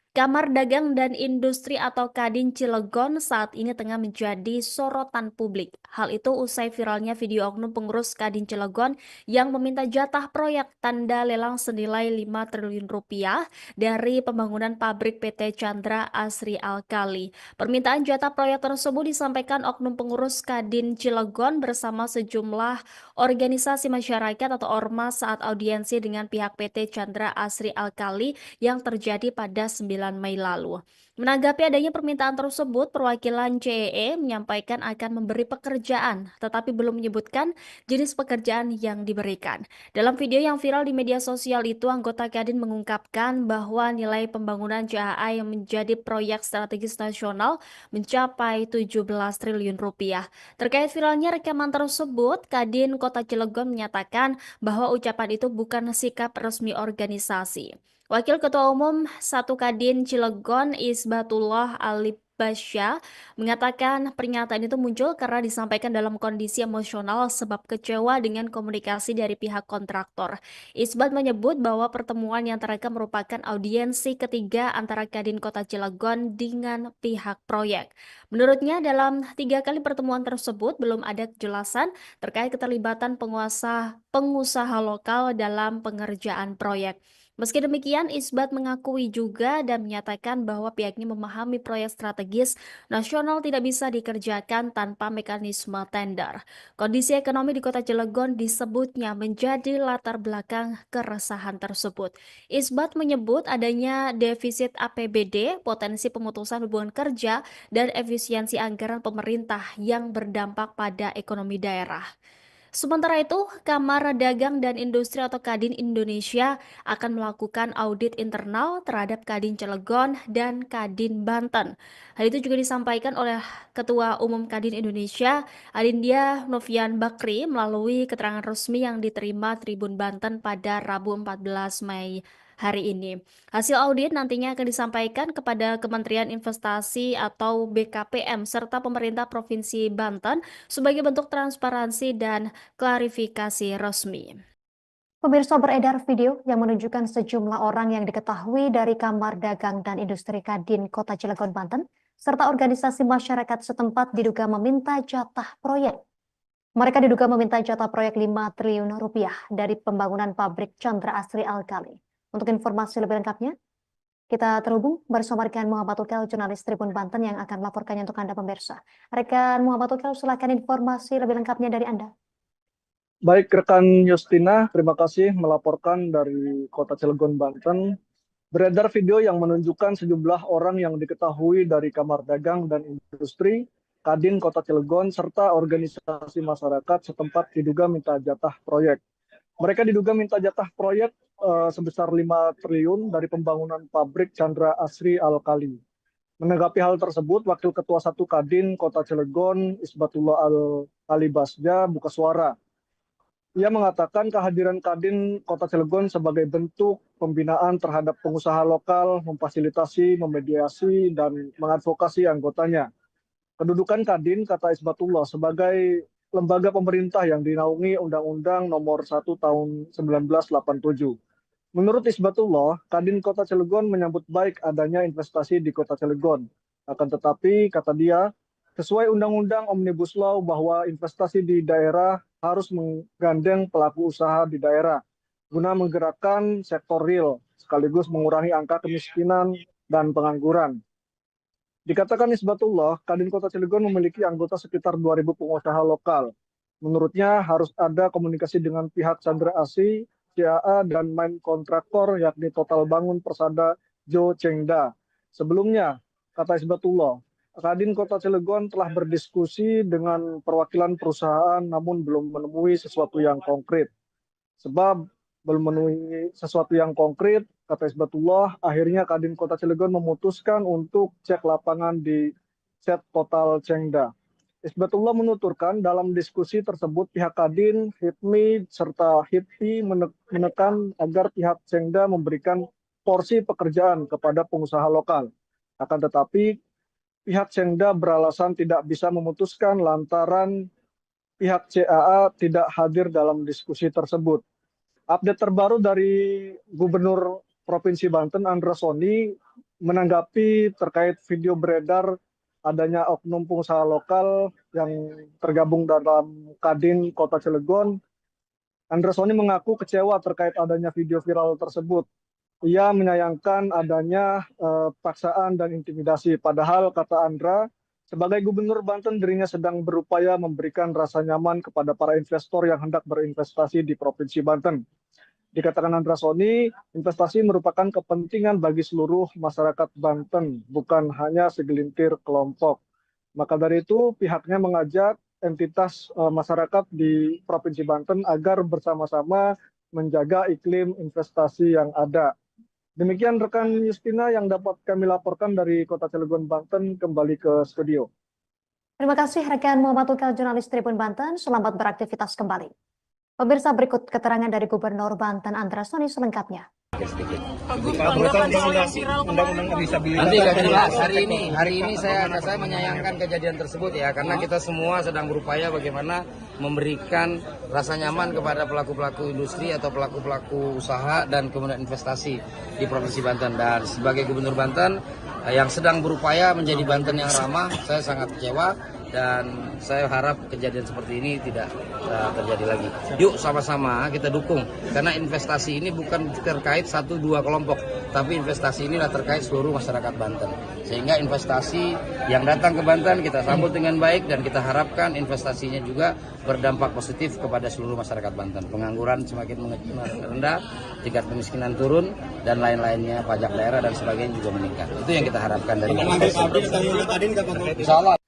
Kamar Dagang dan Industri atau Kadin Cilegon saat ini tengah menjadi sorotan publik. Hal itu usai viralnya video oknum pengurus Kadin Cilegon yang meminta jatah proyek tanda lelang senilai 5 triliun rupiah dari pembangunan pabrik PT Chandra Asri Alkali. Permintaan jatah proyek tersebut disampaikan oknum pengurus Kadin Cilegon bersama sejumlah organisasi masyarakat atau ormas saat audiensi dengan pihak PT Chandra Asri Alkali yang terjadi pada 9 Mei lalu. Menanggapi adanya permintaan tersebut, perwakilan CEE menyampaikan akan memberi pekerjaan, tetapi belum menyebutkan jenis pekerjaan yang diberikan. Dalam video yang viral di media sosial itu, anggota Kadin mengungkapkan bahwa nilai pembangunan CAA yang menjadi proyek strategis nasional mencapai 17 triliun rupiah. Terkait viralnya rekaman tersebut, Kadin Kota Cilegon menyatakan bahwa ucapan itu bukan sikap resmi organisasi. Wakil Ketua Umum 1 Kadin Cilegon Isbatullah Alibasya mengatakan pernyataan itu muncul karena disampaikan dalam kondisi emosional sebab kecewa dengan komunikasi dari pihak kontraktor. Isbat menyebut bahwa pertemuan yang terekam merupakan audiensi ketiga antara Kadin Kota Cilegon dengan pihak proyek. Menurutnya dalam 3 kali pertemuan tersebut belum ada kejelasan terkait keterlibatan pengusaha lokal dalam pengerjaan proyek. Meski demikian, Isbat mengakui juga dan menyatakan bahwa pihaknya memahami proyek strategis nasional tidak bisa dikerjakan tanpa mekanisme tender. Kondisi ekonomi di Kota Cilegon disebutnya menjadi latar belakang keresahan tersebut. Isbat menyebut adanya defisit APBD, potensi pemutusan hubungan kerja, dan efisiensi anggaran pemerintah yang berdampak pada ekonomi daerah. Sementara itu, Kamar Dagang dan Industri atau Kadin Indonesia akan melakukan audit internal terhadap Kadin Cilegon dan Kadin Banten. Hal itu juga disampaikan oleh Ketua Umum Kadin Indonesia, Adindia Novian Bakri, melalui keterangan resmi yang diterima Tribun Banten pada Rabu 14 Mei hari ini. Hasil audit nantinya akan disampaikan kepada Kementerian Investasi atau BKPM serta pemerintah Provinsi Banten sebagai bentuk transparansi dan klarifikasi resmi. Pemirsa, beredar video yang menunjukkan sejumlah orang yang diketahui dari Kamar Dagang dan Industri Kadin Kota Cilegon, Banten, serta organisasi masyarakat setempat diduga meminta jatah proyek. Mereka diduga meminta jatah proyek 5 triliun rupiah dari pembangunan pabrik Chandra Asri Alkali. Untuk informasi lebih lengkapnya, kita terhubung bersama rekan Muhammad Ukal, jurnalis Tribun Banten yang akan melaporkannya untuk Anda pemirsa. Rekan Muhammad Ukal, silakan informasi lebih lengkapnya dari Anda. Baik rekan Justina, terima kasih melaporkan dari Kota Cilegon, Banten. Beredar video yang menunjukkan sejumlah orang yang diketahui dari Kamar Dagang dan Industri, Kadin Kota Cilegon, serta organisasi masyarakat setempat diduga minta jatah proyek. Mereka diduga minta jatah proyek sebesar 5 triliun dari pembangunan pabrik Chandra Asri Alkali. Menanggapi hal tersebut, Wakil Ketua 1 Kadin Kota Cilegon, Isbatullah Alibasja, buka suara. Ia mengatakan kehadiran Kadin Kota Cilegon sebagai bentuk pembinaan terhadap pengusaha lokal, memfasilitasi, memediasi, dan mengadvokasi anggotanya. Kedudukan Kadin, kata Isbatullah, sebagai lembaga pemerintah yang dinaungi Undang-Undang Nomor 1 Tahun 1987. Menurut Isbatullah, Kadin Kota Cilegon menyambut baik adanya investasi di Kota Cilegon. Akan tetapi, kata dia, sesuai Undang-Undang Omnibus Law bahwa investasi di daerah harus menggandeng pelaku usaha di daerah guna menggerakkan sektor real, sekaligus mengurangi angka kemiskinan dan pengangguran. Dikatakan Isbatullah, Kadin Kota Cilegon memiliki anggota sekitar 2.000 pengusaha lokal. Menurutnya harus ada komunikasi dengan pihak Chandra Asri, CAA, dan main kontraktor yakni Total Bangun Persada Jo Chengda. Sebelumnya, kata Isbatullah, Kadin Kota Cilegon telah berdiskusi dengan perwakilan perusahaan namun belum menemui sesuatu yang konkret. Sebab belum memenuhi sesuatu yang konkret, kata Isbatullah, akhirnya Kadin Kota Cilegon memutuskan untuk cek lapangan di set Total Chengda. Isbatullah menuturkan dalam diskusi tersebut pihak Kadin, HIPMI, serta HIPI menekan agar pihak Chengda memberikan porsi pekerjaan kepada pengusaha lokal. Akan tetapi pihak Chengda beralasan tidak bisa memutuskan lantaran pihak CAA tidak hadir dalam diskusi tersebut. Update terbaru dari Gubernur Provinsi Banten, Andra Soni, menanggapi terkait video beredar adanya oknum pengusaha lokal yang tergabung dalam Kadin Kota Cilegon. Andra Soni mengaku kecewa terkait adanya video viral tersebut. Ia menyayangkan adanya paksaan dan intimidasi. Padahal, kata Andra, sebagai Gubernur Banten, dirinya sedang berupaya memberikan rasa nyaman kepada para investor yang hendak berinvestasi di Provinsi Banten. Dikatakan Andra Soni, investasi merupakan kepentingan bagi seluruh masyarakat Banten, bukan hanya segelintir kelompok. Maka dari itu, pihaknya mengajak entitas masyarakat di Provinsi Banten agar bersama-sama menjaga iklim investasi yang ada. Demikian rekan Justina yang dapat kami laporkan dari Kota Cilegon, Banten, kembali ke studio. Terima kasih rekan Muhammad Tukal, jurnalis Tribun Banten. Selamat beraktivitas kembali. Pemirsa, berikut keterangan dari Gubernur Banten Andra Soni selengkapnya. Nanti kan jelas hari ini saya menyayangkan kejadian tersebut ya, karena kita semua sedang berupaya bagaimana memberikan rasa nyaman kepada pelaku-pelaku industri atau pelaku-pelaku usaha dan kemudian investasi di Provinsi Banten. Dan sebagai Gubernur Banten yang sedang berupaya menjadi Banten yang ramah, saya sangat kecewa dan saya harap kejadian seperti ini tidak terjadi lagi. Yuk sama-sama kita dukung, karena investasi ini bukan terkait 1-2 kelompok, tapi investasi inilah terkait seluruh masyarakat Banten. Sehingga investasi yang datang ke Banten kita sambut dengan baik dan kita harapkan investasinya juga berdampak positif kepada seluruh masyarakat Banten. Pengangguran semakin rendah, tingkat kemiskinan turun, dan lain-lainnya, pajak daerah dan sebagainya juga meningkat. Itu yang kita harapkan dari Insya Allah.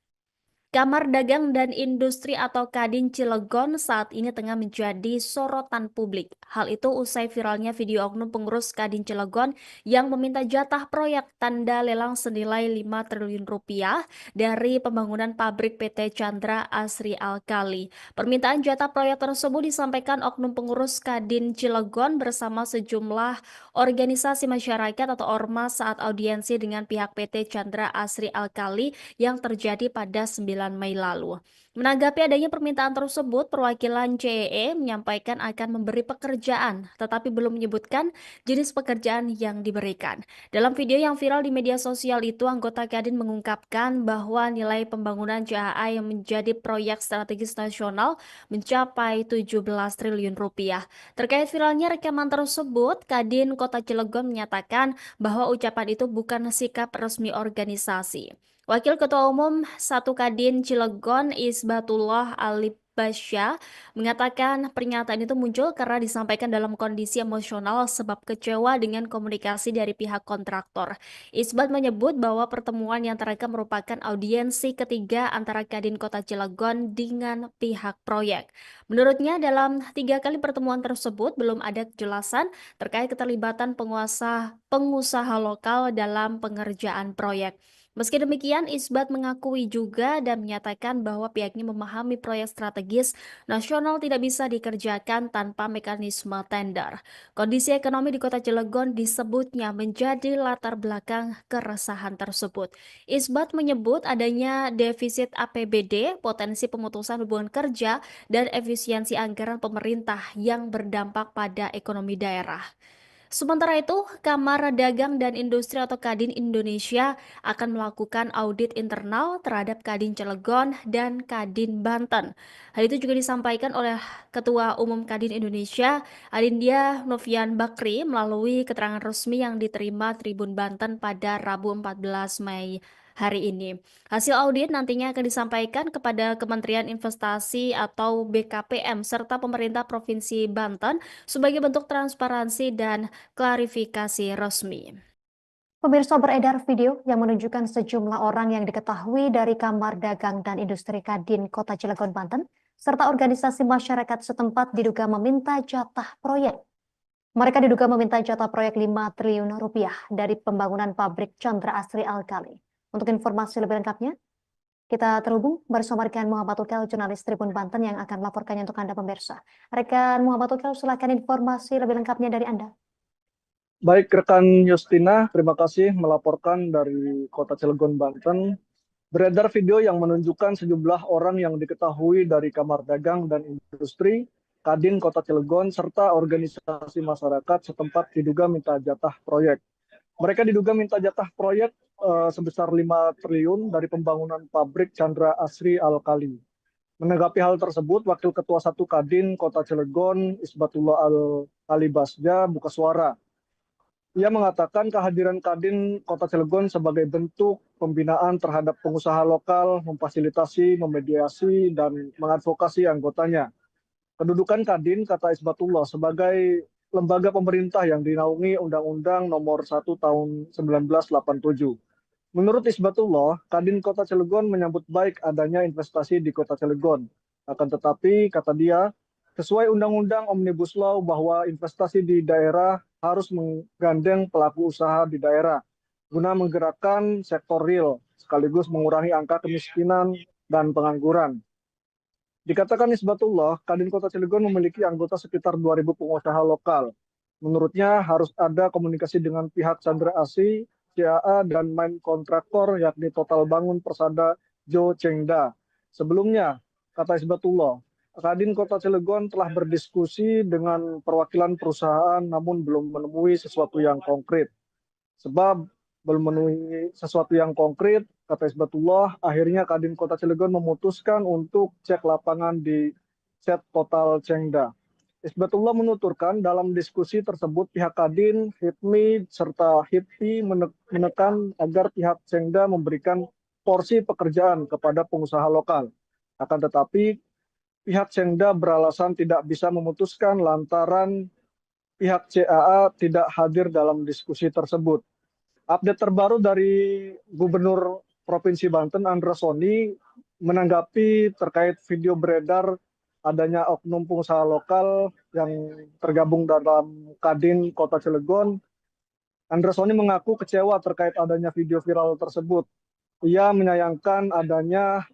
Kamar Dagang dan Industri atau Kadin Cilegon saat ini tengah menjadi sorotan publik. Hal itu usai viralnya video oknum pengurus Kadin Cilegon yang meminta jatah proyek tanda lelang senilai 5 triliun rupiah dari pembangunan pabrik PT Chandra Asri Alkali. Permintaan jatah proyek tersebut disampaikan oknum pengurus Kadin Cilegon bersama sejumlah organisasi masyarakat atau ormas saat audiensi dengan pihak PT Chandra Asri Alkali yang terjadi pada 9 Mei lalu. Menanggapi adanya permintaan tersebut, perwakilan CEE menyampaikan akan memberi pekerjaan, tetapi belum menyebutkan jenis pekerjaan yang diberikan. Dalam video yang viral di media sosial itu, anggota Kadin mengungkapkan bahwa nilai pembangunan CAA yang menjadi proyek strategis nasional mencapai 17 triliun rupiah. Terkait viralnya rekaman tersebut, Kadin Kota Cilegon menyatakan bahwa ucapan itu bukan sikap resmi organisasi. Wakil Ketua Umum 1 Kadin Cilegon Isbatullah Alibasya mengatakan pernyataan itu muncul karena disampaikan dalam kondisi emosional sebab kecewa dengan komunikasi dari pihak kontraktor. Isbat menyebut bahwa pertemuan yang terekam merupakan audiensi ketiga antara Kadin Kota Cilegon dengan pihak proyek. Menurutnya dalam 3 kali pertemuan tersebut belum ada kejelasan terkait keterlibatan pengusaha lokal dalam pengerjaan proyek. Meski demikian, Isbat mengakui juga dan menyatakan bahwa pihaknya memahami proyek strategis nasional tidak bisa dikerjakan tanpa mekanisme tender. Kondisi ekonomi di Kota Cilegon disebutnya menjadi latar belakang keresahan tersebut. Isbat menyebut adanya defisit APBD, potensi pemutusan hubungan kerja, dan efisiensi anggaran pemerintah yang berdampak pada ekonomi daerah. Sementara itu, Kamar Dagang dan Industri atau Kadin Indonesia akan melakukan audit internal terhadap Kadin Cilegon dan Kadin Banten. Hal itu juga disampaikan oleh Ketua Umum Kadin Indonesia, Adindia Novian Bakri, melalui keterangan resmi yang diterima Tribun Banten pada Rabu 14 Mei hari ini. Hasil audit nantinya akan disampaikan kepada Kementerian Investasi atau BKPM serta pemerintah Provinsi Banten sebagai bentuk transparansi dan klarifikasi resmi. Pemirsa, beredar video yang menunjukkan sejumlah orang yang diketahui dari Kamar Dagang dan Industri Kadin Kota Cilegon, Banten, serta organisasi masyarakat setempat diduga meminta jatah proyek. Mereka diduga meminta jatah proyek 5 triliun rupiah dari pembangunan pabrik Chandra Asri Alkali. Untuk informasi lebih lengkapnya, kita terhubung bersama rekan Muhammad Ukel, jurnalis Tribun Banten yang akan melaporkannya untuk Anda pemirsa. Rekan Muhammad Ukel, silakan informasi lebih lengkapnya dari Anda. Baik, rekan Justina, terima kasih melaporkan dari Kota Cilegon, Banten. Beredar video yang menunjukkan sejumlah orang yang diketahui dari Kamar Dagang dan Industri, Kadin Kota Cilegon, serta organisasi masyarakat setempat diduga minta jatah proyek. Mereka diduga minta jatah proyek sebesar 5 triliun dari pembangunan pabrik Chandra Asri Alkali. Menanggapi hal tersebut, Wakil Ketua 1 Kadin Kota Cilegon, Isbatullah Al-Alibasja, buka suara. Ia mengatakan kehadiran Kadin Kota Cilegon sebagai bentuk pembinaan terhadap pengusaha lokal, memfasilitasi, memediasi, dan mengadvokasi anggotanya. Kedudukan Kadin, kata Isbatullah, sebagai lembaga pemerintah yang dinaungi Undang-Undang Nomor 1 Tahun 1987. Menurut Isbatullah, Kadin Kota Cilegon menyambut baik adanya investasi di Kota Cilegon. Akan tetapi, kata dia, sesuai Undang-Undang Omnibus Law bahwa investasi di daerah harus menggandeng pelaku usaha di daerah guna menggerakkan sektor real sekaligus mengurangi angka kemiskinan dan pengangguran. Dikatakan Isbatullah, Kadin Kota Cilegon memiliki anggota sekitar 2.000 pengusaha lokal. Menurutnya harus ada komunikasi dengan pihak Chandra Asri, CAA, dan main kontraktor yakni Total Bangun Persada Jo Chengda. Sebelumnya, kata Isbatullah, Kadin Kota Cilegon telah berdiskusi dengan perwakilan perusahaan namun belum menemui sesuatu yang konkret. Sebab belum menemui sesuatu yang konkret, kata Isbatullah, akhirnya Kadin Kota Cilegon memutuskan untuk cek lapangan di set Total Chengda. Isbatullah menuturkan dalam diskusi tersebut pihak Kadin, HIPMI, serta HIPI menekan agar pihak Chengda memberikan porsi pekerjaan kepada pengusaha lokal. Akan tetapi pihak Chengda beralasan tidak bisa memutuskan lantaran pihak CAA tidak hadir dalam diskusi tersebut. Update terbaru dari Gubernur Provinsi Banten, Andra Soni, menanggapi terkait video beredar adanya oknum pengusaha lokal yang tergabung dalam Kadin Kota Cilegon. Andra Soni mengaku kecewa terkait adanya video viral tersebut. Ia menyayangkan adanya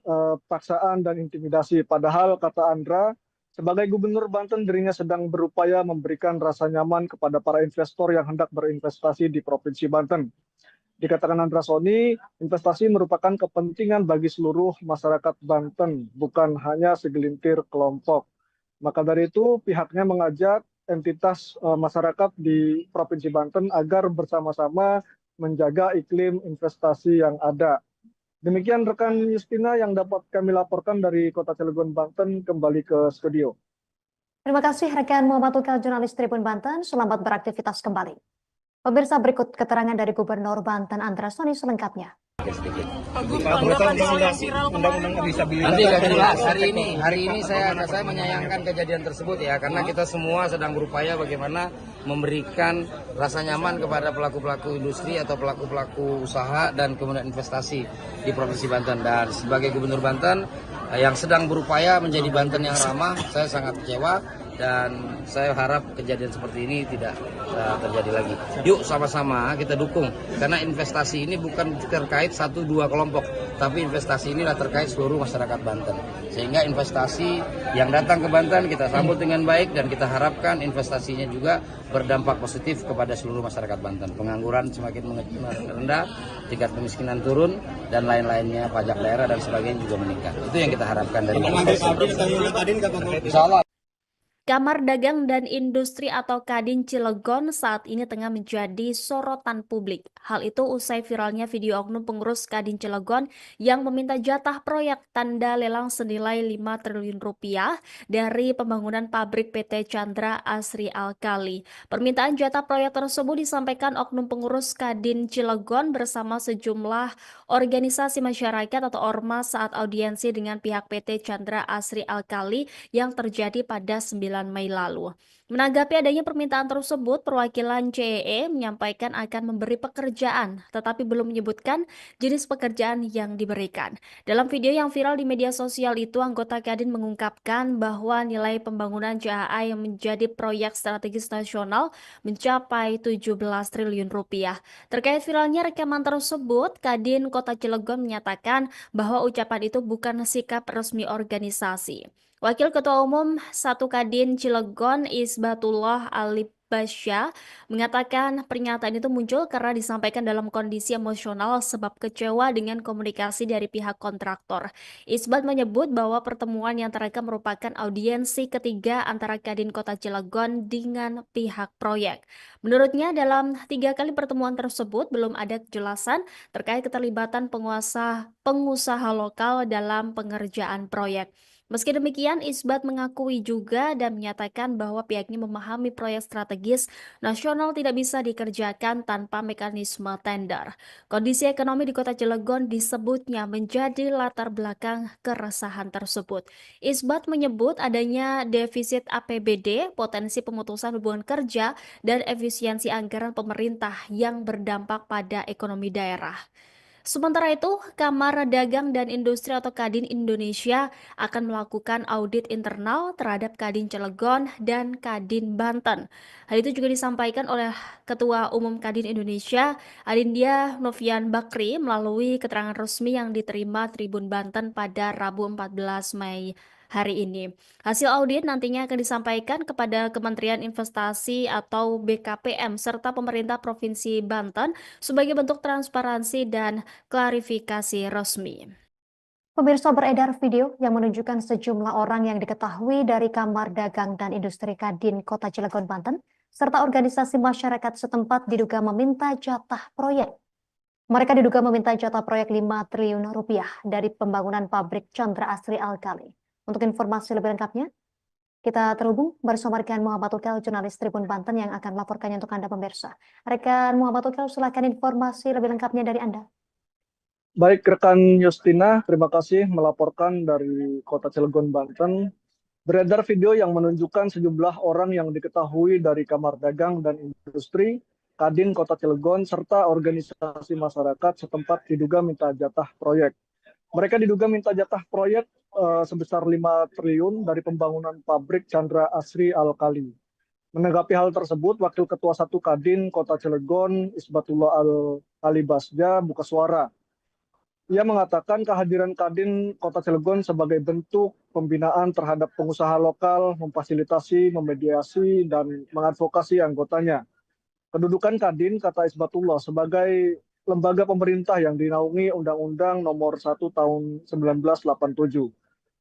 paksaan dan intimidasi. Padahal, kata Andra, sebagai Gubernur Banten dirinya sedang berupaya memberikan rasa nyaman kepada para investor yang hendak berinvestasi di Provinsi Banten. Dikatakan Andra Soni, investasi merupakan kepentingan bagi seluruh masyarakat Banten, bukan hanya segelintir kelompok. Maka dari itu, pihaknya mengajak entitas masyarakat di Provinsi Banten agar bersama-sama menjaga iklim investasi yang ada. Demikian rekan Justina yang dapat kami laporkan dari Kota Cilegon, Banten, kembali ke studio. Terima kasih rekan Muhammad Ukel, jurnalis Tribun Banten. Selamat beraktivitas kembali. Pemirsa, berikut keterangan dari Gubernur Banten Andra Soni selengkapnya. Nanti akan jelas hari ini saya menyayangkan kejadian tersebut ya, karena kita semua sedang berupaya bagaimana memberikan rasa nyaman kepada pelaku-pelaku industri atau pelaku-pelaku usaha dan kemudian investasi di Provinsi Banten. Dan sebagai Gubernur Banten yang sedang berupaya menjadi Banten yang ramah, saya sangat kecewa dan saya harap kejadian seperti ini tidak terjadi lagi. Yuk sama-sama kita dukung, karena investasi ini bukan terkait 1-2 kelompok, tapi investasi ini adalah terkait seluruh masyarakat Banten. Sehingga investasi yang datang ke Banten kita sambut dengan baik, dan kita harapkan investasinya juga berdampak positif kepada seluruh masyarakat Banten. Pengangguran semakin rendah, tingkat kemiskinan turun, dan lain-lainnya, pajak daerah dan sebagainya juga meningkat. Itu yang kita harapkan dari Insya Allah. Kamar Dagang dan Industri atau Kadin Cilegon saat ini tengah menjadi sorotan publik. Hal itu usai viralnya video oknum pengurus Kadin Cilegon yang meminta jatah proyek tanda lelang senilai 5 triliun rupiah dari pembangunan pabrik PT Chandra Asri Alkali. Permintaan jatah proyek tersebut disampaikan oknum pengurus Kadin Cilegon bersama sejumlah organisasi masyarakat atau ormas saat audiensi dengan pihak PT Chandra Asri Alkali yang terjadi pada 9 Mei lalu. Menanggapi adanya permintaan tersebut, perwakilan CEE menyampaikan akan memberi pekerjaan, tetapi belum menyebutkan jenis pekerjaan yang diberikan. Dalam video yang viral di media sosial itu, anggota Kadin mengungkapkan bahwa nilai pembangunan JAA yang menjadi proyek strategis nasional mencapai 17 triliun rupiah. Terkait viralnya rekaman tersebut, Kadin Kota Cilegon menyatakan bahwa ucapan itu bukan sikap resmi organisasi. Wakil Ketua Umum 1 Kadin Cilegon Isbatullah Alibasya mengatakan pernyataan itu muncul karena disampaikan dalam kondisi emosional sebab kecewa dengan komunikasi dari pihak kontraktor. Isbat menyebut bahwa pertemuan yang terekam merupakan audiensi ketiga antara Kadin Kota Cilegon dengan pihak proyek. Menurutnya dalam 3 kali pertemuan tersebut belum ada kejelasan terkait keterlibatan pengusaha lokal dalam pengerjaan proyek. Meski demikian, Isbat mengakui juga dan menyatakan bahwa pihaknya memahami proyek strategis nasional tidak bisa dikerjakan tanpa mekanisme tender. Kondisi ekonomi di Kota Cilegon disebutnya menjadi latar belakang keresahan tersebut. Isbat menyebut adanya defisit APBD, potensi pemutusan hubungan kerja, dan efisiensi anggaran pemerintah yang berdampak pada ekonomi daerah. Sementara itu, Kamar Dagang dan Industri atau Kadin Indonesia akan melakukan audit internal terhadap Kadin Cilegon dan Kadin Banten. Hal itu juga disampaikan oleh Ketua Umum Kadin Indonesia, Adindia Novian Bakri, melalui keterangan resmi yang diterima Tribun Banten pada Rabu 14 Mei hari ini. Hasil audit nantinya akan disampaikan kepada Kementerian Investasi atau BKPM serta pemerintah Provinsi Banten sebagai bentuk transparansi dan klarifikasi resmi. Pemirsa, beredar video yang menunjukkan sejumlah orang yang diketahui dari Kamar Dagang dan Industri Kadin Kota Cilegon, Banten, serta organisasi masyarakat setempat diduga meminta jatah proyek. Mereka diduga meminta jatah proyek 5 triliun rupiah dari pembangunan pabrik Chandra Asri Alkali. Untuk informasi lebih lengkapnya, kita terhubung bersama rekan Muhammad Ukel, jurnalis Tribun Banten yang akan melaporkannya untuk Anda pemirsa. Rekan Muhammad Ukel, silakan informasi lebih lengkapnya dari Anda. Baik, rekan Justina, terima kasih melaporkan dari Kota Cilegon, Banten. Beredar video yang menunjukkan sejumlah orang yang diketahui dari Kamar Dagang dan Industri Kadin Kota Cilegon serta organisasi masyarakat setempat diduga minta jatah proyek. Mereka diduga minta jatah proyek sebesar 5 triliun dari pembangunan pabrik Chandra Asri Alkali. Menanggapi hal tersebut, Wakil Ketua 1 Kadin Kota Cilegon Isbatullah Alibasya buka suara. Ia mengatakan kehadiran Kadin Kota Cilegon sebagai bentuk pembinaan terhadap pengusaha lokal, memfasilitasi, memediasi, dan mengadvokasi anggotanya. Kedudukan Kadin, kata Isbatullah, sebagai lembaga pemerintah yang dinaungi Undang-Undang Nomor 1 Tahun 1987.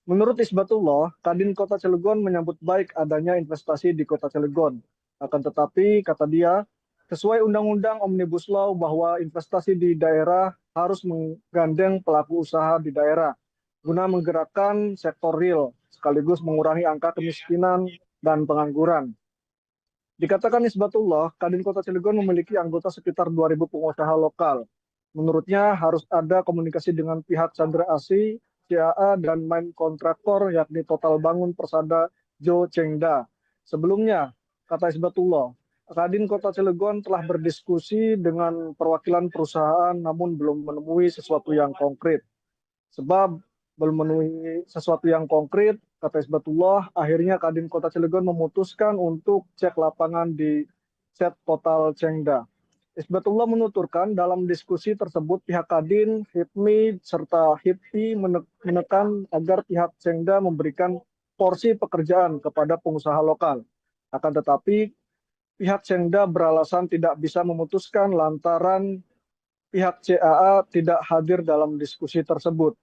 Menurut Isbatullah, Kadin Kota Cilegon menyambut baik adanya investasi di Kota Cilegon. Akan tetapi, kata dia, sesuai Undang-Undang Omnibus Law bahwa investasi di daerah harus menggandeng pelaku usaha di daerah guna menggerakkan sektor real sekaligus mengurangi angka kemiskinan dan pengangguran. Dikatakan Isbatullah, Kadin Kota Cilegon memiliki anggota sekitar 2.000 pengusaha lokal. Menurutnya harus ada komunikasi dengan pihak Chandra Asri, CAA, dan main kontraktor yakni Total Bangun Persada Jo Chengda. Sebelumnya, kata Isbatullah, Kadin Kota Cilegon telah berdiskusi dengan perwakilan perusahaan namun belum menemui sesuatu yang konkret. Sebab belum memenuhi sesuatu yang konkret, kata Isbatullah. Akhirnya Kadin Kota Cilegon memutuskan untuk cek lapangan di Set Total Cengda. Isbatullah menuturkan dalam diskusi tersebut pihak Kadin, HIPMI, serta HIPI menekan agar pihak Cengda memberikan porsi pekerjaan kepada pengusaha lokal. Akan tetapi pihak Cengda beralasan tidak bisa memutuskan lantaran pihak CAA tidak hadir dalam diskusi tersebut.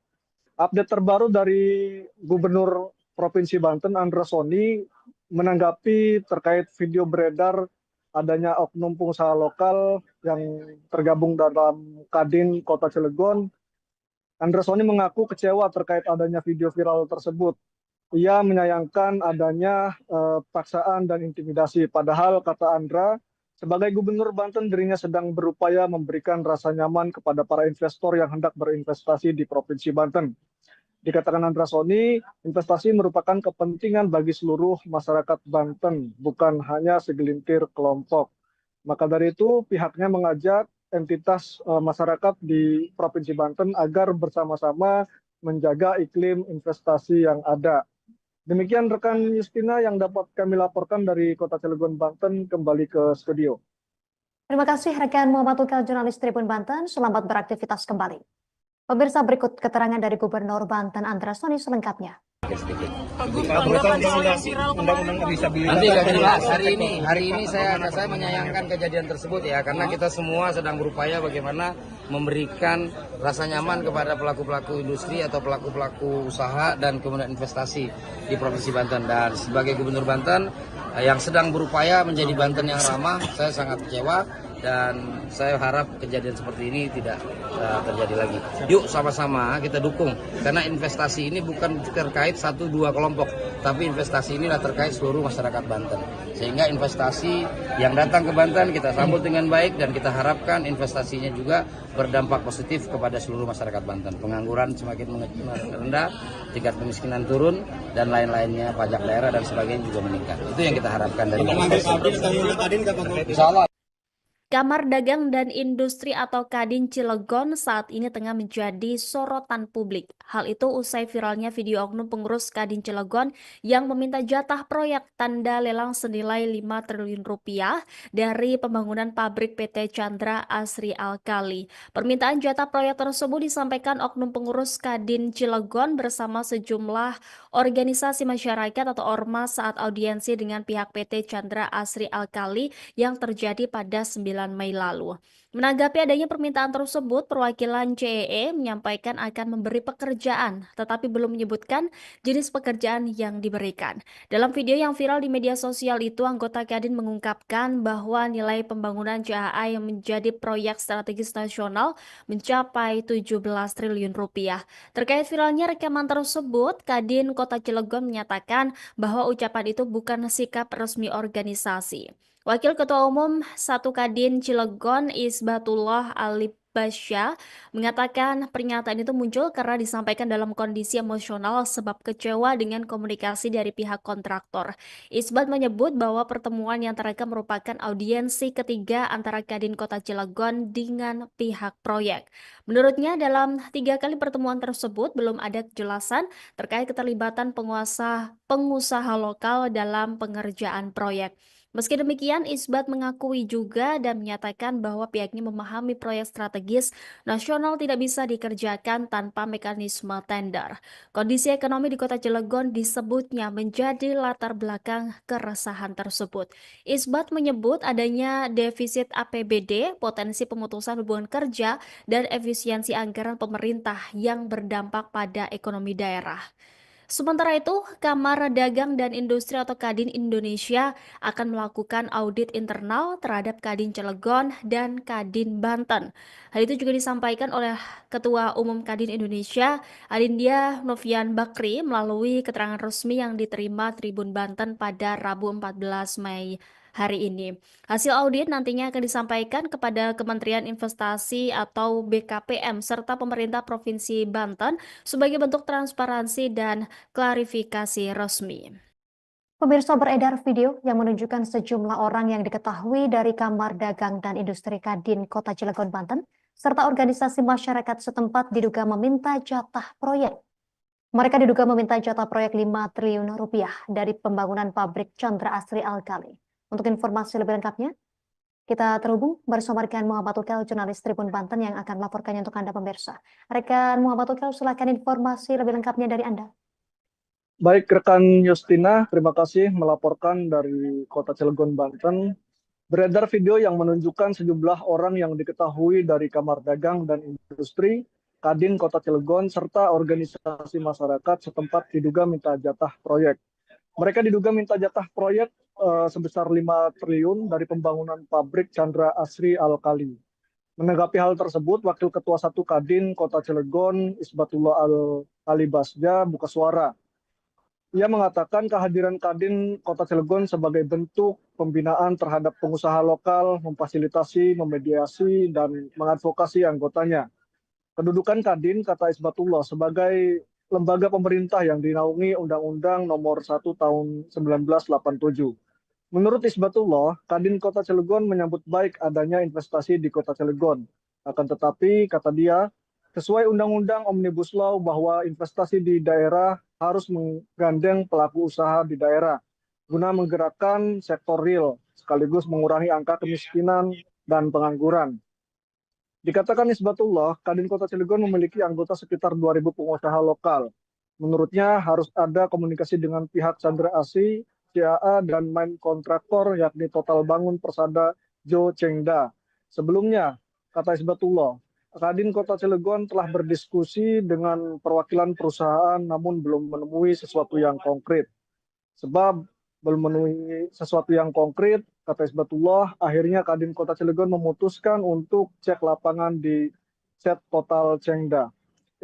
Update terbaru dari Gubernur Provinsi Banten, Andra Soni, menanggapi terkait video beredar adanya oknum pengusaha lokal yang tergabung dalam Kadin Kota Cilegon. Andra Soni mengaku kecewa terkait adanya video viral tersebut. Ia menyayangkan adanya paksaan dan intimidasi. Padahal, kata Andra, sebagai Gubernur Banten, dirinya sedang berupaya memberikan rasa nyaman kepada para investor yang hendak berinvestasi di Provinsi Banten. Dikatakan Andra Soni, investasi merupakan kepentingan bagi seluruh masyarakat Banten, bukan hanya segelintir kelompok. Maka dari itu, pihaknya mengajak entitas masyarakat di Provinsi Banten agar bersama-sama menjaga iklim investasi yang ada. Demikian rekan Justina yang dapat kami laporkan dari Kota Cilegon, Banten, kembali ke studio. Terima kasih rekan Muhammad Ukal, jurnalis Tribun Banten. Selamat beraktivitas kembali. Pemirsa, berikut keterangan dari Gubernur Banten Andra Soni selengkapnya. Nanti akan jelas hari ini saya menyayangkan kejadian tersebut ya, karena kita semua sedang berupaya bagaimana memberikan rasa nyaman kepada pelaku-pelaku industri atau pelaku-pelaku usaha dan kemudian investasi di Provinsi Banten. Dan sebagai Gubernur Banten yang sedang berupaya menjadi Banten yang ramah, saya sangat kecewa dan saya harap kejadian seperti ini tidak terjadi lagi. Yuk sama-sama kita dukung, karena investasi ini bukan terkait 1-2 kelompok, tapi investasi inilah terkait seluruh masyarakat Banten. Sehingga investasi yang datang ke Banten kita sambut dengan baik dan kita harapkan investasinya juga berdampak positif kepada seluruh masyarakat Banten. Pengangguran semakin rendah, tingkat kemiskinan turun, dan lain-lainnya, pajak daerah dan sebagainya juga meningkat. Itu yang kita harapkan dari investasi. Insya Allah. Kamar Dagang dan Industri atau Kadin Cilegon saat ini tengah menjadi sorotan publik. Hal itu usai viralnya video oknum pengurus Kadin Cilegon yang meminta jatah proyek tanda lelang senilai 5 triliun rupiah dari pembangunan pabrik PT Chandra Asri Alkali. Permintaan jatah proyek tersebut disampaikan oknum pengurus Kadin Cilegon bersama sejumlah organisasi masyarakat atau ormas saat audiensi dengan pihak PT Chandra Asri Alkali yang terjadi pada 9 Mei lalu. Menanggapi adanya permintaan tersebut, perwakilan CEE menyampaikan akan memberi pekerjaan, tetapi belum menyebutkan jenis pekerjaan yang diberikan. Dalam video yang viral di media sosial itu, anggota Kadin mengungkapkan bahwa nilai pembangunan CAA yang menjadi proyek strategis nasional mencapai 17 triliun rupiah. Terkait viralnya rekaman tersebut, Kadin Kota Cilegon menyatakan bahwa ucapan itu bukan sikap resmi organisasi. Wakil Ketua Umum 1 Kadin Cilegon Isbatullah Alibasya mengatakan pernyataan itu muncul karena disampaikan dalam kondisi emosional sebab kecewa dengan komunikasi dari pihak kontraktor. Isbat menyebut bahwa pertemuan yang terekam merupakan audiensi ketiga antara Kadin Kota Cilegon dengan pihak proyek. Menurutnya dalam 3 kali pertemuan tersebut belum ada kejelasan terkait keterlibatan pengusaha lokal dalam pengerjaan proyek. Meski demikian, Isbat mengakui juga dan menyatakan bahwa pihaknya memahami proyek strategis nasional tidak bisa dikerjakan tanpa mekanisme tender. Kondisi ekonomi di Kota Cilegon disebutnya menjadi latar belakang keresahan tersebut. Isbat menyebut adanya defisit APBD, potensi pemutusan hubungan kerja, dan efisiensi anggaran pemerintah yang berdampak pada ekonomi daerah. Sementara itu, Kamar Dagang dan Industri atau Kadin Indonesia akan melakukan audit internal terhadap Kadin Cilegon dan Kadin Banten. Hal itu juga disampaikan oleh Ketua Umum Kadin Indonesia, Adindya Novian Bakri, melalui keterangan resmi yang diterima Tribun Banten pada Rabu 14 Mei hari ini. Hasil audit nantinya akan disampaikan kepada Kementerian Investasi atau BKPM serta pemerintah Provinsi Banten sebagai bentuk transparansi dan klarifikasi resmi. Pemirsa, beredar video yang menunjukkan sejumlah orang yang diketahui dari Kamar Dagang dan Industri Kadin Kota Cilegon, Banten, serta organisasi masyarakat setempat diduga meminta jatah proyek. Mereka diduga meminta jatah proyek 5 triliun rupiah dari pembangunan pabrik Chandra Asri Alkali. Untuk informasi lebih lengkapnya, kita terhubung bersama rekan Muhammad Ukel, jurnalis Tribun Banten yang akan melaporkannya untuk Anda pemirsa. Rekan Muhammad Ukel, silakan informasi lebih lengkapnya dari Anda. Baik, rekan Justina, terima kasih melaporkan dari Kota Cilegon, Banten. Beredar video yang menunjukkan sejumlah orang yang diketahui dari Kamar Dagang dan Industri, Kadin Kota Cilegon, serta organisasi masyarakat setempat diduga minta jatah proyek. Mereka diduga minta jatah proyek sebesar 5 triliun dari pembangunan pabrik Chandra Asri Alkali. Menanggapi hal tersebut, Wakil Ketua 1 Kadin Kota Cilegon, Isbatullah Al-Alibasja, buka suara. Ia mengatakan kehadiran Kadin Kota Cilegon sebagai bentuk pembinaan terhadap pengusaha lokal, memfasilitasi, memediasi, dan mengadvokasi anggotanya. Kedudukan Kadin, kata Isbatullah, sebagai lembaga pemerintah yang dinaungi Undang-Undang Nomor 1 Tahun 1987. Menurut Isbatullah, Kadin Kota Cilegon menyambut baik adanya investasi di Kota Cilegon. Akan tetapi, kata dia, sesuai Undang-Undang Omnibus Law bahwa investasi di daerah harus menggandeng pelaku usaha di daerah guna menggerakkan sektor real sekaligus mengurangi angka kemiskinan dan pengangguran. Dikatakan Isbatullah, Kadin Kota Cilegon memiliki anggota sekitar 2.000 pengusaha lokal. Menurutnya harus ada komunikasi dengan pihak Chandra Asri, CAA, dan main kontraktor yakni Total Bangun Persada Jo Chengda. Sebelumnya, kata Isbatullah, Kadin Kota Cilegon telah berdiskusi dengan perwakilan perusahaan namun belum menemui sesuatu yang konkret. Sebab belum menemui sesuatu yang konkret, kata Isbatullah, akhirnya Kadin Kota Cilegon memutuskan untuk cek lapangan di set Total Chengda.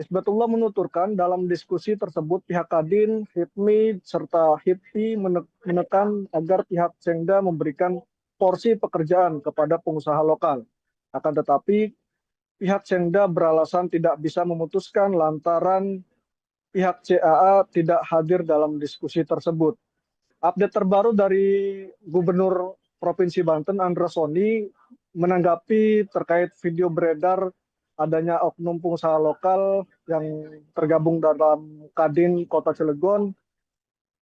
Isbatullah menuturkan dalam diskusi tersebut pihak Kadin, HIPMI, serta HIPI menekan agar pihak Chengda memberikan porsi pekerjaan kepada pengusaha lokal. Akan tetapi, pihak Chengda beralasan tidak bisa memutuskan lantaran pihak CAA tidak hadir dalam diskusi tersebut. Update terbaru dari Gubernur Provinsi Banten, Andra Soni, menanggapi terkait video beredar adanya oknum pengusaha lokal yang tergabung dalam Kadin Kota Cilegon.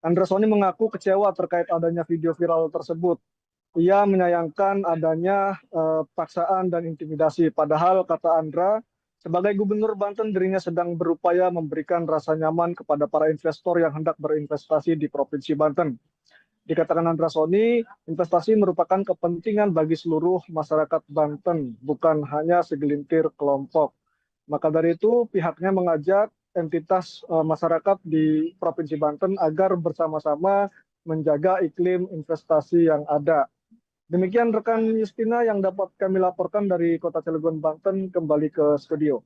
Andra Soni mengaku kecewa terkait adanya video viral tersebut. Ia menyayangkan adanya paksaan dan intimidasi. Padahal, kata Andra, sebagai Gubernur Banten dirinya sedang berupaya memberikan rasa nyaman kepada para investor yang hendak berinvestasi di Provinsi Banten. Dikatakan Andra Soni, investasi merupakan kepentingan bagi seluruh masyarakat Banten, bukan hanya segelintir kelompok. Maka dari itu, pihaknya mengajak entitas masyarakat di Provinsi Banten agar bersama-sama menjaga iklim investasi yang ada. Demikian rekan Justina yang dapat kami laporkan dari Kota Cilegon, Banten, kembali ke studio.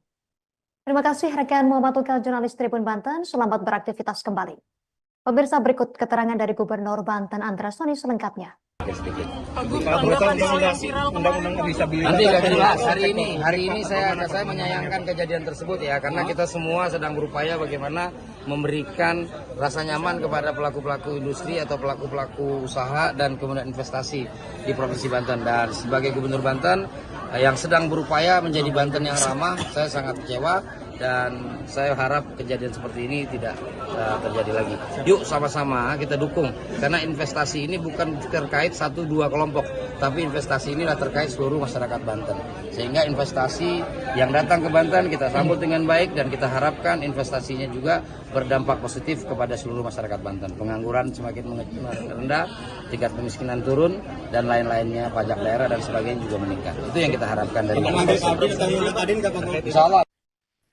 Terima kasih rekan Muhammad Ukel, jurnalis Tribun Banten. Selamat beraktivitas kembali. Pemirsa, berikut keterangan dari Gubernur Banten Andra Soni selengkapnya. Nanti nggak jelas. Hari ini saya menyayangkan kejadian tersebut ya, karena kita semua sedang berupaya bagaimana memberikan rasa nyaman kepada pelaku-pelaku industri atau pelaku-pelaku usaha dan kemudian investasi di Provinsi Banten. Dan sebagai Gubernur Banten yang sedang berupaya menjadi Banten yang ramah, saya sangat kecewa. Dan saya harap kejadian seperti ini tidak terjadi lagi. Yuk sama-sama kita dukung, karena investasi ini bukan terkait 1-2 kelompok, tapi investasi inilah terkait seluruh masyarakat Banten. Sehingga investasi yang datang ke Banten kita sambut dengan baik, dan kita harapkan investasinya juga berdampak positif kepada seluruh masyarakat Banten. Pengangguran semakin rendah, tingkat kemiskinan turun, dan lain-lainnya, pajak daerah dan sebagainya juga meningkat. Itu yang kita harapkan dari Insya Allah.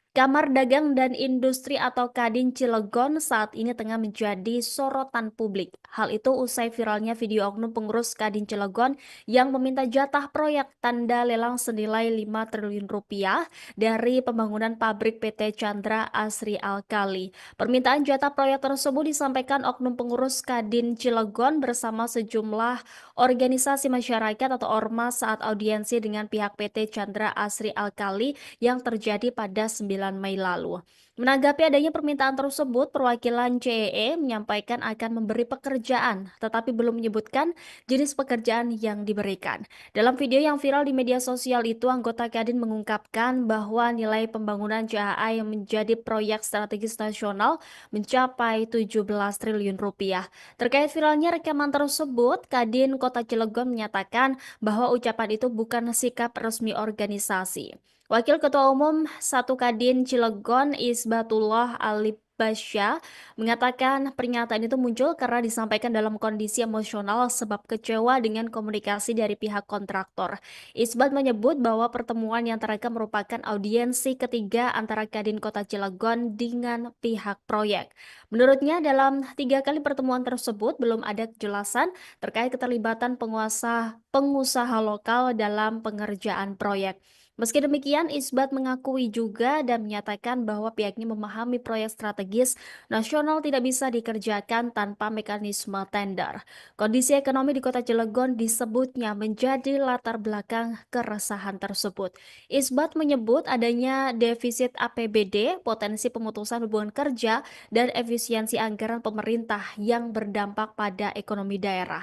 Kamar Dagang dan Industri atau Kadin Cilegon saat ini tengah menjadi sorotan publik. Hal itu usai viralnya video oknum pengurus Kadin Cilegon yang meminta jatah proyek tanda lelang senilai 5 triliun rupiah dari pembangunan pabrik PT Chandra Asri Alkali. Permintaan jatah proyek tersebut disampaikan oknum pengurus Kadin Cilegon bersama sejumlah organisasi masyarakat atau ormas saat audiensi dengan pihak PT Chandra Asri Alkali yang terjadi pada 9 Mei lalu. Menanggapi adanya permintaan tersebut, perwakilan CEE menyampaikan akan memberi pekerjaan, tetapi belum menyebutkan jenis pekerjaan yang diberikan. Dalam video yang viral di media sosial itu, anggota Kadin mengungkapkan bahwa nilai pembangunan CAA yang menjadi proyek strategis nasional mencapai 17 triliun rupiah. Terkait viralnya rekaman tersebut, Kadin Kota Cilegon menyatakan bahwa ucapan itu bukan sikap resmi organisasi. Wakil Ketua Umum 1 Kadin Cilegon Isbatullah Ali Basya mengatakan pernyataan itu muncul karena disampaikan dalam kondisi emosional sebab kecewa dengan komunikasi dari pihak kontraktor. Isbat menyebut bahwa pertemuan yang terekam merupakan audiensi ketiga antara Kadin Kota Cilegon dengan pihak proyek. Menurutnya dalam 3 kali pertemuan tersebut belum ada kejelasan terkait keterlibatan pengusaha lokal dalam pengerjaan proyek. Meski demikian, Isbat mengakui juga dan menyatakan bahwa pihaknya memahami proyek strategis nasional tidak bisa dikerjakan tanpa mekanisme tender. Kondisi ekonomi di Kota Cilegon disebutnya menjadi latar belakang keresahan tersebut. Isbat menyebut adanya defisit APBD, potensi pemutusan hubungan kerja, dan efisiensi anggaran pemerintah yang berdampak pada ekonomi daerah.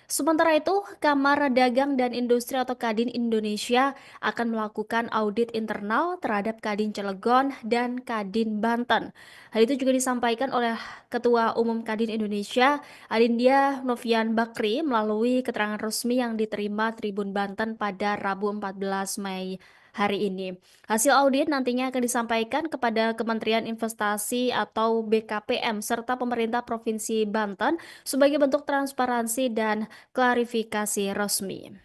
Sementara itu, Kamar Dagang dan Industri atau Kadin Indonesia akan melakukan audit internal terhadap Kadin Cilegon dan Kadin Banten. Hal itu juga disampaikan oleh Ketua Umum Kadin Indonesia, Adindia Novian Bakri, melalui keterangan resmi yang diterima Tribun Banten pada Rabu 14 Mei hari ini. Hasil audit nantinya akan disampaikan kepada Kementerian Investasi atau BKPM serta pemerintah Provinsi Banten sebagai bentuk transparansi dan klarifikasi resmi.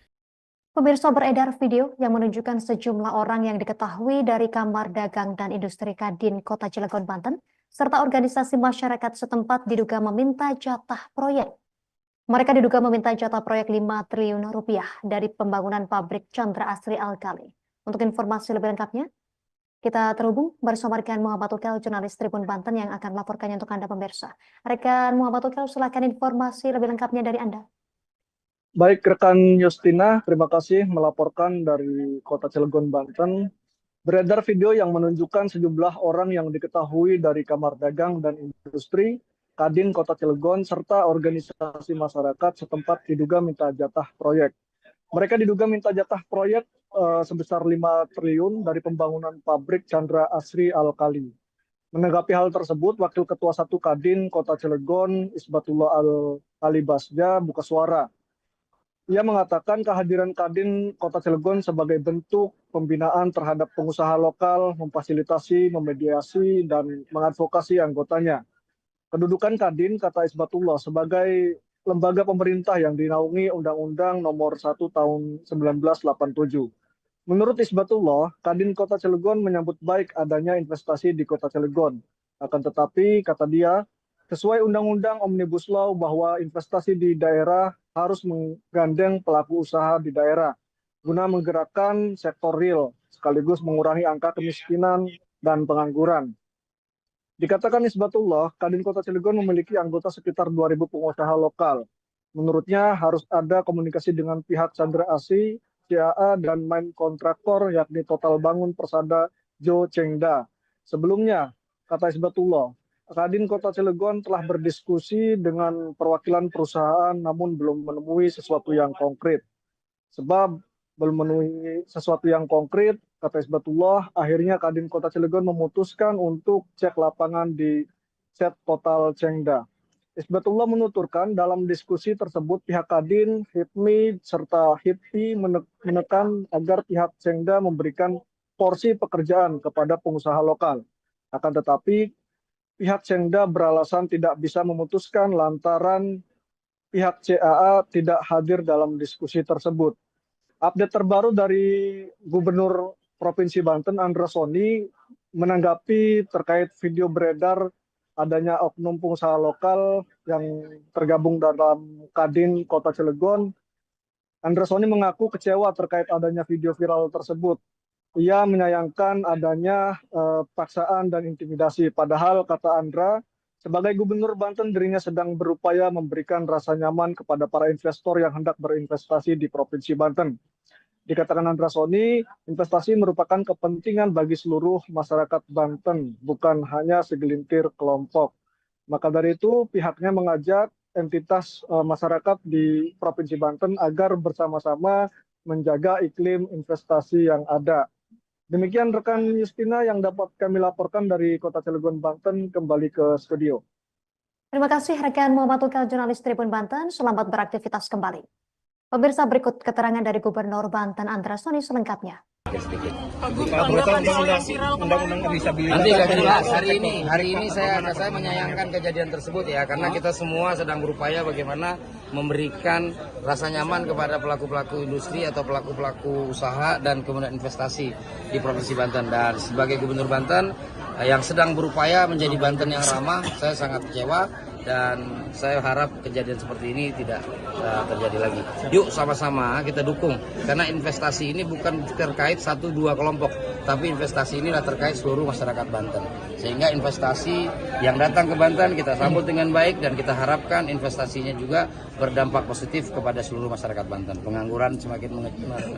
Pemirsa, beredar video yang menunjukkan sejumlah orang yang diketahui dari Kamar Dagang dan Industri Kadin Kota Cilegon, Banten, serta organisasi masyarakat setempat diduga meminta jatah proyek. Mereka diduga meminta jatah proyek 5 triliun rupiah dari pembangunan pabrik Chandra Asri Alkali. Untuk informasi lebih lengkapnya, kita terhubung bersama rekan Muhammad Ukel, jurnalis Tribun Banten yang akan melaporkannya untuk Anda pemirsa. Rekan Muhammad Ukel, silakan informasi lebih lengkapnya dari Anda. Baik, rekan Justina, terima kasih melaporkan dari Kota Cilegon, Banten. Beredar video yang menunjukkan sejumlah orang yang diketahui dari Kamar Dagang dan Industri, Kadin Kota Cilegon, serta organisasi masyarakat setempat diduga minta jatah proyek. Mereka diduga minta jatah proyek sebesar 5 triliun dari pembangunan pabrik Chandra Asri Alkali. Menanggapi hal tersebut, Wakil Ketua 1 Kadin Kota Cilegon, Isbatullah Ali Basja, buka suara. Ia mengatakan kehadiran Kadin Kota Cilegon sebagai bentuk pembinaan terhadap pengusaha lokal, memfasilitasi, memediasi, dan mengadvokasi anggotanya. Kedudukan Kadin, kata Isbatullah, sebagai lembaga pemerintah yang dinaungi Undang-Undang Nomor 1 Tahun 1987. Menurut Isbatullah, Kadin Kota Cilegon menyambut baik adanya investasi di Kota Cilegon. Akan tetapi, kata dia, sesuai Undang-Undang Omnibus Law bahwa investasi di daerah harus menggandeng pelaku usaha di daerah guna menggerakkan sektor real sekaligus mengurangi angka kemiskinan dan pengangguran. Dikatakan Isbatullah, Kadin Kota Cilegon memiliki anggota sekitar 2.000 pengusaha lokal. Menurutnya harus ada komunikasi dengan pihak Chandra Asri, CAA, dan main kontraktor yakni Total Bangun Persada Jo Chengda. Sebelumnya, kata Isbatullah, Kadin Kota Cilegon telah berdiskusi dengan perwakilan perusahaan namun belum menemui sesuatu yang konkret. Sebab belum memenuhi sesuatu yang konkret, kata Isbatullah, akhirnya Kadin Kota Cilegon memutuskan untuk cek lapangan di set Total Chengda. Isbatullah menuturkan dalam diskusi tersebut pihak Kadin, HIPMI, serta HIPI menekan agar pihak Chengda memberikan porsi pekerjaan kepada pengusaha lokal. Akan tetapi, pihak Chengda beralasan tidak bisa memutuskan lantaran pihak CAA tidak hadir dalam diskusi tersebut. Update terbaru dari Gubernur Provinsi Banten, Andra Soni, menanggapi terkait video beredar adanya oknum pengusaha lokal yang tergabung dalam Kadin Kota Cilegon. Andra Soni mengaku kecewa terkait adanya video viral tersebut. Ia menyayangkan adanya paksaan dan intimidasi. Padahal, kata Andra, sebagai Gubernur Banten, dirinya sedang berupaya memberikan rasa nyaman kepada para investor yang hendak berinvestasi di Provinsi Banten. Dikatakan Andra Soni, investasi merupakan kepentingan bagi seluruh masyarakat Banten, bukan hanya segelintir kelompok. Maka dari itu pihaknya mengajak entitas masyarakat di Provinsi Banten agar bersama-sama menjaga iklim investasi yang ada. Demikian rekan Justina yang dapat kami laporkan dari Kota Cilegon, Banten, kembali ke studio. Terima kasih rekan Muhammad Tukel, jurnalis Tribun Banten. Selamat beraktivitas kembali. Pemirsa, berikut keterangan dari Gubernur Banten Andra Soni selengkapnya. Sedikit. Undang-undang disabilitas. Nanti akan dibahas hari ini saya menyayangkan kejadian tersebut ya, karena kita semua sedang berupaya bagaimana memberikan rasa nyaman kepada pelaku-pelaku industri atau pelaku-pelaku usaha dan kemudian investasi di Provinsi Banten. Dan sebagai Gubernur Banten yang sedang berupaya menjadi Banten yang ramah, saya sangat kecewa dan saya harap kejadian seperti ini tidak terjadi lagi. Yuk sama-sama kita dukung, karena investasi ini bukan terkait 1-2 kelompok, tapi investasi ini terkait seluruh masyarakat Banten. Sehingga investasi yang datang ke Banten kita sambut dengan baik dan kita harapkan investasinya juga berdampak positif kepada seluruh masyarakat Banten. Pengangguran semakin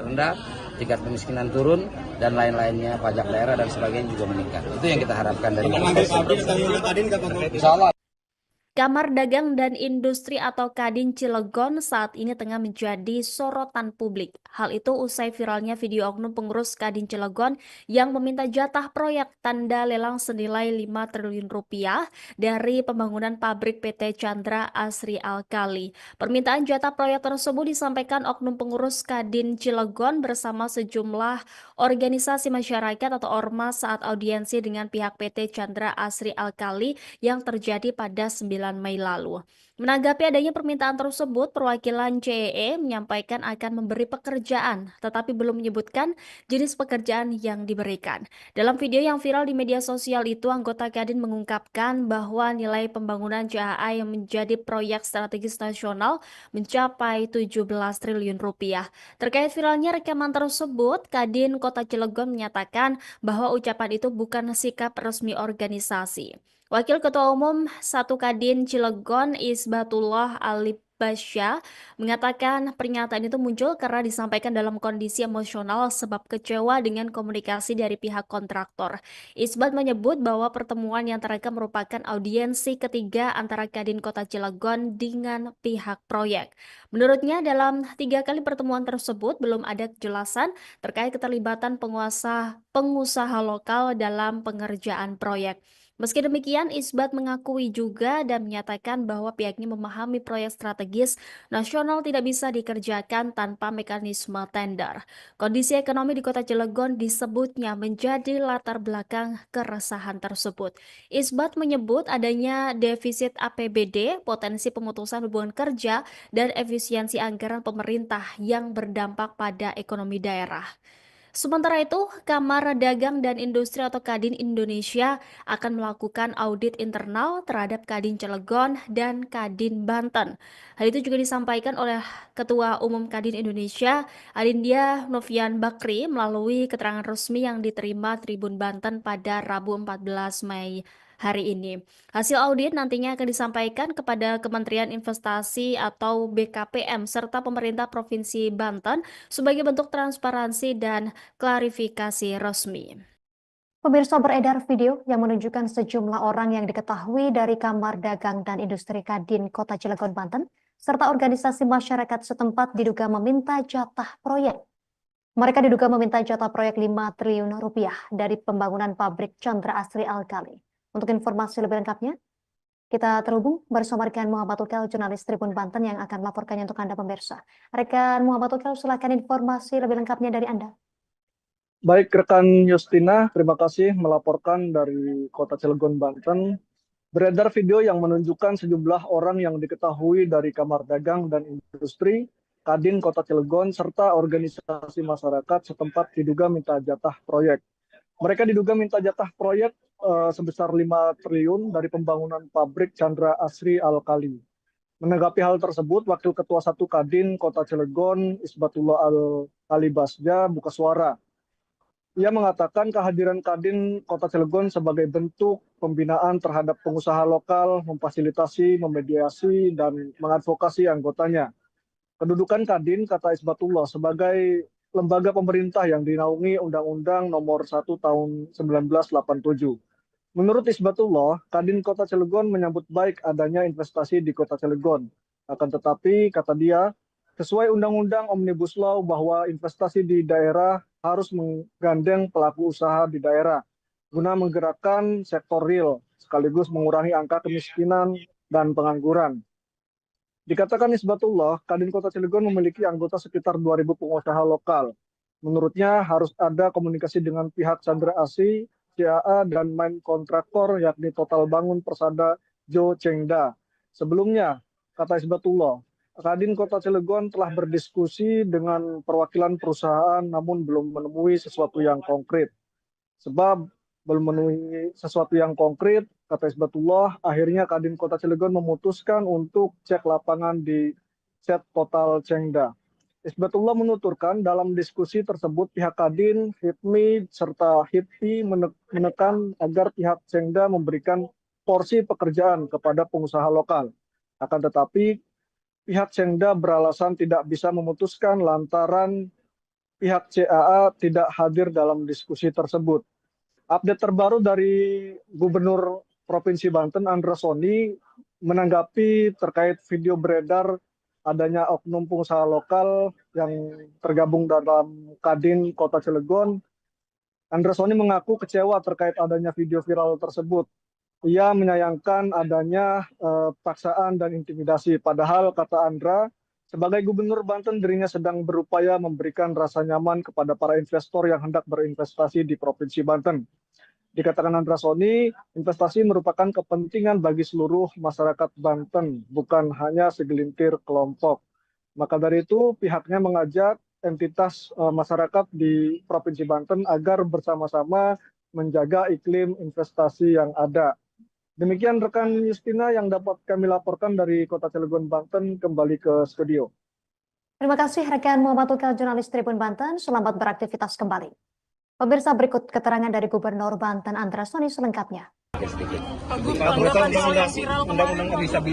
rendah, tingkat kemiskinan turun, dan lain-lainnya, pajak daerah dan sebagainya juga meningkat. Itu yang kita harapkan dari Insya Allah. Kamar Dagang dan Industri atau Kadin Cilegon saat ini tengah menjadi sorotan publik. Hal itu usai viralnya video oknum pengurus Kadin Cilegon yang meminta jatah proyek tanda lelang senilai 5 triliun rupiah dari pembangunan pabrik PT Chandra Asri Alkali. Permintaan jatah proyek tersebut disampaikan oknum pengurus Kadin Cilegon bersama sejumlah organisasi masyarakat atau ormas saat audiensi dengan pihak PT Chandra Asri Alkali yang terjadi pada 9 Mei lalu. Menanggapi adanya permintaan tersebut, perwakilan CEE menyampaikan akan memberi pekerjaan, tetapi belum menyebutkan jenis pekerjaan yang diberikan. Dalam video yang viral di media sosial itu, anggota Kadin mengungkapkan bahwa nilai pembangunan CAA yang menjadi proyek strategis nasional mencapai 17 triliun rupiah. Terkait viralnya rekaman tersebut, Kadin Kota Cilegon menyatakan bahwa ucapan itu bukan sikap resmi organisasi. Wakil Ketua Umum 1 Kadin Cilegon Isbatullah Alibasya mengatakan pernyataan itu muncul karena disampaikan dalam kondisi emosional sebab kecewa dengan komunikasi dari pihak kontraktor. Isbat menyebut bahwa pertemuan yang terekam merupakan audiensi ketiga antara Kadin Kota Cilegon dengan pihak proyek. Menurutnya dalam 3 kali pertemuan tersebut belum ada kejelasan terkait keterlibatan pengusaha lokal dalam pengerjaan proyek. Meski demikian, Isbat mengakui juga dan menyatakan bahwa pihaknya memahami proyek strategis nasional tidak bisa dikerjakan tanpa mekanisme tender. Kondisi ekonomi di Kota Cilegon disebutnya menjadi latar belakang keresahan tersebut. Isbat menyebut adanya defisit APBD, potensi pemutusan hubungan kerja, dan efisiensi anggaran pemerintah yang berdampak pada ekonomi daerah. Sementara itu, Kamar Dagang dan Industri atau Kadin Indonesia akan melakukan audit internal terhadap Kadin Cilegon dan Kadin Banten. Hal itu juga disampaikan oleh Ketua Umum Kadin Indonesia, Adindia Novian Bakri, melalui keterangan resmi yang diterima Tribun Banten pada Rabu 14 Mei hari ini. Hasil audit nantinya akan disampaikan kepada Kementerian Investasi atau BKPM serta pemerintah Provinsi Banten sebagai bentuk transparansi dan klarifikasi resmi. Pemirsa, beredar video yang menunjukkan sejumlah orang yang diketahui dari Kamar Dagang dan Industri Kadin Kota Cilegon, Banten, serta organisasi masyarakat setempat diduga meminta jatah proyek. Mereka diduga meminta jatah proyek 5 triliun rupiah dari pembangunan pabrik Chandra Asri Alkali. Untuk informasi lebih lengkapnya, kita terhubung bersama rekan Muhammad Tukel, jurnalis Tribun Banten yang akan melaporkannya untuk Anda pemirsa. Rekan Muhammad Tukel, silakan informasi lebih lengkapnya dari Anda. Baik, rekan Justina, terima kasih melaporkan dari Kota Cilegon, Banten. Beredar video yang menunjukkan sejumlah orang yang diketahui dari Kamar Dagang dan Industri, Kadin Kota Cilegon, serta organisasi masyarakat setempat diduga minta jatah proyek. Mereka diduga minta jatah proyek sebesar 5 triliun dari pembangunan pabrik Chandra Asri Alkali. Menanggapi hal tersebut, Wakil Ketua 1 Kadin Kota Cilegon, Isbatullah Alibasja, buka suara. Ia mengatakan kehadiran Kadin Kota Cilegon sebagai bentuk pembinaan terhadap pengusaha lokal, memfasilitasi, memediasi, dan mengadvokasi anggotanya. Kedudukan Kadin, kata Isbatullah, sebagai lembaga pemerintah yang dinaungi Undang-Undang Nomor 1 Tahun 1987. Menurut Isbatullah, Kadin Kota Cilegon menyambut baik adanya investasi di Kota Cilegon. Akan tetapi, kata dia, sesuai Undang-Undang Omnibus Law bahwa investasi di daerah harus menggandeng pelaku usaha di daerah guna menggerakkan sektor real sekaligus mengurangi angka kemiskinan dan pengangguran. Dikatakan Isbatullah, Kadin Kota Cilegon memiliki anggota sekitar 2.000 pengusaha lokal. Menurutnya harus ada komunikasi dengan pihak Chandra Asri, CAA, dan main kontraktor yakni Total Bangun Persada Jo Chengda. Sebelumnya, kata Isbatullah, Kadin Kota Cilegon telah berdiskusi dengan perwakilan perusahaan namun belum menemui sesuatu yang konkret. Sebab belum memenuhi sesuatu yang konkret, kata Isbatullah, akhirnya Kadin Kota Cilegon memutuskan untuk cek lapangan di set Total Chengda. Isbatullah menuturkan dalam diskusi tersebut pihak Kadin, HIPMI, serta HIPI menekan agar pihak Chengda memberikan porsi pekerjaan kepada pengusaha lokal. Akan tetapi pihak Chengda beralasan tidak bisa memutuskan lantaran pihak CAA tidak hadir dalam diskusi tersebut. Update terbaru dari Gubernur Provinsi Banten, Andra Soni, menanggapi terkait video beredar adanya oknum pengusaha lokal yang tergabung dalam Kadin Kota Cilegon. Andra Soni mengaku kecewa terkait adanya video viral tersebut. Ia menyayangkan adanya paksaan dan intimidasi. Padahal, kata Andra, sebagai Gubernur Banten, dirinya sedang berupaya memberikan rasa nyaman kepada para investor yang hendak berinvestasi di Provinsi Banten. Dikatakan Andra Soni, investasi merupakan kepentingan bagi seluruh masyarakat Banten, bukan hanya segelintir kelompok. Maka dari itu, pihaknya mengajak entitas masyarakat di Provinsi Banten agar bersama-sama menjaga iklim investasi yang ada. Demikian rekan Justina yang dapat kami laporkan dari Kota Cilegon, Banten, kembali ke studio. Terima kasih rekan Muhammad Tukal, jurnalis Tribun Banten. Selamat beraktivitas kembali. Pemirsa, berikut keterangan dari Gubernur Banten Andra Soni selengkapnya.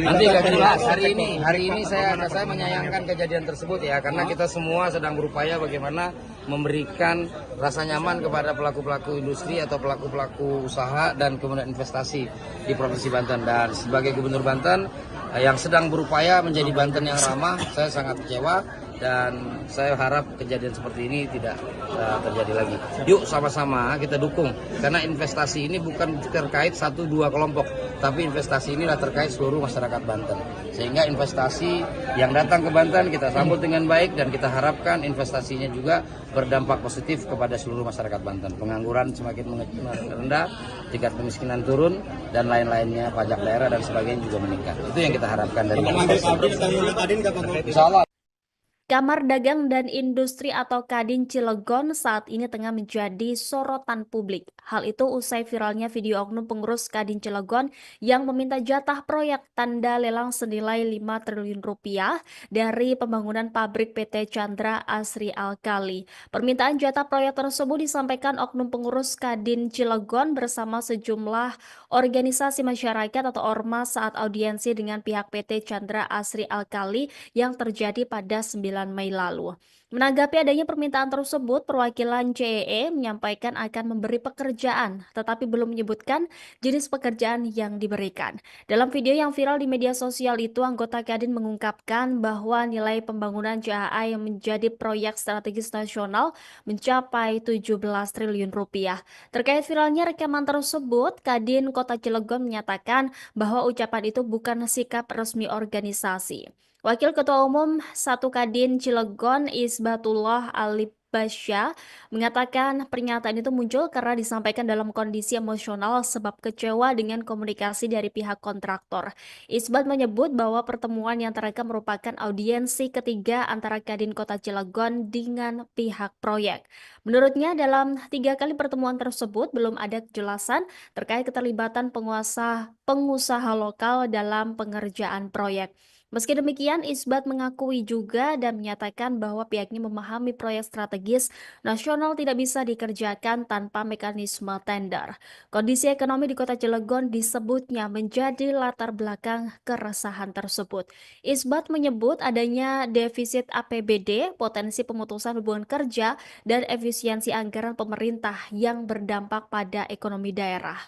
Nanti akan jelas. Hari ini saya menyayangkan kejadian tersebut ya, karena kita semua sedang berupaya bagaimana memberikan rasa nyaman kepada pelaku-pelaku industri atau pelaku-pelaku usaha dan kemudian investasi di Provinsi Banten. Dan sebagai Gubernur Banten yang sedang berupaya menjadi Banten yang ramah, saya sangat kecewa. Dan saya harap kejadian seperti ini tidak terjadi lagi. Yuk sama-sama kita dukung, karena investasi ini bukan terkait 1-2 kelompok, tapi investasi inilah terkait seluruh masyarakat Banten. Sehingga investasi yang datang ke Banten kita sambut dengan baik, dan kita harapkan investasinya juga berdampak positif kepada seluruh masyarakat Banten. Pengangguran semakin rendah, tingkat kemiskinan turun, dan lain-lainnya, pajak daerah dan sebagainya juga meningkat. Itu yang kita harapkan dari Insya Allah. Kamar Dagang dan Industri atau Kadin Cilegon saat ini tengah menjadi sorotan publik. Hal itu usai viralnya video oknum pengurus Kadin Cilegon yang meminta jatah proyek tanda lelang senilai 5 triliun rupiah dari pembangunan pabrik PT Chandra Asri Alkali. Permintaan jatah proyek tersebut disampaikan oknum pengurus Kadin Cilegon bersama sejumlah organisasi masyarakat atau ormas saat audiensi dengan pihak PT Chandra Asri Alkali yang terjadi pada 9 Mei lalu. Menanggapi adanya permintaan tersebut, perwakilan CEE menyampaikan akan memberi pekerjaan, tetapi belum menyebutkan jenis pekerjaan yang diberikan. Dalam video yang viral di media sosial itu, anggota Kadin mengungkapkan bahwa nilai pembangunan CAA yang menjadi proyek strategis nasional mencapai 17 triliun rupiah. Terkait viralnya rekaman tersebut, Kadin Kota Cilegon menyatakan bahwa ucapan itu bukan sikap resmi organisasi. Wakil Ketua Umum 1 Kadin Cilegon Isbatullah Alibasya mengatakan pernyataan itu muncul karena disampaikan dalam kondisi emosional sebab kecewa dengan komunikasi dari pihak kontraktor. Isbat menyebut bahwa pertemuan yang terekam merupakan audiensi ketiga antara Kadin Kota Cilegon dengan pihak proyek. Menurutnya dalam 3 kali pertemuan tersebut belum ada kejelasan terkait keterlibatan pengusaha lokal dalam pengerjaan proyek. Meski demikian, Isbat mengakui juga dan menyatakan bahwa pihaknya memahami proyek strategis nasional tidak bisa dikerjakan tanpa mekanisme tender. Kondisi ekonomi di Kota Cilegon disebutnya menjadi latar belakang keresahan tersebut. Isbat menyebut adanya defisit APBD, potensi pemutusan hubungan kerja, dan efisiensi anggaran pemerintah yang berdampak pada ekonomi daerah.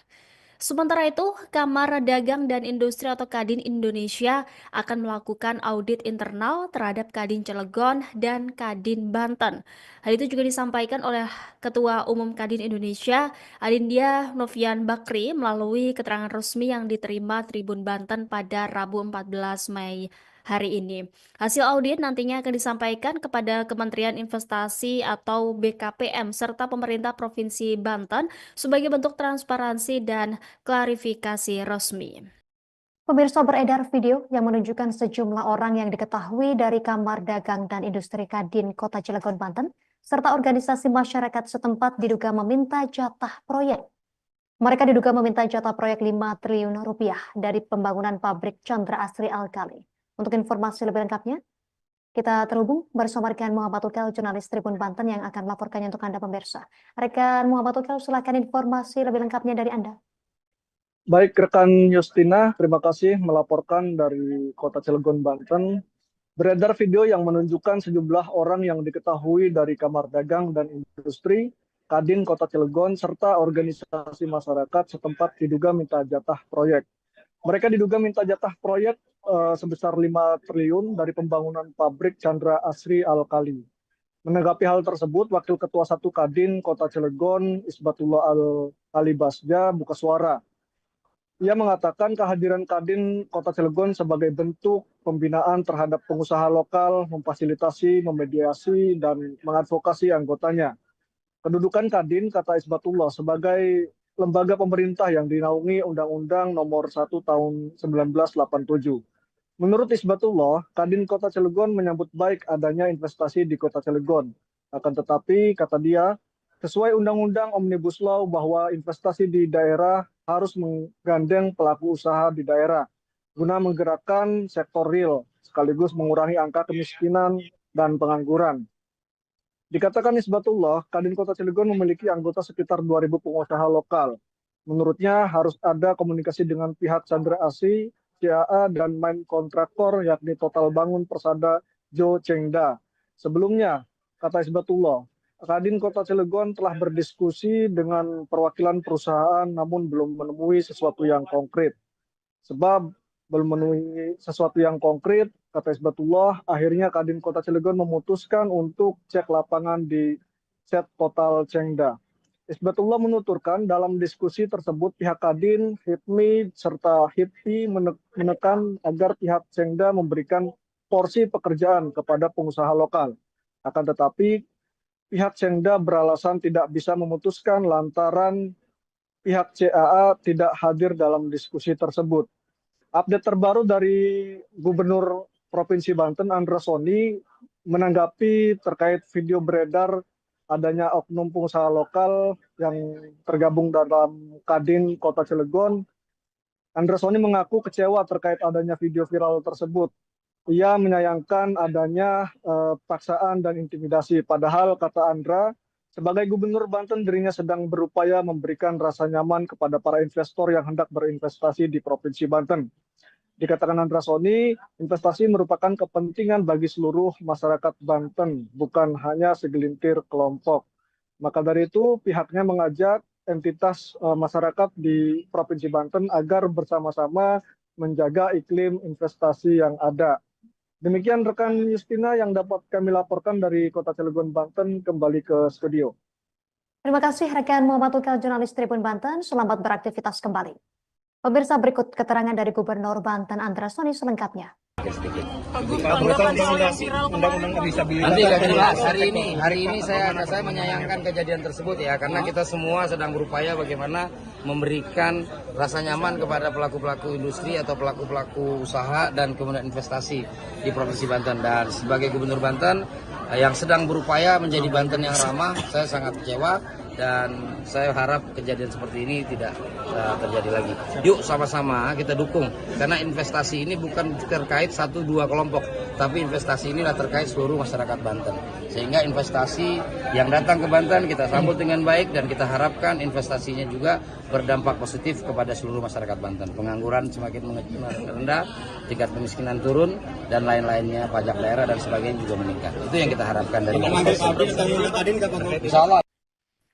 Sementara itu, Kamar Dagang dan Industri atau Kadin Indonesia akan melakukan audit internal terhadap Kadin Cilegon dan Kadin Banten. Hal itu juga disampaikan oleh Ketua Umum Kadin Indonesia, Adindia Novian Bakri, melalui keterangan resmi yang diterima Tribun Banten pada Rabu 14 Mei hari ini. Hasil audit nantinya akan disampaikan kepada Kementerian Investasi atau BKPM serta pemerintah Provinsi Banten sebagai bentuk transparansi dan klarifikasi resmi. Pemirsa, beredar video yang menunjukkan sejumlah orang yang diketahui dari Kamar Dagang dan Industri Kadin Kota Cilegon, Banten, serta organisasi masyarakat setempat diduga meminta jatah proyek. Mereka diduga meminta jatah proyek 5 triliun rupiah dari pembangunan pabrik Chandra Asri Alkali. Untuk informasi lebih lengkapnya, kita terhubung bersama rekan Muhammad Ukel, jurnalis Tribun Banten yang akan melaporkannya untuk Anda pemirsa. Rekan Muhammad Ukel, silakan informasi lebih lengkapnya dari Anda. Baik, rekan Justina, terima kasih melaporkan dari Kota Cilegon, Banten. Beredar video yang menunjukkan sejumlah orang yang diketahui dari Kamar Dagang dan Industri, Kadin Kota Cilegon, serta organisasi masyarakat setempat diduga minta jatah proyek. Mereka diduga minta jatah proyek sebesar 5 triliun dari pembangunan pabrik Chandra Asri Alkali. Menanggapi hal tersebut, Wakil Ketua 1 Kadin Kota Cilegon, Isbatullah Al-Alibasja, buka suara. Ia mengatakan kehadiran Kadin Kota Cilegon sebagai bentuk pembinaan terhadap pengusaha lokal, memfasilitasi, memediasi, dan mengadvokasi anggotanya. Kedudukan Kadin, kata Isbatullah, sebagai lembaga pemerintah yang dinaungi Undang-Undang Nomor 1 Tahun 1987. Menurut Isbatullah, Kadin Kota Cilegon menyambut baik adanya investasi di Kota Cilegon. Akan tetapi, kata dia, sesuai Undang-Undang Omnibus Law bahwa investasi di daerah harus menggandeng pelaku usaha di daerah guna menggerakkan sektor real sekaligus mengurangi angka kemiskinan dan pengangguran. Dikatakan Isbatullah, Kadin Kota Cilegon memiliki anggota sekitar 2.000 pengusaha lokal. Menurutnya harus ada komunikasi dengan pihak Chandra Asri, CAA, dan main kontraktor yakni Total Bangun Persada Jo Chengda. Sebelumnya, kata Isbatullah, Kadin Kota Cilegon telah berdiskusi dengan perwakilan perusahaan namun belum menemui sesuatu yang konkret. Sebab belum menemui sesuatu yang konkret, kata Isbatullah, akhirnya Kadin Kota Cilegon memutuskan untuk cek lapangan di set Total Chengda. Isbatullah menuturkan dalam diskusi tersebut pihak Kadin, HIPMI, serta HIPI menekan agar pihak Chengda memberikan porsi pekerjaan kepada pengusaha lokal. Akan tetapi, pihak Chengda beralasan tidak bisa memutuskan lantaran pihak CAA tidak hadir dalam diskusi tersebut. Update terbaru dari Gubernur Provinsi Banten, Andra Soni, menanggapi terkait video beredar adanya oknum pengusaha lokal yang tergabung dalam Kadin Kota Cilegon. Andra Soni mengaku kecewa terkait adanya video viral tersebut. Ia menyayangkan adanya paksaan dan intimidasi. Padahal, kata Andra, sebagai Gubernur Banten dirinya sedang berupaya memberikan rasa nyaman kepada para investor yang hendak berinvestasi di Provinsi Banten. Dikatakan Andra Soni, investasi merupakan kepentingan bagi seluruh masyarakat Banten, bukan hanya segelintir kelompok. Maka dari itu, pihaknya mengajak entitas masyarakat di Provinsi Banten agar bersama-sama menjaga iklim investasi yang ada. Demikian rekan Justina yang dapat kami laporkan dari Kota Cilegon, Banten, kembali ke studio. Terima kasih rekan Muhammad Ukel, jurnalis Tribun Banten. Selamat beraktivitas kembali. Pemirsa, berikut keterangan dari Gubernur Banten Andra Soni selengkapnya. Nanti nggak jelas. Hari ini saya menyayangkan kejadian tersebut ya, karena kita semua sedang berupaya bagaimana memberikan rasa nyaman kepada pelaku-pelaku industri atau pelaku-pelaku usaha dan kemudian investasi di Provinsi Banten. Dan sebagai Gubernur Banten yang sedang berupaya menjadi Banten yang ramah, saya sangat kecewa dan saya harap kejadian seperti ini tidak terjadi lagi. Yuk sama-sama kita dukung, karena investasi ini bukan terkait 1-2 kelompok, tapi investasi ini terkait seluruh masyarakat Banten. Sehingga investasi yang datang ke Banten kita sambut dengan baik, dan kita harapkan investasinya juga berdampak positif kepada seluruh masyarakat Banten. Pengangguran semakin rendah, tingkat kemiskinan turun, dan lain-lainnya, pajak daerah dan sebagainya juga meningkat. Itu yang kita harapkan dari investasi.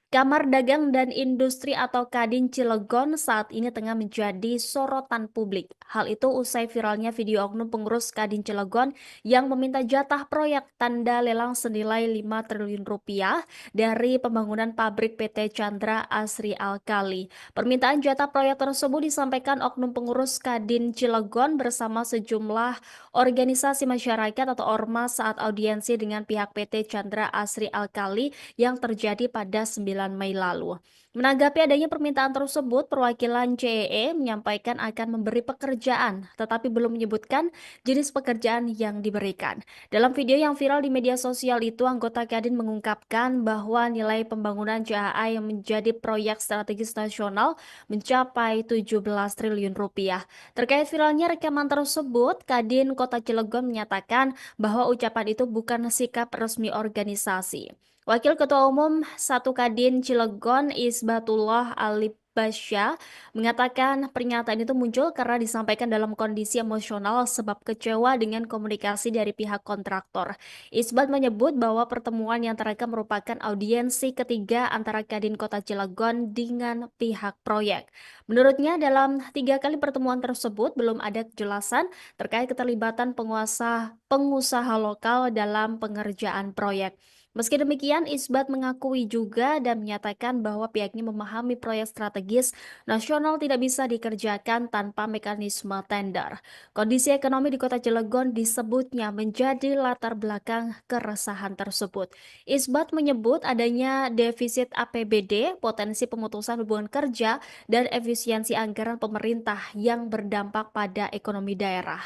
Kamar Dagang dan Industri atau Kadin Cilegon saat ini tengah menjadi sorotan publik. Hal itu usai viralnya video oknum pengurus Kadin Cilegon yang meminta jatah proyek tanda lelang senilai 5 triliun rupiah dari pembangunan pabrik PT Chandra Asri Alkali. Permintaan jatah proyek tersebut disampaikan oknum pengurus Kadin Cilegon bersama sejumlah organisasi masyarakat atau ormas saat audiensi dengan pihak PT Chandra Asri Alkali yang terjadi pada 9 Mei lalu. Menanggapi adanya permintaan tersebut, perwakilan CEE menyampaikan akan memberi pekerjaan, tetapi belum menyebutkan jenis pekerjaan yang diberikan. Dalam video yang viral di media sosial itu, anggota Kadin mengungkapkan bahwa nilai pembangunan CAA yang menjadi proyek strategis nasional mencapai 17 triliun rupiah. Terkait viralnya rekaman tersebut, Kadin Kota Cilegon menyatakan bahwa ucapan itu bukan sikap resmi organisasi. Wakil Ketua Umum 1 Kadin Cilegon Isbatullah Alibasya mengatakan pernyataan itu muncul karena disampaikan dalam kondisi emosional sebab kecewa dengan komunikasi dari pihak kontraktor. Isbat menyebut bahwa pertemuan yang terekam merupakan audiensi ketiga antara Kadin Kota Cilegon dengan pihak proyek. Menurutnya dalam 3 kali pertemuan tersebut belum ada kejelasan terkait keterlibatan pengusaha lokal dalam pengerjaan proyek. Meski demikian, Isbat mengakui juga dan menyatakan bahwa pihaknya memahami proyek strategis nasional tidak bisa dikerjakan tanpa mekanisme tender. Kondisi ekonomi di Kota Cilegon disebutnya menjadi latar belakang keresahan tersebut. Isbat menyebut adanya defisit APBD, potensi pemutusan hubungan kerja, dan efisiensi anggaran pemerintah yang berdampak pada ekonomi daerah.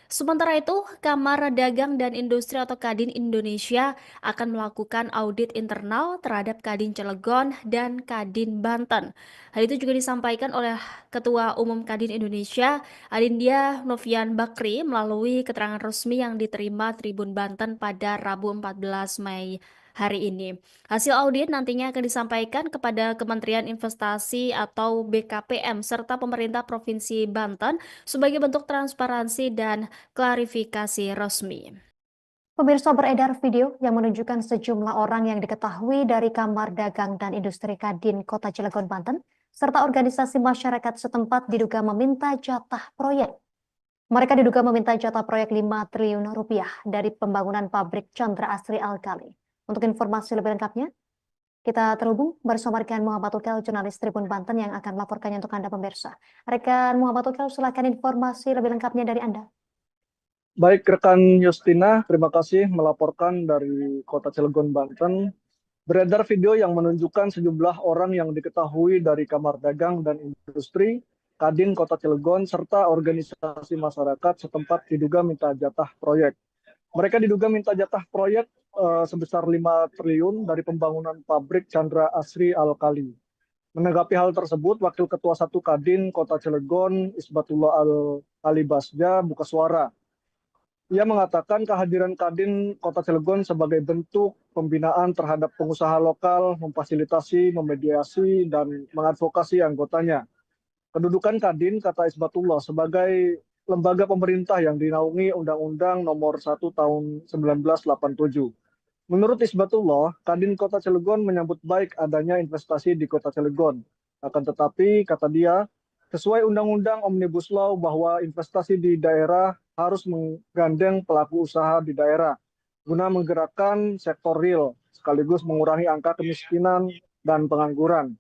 Sementara itu, Kamar Dagang dan Industri atau Kadin Indonesia akan melakukan audit internal terhadap Kadin Cilegon dan Kadin Banten. Hal itu juga disampaikan oleh Ketua Umum Kadin Indonesia, Adindia Novian Bakri, melalui keterangan resmi yang diterima Tribun Banten pada Rabu 14 Mei hari ini. Hasil audit nantinya akan disampaikan kepada Kementerian Investasi atau BKPM serta pemerintah Provinsi Banten sebagai bentuk transparansi dan klarifikasi resmi. Pemirsa, beredar video yang menunjukkan sejumlah orang yang diketahui dari Kamar Dagang dan Industri Kadin Kota Cilegon, Banten, serta organisasi masyarakat setempat diduga meminta jatah proyek. Mereka diduga meminta jatah proyek 5 triliun rupiah dari pembangunan pabrik Chandra Asri Alkali. Untuk informasi lebih lengkapnya, kita terhubung bersama rekan Muhammad Ukel, jurnalis Tribun Banten yang akan melaporkannya untuk Anda pemirsa. Rekan Muhammad Ukel, silakan informasi lebih lengkapnya dari Anda. Baik, rekan Justina, terima kasih melaporkan dari Kota Cilegon, Banten. Beredar video yang menunjukkan sejumlah orang yang diketahui dari Kamar Dagang dan Industri Kadin Kota Cilegon serta organisasi masyarakat setempat diduga minta jatah proyek. Mereka diduga minta jatah proyek sebesar 5 triliun dari pembangunan pabrik Chandra Asri Alkali. Menanggapi hal tersebut, Wakil Ketua 1 Kadin Kota Cilegon Isbatullah Alibasya buka suara. Ia mengatakan kehadiran Kadin Kota Cilegon sebagai bentuk pembinaan terhadap pengusaha lokal, memfasilitasi, memediasi, dan mengadvokasi anggotanya. Kedudukan Kadin, kata Isbatullah, sebagai lembaga pemerintah yang dinaungi Undang-Undang Nomor 1 Tahun 1987. Menurut Isbatullah, Kadin Kota Cilegon menyambut baik adanya investasi di Kota Cilegon. Akan tetapi, kata dia, sesuai Undang-Undang Omnibus Law bahwa investasi di daerah harus menggandeng pelaku usaha di daerah guna menggerakkan sektor real sekaligus mengurangi angka kemiskinan dan pengangguran.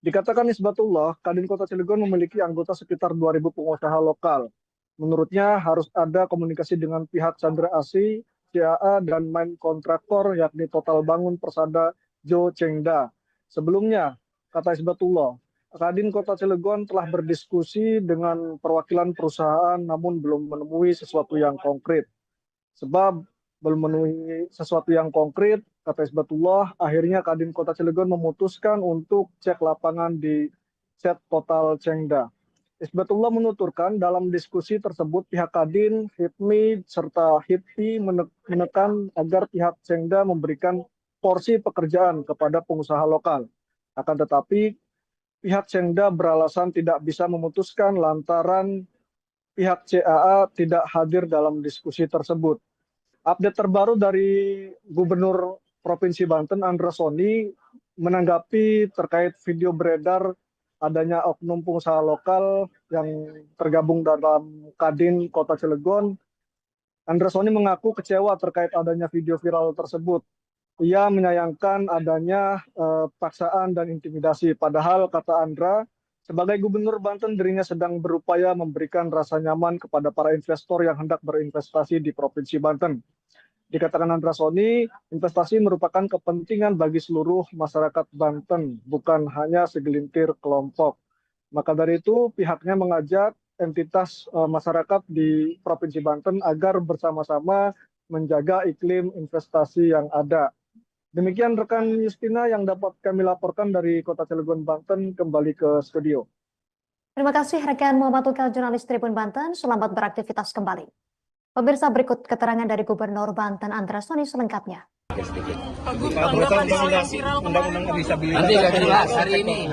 Dikatakan Isbatullah, Kadin Kota Cilegon memiliki anggota sekitar 2.000 pengusaha lokal. Menurutnya harus ada komunikasi dengan pihak Chandra Asri, CAA, dan main kontraktor yakni Total Bangun Persada Jo Chengda. Sebelumnya, kata Isbatullah, Kadin Kota Cilegon telah berdiskusi dengan perwakilan perusahaan namun belum menemui sesuatu yang konkret. Sebab belum memenuhi sesuatu yang konkret, kata Isbatullah. Akhirnya Kadin Kota Cilegon memutuskan untuk cek lapangan di Set Total Cengda. Isbatullah menuturkan dalam diskusi tersebut pihak Kadin, HIPMI, serta HIPI menekan agar pihak Cengda memberikan porsi pekerjaan kepada pengusaha lokal. Akan tetapi pihak Cengda beralasan tidak bisa memutuskan lantaran pihak CAA tidak hadir dalam diskusi tersebut. Update terbaru dari Gubernur Provinsi Banten, Andra Soni, menanggapi terkait video beredar adanya oknum pengusaha lokal yang tergabung dalam Kadin Kota Cilegon. Andra Soni mengaku kecewa terkait adanya video viral tersebut. Ia menyayangkan adanya paksaan dan intimidasi. Padahal, kata Andra, sebagai Gubernur Banten, dirinya sedang berupaya memberikan rasa nyaman kepada para investor yang hendak berinvestasi di Provinsi Banten. Dikatakan Andra Soni, investasi merupakan kepentingan bagi seluruh masyarakat Banten, bukan hanya segelintir kelompok. Maka dari itu, pihaknya mengajak entitas masyarakat di Provinsi Banten agar bersama-sama menjaga iklim investasi yang ada. Demikian rekan Justina yang dapat kami laporkan dari Kota Cilegon, Banten, kembali ke studio. Terima kasih rekan Muhammad Ukal, jurnalis Tribun Banten. Selamat beraktivitas kembali. Pemirsa, berikut keterangan dari Gubernur Banten Andra Soni selengkapnya. Nanti akan jelas.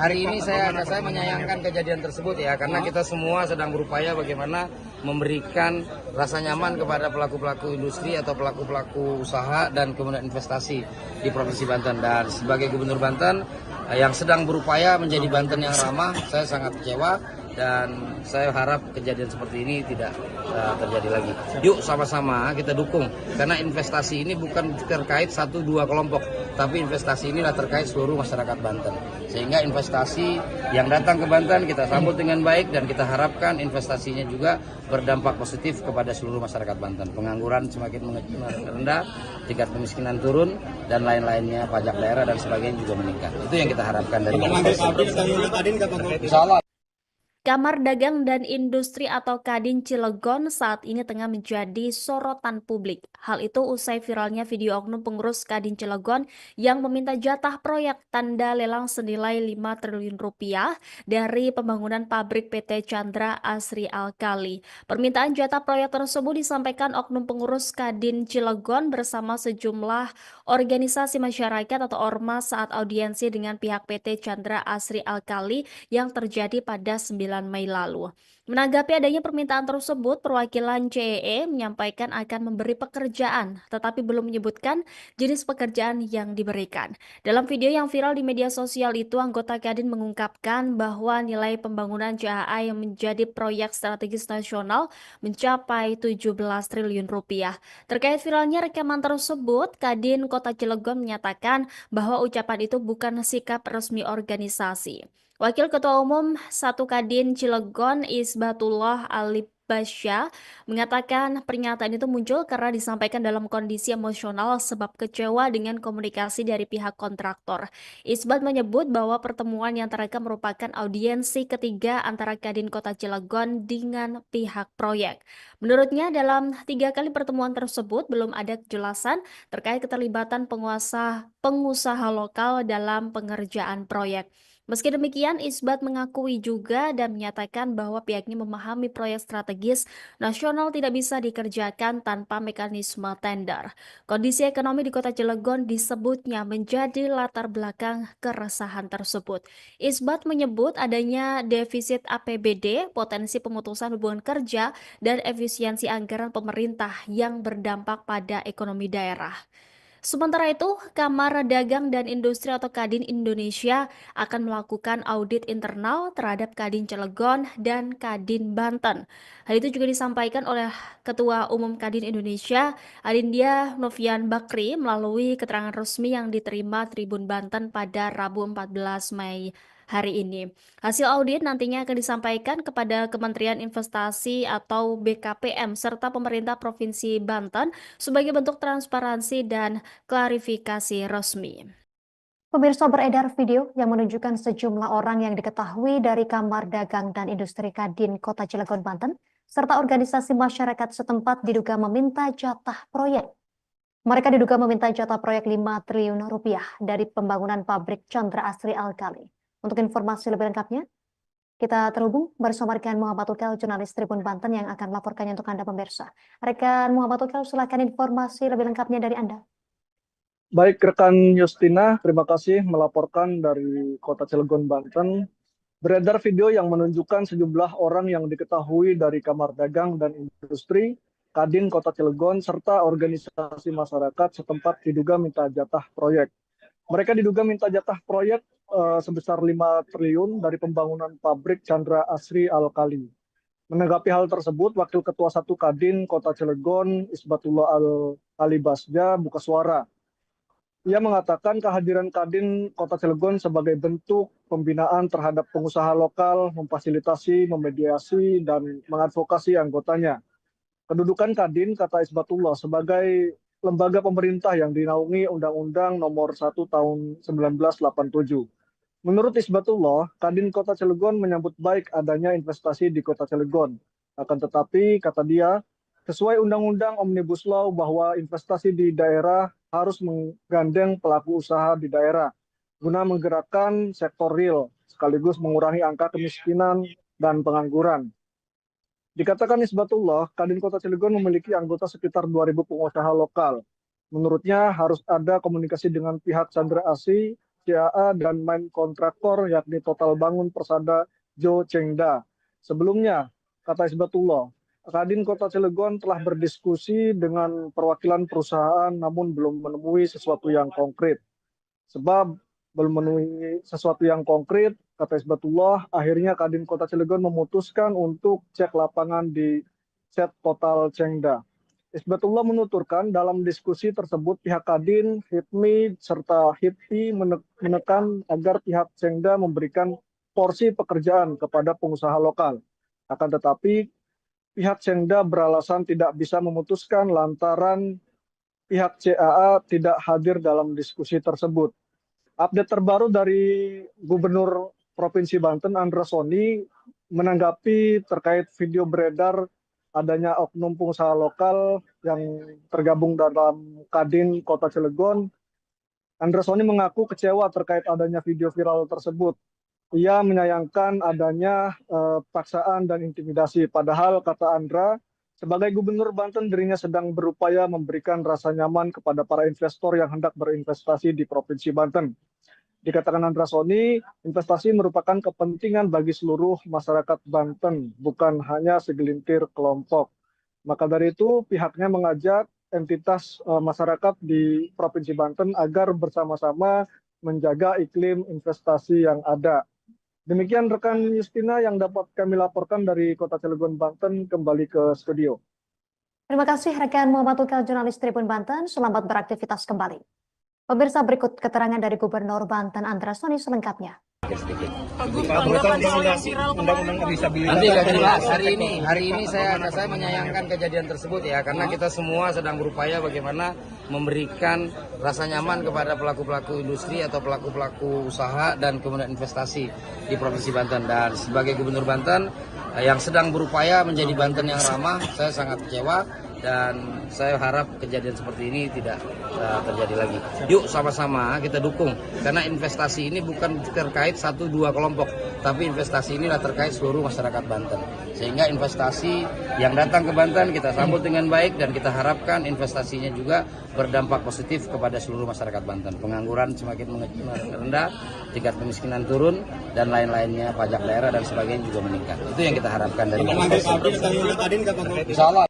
Hari ini saya menyayangkan kejadian tersebut ya, karena kita semua sedang berupaya bagaimana memberikan rasa nyaman kepada pelaku-pelaku industri atau pelaku-pelaku usaha dan kemudian investasi di Provinsi Banten. Dan sebagai Gubernur Banten yang sedang berupaya menjadi Banten yang ramah, saya sangat kecewa dan saya harap kejadian seperti ini tidak terjadi lagi. Yuk sama-sama kita dukung, karena investasi ini bukan terkait 1-2 kelompok, tapi investasi inilah terkait seluruh masyarakat Banten. Sehingga investasi yang datang ke Banten kita sambut dengan baik dan kita harapkan investasinya juga berdampak positif kepada seluruh masyarakat Banten. Pengangguran semakin rendah, tingkat kemiskinan turun, dan lain-lainnya, pajak daerah dan sebagainya juga meningkat. Itu yang kita harapkan dari Insya Allah. Kamar Dagang dan Industri atau Kadin Cilegon saat ini tengah menjadi sorotan publik. Hal itu usai viralnya video oknum pengurus Kadin Cilegon yang meminta jatah proyek tanda lelang senilai 5 triliun rupiah dari pembangunan pabrik PT Chandra Asri Alkali. Permintaan jatah proyek tersebut disampaikan oknum pengurus Kadin Cilegon bersama sejumlah organisasi masyarakat atau ormas saat audiensi dengan pihak PT Chandra Asri Alkali yang terjadi pada 9 Mei lalu. Menanggapi adanya permintaan tersebut, perwakilan CEE menyampaikan akan memberi pekerjaan, tetapi belum menyebutkan jenis pekerjaan yang diberikan. Dalam video yang viral di media sosial itu, anggota Kadin mengungkapkan bahwa nilai pembangunan CAA yang menjadi proyek strategis nasional mencapai 17 triliun rupiah. Terkait viralnya rekaman tersebut, Kadin Kota Cilegon menyatakan bahwa ucapan itu bukan sikap resmi organisasi. Wakil Ketua Umum 1 Kadin Cilegon Isbatullah Alibasya mengatakan pernyataan itu muncul karena disampaikan dalam kondisi emosional sebab kecewa dengan komunikasi dari pihak kontraktor. Isbat menyebut bahwa pertemuan yang terekam merupakan audiensi ketiga antara Kadin Kota Cilegon dengan pihak proyek. Menurutnya dalam 3 kali pertemuan tersebut belum ada kejelasan terkait keterlibatan pengusaha lokal dalam pengerjaan proyek. Meski demikian, Isbat mengakui juga dan menyatakan bahwa pihaknya memahami proyek strategis nasional tidak bisa dikerjakan tanpa mekanisme tender. Kondisi ekonomi di Kota Cilegon disebutnya menjadi latar belakang keresahan tersebut. Isbat menyebut adanya defisit APBD, potensi pemutusan hubungan kerja, dan efisiensi anggaran pemerintah yang berdampak pada ekonomi daerah. Sementara itu, Kamar Dagang dan Industri atau Kadin Indonesia akan melakukan audit internal terhadap Kadin Cilegon dan Kadin Banten. Hal itu juga disampaikan oleh Ketua Umum Kadin Indonesia, Adindya Novian Bakri, melalui keterangan resmi yang diterima Tribun Banten pada Rabu 14 Mei hari ini. Hasil audit nantinya akan disampaikan kepada Kementerian Investasi atau BKPM serta pemerintah Provinsi Banten sebagai bentuk transparansi dan klarifikasi resmi. Pemirsa, beredar video yang menunjukkan sejumlah orang yang diketahui dari Kamar Dagang dan Industri Kadin Kota Cilegon, Banten, serta organisasi masyarakat setempat diduga meminta jatah proyek. Mereka diduga meminta jatah proyek 5 triliun rupiah dari pembangunan pabrik Chandra Asri Alkali. Untuk informasi lebih lengkapnya, kita terhubung bersama rekan Muhammad Ukel, jurnalis Tribun Banten yang akan melaporkannya untuk Anda pemirsa. Rekan Muhammad Ukel, silakan informasi lebih lengkapnya dari Anda. Baik, rekan Justina, terima kasih melaporkan dari Kota Cilegon, Banten. Beredar video yang menunjukkan sejumlah orang yang diketahui dari Kamar Dagang dan Industri, Kadin Kota Cilegon, serta organisasi masyarakat setempat diduga minta jatah proyek. Mereka diduga minta jatah proyek sebesar 5 triliun dari pembangunan pabrik Chandra Asri Alkali. Menanggapi hal tersebut, Wakil Ketua 1 Kadin Kota Cilegon, Isbatullah Al-Alibasja, buka suara. Ia mengatakan kehadiran Kadin Kota Cilegon sebagai bentuk pembinaan terhadap pengusaha lokal, memfasilitasi, memediasi, dan mengadvokasi anggotanya. Kedudukan Kadin, kata Isbatullah, sebagai lembaga pemerintah yang dinaungi Undang-Undang Nomor 1 Tahun 1987. Menurut Isbatullah, Kadin Kota Cilegon menyambut baik adanya investasi di Kota Cilegon. Akan tetapi, kata dia, sesuai Undang-Undang Omnibus Law bahwa investasi di daerah harus menggandeng pelaku usaha di daerah guna menggerakkan sektor real sekaligus mengurangi angka kemiskinan dan pengangguran. Dikatakan Isbatullah, Kadin Kota Cilegon memiliki anggota sekitar 2.000 pengusaha lokal. Menurutnya harus ada komunikasi dengan pihak Chandra Asri, CAA, dan main kontraktor yakni Total Bangun Persada Jo Chengda. Sebelumnya, kata Isbatullah, Kadin Kota Cilegon telah berdiskusi dengan perwakilan perusahaan namun belum menemui sesuatu yang konkret. Sebab belum memenuhi sesuatu yang konkret, kata Isbatullah, akhirnya Kadin Kota Cilegon memutuskan untuk cek lapangan di set Total Chengda. Isbatullah menuturkan dalam diskusi tersebut pihak Kadin, HIPMI, serta HIPI menekan agar pihak Chengda memberikan porsi pekerjaan kepada pengusaha lokal. Akan tetapi, pihak Chengda beralasan tidak bisa memutuskan lantaran pihak CAA tidak hadir dalam diskusi tersebut. Update terbaru dari Gubernur Provinsi Banten, Andra Soni, menanggapi terkait video beredar adanya oknum pengusaha lokal yang tergabung dalam Kadin Kota Cilegon. Andra Soni mengaku kecewa terkait adanya video viral tersebut. Ia menyayangkan adanya paksaan dan intimidasi. Padahal, kata Andra, sebagai Gubernur Banten, dirinya sedang berupaya memberikan rasa nyaman kepada para investor yang hendak berinvestasi di Provinsi Banten. Dikatakan Andra Soni, investasi merupakan kepentingan bagi seluruh masyarakat Banten, bukan hanya segelintir kelompok. Maka dari itu, pihaknya mengajak entitas masyarakat di Provinsi Banten agar bersama-sama menjaga iklim investasi yang ada. Demikian rekan Justina yang dapat kami laporkan dari Kota Cilegon, Banten, kembali ke studio. Terima kasih rekan Muhammad Ukel, jurnalis Tribun Banten. Selamat beraktivitas kembali. Pemirsa, berikut keterangan dari Gubernur Banten Andra Soni selengkapnya. Undang-undang disabilitas. Nanti akan dibahas hari ini saya menyayangkan kejadian tersebut ya, karena kita semua sedang berupaya bagaimana memberikan rasa nyaman kepada pelaku-pelaku industri atau pelaku-pelaku usaha dan kemudian investasi di Provinsi Banten. Dan sebagai Gubernur Banten yang sedang berupaya menjadi Banten yang ramah, saya sangat kecewa dan saya harap kejadian seperti ini tidak terjadi lagi. Yuk sama-sama kita dukung, karena investasi ini bukan terkait 1-2 kelompok, tapi investasi inilah terkait seluruh masyarakat Banten. Sehingga investasi yang datang ke Banten kita sambut dengan baik dan kita harapkan investasinya juga berdampak positif kepada seluruh masyarakat Banten. Pengangguran semakin rendah, tingkat kemiskinan turun, dan lain-lainnya, pajak daerah dan sebagainya juga meningkat. Itu yang kita harapkan dari investasi.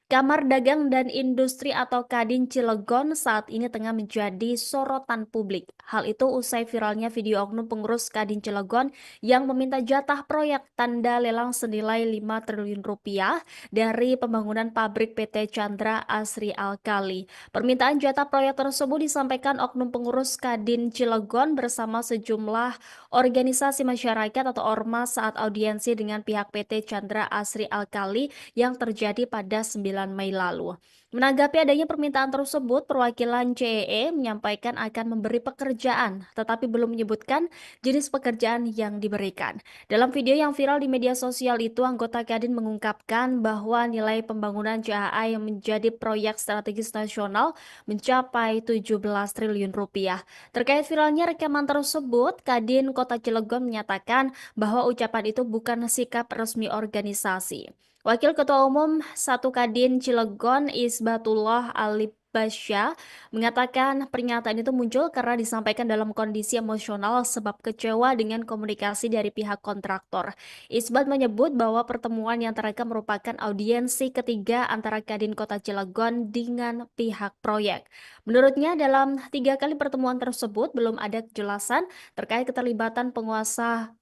Kamar Dagang dan Industri atau Kadin Cilegon saat ini tengah menjadi sorotan publik. Hal itu usai viralnya video oknum pengurus Kadin Cilegon yang meminta jatah proyek tanda lelang senilai 5 triliun rupiah dari pembangunan pabrik PT Chandra Asri Alkali. Permintaan jatah proyek tersebut disampaikan oknum pengurus Kadin Cilegon bersama sejumlah organisasi masyarakat atau ormas saat audiensi dengan pihak PT Chandra Asri Alkali yang terjadi pada 9 Mei lalu. Menanggapi adanya permintaan tersebut, perwakilan CEE menyampaikan akan memberi pekerjaan, tetapi belum menyebutkan jenis pekerjaan yang diberikan. Dalam video yang viral di media sosial itu, anggota Kadin mengungkapkan bahwa nilai pembangunan CAA yang menjadi proyek strategis nasional mencapai 17 triliun rupiah. Terkait viralnya rekaman tersebut, Kadin Kota Cilegon menyatakan bahwa ucapan itu bukan sikap resmi organisasi. Wakil Ketua Umum 1 Kadin Cilegon Isbatullah Ali Basya mengatakan pernyataan itu muncul karena disampaikan dalam kondisi emosional sebab kecewa dengan komunikasi dari pihak kontraktor. Isbat menyebut bahwa pertemuan yang terekam merupakan audiensi ketiga antara Kadin Kota Cilegon dengan pihak proyek. Menurutnya dalam 3 kali pertemuan tersebut belum ada kejelasan terkait keterlibatan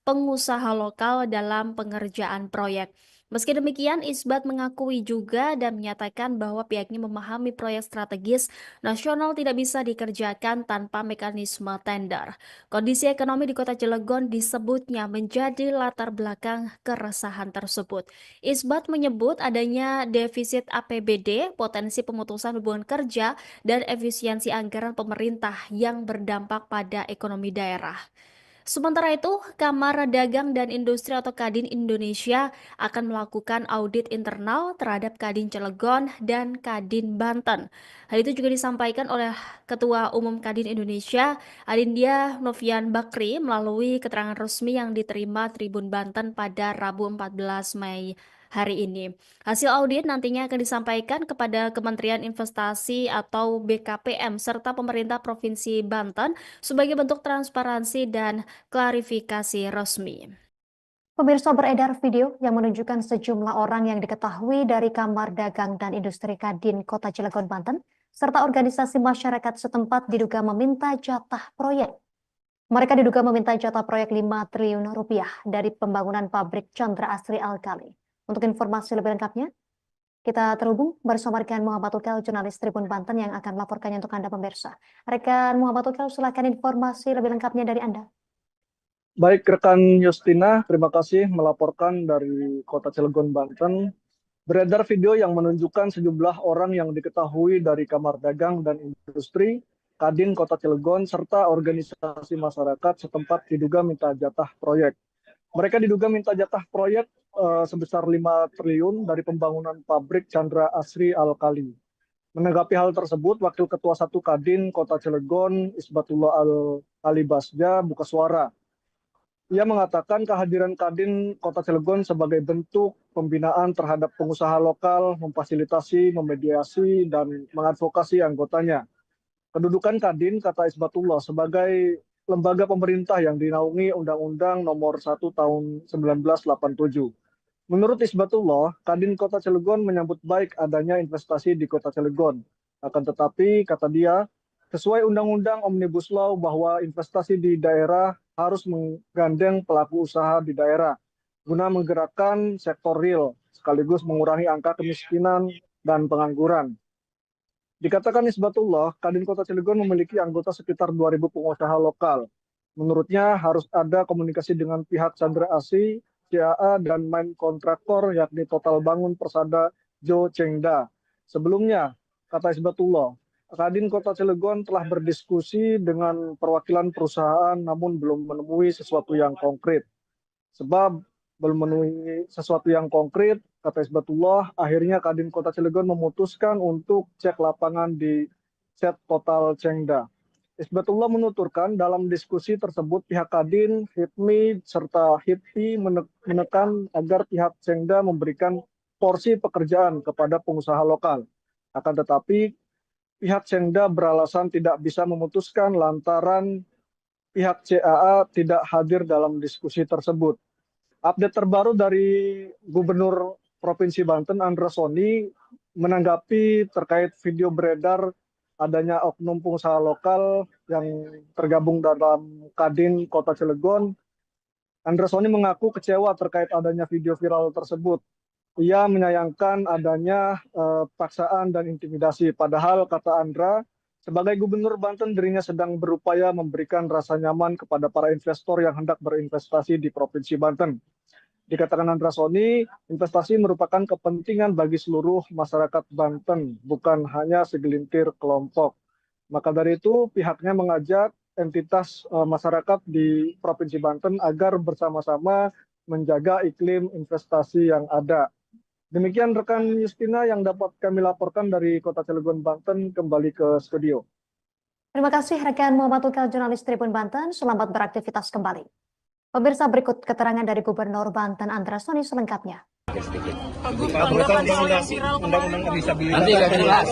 pengusaha lokal dalam pengerjaan proyek. Meski demikian, Isbat mengakui juga dan menyatakan bahwa pihaknya memahami proyek strategis nasional tidak bisa dikerjakan tanpa mekanisme tender. Kondisi ekonomi di Kota Cilegon disebutnya menjadi latar belakang keresahan tersebut. Isbat menyebut adanya defisit APBD, potensi pemutusan hubungan kerja, dan efisiensi anggaran pemerintah yang berdampak pada ekonomi daerah. Sementara itu, Kamar Dagang dan Industri atau Kadin Indonesia akan melakukan audit internal terhadap Kadin Cilegon dan Kadin Banten. Hal itu juga disampaikan oleh Ketua Umum Kadin Indonesia, Adindia Novian Bakri, melalui keterangan resmi yang diterima Tribun Banten pada Rabu 14 Mei hari ini. Hasil audit nantinya akan disampaikan kepada Kementerian Investasi atau BKPM serta pemerintah Provinsi Banten sebagai bentuk transparansi dan klarifikasi resmi. Pemirsa, beredar video yang menunjukkan sejumlah orang yang diketahui dari Kamar Dagang dan Industri Kadin Kota Cilegon, Banten, serta organisasi masyarakat setempat diduga meminta jatah proyek. Mereka diduga meminta jatah proyek 5 triliun rupiah dari pembangunan pabrik Chandra Asri Alkali. Untuk informasi lebih lengkapnya, kita terhubung bersama rekan Muhammad Ukel, jurnalis Tribun Banten yang akan melaporkannya untuk Anda pemirsa. Rekan Muhammad Ukel, silakan informasi lebih lengkapnya dari Anda. Baik, rekan Justina, terima kasih melaporkan dari Kota Cilegon, Banten. Beredar video yang menunjukkan sejumlah orang yang diketahui dari Kamar Dagang dan Industri, Kadin Kota Cilegon, serta organisasi masyarakat setempat diduga minta jatah proyek. Mereka diduga minta jatah proyek sebesar 5 triliun dari pembangunan pabrik Chandra Asri Alkali. Menanggapi hal tersebut, Wakil Ketua 1 Kadin Kota Cilegon, Isbatullah Ali Basja, buka suara. Ia mengatakan kehadiran Kadin Kota Cilegon sebagai bentuk pembinaan terhadap pengusaha lokal, memfasilitasi, memediasi, dan mengadvokasi anggotanya. Kedudukan Kadin, kata Isbatullah, sebagai lembaga pemerintah yang dinaungi Undang-Undang Nomor 1 Tahun 1987. Menurut Isbatullah, Kadin Kota Cilegon menyambut baik adanya investasi di Kota Cilegon. Akan tetapi, kata dia, sesuai Undang-Undang Omnibus Law bahwa investasi di daerah harus menggandeng pelaku usaha di daerah guna menggerakkan sektor real sekaligus mengurangi angka kemiskinan dan pengangguran. Dikatakan Isbatullah, Kadin Kota Cilegon memiliki anggota sekitar 2.000 pengusaha lokal. Menurutnya harus ada komunikasi dengan pihak Chandra Asri, CAA, dan main kontraktor yakni Total Bangun Persada Jo Chengda. Sebelumnya, kata Isbatullah, Kadin Kota Cilegon telah berdiskusi dengan perwakilan perusahaan namun belum menemui sesuatu yang konkret. Sebab belum memenuhi sesuatu yang konkret, kata Isbatullah, akhirnya Kadin Kota Cilegon memutuskan untuk cek lapangan di set Total Chengda. Isbatullah menuturkan dalam diskusi tersebut pihak Kadin, HIPMI, serta HIPI menekan agar pihak Chengda memberikan porsi pekerjaan kepada pengusaha lokal. Akan tetapi, pihak Chengda beralasan tidak bisa memutuskan lantaran pihak CAA tidak hadir dalam diskusi tersebut. Update terbaru dari Gubernur Provinsi Banten, Andra Soni, menanggapi terkait video beredar adanya oknum pengusaha lokal yang tergabung dalam Kadin Kota Cilegon. Andra Soni mengaku kecewa terkait adanya video viral tersebut. Ia menyayangkan adanya paksaan dan intimidasi. Padahal, kata Andra, sebagai Gubernur Banten, dirinya sedang berupaya memberikan rasa nyaman kepada para investor yang hendak berinvestasi di Provinsi Banten. Dikatakan Andra Soni, investasi merupakan kepentingan bagi seluruh masyarakat Banten, bukan hanya segelintir kelompok. Maka dari itu pihaknya mengajak entitas masyarakat di Provinsi Banten agar bersama-sama menjaga iklim investasi yang ada. Demikian rekan Justina yang dapat kami laporkan dari Kota Cilegon, Banten, kembali ke studio. Terima kasih rekan Muhammad Tukal, jurnalis Tribun Banten. Selamat beraktivitas kembali. Pemirsa, berikut keterangan dari Gubernur Banten Andra Soni selengkapnya. Nanti akan jelas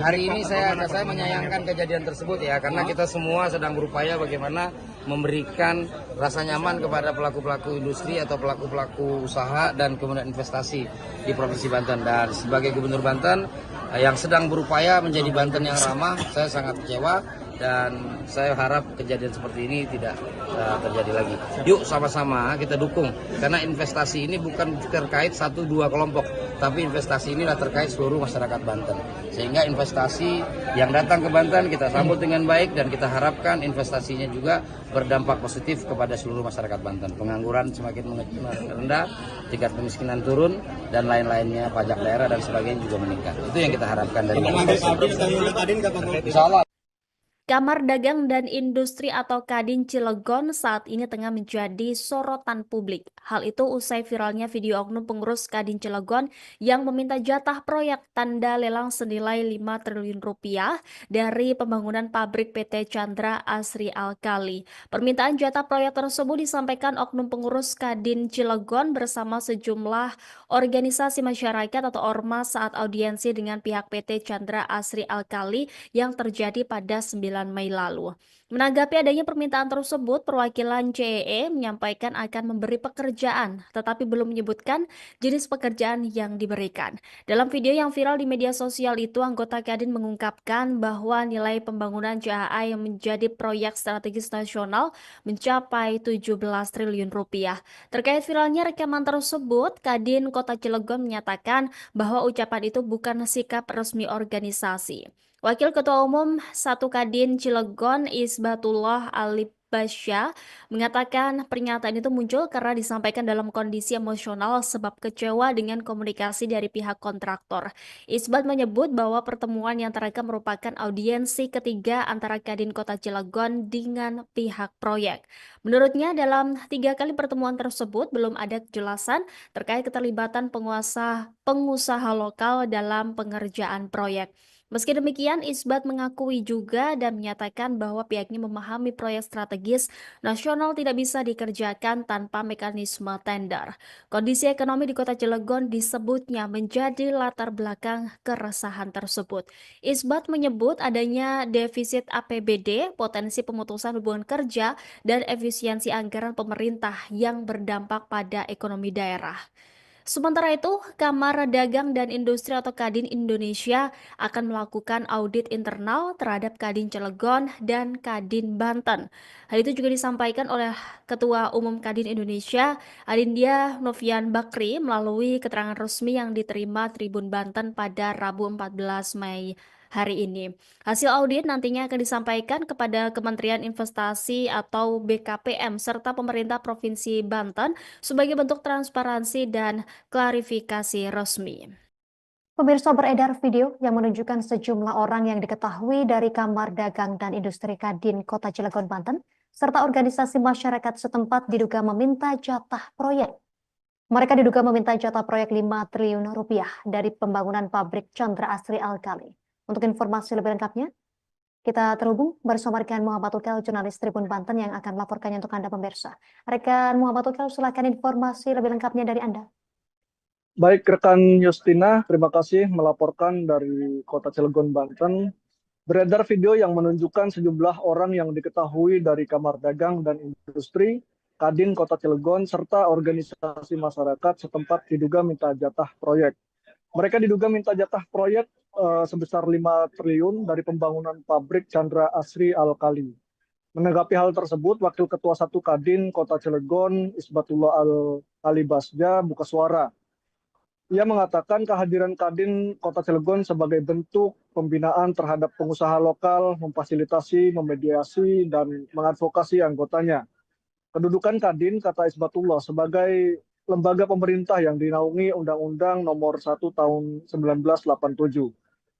hari ini saya menyayangkan kejadian tersebut ya, karena kita semua sedang berupaya bagaimana memberikan rasa nyaman kepada pelaku-pelaku industri atau pelaku-pelaku usaha dan kemudian investasi di Provinsi Banten. Dan sebagai Gubernur Banten yang sedang berupaya menjadi Banten yang ramah, saya sangat kecewa dan saya harap kejadian seperti ini tidak terjadi lagi. Yuk sama-sama kita dukung, karena investasi ini bukan terkait 1-2 kelompok, tapi investasi inilah terkait seluruh masyarakat Banten. Sehingga investasi yang datang ke Banten kita sambut dengan baik dan kita harapkan investasinya juga berdampak positif kepada seluruh masyarakat Banten. Pengangguran semakin rendah, tingkat kemiskinan turun, dan lain-lainnya, pajak daerah dan sebagainya juga meningkat. Itu yang kita harapkan dari Insya Allah. Kamar Dagang dan Industri atau Kadin Cilegon saat ini tengah menjadi sorotan publik. Hal itu usai viralnya video oknum pengurus Kadin Cilegon yang meminta jatah proyek tanda lelang senilai 5 triliun rupiah dari pembangunan pabrik PT Chandra Asri Alkali. Permintaan jatah proyek tersebut disampaikan oknum pengurus Kadin Cilegon bersama sejumlah organisasi masyarakat atau ormas saat audiensi dengan pihak PT Chandra Asri Alkali yang terjadi pada 9 Mei lalu. Menanggapi adanya permintaan tersebut, perwakilan CEE menyampaikan akan memberi pekerjaan, tetapi belum menyebutkan jenis pekerjaan yang diberikan. Dalam video yang viral di media sosial itu, anggota Kadin mengungkapkan bahwa nilai pembangunan JAA yang menjadi proyek strategis nasional mencapai 17 triliun rupiah. Terkait viralnya rekaman tersebut, Kadin Kota Cilegon menyatakan bahwa ucapan itu bukan sikap resmi organisasi. Wakil Ketua Umum 1 Kadin Cilegon Isbatullah Alibasya mengatakan pernyataan itu muncul karena disampaikan dalam kondisi emosional sebab kecewa dengan komunikasi dari pihak kontraktor. Isbat menyebut bahwa pertemuan yang terekam merupakan audiensi ketiga antara Kadin Kota Cilegon dengan pihak proyek. Menurutnya dalam 3 kali pertemuan tersebut belum ada kejelasan terkait keterlibatan pengusaha lokal dalam pengerjaan proyek. Meski demikian, Isbat mengakui juga dan menyatakan bahwa pihaknya memahami proyek strategis nasional tidak bisa dikerjakan tanpa mekanisme tender. Kondisi ekonomi di Kota Cilegon disebutnya menjadi latar belakang keresahan tersebut. Isbat menyebut adanya defisit APBD, potensi pemutusan hubungan kerja, dan efisiensi anggaran pemerintah yang berdampak pada ekonomi daerah. Sementara itu, Kamar Dagang dan Industri atau Kadin Indonesia akan melakukan audit internal terhadap Kadin Cilegon dan Kadin Banten. Hal itu juga disampaikan oleh Ketua Umum Kadin Indonesia, Adindia Novian Bakri, melalui keterangan resmi yang diterima Tribun Banten pada Rabu 14 Mei hari ini. Hasil audit nantinya akan disampaikan kepada Kementerian Investasi atau BKPM serta pemerintah Provinsi Banten sebagai bentuk transparansi dan klarifikasi resmi. Pemirsa, beredar video yang menunjukkan sejumlah orang yang diketahui dari Kamar Dagang dan Industri Kadin Kota Cilegon, Banten, serta organisasi masyarakat setempat diduga meminta jatah proyek. Mereka diduga meminta jatah proyek 5 triliun rupiah dari pembangunan pabrik Chandra Asri Alkali. Untuk informasi lebih lengkapnya, kita terhubung bersama rekan Muhammad Tukal, jurnalis Tribun Banten yang akan melaporkannya untuk Anda pemirsa. Rekan Muhammad Tukal, silakan informasi lebih lengkapnya dari Anda. Baik, rekan Justina, terima kasih melaporkan dari Kota Cilegon, Banten. Beredar video yang menunjukkan sejumlah orang yang diketahui dari Kamar Dagang dan Industri, Kadin Kota Cilegon, serta organisasi masyarakat setempat diduga minta jatah proyek. Mereka diduga minta jatah proyek sebesar 5 triliun dari pembangunan pabrik Chandra Asri Alkali. Menanggapi hal tersebut, Wakil Ketua 1 Kadin Kota Cilegon, Isbatullah Alibasja, buka suara. Ia mengatakan kehadiran Kadin Kota Cilegon sebagai bentuk pembinaan terhadap pengusaha lokal, memfasilitasi, memediasi, dan mengadvokasi anggotanya. Kedudukan Kadin, kata Isbatullah, sebagai lembaga pemerintah yang dinaungi Undang-Undang Nomor 1 Tahun 1987.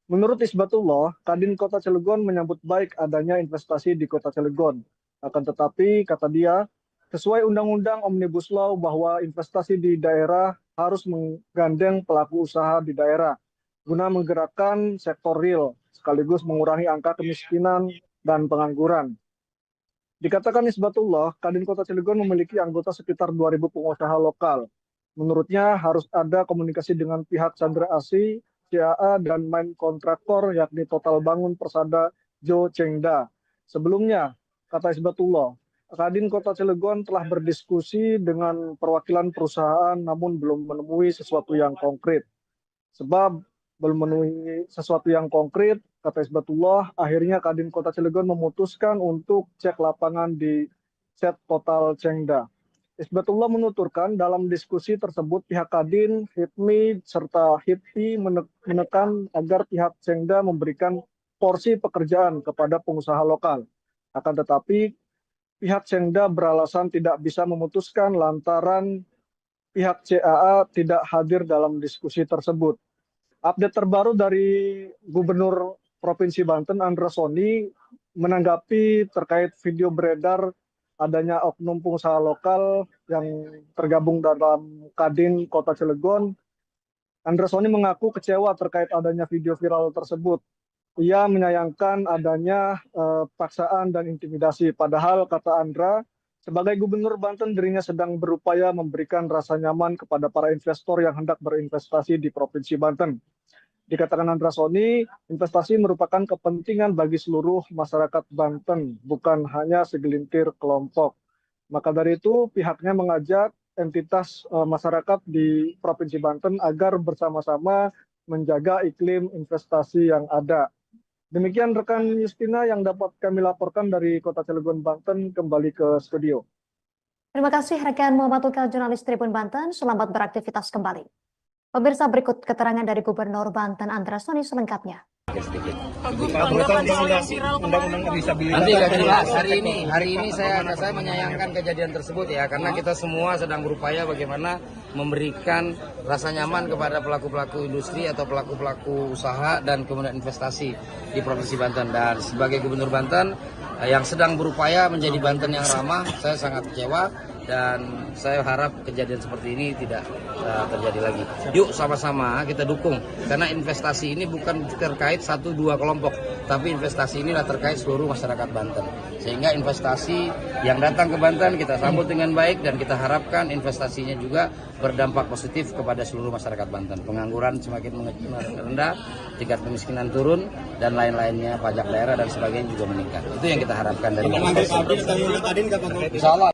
Menurut Isbatullah, Kadin Kota Cilegon menyambut baik adanya investasi di Kota Cilegon. Akan tetapi, kata dia, sesuai Undang-Undang Omnibus Law bahwa investasi di daerah harus menggandeng pelaku usaha di daerah guna menggerakkan sektor real sekaligus mengurangi angka kemiskinan dan pengangguran. Dikatakan Isbatullah, Kadin Kota Cilegon memiliki anggota sekitar 2.000 pengusaha lokal. Menurutnya harus ada komunikasi dengan pihak Chandra Asri, CAA, dan main kontraktor yakni Total Bangun Persada Jo Chengda. Sebelumnya, kata Isbatullah, Kadin Kota Cilegon telah berdiskusi dengan perwakilan perusahaan namun belum menemui sesuatu yang konkret. Sebab belum memenuhi sesuatu yang konkret, kata Isbatullah, akhirnya Kadin Kota Cilegon memutuskan untuk cek lapangan di set Total Chengda. Isbatullah menuturkan dalam diskusi tersebut pihak Kadin, HIPMI, serta HIPI menekan agar pihak Chengda memberikan porsi pekerjaan kepada pengusaha lokal. Akan tetapi pihak Chengda beralasan tidak bisa memutuskan lantaran pihak CAA tidak hadir dalam diskusi tersebut. Update terbaru dari Gubernur Provinsi Banten, Andra Soni, menanggapi terkait video beredar adanya oknum pengusaha lokal yang tergabung dalam Kadin Kota Cilegon. Andra Soni mengaku kecewa terkait adanya video viral tersebut. Ia menyayangkan adanya paksaan dan intimidasi. Padahal, kata Andra, sebagai Gubernur Banten, dirinya sedang berupaya memberikan rasa nyaman kepada para investor yang hendak berinvestasi di Provinsi Banten. Dikatakan Andra Soni, investasi merupakan kepentingan bagi seluruh masyarakat Banten, bukan hanya segelintir kelompok. Maka dari itu, pihaknya mengajak entitas masyarakat di Provinsi Banten agar bersama-sama menjaga iklim investasi yang ada. Demikian rekan Justina yang dapat kami laporkan dari Kota Cilegon, Banten, kembali ke studio. Terima kasih rekan Muhammad Tukal, jurnalis Tribun Banten. Selamat beraktivitas kembali. Pemirsa, berikut keterangan dari Gubernur Banten Andra Soni selengkapnya. Nanti akan jelas. Hari ini saya menyayangkan kejadian tersebut ya, karena kita semua sedang berupaya bagaimana memberikan rasa nyaman kepada pelaku-pelaku industri atau pelaku-pelaku usaha dan kemudian investasi di Provinsi Banten. Dan sebagai Gubernur Banten yang sedang berupaya menjadi Banten yang ramah, saya sangat kecewa dan saya harap kejadian seperti ini tidak terjadi lagi. Yuk sama-sama kita dukung, karena investasi ini bukan terkait 1-2 kelompok, tapi investasi ini adalah terkait seluruh masyarakat Banten. Sehingga investasi yang datang ke Banten kita sambut dengan baik dan kita harapkan investasinya juga berdampak positif kepada seluruh masyarakat Banten. Pengangguran semakin rendah, tingkat kemiskinan turun, dan lain-lainnya, pajak daerah dan sebagainya juga meningkat. Itu yang kita harapkan dari Insya Allah.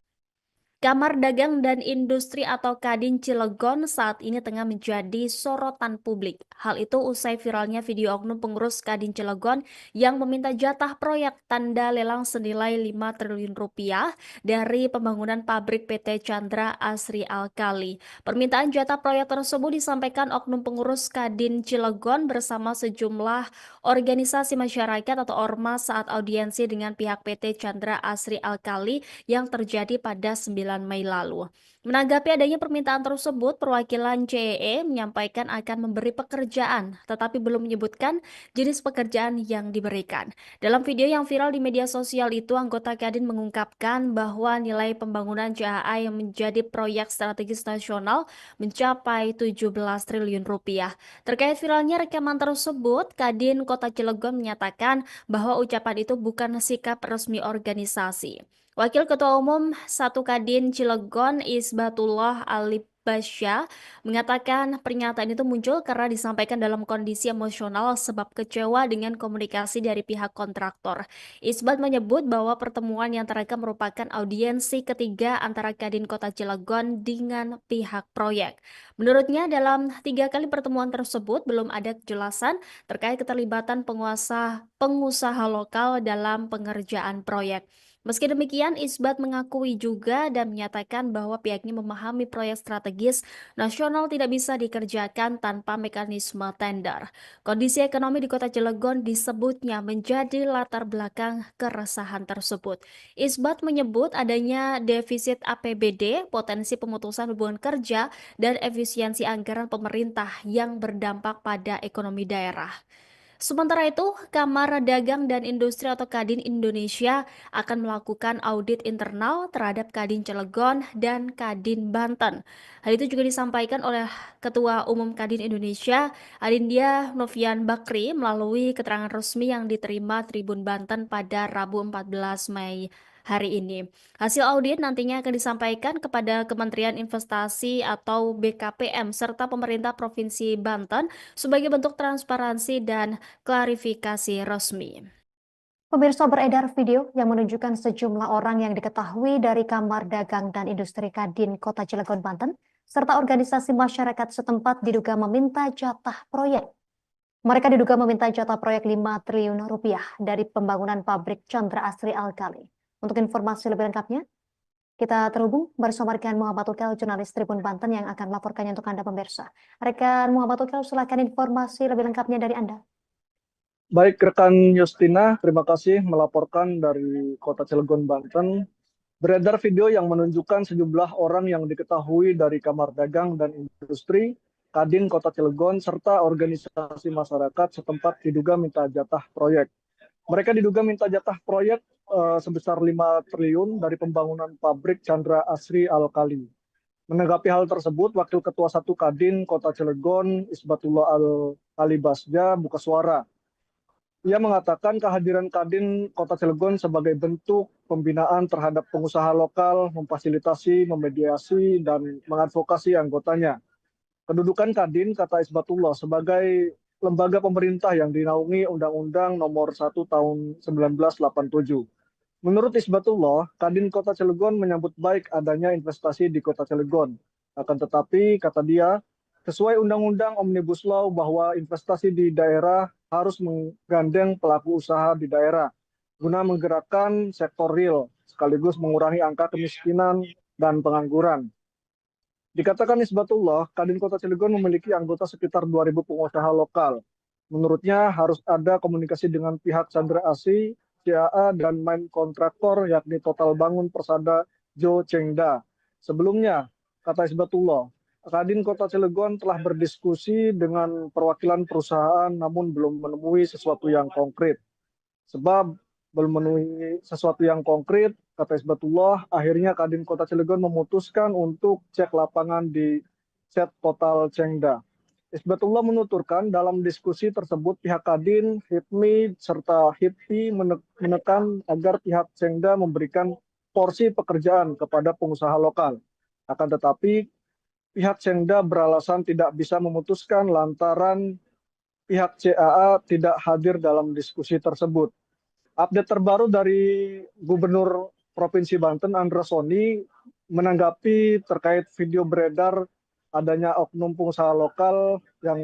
Kamar Dagang dan Industri atau Kadin Cilegon saat ini tengah menjadi sorotan publik. Hal itu usai viralnya video oknum pengurus Kadin Cilegon yang meminta jatah proyek tanda lelang senilai 5 triliun rupiah dari pembangunan pabrik PT Chandra Asri Alkali. Permintaan jatah proyek tersebut disampaikan oknum pengurus Kadin Cilegon bersama sejumlah organisasi masyarakat atau ormas saat audiensi dengan pihak PT Chandra Asri Alkali yang terjadi pada 9 Mei lalu. Menanggapi adanya permintaan tersebut, perwakilan CEE menyampaikan akan memberi pekerjaan, tetapi belum menyebutkan jenis pekerjaan yang diberikan. Dalam video yang viral di media sosial itu, anggota Kadin mengungkapkan bahwa nilai pembangunan CAA yang menjadi proyek strategis nasional mencapai 17 triliun rupiah. Terkait viralnya rekaman tersebut, Kadin Kota Cilegon menyatakan bahwa ucapan itu bukan sikap resmi organisasi. Wakil Ketua Umum 1 Kadin Cilegon Isbatullah Alibasya mengatakan pernyataan itu muncul karena disampaikan dalam kondisi emosional sebab kecewa dengan komunikasi dari pihak kontraktor. Isbat menyebut bahwa pertemuan yang terekam merupakan audiensi ketiga antara Kadin Kota Cilegon dengan pihak proyek. Menurutnya dalam 3 kali pertemuan tersebut belum ada kejelasan terkait keterlibatan pengusaha lokal dalam pengerjaan proyek. Meski demikian, Isbat mengakui juga dan menyatakan bahwa pihaknya memahami proyek strategis nasional tidak bisa dikerjakan tanpa mekanisme tender. Kondisi ekonomi di Kota Cilegon disebutnya menjadi latar belakang keresahan tersebut. Isbat menyebut adanya defisit APBD, potensi pemutusan hubungan kerja, dan efisiensi anggaran pemerintah yang berdampak pada ekonomi daerah. Sementara itu, Kamar Dagang dan Industri atau Kadin Indonesia akan melakukan audit internal terhadap Kadin Cilegon dan Kadin Banten. Hal itu juga disampaikan oleh Ketua Umum Kadin Indonesia, Adindia Novian Bakri, melalui keterangan resmi yang diterima Tribun Banten pada Rabu 14 Mei hari ini. Hasil audit nantinya akan disampaikan kepada Kementerian Investasi atau BKPM serta pemerintah Provinsi Banten sebagai bentuk transparansi dan klarifikasi resmi. Pemirsa, beredar video yang menunjukkan sejumlah orang yang diketahui dari Kamar Dagang dan Industri Kadin Kota Cilegon, Banten, serta organisasi masyarakat setempat diduga meminta jatah proyek. Mereka diduga meminta jatah proyek 5 triliun rupiah dari pembangunan pabrik Chandra Asri Alkali. Untuk informasi lebih lengkapnya, kita terhubung bersama rekan Muhammad Ukel, jurnalis Tribun Banten yang akan melaporkannya untuk Anda pemirsa. Rekan Muhammad Ukel, silakan informasi lebih lengkapnya dari Anda. Baik, rekan Justina, terima kasih melaporkan dari Kota Cilegon, Banten. Beredar video yang menunjukkan sejumlah orang yang diketahui dari Kamar Dagang dan Industri Kadin Kota Cilegon serta organisasi masyarakat setempat diduga minta jatah proyek. Mereka diduga minta jatah proyek sebesar 5 triliun dari pembangunan pabrik Chandra Asri Alkali. Menanggapi hal tersebut, Wakil Ketua 1 Kadin Kota Cilegon, Isbatullah Al-Alibasja, buka suara. Ia mengatakan kehadiran Kadin Kota Cilegon sebagai bentuk pembinaan terhadap pengusaha lokal, memfasilitasi, memediasi, dan mengadvokasi anggotanya. Kedudukan Kadin, kata Isbatullah, sebagai lembaga pemerintah yang dinaungi Undang-Undang Nomor 1 Tahun 1987. Menurut Isbatullah, Kadin Kota Cilegon menyambut baik adanya investasi di Kota Cilegon. Akan tetapi, kata dia, sesuai Undang-Undang Omnibus Law bahwa investasi di daerah harus menggandeng pelaku usaha di daerah guna menggerakkan sektor real sekaligus mengurangi angka kemiskinan dan pengangguran. Dikatakan Isbatullah, Kadin Kota Cilegon memiliki anggota sekitar 2.000 pengusaha lokal. Menurutnya harus ada komunikasi dengan pihak Chandra Asri, CAA, dan main kontraktor yakni Total Bangun Persada Jo Chengda. Sebelumnya, kata Isbatullah, Kadin Kota Cilegon telah berdiskusi dengan perwakilan perusahaan namun belum menemui sesuatu yang konkret. Sebab belum menemui sesuatu yang konkret, kata Isbatullah, akhirnya Kadin Kota Cilegon memutuskan untuk cek lapangan di set Total Chengda. Isbatullah menuturkan dalam diskusi tersebut pihak Kadin, HIPMI, serta HIPI menekan agar pihak Chengda memberikan porsi pekerjaan kepada pengusaha lokal. Akan tetapi, pihak Chengda beralasan tidak bisa memutuskan lantaran pihak CAA tidak hadir dalam diskusi tersebut. Update terbaru dari Gubernur Provinsi Banten, Andra Soni, menanggapi terkait video beredar adanya oknum pengusaha lokal yang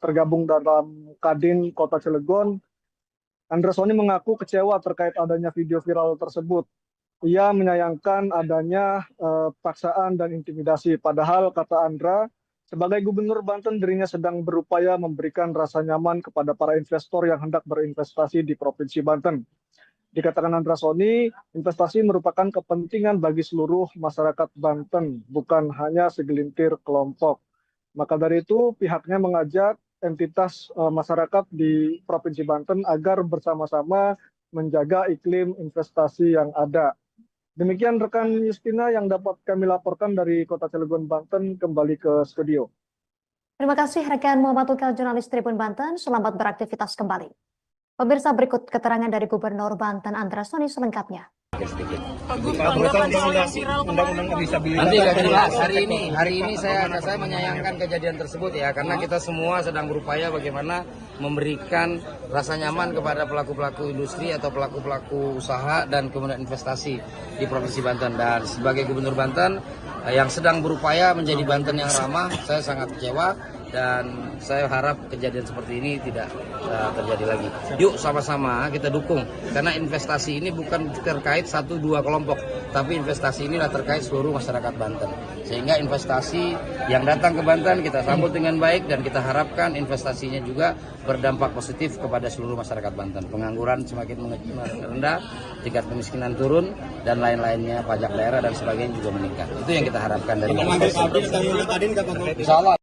tergabung dalam Kadin Kota Cilegon. Andra Soni mengaku kecewa terkait adanya video viral tersebut. Ia menyayangkan adanya paksaan dan intimidasi. Padahal, kata Andra, sebagai Gubernur Banten dirinya sedang berupaya memberikan rasa nyaman kepada para investor yang hendak berinvestasi di Provinsi Banten. Dikatakan Andra Soni, investasi merupakan kepentingan bagi seluruh masyarakat Banten, bukan hanya segelintir kelompok. Maka dari itu, pihaknya mengajak entitas masyarakat di Provinsi Banten agar bersama-sama menjaga iklim investasi yang ada. Demikian rekan Justina yang dapat kami laporkan dari Kota Cilegon, Banten, kembali ke studio. Terima kasih rekan Muhammad Ukel, jurnalis Tribun Banten. Selamat beraktivitas kembali. Pemirsa, berikut keterangan dari Gubernur Banten Andra Soni selengkapnya. Nanti akan jelas hari ini saya menyayangkan kejadian tersebut ya, karena kita semua sedang berupaya bagaimana memberikan rasa nyaman kepada pelaku-pelaku industri atau pelaku-pelaku usaha dan kemudian investasi di Provinsi Banten. Dan sebagai Gubernur Banten yang sedang berupaya menjadi Banten yang ramah, saya sangat kecewa dan saya harap kejadian seperti ini tidak terjadi lagi. Yuk sama-sama kita dukung, karena investasi ini bukan terkait 1-2 kelompok, tapi investasi inilah terkait seluruh masyarakat Banten. Sehingga investasi yang datang ke Banten kita sambut dengan baik, dan kita harapkan investasinya juga berdampak positif kepada seluruh masyarakat Banten. Pengangguran semakin rendah, tingkat kemiskinan turun, dan lain-lainnya, pajak daerah dan sebagainya juga meningkat. Itu yang kita harapkan dari investasi. Insya Allah.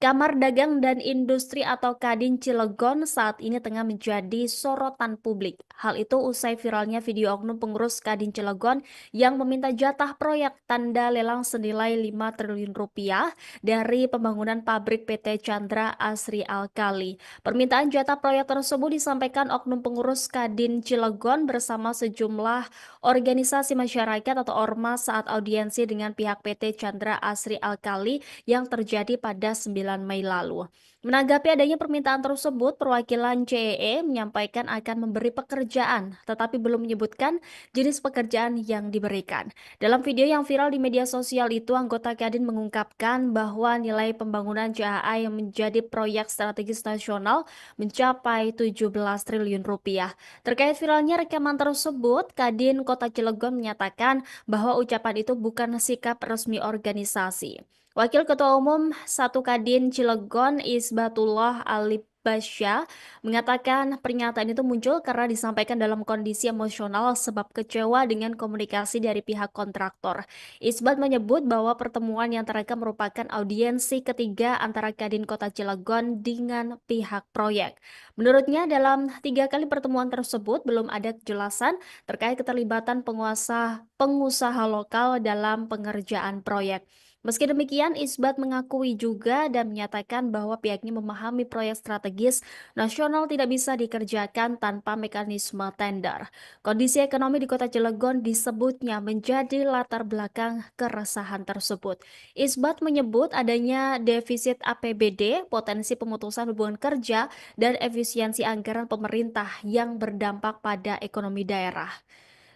Kamar Dagang dan Industri atau Kadin Cilegon saat ini tengah menjadi sorotan publik. Hal itu usai viralnya video oknum pengurus Kadin Cilegon yang meminta jatah proyek tanda lelang senilai 5 triliun rupiah dari pembangunan pabrik PT Chandra Asri Alkali. Permintaan jatah proyek tersebut disampaikan oknum pengurus Kadin Cilegon bersama sejumlah organisasi masyarakat atau ormas saat audiensi dengan pihak PT Chandra Asri Alkali yang terjadi pada 9 Mei lalu. Menanggapi adanya permintaan tersebut, perwakilan CEE menyampaikan akan memberi pekerjaan, tetapi belum menyebutkan jenis pekerjaan yang diberikan. Dalam video yang viral di media sosial itu, anggota Kadin mengungkapkan bahwa nilai pembangunan CAA yang menjadi proyek strategis nasional mencapai 17 triliun rupiah. Terkait viralnya rekaman tersebut, Kadin Kota Cilegon menyatakan bahwa ucapan itu bukan sikap resmi organisasi. Wakil Ketua Umum 1 Kadin Cilegon Isbatullah Alibasya mengatakan pernyataan itu muncul karena disampaikan dalam kondisi emosional sebab kecewa dengan komunikasi dari pihak kontraktor. Isbat menyebut bahwa pertemuan yang terekam merupakan audiensi ketiga antara Kadin Kota Cilegon dengan pihak proyek. Menurutnya dalam 3 kali pertemuan tersebut belum ada kejelasan terkait keterlibatan pengusaha lokal dalam pengerjaan proyek. Meski demikian, Isbat mengakui juga dan menyatakan bahwa pihaknya memahami proyek strategis nasional tidak bisa dikerjakan tanpa mekanisme tender. Kondisi ekonomi di Kota Cilegon disebutnya menjadi latar belakang keresahan tersebut. Isbat menyebut adanya defisit APBD, potensi pemutusan hubungan kerja, dan efisiensi anggaran pemerintah yang berdampak pada ekonomi daerah.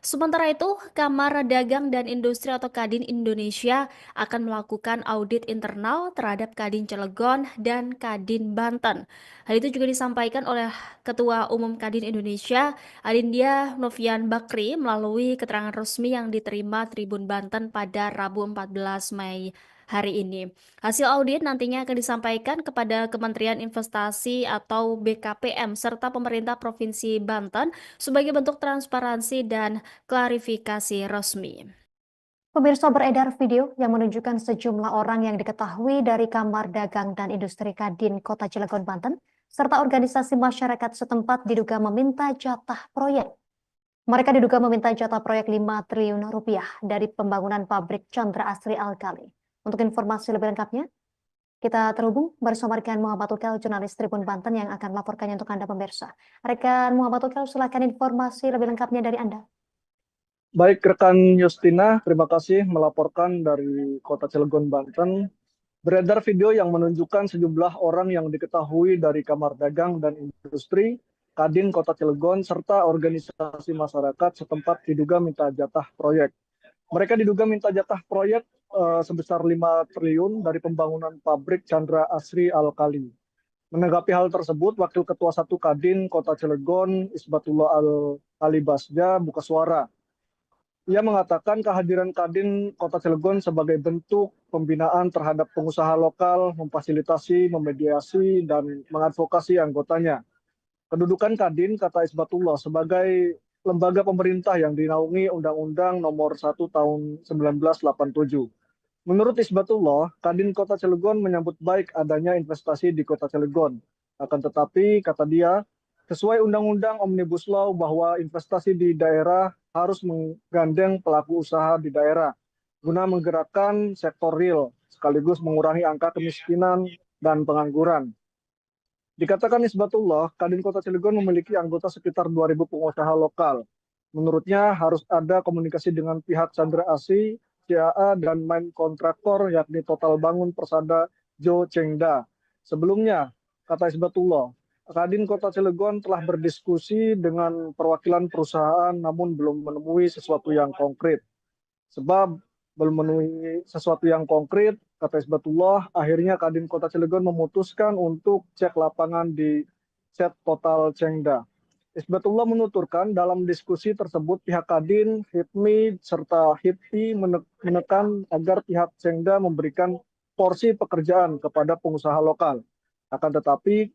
Sementara itu, Kamar Dagang dan Industri atau Kadin Indonesia akan melakukan audit internal terhadap Kadin Cilegon dan Kadin Banten. Hal itu juga disampaikan oleh Ketua Umum Kadin Indonesia, Adindya Novian Bakri, melalui keterangan resmi yang diterima Tribun Banten pada Rabu 14 Mei hari ini. Hasil audit nantinya akan disampaikan kepada Kementerian Investasi atau BKPM serta pemerintah Provinsi Banten sebagai bentuk transparansi dan klarifikasi resmi. Pemirsa, beredar video yang menunjukkan sejumlah orang yang diketahui dari Kamar Dagang dan Industri Kadin Kota Cilegon, Banten, serta organisasi masyarakat setempat diduga meminta jatah proyek. Mereka diduga meminta jatah proyek 5 triliun rupiah dari pembangunan pabrik Chandra Asri Alkali. Untuk informasi lebih lengkapnya, kita terhubung bersama rekan Muhammad Ukel, jurnalis Tribun Banten yang akan melaporkannya untuk Anda pemirsa. Rekan Muhammad Ukel, silakan informasi lebih lengkapnya dari Anda. Baik, rekan Justina, terima kasih melaporkan dari Kota Cilegon, Banten. Beredar video yang menunjukkan sejumlah orang yang diketahui dari Kamar Dagang dan Industri Kadin Kota Cilegon serta organisasi masyarakat setempat diduga minta jatah proyek. Mereka diduga minta jatah proyek sebesar 5 triliun dari pembangunan pabrik Chandra Asri Alkali. Menanggapi hal tersebut, Wakil Ketua 1 Kadin Kota Cilegon Isbatullah Alibasya buka suara. Ia mengatakan kehadiran Kadin Kota Cilegon sebagai bentuk pembinaan terhadap pengusaha lokal, memfasilitasi, memediasi, dan mengadvokasi anggotanya. Kedudukan Kadin, kata Isbatullah, sebagai lembaga pemerintah yang dinaungi Undang-Undang Nomor 1 Tahun 1987. Menurut Isbatullah, Kadin Kota Cilegon menyambut baik adanya investasi di Kota Cilegon. Akan tetapi, kata dia, sesuai Undang-Undang Omnibus Law bahwa investasi di daerah harus menggandeng pelaku usaha di daerah guna menggerakkan sektor real sekaligus mengurangi angka kemiskinan dan pengangguran. Dikatakan Isbatullah, Kadin Kota Cilegon memiliki anggota sekitar 2.000 pengusaha lokal. Menurutnya harus ada komunikasi dengan pihak Chandra Asri, CAA, dan main kontraktor yakni Total Bangun Persada Jo Chengda. Sebelumnya, kata Isbatullah, Kadin Kota Cilegon telah berdiskusi dengan perwakilan perusahaan namun belum menemui sesuatu yang konkret. Sebab belum memenuhi sesuatu yang konkret, kata Isbatullah. Akhirnya Kadin Kota Cilegon memutuskan untuk cek lapangan di Set Total Cengda. Isbatullah menuturkan dalam diskusi tersebut pihak Kadin, HIPMI, serta HIPI menekan agar pihak Cengda memberikan porsi pekerjaan kepada pengusaha lokal. Akan tetapi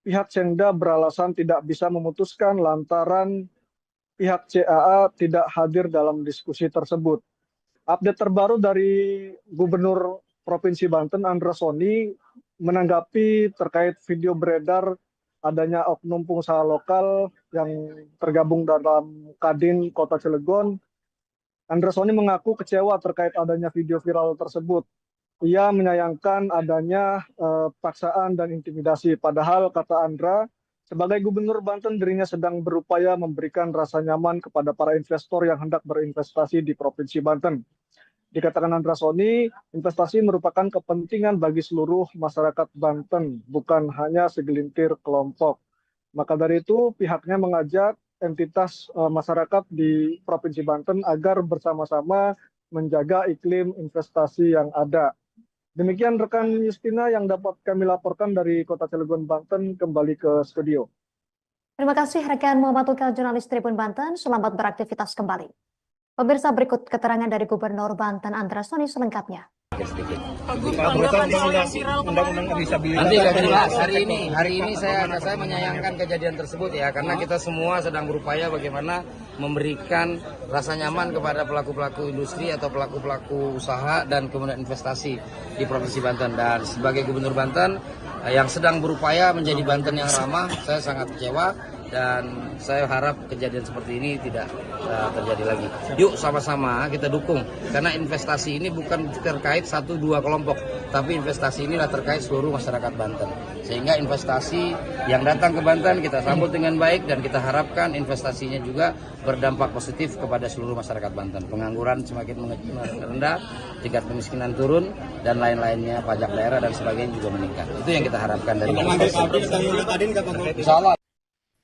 pihak Cengda beralasan tidak bisa memutuskan lantaran pihak CAA tidak hadir dalam diskusi tersebut. Update terbaru dari Gubernur Provinsi Banten, Andra Soni, menanggapi terkait video beredar adanya oknum pengusaha lokal yang tergabung dalam Kadin Kota Cilegon. Andra Soni mengaku kecewa terkait adanya video viral tersebut. Ia menyayangkan adanya paksaan dan intimidasi. Padahal, kata Andra, sebagai Gubernur Banten, dirinya sedang berupaya memberikan rasa nyaman kepada para investor yang hendak berinvestasi di Provinsi Banten. Dikatakan Andra Soni, investasi merupakan kepentingan bagi seluruh masyarakat Banten, bukan hanya segelintir kelompok. Maka dari itu, pihaknya mengajak entitas masyarakat di Provinsi Banten agar bersama-sama menjaga iklim investasi yang ada. Demikian rekan Justina yang dapat kami laporkan dari Kota Cilegon, Banten, kembali ke studio. Terima kasih rekan Muhammad Ukal, jurnalis Tribun Banten. Selamat beraktivitas kembali. Pemirsa, berikut keterangan dari Gubernur Banten Andra Soni selengkapnya. Nanti nggak jelas. Hari ini saya menyayangkan kejadian tersebut ya, karena kita semua sedang berupaya bagaimana memberikan rasa nyaman kepada pelaku-pelaku industri atau pelaku-pelaku usaha dan kemudian investasi di Provinsi Banten. Dan sebagai Gubernur Banten yang sedang berupaya menjadi Banten yang ramah, saya sangat kecewa. Dan saya harap kejadian seperti ini tidak terjadi lagi. Yuk sama-sama kita dukung, karena investasi ini bukan terkait 1-2 kelompok, tapi investasi inilah terkait seluruh masyarakat Banten. Sehingga investasi yang datang ke Banten kita sambut dengan baik, dan kita harapkan investasinya juga berdampak positif kepada seluruh masyarakat Banten. Pengangguran semakin rendah, tingkat kemiskinan turun, dan lain-lainnya, pajak daerah dan sebagainya juga meningkat. Itu yang kita harapkan dari Insya Allah.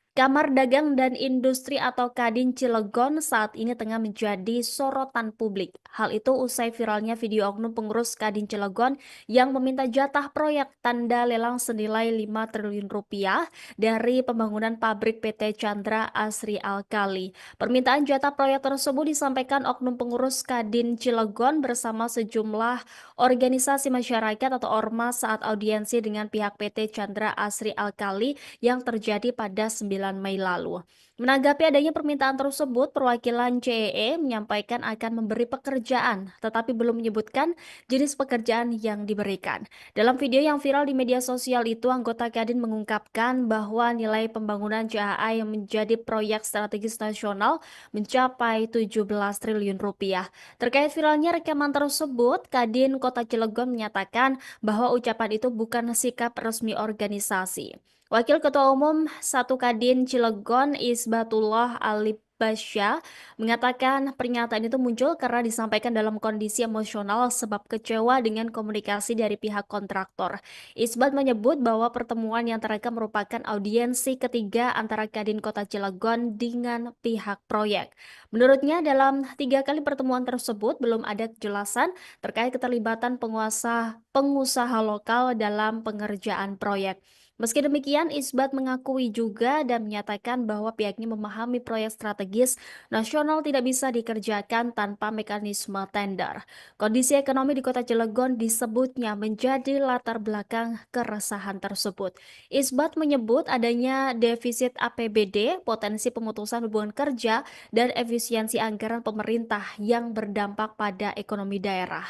Kamar Dagang dan Industri atau Kadin Cilegon saat ini tengah menjadi sorotan publik. Hal itu usai viralnya video oknum pengurus Kadin Cilegon yang meminta jatah proyek tanda lelang senilai 5 triliun rupiah dari pembangunan pabrik PT Chandra Asri Alkali. Permintaan jatah proyek tersebut disampaikan oknum pengurus Kadin Cilegon bersama sejumlah organisasi masyarakat atau ormas saat audiensi dengan pihak PT Chandra Asri Alkali yang terjadi pada 9 Mei lalu. Menanggapi adanya permintaan tersebut, perwakilan CEE menyampaikan akan memberi pekerjaan, tetapi belum menyebutkan jenis pekerjaan yang diberikan. Dalam video yang viral di media sosial itu, anggota Kadin mengungkapkan bahwa nilai pembangunan CAA yang menjadi proyek strategis nasional mencapai 17 triliun rupiah. Terkait viralnya rekaman tersebut, Kadin Kota Cilegon menyatakan bahwa ucapan itu bukan sikap resmi organisasi. Wakil Ketua Umum 1 Kadin Cilegon Isbatullah Alibasya mengatakan pernyataan itu muncul karena disampaikan dalam kondisi emosional sebab kecewa dengan komunikasi dari pihak kontraktor. Isbat menyebut bahwa pertemuan yang terekam merupakan audiensi ketiga antara Kadin Kota Cilegon dengan pihak proyek. Menurutnya dalam 3 kali pertemuan tersebut belum ada kejelasan terkait keterlibatan pengusaha lokal dalam pengerjaan proyek. Meski demikian, Isbat mengakui juga dan menyatakan bahwa pihaknya memahami proyek strategis nasional tidak bisa dikerjakan tanpa mekanisme tender. Kondisi ekonomi di Kota Cilegon disebutnya menjadi latar belakang keresahan tersebut. Isbat menyebut adanya defisit APBD, potensi pemutusan hubungan kerja, dan efisiensi anggaran pemerintah yang berdampak pada ekonomi daerah.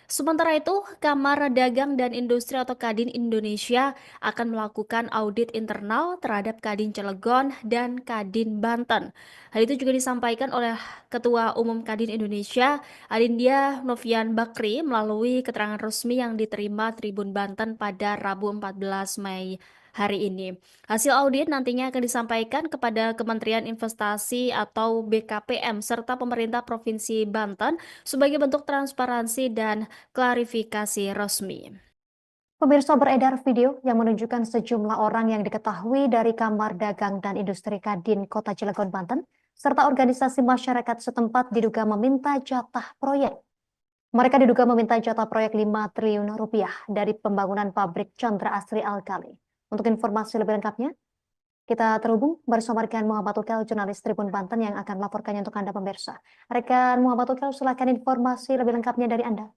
Sementara itu, Kamar Dagang dan Industri atau Kadin Indonesia akan melakukan audit internal terhadap Kadin Cilegon dan Kadin Banten. Hal itu juga disampaikan oleh Ketua Umum Kadin Indonesia, Adindia Novian Bakri, melalui keterangan resmi yang diterima Tribun Banten pada Rabu 14 Mei hari ini. Hasil audit nantinya akan disampaikan kepada Kementerian Investasi atau BKPM serta pemerintah Provinsi Banten sebagai bentuk transparansi dan klarifikasi resmi. Pemirsa, beredar video yang menunjukkan sejumlah orang yang diketahui dari Kamar Dagang dan Industri Kadin Kota Cilegon, Banten, serta organisasi masyarakat setempat diduga meminta jatah proyek. Mereka diduga meminta jatah proyek 5 triliun rupiah dari pembangunan pabrik Chandra Asri Alkali. Untuk informasi lebih lengkapnya, kita terhubung bersama rekan Muhammad Ukel, jurnalis Tribun Banten yang akan melaporkannya untuk Anda pemirsa. Rekan Muhammad Ukel, silakan informasi lebih lengkapnya dari Anda.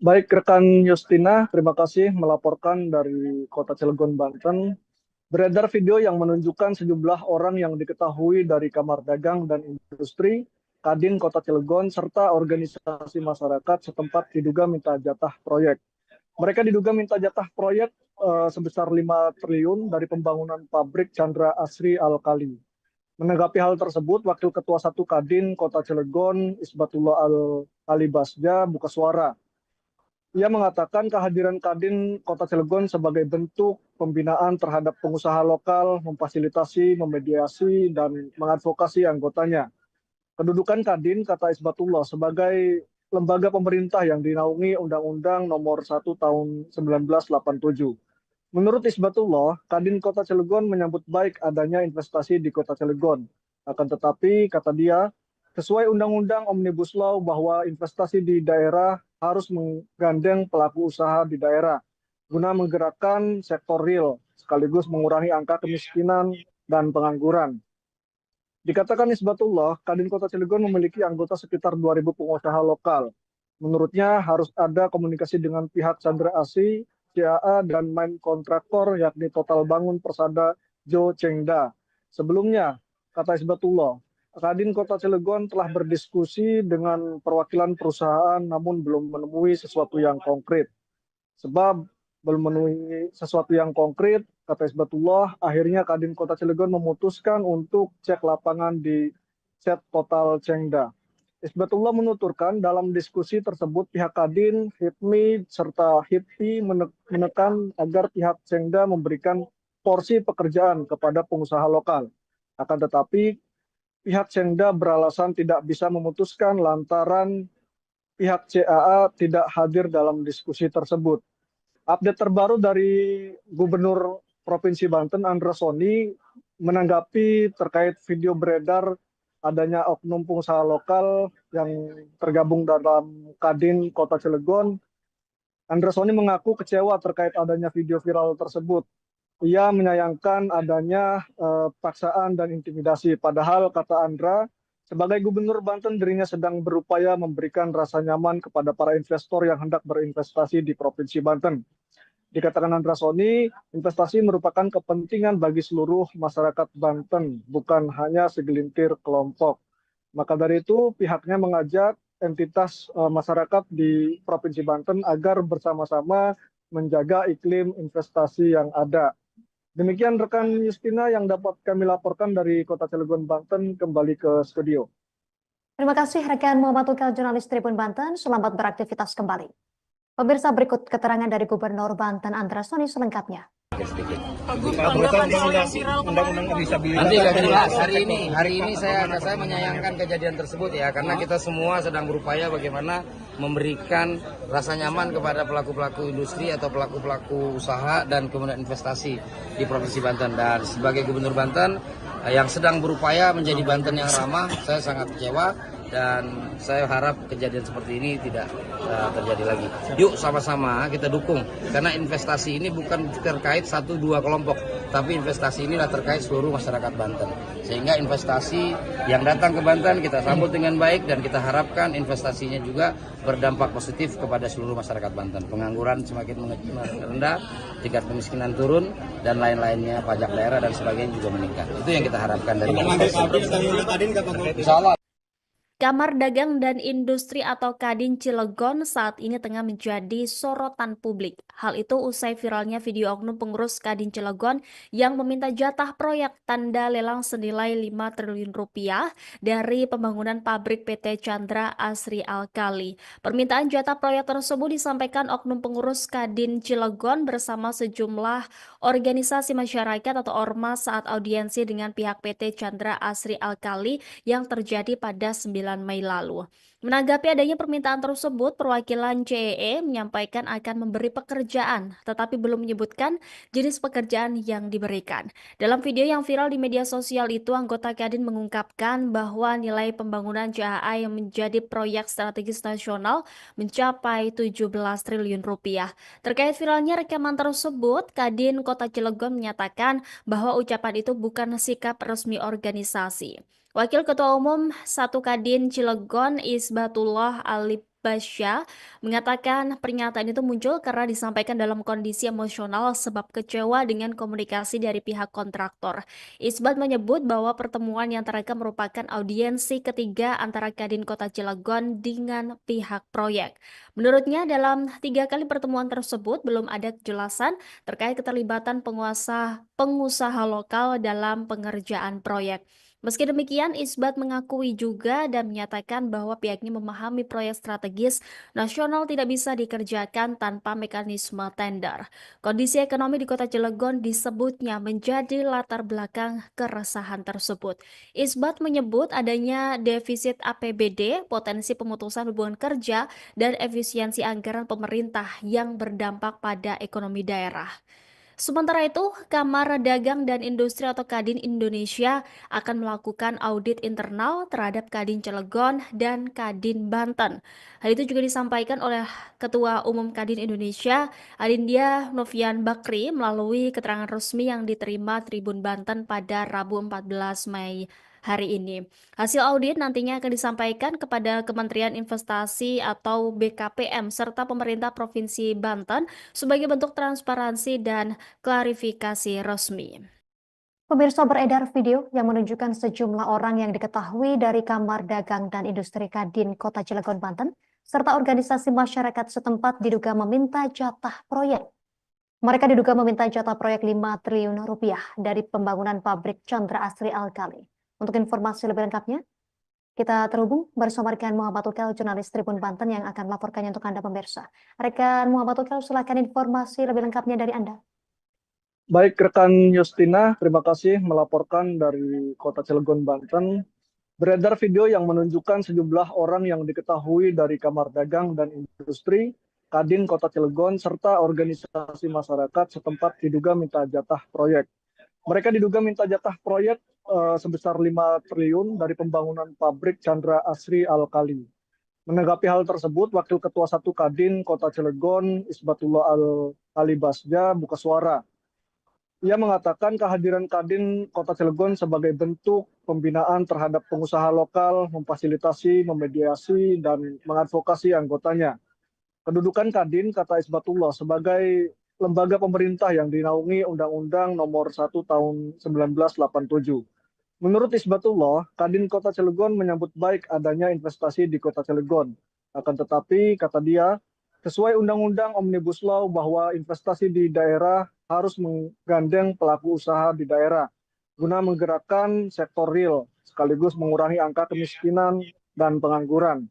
Baik, rekan Justina, terima kasih melaporkan dari Kota Cilegon, Banten. Beredar video yang menunjukkan sejumlah orang yang diketahui dari Kamar Dagang dan Industri, Kadin Kota Cilegon, serta organisasi masyarakat setempat diduga minta jatah proyek. Mereka diduga minta jatah proyek sebesar 5 triliun dari pembangunan pabrik Chandra Asri Alkali. Menanggapi hal tersebut, Wakil Ketua 1 Kadin Kota Cilegon, Isbatullah Al-Alibasja, buka suara. Ia mengatakan kehadiran Kadin Kota Cilegon sebagai bentuk pembinaan terhadap pengusaha lokal, memfasilitasi, memediasi, dan mengadvokasi anggotanya. Kedudukan Kadin, kata Isbatullah, sebagai lembaga pemerintah yang dinaungi Undang-Undang Nomor 1 Tahun 1987. Menurut Isbatullah, Kadin Kota Cilegon menyambut baik adanya investasi di Kota Cilegon. Akan tetapi, kata dia, sesuai Undang-Undang Omnibus Law bahwa investasi di daerah harus menggandeng pelaku usaha di daerah guna menggerakkan sektor real sekaligus mengurangi angka kemiskinan dan pengangguran. Dikatakan Isbatullah, Kadin Kota Cilegon memiliki anggota sekitar 2.000 pengusaha lokal. Menurutnya harus ada komunikasi dengan pihak Chandra Asri, CAA, dan main kontraktor yakni Total Bangun Persada Jo Chengda. Sebelumnya, kata Isbatullah, Kadin Kota Cilegon telah berdiskusi dengan perwakilan perusahaan namun belum menemui sesuatu yang konkret. Sebab belum memenuhi sesuatu yang konkret, kata Isbatullah, akhirnya Kadin Kota Cilegon memutuskan untuk cek lapangan di set Total Chengda. Isbatullah menuturkan dalam diskusi tersebut pihak Kadin, HIPMI, serta HIPI menekan agar pihak Chengda memberikan porsi pekerjaan kepada pengusaha lokal. Akan tetapi, pihak Chengda beralasan tidak bisa memutuskan lantaran pihak CAA tidak hadir dalam diskusi tersebut. Update terbaru dari Gubernur Provinsi Banten, Andra Soni, menanggapi terkait video beredar adanya oknum pengusaha lokal yang tergabung dalam Kadin Kota Cilegon. Andra Soni mengaku kecewa terkait adanya video viral tersebut. Ia menyayangkan adanya paksaan dan intimidasi. Padahal, kata Andra, sebagai Gubernur Banten, dirinya sedang berupaya memberikan rasa nyaman kepada para investor yang hendak berinvestasi di Provinsi Banten. Dikatakan Andra Soni, investasi merupakan kepentingan bagi seluruh masyarakat Banten, bukan hanya segelintir kelompok. Maka dari itu, pihaknya mengajak entitas masyarakat di Provinsi Banten agar bersama-sama menjaga iklim investasi yang ada. Demikian rekan Justina yang dapat kami laporkan dari Kota Cilegon, Banten. Kembali ke studio. Terima kasih rekan Muhammad Ukel, jurnalis Tribun Banten. Selamat beraktivitas kembali. Pemirsa, berikut keterangan dari Gubernur Banten Andra Soni selengkapnya. Nanti nggak jelas. Hari ini saya menyayangkan kejadian tersebut ya, karena kita semua sedang berupaya bagaimana memberikan rasa nyaman kepada pelaku-pelaku industri atau pelaku-pelaku usaha dan kemudian investasi di Provinsi Banten. Dan sebagai Gubernur Banten yang sedang berupaya menjadi Banten yang ramah, saya sangat kecewa dan saya harap kejadian seperti ini tidak terjadi lagi. Yuk sama-sama kita dukung, karena investasi ini bukan terkait 1-2 kelompok, tapi investasi inilah terkait seluruh masyarakat Banten. Sehingga investasi yang datang ke Banten kita sambut dengan baik dan kita harapkan investasinya juga berdampak positif kepada seluruh masyarakat Banten. Pengangguran semakin rendah, tingkat kemiskinan turun, dan lain-lainnya, pajak daerah dan sebagainya juga meningkat. Itu yang kita harapkan dari Insya Allah. Kamar Dagang dan Industri atau Kadin Cilegon saat ini tengah menjadi sorotan publik. Hal itu usai viralnya video oknum pengurus Kadin Cilegon yang meminta jatah proyek tanda lelang senilai 5 triliun rupiah dari pembangunan pabrik PT Chandra Asri Alkali. Permintaan jatah proyek tersebut disampaikan oknum pengurus Kadin Cilegon bersama sejumlah organisasi masyarakat atau ormas saat audiensi dengan pihak PT Chandra Asri Alkali yang terjadi pada 9 Mei lalu. Menanggapi adanya permintaan tersebut, perwakilan CEE menyampaikan akan memberi pekerjaan, tetapi belum menyebutkan jenis pekerjaan yang diberikan. Dalam video yang viral di media sosial itu, anggota Kadin mengungkapkan bahwa nilai pembangunan CAA yang menjadi proyek strategis nasional mencapai 17 triliun rupiah. Terkait viralnya rekaman tersebut, Kadin Kota Cilegon menyatakan bahwa ucapan itu bukan sikap resmi organisasi. Wakil Ketua Umum 1 Kadin Cilegon Isbatullah Ali Basya mengatakan pernyataan itu muncul karena disampaikan dalam kondisi emosional sebab kecewa dengan komunikasi dari pihak kontraktor. Isbat menyebut bahwa pertemuan yang terekam merupakan audiensi ketiga antara Kadin Kota Cilegon dengan pihak proyek. Menurutnya dalam 3 kali pertemuan tersebut belum ada kejelasan terkait keterlibatan pengusaha lokal dalam pengerjaan proyek. Meski demikian, Isbat mengakui juga dan menyatakan bahwa pihaknya memahami proyek strategis nasional tidak bisa dikerjakan tanpa mekanisme tender. Kondisi ekonomi di Kota Cilegon disebutnya menjadi latar belakang keresahan tersebut. Isbat menyebut adanya defisit APBD, potensi pemutusan hubungan kerja, dan efisiensi anggaran pemerintah yang berdampak pada ekonomi daerah. Sementara itu, Kamar Dagang dan Industri atau Kadin Indonesia akan melakukan audit internal terhadap Kadin Cilegon dan Kadin Banten. Hal itu juga disampaikan oleh Ketua Umum Kadin Indonesia, Adindia Novian Bakri, melalui keterangan resmi yang diterima Tribun Banten pada Rabu 14 Mei hari ini. Hasil audit nantinya akan disampaikan kepada Kementerian Investasi atau BKPM serta pemerintah Provinsi Banten sebagai bentuk transparansi dan klarifikasi resmi. Pemirsa, beredar video yang menunjukkan sejumlah orang yang diketahui dari Kamar Dagang dan Industri Kadin Kota Cilegon, Banten, serta organisasi masyarakat setempat diduga meminta jatah proyek. Mereka diduga meminta jatah proyek 5 triliun rupiah dari pembangunan pabrik Chandra Asri Alkali. Untuk informasi lebih lengkapnya, kita terhubung bersama rekan Muhammad Ukel, jurnalis Tribun Banten yang akan melaporkannya untuk Anda pemirsa. Rekan Muhammad Ukel, silakan informasi lebih lengkapnya dari Anda. Baik, rekan Justina, terima kasih melaporkan dari Kota Cilegon, Banten. Beredar video yang menunjukkan sejumlah orang yang diketahui dari Kamar Dagang dan Industri, Kadin Kota Cilegon, serta organisasi masyarakat setempat diduga minta jatah proyek. Mereka diduga minta jatah proyek sebesar 5 triliun dari pembangunan pabrik Chandra Asri Alkali. Menanggapi hal tersebut, Wakil Ketua 1 Kadin Kota Cilegon, Isbatullah Ali Basja, buka suara. Ia mengatakan kehadiran Kadin Kota Cilegon sebagai bentuk pembinaan terhadap pengusaha lokal, memfasilitasi, memediasi, dan mengadvokasi anggotanya. Kedudukan Kadin, kata Isbatullah, sebagai lembaga pemerintah yang dinaungi Undang-Undang Nomor 1 Tahun 1987. Menurut Isbatullah, Kadin Kota Cilegon menyambut baik adanya investasi di Kota Cilegon. Akan tetapi, kata dia, sesuai Undang-Undang Omnibus Law bahwa investasi di daerah harus menggandeng pelaku usaha di daerah guna menggerakkan sektor real sekaligus mengurangi angka kemiskinan dan pengangguran.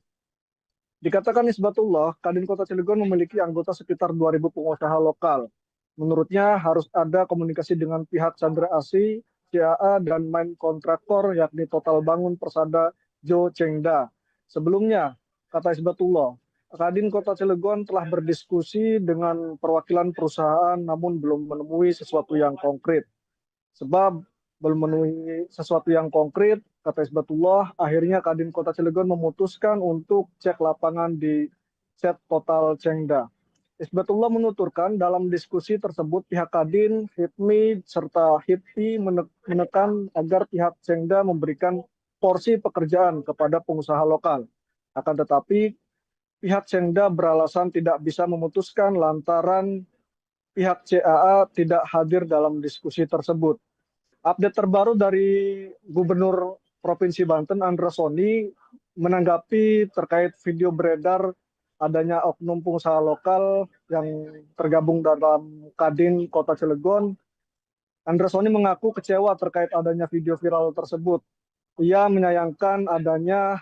Dikatakan Isbatullah, Kadin Kota Cilegon memiliki anggota sekitar 2.000 pengusaha lokal. Menurutnya harus ada komunikasi dengan pihak Chandra Asri, CAA, dan main kontraktor yakni Total Bangun Persada Jo Chengda. Sebelumnya, kata Isbatullah, Kadin Kota Cilegon telah berdiskusi dengan perwakilan perusahaan namun belum menemui sesuatu yang konkret. Sebab belum memenuhi sesuatu yang konkret, kata Isbatullah, akhirnya Kadin Kota Cilegon memutuskan untuk cek lapangan di set Total Chengda. Isbatullah menuturkan dalam diskusi tersebut pihak Kadin, HIPMI, serta HIPI menekan agar pihak Chengda memberikan porsi pekerjaan kepada pengusaha lokal. Akan tetapi, pihak Chengda beralasan tidak bisa memutuskan lantaran pihak CAA tidak hadir dalam diskusi tersebut. Update terbaru dari Gubernur Provinsi Banten, Andra Soni, menanggapi terkait video beredar adanya oknum pengusaha lokal yang tergabung dalam Kadin Kota Cilegon. Andra Soni mengaku kecewa terkait adanya video viral tersebut. Ia menyayangkan adanya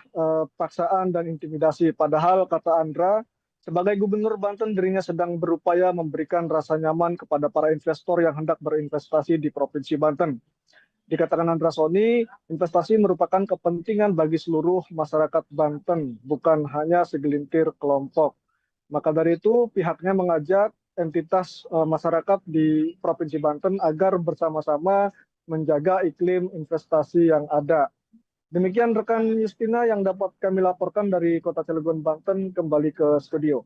paksaan dan intimidasi. Padahal, kata Andra, sebagai Gubernur Banten, dirinya sedang berupaya memberikan rasa nyaman kepada para investor yang hendak berinvestasi di Provinsi Banten. Dikatakan Andra Soni, investasi merupakan kepentingan bagi seluruh masyarakat Banten, bukan hanya segelintir kelompok. Maka dari itu pihaknya mengajak entitas masyarakat di Provinsi Banten agar bersama-sama menjaga iklim investasi yang ada. Demikian rekan Justina yang dapat kami laporkan dari Kota Cilegon, Banten, kembali ke studio.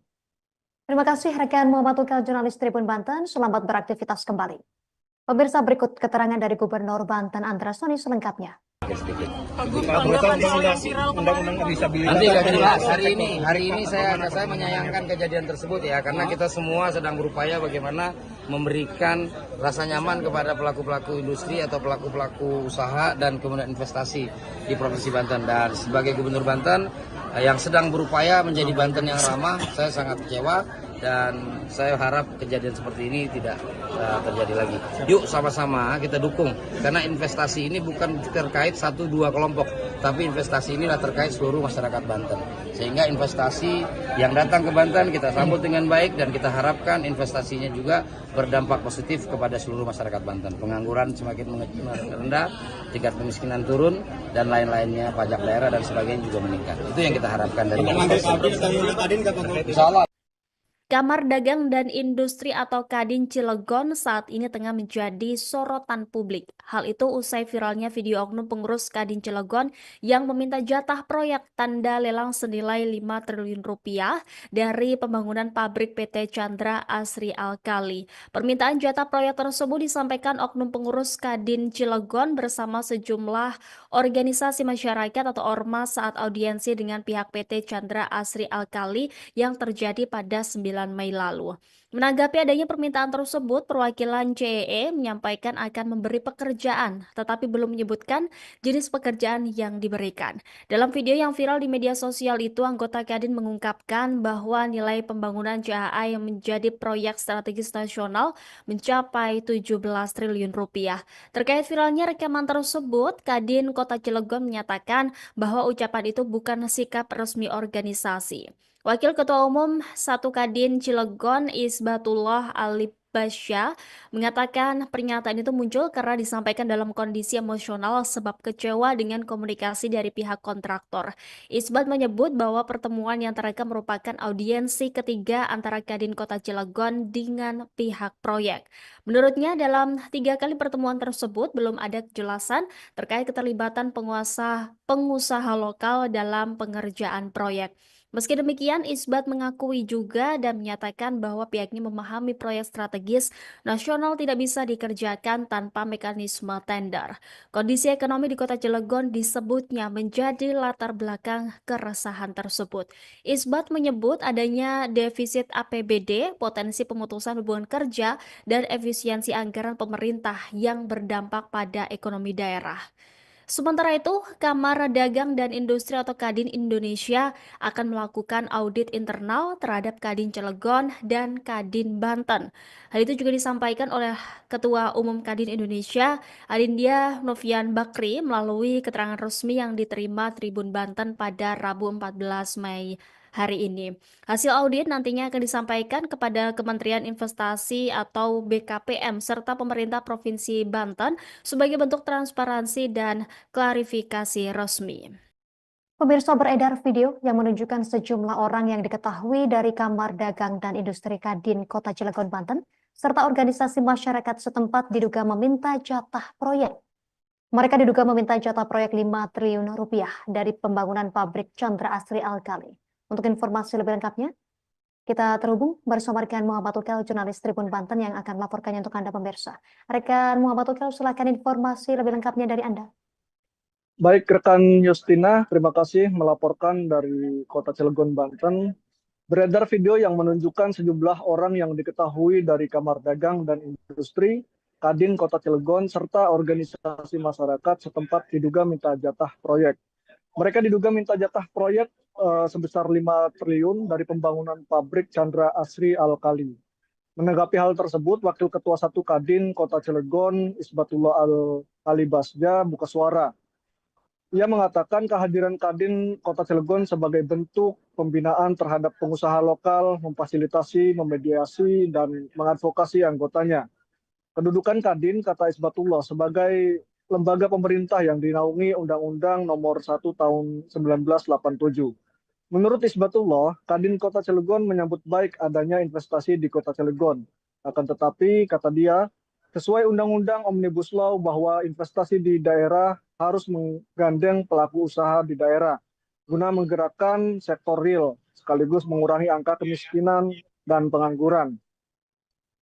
Terima kasih rekan Muhammad Ukal, jurnalis Tribun Banten. Selamat beraktivitas kembali. Pemirsa, berikut keterangan dari Gubernur Banten Andra Soni selengkapnya. Nanti akan jelas hari ini saya menyayangkan kejadian tersebut ya, karena kita semua sedang berupaya bagaimana memberikan rasa nyaman kepada pelaku-pelaku industri atau pelaku-pelaku usaha dan kemudian investasi di Provinsi Banten. Dan sebagai Gubernur Banten yang sedang berupaya menjadi Banten yang ramah, saya sangat kecewa dan saya harap kejadian seperti ini tidak terjadi lagi. Yuk sama-sama kita dukung, karena investasi ini bukan terkait 1-2 kelompok, tapi investasi inilah terkait seluruh masyarakat Banten. Sehingga investasi yang datang ke Banten kita sambut dengan baik dan kita harapkan investasinya juga berdampak positif kepada seluruh masyarakat Banten. Pengangguran semakin rendah, tingkat kemiskinan turun, dan lain-lainnya, pajak daerah dan sebagainya juga meningkat. Itu yang kita harapkan dari Insya Allah. Kamar Dagang dan Industri atau Kadin Cilegon saat ini tengah menjadi sorotan publik. Hal itu usai viralnya video oknum pengurus Kadin Cilegon yang meminta jatah proyek tanda lelang senilai 5 triliun rupiah dari pembangunan pabrik PT Chandra Asri Alkali. Permintaan jatah proyek tersebut disampaikan oknum pengurus Kadin Cilegon bersama sejumlah organisasi masyarakat atau ormas saat audiensi dengan pihak PT Chandra Asri Alkali yang terjadi pada 9 Mei lalu. Menanggapi adanya permintaan tersebut, perwakilan CEE menyampaikan akan memberi pekerjaan, tetapi belum menyebutkan jenis pekerjaan yang diberikan. Dalam video yang viral di media sosial itu, anggota Kadin mengungkapkan bahwa nilai pembangunan CAA yang menjadi proyek strategis nasional mencapai 17 triliun rupiah. Terkait viralnya rekaman tersebut, Kadin Kota Cilegon menyatakan bahwa ucapan itu bukan sikap resmi organisasi. Wakil Ketua Umum 1 Kadin Cilegon Isbatullah Alibasya mengatakan pernyataan itu muncul karena disampaikan dalam kondisi emosional sebab kecewa dengan komunikasi dari pihak kontraktor. Isbat menyebut bahwa pertemuan yang terekam merupakan audiensi ketiga antara Kadin Kota Cilegon dengan pihak proyek. Menurutnya dalam 3 kali pertemuan tersebut belum ada kejelasan terkait keterlibatan pengusaha lokal dalam pengerjaan proyek. Meski demikian, Isbat mengakui juga dan menyatakan bahwa pihaknya memahami proyek strategis nasional tidak bisa dikerjakan tanpa mekanisme tender. Kondisi ekonomi di Kota Cilegon disebutnya menjadi latar belakang keresahan tersebut. Isbat menyebut adanya defisit APBD, potensi pemutusan hubungan kerja, dan efisiensi anggaran pemerintah yang berdampak pada ekonomi daerah. Sementara itu, Kamar Dagang dan Industri atau Kadin Indonesia akan melakukan audit internal terhadap Kadin Cilegon dan Kadin Banten. Hal itu juga disampaikan oleh Ketua Umum Kadin Indonesia, Adindia Novian Bakri, melalui keterangan resmi yang diterima Tribun Banten pada Rabu 14 Mei hari ini. Hasil audit nantinya akan disampaikan kepada Kementerian Investasi atau BKPM serta pemerintah Provinsi Banten sebagai bentuk transparansi dan klarifikasi resmi. Pemirsa, beredar video yang menunjukkan sejumlah orang yang diketahui dari Kamar Dagang dan Industri Kadin Kota Cilegon, Banten, serta organisasi masyarakat setempat diduga meminta jatah proyek. Mereka diduga meminta jatah proyek 5 triliun rupiah dari pembangunan pabrik Chandra Asri Alkali. Untuk informasi lebih lengkapnya, kita terhubung bersama rekan Muhammad Ukal, jurnalis Tribun Banten yang akan melaporkannya untuk Anda pemirsa. Rekan Muhammad Ukal, silakan informasi lebih lengkapnya dari Anda. Baik, rekan Justina, terima kasih melaporkan dari Kota Cilegon, Banten. Beredar video yang menunjukkan sejumlah orang yang diketahui dari Kamar Dagang dan Industri, Kadin Kota Cilegon, serta organisasi masyarakat setempat diduga minta jatah proyek. Mereka diduga minta jatah proyek sebesar 5 triliun dari pembangunan pabrik Chandra Asri Alkali. Menanggapi hal tersebut, Wakil Ketua 1 Kadin Kota Cilegon, Isbatullah Alibasya, buka suara. Ia mengatakan kehadiran Kadin Kota Cilegon sebagai bentuk pembinaan terhadap pengusaha lokal, memfasilitasi, memediasi, dan mengadvokasi anggotanya. Kedudukan Kadin, kata Isbatullah, sebagai lembaga pemerintah yang dinaungi Undang-Undang Nomor 1 Tahun 1987. Menurut Isbatullah, Kadin Kota Cilegon menyambut baik adanya investasi di Kota Cilegon. Akan tetapi, kata dia, sesuai Undang-Undang Omnibus Law bahwa investasi di daerah harus menggandeng pelaku usaha di daerah guna menggerakkan sektor real sekaligus mengurangi angka kemiskinan dan pengangguran.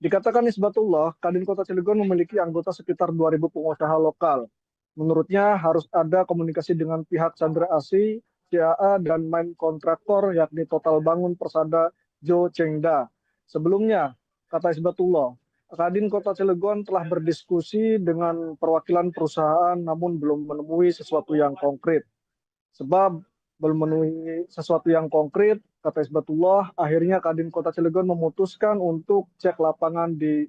Dikatakan Isbatullah, Kadin Kota Cilegon memiliki anggota sekitar 2.000 pengusaha lokal. Menurutnya harus ada komunikasi dengan pihak Chandra Asri, CAA, dan main kontraktor yakni Total Bangun Persada Jo Chengda. Sebelumnya, kata Isbatullah, Kadin Kota Cilegon telah berdiskusi dengan perwakilan perusahaan namun belum menemui sesuatu yang konkret. Sebab belum memenuhi sesuatu yang konkret, kata Isbatullah, akhirnya Kadin Kota Cilegon memutuskan untuk cek lapangan di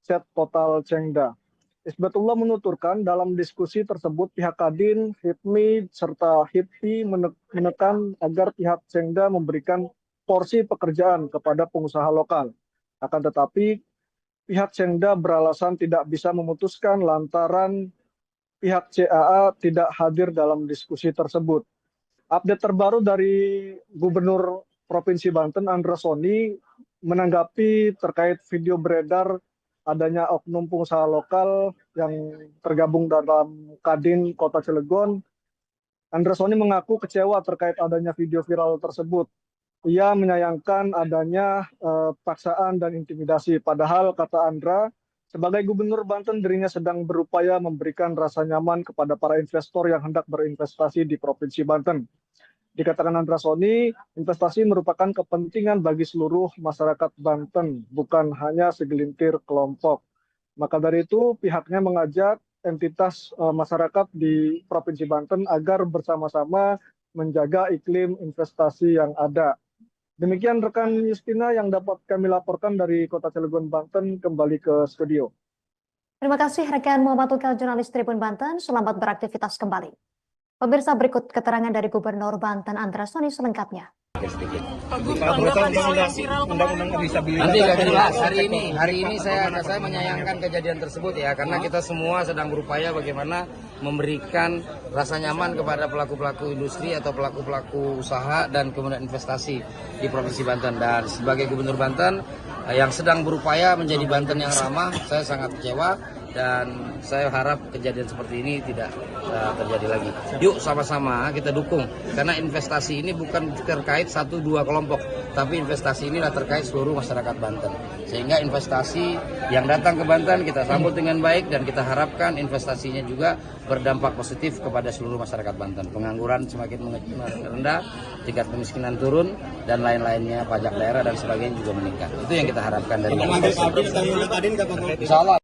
set Total Chengda. Isbatullah menuturkan dalam diskusi tersebut pihak Kadin, HIPMI, serta HIPI menekan agar pihak Chengda memberikan porsi pekerjaan kepada pengusaha lokal. Akan tetapi pihak Chengda beralasan tidak bisa memutuskan lantaran pihak CAA tidak hadir dalam diskusi tersebut. Update terbaru dari Gubernur Provinsi Banten, Andra Soni, menanggapi terkait video beredar adanya oknum pengusaha lokal yang tergabung dalam Kadin Kota Cilegon. Andra Soni mengaku kecewa terkait adanya video viral tersebut. Ia menyayangkan adanya paksaan dan intimidasi. Padahal, kata Andra, sebagai Gubernur Banten, dirinya sedang berupaya memberikan rasa nyaman kepada para investor yang hendak berinvestasi di Provinsi Banten. Dikatakan Andra Soni, investasi merupakan kepentingan bagi seluruh masyarakat Banten, bukan hanya segelintir kelompok. Maka dari itu, pihaknya mengajak entitas masyarakat di Provinsi Banten agar bersama-sama menjaga iklim investasi yang ada. Demikian rekan Justina yang dapat kami laporkan dari Kota Cilegon, Banten, kembali ke studio. Terima kasih rekan Muhammad Tukal, jurnalis Tribun Banten. Selamat beraktivitas kembali. Pemirsa, berikut keterangan dari Gubernur Banten Andra Soni selengkapnya. Nanti akan jelas hari ini saya menyayangkan kejadian tersebut ya, karena kita semua sedang berupaya bagaimana memberikan rasa nyaman kepada pelaku-pelaku industri atau pelaku-pelaku usaha dan kemudian investasi di Provinsi Banten. Dan sebagai Gubernur Banten yang sedang berupaya menjadi Banten yang ramah, saya sangat kecewa dan saya harap kejadian seperti ini tidak terjadi lagi. Yuk sama-sama kita dukung, karena investasi ini bukan terkait 1-2 kelompok, tapi investasi ini adalah terkait seluruh masyarakat Banten. Sehingga investasi yang datang ke Banten kita sambut dengan baik dan kita harapkan investasinya juga berdampak positif kepada seluruh masyarakat Banten. Pengangguran semakin rendah, tingkat kemiskinan turun, dan lain-lainnya, pajak daerah dan sebagainya juga meningkat. Itu yang kita harapkan dari Insya Allah.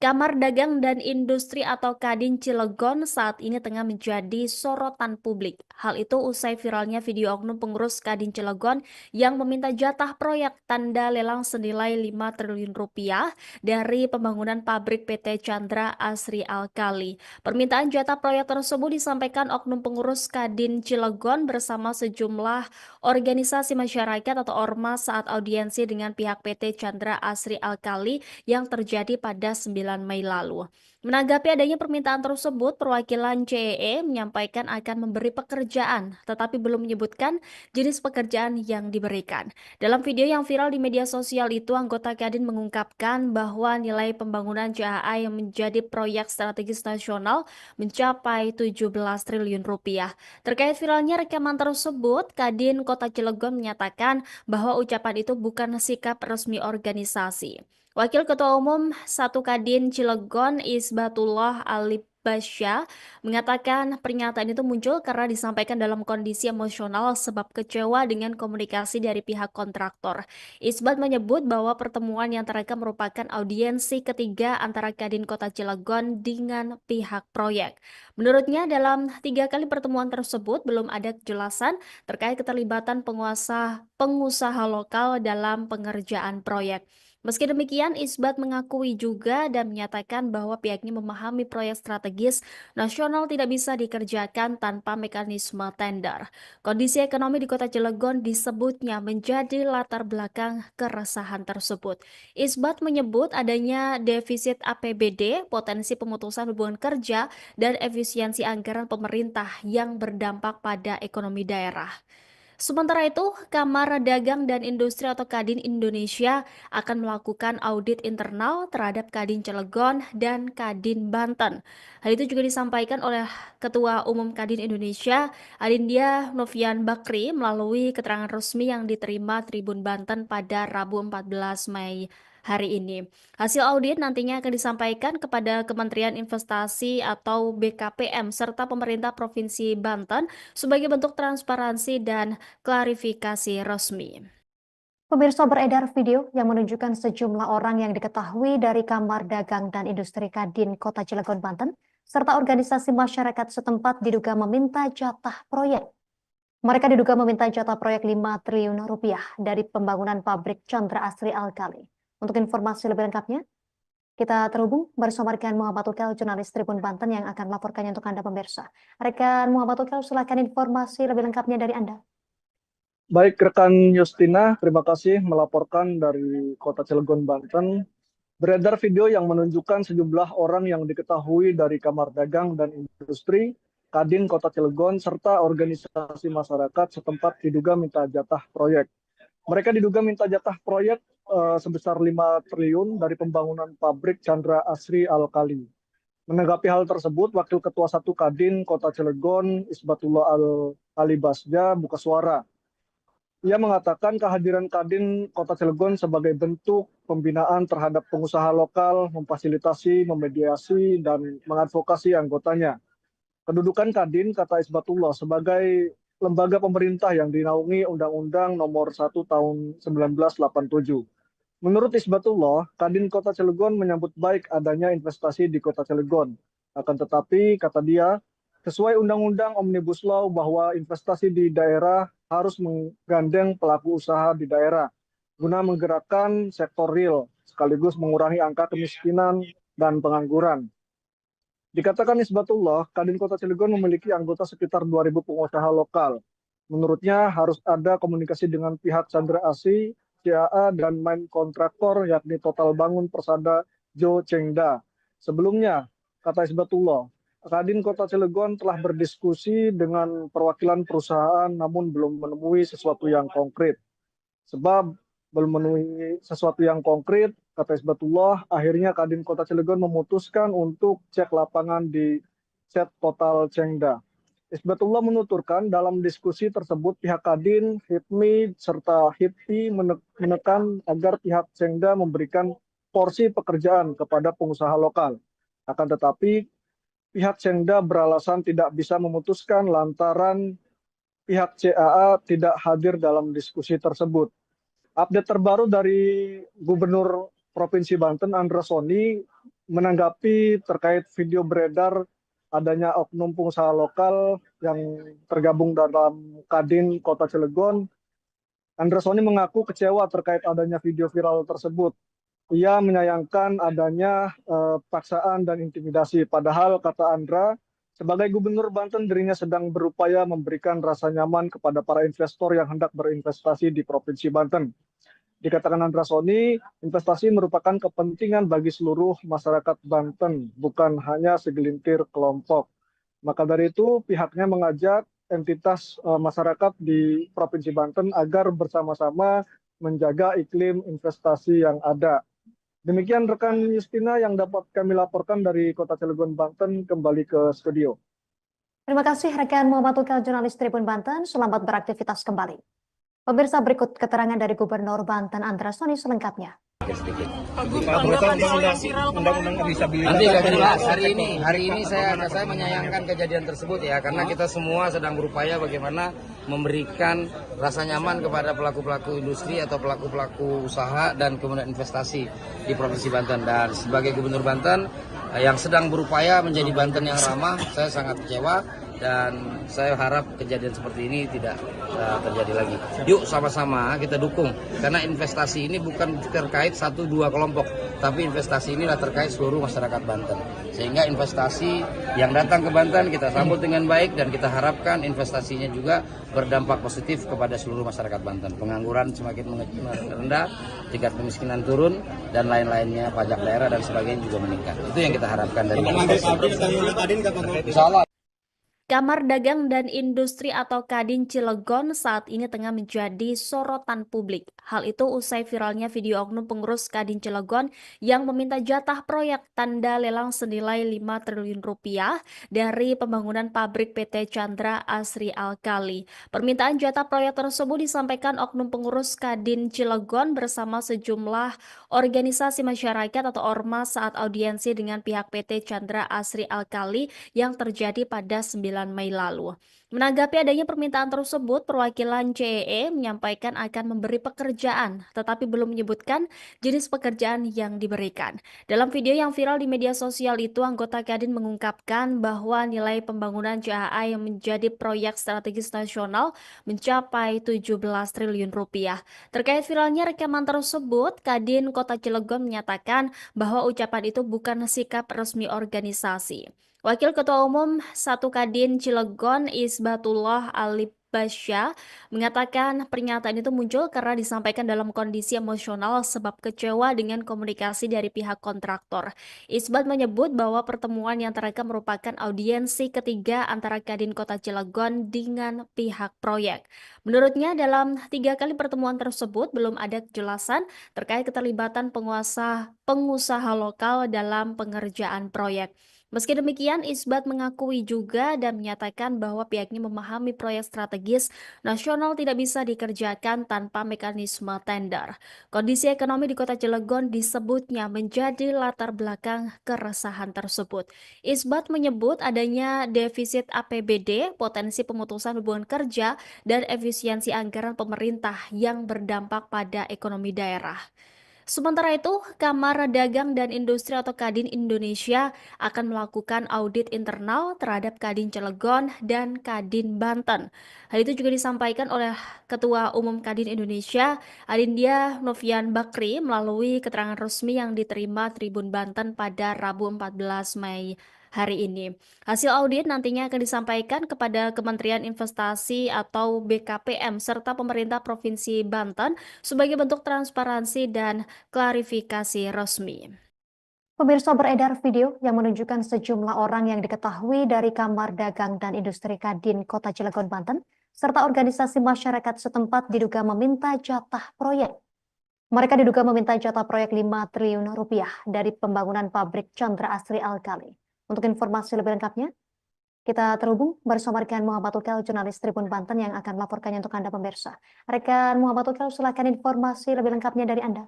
Kamar Dagang dan Industri atau Kadin Cilegon saat ini tengah menjadi sorotan publik. Hal itu usai viralnya video oknum pengurus Kadin Cilegon yang meminta jatah proyek tanda lelang senilai 5 triliun rupiah dari pembangunan pabrik PT Chandra Asri Alkali. Permintaan jatah proyek tersebut disampaikan oknum pengurus Kadin Cilegon bersama sejumlah organisasi masyarakat atau ormas saat audiensi dengan pihak PT Chandra Asri Alkali yang terjadi pada 9 Mei lalu. Menanggapi adanya permintaan tersebut, perwakilan CEE menyampaikan akan memberi pekerjaan, tetapi belum menyebutkan jenis pekerjaan yang diberikan. Dalam video yang viral di media sosial itu, anggota Kadin mengungkapkan bahwa nilai pembangunan CAA yang menjadi proyek strategis nasional mencapai 17 triliun rupiah. Terkait viralnya rekaman tersebut, Kadin Kota Cilegon menyatakan bahwa ucapan itu bukan sikap resmi organisasi. Wakil Ketua Umum 1 Kadin Cilegon Isbatullah Alibasya mengatakan pernyataan itu muncul karena disampaikan dalam kondisi emosional sebab kecewa dengan komunikasi dari pihak kontraktor. Isbat menyebut bahwa pertemuan yang terekam merupakan audiensi ketiga antara Kadin Kota Cilegon dengan pihak proyek. Menurutnya dalam 3 kali pertemuan tersebut belum ada kejelasan terkait keterlibatan pengusaha lokal dalam pengerjaan proyek. Meski demikian, Isbat mengakui juga dan menyatakan bahwa pihaknya memahami proyek strategis nasional tidak bisa dikerjakan tanpa mekanisme tender. Kondisi ekonomi di Kota Cilegon disebutnya menjadi latar belakang keresahan tersebut. Isbat menyebut adanya defisit APBD, potensi pemutusan hubungan kerja, dan efisiensi anggaran pemerintah yang berdampak pada ekonomi daerah. Sementara itu, Kamar Dagang dan Industri atau Kadin Indonesia akan melakukan audit internal terhadap Kadin Cilegon dan Kadin Banten. Hal itu juga disampaikan oleh Ketua Umum Kadin Indonesia, Adindia Novian Bakri, melalui keterangan resmi yang diterima Tribun Banten pada Rabu 14 Mei hari ini. Hasil audit nantinya akan disampaikan kepada Kementerian Investasi atau BKPM serta pemerintah Provinsi Banten sebagai bentuk transparansi dan klarifikasi resmi. Pemirsa, beredar video yang menunjukkan sejumlah orang yang diketahui dari Kamar Dagang dan Industri Kadin Kota Cilegon, Banten, serta organisasi masyarakat setempat diduga meminta jatah proyek. Mereka diduga meminta jatah proyek 5 triliun rupiah dari pembangunan pabrik Chandra Asri Alkali. Untuk informasi lebih lengkapnya, kita terhubung bersama rekan Muhammad Ukel, jurnalis Tribun Banten yang akan melaporkannya untuk Anda pemirsa. Rekan Muhammad Ukel, silakan informasi lebih lengkapnya dari Anda. Baik, rekan Justina, terima kasih melaporkan dari Kota Cilegon, Banten. Beredar video yang menunjukkan sejumlah orang yang diketahui dari Kamar Dagang dan Industri Kadin Kota Cilegon serta organisasi masyarakat setempat diduga minta jatah proyek. Mereka diduga minta jatah proyek sebesar 5 triliun dari pembangunan pabrik Chandra Asri Alkali. Menanggapi hal tersebut, Wakil Ketua 1 Kadin Kota Cilegon, Isbatullah Al-Alibasja, buka suara. Ia mengatakan kehadiran Kadin Kota Cilegon sebagai bentuk pembinaan terhadap pengusaha lokal, memfasilitasi, memediasi, dan mengadvokasi anggotanya. Kedudukan Kadin, kata Isbatullah, sebagai lembaga pemerintah yang dinaungi Undang-Undang Nomor 1 Tahun 1987. Menurut Isbatullah, Kadin Kota Cilegon menyambut baik adanya investasi di Kota Cilegon. Akan tetapi, kata dia, sesuai Undang-Undang Omnibus Law bahwa investasi di daerah harus menggandeng pelaku usaha di daerah guna menggerakkan sektor real sekaligus mengurangi angka kemiskinan dan pengangguran. Dikatakan Isbatullah, Kadin Kota Cilegon memiliki anggota sekitar 2.000 pengusaha lokal. Menurutnya harus ada komunikasi dengan pihak Chandra Asri, CAA, dan main kontraktor yakni Total Bangun Persada Jo Chengda. Sebelumnya, kata Isbatullah, Kadin Kota Cilegon telah berdiskusi dengan perwakilan perusahaan namun belum menemui sesuatu yang konkret. Sebab belum menemui sesuatu yang konkret, kata Isbatullah, akhirnya Kadin Kota Cilegon memutuskan untuk cek lapangan di set Total Chengda. Isbatullah menuturkan dalam diskusi tersebut pihak Kadin, HIPMI, serta HIPI menekan agar pihak Chengda memberikan porsi pekerjaan kepada pengusaha lokal. Akan tetapi, pihak Chengda beralasan tidak bisa memutuskan lantaran pihak CAA tidak hadir dalam diskusi tersebut. Update terbaru dari Gubernur Provinsi Banten, Andra Soni, menanggapi terkait video beredar adanya oknum pengusaha lokal yang tergabung dalam Kadin Kota Cilegon. Andra Soni mengaku kecewa terkait adanya video viral tersebut. Ia menyayangkan adanya paksaan dan intimidasi. Padahal, kata Andra, sebagai Gubernur Banten dirinya sedang berupaya memberikan rasa nyaman kepada para investor yang hendak berinvestasi di Provinsi Banten. Dikatakan Andra Soni, investasi merupakan kepentingan bagi seluruh masyarakat Banten, bukan hanya segelintir kelompok. Maka dari itu, pihaknya mengajak entitas masyarakat di Provinsi Banten agar bersama-sama menjaga iklim investasi yang ada. Demikian rekan Justina yang dapat kami laporkan dari Kota Cilegon, Banten, kembali ke studio. Terima kasih rekan Muhammad Ukel, jurnalis Tribun Banten. Selamat beraktivitas kembali. Pemirsa, berikut keterangan dari Gubernur Banten Andra Soni selengkapnya. Nanti akan jelas hari ini saya menyayangkan kejadian tersebut ya, karena kita semua sedang berupaya bagaimana memberikan rasa nyaman kepada pelaku-pelaku industri atau pelaku-pelaku usaha dan kemudian investasi di Provinsi Banten. Dan sebagai Gubernur Banten yang sedang berupaya menjadi Banten yang ramah, saya sangat kecewa dan saya harap kejadian seperti ini tidak terjadi lagi. Yuk sama-sama kita dukung, karena investasi ini bukan terkait 1-2 kelompok, tapi investasi inilah terkait seluruh masyarakat Banten. Sehingga investasi yang datang ke Banten kita sambut dengan baik, dan kita harapkan investasinya juga berdampak positif kepada seluruh masyarakat Banten. Pengangguran semakin rendah, tingkat kemiskinan turun, dan lain-lainnya, pajak daerah dan sebagainya juga meningkat. Itu yang kita harapkan dari investasi. Insya Allah. Kamar Dagang dan Industri atau Kadin Cilegon saat ini tengah menjadi sorotan publik. Hal itu usai viralnya video oknum pengurus Kadin Cilegon yang meminta jatah proyek tanda lelang senilai 5 triliun rupiah dari pembangunan pabrik PT Chandra Asri Alkali. Permintaan jatah proyek tersebut disampaikan oknum pengurus Kadin Cilegon bersama sejumlah organisasi masyarakat atau ormas saat audiensi dengan pihak PT Chandra Asri Alkali yang terjadi pada 9 Mei lalu. Menanggapi adanya permintaan tersebut, perwakilan CEE menyampaikan akan memberi pekerjaan, tetapi belum menyebutkan jenis pekerjaan yang diberikan. Dalam video yang viral di media sosial itu, anggota Kadin mengungkapkan bahwa nilai pembangunan CAA yang menjadi proyek strategis nasional mencapai 17 triliun rupiah. Terkait viralnya rekaman tersebut, Kadin Kota Cilegon menyatakan bahwa ucapan itu bukan sikap resmi organisasi. Wakil Ketua Umum 1 Kadin Cilegon Isbatullah Alibasya mengatakan pernyataan itu muncul karena disampaikan dalam kondisi emosional sebab kecewa dengan komunikasi dari pihak kontraktor. Isbat menyebut bahwa pertemuan yang terekam merupakan audiensi ketiga antara Kadin Kota Cilegon dengan pihak proyek. Menurutnya dalam 3 kali pertemuan tersebut belum ada kejelasan terkait keterlibatan pengusaha lokal dalam pengerjaan proyek. Meski demikian, Isbat mengakui juga dan menyatakan bahwa pihaknya memahami proyek strategis nasional tidak bisa dikerjakan tanpa mekanisme tender. Kondisi ekonomi di Kota Cilegon disebutnya menjadi latar belakang keresahan tersebut. Isbat menyebut adanya defisit APBD, potensi pemutusan hubungan kerja, dan efisiensi anggaran pemerintah yang berdampak pada ekonomi daerah. Sementara itu, Kamar Dagang dan Industri atau Kadin Indonesia akan melakukan audit internal terhadap Kadin Cilegon dan Kadin Banten. Hal itu juga disampaikan oleh Ketua Umum Kadin Indonesia, Adindya Novian Bakri, melalui keterangan resmi yang diterima Tribun Banten pada Rabu 14 Mei hari ini. Hasil audit nantinya akan disampaikan kepada Kementerian Investasi atau BKPM serta pemerintah Provinsi Banten sebagai bentuk transparansi dan klarifikasi resmi. Pemirsa, beredar video yang menunjukkan sejumlah orang yang diketahui dari Kamar Dagang dan Industri Kadin Kota Cilegon, Banten, serta organisasi masyarakat setempat diduga meminta jatah proyek. Mereka diduga meminta jatah proyek 5 triliun rupiah dari pembangunan pabrik Chandra Asri Alkali. Untuk informasi lebih lengkapnya, kita terhubung bersama rekan Muhammad Ukel, jurnalis Tribun Banten yang akan melaporkannya untuk Anda pemirsa. Rekan Muhammad Ukel, silakan informasi lebih lengkapnya dari Anda.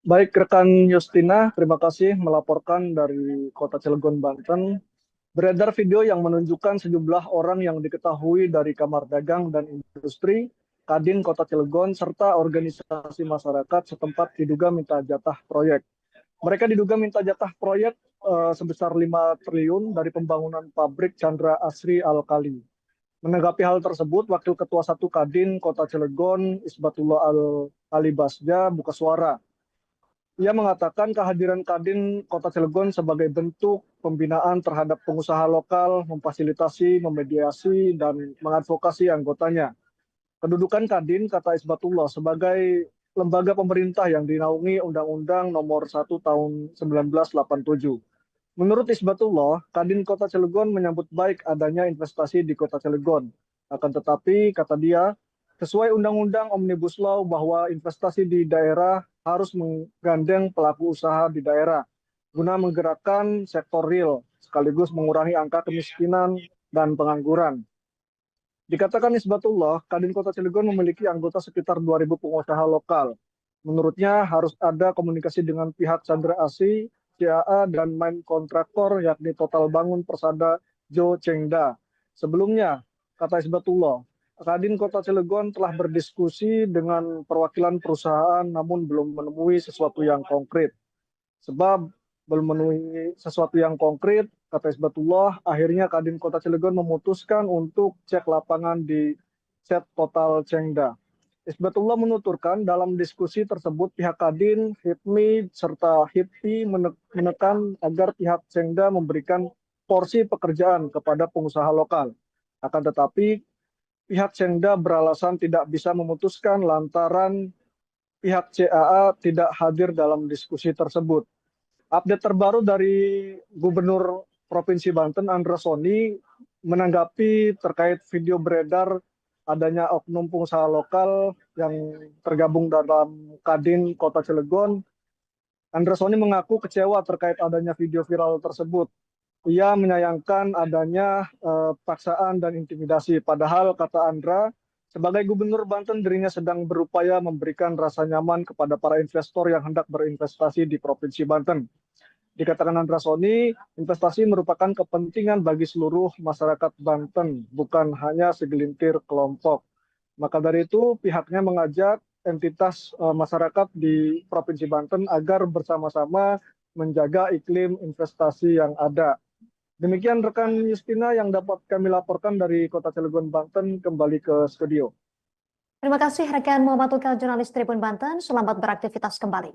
Baik, rekan Justina, terima kasih melaporkan dari Kota Cilegon, Banten. Beredar video yang menunjukkan sejumlah orang yang diketahui dari Kamar Dagang dan Industri Kadin Kota Cilegon serta organisasi masyarakat setempat diduga minta jatah proyek. Mereka diduga minta jatah proyek sebesar 5 triliun dari pembangunan pabrik Chandra Asri Alkali. Menanggapi hal tersebut, Wakil Ketua 1 Kadin Kota Cilegon Isbatullah Alibasya buka suara. Ia mengatakan kehadiran Kadin Kota Cilegon sebagai bentuk pembinaan terhadap pengusaha lokal, memfasilitasi, memediasi, dan mengadvokasi anggotanya. Kedudukan Kadin, kata Isbatullah, sebagai lembaga pemerintah yang dinaungi Undang-Undang Nomor 1 Tahun 1987. Menurut Isbatullah, Kadin Kota Cilegon menyambut baik adanya investasi di Kota Cilegon. Akan tetapi, kata dia, sesuai Undang-Undang Omnibus Law bahwa investasi di daerah harus menggandeng pelaku usaha di daerah guna menggerakkan sektor real sekaligus mengurangi angka kemiskinan dan pengangguran. Dikatakan Isbatullah, Kadin Kota Cilegon memiliki anggota sekitar 2.000 pengusaha lokal. Menurutnya harus ada komunikasi dengan pihak Chandra Asri, CAA, dan main kontraktor yakni Total Bangun Persada Jo Chengda. Sebelumnya, kata Isbatullah, Kadin Kota Cilegon telah berdiskusi dengan perwakilan perusahaan namun belum menemui sesuatu yang konkret. Sebab belum menemui sesuatu yang konkret, kata Isbatullah, akhirnya Kadin Kota Cilegon memutuskan untuk cek lapangan di Set Total Cengda. Isbatullah menuturkan dalam diskusi tersebut pihak Kadin, HIPMI, serta HIPI menekan agar pihak Cengda memberikan porsi pekerjaan kepada pengusaha lokal. Akan tetapi pihak Cengda beralasan tidak bisa memutuskan lantaran pihak CAA tidak hadir dalam diskusi tersebut. Update terbaru dari Gubernur Provinsi Banten, Andra Soni, menanggapi terkait video beredar adanya oknum pengusaha lokal yang tergabung dalam Kadin Kota Cilegon. Andra Soni mengaku kecewa terkait adanya video viral tersebut. Ia menyayangkan adanya paksaan dan intimidasi. Padahal, kata Andra, sebagai Gubernur Banten, dirinya sedang berupaya memberikan rasa nyaman kepada para investor yang hendak berinvestasi di Provinsi Banten. Dikatakan Andra Soni, investasi merupakan kepentingan bagi seluruh masyarakat Banten, bukan hanya segelintir kelompok. Maka dari itu, pihaknya mengajak entitas masyarakat di Provinsi Banten agar bersama-sama menjaga iklim investasi yang ada. Demikian rekan Justina yang dapat kami laporkan dari Kota Cilegon, Banten, kembali ke studio. Terima kasih rekan Muhammad Ukal, jurnalis Tribun Banten. Selamat beraktivitas kembali.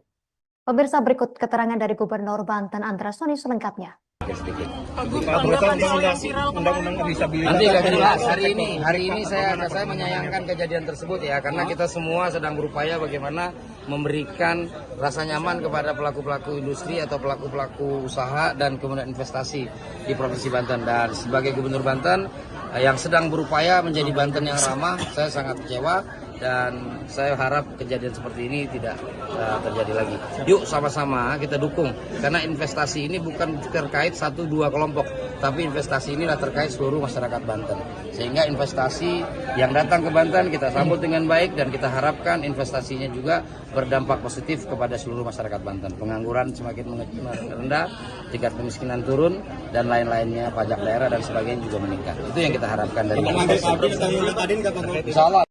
Pemirsa, berikut keterangan dari Gubernur Banten Andra Soni selengkapnya. Undang-undang disabilitas. Nanti akan jelas hari ini saya menyayangkan kejadian tersebut ya, karena kita semua sedang berupaya bagaimana memberikan rasa nyaman kepada pelaku-pelaku industri atau pelaku-pelaku usaha dan kemudian investasi di Provinsi Banten. Dan sebagai Gubernur Banten yang sedang berupaya menjadi Banten yang ramah, saya sangat kecewa dan saya harap kejadian seperti ini tidak terjadi lagi. Yuk sama-sama kita dukung, karena investasi ini bukan terkait 1-2 kelompok, tapi investasi inilah terkait seluruh masyarakat Banten. Sehingga investasi yang datang ke Banten kita sambut dengan baik dan kita harapkan investasinya juga berdampak positif kepada seluruh masyarakat Banten. Pengangguran semakin rendah, tingkat kemiskinan turun, dan lain-lainnya, pajak daerah dan sebagainya juga meningkat. Itu yang kita harapkan dari Insya Allah.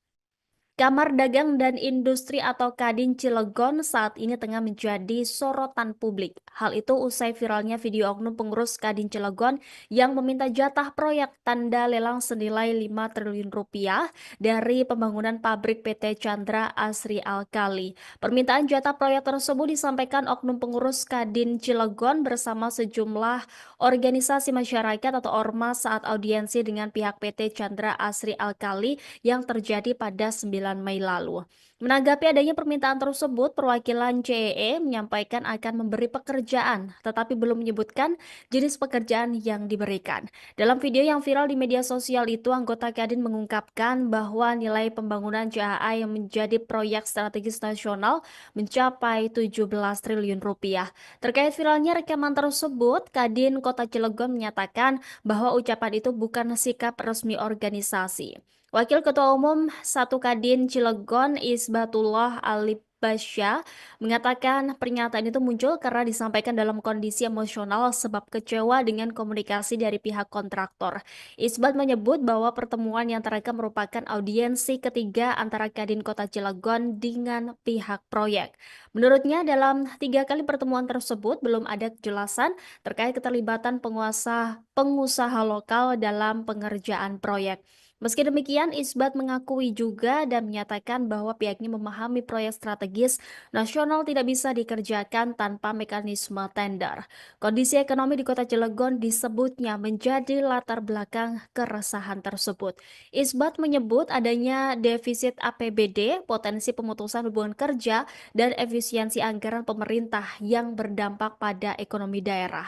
Kamar Dagang dan Industri atau Kadin Cilegon saat ini tengah menjadi sorotan publik. Hal itu usai viralnya video oknum pengurus Kadin Cilegon yang meminta jatah proyek tanda lelang senilai 5 triliun rupiah dari pembangunan pabrik PT Chandra Asri Alkali. Permintaan jatah proyek tersebut disampaikan oknum pengurus Kadin Cilegon bersama sejumlah organisasi masyarakat atau ormas saat audiensi dengan pihak PT Chandra Asri Alkali yang terjadi pada 9 Mei lalu. Menanggapi adanya permintaan tersebut, perwakilan CEE menyampaikan akan memberi pekerjaan, tetapi belum menyebutkan jenis pekerjaan yang diberikan. Dalam video yang viral di media sosial itu, anggota Kadin mengungkapkan bahwa nilai pembangunan CAA yang menjadi proyek strategis nasional mencapai 17 triliun rupiah. Terkait viralnya rekaman tersebut, Kadin Kota Cilegon menyatakan bahwa ucapan itu bukan sikap resmi organisasi. Wakil Ketua Umum 1 Kadin Cilegon Isbatullah Alibasya mengatakan pernyataan itu muncul karena disampaikan dalam kondisi emosional sebab kecewa dengan komunikasi dari pihak kontraktor. Isbat menyebut bahwa pertemuan yang terekam merupakan audiensi ketiga antara Kadin Kota Cilegon dengan pihak proyek. Menurutnya dalam 3 kali pertemuan tersebut belum ada kejelasan terkait keterlibatan pengusaha lokal dalam pengerjaan proyek. Meski demikian, Isbat mengakui juga dan menyatakan bahwa pihaknya memahami proyek strategis nasional tidak bisa dikerjakan tanpa mekanisme tender. Kondisi ekonomi di Kota Cilegon disebutnya menjadi latar belakang keresahan tersebut. Isbat menyebut adanya defisit APBD, potensi pemutusan hubungan kerja, dan efisiensi anggaran pemerintah yang berdampak pada ekonomi daerah.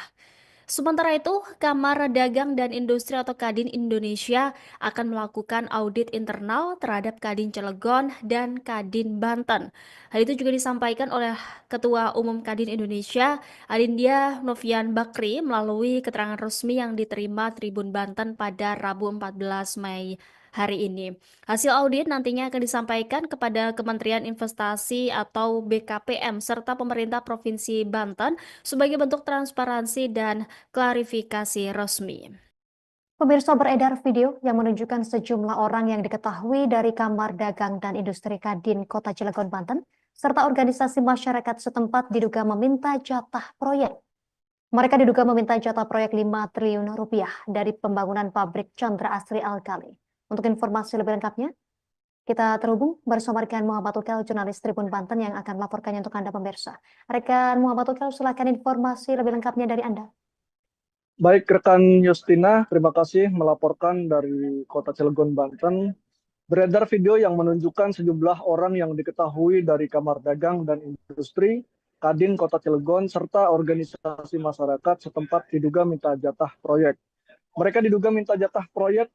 Sementara itu, Kamar Dagang dan Industri atau Kadin Indonesia akan melakukan audit internal terhadap Kadin Cilegon dan Kadin Banten. Hal itu juga disampaikan oleh Ketua Umum Kadin Indonesia, Adindia Novian Bakri, melalui keterangan resmi yang diterima Tribun Banten pada Rabu 14 Mei hari ini. Hasil audit nantinya akan disampaikan kepada Kementerian Investasi atau BKPM serta pemerintah Provinsi Banten sebagai bentuk transparansi dan klarifikasi resmi. Pemirsa, beredar video yang menunjukkan sejumlah orang yang diketahui dari Kamar Dagang dan Industri Kadin Kota Cilegon, Banten, serta organisasi masyarakat setempat diduga meminta jatah proyek. Mereka diduga meminta jatah proyek 5 triliun rupiah dari pembangunan pabrik Chandra Asri Alkali. Untuk informasi lebih lengkapnya, kita terhubung bersama rekan Muhammad Ukel, jurnalis Tribun Banten yang akan melaporkannya untuk Anda pemirsa. Rekan Muhammad Ukel, silakan informasi lebih lengkapnya dari Anda. Baik, rekan Justina, terima kasih melaporkan dari Kota Cilegon, Banten. Beredar video yang menunjukkan sejumlah orang yang diketahui dari Kamar Dagang dan Industri, Kadin Kota Cilegon, serta organisasi masyarakat setempat diduga minta jatah proyek. Mereka diduga minta jatah proyek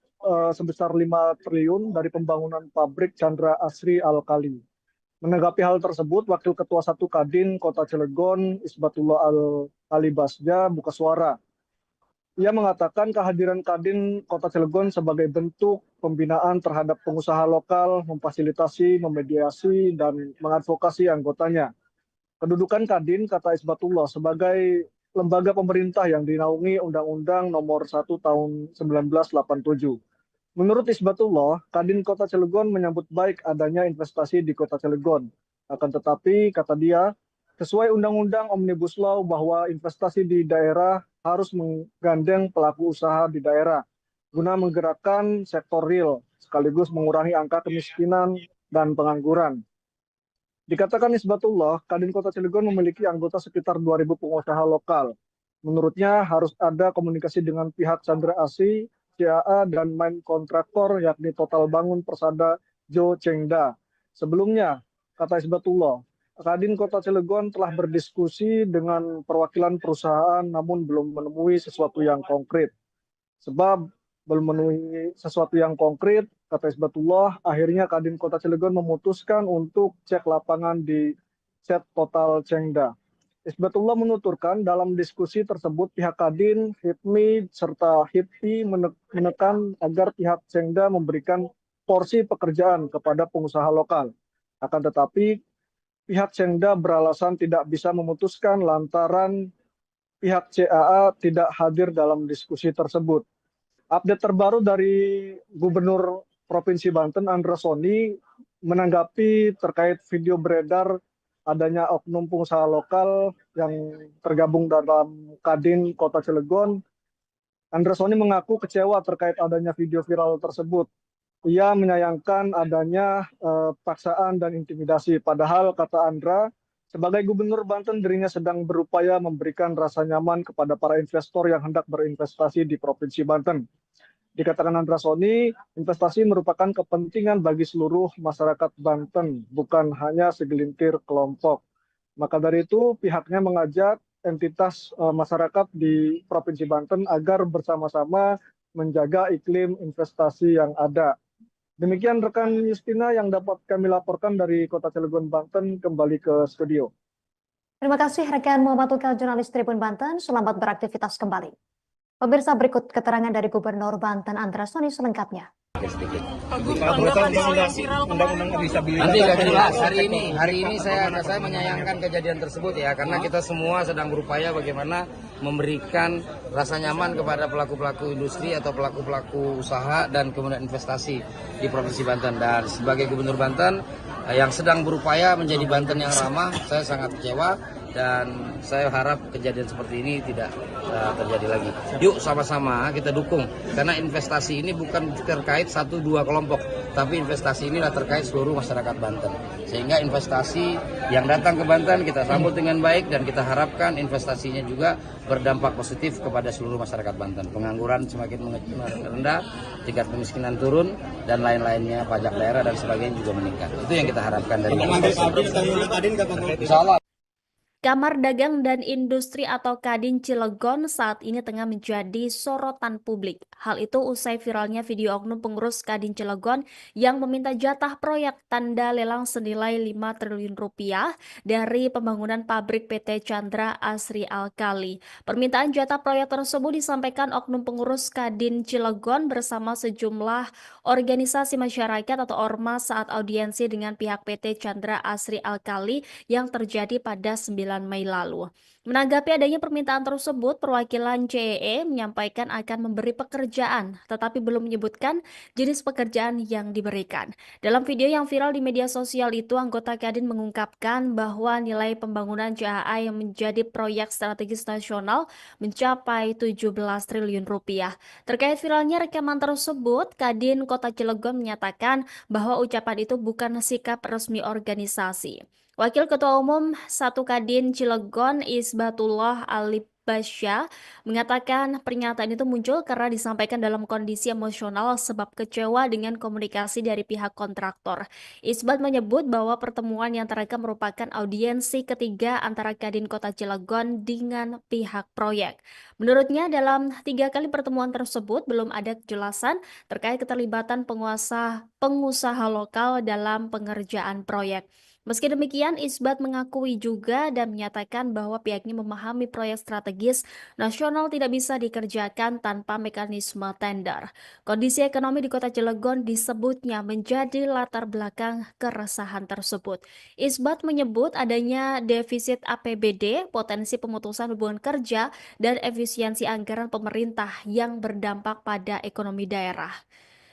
sebesar 5 triliun dari pembangunan pabrik Chandra Asri Alkali. Menanggapi hal tersebut, Wakil Ketua 1 Kadin Kota Cilegon, Isbatullah Al-Alibasja, buka suara. Ia mengatakan kehadiran Kadin Kota Cilegon sebagai bentuk pembinaan terhadap pengusaha lokal, memfasilitasi, memediasi, dan mengadvokasi anggotanya. Kedudukan Kadin, kata Isbatullah, sebagai lembaga pemerintah yang dinaungi Undang-Undang Nomor 1 Tahun 1987. Menurut Isbatullah, Kadin Kota Cilegon menyambut baik adanya investasi di Kota Cilegon. Akan tetapi, kata dia, sesuai Undang-Undang Omnibus Law bahwa investasi di daerah harus menggandeng pelaku usaha di daerah guna menggerakkan sektor real sekaligus mengurangi angka kemiskinan dan pengangguran. Dikatakan Isbatullah, Kadin Kota Cilegon memiliki anggota sekitar 2.000 pengusaha lokal. Menurutnya harus ada komunikasi dengan pihak Chandra Asri, CAA, dan main kontraktor yakni Total Bangun Persada Jo Chengda. Sebelumnya, kata Isbatullah, Kadin Kota Cilegon telah berdiskusi dengan perwakilan perusahaan namun belum menemui sesuatu yang konkret. Sebab belum memenuhi sesuatu yang konkret, kata Isbatullah, akhirnya Kadin Kota Cilegon memutuskan untuk cek lapangan di set Total Chengda. Isbatullah menuturkan dalam diskusi tersebut pihak Kadin, HIPMI, serta HIPI menekan agar pihak Chengda memberikan porsi pekerjaan kepada pengusaha lokal. Akan tetapi, pihak Chengda beralasan tidak bisa memutuskan lantaran pihak CAA tidak hadir dalam diskusi tersebut. Update terbaru dari Gubernur Provinsi Banten, Andra Soni, menanggapi terkait video beredar adanya oknum pengusaha lokal yang tergabung dalam Kadin Kota Cilegon. Andra Soni mengaku kecewa terkait adanya video viral tersebut. Ia menyayangkan adanya paksaan dan intimidasi. Padahal, kata Andra, sebagai Gubernur Banten, dirinya sedang berupaya memberikan rasa nyaman kepada para investor yang hendak berinvestasi di Provinsi Banten. Dikatakan Andra Soni, investasi merupakan kepentingan bagi seluruh masyarakat Banten, bukan hanya segelintir kelompok. Maka dari itu, pihaknya mengajak entitas masyarakat di Provinsi Banten agar bersama-sama menjaga iklim investasi yang ada. Demikian rekan Justina yang dapat kami laporkan dari Kota Cilegon, Banten, kembali ke studio. Terima kasih rekan Muhammad Ukel, jurnalis Tribun Banten. Selamat beraktivitas kembali. Pemirsa, berikut keterangan dari Gubernur Banten Andra Soni selengkapnya. Undang-undang disabilitas. Nanti nggak jelas. Hari ini saya menyayangkan kejadian tersebut ya, karena kita semua sedang berupaya bagaimana memberikan rasa nyaman kepada pelaku-pelaku industri atau pelaku-pelaku usaha dan kemudian investasi di Provinsi Banten. Dan sebagai Gubernur Banten yang sedang berupaya menjadi Banten yang ramah, saya sangat kecewa dan saya harap kejadian seperti ini tidak terjadi lagi. Yuk sama-sama kita dukung, karena investasi ini bukan terkait 1-2 kelompok, tapi investasi inilah terkait seluruh masyarakat Banten. Sehingga investasi yang datang ke Banten kita sambut dengan baik dan kita harapkan investasinya juga berdampak positif kepada seluruh masyarakat Banten. Pengangguran semakin rendah, tingkat kemiskinan turun, dan lain-lainnya, pajak daerah dan sebagainya juga meningkat. Itu yang kita harapkan dari Insya Allah. Kamar Dagang dan Industri atau Kadin Cilegon saat ini tengah menjadi sorotan publik. Hal itu usai viralnya video oknum pengurus Kadin Cilegon yang meminta jatah proyek tanda lelang senilai 5 triliun rupiah dari pembangunan pabrik PT Chandra Asri Alkali. Permintaan jatah proyek tersebut disampaikan oknum pengurus Kadin Cilegon bersama sejumlah organisasi masyarakat atau ormas saat audiensi dengan pihak PT Chandra Asri Alkali yang terjadi pada 9 Mei lalu. Menanggapi adanya permintaan tersebut, perwakilan CEE menyampaikan akan memberi pekerjaan, tetapi belum menyebutkan jenis pekerjaan yang diberikan. Dalam video yang viral di media sosial itu, anggota Kadin mengungkapkan bahwa nilai pembangunan CAA yang menjadi proyek strategis nasional mencapai 17 triliun rupiah. Terkait viralnya rekaman tersebut, Kadin Kota Cilegon menyatakan bahwa ucapan itu bukan sikap resmi organisasi. Wakil Ketua Umum 1 Kadin Cilegon Isbatullah Ali Basya mengatakan pernyataan itu muncul karena disampaikan dalam kondisi emosional sebab kecewa dengan komunikasi dari pihak kontraktor. Isbat menyebut bahwa pertemuan yang terekam merupakan audiensi ketiga antara Kadin Kota Cilegon dengan pihak proyek. Menurutnya dalam 3 kali pertemuan tersebut belum ada kejelasan terkait keterlibatan pengusaha lokal dalam pengerjaan proyek. Meski demikian, Isbat mengakui juga dan menyatakan bahwa pihaknya memahami proyek strategis nasional tidak bisa dikerjakan tanpa mekanisme tender. Kondisi ekonomi di Kota Cilegon disebutnya menjadi latar belakang keresahan tersebut. Isbat menyebut adanya defisit APBD, potensi pemutusan hubungan kerja, dan efisiensi anggaran pemerintah yang berdampak pada ekonomi daerah.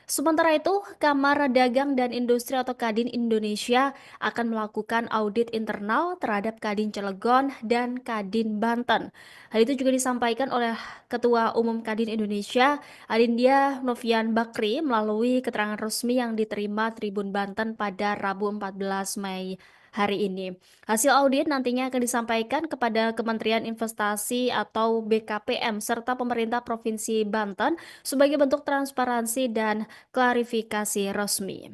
Sementara itu, Kamar Dagang dan Industri atau Kadin Indonesia akan melakukan audit internal terhadap Kadin Cilegon dan Kadin Banten. Hal itu juga disampaikan oleh Ketua Umum Kadin Indonesia, Adindia Novian Bakri, melalui keterangan resmi yang diterima Tribun Banten pada Rabu 14 Mei hari ini. Hasil audit nantinya akan disampaikan kepada Kementerian Investasi atau BKPM serta pemerintah Provinsi Banten sebagai bentuk transparansi dan klarifikasi resmi.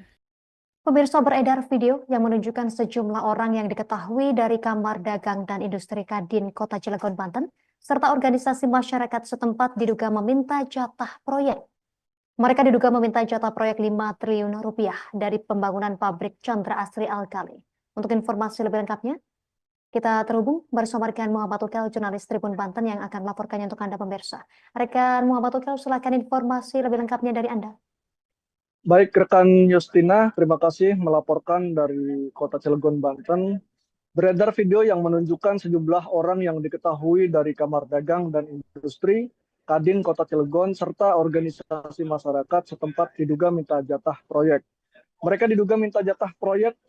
Pemirsa, beredar video yang menunjukkan sejumlah orang yang diketahui dari Kamar Dagang dan Industri Kadin Kota Cilegon, Banten, serta organisasi masyarakat setempat diduga meminta jatah proyek. Mereka diduga meminta jatah proyek 5 triliun rupiah dari pembangunan pabrik Chandra Asri Alkali. Untuk informasi lebih lengkapnya, kita terhubung bersama rekan Muhammad Ukel, jurnalis Tribun Banten yang akan melaporkannya untuk Anda pemirsa. Rekan Muhammad Ukel, silakan informasi lebih lengkapnya dari Anda. Baik, rekan Justina, terima kasih melaporkan dari Kota Cilegon, Banten. Beredar video yang menunjukkan sejumlah orang yang diketahui dari Kamar Dagang dan Industri, Kadin Kota Cilegon, serta organisasi masyarakat setempat diduga minta jatah proyek. Mereka diduga minta jatah proyek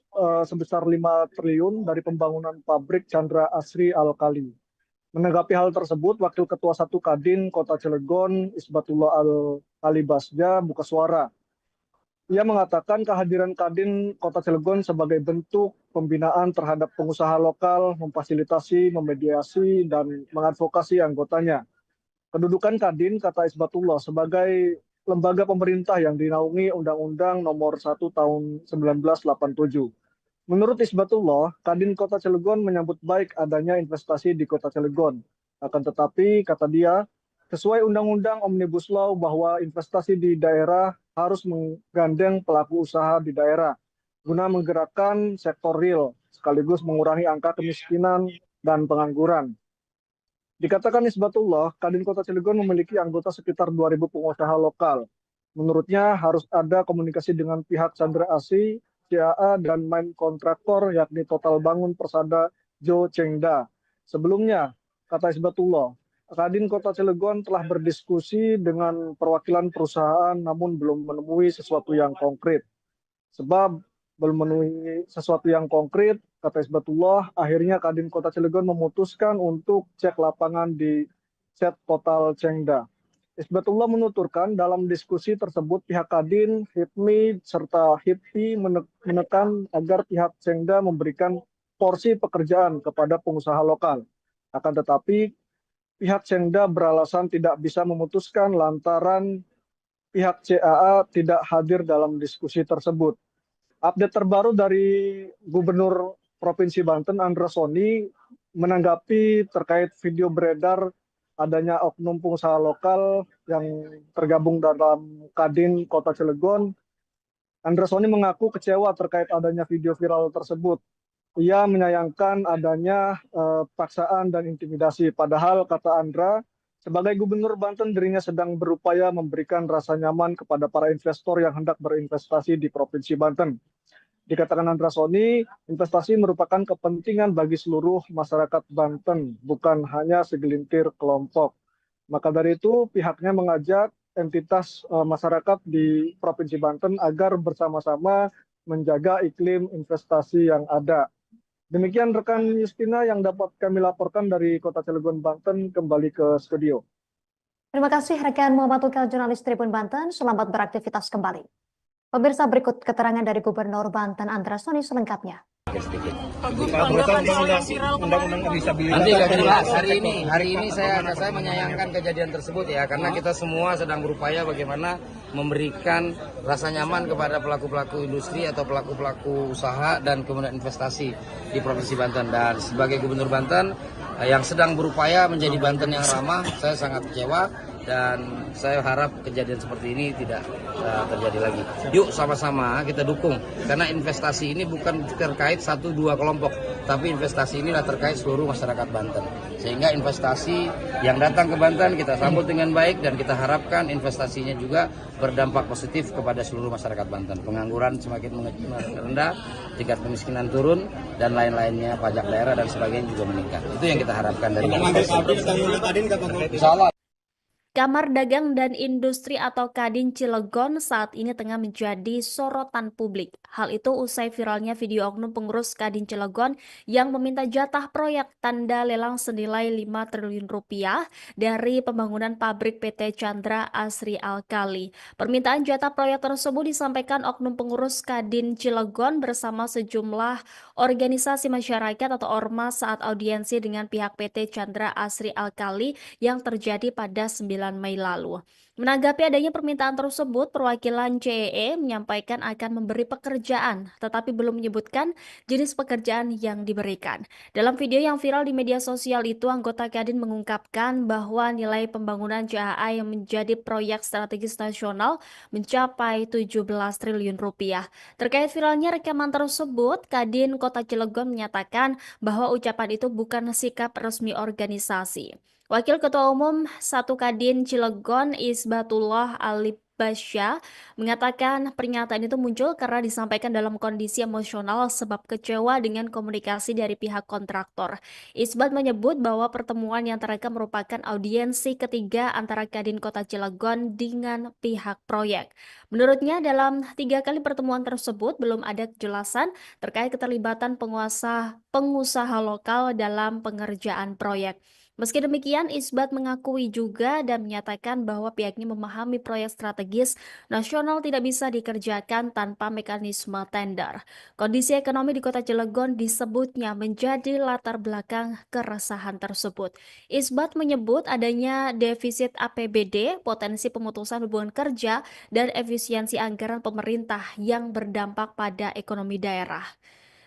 sebesar 5 triliun dari pembangunan pabrik Chandra Asri Alkali. Menanggapi hal tersebut, Wakil Ketua 1 Kadin Kota Cilegon, Isbatullah Ali Basja, buka suara. Ia mengatakan kehadiran Kadin Kota Cilegon sebagai bentuk pembinaan terhadap pengusaha lokal, memfasilitasi, memediasi, dan mengadvokasi anggotanya. Kedudukan Kadin, kata Isbatullah, sebagai lembaga pemerintah yang dinaungi Undang-Undang Nomor 1 Tahun 1987. Menurut Isbatullah, Kadin Kota Cilegon menyambut baik adanya investasi di Kota Cilegon. Akan tetapi, kata dia, sesuai Undang-Undang Omnibus Law bahwa investasi di daerah harus menggandeng pelaku usaha di daerah guna menggerakkan sektor real sekaligus mengurangi angka kemiskinan dan pengangguran. Dikatakan Isbatullah, Kadin Kota Cilegon memiliki anggota sekitar 2.000 pengusaha lokal. Menurutnya harus ada komunikasi dengan pihak Chandra Asri, CAA, dan main kontraktor yakni Total Bangun Persada Jo Chengda. Sebelumnya, kata Isbatullah, Kadin Kota Cilegon telah berdiskusi dengan perwakilan perusahaan namun belum menemui sesuatu yang konkret. Sebab belum memenuhi sesuatu yang konkret, kata Isbatullah, akhirnya Kadin Kota Cilegon memutuskan untuk cek lapangan di set Total Chengda. Isbatullah menuturkan dalam diskusi tersebut pihak Kadin, HIPMI, serta HIPI menekan agar pihak Chengda memberikan porsi pekerjaan kepada pengusaha lokal. Akan tetapi, pihak Chengda beralasan tidak bisa memutuskan lantaran pihak CAA tidak hadir dalam diskusi tersebut. Update terbaru dari Gubernur Provinsi Banten, Andra Soni, menanggapi terkait video beredar adanya oknum pengusaha lokal yang tergabung dalam Kadin Kota Cilegon. Andra Soni mengaku kecewa terkait adanya video viral tersebut. Ia menyayangkan adanya paksaan dan intimidasi. Padahal, kata Andra, sebagai Gubernur Banten, dirinya sedang berupaya memberikan rasa nyaman kepada para investor yang hendak berinvestasi di Provinsi Banten. Dikatakan Andra Soni, investasi merupakan kepentingan bagi seluruh masyarakat Banten, bukan hanya segelintir kelompok. Maka dari itu pihaknya mengajak entitas masyarakat di Provinsi Banten agar bersama-sama menjaga iklim investasi yang ada. Demikian rekan Justina yang dapat kami laporkan dari Kota Cilegon, Banten, kembali ke studio. Terima kasih rekan Muhammad Tukel, jurnalis Tribun Banten. Selamat beraktivitas kembali. Pemirsa, berikut keterangan dari Gubernur Banten Andra Soni selengkapnya. Nanti akan jelas hari ini saya menyayangkan kejadian tersebut ya, karena kita semua sedang berupaya bagaimana memberikan rasa nyaman kepada pelaku-pelaku industri atau pelaku-pelaku usaha dan kemudian investasi di Provinsi Banten. Dan sebagai Gubernur Banten yang sedang berupaya menjadi Banten yang ramah, saya sangat kecewa dan saya harap kejadian seperti ini tidak terjadi lagi. Yuk sama-sama kita dukung, karena investasi ini bukan terkait 1-2 kelompok, tapi investasi ini terkait seluruh masyarakat Banten. Sehingga investasi yang datang ke Banten kita sambut dengan baik dan kita harapkan investasinya juga berdampak positif kepada seluruh masyarakat Banten. Pengangguran semakin rendah, tingkat kemiskinan turun, dan lain-lainnya, pajak daerah dan sebagainya juga meningkat. Itu yang kita harapkan dari Insya Allah. Kamar Dagang dan Industri atau Kadin Cilegon saat ini tengah menjadi sorotan publik. Hal itu usai viralnya video oknum pengurus Kadin Cilegon yang meminta jatah proyek tanda lelang senilai 5 triliun rupiah dari pembangunan pabrik PT Chandra Asri Alkali. Permintaan jatah proyek tersebut disampaikan oknum pengurus Kadin Cilegon bersama sejumlah organisasi masyarakat atau ormas saat audiensi dengan pihak PT Chandra Asri Alkali yang terjadi pada 9 Mei lalu. Menanggapi adanya permintaan tersebut, perwakilan CEE menyampaikan akan memberi pekerjaan, tetapi belum menyebutkan jenis pekerjaan yang diberikan. Dalam video yang viral di media sosial itu, anggota Kadin mengungkapkan bahwa nilai pembangunan CAA yang menjadi proyek strategis nasional mencapai 17 triliun rupiah. Terkait viralnya rekaman tersebut, Kadin Kota Cilegon menyatakan bahwa ucapan itu bukan sikap resmi organisasi. Wakil Ketua Umum 1 Kadin Cilegon Isbatullah Alibasya mengatakan pernyataan itu muncul karena disampaikan dalam kondisi emosional sebab kecewa dengan komunikasi dari pihak kontraktor. Isbat menyebut bahwa pertemuan yang terekam merupakan audiensi ketiga antara Kadin Kota Cilegon dengan pihak proyek. Menurutnya dalam 3 kali pertemuan tersebut belum ada kejelasan terkait keterlibatan pengusaha lokal dalam pengerjaan proyek. Meski demikian, Isbat mengakui juga dan menyatakan bahwa pihaknya memahami proyek strategis nasional tidak bisa dikerjakan tanpa mekanisme tender. Kondisi ekonomi di Kota Cilegon disebutnya menjadi latar belakang keresahan tersebut. Isbat menyebut adanya defisit APBD, potensi pemutusan hubungan kerja, dan efisiensi anggaran pemerintah yang berdampak pada ekonomi daerah.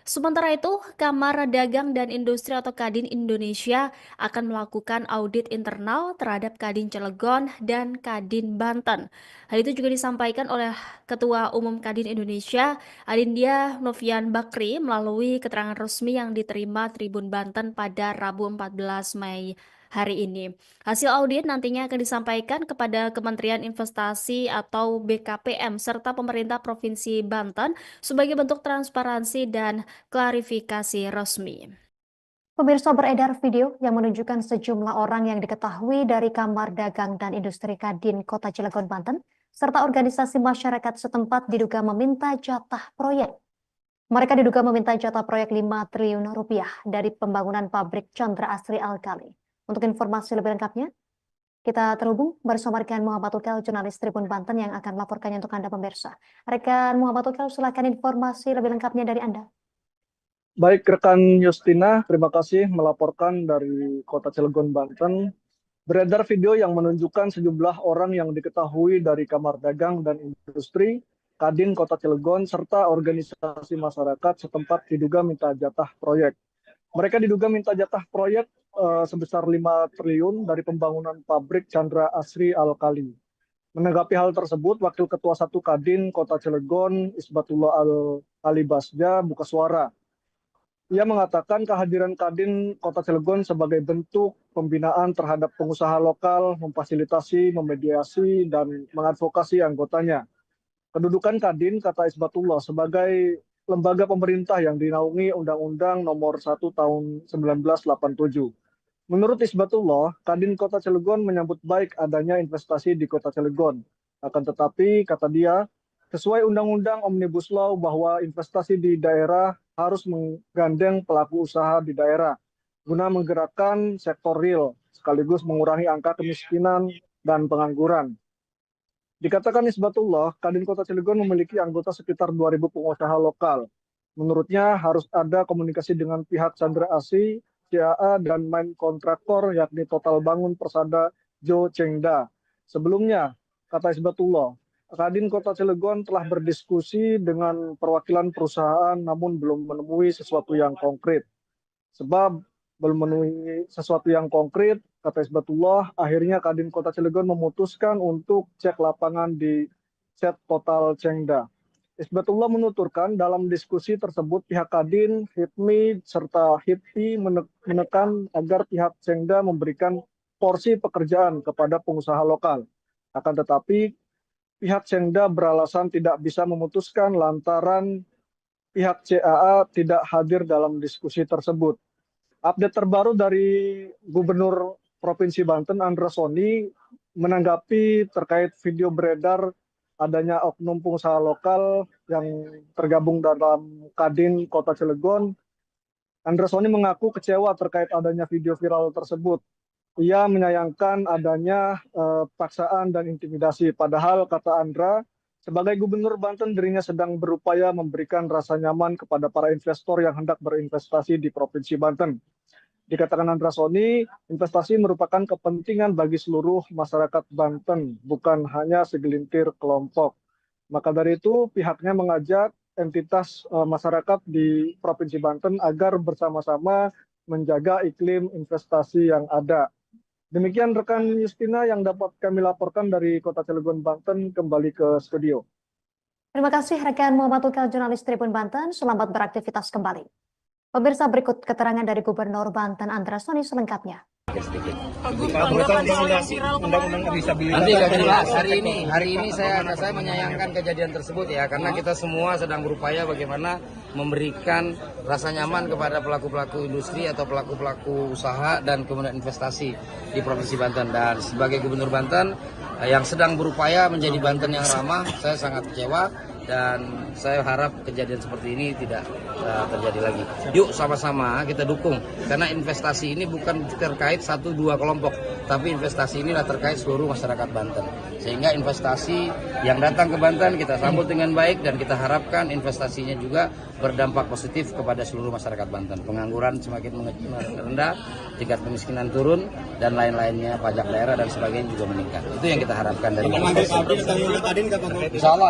Sementara itu, Kamar Dagang dan Industri atau Kadin Indonesia akan melakukan audit internal terhadap Kadin Cilegon dan Kadin Banten. Hal itu juga disampaikan oleh Ketua Umum Kadin Indonesia, Adindia Novian Bakri, melalui keterangan resmi yang diterima Tribun Banten pada Rabu 14 Mei hari ini. Hasil audit nantinya akan disampaikan kepada Kementerian Investasi atau BKPM serta pemerintah Provinsi Banten sebagai bentuk transparansi dan klarifikasi resmi. Pemirsa, beredar video yang menunjukkan sejumlah orang yang diketahui dari Kamar Dagang dan Industri Kadin Kota Cilegon, Banten, serta organisasi masyarakat setempat diduga meminta jatah proyek. Mereka diduga meminta jatah proyek 5 triliun rupiah dari pembangunan pabrik Chandra Asri Alkali. Untuk informasi lebih lengkapnya, kita terhubung bersama rekan Muhammad Tukel, jurnalis Tribun Banten yang akan melaporkannya untuk Anda pemirsa. Rekan Muhammad Tukel, silakan informasi lebih lengkapnya dari Anda. Baik, rekan Justina, terima kasih melaporkan dari Kota Cilegon, Banten. Beredar video yang menunjukkan sejumlah orang yang diketahui dari Kamar Dagang dan Industri, Kadin Kota Cilegon, serta organisasi masyarakat setempat diduga minta jatah proyek. Mereka diduga minta jatah proyek sebesar 5 triliun dari pembangunan pabrik Chandra Asri Alkali. Menanggapi hal tersebut, Wakil Ketua 1 Kadin Kota Cilegon, Isbatullah Alibasya, buka suara. Ia mengatakan kehadiran Kadin Kota Cilegon sebagai bentuk pembinaan terhadap pengusaha lokal, memfasilitasi, memediasi, dan mengadvokasi anggotanya. Kedudukan Kadin, kata Isbatullah, sebagai lembaga pemerintah yang dinaungi Undang-Undang Nomor 1 Tahun 1987. Menurut Isbatullah, Kadin Kota Cilegon menyambut baik adanya investasi di Kota Cilegon. Akan tetapi, kata dia, sesuai Undang-Undang Omnibus Law bahwa investasi di daerah harus menggandeng pelaku usaha di daerah guna menggerakkan sektor real sekaligus mengurangi angka kemiskinan dan pengangguran. Dikatakan Isbatullah, Kadin Kota Cilegon memiliki anggota sekitar 2.000 pengusaha lokal. Menurutnya harus ada komunikasi dengan pihak Chandra Asri, CAA, dan main kontraktor yakni Total Bangun Persada Jo Chengda. Sebelumnya, kata Isbatullah, Kadin Kota Cilegon telah berdiskusi dengan perwakilan perusahaan namun belum menemui sesuatu yang konkret. Sebab belum memenuhi sesuatu yang konkret, kata Isbatullah, akhirnya Kadin Kota Cilegon memutuskan untuk cek lapangan di set Total Chengda. Isbatullah menuturkan dalam diskusi tersebut pihak Kadin, HIPMI, serta HIPI menekan agar pihak Chengda memberikan porsi pekerjaan kepada pengusaha lokal. Akan tetapi pihak Chengda beralasan tidak bisa memutuskan lantaran pihak CAA tidak hadir dalam diskusi tersebut. Update terbaru dari Gubernur Provinsi Banten, Andra Soni, menanggapi terkait video beredar adanya oknum pengusaha lokal yang tergabung dalam Kadin Kota Cilegon. Andra Soni mengaku kecewa terkait adanya video viral tersebut. Ia menyayangkan adanya paksaan dan intimidasi. Padahal, kata Andra, sebagai Gubernur Banten, dirinya sedang berupaya memberikan rasa nyaman kepada para investor yang hendak berinvestasi di Provinsi Banten. Dikatakan Andra Soni, investasi merupakan kepentingan bagi seluruh masyarakat Banten, bukan hanya segelintir kelompok. Maka dari itu, pihaknya mengajak entitas masyarakat di Provinsi Banten agar bersama-sama menjaga iklim investasi yang ada. Demikian rekan Justina yang dapat kami laporkan dari Kota Cilegon, Banten, kembali ke studio. Terima kasih rekan Muhammad Tukal, jurnalis Tribun Banten. Selamat beraktivitas kembali. Pemirsa, berikut keterangan dari Gubernur Banten Andra Soni selengkapnya. Nanti akan jelas. Hari ini saya menyayangkan kejadian tersebut ya, karena kita semua sedang berupaya bagaimana memberikan rasa nyaman kepada pelaku-pelaku industri atau pelaku-pelaku usaha dan kemudian investasi di Provinsi Banten. Dan sebagai Gubernur Banten yang sedang berupaya menjadi Banten yang ramah, saya sangat kecewa. Dan saya harap kejadian seperti ini tidak terjadi lagi. Yuk sama-sama kita dukung, karena investasi ini bukan terkait 1-2 kelompok, tapi investasi ini adalah terkait seluruh masyarakat Banten. Sehingga investasi yang datang ke Banten kita sambut dengan baik, dan kita harapkan investasinya juga berdampak positif kepada seluruh masyarakat Banten. Pengangguran semakin rendah, tingkat kemiskinan turun, dan lain-lainnya, pajak daerah dan sebagainya juga meningkat. Itu yang kita harapkan dari Insya Allah.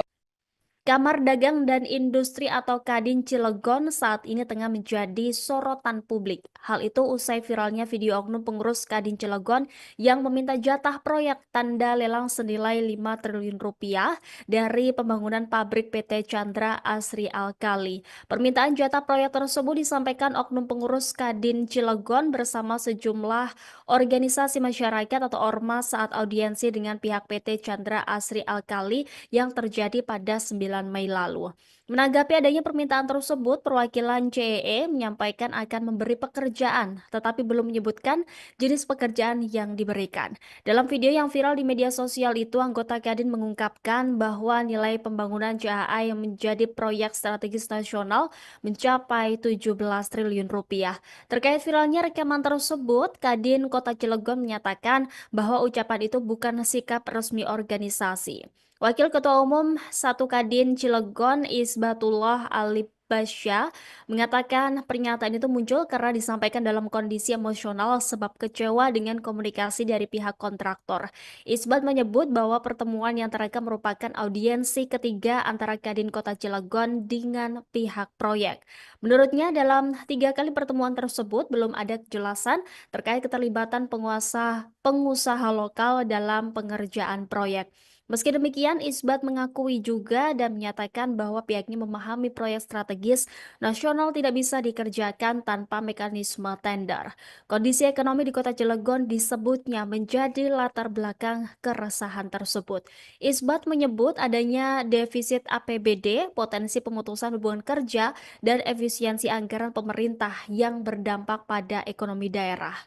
Kamar Dagang dan Industri atau Kadin Cilegon saat ini tengah menjadi sorotan publik. Hal itu usai viralnya video oknum pengurus Kadin Cilegon yang meminta jatah proyek tanda lelang senilai 5 triliun rupiah dari pembangunan pabrik PT Chandra Asri Alkali. Permintaan jatah proyek tersebut disampaikan oknum pengurus Kadin Cilegon bersama sejumlah organisasi masyarakat atau ormas saat audiensi dengan pihak PT Chandra Asri Alkali yang terjadi pada 9 Mei lalu. Menanggapi adanya permintaan tersebut, perwakilan CEE menyampaikan akan memberi pekerjaan, tetapi belum menyebutkan jenis pekerjaan yang diberikan. Dalam video yang viral di media sosial itu, anggota Kadin mengungkapkan bahwa nilai pembangunan CAA yang menjadi proyek strategis nasional mencapai 17 triliun rupiah. Terkait viralnya rekaman tersebut, Kadin Kota Cilegon menyatakan bahwa ucapan itu bukan sikap resmi organisasi. Wakil Ketua Umum 1 Kadin Cilegon Isbatullah Alibasya mengatakan pernyataan itu muncul karena disampaikan dalam kondisi emosional sebab kecewa dengan komunikasi dari pihak kontraktor. Isbat menyebut bahwa pertemuan yang terekam merupakan audiensi ketiga antara Kadin Kota Cilegon dengan pihak proyek. Menurutnya dalam 3 kali pertemuan tersebut belum ada kejelasan terkait keterlibatan pengusaha lokal dalam pengerjaan proyek. Meski demikian, Isbat mengakui juga dan menyatakan bahwa pihaknya memahami proyek strategis nasional tidak bisa dikerjakan tanpa mekanisme tender. Kondisi ekonomi di Kota Cilegon disebutnya menjadi latar belakang keresahan tersebut. Isbat menyebut adanya defisit APBD, potensi pemutusan hubungan kerja, dan efisiensi anggaran pemerintah yang berdampak pada ekonomi daerah.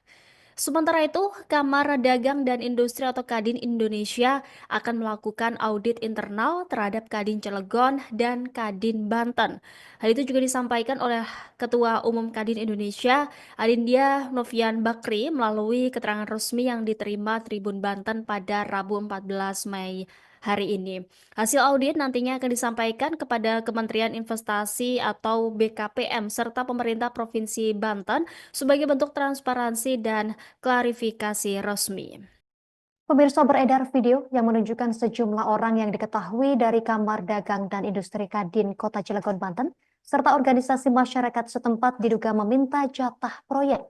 Sementara itu, Kamar Dagang dan Industri atau Kadin Indonesia akan melakukan audit internal terhadap Kadin Cilegon dan Kadin Banten. Hal itu juga disampaikan oleh Ketua Umum Kadin Indonesia, Adindia Novian Bakri, melalui keterangan resmi yang diterima Tribun Banten pada Rabu 14 Mei hari ini. Hasil audit nantinya akan disampaikan kepada Kementerian Investasi atau BKPM serta pemerintah Provinsi Banten sebagai bentuk transparansi dan klarifikasi resmi. Pemirsa, beredar video yang menunjukkan sejumlah orang yang diketahui dari Kamar Dagang dan Industri Kadin Kota Cilegon, Banten, serta organisasi masyarakat setempat diduga meminta jatah proyek.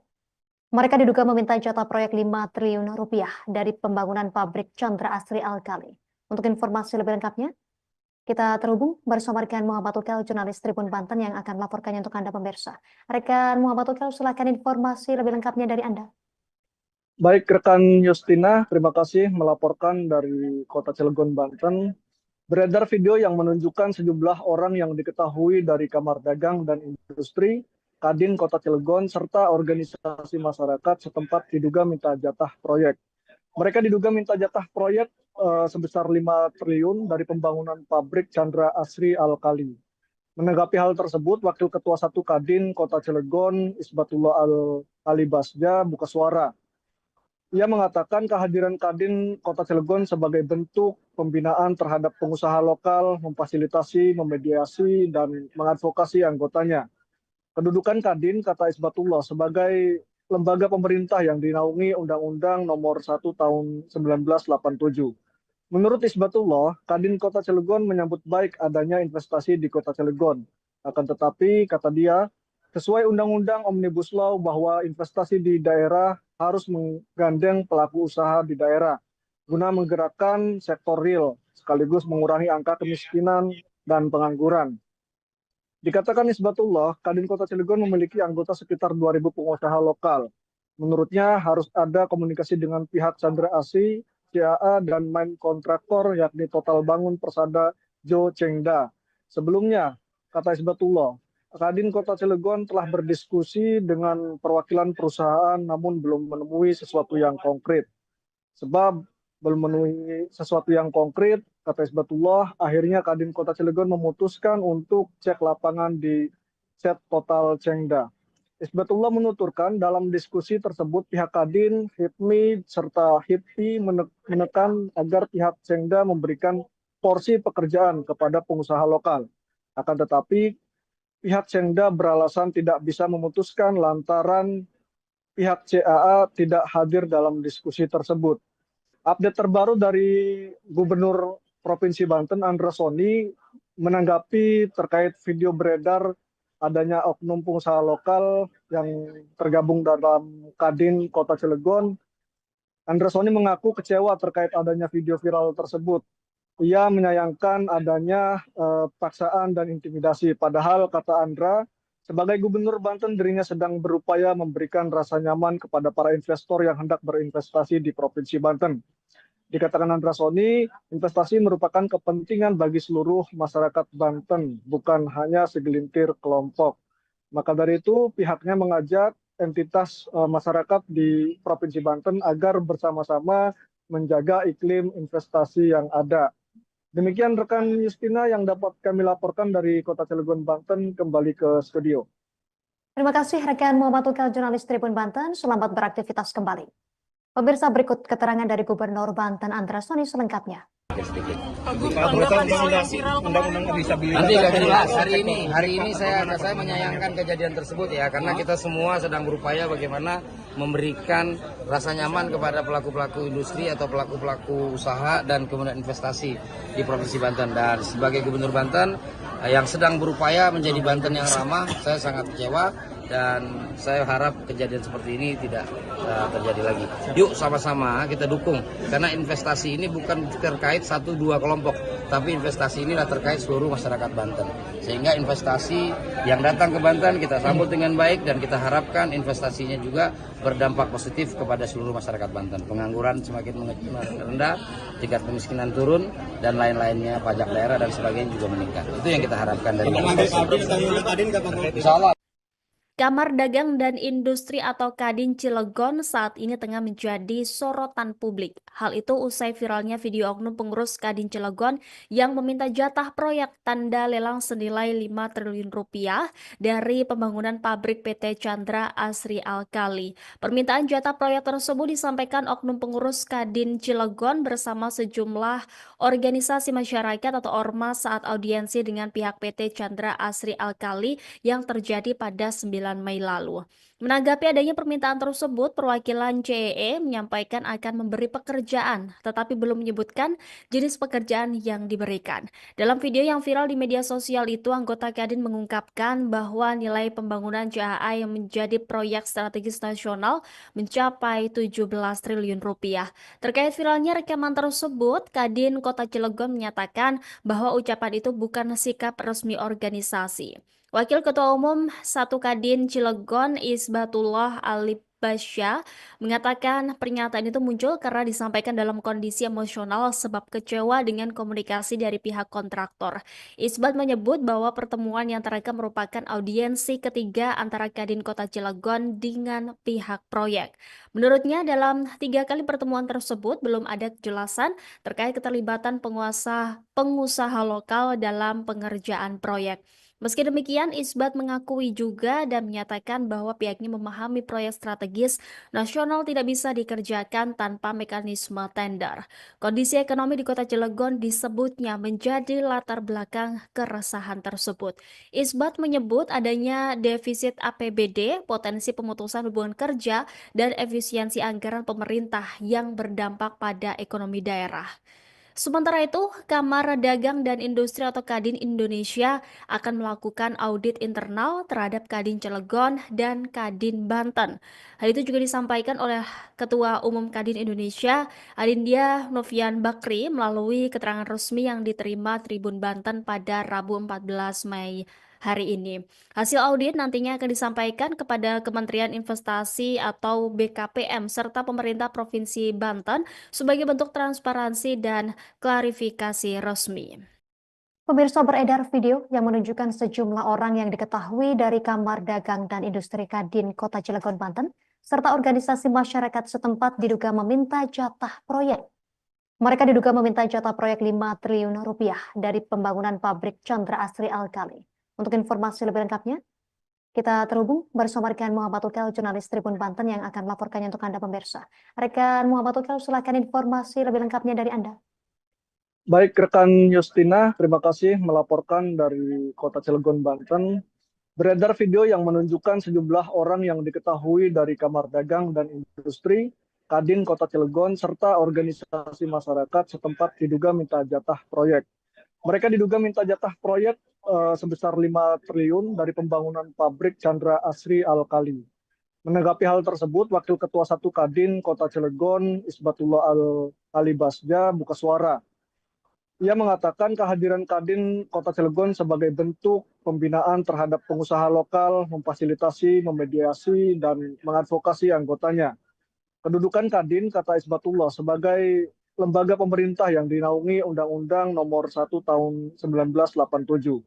Mereka diduga meminta jatah proyek 5 triliun rupiah dari pembangunan pabrik Chandra Asri Alkali. Untuk informasi lebih lengkapnya, kita terhubung bersama rekan Muhammad Ukel, jurnalis Tribun Banten yang akan melaporkannya untuk Anda pemirsa. Rekan Muhammad Ukel, silakan informasi lebih lengkapnya dari Anda. Baik, rekan Justina, terima kasih melaporkan dari Kota Cilegon, Banten. Beredar video yang menunjukkan sejumlah orang yang diketahui dari Kamar Dagang dan Industri Kadin Kota Cilegon serta organisasi masyarakat setempat diduga minta jatah proyek. Mereka diduga minta jatah proyek sebesar 5 triliun dari pembangunan pabrik Chandra Asri Alkali. Menanggapi hal tersebut, Wakil Ketua 1 Kadin Kota Cilegon, Isbatullah Al-Alibasja, buka suara. Ia mengatakan kehadiran Kadin Kota Cilegon sebagai bentuk pembinaan terhadap pengusaha lokal, memfasilitasi, memediasi, dan mengadvokasi anggotanya. Kedudukan Kadin, kata Isbatullah, sebagai lembaga pemerintah yang dinaungi Undang-Undang Nomor 1 Tahun 1987. Menurut Isbatullah, Kadin Kota Cilegon menyambut baik adanya investasi di Kota Cilegon. Akan tetapi, kata dia, sesuai Undang-Undang Omnibus Law bahwa investasi di daerah harus menggandeng pelaku usaha di daerah guna menggerakkan sektor real sekaligus mengurangi angka kemiskinan dan pengangguran. Dikatakan Isbatullah, Kadin Kota Cilegon memiliki anggota sekitar 2.000 pengusaha lokal. Menurutnya harus ada komunikasi dengan pihak Chandra Asri, CAA, dan main kontraktor yakni Total Bangun Persada Jo Chengda. Sebelumnya, kata Isbatullah, Kadin Kota Cilegon telah berdiskusi dengan perwakilan perusahaan namun belum menemui sesuatu yang konkret. Sebab belum menemui sesuatu yang konkret, kata Isbatullah, akhirnya Kadin Kota Cilegon memutuskan untuk cek lapangan di set Total Chengda. Isbatullah menuturkan dalam diskusi tersebut pihak Kadin, HIPMI, serta HIPI menekan agar pihak Chengda memberikan porsi pekerjaan kepada pengusaha lokal. Akan tetapi, pihak Chengda beralasan tidak bisa memutuskan lantaran pihak CAA tidak hadir dalam diskusi tersebut. Update terbaru dari Gubernur Provinsi Banten, Andra Soni, menanggapi terkait video beredar adanya oknum pengusaha lokal yang tergabung dalam Kadin Kota Cilegon. Andra Soni mengaku kecewa terkait adanya video viral tersebut. Ia menyayangkan adanya paksaan dan intimidasi. Padahal, kata Andra, sebagai Gubernur Banten dirinya sedang berupaya memberikan rasa nyaman kepada para investor yang hendak berinvestasi di Provinsi Banten. Dikatakan Andra Soni, investasi merupakan kepentingan bagi seluruh masyarakat Banten, bukan hanya segelintir kelompok. Maka dari itu, pihaknya mengajak entitas masyarakat di Provinsi Banten agar bersama-sama menjaga iklim investasi yang ada. Demikian rekan Justina yang dapat kami laporkan dari Kota Cilegon, Banten, kembali ke studio. Terima kasih rekan Muhammad Ukel, jurnalis Tribun Banten. Selamat beraktivitas kembali. Pemirsa, berikut keterangan dari Gubernur Banten Andra Soni selengkapnya. Nanti akan jelas hari ini saya menyayangkan kejadian tersebut ya, karena kita semua sedang berupaya bagaimana memberikan rasa nyaman kepada pelaku-pelaku industri atau pelaku-pelaku usaha dan kemudian investasi di Provinsi Banten. Dan sebagai Gubernur Banten yang sedang berupaya menjadi Banten yang ramah, saya sangat kecewa dan saya harap kejadian seperti ini tidak terjadi lagi. Yuk sama-sama kita dukung, karena investasi ini bukan terkait 1-2 kelompok, tapi investasi inilah terkait seluruh masyarakat Banten. Sehingga investasi yang datang ke Banten kita sambut dengan baik, dan kita harapkan investasinya juga berdampak positif kepada seluruh masyarakat Banten. Pengangguran semakin rendah, tingkat kemiskinan turun, dan lain-lainnya, pajak daerah dan sebagainya juga meningkat. Itu yang kita harapkan dari investasi. Insya Allah. Kamar Dagang dan Industri atau Kadin Cilegon saat ini tengah menjadi sorotan publik. Hal itu usai viralnya video oknum pengurus Kadin Cilegon yang meminta jatah proyek tanda lelang senilai 5 triliun rupiah dari pembangunan pabrik PT Chandra Asri Alkali. Permintaan jatah proyek tersebut disampaikan oknum pengurus Kadin Cilegon bersama sejumlah organisasi masyarakat atau ormas saat audiensi dengan pihak PT Chandra Asri Alkali yang terjadi pada 9 Mei lalu. Menanggapi adanya permintaan tersebut, perwakilan CEE menyampaikan akan memberi pekerjaan, tetapi belum menyebutkan jenis pekerjaan yang diberikan. Dalam video yang viral di media sosial itu, anggota Kadin mengungkapkan bahwa nilai pembangunan CAA yang menjadi proyek strategis nasional mencapai 17 triliun rupiah. Terkait viralnya rekaman tersebut, Kadin Kota Cilegon menyatakan bahwa ucapan itu bukan sikap resmi organisasi. Wakil Ketua Umum 1 Kadin Cilegon Isbatullah Alibasya mengatakan pernyataan itu muncul karena disampaikan dalam kondisi emosional sebab kecewa dengan komunikasi dari pihak kontraktor. Isbat menyebut bahwa pertemuan yang terekam merupakan audiensi ketiga antara Kadin Kota Cilegon dengan pihak proyek. Menurutnya dalam 3 kali pertemuan tersebut belum ada kejelasan terkait keterlibatan pengusaha lokal dalam pengerjaan proyek. Meski demikian, Isbat mengakui juga dan menyatakan bahwa pihaknya memahami proyek strategis nasional tidak bisa dikerjakan tanpa mekanisme tender. Kondisi ekonomi di Kota Cilegon disebutnya menjadi latar belakang keresahan tersebut. Isbat menyebut adanya defisit APBD, potensi pemutusan hubungan kerja, dan efisiensi anggaran pemerintah yang berdampak pada ekonomi daerah. Sementara itu, Kamar Dagang dan Industri atau Kadin Indonesia akan melakukan audit internal terhadap Kadin Cilegon dan Kadin Banten. Hal itu juga disampaikan oleh Ketua Umum Kadin Indonesia, Adindya Novian Bakri, melalui keterangan resmi yang diterima Tribun Banten pada Rabu 14 Mei hari ini. Hasil audit nantinya akan disampaikan kepada Kementerian Investasi atau BKPM serta pemerintah Provinsi Banten sebagai bentuk transparansi dan klarifikasi resmi. Pemirsa, beredar video yang menunjukkan sejumlah orang yang diketahui dari Kamar Dagang dan Industri Kadin Kota Cilegon, Banten, serta organisasi masyarakat setempat diduga meminta jatah proyek. Mereka diduga meminta jatah proyek 5 triliun rupiah dari pembangunan pabrik Chandra Asri Alkali. Untuk informasi lebih lengkapnya, kita terhubung bersama rekan Muhammad Ukel, jurnalis Tribun Banten yang akan melaporkannya untuk Anda pemirsa. Rekan Muhammad Ukel, silakan informasi lebih lengkapnya dari Anda. Baik, rekan Justina, terima kasih melaporkan dari Kota Cilegon, Banten. Beredar video yang menunjukkan sejumlah orang yang diketahui dari Kamar Dagang dan Industri, Kadin Kota Cilegon, serta organisasi masyarakat setempat diduga minta jatah proyek. Mereka diduga minta jatah proyek sebesar 5 triliun dari pembangunan pabrik Chandra Asri Alkali. Menanggapi hal tersebut, Wakil Ketua 1 Kadin Kota Cilegon, Isbatullah Alibasya, buka suara. Ia mengatakan kehadiran Kadin Kota Cilegon sebagai bentuk pembinaan terhadap pengusaha lokal, memfasilitasi, memediasi, dan mengadvokasi anggotanya. Kedudukan Kadin, kata Isbatullah, sebagai lembaga pemerintah yang dinaungi Undang-Undang Nomor 1 Tahun 1987.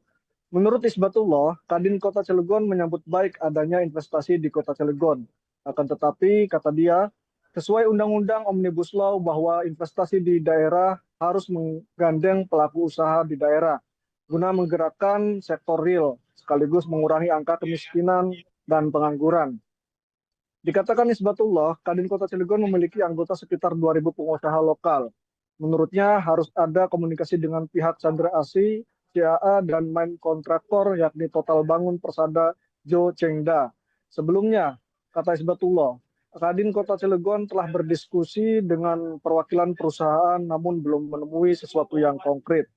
Menurut Isbatullah, Kadin Kota Cilegon menyambut baik adanya investasi di Kota Cilegon. Akan tetapi, kata dia, sesuai Undang-Undang Omnibus Law bahwa investasi di daerah harus menggandeng pelaku usaha di daerah guna menggerakkan sektor real sekaligus mengurangi angka kemiskinan dan pengangguran. Dikatakan Isbatullah, Kadin Kota Cilegon memiliki anggota sekitar 2.000 pengusaha lokal. Menurutnya harus ada komunikasi dengan pihak Chandra Asri, CAA, dan main kontraktor yakni Total Bangun Persada Jo Chengda. Sebelumnya, kata Isbatullah, Kadin Kota Cilegon telah berdiskusi dengan perwakilan perusahaan namun belum menemui sesuatu yang konkret.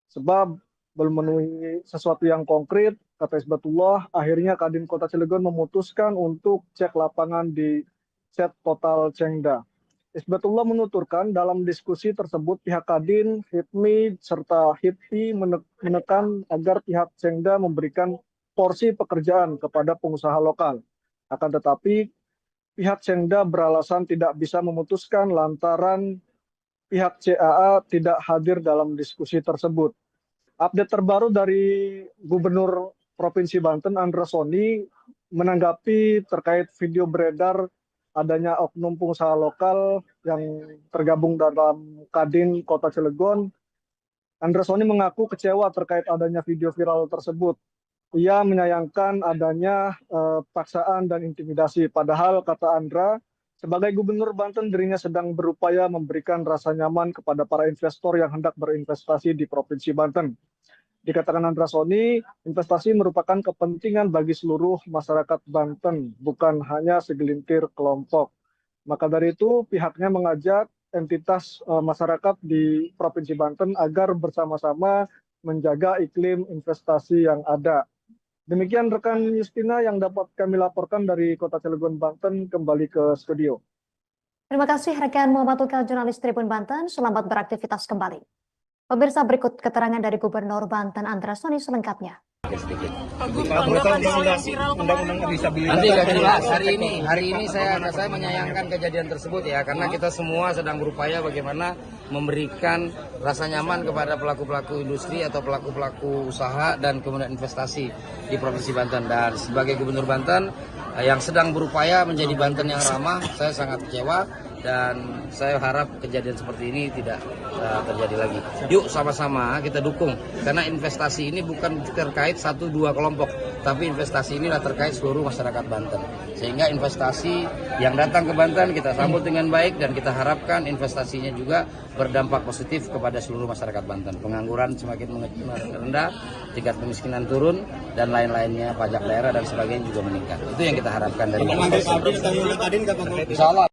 Sebab belum memenuhi sesuatu yang konkret, kata Isbatullah. Akhirnya Kadin Kota Cilegon memutuskan untuk cek lapangan di Set Total Cengda. Isbatullah menuturkan dalam diskusi tersebut pihak Kadin, HIPMI, serta HIPI menekan agar pihak Cengda memberikan porsi pekerjaan kepada pengusaha lokal. Akan tetapi pihak Cengda beralasan tidak bisa memutuskan lantaran pihak CAA tidak hadir dalam diskusi tersebut. Update terbaru dari Gubernur Provinsi Banten, Andra Soni, menanggapi terkait video beredar adanya oknum pengusaha lokal yang tergabung dalam Kadin Kota Cilegon. Andra Soni mengaku kecewa terkait adanya video viral tersebut. Ia menyayangkan adanya paksaan dan intimidasi. Padahal, kata Andra, sebagai Gubernur Banten, dirinya sedang berupaya memberikan rasa nyaman kepada para investor yang hendak berinvestasi di Provinsi Banten. Dikatakan Andra Soni, investasi merupakan kepentingan bagi seluruh masyarakat Banten, bukan hanya segelintir kelompok. Maka dari itu, pihaknya mengajak entitas masyarakat di Provinsi Banten agar bersama-sama menjaga iklim investasi yang ada. Demikian rekan Justina yang dapat kami laporkan dari Kota Cilegon, Banten, kembali ke studio. Terima kasih rekan Muhammad Tukal, jurnalis Tribun Banten. Selamat beraktivitas kembali. Pemirsa, berikut keterangan dari Gubernur Banten Andra Soni selengkapnya. Nanti nggak jelas. Hari ini saya menyayangkan kejadian tersebut ya, karena kita semua sedang berupaya bagaimana memberikan rasa nyaman kepada pelaku-pelaku industri atau pelaku-pelaku usaha dan kemudian investasi di Provinsi Banten. Dan sebagai Gubernur Banten yang sedang berupaya menjadi Banten yang ramah, saya sangat kecewa. Dan saya harap kejadian seperti ini tidak terjadi lagi. Yuk sama-sama kita dukung, karena investasi ini bukan terkait 1-2 kelompok, tapi investasi inilah terkait seluruh masyarakat Banten. Sehingga investasi yang datang ke Banten kita sambut dengan baik, dan kita harapkan investasinya juga berdampak positif kepada seluruh masyarakat Banten. Pengangguran semakin rendah, tingkat kemiskinan turun, dan lain-lainnya, pajak daerah dan sebagainya juga meningkat. Itu yang kita harapkan dari Insya Allah.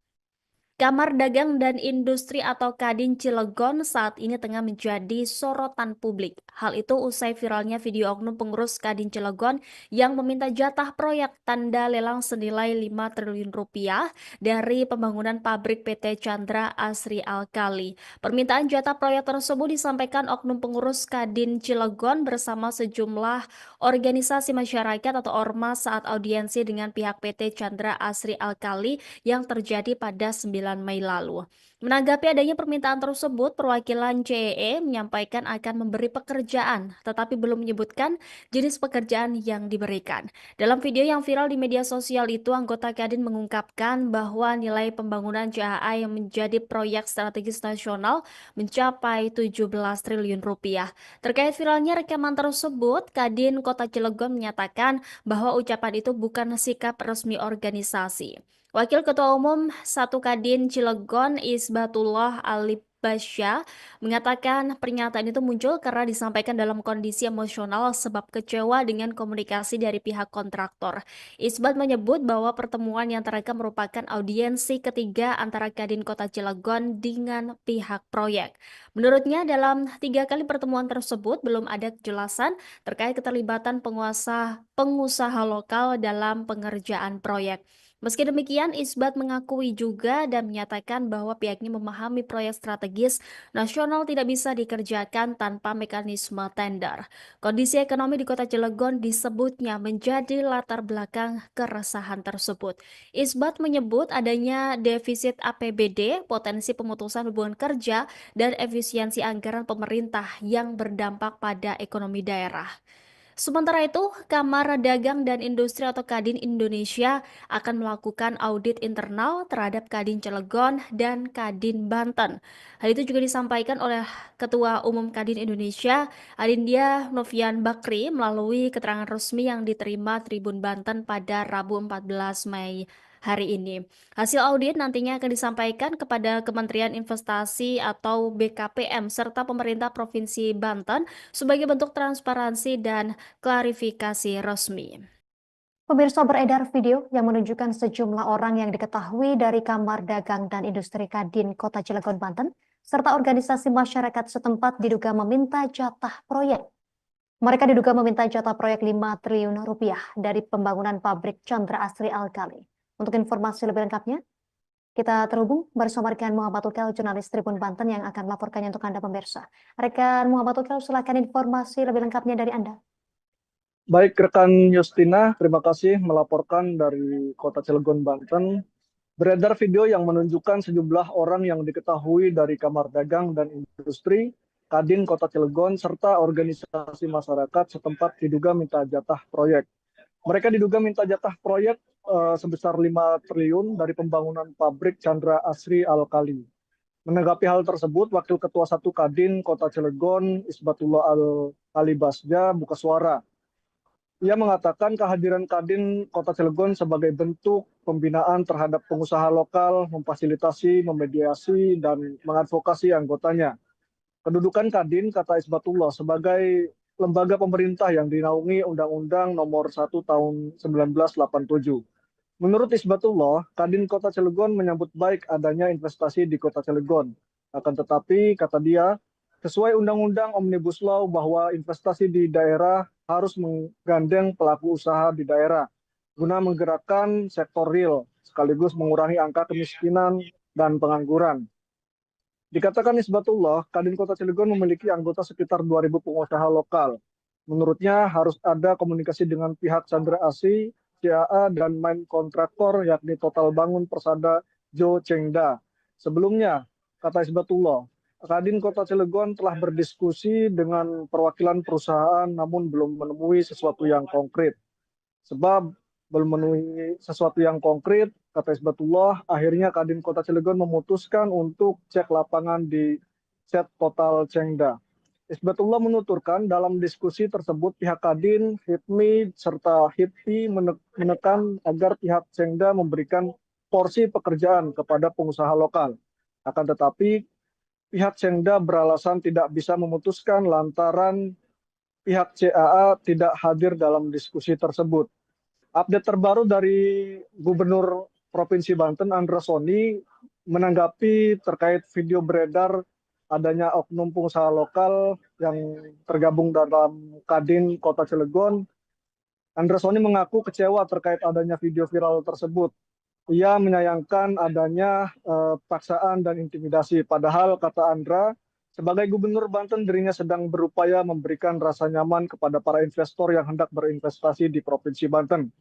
Kamar Dagang dan Industri atau Kadin Cilegon saat ini tengah menjadi sorotan publik. Hal itu usai viralnya video oknum pengurus Kadin Cilegon yang meminta jatah proyek tanda lelang senilai 5 triliun rupiah dari pembangunan pabrik PT Chandra Asri Alkali. Permintaan jatah proyek tersebut disampaikan oknum pengurus Kadin Cilegon bersama sejumlah organisasi masyarakat atau ormas saat audiensi dengan pihak PT Chandra Asri Alkali yang terjadi pada 9 Mei lalu. Menanggapi adanya permintaan tersebut, perwakilan CEE menyampaikan akan memberi pekerjaan, tetapi belum menyebutkan jenis pekerjaan yang diberikan. Dalam video yang viral di media sosial itu, anggota Kadin mengungkapkan bahwa nilai pembangunan CAA yang menjadi proyek strategis nasional mencapai 17 triliun rupiah. Terkait viralnya rekaman tersebut, Kadin Kota Cilegon menyatakan bahwa ucapan itu bukan sikap resmi organisasi. Wakil Ketua Umum 1 Kadin Cilegon Isbatullah Alibasya mengatakan pernyataan itu muncul karena disampaikan dalam kondisi emosional sebab kecewa dengan komunikasi dari pihak kontraktor. Isbat menyebut bahwa pertemuan yang terekam merupakan audiensi ketiga antara Kadin Kota Cilegon dengan pihak proyek. Menurutnya dalam 3 kali pertemuan tersebut belum ada kejelasan terkait keterlibatan pengusaha lokal dalam pengerjaan proyek. Meski demikian, Isbat mengakui juga dan menyatakan bahwa pihaknya memahami proyek strategis nasional tidak bisa dikerjakan tanpa mekanisme tender. Kondisi ekonomi di Kota Cilegon disebutnya menjadi latar belakang keresahan tersebut. Isbat menyebut adanya defisit APBD, potensi pemutusan hubungan kerja, dan efisiensi anggaran pemerintah yang berdampak pada ekonomi daerah. Sementara itu, Kamar Dagang dan Industri atau Kadin Indonesia akan melakukan audit internal terhadap Kadin Cilegon dan Kadin Banten. Hal itu juga disampaikan oleh Ketua Umum Kadin Indonesia, Adindia Novian Bakri, melalui keterangan resmi yang diterima Tribun Banten pada Rabu 14 Mei hari ini. Hasil audit nantinya akan disampaikan kepada Kementerian Investasi atau BKPM serta pemerintah Provinsi Banten sebagai bentuk transparansi dan klarifikasi resmi. Pemirsa, beredar video yang menunjukkan sejumlah orang yang diketahui dari Kamar Dagang dan Industri Kadin Kota Cilegon, Banten, serta organisasi masyarakat setempat diduga meminta jatah proyek. Mereka diduga meminta jatah proyek 5 triliun rupiah dari pembangunan pabrik Chandra Asri Alkali. Untuk informasi lebih lengkapnya, kita terhubung bersama rekan Muhammad Ukel, jurnalis Tribun Banten yang akan melaporkannya untuk Anda pemirsa. Rekan Muhammad Ukel, silakan informasi lebih lengkapnya dari Anda. Baik, rekan Justina, terima kasih melaporkan dari Kota Cilegon, Banten. Beredar video yang menunjukkan sejumlah orang yang diketahui dari Kamar Dagang dan Industri, Kadin Kota Cilegon, serta organisasi masyarakat setempat diduga minta jatah proyek. Mereka diduga minta jatah proyek sebesar 5 triliun dari pembangunan pabrik Chandra Asri Alkali. Menanggapi hal tersebut, Wakil Ketua 1 Kadin Kota Cilegon, Isbatullah Al-Alibasja, buka suara. Ia mengatakan kehadiran Kadin Kota Cilegon sebagai bentuk pembinaan terhadap pengusaha lokal, memfasilitasi, memediasi, dan mengadvokasi anggotanya. Kedudukan Kadin, kata Isbatullah, sebagai lembaga pemerintah yang dinaungi Undang-Undang Nomor 1 Tahun 1987. Menurut Isbatullah, Kadin Kota Cilegon menyambut baik adanya investasi di Kota Cilegon. Akan tetapi, kata dia, sesuai Undang-Undang Omnibus Law bahwa investasi di daerah harus menggandeng pelaku usaha di daerah guna menggerakkan sektor real sekaligus mengurangi angka kemiskinan dan pengangguran. Dikatakan Isbatullah, Kadin Kota Cilegon memiliki anggota sekitar 2.000 pengusaha lokal. Menurutnya harus ada komunikasi dengan pihak Chandra Asri, CAA, dan main kontraktor yakni Total Bangun Persada Jo Chengda. Sebelumnya, kata Isbatullah, Kadin Kota Cilegon telah berdiskusi dengan perwakilan perusahaan namun belum menemui sesuatu yang konkret. Sebab belum memenuhi sesuatu yang konkret, kata Isbatullah, akhirnya Kadin Kota Cilegon memutuskan untuk cek lapangan di set Total Chengda. Isbatullah menuturkan dalam diskusi tersebut pihak Kadin, HIPMI, serta HIPI menekan agar pihak Chengda memberikan porsi pekerjaan kepada pengusaha lokal. Akan tetapi, pihak Chengda beralasan tidak bisa memutuskan lantaran pihak CAA tidak hadir dalam diskusi tersebut. Update terbaru dari Gubernur Provinsi Banten, Andra Soni, menanggapi terkait video beredar adanya oknum pengusaha lokal yang tergabung dalam Kadin Kota Cilegon. Andra Soni mengaku kecewa terkait adanya video viral tersebut. Ia menyayangkan adanya paksaan dan intimidasi. Padahal, kata Andra, sebagai Gubernur Banten dirinya sedang berupaya memberikan rasa nyaman kepada para investor yang hendak berinvestasi di Provinsi Banten.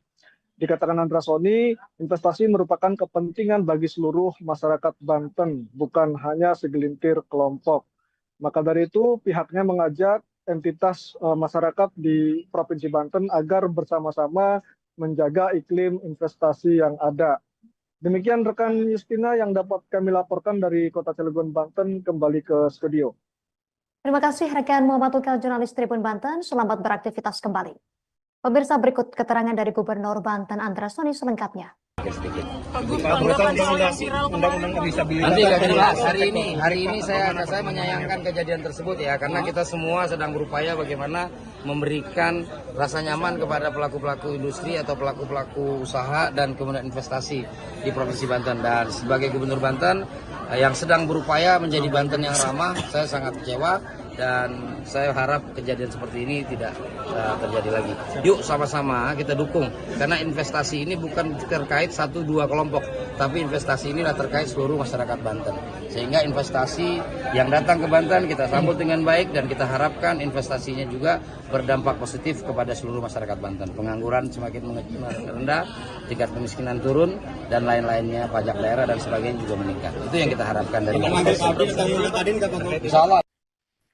Dikatakan Andra Soni, investasi merupakan kepentingan bagi seluruh masyarakat Banten, bukan hanya segelintir kelompok. Maka dari itu, pihaknya mengajak entitas masyarakat di Provinsi Banten agar bersama-sama menjaga iklim investasi yang ada. Demikian rekan Justina yang dapat kami laporkan dari Kota Cilegon, Banten, kembali ke studio. Terima kasih rekan Muhammad Ukel, jurnalis Tribun Banten. Selamat beraktivitas kembali. Pemirsa, berikut keterangan dari Gubernur Banten Andra Soni selengkapnya. Undang-undang disabilitas. Nanti akan dibahas hari ini saya menyayangkan kejadian tersebut ya, karena kita semua sedang berupaya bagaimana memberikan rasa nyaman kepada pelaku-pelaku industri atau pelaku-pelaku usaha dan kemudian investasi di Provinsi Banten. Dan sebagai Gubernur Banten yang sedang berupaya menjadi Banten yang ramah, saya sangat kecewa dan saya harap kejadian seperti ini tidak terjadi lagi. Yuk sama-sama kita dukung, karena investasi ini bukan terkait 1-2 kelompok, tapi investasi ini terkait seluruh masyarakat Banten. Sehingga investasi yang datang ke Banten kita sambut dengan baik dan kita harapkan investasinya juga berdampak positif kepada seluruh masyarakat Banten. Pengangguran semakin rendah, tingkat kemiskinan turun, dan lain-lainnya, pajak daerah dan sebagainya juga meningkat. Itu yang kita harapkan dari Insya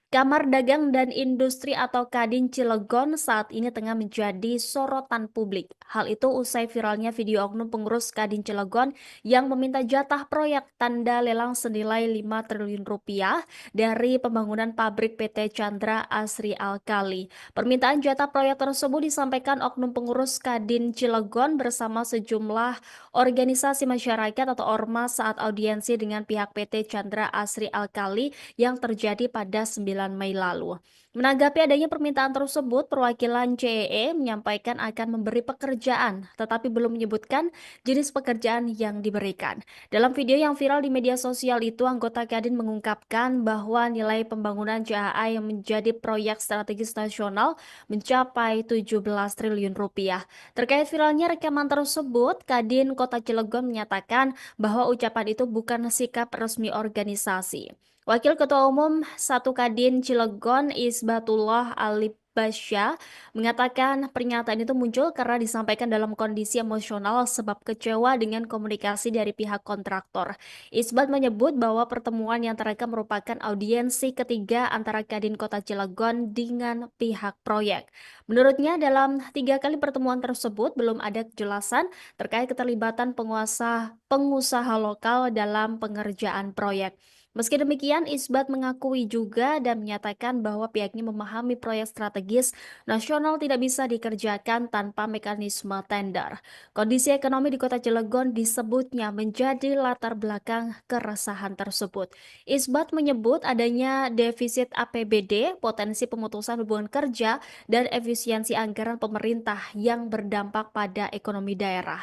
Kamar Dagang dan Industri atau Kadin Cilegon saat ini tengah menjadi sorotan publik. Hal itu usai viralnya video oknum pengurus Kadin Cilegon yang meminta jatah proyek tanda lelang senilai 5 triliun rupiah dari pembangunan pabrik PT Chandra Asri Alkali. Permintaan jatah proyek tersebut disampaikan oknum pengurus Kadin Cilegon bersama sejumlah organisasi masyarakat atau ormas saat audiensi dengan pihak PT Chandra Asri Alkali yang terjadi pada 9 Mei lalu. Menanggapi adanya permintaan tersebut, perwakilan CEE menyampaikan akan memberi pekerjaan, tetapi belum menyebutkan jenis pekerjaan yang diberikan. Dalam video yang viral di media sosial itu, anggota Kadin mengungkapkan bahwa nilai pembangunan JAA yang menjadi proyek strategis nasional mencapai 17 triliun rupiah. Terkait viralnya rekaman tersebut, Kadin Kota Cilegon menyatakan bahwa ucapan itu bukan sikap resmi organisasi. Wakil Ketua Umum 1 Kadin Cilegon Isbatullah Ali Basya mengatakan pernyataan itu muncul karena disampaikan dalam kondisi emosional sebab kecewa dengan komunikasi dari pihak kontraktor. Isbat menyebut bahwa pertemuan yang terekam merupakan audiensi ketiga antara Kadin Kota Cilegon dengan pihak proyek. Menurutnya dalam 3 kali pertemuan tersebut belum ada kejelasan terkait keterlibatan pengusaha lokal dalam pengerjaan proyek. Meski demikian, Isbat mengakui juga dan menyatakan bahwa pihaknya memahami proyek strategis nasional tidak bisa dikerjakan tanpa mekanisme tender. Kondisi ekonomi di Kota Cilegon disebutnya menjadi latar belakang keresahan tersebut. Isbat menyebut adanya defisit APBD, potensi pemutusan hubungan kerja, dan efisiensi anggaran pemerintah yang berdampak pada ekonomi daerah.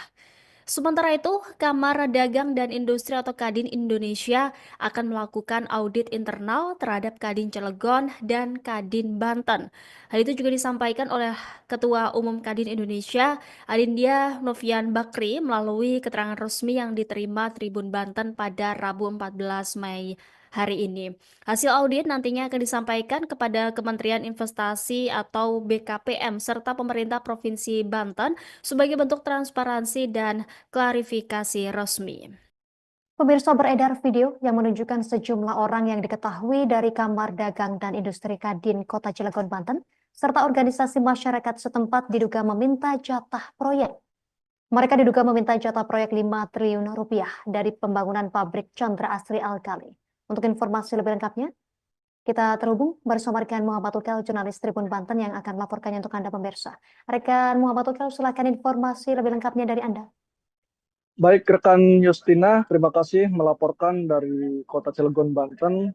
Sementara itu, Kamar Dagang dan Industri atau Kadin Indonesia akan melakukan audit internal terhadap Kadin Cilegon dan Kadin Banten. Hal itu juga disampaikan oleh Ketua Umum Kadin Indonesia, Adindia Novian Bakri, melalui keterangan resmi yang diterima Tribun Banten pada Rabu 14 Mei hari ini. Hasil audit nantinya akan disampaikan kepada Kementerian Investasi atau BKPM serta pemerintah Provinsi Banten sebagai bentuk transparansi dan klarifikasi resmi. Pemirsa, beredar video yang menunjukkan sejumlah orang yang diketahui dari Kamar Dagang dan Industri Kadin Kota Cilegon, Banten, serta organisasi masyarakat setempat diduga meminta jatah proyek. Mereka diduga meminta jatah proyek 5 triliun rupiah dari pembangunan pabrik Chandra Asri Alkali. Untuk informasi lebih lengkapnya, kita terhubung bersama rekan Muhammad Ukel, jurnalis Tribun Banten yang akan melaporkannya untuk Anda pemirsa. Rekan Muhammad Ukel, silakan informasi lebih lengkapnya dari Anda. Baik, rekan Justina, terima kasih melaporkan dari Kota Cilegon, Banten.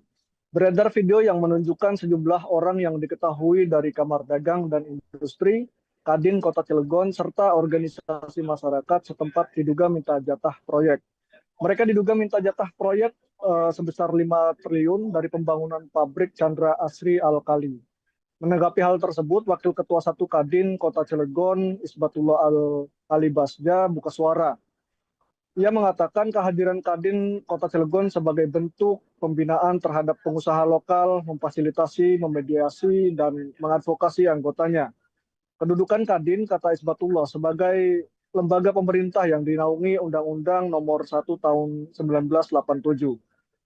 Beredar video yang menunjukkan sejumlah orang yang diketahui dari Kamar Dagang dan Industri, Kadin Kota Cilegon, serta organisasi masyarakat setempat diduga minta jatah proyek. Mereka diduga minta jatah proyek sebesar 5 triliun dari pembangunan pabrik Chandra Asri Alkali. Menanggapi hal tersebut, Wakil Ketua 1 Kadin Kota Cilegon, Isbatullah Ali Basja, buka suara. Ia mengatakan kehadiran Kadin Kota Cilegon sebagai bentuk pembinaan terhadap pengusaha lokal, memfasilitasi, memediasi, dan mengadvokasi anggotanya. Kedudukan Kadin, kata Isbatullah, sebagai lembaga pemerintah yang dinaungi Undang-Undang Nomor 1 Tahun 1987.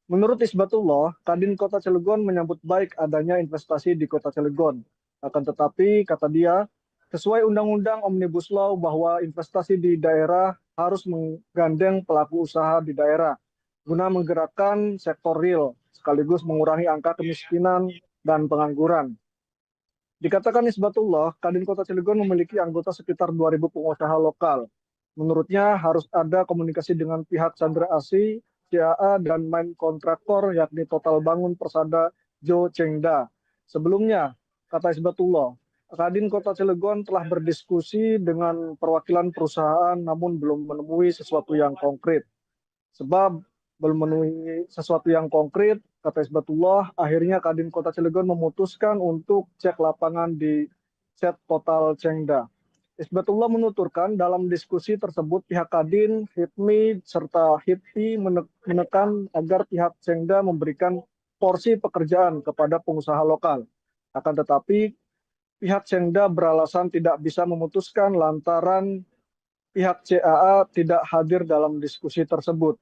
Menurut Isbatullah, Kadin Kota Cilegon menyambut baik adanya investasi di Kota Cilegon. Akan tetapi, kata dia, sesuai Undang-Undang Omnibus Law bahwa investasi di daerah harus menggandeng pelaku usaha di daerah guna menggerakkan sektor real sekaligus mengurangi angka kemiskinan dan pengangguran. Dikatakan Isbatullah, Kadin Kota Cilegon memiliki anggota sekitar 2.000 pengusaha lokal. Menurutnya harus ada komunikasi dengan pihak Chandra Asri, CAA, dan main kontraktor yakni Total Bangun Persada Jo Chengda. Sebelumnya, kata Isbatullah, Kadin Kota Cilegon telah berdiskusi dengan perwakilan perusahaan namun belum menemui sesuatu yang konkret. Sebab belum memenuhi sesuatu yang konkret, kata Isbatullah, akhirnya Kadin Kota Cilegon memutuskan untuk cek lapangan di set Total Chengda. Isbatullah menuturkan dalam diskusi tersebut pihak Kadin, HIPMI, serta HIPI menekan agar pihak Chengda memberikan porsi pekerjaan kepada pengusaha lokal. Akan tetapi, pihak Chengda beralasan tidak bisa memutuskan lantaran pihak CAA tidak hadir dalam diskusi tersebut.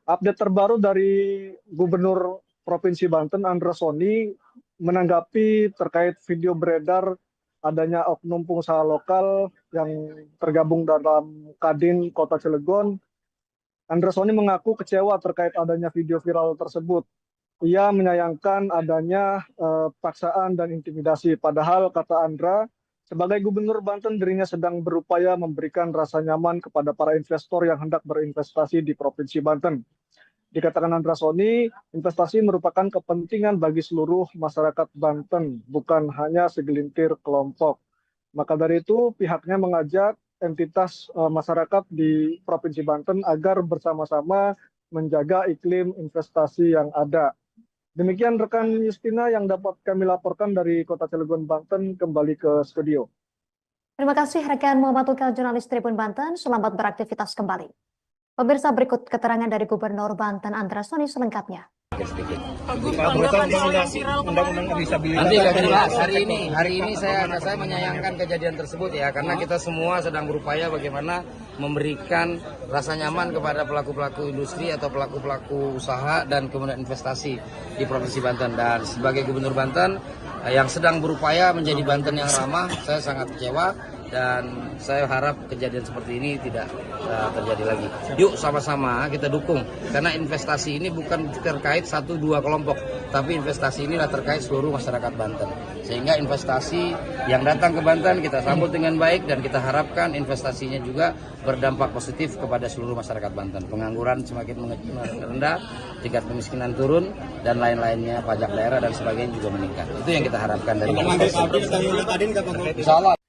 Update terbaru dari Gubernur Provinsi Banten, Andra Soni, menanggapi terkait video beredar adanya oknum pengusaha lokal yang tergabung dalam Kadin Kota Cilegon. Andra Soni mengaku kecewa terkait adanya video viral tersebut. Ia menyayangkan adanya paksaan dan intimidasi. Padahal, kata Andra, sebagai Gubernur Banten, dirinya sedang berupaya memberikan rasa nyaman kepada para investor yang hendak berinvestasi di Provinsi Banten. Dikatakan Andra Soni, investasi merupakan kepentingan bagi seluruh masyarakat Banten, bukan hanya segelintir kelompok. Maka dari itu pihaknya mengajak entitas masyarakat di Provinsi Banten agar bersama-sama menjaga iklim investasi yang ada. Demikian rekan Justina yang dapat kami laporkan dari Kota Cilegon, Banten, kembali ke studio. Terima kasih rekan Muhammad Ukal, jurnalis Tribun Banten. Selamat beraktivitas kembali. Pemirsa, berikut keterangan dari Gubernur Banten Andra Soni selengkapnya. Nanti akan jelas hari ini saya menyayangkan kejadian tersebut ya, karena kita semua sedang berupaya bagaimana memberikan rasa nyaman kepada pelaku-pelaku industri atau pelaku-pelaku usaha dan kemudian investasi di Provinsi Banten. Dan sebagai Gubernur Banten yang sedang berupaya menjadi Banten yang ramah, saya sangat kecewa dan saya harap kejadian seperti ini tidak terjadi lagi. Yuk sama-sama kita dukung, karena investasi ini bukan terkait 1-2 kelompok, tapi investasi ini terkait seluruh masyarakat Banten. Sehingga investasi yang datang ke Banten kita sambut dengan baik dan kita harapkan investasinya juga berdampak positif kepada seluruh masyarakat Banten. Pengangguran semakin rendah, tingkat kemiskinan turun, dan lain-lainnya, pajak daerah dan sebagainya juga meningkat. Itu yang kita harapkan dari Insya Allah.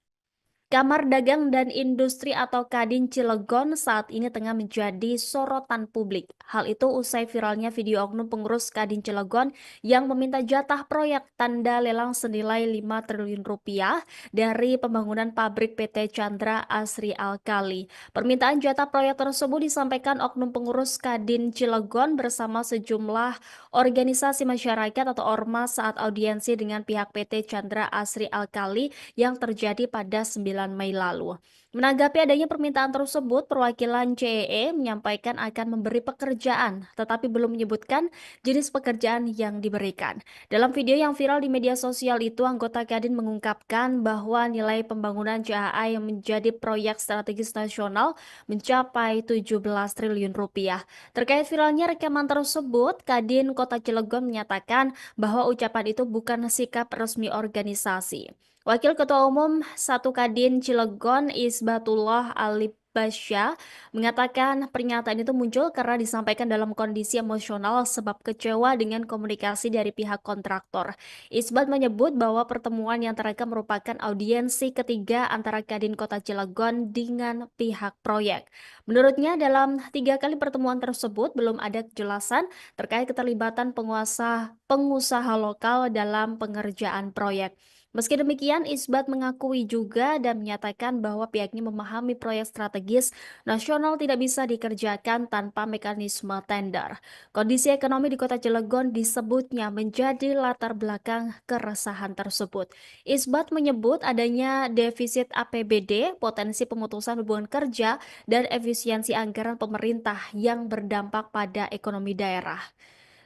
Kamar Dagang dan Industri atau Kadin Cilegon saat ini tengah menjadi sorotan publik. Hal itu usai viralnya video oknum pengurus Kadin Cilegon yang meminta jatah proyek tanda lelang senilai 5 triliun rupiah dari pembangunan pabrik PT Chandra Asri Alkali. Permintaan jatah proyek tersebut disampaikan oknum pengurus Kadin Cilegon bersama sejumlah organisasi masyarakat atau ormas saat audiensi dengan pihak PT Chandra Asri Alkali yang terjadi pada 9 Mei lalu. Menanggapi adanya permintaan tersebut, perwakilan CEE menyampaikan akan memberi pekerjaan, tetapi belum menyebutkan jenis pekerjaan yang diberikan. Dalam video yang viral di media sosial itu, anggota Kadin mengungkapkan bahwa nilai pembangunan CAA yang menjadi proyek strategis nasional mencapai 17 triliun rupiah. Terkait viralnya rekaman tersebut, Kadin Kota Cilegon menyatakan bahwa ucapan itu bukan sikap resmi organisasi. Wakil Ketua Umum 1 Kadin Cilegon Isbatullah Alibasya mengatakan pernyataan itu muncul karena disampaikan dalam kondisi emosional sebab kecewa dengan komunikasi dari pihak kontraktor. Isbat menyebut bahwa pertemuan yang terekam merupakan audiensi ketiga antara Kadin Kota Cilegon dengan pihak proyek. Menurutnya dalam 3 kali pertemuan tersebut belum ada kejelasan terkait keterlibatan pengusaha lokal dalam pengerjaan proyek. Meski demikian, Isbat mengakui juga dan menyatakan bahwa pihaknya memahami proyek strategis nasional tidak bisa dikerjakan tanpa mekanisme tender. Kondisi ekonomi di Kota Cilegon disebutnya menjadi latar belakang keresahan tersebut. Isbat menyebut adanya defisit APBD, potensi pemutusan hubungan kerja, dan efisiensi anggaran pemerintah yang berdampak pada ekonomi daerah.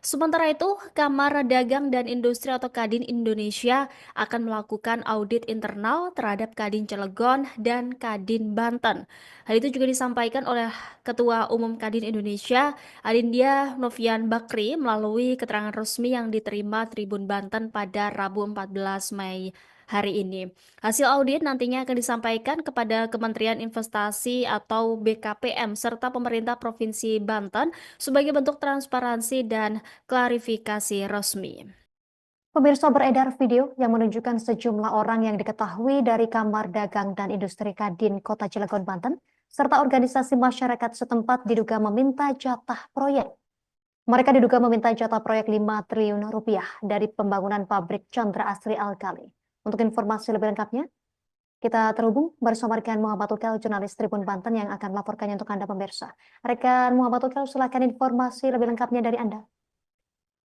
Sementara itu, Kamar Dagang dan Industri atau Kadin Indonesia akan melakukan audit internal terhadap Kadin Cilegon dan Kadin Banten. Hal itu juga disampaikan oleh Ketua Umum Kadin Indonesia, Adindia Novian Bakri, melalui keterangan resmi yang diterima Tribun Banten pada Rabu 14 Mei hari ini. Hasil audit nantinya akan disampaikan kepada Kementerian Investasi atau BKPM serta pemerintah Provinsi Banten sebagai bentuk transparansi dan klarifikasi resmi. Pemirsa, beredar video yang menunjukkan sejumlah orang yang diketahui dari Kamar Dagang dan Industri Kadin Kota Cilegon, Banten, serta organisasi masyarakat setempat diduga meminta jatah proyek. Mereka diduga meminta jatah proyek 5 triliun rupiah dari pembangunan pabrik Chandra Asri Alkali. Untuk informasi lebih lengkapnya, kita terhubung bersama rekan Muhammad Ukal, jurnalis Tribun Banten yang akan melaporkannya untuk Anda pemirsa. Rekan Muhammad Ukal, silakan informasi lebih lengkapnya dari Anda.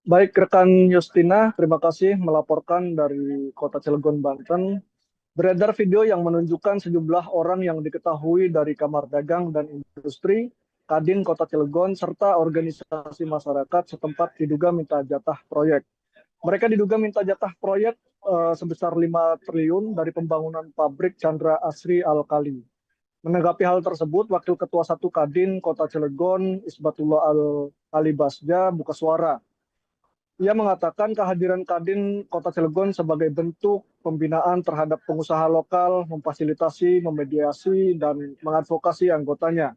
Baik, rekan Justina, terima kasih melaporkan dari Kota Cilegon, Banten. Beredar video yang menunjukkan sejumlah orang yang diketahui dari Kamar Dagang dan Industri, Kadin Kota Cilegon, serta organisasi masyarakat setempat diduga minta jatah proyek. Mereka diduga minta jatah proyek sebesar 5 triliun dari pembangunan pabrik Chandra Asri Alkali. Menanggapi hal tersebut, Wakil Ketua 1 Kadin Kota Cilegon, Isbatullah Alibasja, buka suara. Ia mengatakan kehadiran Kadin Kota Cilegon sebagai bentuk pembinaan terhadap pengusaha lokal, memfasilitasi, memediasi, dan mengadvokasi anggotanya.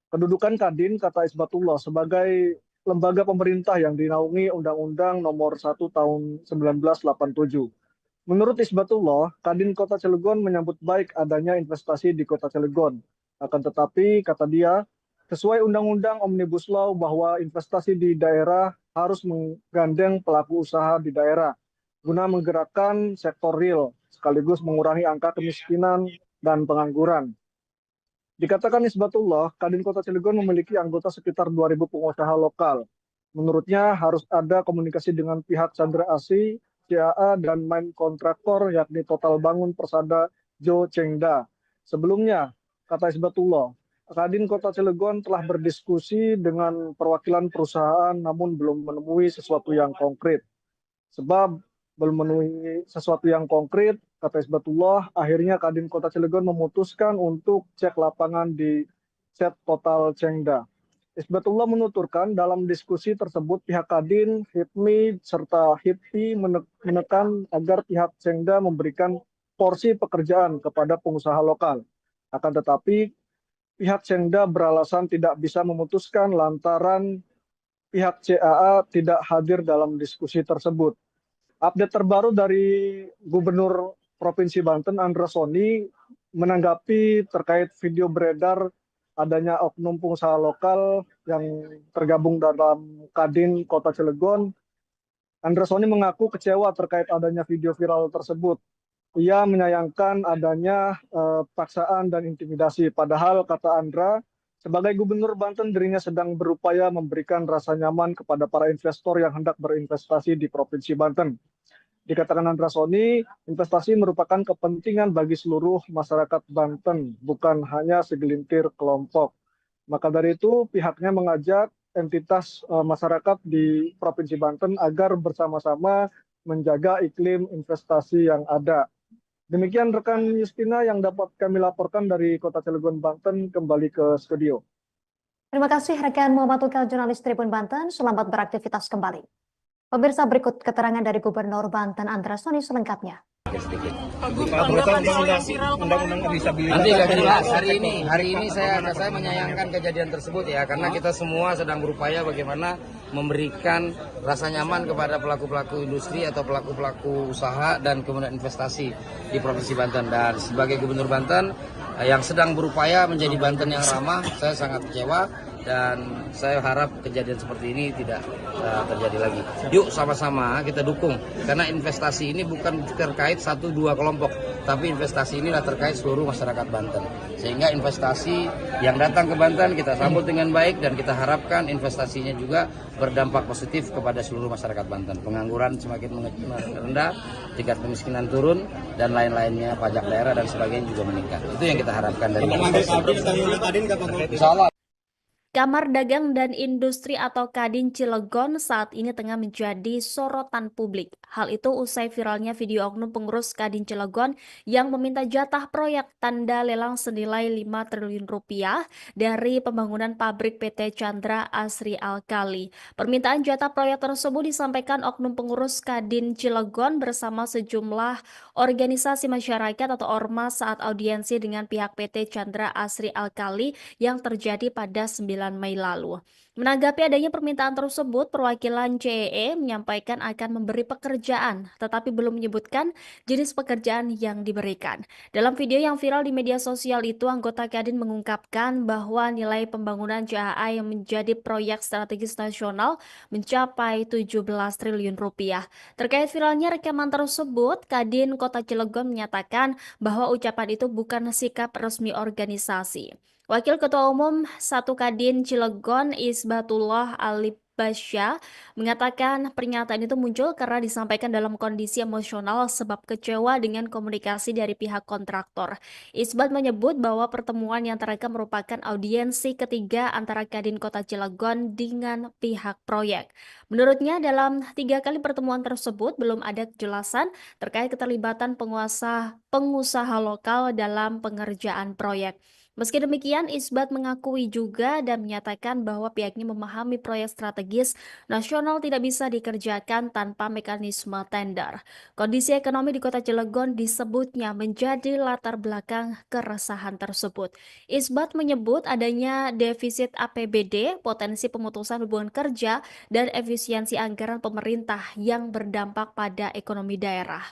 Kedudukan Kadin, kata Isbatullah, sebagai lembaga pemerintah yang dinaungi Undang-Undang Nomor 1 Tahun 1987. Menurut Isbatullah, Kadin Kota Cilegon menyambut baik adanya investasi di Kota Cilegon. Akan tetapi, kata dia, sesuai Undang-Undang Omnibus Law bahwa investasi di daerah harus menggandeng pelaku usaha di daerah guna menggerakkan sektor real sekaligus mengurangi angka kemiskinan dan pengangguran. Dikatakan Isbatullah, Kadin Kota Cilegon memiliki anggota sekitar 2.000 pengusaha lokal. Menurutnya harus ada komunikasi dengan pihak Chandra Asri, CAA, dan main kontraktor yakni Total Bangun Persada Jo Chengda. Sebelumnya, kata Isbatullah, Kadin Kota Cilegon telah berdiskusi dengan perwakilan perusahaan namun belum menemui sesuatu yang konkret. Sebab belum memenuhi sesuatu yang konkret, kata Isbatullah, akhirnya Kadin Kota Cilegon memutuskan untuk cek lapangan di set Total Chengda. Isbatullah menuturkan dalam diskusi tersebut pihak Kadin, HIPMI, serta HIPI menekan agar pihak Chengda memberikan porsi pekerjaan kepada pengusaha lokal. Akan tetapi pihak Chengda beralasan tidak bisa memutuskan lantaran pihak CAA tidak hadir dalam diskusi tersebut. Update terbaru dari Gubernur Provinsi Banten, Andra Soni, menanggapi terkait video beredar adanya oknum pengusaha lokal yang tergabung dalam Kadin Kota Cilegon. Andra Soni mengaku kecewa terkait adanya video viral tersebut. Ia menyayangkan adanya paksaan dan intimidasi. Padahal, kata Andra, sebagai Gubernur Banten, dirinya sedang berupaya memberikan rasa nyaman kepada para investor yang hendak berinvestasi di Provinsi Banten. Dikatakan Andra Soni, investasi merupakan kepentingan bagi seluruh masyarakat Banten, bukan hanya segelintir kelompok. Maka dari itu, pihaknya mengajak entitas masyarakat di Provinsi Banten agar bersama-sama menjaga iklim investasi yang ada. Demikian rekan Justina yang dapat kami laporkan dari Kota Cilegon, Banten, kembali ke studio. Terima kasih rekan Muhammad Tukal, jurnalis Tribun Banten. Selamat beraktivitas kembali. Pemirsa, berikut keterangan dari Gubernur Banten Andra Soni selengkapnya. Nanti akan jelas. Hari ini saya menyayangkan kejadian tersebut ya, karena kita semua sedang berupaya bagaimana memberikan rasa nyaman kepada pelaku-pelaku industri atau pelaku-pelaku usaha dan kemudian investasi di Provinsi Banten. Dan sebagai Gubernur Banten yang sedang berupaya menjadi Banten yang ramah, saya sangat kecewa. Dan saya harap kejadian seperti ini tidak terjadi lagi. Yuk sama-sama kita dukung, karena investasi ini bukan terkait 1-2 kelompok, tapi investasi inilah terkait seluruh masyarakat Banten. Sehingga investasi yang datang ke Banten kita sambut dengan baik, dan kita harapkan investasinya juga berdampak positif kepada seluruh masyarakat Banten. Pengangguran semakin rendah, tingkat kemiskinan turun, dan lain-lainnya, pajak daerah dan sebagainya juga meningkat. Itu yang kita harapkan dari Insya Allah. Kamar Dagang dan Industri atau Kadin Cilegon saat ini tengah menjadi sorotan publik. Hal itu usai viralnya video oknum pengurus Kadin Cilegon yang meminta jatah proyek tanda lelang senilai 5 triliun rupiah dari pembangunan pabrik PT Chandra Asri Alkali. Permintaan jatah proyek tersebut disampaikan oknum pengurus Kadin Cilegon bersama sejumlah organisasi masyarakat atau ormas saat audiensi dengan pihak PT Chandra Asri Alkali yang terjadi pada 9 Mei lalu. Menanggapi adanya permintaan tersebut, perwakilan CEE menyampaikan akan memberi pekerjaan, tetapi belum menyebutkan jenis pekerjaan yang diberikan. Dalam video yang viral di media sosial itu, anggota Kadin mengungkapkan bahwa nilai pembangunan CAA yang menjadi proyek strategis nasional mencapai 17 triliun rupiah. Terkait viralnya rekaman tersebut, Kadin Kota Cilegon menyatakan bahwa ucapan itu bukan sikap resmi organisasi. Wakil Ketua Umum 1 Kadin Cilegon Isbatullah Alibasya mengatakan pernyataan itu muncul karena disampaikan dalam kondisi emosional sebab kecewa dengan komunikasi dari pihak kontraktor. Isbat menyebut bahwa pertemuan yang terekam merupakan audiensi ketiga antara Kadin Kota Cilegon dengan pihak proyek. Menurutnya dalam 3 kali pertemuan tersebut belum ada kejelasan terkait keterlibatan pengusaha lokal dalam pengerjaan proyek. Meski demikian, Isbat mengakui juga dan menyatakan bahwa pihaknya memahami proyek strategis nasional tidak bisa dikerjakan tanpa mekanisme tender. Kondisi ekonomi di Kota Cilegon disebutnya menjadi latar belakang keresahan tersebut. Isbat menyebut adanya defisit APBD, potensi pemutusan hubungan kerja, dan efisiensi anggaran pemerintah yang berdampak pada ekonomi daerah.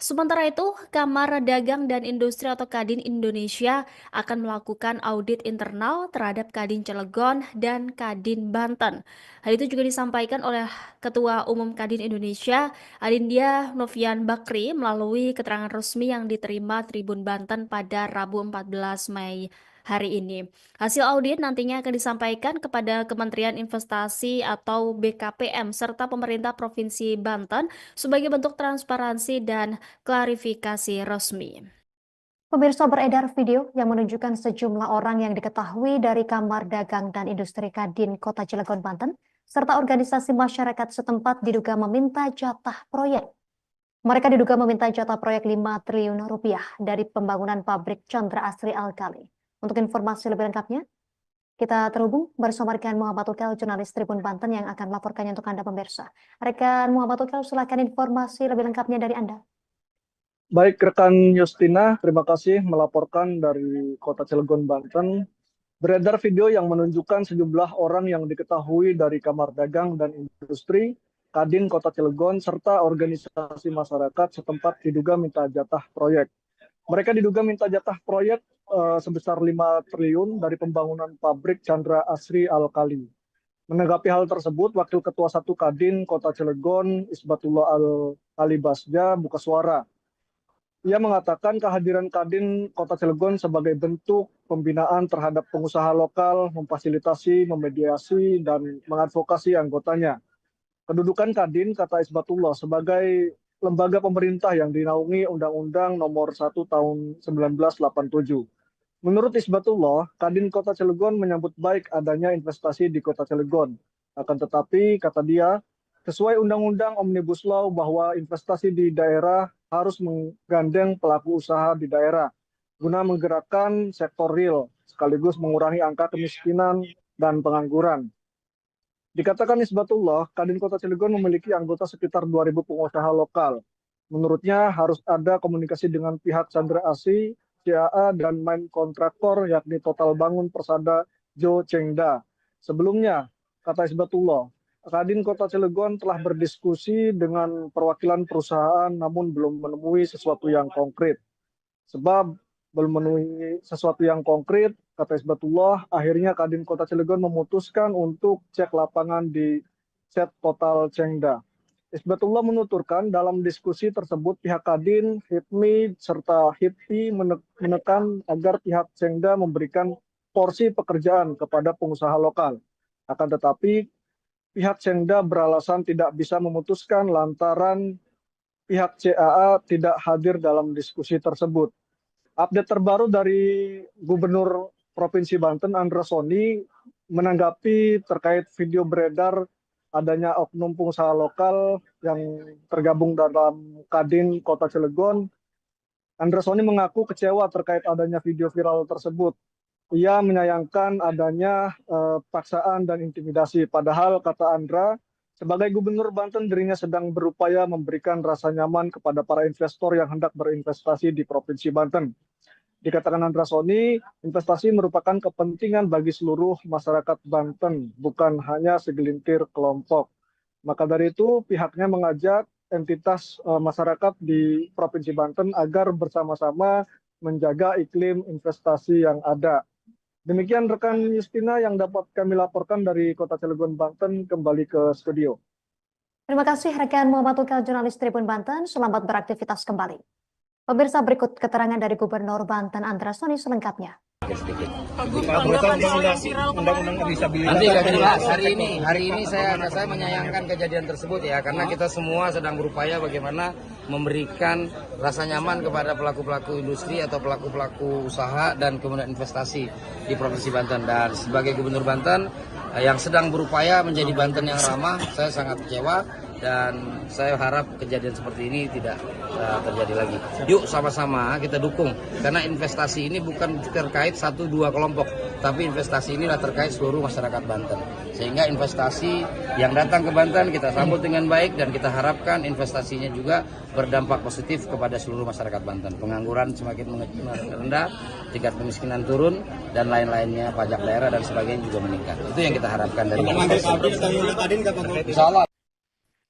Sementara itu, Kamar Dagang dan Industri atau Kadin Indonesia akan melakukan audit internal terhadap Kadin Cilegon dan Kadin Banten. Hal itu juga disampaikan oleh Ketua Umum Kadin Indonesia, Adindia Novian Bakri, melalui keterangan resmi yang diterima Tribun Banten pada Rabu 14 Mei hari ini. Hasil audit nantinya akan disampaikan kepada Kementerian Investasi atau BKPM serta pemerintah Provinsi Banten sebagai bentuk transparansi dan klarifikasi resmi. Pemirsa, beredar video yang menunjukkan sejumlah orang yang diketahui dari Kamar Dagang dan Industri Kadin Kota Cilegon, Banten, serta organisasi masyarakat setempat diduga meminta jatah proyek. Mereka diduga meminta jatah proyek 5 triliun rupiah dari pembangunan pabrik Chandra Asri Alkali. Untuk informasi lebih lengkapnya, kita terhubung bersama rekan Muhammad Ukel, jurnalis Tribun Banten yang akan melaporkannya untuk Anda pemirsa. Rekan Muhammad Ukel, silakan informasi lebih lengkapnya dari Anda. Baik, rekan Justina, terima kasih melaporkan dari Kota Cilegon, Banten. Beredar video yang menunjukkan sejumlah orang yang diketahui dari Kamar Dagang dan Industri Kadin Kota Cilegon serta organisasi masyarakat setempat diduga minta jatah proyek. Mereka diduga minta jatah proyek sebesar 5 triliun dari pembangunan pabrik Chandra Asri Alkali. Menanggapi hal tersebut, Wakil Ketua 1 Kadin Kota Cilegon, Isbatullah Al-Alibasja, buka suara. Ia mengatakan kehadiran Kadin Kota Cilegon sebagai bentuk pembinaan terhadap pengusaha lokal, memfasilitasi, memediasi, dan mengadvokasi anggotanya. Kedudukan Kadin, kata Isbatullah, sebagai lembaga pemerintah yang dinaungi Undang-Undang Nomor 1 Tahun 1987. Menurut Isbatullah, Kadin Kota Cilegon menyambut baik adanya investasi di Kota Cilegon. Akan tetapi, kata dia, sesuai Undang-Undang Omnibus Law bahwa investasi di daerah harus menggandeng pelaku usaha di daerah guna menggerakkan sektor real sekaligus mengurangi angka kemiskinan dan pengangguran. Dikatakan Isbatullah, Kadin Kota Cilegon memiliki anggota sekitar 2.000 pengusaha lokal. Menurutnya harus ada komunikasi dengan pihak Chandra Asri, CAA, dan main kontraktor yakni Total Bangun Persada Jo Chengda. Sebelumnya, kata Isbatullah, Kadin Kota Cilegon telah berdiskusi dengan perwakilan perusahaan namun belum menemui sesuatu yang konkret. Sebab belum menemui sesuatu yang konkret, kata Isbatullah, akhirnya Kadin Kota Cilegon memutuskan untuk cek lapangan di set Total Chengda. Isbatullah menuturkan dalam diskusi tersebut pihak Kadin, HIPMI, serta HIPI menekan agar pihak Chengda memberikan porsi pekerjaan kepada pengusaha lokal. Akan tetapi, pihak Chengda beralasan tidak bisa memutuskan lantaran pihak CAA tidak hadir dalam diskusi tersebut. Update terbaru dari Gubernur Provinsi Banten, Andra Soni, menanggapi terkait video beredar adanya oknum pengusaha lokal yang tergabung dalam Kadin Kota Cilegon. Andra Soni mengaku kecewa terkait adanya video viral tersebut. Ia menyayangkan adanya paksaan dan intimidasi. Padahal, kata Andra, sebagai Gubernur Banten dirinya sedang berupaya memberikan rasa nyaman kepada para investor yang hendak berinvestasi di Provinsi Banten. Dikatakan Andra Soni, investasi merupakan kepentingan bagi seluruh masyarakat Banten, bukan hanya segelintir kelompok. Maka dari itu, pihaknya mengajak entitas masyarakat di Provinsi Banten agar bersama-sama menjaga iklim investasi yang ada. Demikian rekan Justina yang dapat kami laporkan dari Kota Cilegon, Banten, kembali ke studio. Terima kasih rekan Muhammad Ukel, jurnalis Tribun Banten. Selamat beraktivitas kembali. Pemirsa, berikut keterangan dari Gubernur Banten Andra Soni selengkapnya. Nanti akan jelas hari ini saya menyayangkan kejadian tersebut ya, karena kita semua sedang berupaya bagaimana memberikan rasa nyaman kepada pelaku-pelaku industri atau pelaku-pelaku usaha dan kemudian investasi di Provinsi Banten. Dan sebagai Gubernur Banten yang sedang berupaya menjadi Banten yang ramah, saya sangat kecewa dan saya harap kejadian seperti ini tidak terjadi lagi. Yuk sama-sama kita dukung, karena investasi ini bukan terkait 1-2 kelompok, tapi investasi inilah terkait seluruh masyarakat Banten. Sehingga investasi yang datang ke Banten kita sambut dengan baik, dan kita harapkan investasinya juga berdampak positif kepada seluruh masyarakat Banten. Pengangguran semakin rendah, tingkat kemiskinan turun, dan lain-lainnya, pajak daerah dan sebagainya juga meningkat. Itu yang kita harapkan dari Insya Allah.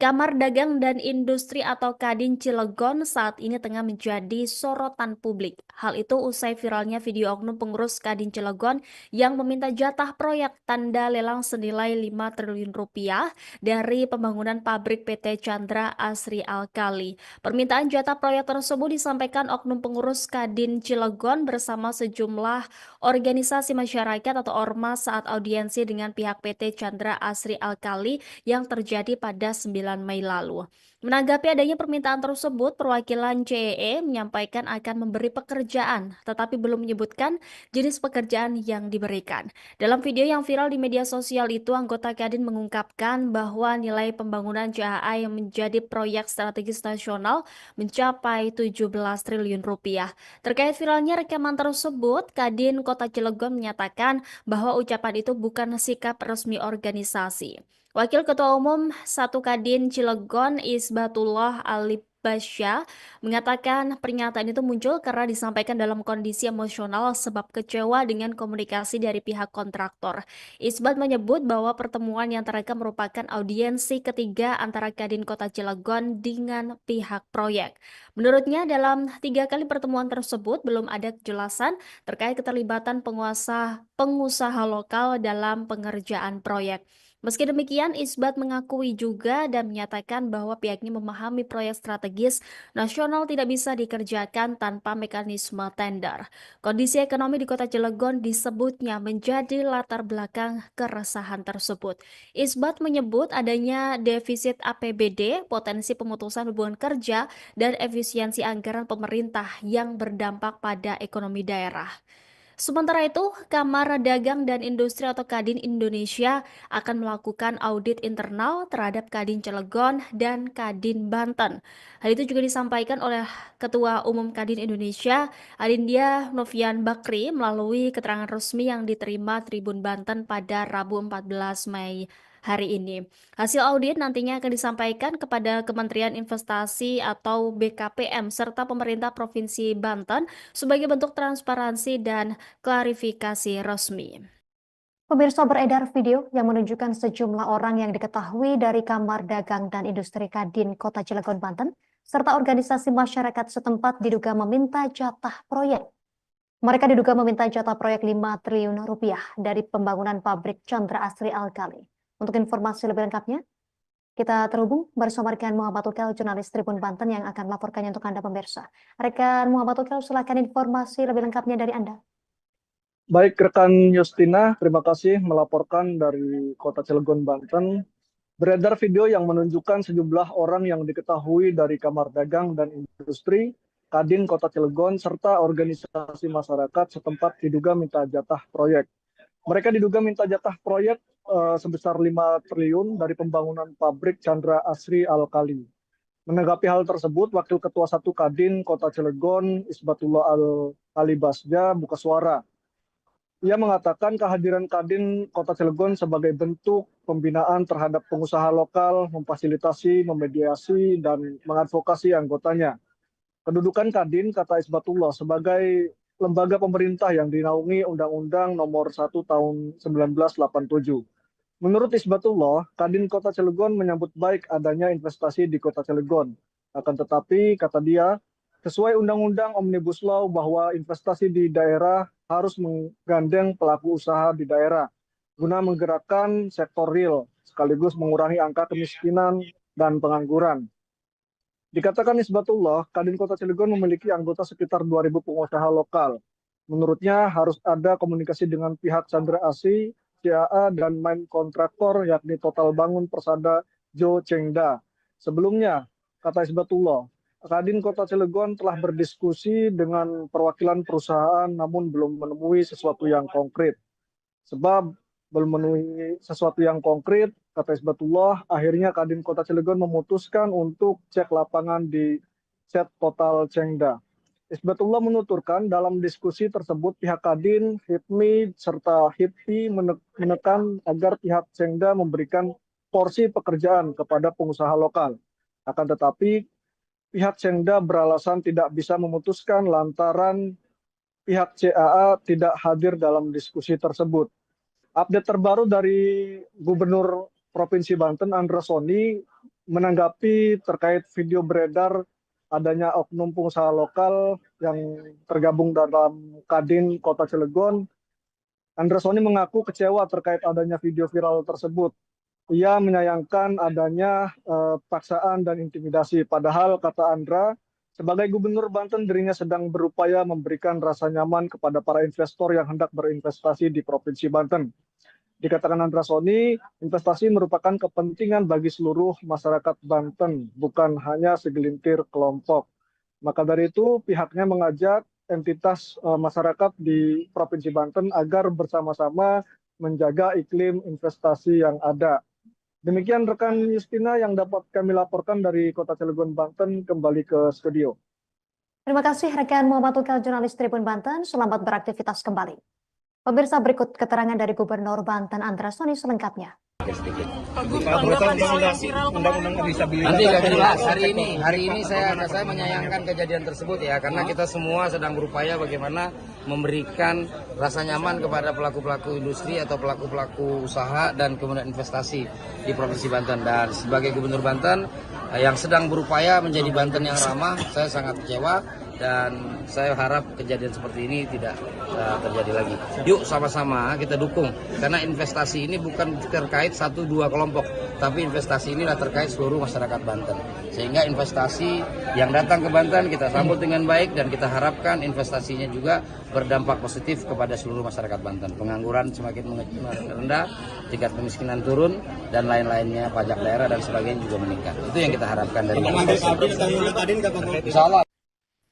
Kamar Dagang dan Industri atau Kadin Cilegon saat ini tengah menjadi sorotan publik. Hal itu usai viralnya video oknum pengurus Kadin Cilegon yang meminta jatah proyek tanda lelang senilai 5 triliun rupiah dari pembangunan pabrik PT Chandra Asri Alkali. Permintaan jatah proyek tersebut disampaikan oknum pengurus Kadin Cilegon bersama sejumlah organisasi masyarakat atau ormas saat audiensi dengan pihak PT Chandra Asri Alkali yang terjadi pada 9 Mei lalu. Menanggapi adanya permintaan tersebut, perwakilan CEE menyampaikan akan memberi pekerjaan, tetapi belum menyebutkan jenis pekerjaan yang diberikan. Dalam video yang viral di media sosial itu, anggota Kadin mengungkapkan bahwa nilai pembangunan CHA yang menjadi proyek strategis nasional mencapai 17 triliun rupiah. Terkait viralnya rekaman tersebut, Kadin Kota Cilegon menyatakan bahwa ucapan itu bukan sikap resmi organisasi. Wakil Ketua Umum 1 Kadin Cilegon Isbatullah Alibasya mengatakan pernyataan itu muncul karena disampaikan dalam kondisi emosional sebab kecewa dengan komunikasi dari pihak kontraktor. Isbat menyebut bahwa pertemuan yang terekam merupakan audiensi ketiga antara Kadin Kota Cilegon dengan pihak proyek. Menurutnya dalam 3 kali pertemuan tersebut belum ada kejelasan terkait keterlibatan pengusaha lokal dalam pengerjaan proyek. Meski demikian, Isbat mengakui juga dan menyatakan bahwa pihaknya memahami proyek strategis nasional tidak bisa dikerjakan tanpa mekanisme tender. Kondisi ekonomi di Kota Cilegon disebutnya menjadi latar belakang keresahan tersebut. Isbat menyebut adanya defisit APBD, potensi pemutusan hubungan kerja, dan efisiensi anggaran pemerintah yang berdampak pada ekonomi daerah. Sementara itu, Kamar Dagang dan Industri atau Kadin Indonesia akan melakukan audit internal terhadap Kadin Cilegon dan Kadin Banten. Hal itu juga disampaikan oleh Ketua Umum Kadin Indonesia, Adindia Novian Bakri, melalui keterangan resmi yang diterima Tribun Banten pada Rabu 14 Mei hari ini. Hasil audit nantinya akan disampaikan kepada Kementerian Investasi atau BKPM serta pemerintah Provinsi Banten sebagai bentuk transparansi dan klarifikasi resmi. Pemirsa, beredar video yang menunjukkan sejumlah orang yang diketahui dari Kamar Dagang dan Industri Kadin Kota Cilegon, Banten, serta organisasi masyarakat setempat diduga meminta jatah proyek. Mereka diduga meminta jatah proyek 5 triliun rupiah dari pembangunan pabrik Chandra Asri Alkali. Untuk informasi lebih lengkapnya, kita terhubung bersama rekan Muhammad Ukel, jurnalis Tribun Banten yang akan melaporkannya untuk Anda pemirsa. Rekan Muhammad Ukel, silakan informasi lebih lengkapnya dari Anda. Baik, rekan Justina, terima kasih melaporkan dari Kota Cilegon, Banten. Beredar video yang menunjukkan sejumlah orang yang diketahui dari Kamar Dagang dan Industri Kadin Kota Cilegon serta organisasi masyarakat setempat diduga minta jatah proyek. Mereka diduga minta jatah proyek sebesar 5 triliun dari pembangunan pabrik Chandra Asri Alkali. Menanggapi hal tersebut, Wakil Ketua 1 Kadin Kota Cilegon Isbatullah Alibasya buka suara. Ia mengatakan kehadiran Kadin Kota Cilegon sebagai bentuk pembinaan terhadap pengusaha lokal, memfasilitasi, memediasi, dan mengadvokasi anggotanya. Kedudukan Kadin, kata Isbatullah, sebagai lembaga pemerintah yang dinaungi Undang-Undang Nomor 1 Tahun 1987. Menurut Isbatullah, Kadin Kota Cilegon menyambut baik adanya investasi di Kota Cilegon. Akan tetapi, kata dia, sesuai Undang-Undang Omnibus Law bahwa investasi di daerah harus menggandeng pelaku usaha di daerah guna menggerakkan sektor real sekaligus mengurangi angka kemiskinan dan pengangguran. Dikatakan Isbatullah, Kadin Kota Cilegon memiliki anggota sekitar 2.000 pengusaha lokal. Menurutnya harus ada komunikasi dengan pihak Chandra Asri, CAA, dan main kontraktor yakni Total Bangun Persada Jo Chengda. Sebelumnya, kata Isbatullah, Kadin Kota Cilegon telah berdiskusi dengan perwakilan perusahaan namun belum menemui sesuatu yang konkret. Sebab belum menemui sesuatu yang konkret, kata Isbatullah, akhirnya Kadin Kota Cilegon memutuskan untuk cek lapangan di Set Total Cengda. Isbatullah menuturkan dalam diskusi tersebut pihak Kadin, HIPMI, serta HIPI menekan agar pihak Cengda memberikan porsi pekerjaan kepada pengusaha lokal. Akan tetapi pihak Cengda beralasan tidak bisa memutuskan lantaran pihak CAA tidak hadir dalam diskusi tersebut. Update terbaru dari Gubernur Provinsi Banten, Andra Soni, menanggapi terkait video beredar adanya oknum pengusaha lokal yang tergabung dalam Kadin Kota Cilegon. Andra Soni mengaku kecewa terkait adanya video viral tersebut. Ia menyayangkan adanya paksaan dan intimidasi. Padahal, kata Andra, sebagai Gubernur Banten, dirinya sedang berupaya memberikan rasa nyaman kepada para investor yang hendak berinvestasi di Provinsi Banten. Dikatakan Andra Soni, investasi merupakan kepentingan bagi seluruh masyarakat Banten, bukan hanya segelintir kelompok. Maka dari itu, pihaknya mengajak entitas masyarakat di Provinsi Banten agar bersama-sama menjaga iklim investasi yang ada. Demikian rekan Justina yang dapat kami laporkan dari Kota Cilegon, Banten, kembali ke studio. Terima kasih rekan Muhammad Tukal, jurnalis Tribun Banten. Selamat beraktivitas kembali. Pemirsa, berikut keterangan dari Gubernur Banten Andra Soni selengkapnya. Nanti nggak jelas. Hari ini saya menyayangkan kejadian tersebut ya, karena kita semua sedang berupaya bagaimana memberikan rasa nyaman kepada pelaku-pelaku industri atau pelaku-pelaku usaha dan kemudian investasi di Provinsi Banten. Dan sebagai Gubernur Banten yang sedang berupaya menjadi Banten yang ramah, saya sangat kecewa dan saya harap kejadian seperti ini tidak terjadi lagi. Yuk sama-sama kita dukung, karena investasi ini bukan terkait 1-2 kelompok, tapi investasi inilah terkait seluruh masyarakat Banten. Sehingga investasi yang datang ke Banten kita sambut dengan baik dan kita harapkan investasinya juga berdampak positif kepada seluruh masyarakat Banten. Pengangguran semakin rendah, tingkat kemiskinan turun, dan lain-lainnya, pajak daerah dan sebagainya juga meningkat. Itu yang kita harapkan dari Insya Allah.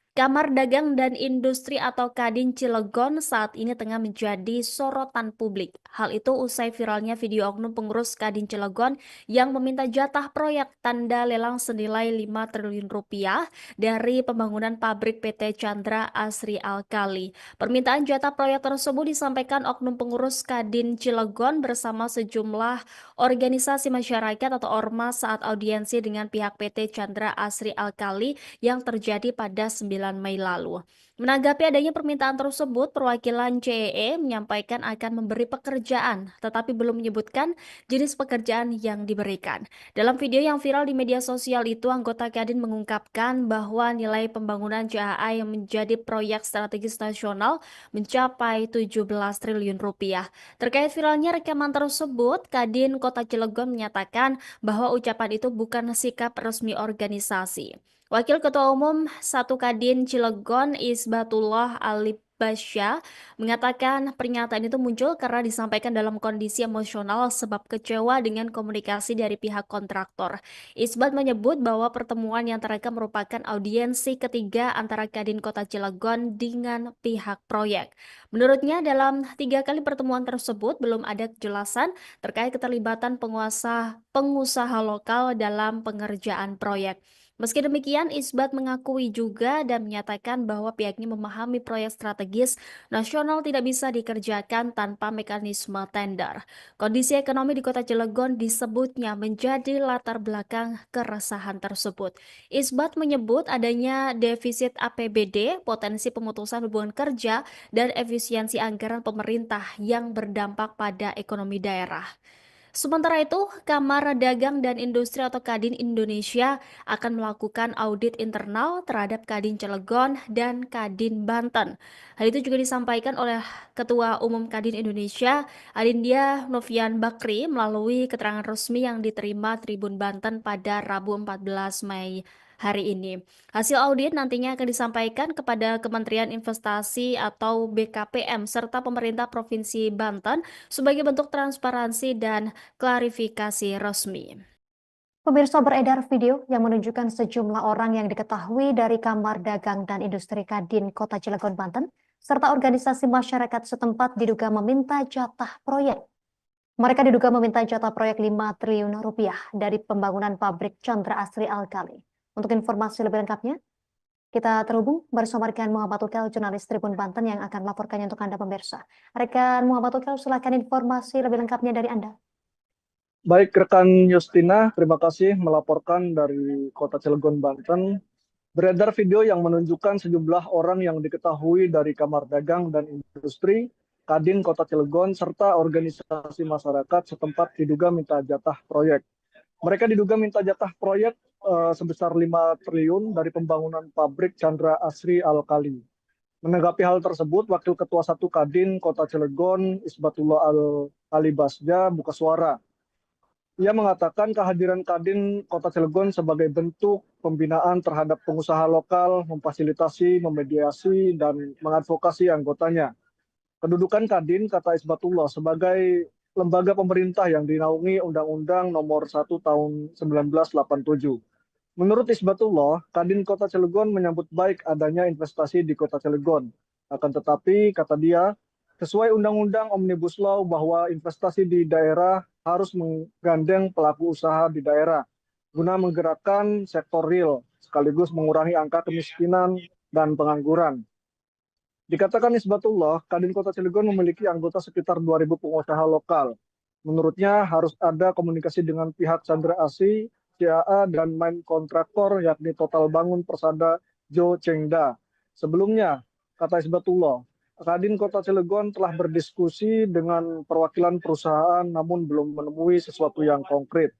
Kamar Dagang dan Industri atau Kadin Cilegon saat ini tengah menjadi sorotan publik. Hal itu usai viralnya video oknum pengurus Kadin Cilegon yang meminta jatah proyek tanda lelang senilai 5 triliun rupiah dari pembangunan pabrik PT Chandra Asri Alkali. Permintaan jatah proyek tersebut disampaikan oknum pengurus Kadin Cilegon bersama sejumlah organisasi masyarakat atau ormas saat audiensi dengan pihak PT Chandra Asri Alkali yang terjadi pada 9 Mei lalu. Menanggapi adanya permintaan tersebut, perwakilan CEE menyampaikan akan memberi pekerjaan, tetapi belum menyebutkan jenis pekerjaan yang diberikan. Dalam video yang viral di media sosial itu, anggota Kadin mengungkapkan bahwa nilai pembangunan CAA yang menjadi proyek strategis nasional mencapai 17 triliun rupiah. Terkait viralnya rekaman tersebut, Kadin Kota Cilegon menyatakan bahwa ucapan itu bukan sikap resmi organisasi. Wakil Ketua Umum 1 Kadin Cilegon Isbatullah Alibasya mengatakan pernyataan itu muncul karena disampaikan dalam kondisi emosional sebab kecewa dengan komunikasi dari pihak kontraktor. Isbat menyebut bahwa pertemuan yang terekam merupakan audiensi ketiga antara Kadin Kota Cilegon dengan pihak proyek. Menurutnya dalam 3 kali pertemuan tersebut belum ada kejelasan terkait keterlibatan pengusaha lokal dalam pengerjaan proyek. Meski demikian, Isbat mengakui juga dan menyatakan bahwa pihaknya memahami proyek strategis nasional tidak bisa dikerjakan tanpa mekanisme tender. Kondisi ekonomi di Kota Cilegon disebutnya menjadi latar belakang keresahan tersebut. Isbat menyebut adanya defisit APBD, potensi pemutusan hubungan kerja, dan efisiensi anggaran pemerintah yang berdampak pada ekonomi daerah. Sementara itu, Kamar Dagang dan Industri atau Kadin Indonesia akan melakukan audit internal terhadap Kadin Cilegon dan Kadin Banten. Hal itu juga disampaikan oleh Ketua Umum Kadin Indonesia, Adindia Novian Bakri, melalui keterangan resmi yang diterima Tribun Banten pada Rabu 14 Mei hari ini. Hasil audit nantinya akan disampaikan kepada Kementerian Investasi atau BKPM serta pemerintah Provinsi Banten sebagai bentuk transparansi dan klarifikasi resmi. Pemirsa, beredar video yang menunjukkan sejumlah orang yang diketahui dari Kamar Dagang dan Industri Kadin Kota Cilegon, Banten, serta organisasi masyarakat setempat diduga meminta jatah proyek. Mereka diduga meminta jatah proyek 5 triliun rupiah dari pembangunan pabrik Chandra Asri Alkali. Untuk informasi lebih lengkapnya, kita terhubung bersama rekan Muhammad Ukel, jurnalis Tribun Banten yang akan melaporkannya untuk Anda pemirsa. Rekan Muhammad Ukel, silakan informasi lebih lengkapnya dari Anda. Baik, rekan Justina, terima kasih melaporkan dari Kota Cilegon, Banten. Beredar video yang menunjukkan sejumlah orang yang diketahui dari Kamar Dagang dan Industri, Kadin Kota Cilegon, serta organisasi masyarakat setempat diduga minta jatah proyek. Mereka diduga minta jatah proyek sebesar 5 triliun dari pembangunan pabrik Chandra Asri Alkali. Menanggapi hal tersebut, Wakil Ketua 1 Kadin Kota Cilegon, Isbatullah Al-Alibasja, buka suara. Ia mengatakan kehadiran Kadin Kota Cilegon sebagai bentuk pembinaan terhadap pengusaha lokal, memfasilitasi, memediasi, dan mengadvokasi anggotanya. Kedudukan Kadin, kata Isbatullah, sebagai lembaga pemerintah yang dinaungi Undang-Undang Nomor 1 Tahun 1987. Menurut Isbatullah, Kadin Kota Cilegon menyambut baik adanya investasi di Kota Cilegon. Akan tetapi, kata dia, sesuai Undang-Undang Omnibus Law bahwa investasi di daerah harus menggandeng pelaku usaha di daerah guna menggerakkan sektor real sekaligus mengurangi angka kemiskinan dan pengangguran. Dikatakan Isbatullah, Kadin Kota Cilegon memiliki anggota sekitar 2.000 pengusaha lokal. Menurutnya harus ada komunikasi dengan pihak Chandra Asri, CAA, dan main kontraktor yakni Total Bangun Persada Jo Chengda. Sebelumnya, kata Isbatullah, Kadin Kota Cilegon telah berdiskusi dengan perwakilan perusahaan namun belum menemui sesuatu yang konkret.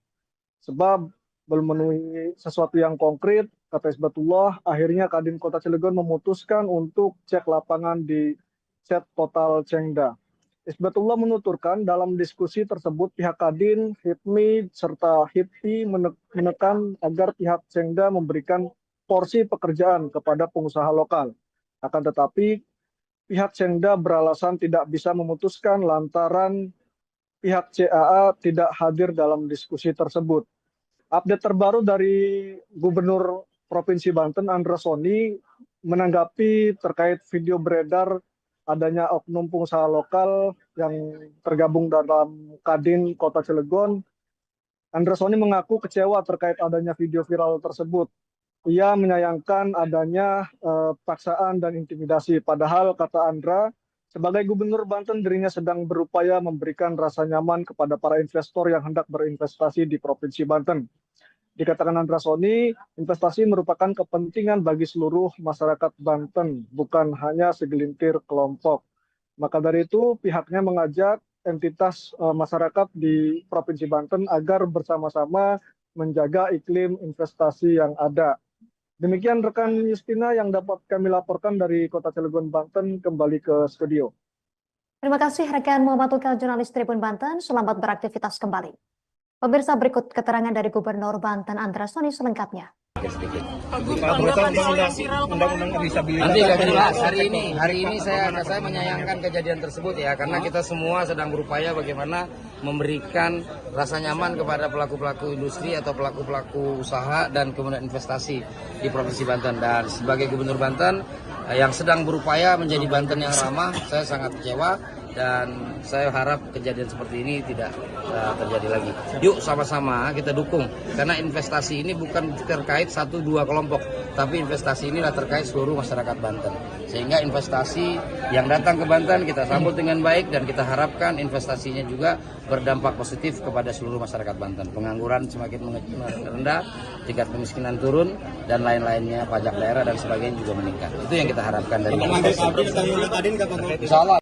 Sebab belum menemui sesuatu yang konkret, kata Isbatullah, akhirnya Kadin Kota Cilegon memutuskan untuk cek lapangan di set Total Chengda. Isbatullah menuturkan dalam diskusi tersebut pihak Kadin, HIPMI, serta HIPI menekan agar pihak Chengda memberikan porsi pekerjaan kepada pengusaha lokal. Akan tetapi, pihak Chengda beralasan tidak bisa memutuskan lantaran pihak CAA tidak hadir dalam diskusi tersebut. Update terbaru dari Gubernur Provinsi Banten, Andra Soni, menanggapi terkait video beredar adanya oknum pengusaha lokal yang tergabung dalam Kadin Kota Cilegon. Andra Soni mengaku kecewa terkait adanya video viral tersebut. Ia menyayangkan adanya paksaan dan intimidasi. Padahal, kata Andra, sebagai Gubernur Banten dirinya sedang berupaya memberikan rasa nyaman kepada para investor yang hendak berinvestasi di Provinsi Banten. Dikatakan Andra Soni, investasi merupakan kepentingan bagi seluruh masyarakat Banten, bukan hanya segelintir kelompok. Maka dari itu, pihaknya mengajak entitas masyarakat di Provinsi Banten agar bersama-sama menjaga iklim investasi yang ada. Demikian rekan Justina yang dapat kami laporkan dari Kota Cilegon, Banten, kembali ke studio. Terima kasih rekan Muhammad Ukel, jurnalis Tribun Banten. Selamat beraktivitas kembali. Pemirsa, berikut keterangan dari Gubernur Banten Andra Soni selengkapnya. Undang-undang disabilitas. Nanti nggak jelas. Hari ini saya menyayangkan kejadian tersebut ya, karena kita semua sedang berupaya bagaimana memberikan rasa nyaman kepada pelaku-pelaku industri atau pelaku-pelaku usaha dan kemudian investasi di Provinsi Banten. Dan sebagai Gubernur Banten yang sedang berupaya menjadi Banten yang ramah, saya sangat kecewa dan saya harap kejadian seperti ini tidak terjadi lagi. Yuk sama-sama kita dukung, karena investasi ini bukan terkait 1-2 kelompok, tapi investasi inilah terkait seluruh masyarakat Banten. Sehingga investasi yang datang ke Banten kita sambut dengan baik dan kita harapkan investasinya juga berdampak positif kepada seluruh masyarakat Banten. Pengangguran semakin rendah, tingkat kemiskinan turun, dan lain-lainnya, pajak daerah dan sebagainya juga meningkat. Itu yang kita harapkan dari investasi.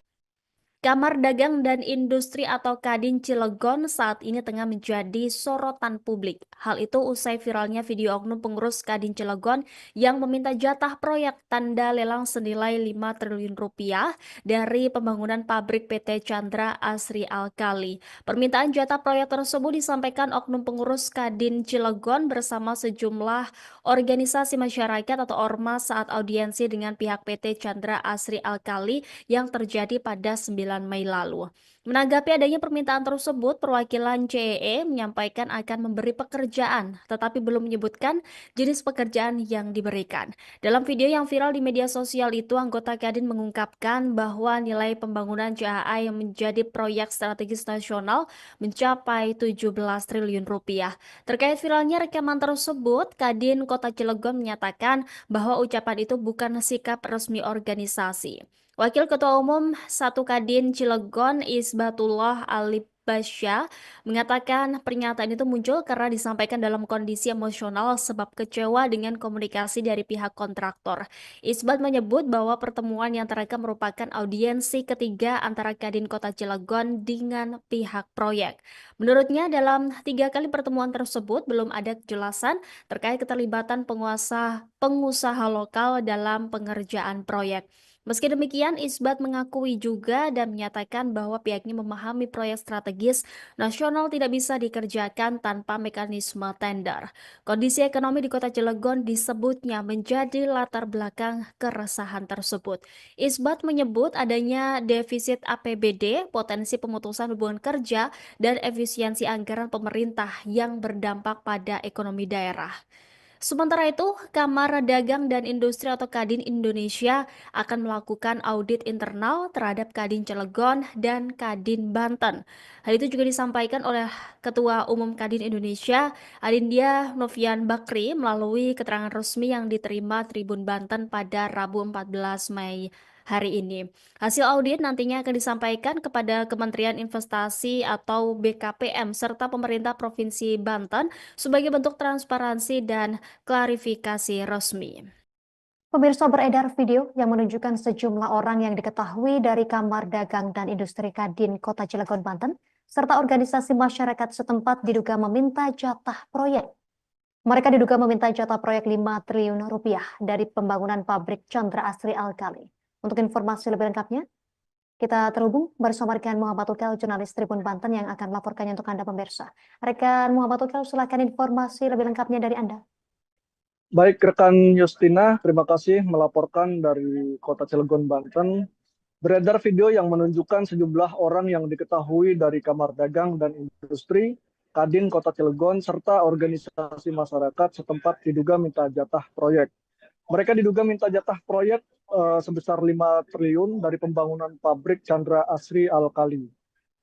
Kamar Dagang dan Industri atau Kadin Cilegon saat ini tengah menjadi sorotan publik. Hal itu usai viralnya video oknum pengurus Kadin Cilegon yang meminta jatah proyek tanda lelang senilai 5 triliun rupiah dari pembangunan pabrik PT Chandra Asri Alkali. Permintaan jatah proyek tersebut disampaikan oknum pengurus Kadin Cilegon bersama sejumlah organisasi masyarakat atau ormas saat audiensi dengan pihak PT Chandra Asri Alkali yang terjadi pada 9 Mei lalu. Menanggapi adanya permintaan tersebut, perwakilan CEE menyampaikan akan memberi pekerjaan, tetapi belum menyebutkan jenis pekerjaan yang diberikan. Dalam video yang viral di media sosial itu, anggota Kadin mengungkapkan bahwa nilai pembangunan CAA yang menjadi proyek strategis nasional mencapai 17 triliun rupiah. Terkait viralnya rekaman tersebut, Kadin Kota Cilegon menyatakan bahwa ucapan itu bukan sikap resmi organisasi. Wakil Ketua Umum 1 Kadin Cilegon Isbatullah Ali Basya mengatakan pernyataan itu muncul karena disampaikan dalam kondisi emosional sebab kecewa dengan komunikasi dari pihak kontraktor. Isbat menyebut bahwa pertemuan yang terekam merupakan audiensi ketiga antara Kadin Kota Cilegon dengan pihak proyek. Menurutnya dalam 3 kali pertemuan tersebut belum ada kejelasan terkait keterlibatan pengusaha lokal dalam pengerjaan proyek. Meski demikian, Isbat mengakui juga dan menyatakan bahwa pihaknya memahami proyek strategis nasional tidak bisa dikerjakan tanpa mekanisme tender. Kondisi ekonomi di Kota Cilegon disebutnya menjadi latar belakang keresahan tersebut. Isbat menyebut adanya defisit APBD, potensi pemutusan hubungan kerja, dan efisiensi anggaran pemerintah yang berdampak pada ekonomi daerah. Sementara itu, Kamar Dagang dan Industri atau Kadin Indonesia akan melakukan audit internal terhadap Kadin Cilegon dan Kadin Banten. Hal itu juga disampaikan oleh Ketua Umum Kadin Indonesia, Adindia Novian Bakri, melalui keterangan resmi yang diterima Tribun Banten pada Rabu 14 Mei hari ini. Hasil audit nantinya akan disampaikan kepada Kementerian Investasi atau BKPM serta pemerintah Provinsi Banten sebagai bentuk transparansi dan klarifikasi resmi. Pemirsa, beredar video yang menunjukkan sejumlah orang yang diketahui dari Kamar Dagang dan Industri Kadin Kota Cilegon, Banten, serta organisasi masyarakat setempat diduga meminta jatah proyek. Mereka diduga meminta jatah proyek 5 triliun rupiah dari pembangunan pabrik Chandra Asri Alkali. Untuk informasi lebih lengkapnya, kita terhubung bersama rekan Muhammad Ukel, jurnalis Tribun Banten yang akan melaporkannya untuk Anda pemirsa. Rekan Muhammad Ukel, silakan informasi lebih lengkapnya dari Anda. Baik, rekan Justina, terima kasih melaporkan dari Kota Cilegon, Banten. Beredar video yang menunjukkan sejumlah orang yang diketahui dari Kamar Dagang dan Industri, Kadin Kota Cilegon, serta organisasi masyarakat setempat diduga minta jatah proyek. Mereka diduga minta jatah proyek sebesar 5 triliun dari pembangunan pabrik Chandra Asri Alkali.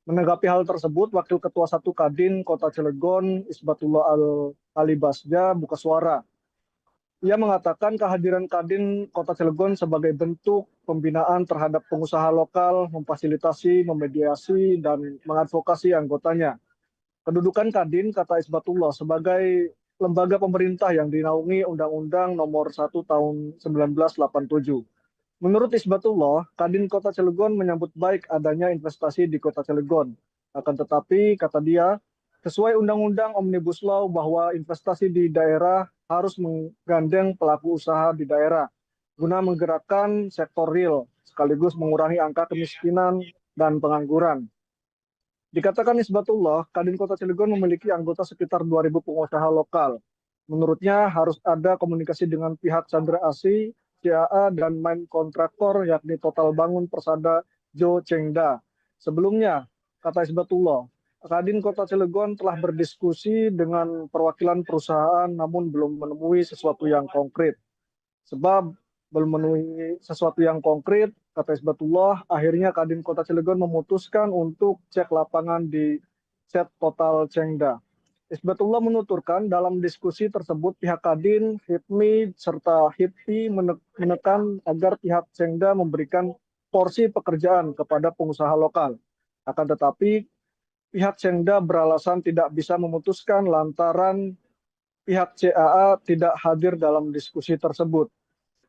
Menanggapi hal tersebut, Wakil Ketua 1 Kadin Kota Cilegon, Isbatullah Ali Basja, buka suara. Ia mengatakan kehadiran Kadin Kota Cilegon sebagai bentuk pembinaan terhadap pengusaha lokal, memfasilitasi, memediasi, dan mengadvokasi anggotanya. Kedudukan Kadin, kata Isbatullah, sebagai lembaga pemerintah yang dinaungi Undang-Undang Nomor 1 Tahun 1987. Menurut Isbatullah, Kadin Kota Cilegon menyambut baik adanya investasi di Kota Cilegon. Akan tetapi, kata dia, sesuai Undang-Undang Omnibus Law bahwa investasi di daerah harus menggandeng pelaku usaha di daerah guna menggerakkan sektor real sekaligus mengurangi angka kemiskinan dan pengangguran. Dikatakan Isbatullah, Kadin Kota Cilegon memiliki anggota sekitar 2.000 pengusaha lokal. Menurutnya harus ada komunikasi dengan pihak Chandra Asri, CAA, dan main kontraktor yakni Total Bangun Persada Jo Chengda. Sebelumnya, kata Isbatullah, Kadin Kota Cilegon telah berdiskusi dengan perwakilan perusahaan namun belum menemui sesuatu yang konkret. Sebab belum memenuhi sesuatu yang konkret, kata Isbatullah, akhirnya Kadin Kota Cilegon memutuskan untuk cek lapangan di set Total Chengda. Isbatullah menuturkan dalam diskusi tersebut pihak Kadin, HIPMI, serta HIPI menekan agar pihak Chengda memberikan porsi pekerjaan kepada pengusaha lokal. Akan tetapi, pihak Chengda beralasan tidak bisa memutuskan lantaran pihak CAA tidak hadir dalam diskusi tersebut.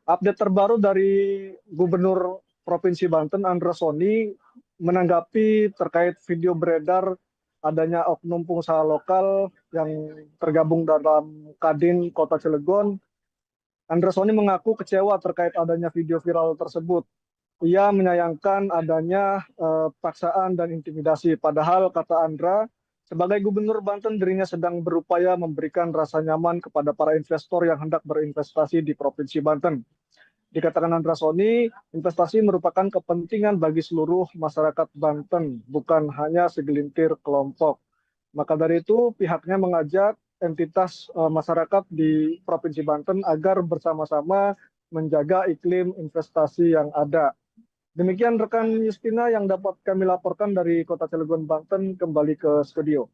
Update terbaru dari Gubernur Provinsi Banten, Andra Soni, menanggapi terkait video beredar adanya oknum pengusaha lokal yang tergabung dalam Kadin Kota Cilegon. Andra Soni mengaku kecewa terkait adanya video viral tersebut. Ia menyayangkan adanya paksaan dan intimidasi. Padahal, kata Andra, sebagai Gubernur Banten, dirinya sedang berupaya memberikan rasa nyaman kepada para investor yang hendak berinvestasi di Provinsi Banten. Dikatakan Andra Soni, investasi merupakan kepentingan bagi seluruh masyarakat Banten, bukan hanya segelintir kelompok. Maka dari itu pihaknya mengajak entitas masyarakat di Provinsi Banten agar bersama-sama menjaga iklim investasi yang ada. Demikian rekan Justina yang dapat kami laporkan dari Kota Cilegon, Banten, kembali ke studio.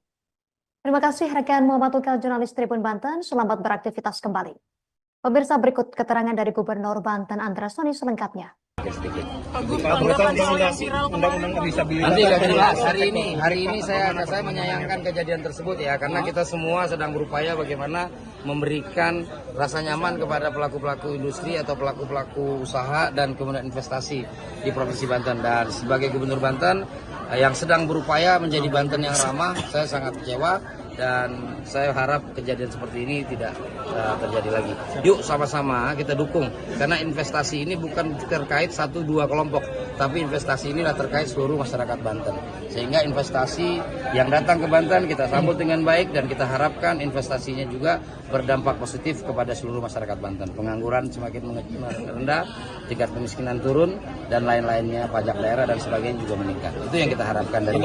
Terima kasih rekan Muhammad Tukel, jurnalis Tribun Banten. Selamat beraktivitas kembali. Pemirsa, berikut keterangan dari Gubernur Banten Andra Soni selengkapnya. Nanti akan jelas hari ini saya menyayangkan kejadian tersebut ya, karena kita semua sedang berupaya bagaimana memberikan rasa nyaman kepada pelaku-pelaku industri atau pelaku-pelaku usaha dan kemudian investasi di Provinsi Banten. Dan sebagai Gubernur Banten yang sedang berupaya menjadi Banten yang ramah, saya sangat kecewa dan saya harap kejadian seperti ini tidak terjadi lagi. Yuk sama-sama kita dukung, karena investasi ini bukan terkait 1-2 kelompok, tapi investasi inilah terkait seluruh masyarakat Banten. Sehingga investasi yang datang ke Banten kita sambut dengan baik dan kita harapkan investasinya juga berdampak positif kepada seluruh masyarakat Banten. Pengangguran semakin rendah, tingkat kemiskinan turun, dan lain-lainnya, pajak daerah dan sebagainya juga meningkat. Itu yang kita harapkan dari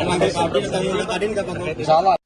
Insya Allah.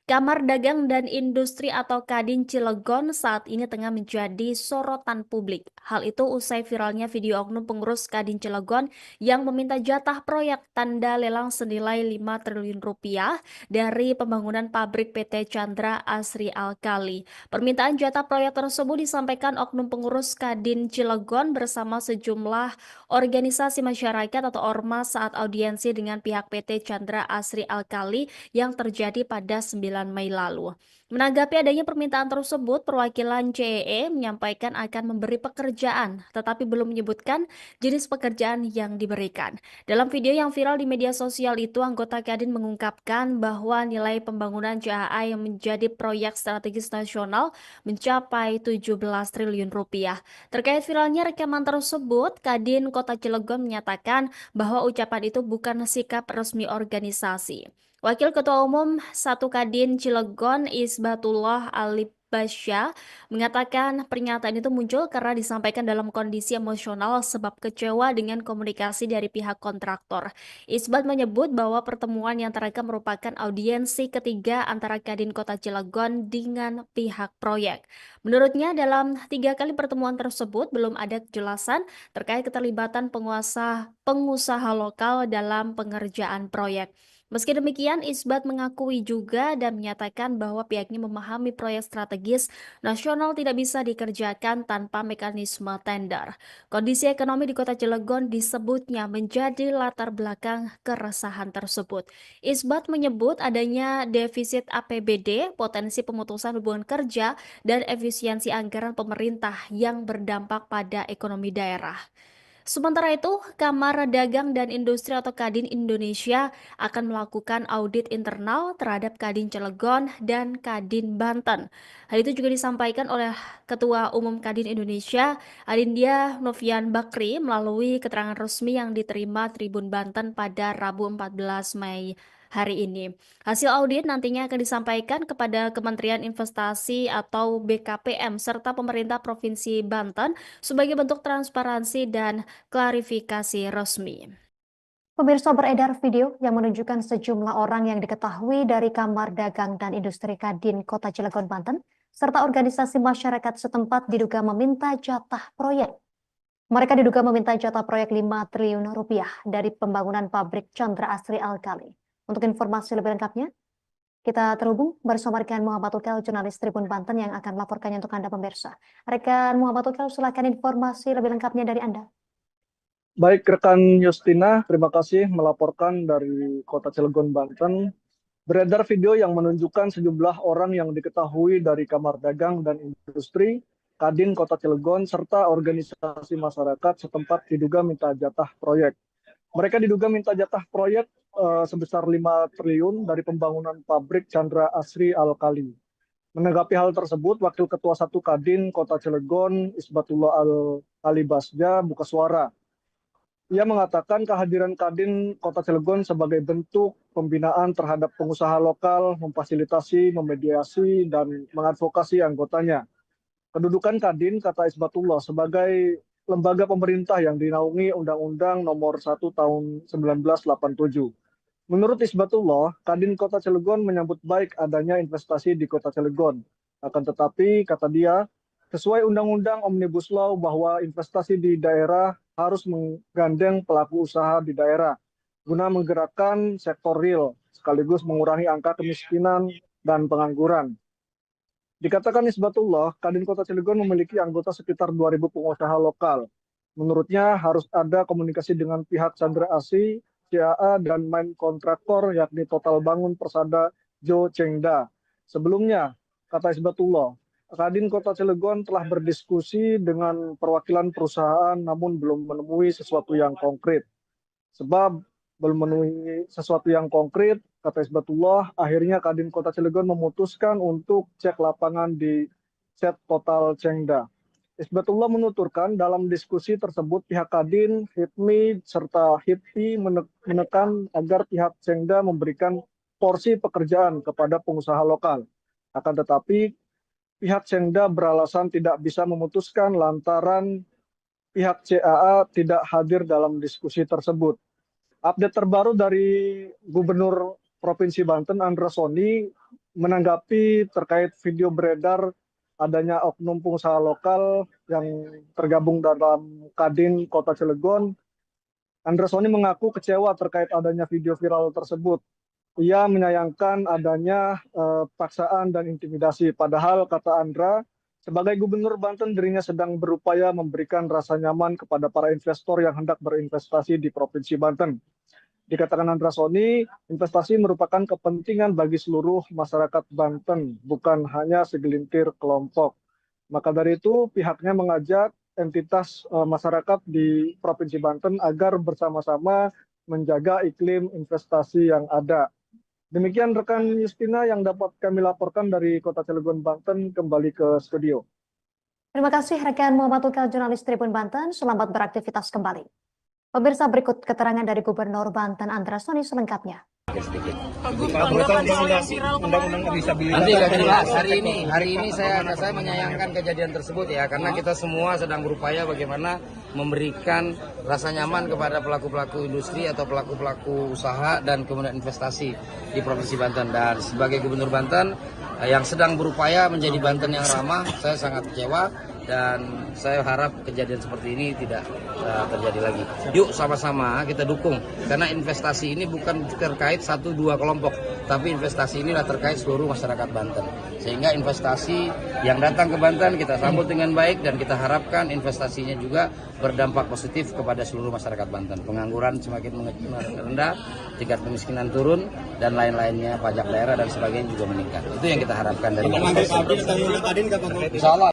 Kamar Dagang dan Industri atau Kadin Cilegon saat ini tengah menjadi sorotan publik. Hal itu usai viralnya video oknum pengurus Kadin Cilegon yang meminta jatah proyek tanda lelang senilai 5 triliun rupiah dari pembangunan pabrik PT Chandra Asri Alkali. Permintaan jatah proyek tersebut disampaikan oknum pengurus Kadin Cilegon bersama sejumlah organisasi masyarakat atau ormas saat audiensi dengan pihak PT Chandra Asri Alkali yang terjadi pada 9 Mei lalu. Menanggapi adanya permintaan tersebut, perwakilan CEE menyampaikan akan memberi pekerjaan, tetapi belum menyebutkan jenis pekerjaan yang diberikan. Dalam video yang viral di media sosial itu, anggota Kadin mengungkapkan bahwa nilai pembangunan CAA yang menjadi proyek strategis nasional mencapai 17 triliun rupiah. Terkait viralnya rekaman tersebut, Kadin Kota Cilegon menyatakan bahwa ucapan itu bukan sikap resmi organisasi. Wakil Ketua Umum 1 Kadin Cilegon Isbatullah Alibasya mengatakan pernyataan itu muncul karena disampaikan dalam kondisi emosional sebab kecewa dengan komunikasi dari pihak kontraktor. Isbat menyebut bahwa pertemuan yang terekam merupakan audiensi ketiga antara Kadin Kota Cilegon dengan pihak proyek. Menurutnya dalam 3 kali pertemuan tersebut belum ada kejelasan terkait keterlibatan pengusaha lokal dalam pengerjaan proyek. Meski demikian, Isbat mengakui juga dan menyatakan bahwa pihaknya memahami proyek strategis nasional tidak bisa dikerjakan tanpa mekanisme tender. Kondisi ekonomi di Kota Cilegon disebutnya menjadi latar belakang keresahan tersebut. Isbat menyebut adanya defisit APBD, potensi pemutusan hubungan kerja, dan efisiensi anggaran pemerintah yang berdampak pada ekonomi daerah. Sementara itu, Kamar Dagang dan Industri atau Kadin Indonesia akan melakukan audit internal terhadap Kadin Cilegon dan Kadin Banten. Hal itu juga disampaikan oleh Ketua Umum Kadin Indonesia, Adindia Novian Bakri, melalui keterangan resmi yang diterima Tribun Banten pada Rabu 14 Mei hari ini. Hasil audit nantinya akan disampaikan kepada Kementerian Investasi atau BKPM serta pemerintah Provinsi Banten sebagai bentuk transparansi dan klarifikasi resmi. Pemirsa, beredar video yang menunjukkan sejumlah orang yang diketahui dari Kamar Dagang dan Industri Kadin Kota Cilegon, Banten, serta organisasi masyarakat setempat diduga meminta jatah proyek. Mereka diduga meminta jatah proyek 5 triliun rupiah dari pembangunan pabrik Chandra Asri Alkali. Untuk informasi lebih lengkapnya, kita terhubung bersama rekan Muhammad Tukel, jurnalis Tribun Banten yang akan melaporkannya untuk Anda pemirsa. Rekan Muhammad Tukel, silakan informasi lebih lengkapnya dari Anda. Baik, rekan Justina, terima kasih melaporkan dari Kota Cilegon, Banten. Beredar video yang menunjukkan sejumlah orang yang diketahui dari Kamar Dagang dan Industri, Kadin Kota Cilegon, serta organisasi masyarakat setempat diduga minta jatah proyek. Mereka diduga minta jatah proyek sebesar 5 triliun dari pembangunan pabrik Chandra Asri Alkali. Menanggapi hal tersebut, Wakil Ketua 1 Kadin Kota Cilegon, Isbatullah Alibasja, buka suara. Ia mengatakan kehadiran Kadin Kota Cilegon sebagai bentuk pembinaan terhadap pengusaha lokal, memfasilitasi, memediasi, dan mengadvokasi anggotanya. Kedudukan Kadin, kata Isbatullah, sebagai lembaga pemerintah yang dinaungi Undang-Undang Nomor 1 Tahun 1987. Menurut Isbatullah, Kadin Kota Cilegon menyambut baik adanya investasi di Kota Cilegon. Akan tetapi, kata dia, sesuai Undang-Undang Omnibus Law bahwa investasi di daerah harus menggandeng pelaku usaha di daerah guna menggerakkan sektor real sekaligus mengurangi angka kemiskinan dan pengangguran. Dikatakan Isbatullah, Kadin Kota Cilegon memiliki anggota sekitar 2.000 pengusaha lokal. Menurutnya harus ada komunikasi dengan pihak Chandra Asri, CAA, dan main kontraktor yakni Total Bangun Persada Jo Chengda. Sebelumnya, kata Isbatullah, Kadin Kota Cilegon telah berdiskusi dengan perwakilan perusahaan namun belum menemui sesuatu yang konkret. Sebab belum memenuhi sesuatu yang konkret, kata Isbatullah, akhirnya Kadin Kota Cilegon memutuskan untuk cek lapangan di set Total Chengda. Isbatullah menuturkan dalam diskusi tersebut pihak Kadin, HIPMI, serta HIPI menekan agar pihak Chengda memberikan porsi pekerjaan kepada pengusaha lokal. Akan tetapi pihak Chengda beralasan tidak bisa memutuskan lantaran pihak CAA tidak hadir dalam diskusi tersebut. Update terbaru dari Gubernur Provinsi Banten, Andra Soni, menanggapi terkait video beredar adanya oknum pengusaha lokal yang tergabung dalam Kadin Kota Cilegon. Andra Soni mengaku kecewa terkait adanya video viral tersebut. Ia menyayangkan adanya paksaan dan intimidasi. Padahal, kata Andra, sebagai Gubernur Banten, dirinya sedang berupaya memberikan rasa nyaman kepada para investor yang hendak berinvestasi di Provinsi Banten. Dikatakan Andra Soni, investasi merupakan kepentingan bagi seluruh masyarakat Banten, bukan hanya segelintir kelompok. Maka dari itu, pihaknya mengajak entitas masyarakat di Provinsi Banten agar bersama-sama menjaga iklim investasi yang ada. Demikian rekan Justina yang dapat kami laporkan dari Kota Cilegon, Banten, kembali ke studio. Terima kasih rekan Muhammad Tukal, jurnalis Tribun Banten. Selamat beraktivitas kembali. Pemirsa, berikut keterangan dari Gubernur Banten Andra Soni selengkapnya. Nanti akan jelas. Hari ini saya menyayangkan kejadian tersebut ya, karena kita semua sedang berupaya bagaimana memberikan rasa nyaman kepada pelaku-pelaku industri atau pelaku-pelaku usaha dan kemudian investasi di Provinsi Banten. Dan sebagai Gubernur Banten yang sedang berupaya menjadi Banten yang ramah, saya sangat kecewa dan saya harap kejadian seperti ini tidak terjadi lagi. Yuk sama-sama kita dukung, karena investasi ini bukan terkait 1-2 kelompok, tapi investasi ini adalah terkait seluruh masyarakat Banten. Sehingga investasi yang datang ke Banten kita sambut dengan baik dan kita harapkan investasinya juga berdampak positif kepada seluruh masyarakat Banten. Pengangguran semakin rendah, tingkat kemiskinan turun, dan lain-lainnya, pajak daerah dan sebagainya juga meningkat. Itu yang kita harapkan dari Insya Allah.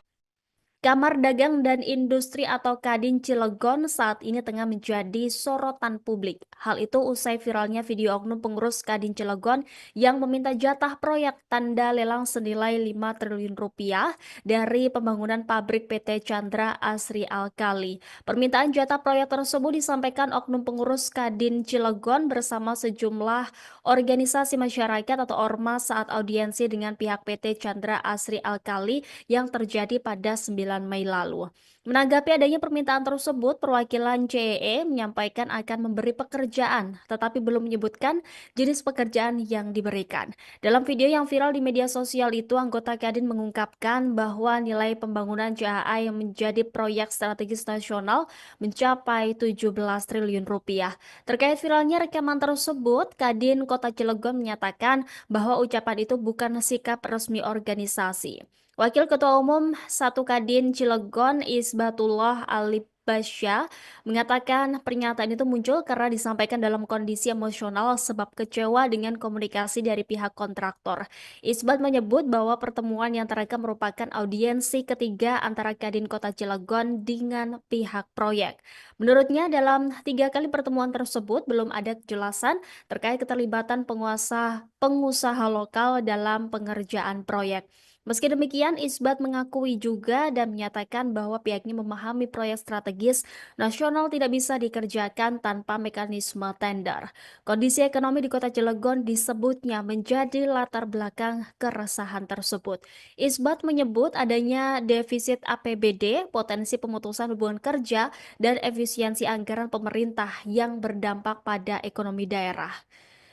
Kamar Dagang dan Industri atau Kadin Cilegon saat ini tengah menjadi sorotan publik. Hal itu usai viralnya video oknum pengurus Kadin Cilegon yang meminta jatah proyek tanda lelang senilai 5 triliun rupiah dari pembangunan pabrik PT Chandra Asri Alkali. Permintaan jatah proyek tersebut disampaikan oknum pengurus Kadin Cilegon bersama sejumlah organisasi masyarakat atau ormas saat audiensi dengan pihak PT Chandra Asri Alkali yang terjadi pada 9 Mei lalu. Menanggapi adanya permintaan tersebut, perwakilan CEE menyampaikan akan memberi pekerjaan, tetapi belum menyebutkan jenis pekerjaan yang diberikan. Dalam video yang viral di media sosial itu, anggota Kadin mengungkapkan bahwa nilai pembangunan CAA yang menjadi proyek strategis nasional mencapai 17 triliun rupiah. Terkait viralnya rekaman tersebut, Kadin Kota Cilegon menyatakan bahwa ucapan itu bukan sikap resmi organisasi. Wakil Ketua Umum 1 Kadin Cilegon Isbatullah Alibasya mengatakan pernyataan itu muncul karena disampaikan dalam kondisi emosional sebab kecewa dengan komunikasi dari pihak kontraktor. Isbat menyebut bahwa pertemuan yang terekam merupakan audiensi ketiga antara Kadin Kota Cilegon dengan pihak proyek. Menurutnya dalam 3 kali pertemuan tersebut belum ada kejelasan terkait keterlibatan pengusaha lokal dalam pengerjaan proyek. Meski demikian, Isbat mengakui juga dan menyatakan bahwa pihaknya memahami proyek strategis nasional tidak bisa dikerjakan tanpa mekanisme tender. Kondisi ekonomi di Kota Cilegon disebutnya menjadi latar belakang keresahan tersebut. Isbat menyebut adanya defisit APBD, potensi pemutusan hubungan kerja, dan efisiensi anggaran pemerintah yang berdampak pada ekonomi daerah.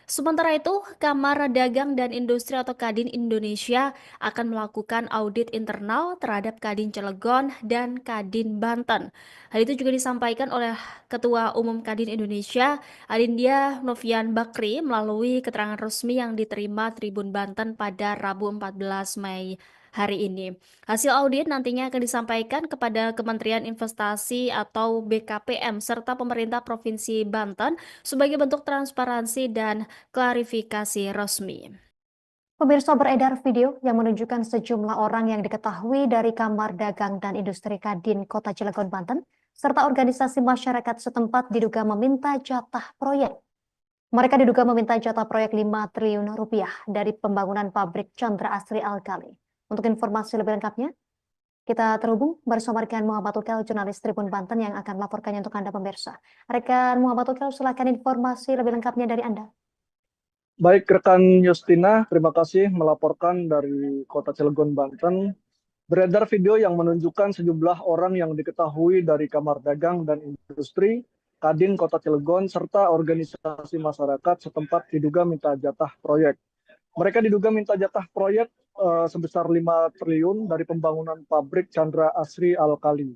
Sementara itu, Kamar Dagang dan Industri atau Kadin Indonesia akan melakukan audit internal terhadap Kadin Cilegon dan Kadin Banten. Hal itu juga disampaikan oleh Ketua Umum Kadin Indonesia, Adindia Novian Bakri, melalui keterangan resmi yang diterima Tribun Banten pada Rabu 14 Mei hari ini. Hasil audit nantinya akan disampaikan kepada Kementerian Investasi atau BKPM serta pemerintah Provinsi Banten sebagai bentuk transparansi dan klarifikasi resmi. Pemirsa, beredar video yang menunjukkan sejumlah orang yang diketahui dari Kamar Dagang dan Industri Kadin Kota Cilegon, Banten, serta organisasi masyarakat setempat diduga meminta jatah proyek. Mereka diduga meminta jatah proyek 5 triliun rupiah dari pembangunan pabrik Chandra Asri Alkali. Untuk informasi lebih lengkapnya, kita terhubung bersama rekan Muhammad Ukel, jurnalis Tribun Banten yang akan melaporkannya untuk Anda pemirsa. Rekan Muhammad Ukel, silakan informasi lebih lengkapnya dari Anda. Baik, rekan Justina, terima kasih melaporkan dari Kota Cilegon, Banten. Beredar video yang menunjukkan sejumlah orang yang diketahui dari Kamar Dagang dan Industri Kadin Kota Cilegon serta organisasi masyarakat setempat diduga minta jatah proyek. Mereka diduga minta jatah proyek sebesar 5 triliun dari pembangunan pabrik Chandra Asri Alkali.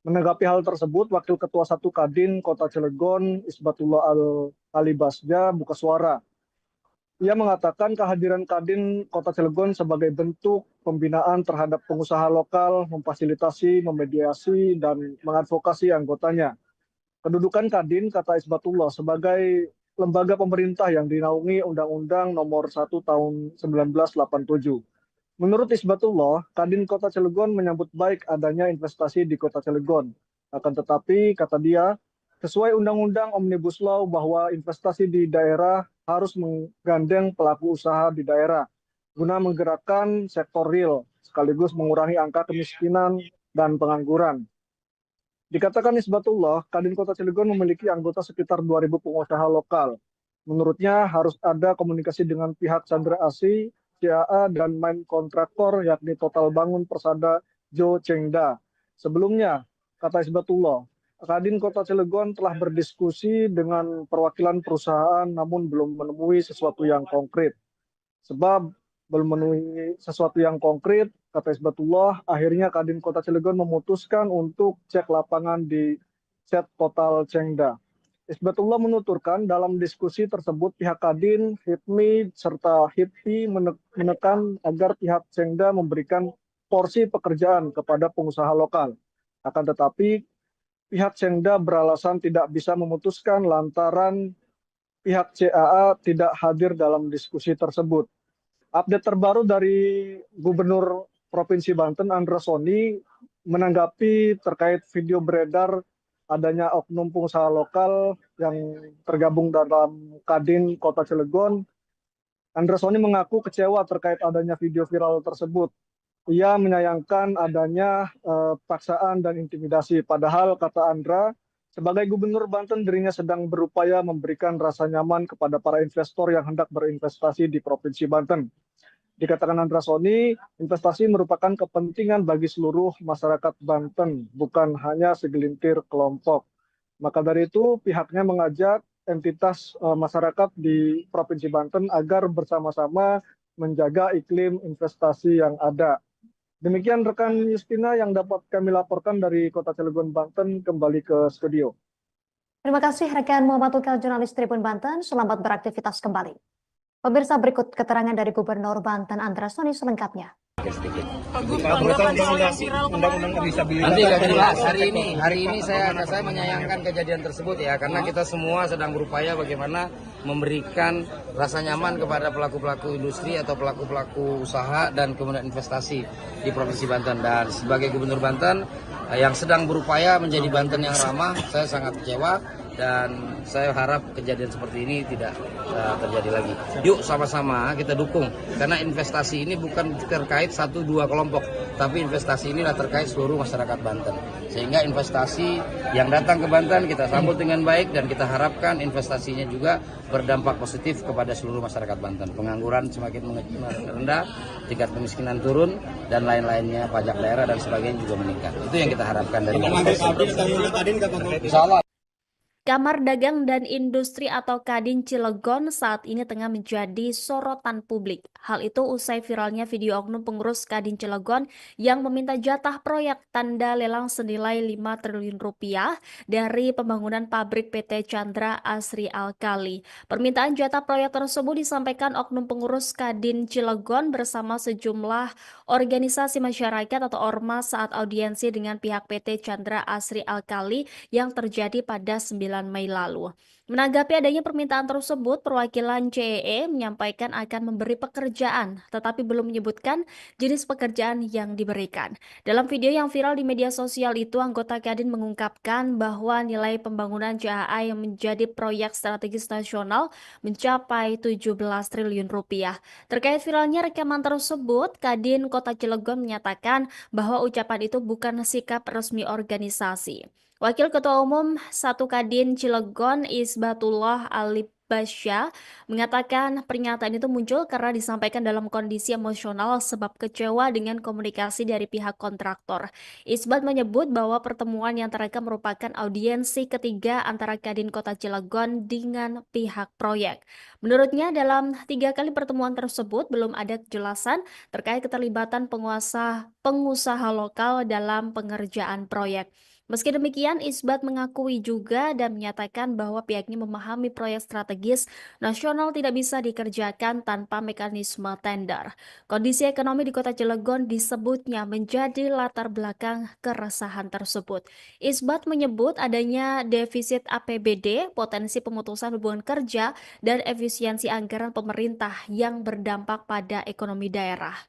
Menanggapi hal tersebut, Wakil Ketua 1 Kadin Kota Cilegon, Isbatullah Al-Alibasja, buka suara. Ia mengatakan kehadiran Kadin Kota Cilegon sebagai bentuk pembinaan terhadap pengusaha lokal, memfasilitasi, memediasi, dan mengadvokasi anggotanya. Kedudukan Kadin, kata Isbatullah, sebagai lembaga pemerintah yang dinaungi Undang-Undang Nomor 1 Tahun 1987. Menurut Isbatullah, Kadin Kota Cilegon menyambut baik adanya investasi di Kota Cilegon. Akan tetapi, kata dia, sesuai Undang-Undang Omnibus Law bahwa investasi di daerah harus menggandeng pelaku usaha di daerah guna menggerakkan sektor real sekaligus mengurangi angka kemiskinan dan pengangguran. Dikatakan Isbatullah, Kadin Kota Cilegon memiliki anggota sekitar 2.000 pengusaha lokal. Menurutnya harus ada komunikasi dengan pihak Chandra Asri, CAA, dan main kontraktor yakni Total Bangun Persada Jo Chengda. Sebelumnya, kata Isbatullah, Kadin Kota Cilegon telah berdiskusi dengan perwakilan perusahaan namun belum menemui sesuatu yang konkret. Sebab belum menemui sesuatu yang konkret, kata Isbatullah, akhirnya Kadin Kota Cilegon memutuskan untuk cek lapangan di Set Total Chengda. Isbatullah menuturkan dalam diskusi tersebut pihak Kadin, HIPMI, serta HIPI menekan agar pihak Chengda memberikan porsi pekerjaan kepada pengusaha lokal. Akan tetapi, pihak Chengda beralasan tidak bisa memutuskan lantaran pihak CAA tidak hadir dalam diskusi tersebut. Update terbaru dari Gubernur Provinsi Banten, Andra Soni, menanggapi terkait video beredar adanya oknum pengusaha lokal yang tergabung dalam Kadin Kota Cilegon. Andra Soni mengaku kecewa terkait adanya video viral tersebut. Ia menyayangkan adanya paksaan dan intimidasi. Padahal, kata Andra, sebagai Gubernur Banten dirinya sedang berupaya memberikan rasa nyaman kepada para investor yang hendak berinvestasi di Provinsi Banten. Dikatakan Andra Soni, investasi merupakan kepentingan bagi seluruh masyarakat Banten, bukan hanya segelintir kelompok. Maka dari itu, pihaknya mengajak entitas masyarakat di Provinsi Banten agar bersama-sama menjaga iklim investasi yang ada. Demikian rekan Justina yang dapat kami laporkan dari Kota Cilegon, Banten. Kembali ke studio. Terima kasih rekan Muhammad Ukel, jurnalis Tribun Banten. Selamat beraktivitas kembali. Pemirsa, berikut keterangan dari Gubernur Banten Andra Soni selengkapnya. Nanti akan jelas hari ini saya menyayangkan kejadian tersebut ya, karena kita semua sedang berupaya bagaimana memberikan rasa nyaman kepada pelaku-pelaku industri atau pelaku-pelaku usaha dan kemudian investasi di Provinsi Banten. Dan sebagai Gubernur Banten yang sedang berupaya menjadi Banten yang ramah, saya sangat kecewa dan saya harap kejadian seperti ini tidak terjadi lagi. Yuk sama-sama kita dukung, karena investasi ini bukan terkait 1-2 kelompok, tapi investasi inilah terkait seluruh masyarakat Banten. Sehingga investasi yang datang ke Banten kita sambut dengan baik, dan kita harapkan investasinya juga berdampak positif kepada seluruh masyarakat Banten. Pengangguran semakin rendah, tingkat kemiskinan turun, dan lain-lainnya, pajak daerah dan sebagainya juga meningkat. Itu yang kita harapkan dari Insya Allah. Kamar Dagang dan Industri atau Kadin Cilegon saat ini tengah menjadi sorotan publik. Hal itu usai viralnya video oknum pengurus Kadin Cilegon yang meminta jatah proyek tanda lelang senilai 5 triliun rupiah dari pembangunan pabrik PT Chandra Asri Alkali. Permintaan jatah proyek tersebut disampaikan oknum pengurus Kadin Cilegon bersama sejumlah organisasi masyarakat atau ormas saat audiensi dengan pihak PT Chandra Asri Alkali yang terjadi pada 9 Mei lalu. Menanggapi adanya permintaan tersebut, perwakilan CEE menyampaikan akan memberi pekerjaan, tetapi belum menyebutkan jenis pekerjaan yang diberikan. Dalam video yang viral di media sosial itu, anggota Kadin mengungkapkan bahwa nilai pembangunan CAA yang menjadi proyek strategis nasional mencapai 17 triliun rupiah. Terkait viralnya rekaman tersebut, Kadin Kota Cilegon menyatakan bahwa ucapan itu bukan sikap resmi organisasi. Wakil Ketua Umum 1 Kadin Cilegon Isbatullah Alibasya mengatakan pernyataan itu muncul karena disampaikan dalam kondisi emosional sebab kecewa dengan komunikasi dari pihak kontraktor. Isbat menyebut bahwa pertemuan yang terekam merupakan audiensi ketiga antara Kadin Kota Cilegon dengan pihak proyek. Menurutnya dalam 3 kali pertemuan tersebut belum ada kejelasan terkait keterlibatan pengusaha lokal dalam pengerjaan proyek. Meski demikian, Isbat mengakui juga dan menyatakan bahwa pihaknya memahami proyek strategis nasional tidak bisa dikerjakan tanpa mekanisme tender. Kondisi ekonomi di Kota Cilegon disebutnya menjadi latar belakang keresahan tersebut. Isbat menyebut adanya defisit APBD, potensi pemutusan hubungan kerja, dan efisiensi anggaran pemerintah yang berdampak pada ekonomi daerah.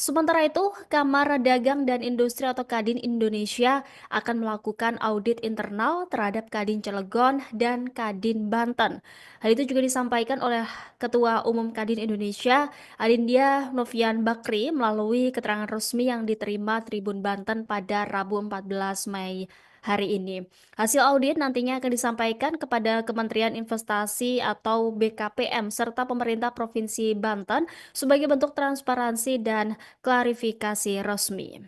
Sementara itu, Kamar Dagang dan Industri atau Kadin Indonesia akan melakukan audit internal terhadap Kadin Cilegon dan Kadin Banten. Hal itu juga disampaikan oleh Ketua Umum Kadin Indonesia, Adindya Novian Bakri, melalui keterangan resmi yang diterima Tribun Banten pada Rabu 14 Mei hari ini. Hasil audit nantinya akan disampaikan kepada Kementerian Investasi atau BKPM serta pemerintah Provinsi Banten sebagai bentuk transparansi dan klarifikasi resmi.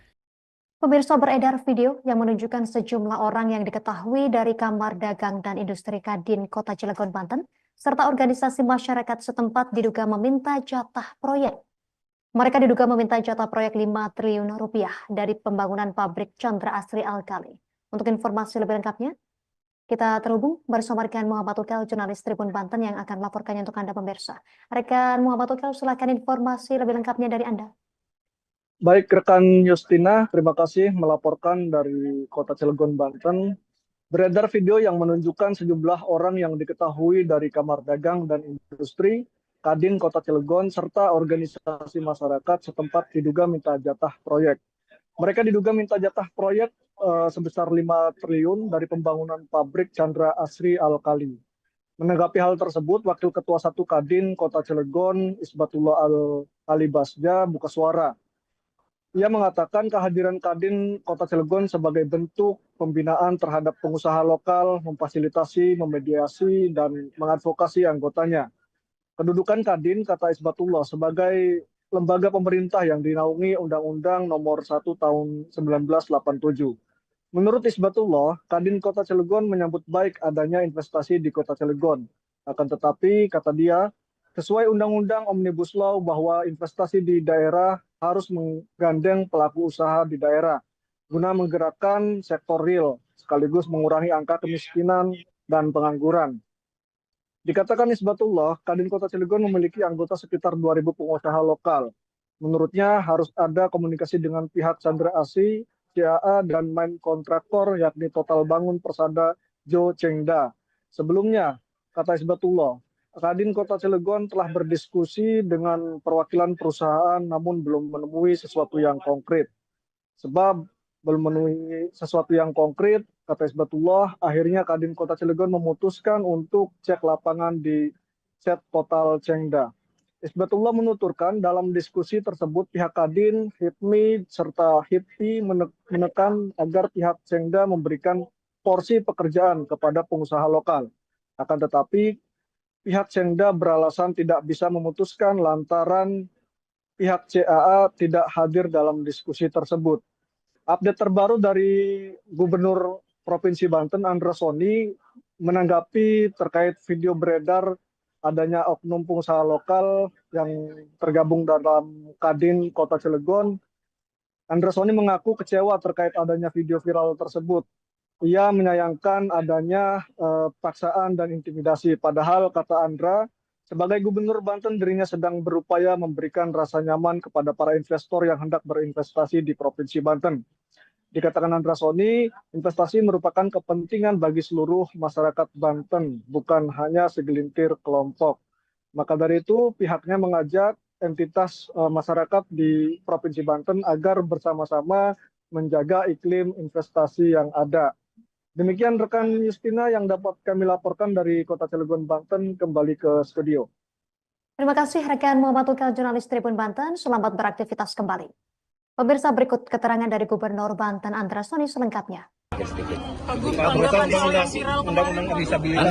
Pemirsa, beredar video yang menunjukkan sejumlah orang yang diketahui dari Kamar Dagang dan Industri Kadin Kota Cilegon, Banten, serta organisasi masyarakat setempat diduga meminta jatah proyek. Mereka diduga meminta jatah proyek 5 triliun rupiah dari pembangunan pabrik Chandra Asri Alkali. Untuk informasi lebih lengkapnya, kita terhubung bersama rekan Muhammad Ukel, jurnalis Tribun Banten yang akan melaporkannya untuk Anda pemirsa. Rekan Muhammad Ukel, silakan informasi lebih lengkapnya dari Anda. Baik, rekan Justina, terima kasih melaporkan dari Kota Cilegon, Banten. Beredar video yang menunjukkan sejumlah orang yang diketahui dari Kamar Dagang dan Industri, Kadin Kota Cilegon, serta organisasi masyarakat setempat diduga minta jatah proyek. Mereka diduga minta jatah proyek sebesar 5 triliun dari pembangunan pabrik Chandra Asri Alkali. Menanggapi hal tersebut, Wakil Ketua 1 Kadin Kota Cilegon, Isbatullah Alibasya, buka suara. Ia mengatakan kehadiran Kadin Kota Cilegon sebagai bentuk pembinaan terhadap pengusaha lokal, memfasilitasi, memediasi, dan mengadvokasi anggotanya. Kedudukan Kadin, kata Isbatullah, sebagai lembaga pemerintah yang dinaungi Undang-Undang Nomor 1 Tahun 1987. Menurut Isbatullah, Kadin Kota Cilegon menyambut baik adanya investasi di Kota Cilegon. Akan tetapi, kata dia, sesuai Undang-Undang Omnibus Law bahwa investasi di daerah harus menggandeng pelaku usaha di daerah guna menggerakkan sektor real sekaligus mengurangi angka kemiskinan dan pengangguran. Dikatakan Isbatullah, Kadin Kota Cilegon memiliki anggota sekitar 2.000 pengusaha lokal. Menurutnya harus ada komunikasi dengan pihak Chandra Asri, CAA, dan main kontraktor yakni Total Bangun Persada Jo Chengda. Sebelumnya, kata Isbatullah, Kadin Kota Cilegon telah berdiskusi dengan perwakilan perusahaan namun belum menemui sesuatu yang konkret. Sebab belum memenuhi sesuatu yang konkret, kata Isbatullah. Akhirnya Kadin Kota Cilegon memutuskan untuk cek lapangan di Set Total Cengda. Isbatullah menuturkan dalam diskusi tersebut pihak Kadin, HIPMI, serta HIPI menekan agar pihak Cengda memberikan porsi pekerjaan kepada pengusaha lokal. Akan tetapi pihak Cengda beralasan tidak bisa memutuskan lantaran pihak CAA tidak hadir dalam diskusi tersebut. Update terbaru dari Gubernur Provinsi Banten, Andra Soni, menanggapi terkait video beredar adanya oknum pengusaha lokal yang tergabung dalam Kadin Kota Cilegon. Andra Soni mengaku kecewa terkait adanya video viral tersebut. Ia menyayangkan adanya paksaan dan intimidasi. Padahal, kata Andra, sebagai Gubernur Banten, dirinya sedang berupaya memberikan rasa nyaman kepada para investor yang hendak berinvestasi di Provinsi Banten. Dikatakan Andra Soni, investasi merupakan kepentingan bagi seluruh masyarakat Banten, bukan hanya segelintir kelompok. Maka dari itu, pihaknya mengajak entitas masyarakat di Provinsi Banten agar bersama-sama menjaga iklim investasi yang ada. Demikian rekan Justina yang dapat kami laporkan dari Kota Cilegon, Banten, kembali ke studio. Terima kasih rekan Muhammad Ukal, jurnalis Tribun Banten. Selamat beraktivitas kembali. Pemirsa, berikut keterangan dari Gubernur Banten Andra Soni selengkapnya. Nanti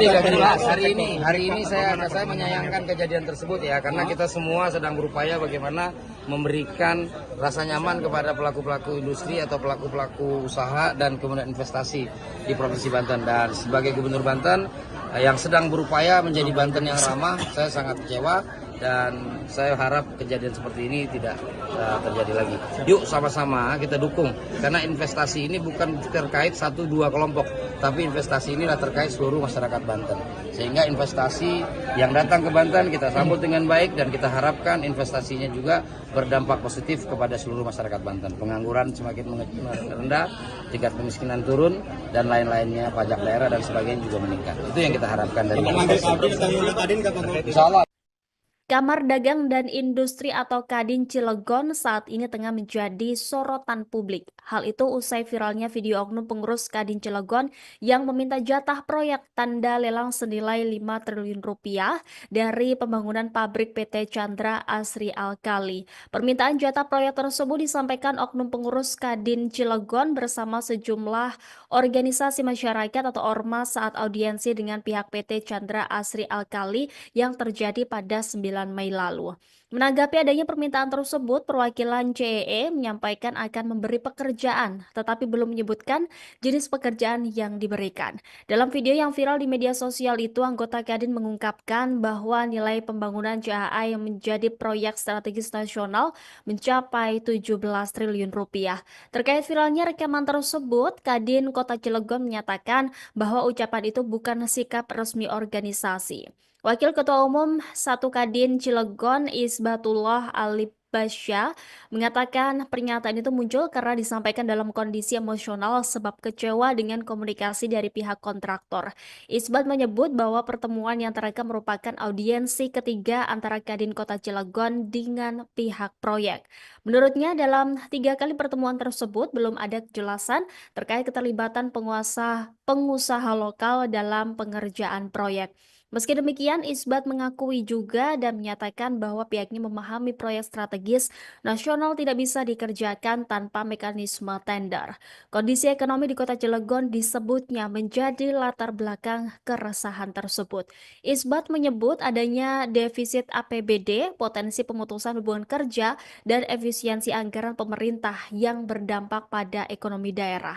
nggak jelas. Hari ini saya menyayangkan kejadian tersebut ya, karena kita semua sedang berupaya bagaimana memberikan rasa nyaman kepada pelaku-pelaku industri atau pelaku-pelaku usaha dan kemudian investasi di Provinsi Banten. Dan sebagai Gubernur Banten yang sedang berupaya menjadi Banten yang ramah, saya sangat kecewa. Dan saya harap kejadian seperti ini tidak terjadi lagi. Yuk sama-sama kita dukung, karena investasi ini bukan terkait 1-2 kelompok, tapi investasi inilah terkait seluruh masyarakat Banten. Sehingga investasi yang datang ke Banten kita sambut dengan baik, dan kita harapkan investasinya juga berdampak positif kepada seluruh masyarakat Banten. Pengangguran semakin rendah, tingkat kemiskinan turun, dan lain-lainnya, pajak daerah dan sebagainya juga meningkat. Itu yang kita harapkan dari Insya Allah. Kamar Dagang dan Industri atau Kadin Cilegon saat ini tengah menjadi sorotan publik. Hal itu usai viralnya video oknum pengurus Kadin Cilegon yang meminta jatah proyek tanda lelang senilai 5 triliun rupiah dari pembangunan pabrik PT Chandra Asri Alkali. Permintaan jatah proyek tersebut disampaikan oknum pengurus Kadin Cilegon bersama sejumlah organisasi masyarakat atau ormas saat audiensi dengan pihak PT Chandra Asri Alkali yang terjadi pada 9 Mei lalu. Menanggapi adanya permintaan tersebut, perwakilan CEE menyampaikan akan memberi pekerjaan, tetapi belum menyebutkan jenis pekerjaan yang diberikan. Dalam video yang viral di media sosial itu, anggota Kadin mengungkapkan bahwa nilai pembangunan CAA yang menjadi proyek strategis nasional mencapai 17 triliun rupiah. Terkait viralnya rekaman tersebut, Kadin Kota Cilegon menyatakan bahwa ucapan itu bukan sikap resmi organisasi. Wakil Ketua Umum 1 Kadin Cilegon Isbatullah Alibasya mengatakan pernyataan itu muncul karena disampaikan dalam kondisi emosional sebab kecewa dengan komunikasi dari pihak kontraktor. Isbat menyebut bahwa pertemuan yang terekam merupakan audiensi ketiga antara Kadin Kota Cilegon dengan pihak proyek. Menurutnya dalam 3 kali pertemuan tersebut belum ada kejelasan terkait keterlibatan pengusaha lokal dalam pengerjaan proyek. Meski demikian, Isbat mengakui juga dan menyatakan bahwa pihaknya memahami proyek strategis nasional tidak bisa dikerjakan tanpa mekanisme tender. Kondisi ekonomi di Kota Cilegon disebutnya menjadi latar belakang keresahan tersebut. Isbat menyebut adanya defisit APBD, potensi pemutusan hubungan kerja, dan efisiensi anggaran pemerintah yang berdampak pada ekonomi daerah.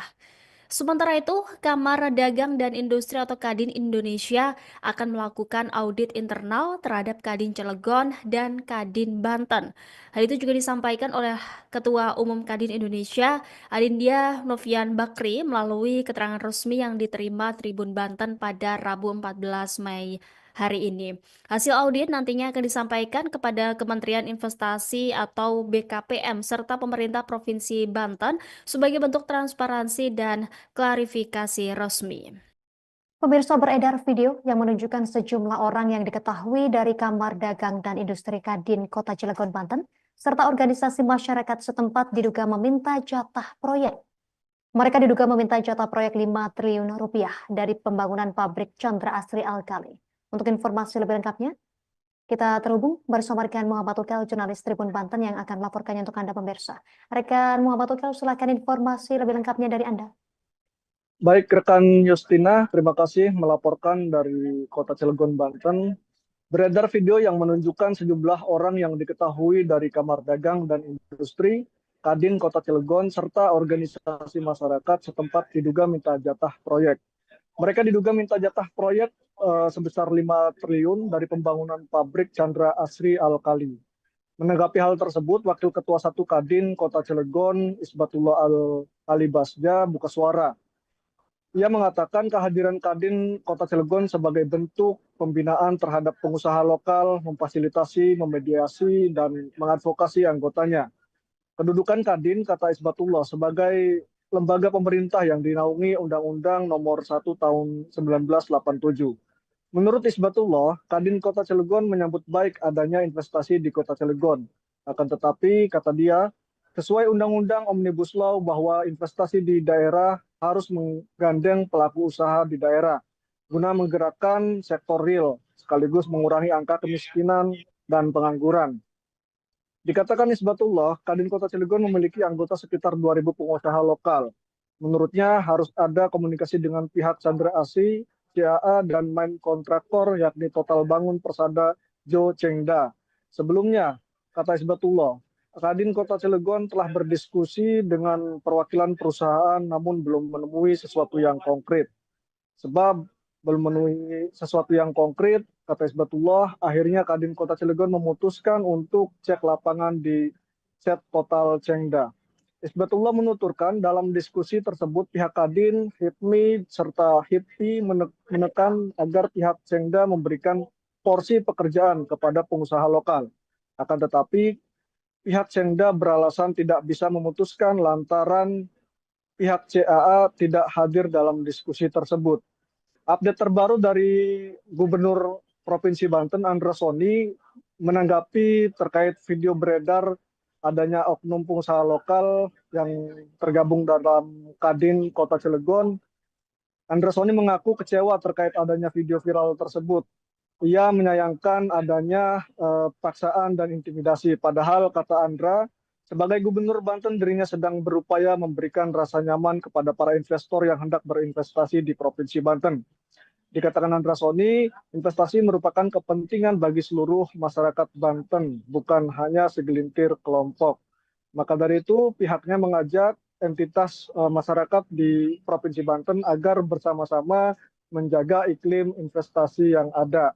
Sementara itu, Kamar Dagang dan Industri atau Kadin Indonesia akan melakukan audit internal terhadap Kadin Cilegon dan Kadin Banten. Hal itu juga disampaikan oleh Ketua Umum Kadin Indonesia, Adindia Novian Bakri, melalui keterangan resmi yang diterima Tribun Banten pada Rabu 14 Mei hari ini. Hasil audit nantinya akan disampaikan kepada Kementerian Investasi atau BKPM serta pemerintah Provinsi Banten sebagai bentuk transparansi dan klarifikasi resmi. Pemirsa, beredar video yang menunjukkan sejumlah orang yang diketahui dari Kamar Dagang dan Industri Kadin Kota Cilegon, Banten, serta organisasi masyarakat setempat diduga meminta jatah proyek. Mereka diduga meminta jatah proyek 5 triliun rupiah dari pembangunan pabrik Chandra Asri Alkali. Untuk informasi lebih lengkapnya, kita terhubung bersama rekan Muhammad Ukel, jurnalis Tribun Banten yang akan melaporkannya untuk Anda pemirsa. Rekan Muhammad Ukel, silakan informasi lebih lengkapnya dari Anda. Baik, rekan Justina, terima kasih melaporkan dari Kota Cilegon, Banten. Beredar video yang menunjukkan sejumlah orang yang diketahui dari Kamar Dagang dan Industri, Kadin Kota Cilegon, serta organisasi masyarakat setempat diduga minta jatah proyek. Mereka diduga minta jatah proyek sebesar 5 triliun dari pembangunan pabrik Chandra Asri Alkali. Menanggapi hal tersebut, Wakil Ketua 1 Kadin Kota Cilegon, Isbatullah Al-Alibasja, buka suara. Ia mengatakan kehadiran Kadin Kota Cilegon sebagai bentuk pembinaan terhadap pengusaha lokal, memfasilitasi, memediasi, dan mengadvokasi anggotanya. Kedudukan Kadin, kata Isbatullah, sebagai lembaga pemerintah yang dinaungi Undang-Undang Nomor 1 Tahun 1987. Menurut Isbatullah, Kadin Kota Cilegon menyambut baik adanya investasi di Kota Cilegon. Akan tetapi, kata dia, sesuai Undang-Undang Omnibus Law bahwa investasi di daerah harus menggandeng pelaku usaha di daerah guna menggerakkan sektor real sekaligus mengurangi angka kemiskinan dan pengangguran. Dikatakan Isbatullah, Kadin Kota Cilegon memiliki anggota sekitar 2.000 pengusaha lokal. Menurutnya harus ada komunikasi dengan pihak Chandra Asri, CAA, dan main kontraktor yakni Total Bangun Persada Jo Chengda. Sebelumnya, kata Isbatullah, Kadin Kota Cilegon telah berdiskusi dengan perwakilan perusahaan namun belum menemui sesuatu yang konkret. Sebab belum memenuhi sesuatu yang konkret, kata Isbatullah, akhirnya Kadin Kota Cilegon memutuskan untuk cek lapangan di set Total Chengda. Isbatullah menuturkan dalam diskusi tersebut pihak Kadin, HIPMI, serta HIPI menekan agar pihak Chengda memberikan porsi pekerjaan kepada pengusaha lokal. Akan tetapi, pihak Chengda beralasan tidak bisa memutuskan lantaran pihak CAA tidak hadir dalam diskusi tersebut. Update terbaru dari Gubernur Provinsi Banten, Andra Soni, menanggapi terkait video beredar adanya oknum pengusaha lokal yang tergabung dalam Kadin Kota Cilegon. Andra Soni mengaku kecewa terkait adanya video viral tersebut. Ia menyayangkan adanya paksaan dan intimidasi. Padahal, kata Andra, sebagai Gubernur Banten, dirinya sedang berupaya memberikan rasa nyaman kepada para investor yang hendak berinvestasi di Provinsi Banten. Dikatakan Andra Soni, investasi merupakan kepentingan bagi seluruh masyarakat Banten, bukan hanya segelintir kelompok. Maka dari itu, pihaknya mengajak entitas masyarakat di Provinsi Banten agar bersama-sama menjaga iklim investasi yang ada.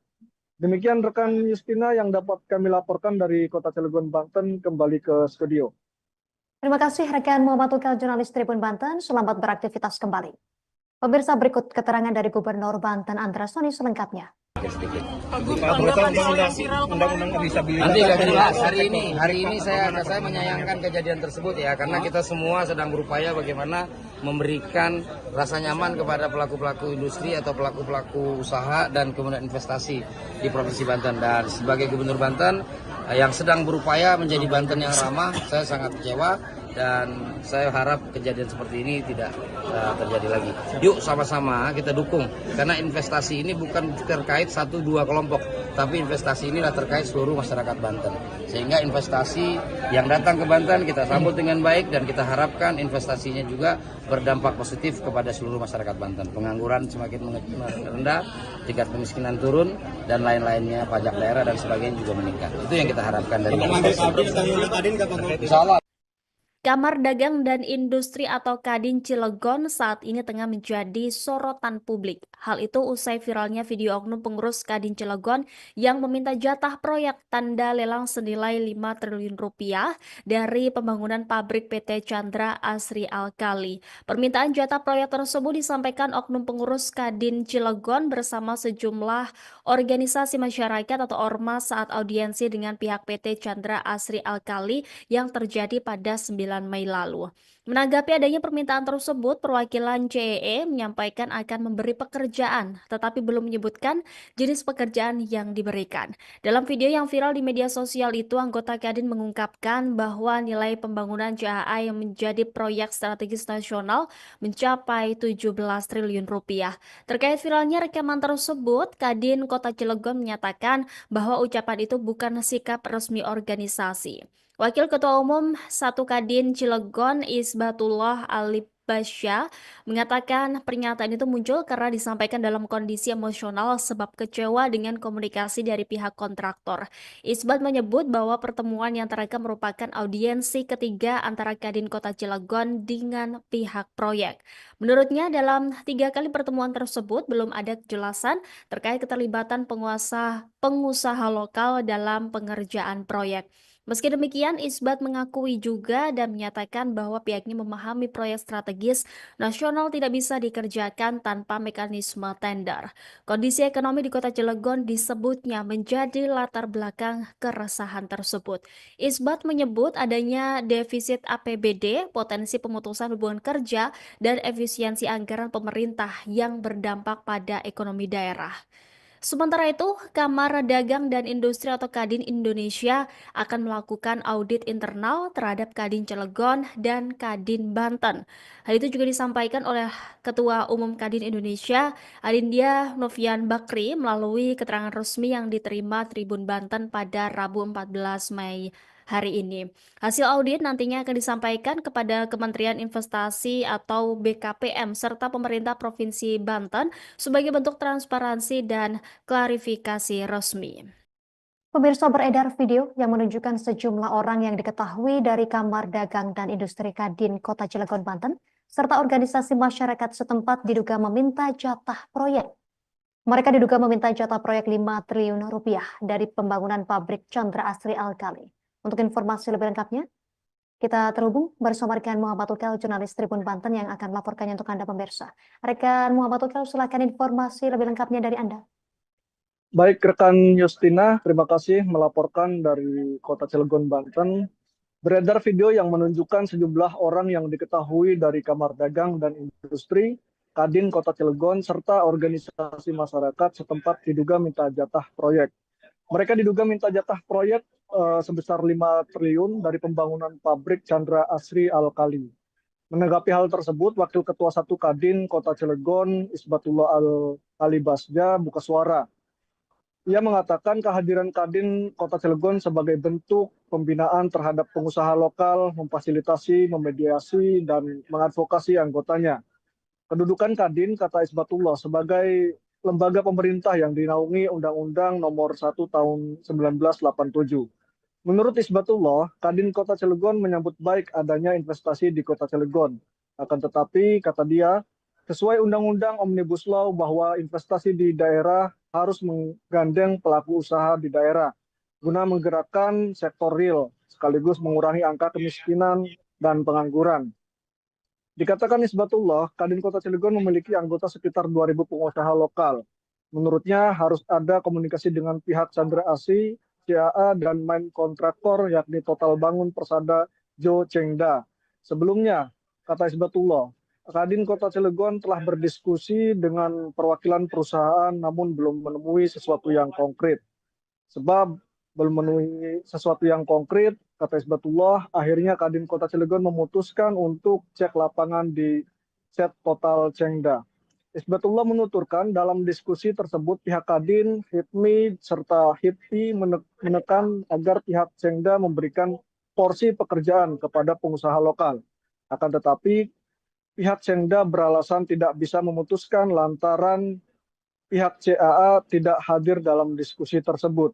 Demikian rekan Justina yang dapat kami laporkan dari Kota Cilegon, Banten. Kembali ke studio. Terima kasih rekan Muhammad Ukel, jurnalis Tribun Banten. Selamat beraktivitas kembali. Pemirsa, berikut keterangan dari Gubernur Banten Andra Soni selengkapnya. Undang-undang disabilitas. Nanti nggak jelas. Hari ini saya menyayangkan kejadian tersebut ya, karena kita semua sedang berupaya bagaimana memberikan rasa nyaman kepada pelaku-pelaku industri atau pelaku-pelaku usaha dan kemudian investasi di Provinsi Banten. Dan sebagai Gubernur Banten yang sedang berupaya menjadi Banten yang ramah, saya sangat kecewa dan saya harap kejadian seperti ini tidak terjadi lagi. Yuk sama-sama kita dukung, karena investasi ini bukan terkait 1-2 kelompok, tapi investasi inilah terkait seluruh masyarakat Banten. Sehingga investasi yang datang ke Banten kita sambut dengan baik dan kita harapkan investasinya juga berdampak positif kepada seluruh masyarakat Banten. Pengangguran semakin rendah, tingkat kemiskinan turun, dan lain-lainnya, pajak daerah dan sebagainya juga meningkat. Itu yang kita harapkan dari investasi. Kamar Dagang dan Industri atau Kadin Cilegon saat ini tengah menjadi sorotan publik. Hal itu usai viralnya video oknum pengurus Kadin Cilegon yang meminta jatah proyek tanda lelang senilai 5 triliun rupiah dari pembangunan pabrik PT Chandra Asri Alkali. Permintaan jatah proyek tersebut disampaikan oknum pengurus Kadin Cilegon bersama sejumlah organisasi masyarakat atau ormas saat audiensi dengan pihak PT Chandra Asri Alkali yang terjadi pada 9 Mei lalu. Menanggapi adanya permintaan tersebut, perwakilan CEE menyampaikan akan memberi pekerjaan, tetapi belum menyebutkan jenis pekerjaan yang diberikan. Dalam video yang viral di media sosial itu, anggota Kadin mengungkapkan bahwa nilai pembangunan CAA yang menjadi proyek strategis nasional mencapai 17 triliun rupiah. Terkait viralnya rekaman tersebut, Kadin Kota Cilegon menyatakan bahwa ucapan itu bukan sikap resmi organisasi. Wakil Ketua Umum 1 Kadin Cilegon Isbatullah Ali Basya mengatakan pernyataan itu muncul karena disampaikan dalam kondisi emosional sebab kecewa dengan komunikasi dari pihak kontraktor. Isbat menyebut bahwa pertemuan yang terekam merupakan audiensi ketiga antara Kadin Kota Cilegon dengan pihak proyek. Menurutnya dalam 3 kali pertemuan tersebut belum ada kejelasan terkait keterlibatan pengusaha lokal dalam pengerjaan proyek. Meski demikian, Isbat mengakui juga dan menyatakan bahwa pihaknya memahami proyek strategis nasional tidak bisa dikerjakan tanpa mekanisme tender. Kondisi ekonomi di Kota Cilegon disebutnya menjadi latar belakang keresahan tersebut. Isbat menyebut adanya defisit APBD, potensi pemutusan hubungan kerja, dan efisiensi anggaran pemerintah yang berdampak pada ekonomi daerah. Sementara itu, Kamar Dagang dan Industri atau Kadin Indonesia akan melakukan audit internal terhadap Kadin Cilegon dan Kadin Banten. Hal itu juga disampaikan oleh Ketua Umum Kadin Indonesia, Adindia Novian Bakri, melalui keterangan resmi yang diterima Tribun Banten pada Rabu 14 Mei hari ini. Hasil audit nantinya akan disampaikan kepada Kementerian Investasi atau BKPM serta pemerintah Provinsi Banten sebagai bentuk transparansi dan klarifikasi resmi. Pemirsa, beredar video yang menunjukkan sejumlah orang yang diketahui dari Kamar Dagang dan Industri Kadin Kota Cilegon, Banten, serta organisasi masyarakat setempat diduga meminta jatah proyek. Mereka diduga meminta jatah proyek 5 triliun rupiah dari pembangunan pabrik Chandra Asri Alkali. Untuk informasi lebih lengkapnya, kita terhubung bersama rekan Muhammad Ukel, jurnalis Tribun Banten yang akan melaporkannya untuk Anda pemirsa. Rekan Muhammad Ukel, silakan informasi lebih lengkapnya dari Anda. Baik, rekan Justina, terima kasih melaporkan dari Kota Cilegon, Banten. Beredar video yang menunjukkan sejumlah orang yang diketahui dari Kamar Dagang dan Industri, Kadin Kota Cilegon, serta organisasi masyarakat setempat diduga minta jatah proyek. Mereka diduga minta jatah proyek sebesar 5 triliun dari pembangunan pabrik Chandra Asri Alkali. Menanggapi hal tersebut, Wakil Ketua 1 Kadin Kota Cilegon, Isbatullah Ali Basja, buka suara. Ia mengatakan kehadiran Kadin Kota Cilegon sebagai bentuk pembinaan terhadap pengusaha lokal, memfasilitasi, memediasi, dan mengadvokasi anggotanya. Kedudukan Kadin, kata Isbatullah, sebagai lembaga pemerintah yang dinaungi Undang-Undang Nomor 1 Tahun 1987. Menurut Isbatullah, Kadin Kota Cilegon menyambut baik adanya investasi di Kota Cilegon. Akan tetapi, kata dia, sesuai Undang-Undang Omnibus Law bahwa investasi di daerah harus menggandeng pelaku usaha di daerah guna menggerakkan sektor real sekaligus mengurangi angka kemiskinan dan pengangguran. Dikatakan Isbatullah, Kadin Kota Cilegon memiliki anggota sekitar 2.000 pengusaha lokal. Menurutnya harus ada komunikasi dengan pihak Chandra Asri, CAA, dan main kontraktor yakni Total Bangun Persada Jo Chengda. Sebelumnya, kata Isbatullah, Kadin Kota Cilegon telah berdiskusi dengan perwakilan perusahaan namun belum menemui sesuatu yang konkret. Sebab belum memenuhi sesuatu yang konkret, kata Isbatullah, akhirnya Kadin Kota Cilegon memutuskan untuk cek lapangan di set Total Chengda. Isbatullah menuturkan dalam diskusi tersebut pihak Kadin, HIPMI, serta HIPI menekan agar pihak Chengda memberikan porsi pekerjaan kepada pengusaha lokal. Akan tetapi, pihak Chengda beralasan tidak bisa memutuskan lantaran pihak CAA tidak hadir dalam diskusi tersebut.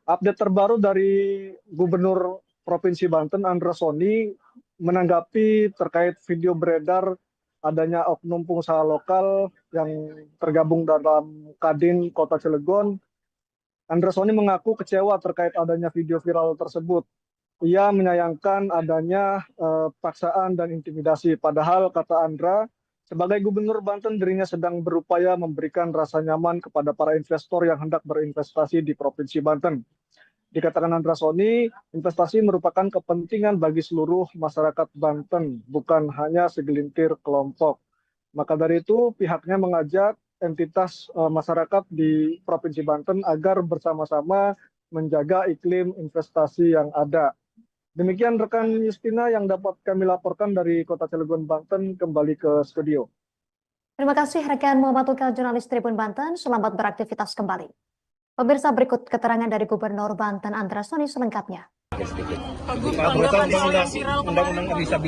Update terbaru dari Gubernur Provinsi Banten, Andra Soni, menanggapi terkait video beredar adanya oknum pengusaha lokal yang tergabung dalam Kadin Kota Cilegon. Andra Soni mengaku kecewa terkait adanya video viral tersebut. Ia menyayangkan adanya paksaan dan intimidasi. Padahal, kata Andra, sebagai Gubernur Banten, dirinya sedang berupaya memberikan rasa nyaman kepada para investor yang hendak berinvestasi di Provinsi Banten. Dikatakan Andra Soni, investasi merupakan kepentingan bagi seluruh masyarakat Banten, bukan hanya segelintir kelompok. Maka dari itu pihaknya mengajak entitas masyarakat di Provinsi Banten agar bersama-sama menjaga iklim investasi yang ada. Demikian rekan Justina yang dapat kami laporkan dari Kota Cilegon, Banten, kembali ke studio. Terima kasih rekan Muhammad Ukal, jurnalis Tribun Banten. Selamat beraktivitas kembali. Pemirsa, berikut keterangan dari Gubernur Banten Andra Soni selengkapnya.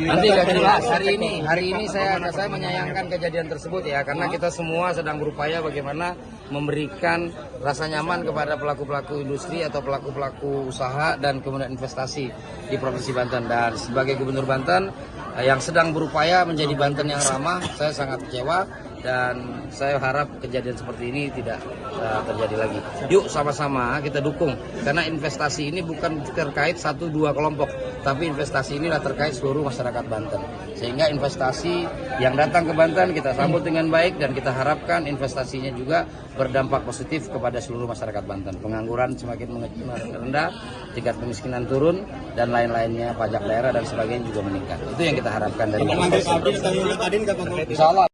Nanti akan jelas hari ini saya menyayangkan kejadian tersebut ya, karena kita semua sedang berupaya bagaimana memberikan rasa nyaman kepada pelaku-pelaku industri atau pelaku-pelaku usaha dan kemudian investasi di Provinsi Banten. Dan sebagai Gubernur Banten yang sedang berupaya menjadi Banten yang ramah, saya sangat kecewa dan saya harap kejadian seperti ini tidak terjadi lagi. Yuk sama-sama kita dukung, karena investasi ini bukan terkait 1-2 kelompok, tapi investasi inilah terkait seluruh masyarakat Banten. Sehingga investasi yang datang ke Banten kita sambut dengan baik dan kita harapkan investasinya juga berdampak positif kepada seluruh masyarakat Banten. Pengangguran semakin rendah, tingkat kemiskinan turun, dan lain-lainnya, pajak daerah dan sebagainya juga meningkat. Itu yang kita harapkan dari investasi.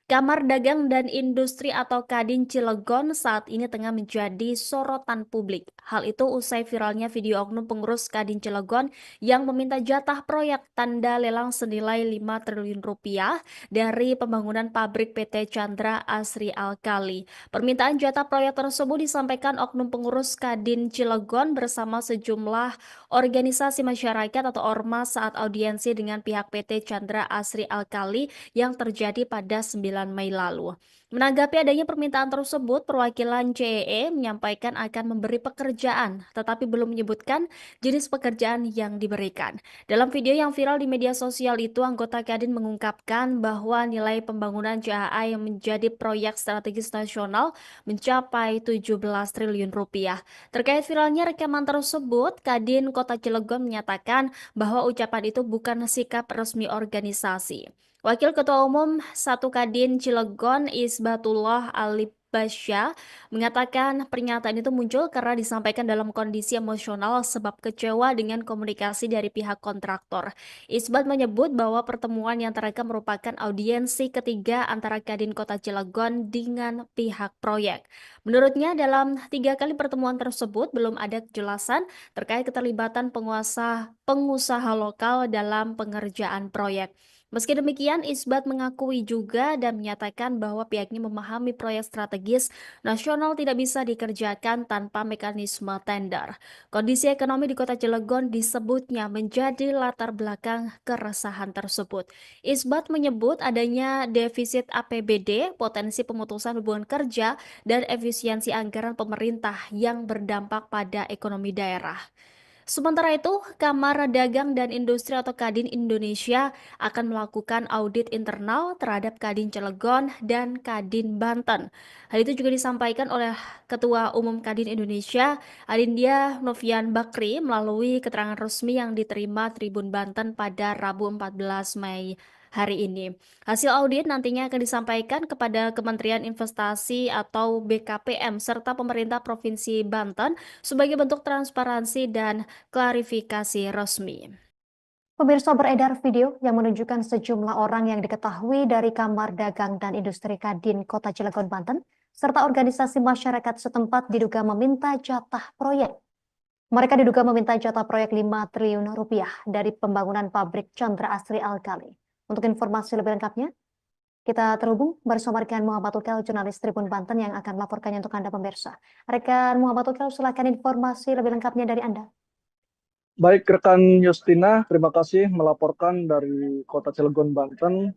Kamar Dagang dan Industri atau Kadin Cilegon saat ini tengah menjadi sorotan publik. Hal itu usai viralnya video oknum pengurus Kadin Cilegon yang meminta jatah proyek tanda lelang senilai 5 triliun rupiah dari pembangunan pabrik PT Chandra Asri Alkali. Permintaan jatah proyek tersebut disampaikan oknum pengurus Kadin Cilegon bersama sejumlah organisasi masyarakat atau ormas saat audiensi dengan pihak PT Chandra Asri Alkali yang terjadi pada 9 Mei lalu. Menanggapi adanya permintaan tersebut, perwakilan CEE menyampaikan akan memberi pekerjaan, tetapi belum menyebutkan jenis pekerjaan yang diberikan. Dalam video yang viral di media sosial itu, anggota Kadin mengungkapkan bahwa nilai pembangunan CAA yang menjadi proyek strategis nasional mencapai 17 triliun rupiah. Terkait viralnya rekaman tersebut, Kadin Kota Cilegon menyatakan bahwa ucapan itu bukan sikap resmi organisasi. Wakil Ketua Umum 1 Kadin Cilegon Isbatullah Alibasya mengatakan pernyataan itu muncul karena disampaikan dalam kondisi emosional sebab kecewa dengan komunikasi dari pihak kontraktor. Isbat menyebut bahwa pertemuan yang terekam merupakan audiensi ketiga antara Kadin Kota Cilegon dengan pihak proyek. Menurutnya dalam 3 kali pertemuan tersebut belum ada kejelasan terkait keterlibatan pengusaha lokal dalam pengerjaan proyek. Meski demikian, Isbat mengakui juga dan menyatakan bahwa pihaknya memahami proyek strategis nasional tidak bisa dikerjakan tanpa mekanisme tender. Kondisi ekonomi di Kota Cilegon disebutnya menjadi latar belakang keresahan tersebut. Isbat menyebut adanya defisit APBD, potensi pemutusan hubungan kerja, dan efisiensi anggaran pemerintah yang berdampak pada ekonomi daerah. Sementara itu, Kamar Dagang dan Industri atau Kadin Indonesia akan melakukan audit internal terhadap Kadin Cilegon dan Kadin Banten. Hal itu juga disampaikan oleh Ketua Umum Kadin Indonesia, Adindia Novian Bakri, melalui keterangan resmi yang diterima Tribun Banten pada Rabu 14 Mei hari ini. Hasil audit nantinya akan disampaikan kepada Kementerian Investasi atau BKPM serta pemerintah Provinsi Banten sebagai bentuk transparansi dan klarifikasi resmi. Pemirsa, beredar video yang menunjukkan sejumlah orang yang diketahui dari Kamar Dagang dan Industri Kadin Kota Cilegon, Banten, serta organisasi masyarakat setempat diduga meminta jatah proyek. Mereka diduga meminta jatah proyek 5 triliun rupiah dari pembangunan pabrik Chandra Asri Alkali. Untuk informasi lebih lengkapnya, kita terhubung bersama rekan Muhammad Ukal, jurnalis Tribun Banten yang akan melaporkannya untuk Anda pemirsa. Rekan Muhammad Ukal, silakan informasi lebih lengkapnya dari Anda. Baik, rekan Justina, terima kasih melaporkan dari Kota Cilegon, Banten.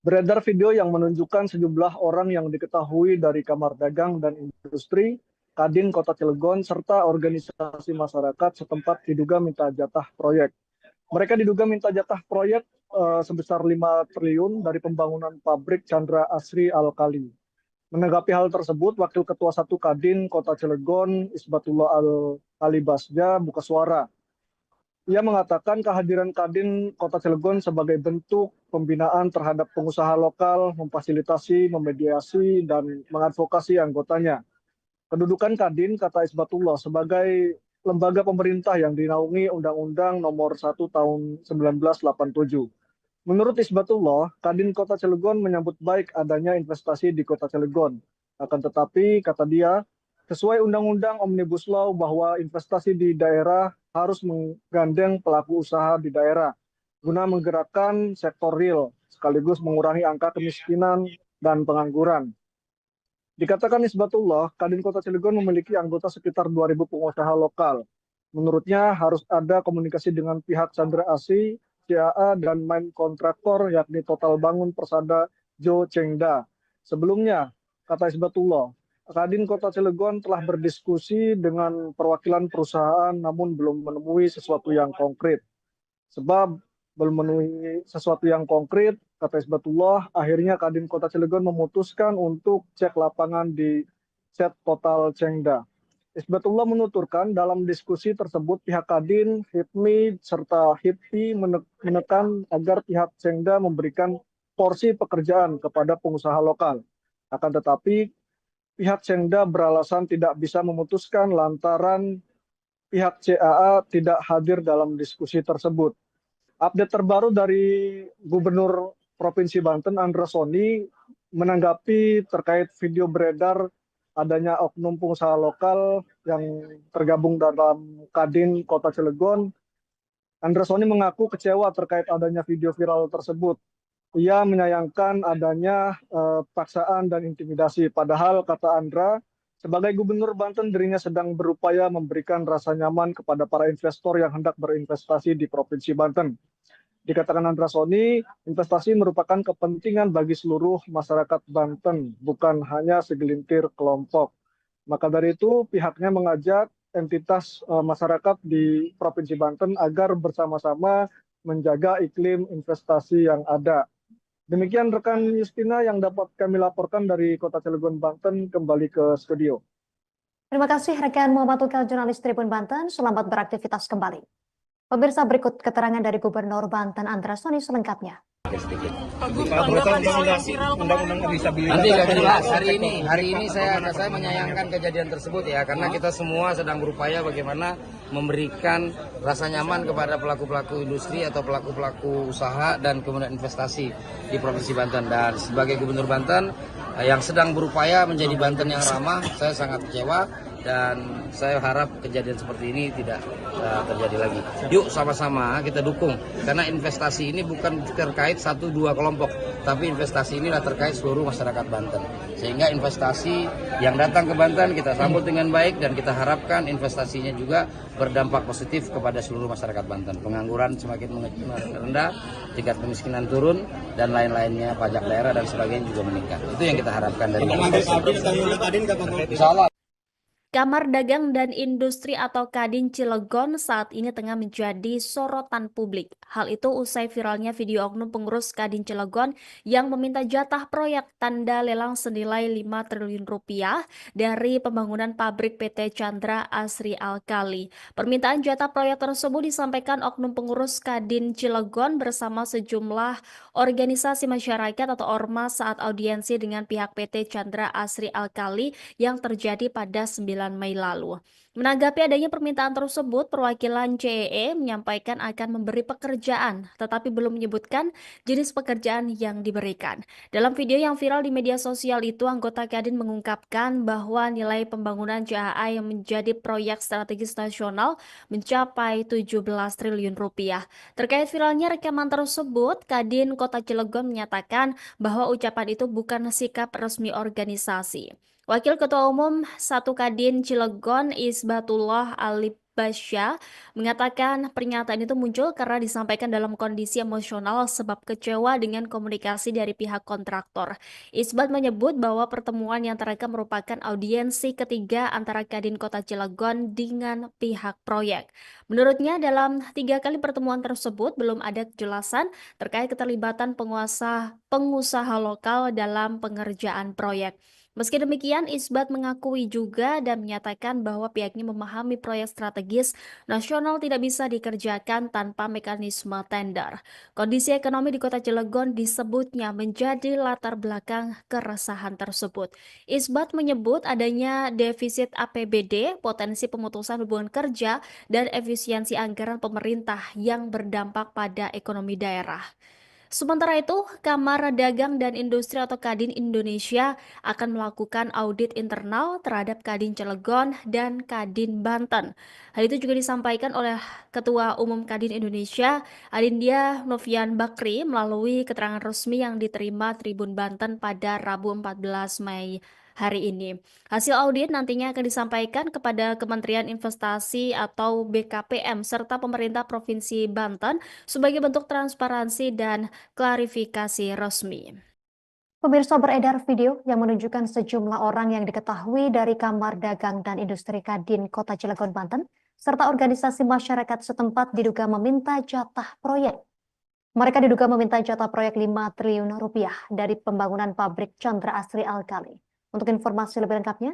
Beredar video yang menunjukkan sejumlah orang yang diketahui dari Kamar Dagang dan Industri, Kadin Kota Cilegon, serta organisasi masyarakat setempat diduga minta jatah proyek. Mereka diduga minta jatah proyek sebesar 5 triliun dari pembangunan pabrik Chandra Asri Alkali. Menanggapi hal tersebut, Wakil Ketua 1 Kadin Kota Cilegon, Isbatullah Alibasya, buka suara. Ia mengatakan kehadiran Kadin Kota Cilegon sebagai bentuk pembinaan terhadap pengusaha lokal, memfasilitasi, memediasi, dan mengadvokasi anggotanya. Kedudukan Kadin, kata Isbatullah, sebagai lembaga pemerintah yang dinaungi Undang-Undang Nomor 1 Tahun 1987. Menurut Isbatullah, Kadin Kota Cilegon menyambut baik adanya investasi di Kota Cilegon. Akan tetapi, kata dia, sesuai Undang-Undang Omnibus Law bahwa investasi di daerah harus menggandeng pelaku usaha di daerah guna menggerakkan sektor real sekaligus mengurangi angka kemiskinan dan pengangguran. Dikatakan Isbatullah, Kadin Kota Cilegon memiliki anggota sekitar 2.000 pengusaha lokal. Menurutnya harus ada komunikasi dengan pihak Chandra Asri, CAA, dan main kontraktor yakni Total Bangun Persada Jo Chengda. Sebelumnya, kata Isbatullah, Kadin Kota Cilegon telah berdiskusi dengan perwakilan perusahaan namun belum menemui sesuatu yang konkret. Sebab belum memenuhi sesuatu yang konkret, kata Isbatullah, akhirnya Kadin Kota Cilegon memutuskan untuk cek lapangan di set Total Chengda. Isbatullah menuturkan dalam diskusi tersebut pihak Kadin, HIPMI, serta HIPI menekan agar pihak Chengda memberikan porsi pekerjaan kepada pengusaha lokal. Akan tetapi pihak Chengda beralasan tidak bisa memutuskan lantaran pihak CAA tidak hadir dalam diskusi tersebut. Update terbaru dari Gubernur Provinsi Banten, Andra Soni, menanggapi terkait video beredar adanya oknum pengusaha lokal yang tergabung dalam Kadin Kota Cilegon. Andra Soni mengaku kecewa terkait adanya video viral tersebut. Ia menyayangkan adanya paksaan dan intimidasi. Padahal, kata Andra, sebagai Gubernur Banten, dirinya sedang berupaya memberikan rasa nyaman kepada para investor yang hendak berinvestasi di Provinsi Banten. Dikatakan Andra Soni, investasi merupakan kepentingan bagi seluruh masyarakat Banten, bukan hanya segelintir kelompok. Maka dari itu, pihaknya mengajak entitas masyarakat di Provinsi Banten agar bersama-sama menjaga iklim investasi yang ada. Demikian rekan Justina yang dapat kami laporkan dari Kota Cilegon, Banten, kembali ke studio. Terima kasih rekan Muhammad Tukal, jurnalis Tribun Banten. Selamat beraktivitas kembali. Pemirsa, berikut keterangan dari Gubernur Banten Andra Soni selengkapnya. Nanti akan jelas hari ini saya menyayangkan kejadian tersebut ya, karena kita semua sedang berupaya bagaimana memberikan rasa nyaman kepada pelaku-pelaku industri atau pelaku-pelaku usaha dan kemudian investasi di Provinsi Banten. Dan sebagai Gubernur Banten yang sedang berupaya menjadi Banten yang ramah, saya sangat kecewa dan saya harap kejadian seperti ini tidak terjadi lagi. Yuk sama-sama kita dukung, karena investasi ini bukan terkait 1-2 kelompok, tapi investasi ini adalah terkait seluruh masyarakat Banten. Sehingga investasi yang datang ke Banten kita sambut dengan baik dan kita harapkan investasinya juga berdampak positif kepada seluruh masyarakat Banten. Pengangguran semakin rendah, tingkat kemiskinan turun, dan lain-lainnya, pajak daerah dan sebagainya juga meningkat. Itu yang kita harapkan dari Insya Allah. Kamar Dagang dan Industri atau Kadin Cilegon saat ini tengah menjadi sorotan publik. Hal itu usai viralnya video oknum pengurus Kadin Cilegon yang meminta jatah proyek tanda lelang senilai 5 triliun rupiah dari pembangunan pabrik PT Chandra Asri Alkali. Permintaan jatah proyek tersebut disampaikan oknum pengurus Kadin Cilegon bersama sejumlah organisasi masyarakat atau ormas saat audiensi dengan pihak PT Chandra Asri Alkali yang terjadi pada 9 Mei lalu. Menanggapi adanya permintaan tersebut, perwakilan CEE menyampaikan akan memberi pekerjaan, tetapi belum menyebutkan jenis pekerjaan yang diberikan. Dalam video yang viral di media sosial itu, anggota Kadin mengungkapkan bahwa nilai pembangunan CAA yang menjadi proyek strategis nasional mencapai 17 triliun rupiah. Terkait viralnya rekaman tersebut, Kadin Kota Cilegon menyatakan bahwa ucapan itu bukan sikap resmi organisasi. Wakil Ketua Umum 1 Kadin Cilegon Isbatullah Alibasya mengatakan pernyataan itu muncul karena disampaikan dalam kondisi emosional sebab kecewa dengan komunikasi dari pihak kontraktor. Isbat menyebut bahwa pertemuan yang terekam merupakan audiensi ketiga antara Kadin Kota Cilegon dengan pihak proyek. Menurutnya dalam 3 kali pertemuan tersebut belum ada kejelasan terkait keterlibatan pengusaha lokal dalam pengerjaan proyek. Meski demikian, Isbat mengakui juga dan menyatakan bahwa pihaknya memahami proyek strategis nasional tidak bisa dikerjakan tanpa mekanisme tender. Kondisi ekonomi di Kota Cilegon disebutnya menjadi latar belakang keresahan tersebut. Isbat menyebut adanya defisit APBD, potensi pemutusan hubungan kerja, dan efisiensi anggaran pemerintah yang berdampak pada ekonomi daerah. Sementara itu, Kamar Dagang dan Industri atau Kadin Indonesia akan melakukan audit internal terhadap Kadin Cilegon dan Kadin Banten. Hal itu juga disampaikan oleh Ketua Umum Kadin Indonesia, Adindia Novian Bakri, melalui keterangan resmi yang diterima Tribun Banten pada Rabu 14 Mei hari ini. Hasil audit nantinya akan disampaikan kepada Kementerian Investasi atau BKPM serta pemerintah Provinsi Banten sebagai bentuk transparansi dan klarifikasi resmi. Pemirsa, beredar video yang menunjukkan sejumlah orang yang diketahui dari Kamar Dagang dan Industri Kadin Kota Cilegon, Banten, serta organisasi masyarakat setempat diduga meminta jatah proyek. Mereka diduga meminta jatah proyek 5 triliun rupiah dari pembangunan pabrik Chandra Asri Alkali. Untuk informasi lebih lengkapnya,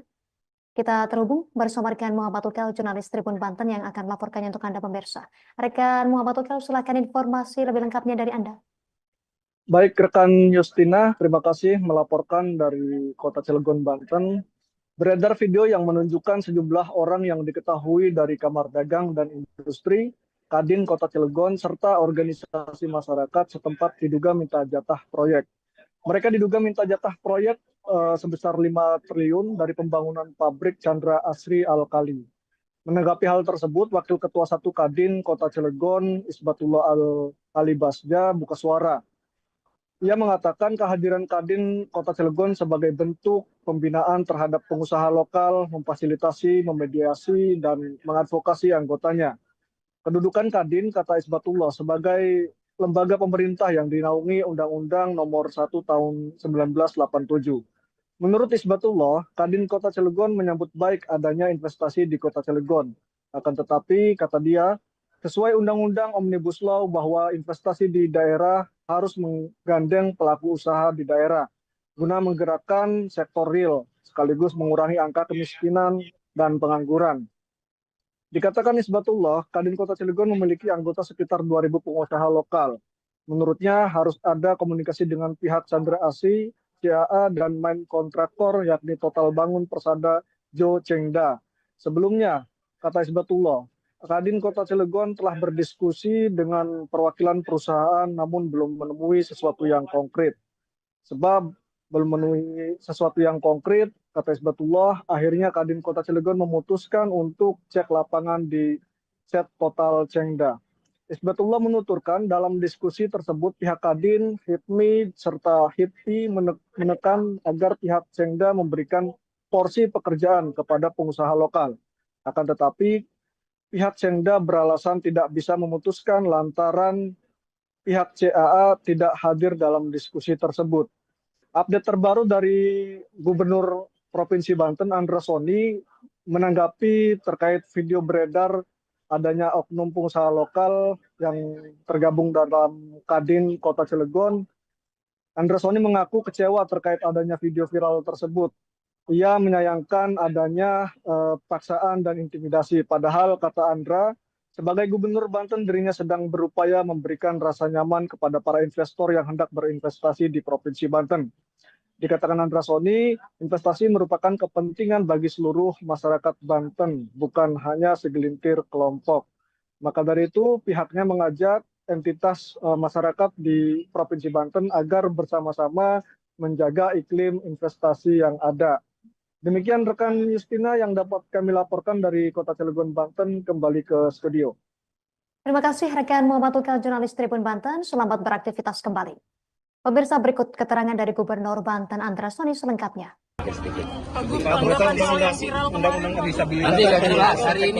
kita terhubung bersama rekan Muhammad Ukel, jurnalis Tribun Banten yang akan melaporkannya untuk Anda pemirsa. Rekan Muhammad Ukel, silakan informasi lebih lengkapnya dari Anda. Baik, rekan Justina, terima kasih melaporkan dari Kota Cilegon, Banten. Beredar video yang menunjukkan sejumlah orang yang diketahui dari Kamar Dagang dan Industri Kadin Kota Cilegon serta organisasi masyarakat setempat diduga minta jatah proyek. Mereka diduga minta jatah proyek sebesar 5 triliun dari pembangunan pabrik Chandra Asri Alkali. Menanggapi hal tersebut, Wakil Ketua 1 Kadin Kota Cilegon, Isbatullah Al-Alibasja, buka suara. Ia mengatakan kehadiran Kadin Kota Cilegon sebagai bentuk pembinaan terhadap pengusaha lokal, memfasilitasi, memediasi, dan mengadvokasi anggotanya. Kedudukan Kadin, kata Isbatullah, sebagai lembaga pemerintah yang dinaungi Undang-Undang Nomor 1 Tahun 1987. Menurut Isbatullah, Kadin Kota Cilegon menyambut baik adanya investasi di Kota Cilegon. Akan tetapi, kata dia, sesuai Undang-Undang Omnibus Law bahwa investasi di daerah harus menggandeng pelaku usaha di daerah guna menggerakkan sektor real sekaligus mengurangi angka kemiskinan dan pengangguran. Dikatakan Isbatullah, Kadin Kota Cilegon memiliki anggota sekitar 2.000 pengusaha lokal. Menurutnya harus ada komunikasi dengan pihak Chandra Asri, CAA, dan main kontraktor yakni Total Bangun Persada Jo Chengda. Sebelumnya, kata Isbatullah, Kadin Kota Cilegon telah berdiskusi dengan perwakilan perusahaan namun belum menemui sesuatu yang konkret. Sebab belum menemui sesuatu yang konkret, kata Isbatullah, akhirnya Kadin Kota Cilegon memutuskan untuk cek lapangan di set Total Chengda. Isbatullah menuturkan dalam diskusi tersebut pihak Kadin, HIPMI, serta HIPI menekan agar pihak Chengda memberikan porsi pekerjaan kepada pengusaha lokal. Akan tetapi, pihak Chengda beralasan tidak bisa memutuskan lantaran pihak CAA tidak hadir dalam diskusi tersebut. Update terbaru dari Gubernur Provinsi Banten, Andra Soni, menanggapi terkait video beredar adanya oknum pengusaha lokal yang tergabung dalam Kadin Kota Cilegon. Andra Soni mengaku kecewa terkait adanya video viral tersebut. Ia menyayangkan adanya paksaan dan intimidasi. Padahal, kata Andra, sebagai Gubernur Banten dirinya sedang berupaya memberikan rasa nyaman kepada para investor yang hendak berinvestasi di Provinsi Banten. Dikatakan Andra Soni, investasi merupakan kepentingan bagi seluruh masyarakat Banten, bukan hanya segelintir kelompok. Maka dari itu, pihaknya mengajak entitas masyarakat di Provinsi Banten agar bersama-sama menjaga iklim investasi yang ada. Demikian rekan Justina yang dapat kami laporkan dari Kota Cilegon, Banten, kembali ke studio. Terima kasih rekan Muhammad Ukel, jurnalis Tribun Banten. Selamat beraktivitas kembali. Pemirsa, berikut keterangan dari Gubernur Banten Andra Soni selengkapnya. Nanti akan jelas hari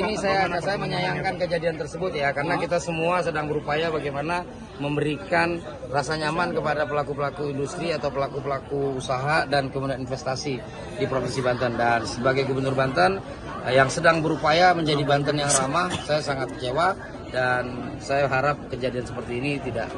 ini saya menyayangkan kejadian tersebut ya, karena kita semua sedang berupaya bagaimana memberikan rasa nyaman kepada pelaku-pelaku industri atau pelaku-pelaku usaha dan kemudian investasi di Provinsi Banten. Dan sebagai Gubernur Banten yang sedang berupaya menjadi Banten yang ramah, saya sangat kecewa dan saya harap kejadian seperti ini tidak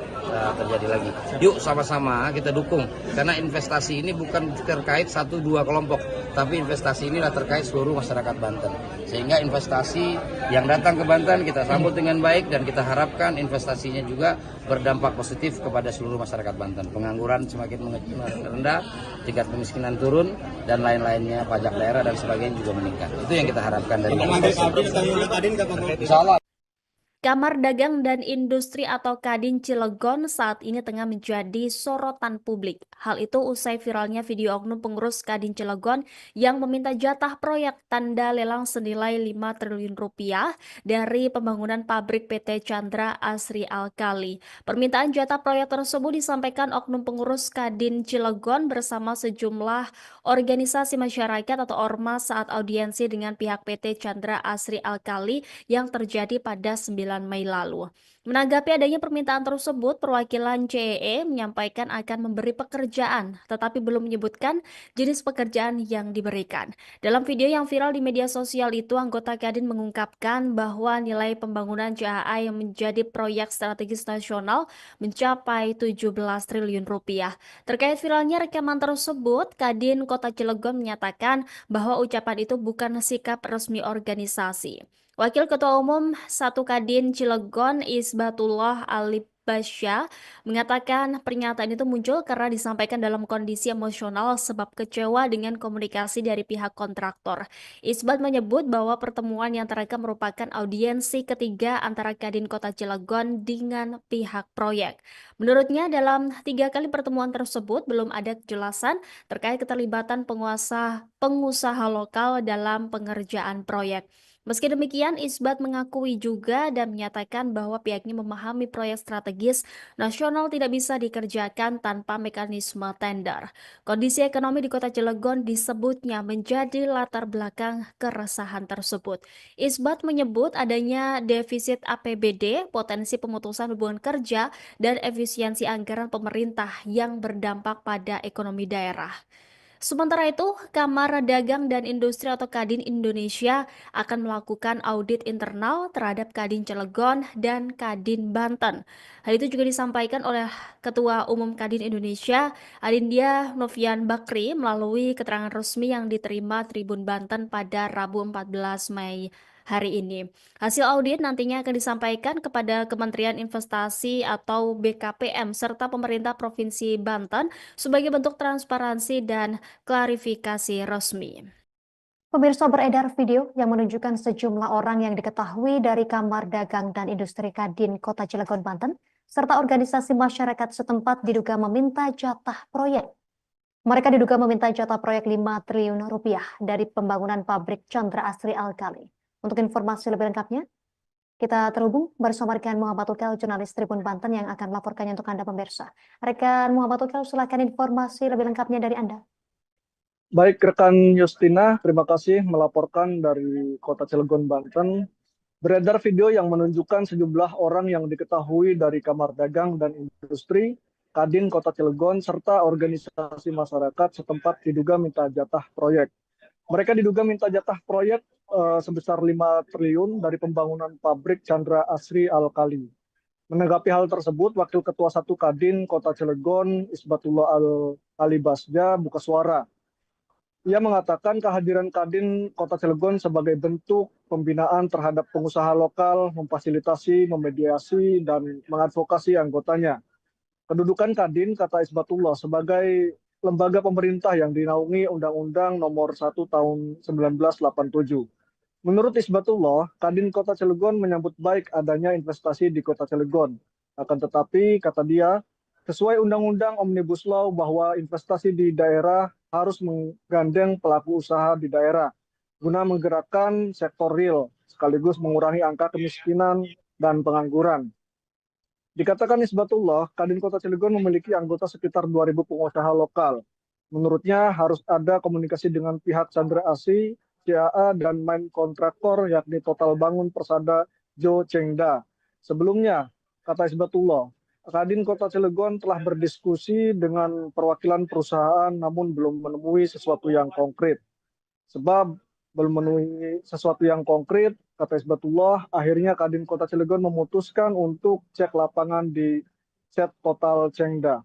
terjadi lagi. Yuk sama-sama kita dukung, karena investasi ini bukan terkait 1-2 kelompok, tapi investasi inilah terkait seluruh masyarakat Banten. Sehingga investasi yang datang ke Banten kita sambut dengan baik, dan kita harapkan investasinya juga berdampak positif kepada seluruh masyarakat Banten. Pengangguran semakin rendah, tingkat kemiskinan turun, dan lain-lainnya, pajak daerah dan sebagainya juga meningkat. Itu yang kita harapkan dari investasi. Insya Allah. Kamar Dagang dan Industri atau Kadin Cilegon saat ini tengah menjadi sorotan publik. Hal itu usai viralnya video oknum pengurus Kadin Cilegon yang meminta jatah proyek tanda lelang senilai 5 triliun rupiah dari pembangunan pabrik PT Chandra Asri Alkali. Permintaan jatah proyek tersebut disampaikan oknum pengurus Kadin Cilegon bersama sejumlah organisasi masyarakat atau ormas saat audiensi dengan pihak PT Chandra Asri Alkali yang terjadi pada 9 Mei lalu. Menanggapi adanya permintaan tersebut, perwakilan CEE menyampaikan akan memberi pekerjaan, tetapi belum menyebutkan jenis pekerjaan yang diberikan. Dalam video yang viral di media sosial itu, anggota Kadin mengungkapkan bahwa nilai pembangunan CAA yang menjadi proyek strategis nasional mencapai 17 triliun rupiah. Terkait viralnya rekaman tersebut, Kadin Kota Cilegon menyatakan bahwa ucapan itu bukan sikap resmi organisasi. Wakil Ketua Umum 1 Kadin Cilegon Isbatullah Alibasya mengatakan pernyataan itu muncul karena disampaikan dalam kondisi emosional sebab kecewa dengan komunikasi dari pihak kontraktor. Isbat menyebut bahwa pertemuan yang terekam merupakan audiensi ketiga antara Kadin Kota Cilegon dengan pihak proyek. Menurutnya dalam 3 kali pertemuan tersebut belum ada kejelasan terkait keterlibatan pengusaha lokal dalam pengerjaan proyek. Meski demikian, Isbat mengakui juga dan menyatakan bahwa pihaknya memahami proyek strategis nasional tidak bisa dikerjakan tanpa mekanisme tender. Kondisi ekonomi di Kota Cilegon disebutnya menjadi latar belakang keresahan tersebut. Isbat menyebut adanya defisit APBD, potensi pemutusan hubungan kerja, dan efisiensi anggaran pemerintah yang berdampak pada ekonomi daerah. Sementara itu, Kamar Dagang dan Industri atau Kadin Indonesia akan melakukan audit internal terhadap Kadin Cilegon dan Kadin Banten. Hal itu juga disampaikan oleh Ketua Umum Kadin Indonesia, Adindya Novian Bakri, melalui keterangan resmi yang diterima Tribun Banten pada Rabu 14 Mei hari ini. Hasil audit nantinya akan disampaikan kepada Kementerian Investasi atau BKPM serta pemerintah Provinsi Banten sebagai bentuk transparansi dan klarifikasi resmi. Pemirsa, beredar video yang menunjukkan sejumlah orang yang diketahui dari Kamar Dagang dan Industri Kadin Kota Cilegon, Banten, serta organisasi masyarakat setempat diduga meminta jatah proyek. Mereka diduga meminta jatah proyek 5 triliun rupiah dari pembangunan pabrik Chandra Asri Alkali. Untuk informasi lebih lengkapnya, kita terhubung bersama rekan Muhammad Ukel, jurnalis Tribun Banten yang akan melaporkannya untuk Anda pemirsa. Rekan Muhammad Ukel, silakan informasi lebih lengkapnya dari Anda. Baik, rekan Justina, terima kasih melaporkan dari Kota Cilegon, Banten. Beredar video yang menunjukkan sejumlah orang yang diketahui dari Kamar Dagang dan Industri Kadin Kota Cilegon serta organisasi masyarakat setempat diduga minta jatah proyek. Mereka diduga minta jatah proyek sebesar 5 triliun dari pembangunan pabrik Chandra Asri Alkali. Menanggapi hal tersebut, Wakil Ketua 1 Kadin Kota Cilegon Isbatullah Alibasya buka suara. Ia mengatakan kehadiran Kadin Kota Cilegon sebagai bentuk pembinaan terhadap pengusaha lokal, memfasilitasi, memediasi, dan mengadvokasi anggotanya. Kedudukan Kadin, kata Isbatullah, sebagai lembaga pemerintah yang dinaungi Undang-Undang Nomor 1 Tahun 1987. Menurut Isbatullah, Kadin Kota Cilegon menyambut baik adanya investasi di Kota Cilegon. Akan tetapi, kata dia, sesuai Undang-Undang Omnibus Law bahwa investasi di daerah harus menggandeng pelaku usaha di daerah guna menggerakkan sektor real sekaligus mengurangi angka kemiskinan dan pengangguran. Dikatakan Isbatullah, Kadin Kota Cilegon memiliki anggota sekitar 2.000 pengusaha lokal. Menurutnya harus ada komunikasi dengan pihak Chandra Asri, CAA, dan main kontraktor yakni Total Bangun Persada Jo Chengda. Sebelumnya, kata Isbatullah, Kadin Kota Cilegon telah berdiskusi dengan perwakilan perusahaan namun belum menemui sesuatu yang konkret. Sebab belum menemui sesuatu yang konkret, kata Isbatullah, akhirnya Kadin Kota Cilegon memutuskan untuk cek lapangan di Set Total Cengda.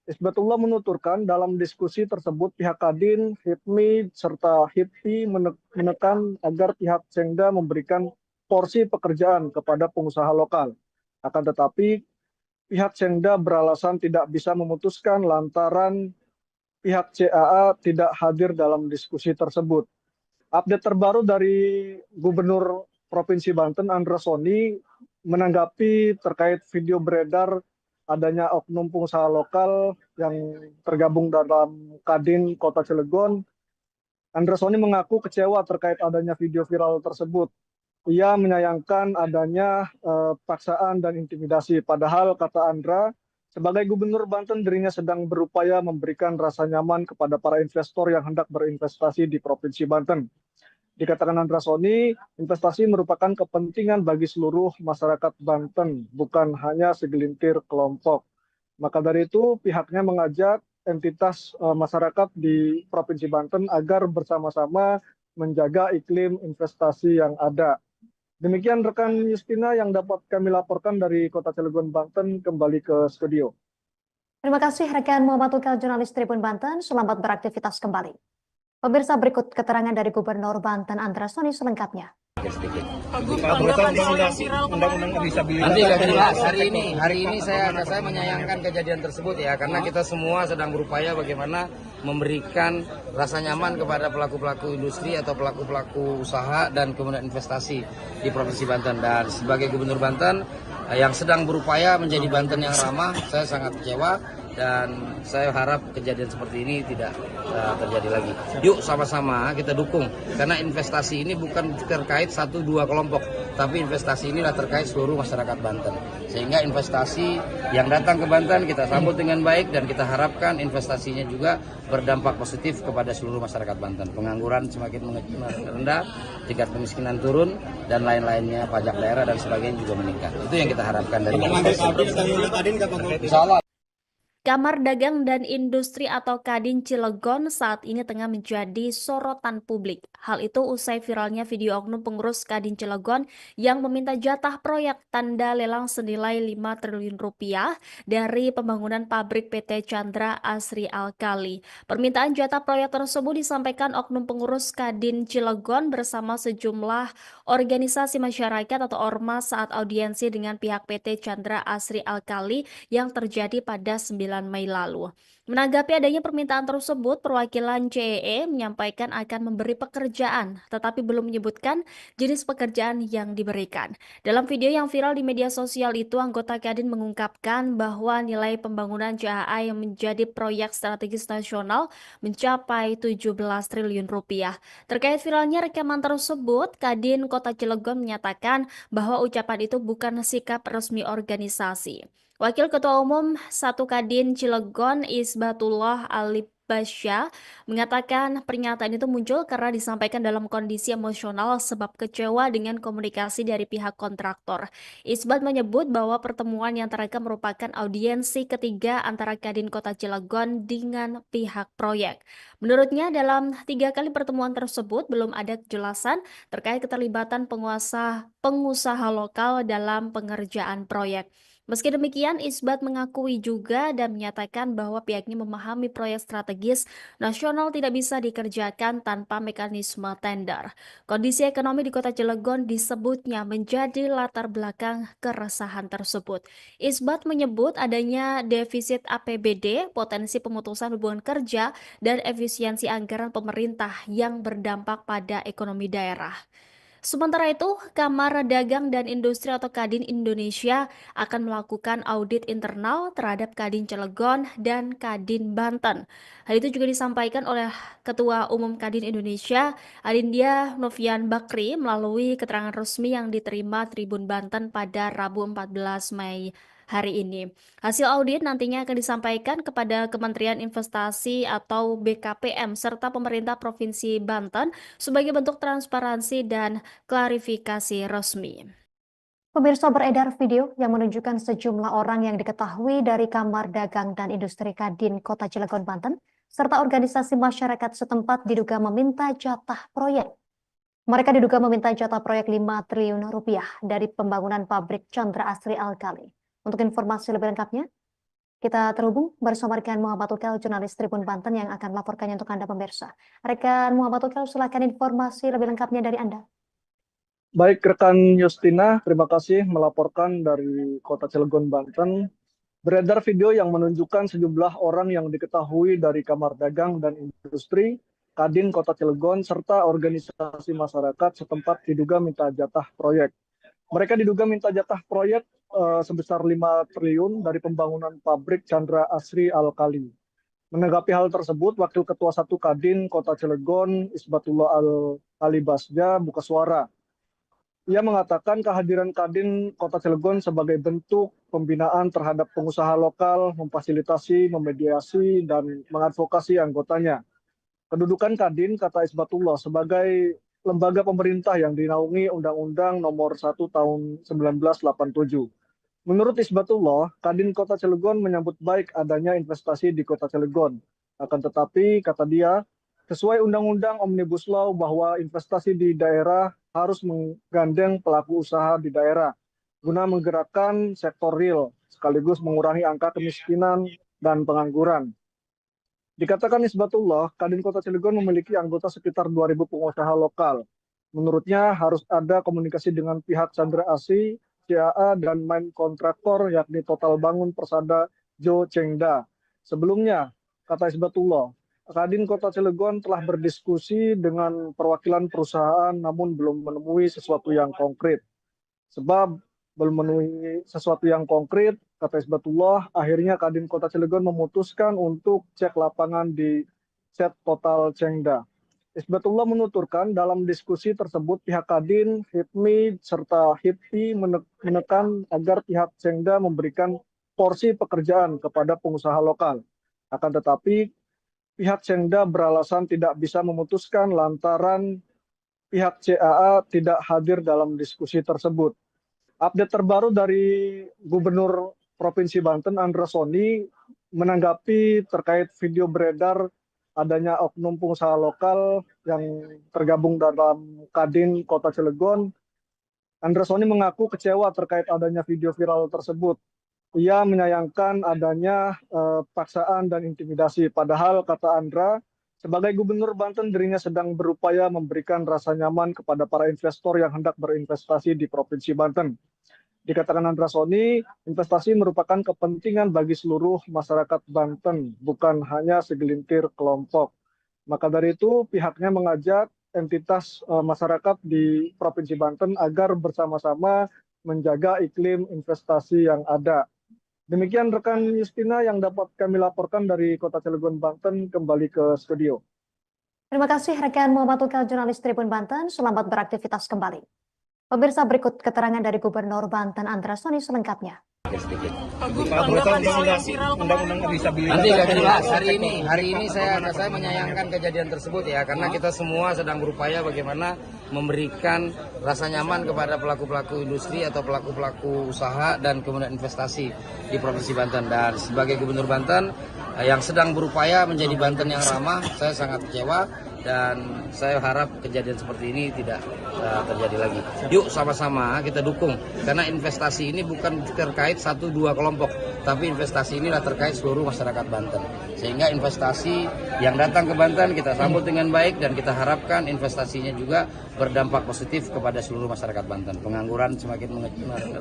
Isbatullah menuturkan dalam diskusi tersebut pihak Kadin, HIPMI, serta HIPI menekan agar pihak Cengda memberikan porsi pekerjaan kepada pengusaha lokal. Akan tetapi pihak Cengda beralasan tidak bisa memutuskan lantaran pihak CAA tidak hadir dalam diskusi tersebut. Update terbaru dari Gubernur Provinsi Banten, Andra Soni, menanggapi terkait video beredar adanya oknum pengusaha lokal yang tergabung dalam Kadin Kota Cilegon. Andra Soni mengaku kecewa terkait adanya video viral tersebut. Ia menyayangkan adanya paksaan dan intimidasi. Padahal, kata Andra, sebagai Gubernur Banten, dirinya sedang berupaya memberikan rasa nyaman kepada para investor yang hendak berinvestasi di Provinsi Banten. Dikatakan Andra Soni, investasi merupakan kepentingan bagi seluruh masyarakat Banten, bukan hanya segelintir kelompok. Maka dari itu, pihaknya mengajak entitas masyarakat di Provinsi Banten agar bersama-sama menjaga iklim investasi yang ada. Demikian rekan Justina yang dapat kami laporkan dari Kota Cilegon, Banten, kembali ke studio. Terima kasih rekan Muhammad Ukal, jurnalis Tribun Banten. Selamat beraktivitas kembali. Pemirsa, berikut keterangan dari Gubernur Banten Andra Soni selengkapnya. Nanti nggak jelas hari ini saya menyayangkan kejadian tersebut ya, karena kita semua sedang berupaya bagaimana memberikan rasa nyaman kepada pelaku-pelaku industri atau pelaku-pelaku usaha dan kemudian investasi di Provinsi Banten. Dan sebagai Gubernur Banten yang sedang berupaya menjadi Banten yang ramah, saya sangat kecewa dan saya harap kejadian seperti ini tidak terjadi lagi. Yuk sama-sama kita dukung, karena investasi ini bukan terkait 1-2 kelompok, tapi investasi inilah terkait seluruh masyarakat Banten. Sehingga investasi yang datang ke Banten kita sambut dengan baik dan kita harapkan investasinya juga berdampak positif kepada seluruh masyarakat Banten. Pengangguran semakin rendah, tingkat kemiskinan turun, dan lain-lainnya, pajak daerah dan sebagainya juga meningkat. Itu yang kita harapkan dari Insya Allah. Kamar Dagang dan Industri atau Kadin Cilegon saat ini tengah menjadi sorotan publik. Hal itu usai viralnya video oknum pengurus Kadin Cilegon yang meminta jatah proyek tanda lelang senilai 5 triliun rupiah dari pembangunan pabrik PT Chandra Asri Alkali. Permintaan jatah proyek tersebut disampaikan oknum pengurus Kadin Cilegon bersama sejumlah organisasi masyarakat atau ormas saat audiensi dengan pihak PT Chandra Asri Alkali yang terjadi pada 9 Mei lalu. Menanggapi adanya permintaan tersebut, perwakilan CEE menyampaikan akan memberi pekerjaan, tetapi belum menyebutkan jenis pekerjaan yang diberikan. Dalam video yang viral di media sosial itu, anggota Kadin mengungkapkan bahwa nilai pembangunan CAA yang menjadi proyek strategis nasional mencapai 17 triliun rupiah. Terkait viralnya rekaman tersebut, Kadin Kota Cilegon menyatakan bahwa ucapan itu bukan sikap resmi organisasi. Wakil Ketua Umum 1 Kadin Cilegon Isbatullah Alibasya mengatakan pernyataan itu muncul karena disampaikan dalam kondisi emosional sebab kecewa dengan komunikasi dari pihak kontraktor. Isbat menyebut bahwa pertemuan yang terekam merupakan audiensi ketiga antara Kadin Kota Cilegon dengan pihak proyek. Menurutnya dalam 3 kali pertemuan tersebut belum ada kejelasan terkait keterlibatan pengusaha lokal dalam pengerjaan proyek. Meski demikian, Isbat mengakui juga dan menyatakan bahwa pihaknya memahami proyek strategis nasional tidak bisa dikerjakan tanpa mekanisme tender. Kondisi ekonomi di Kota Cilegon disebutnya menjadi latar belakang keresahan tersebut. Isbat menyebut adanya defisit APBD, potensi pemutusan hubungan kerja, dan efisiensi anggaran pemerintah yang berdampak pada ekonomi daerah. Sementara itu, Kamar Dagang dan Industri atau Kadin Indonesia akan melakukan audit internal terhadap Kadin Cilegon dan Kadin Banten. Hal itu juga disampaikan oleh Ketua Umum Kadin Indonesia, Adindia Novian Bakri, melalui keterangan resmi yang diterima Tribun Banten pada Rabu 14 Mei hari ini. Hasil audit nantinya akan disampaikan kepada Kementerian Investasi atau BKPM serta pemerintah Provinsi Banten sebagai bentuk transparansi dan klarifikasi resmi. Pemirsa, beredar video yang menunjukkan sejumlah orang yang diketahui dari Kamar Dagang dan Industri Kadin Kota Cilegon, Banten, serta organisasi masyarakat setempat diduga meminta jatah proyek. Mereka diduga meminta jatah proyek 5 triliun rupiah dari pembangunan pabrik Chandra Asri Alkali. Untuk informasi lebih lengkapnya, kita terhubung bersama rekan Muhammad Ukel, jurnalis Tribun Banten yang akan melaporkannya untuk Anda pemirsa. Rekan Muhammad Ukel, silakan informasi lebih lengkapnya dari Anda. Baik, rekan Justina, terima kasih melaporkan dari Kota Cilegon, Banten. Beredar video yang menunjukkan sejumlah orang yang diketahui dari Kamar Dagang dan Industri, Kadin Kota Cilegon, serta organisasi masyarakat setempat diduga minta jatah proyek. Mereka diduga minta jatah proyek sebesar 5 triliun dari pembangunan pabrik Chandra Asri Alkali. Menanggapi hal tersebut, Wakil Ketua 1 Kadin Kota Cilegon, Isbatullah Al-Alibasja, buka suara. Ia mengatakan kehadiran Kadin Kota Cilegon sebagai bentuk pembinaan terhadap pengusaha lokal, memfasilitasi, memediasi, dan mengadvokasi anggotanya. Kedudukan Kadin, kata Isbatullah, sebagai lembaga pemerintah yang dinaungi Undang-Undang Nomor 1 Tahun 1987. Menurut Isbatullah, Kadin Kota Cilegon menyambut baik adanya investasi di Kota Cilegon. Akan tetapi, kata dia, sesuai Undang-Undang Omnibus Law bahwa investasi di daerah harus menggandeng pelaku usaha di daerah guna menggerakkan sektor real sekaligus mengurangi angka kemiskinan dan pengangguran. Dikatakan Isbatullah, Kadin Kota Cilegon memiliki anggota sekitar 2.000 pengusaha lokal. Menurutnya harus ada komunikasi dengan pihak Chandra Asri, CAA, dan main kontraktor yakni Total Bangun Persada Jo Chengda. Sebelumnya, kata Isbatullah, Kadin Kota Cilegon telah berdiskusi dengan perwakilan perusahaan namun belum menemui sesuatu yang konkret. Sebab belum memenuhi sesuatu yang konkret, kata Isbatullah, akhirnya Kadin Kota Cilegon memutuskan untuk cek lapangan di set Total Chengda. Isbatullah menuturkan dalam diskusi tersebut pihak Kadin, HIPMI, serta HIPI menekan agar pihak Chengda memberikan porsi pekerjaan kepada pengusaha lokal. Akan tetapi, pihak Chengda beralasan tidak bisa memutuskan lantaran pihak CAA tidak hadir dalam diskusi tersebut. Update terbaru dari Gubernur Provinsi Banten, Andra Soni, menanggapi terkait video beredar adanya oknum pengusaha lokal yang tergabung dalam Kadin Kota Cilegon. Andra Soni mengaku kecewa terkait adanya video viral tersebut. Ia menyayangkan adanya paksaan dan intimidasi. Padahal, kata Andra, sebagai Gubernur Banten, dirinya sedang berupaya memberikan rasa nyaman kepada para investor yang hendak berinvestasi di Provinsi Banten. Dikatakan Andra Soni, investasi merupakan kepentingan bagi seluruh masyarakat Banten, bukan hanya segelintir kelompok. Maka dari itu, pihaknya mengajak entitas masyarakat di Provinsi Banten agar bersama-sama menjaga iklim investasi yang ada. Demikian rekan Justina yang dapat kami laporkan dari Kota Cilegon, Banten, kembali ke studio. Terima kasih rekan Muhammad Ukel, jurnalis Tribun Banten. Selamat beraktivitas kembali. Pemirsa, berikut keterangan dari Gubernur Banten Andra Soni selengkapnya. Undang-undang disabilitas. Nanti akan dibahas hari ini saya menyayangkan kejadian tersebut ya, karena kita semua sedang berupaya bagaimana memberikan rasa nyaman kepada pelaku-pelaku industri atau pelaku-pelaku usaha dan kemudian investasi di Provinsi Banten. Dan sebagai Gubernur Banten yang sedang berupaya menjadi Banten yang ramah, saya sangat kecewa dan saya harap kejadian seperti ini tidak terjadi lagi. Yuk sama-sama kita dukung, karena investasi ini bukan terkait 1-2 kelompok, tapi investasi inilah terkait seluruh masyarakat Banten. Sehingga investasi yang datang ke Banten kita sambut dengan baik dan kita harapkan investasinya juga berdampak positif kepada seluruh masyarakat Banten. Pengangguran semakin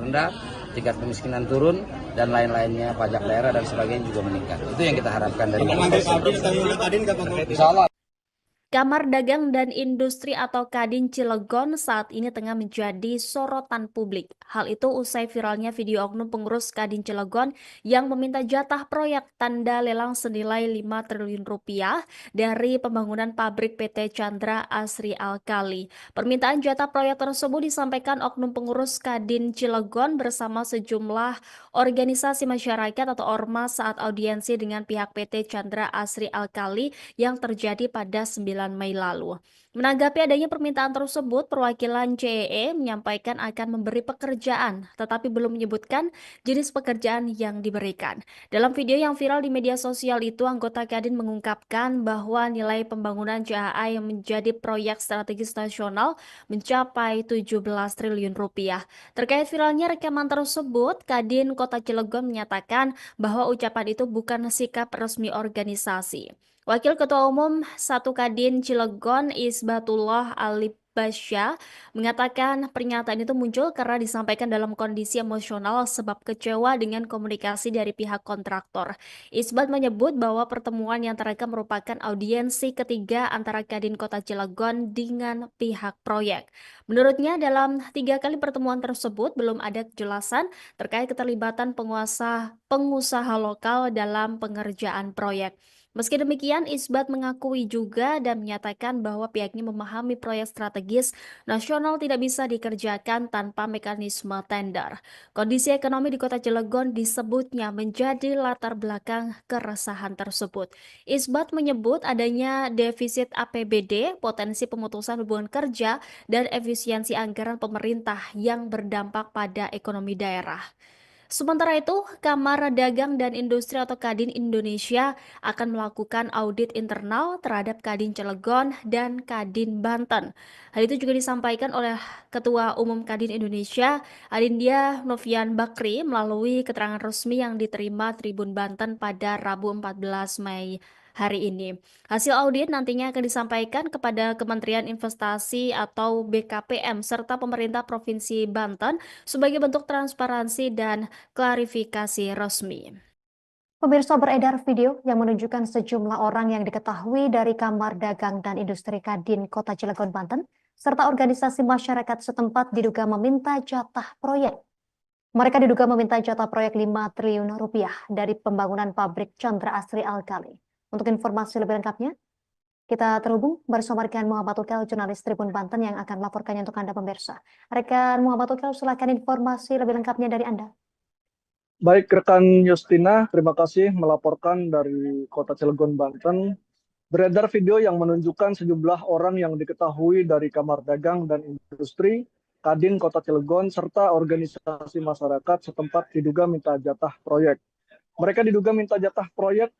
rendah, tingkat kemiskinan turun, dan lain-lainnya, pajak daerah dan sebagainya juga meningkat. Itu yang kita harapkan dari Insya Allah. Kamar Dagang dan Industri atau Kadin Cilegon saat ini tengah menjadi sorotan publik. Hal itu usai viralnya video oknum pengurus Kadin Cilegon yang meminta jatah proyek tanda lelang senilai 5 triliun rupiah dari pembangunan pabrik PT Chandra Asri Alkali. Permintaan jatah proyek tersebut disampaikan oknum pengurus Kadin Cilegon bersama sejumlah organisasi masyarakat atau ormas saat audiensi dengan pihak PT Chandra Asri Alkali yang terjadi pada 9 Mei lalu. Menanggapi adanya permintaan tersebut, perwakilan CEE menyampaikan akan memberi pekerjaan, tetapi belum menyebutkan jenis pekerjaan yang diberikan. Dalam video yang viral di media sosial itu, anggota Kadin mengungkapkan bahwa nilai pembangunan JAA yang menjadi proyek strategis nasional mencapai 17 triliun rupiah. Terkait viralnya rekaman tersebut, Kadin Kota Cilegon menyatakan bahwa ucapan itu bukan sikap resmi organisasi. Wakil Ketua Umum 1 Kadin Cilegon Isbatullah Ali Basya mengatakan pernyataan itu muncul karena disampaikan dalam kondisi emosional sebab kecewa dengan komunikasi dari pihak kontraktor. Isbat menyebut bahwa pertemuan yang terekam merupakan audiensi ketiga antara Kadin Kota Cilegon dengan pihak proyek. Menurutnya dalam 3 kali pertemuan tersebut belum ada kejelasan terkait keterlibatan pengusaha lokal dalam pengerjaan proyek. Meski demikian, Isbat mengakui juga dan menyatakan bahwa pihaknya memahami proyek strategis nasional tidak bisa dikerjakan tanpa mekanisme tender. Kondisi ekonomi di Kota Cilegon disebutnya menjadi latar belakang keresahan tersebut. Isbat menyebut adanya defisit APBD, potensi pemutusan hubungan kerja, dan efisiensi anggaran pemerintah yang berdampak pada ekonomi daerah. Sementara itu, Kamar Dagang dan Industri atau Kadin Indonesia akan melakukan audit internal terhadap Kadin Cilegon dan Kadin Banten. Hal itu juga disampaikan oleh Ketua Umum Kadin Indonesia, Adindia Novian Bakri, melalui keterangan resmi yang diterima Tribun Banten pada Rabu 14 Mei hari ini. Hasil audit nantinya akan disampaikan kepada Kementerian Investasi atau BKPM serta pemerintah Provinsi Banten sebagai bentuk transparansi dan klarifikasi resmi. Pemirsa, beredar video yang menunjukkan sejumlah orang yang diketahui dari Kamar Dagang dan Industri Kadin Kota Cilegon, Banten, serta organisasi masyarakat setempat diduga meminta jatah proyek. Mereka diduga meminta jatah proyek 5 triliun rupiah dari pembangunan pabrik Chandra Asri Alkali. Untuk informasi lebih lengkapnya, kita terhubung bersama rekan Muhammad Ukel, jurnalis Tribun Banten yang akan melaporkannya untuk Anda pemirsa. Rekan Muhammad Ukel, silakan informasi lebih lengkapnya dari Anda. Baik, rekan Justina, terima kasih melaporkan dari Kota Cilegon, Banten. Beredar video yang menunjukkan sejumlah orang yang diketahui dari Kamar Dagang dan Industri, Kadin Kota Cilegon, serta organisasi masyarakat setempat diduga minta jatah proyek. Mereka diduga minta jatah proyek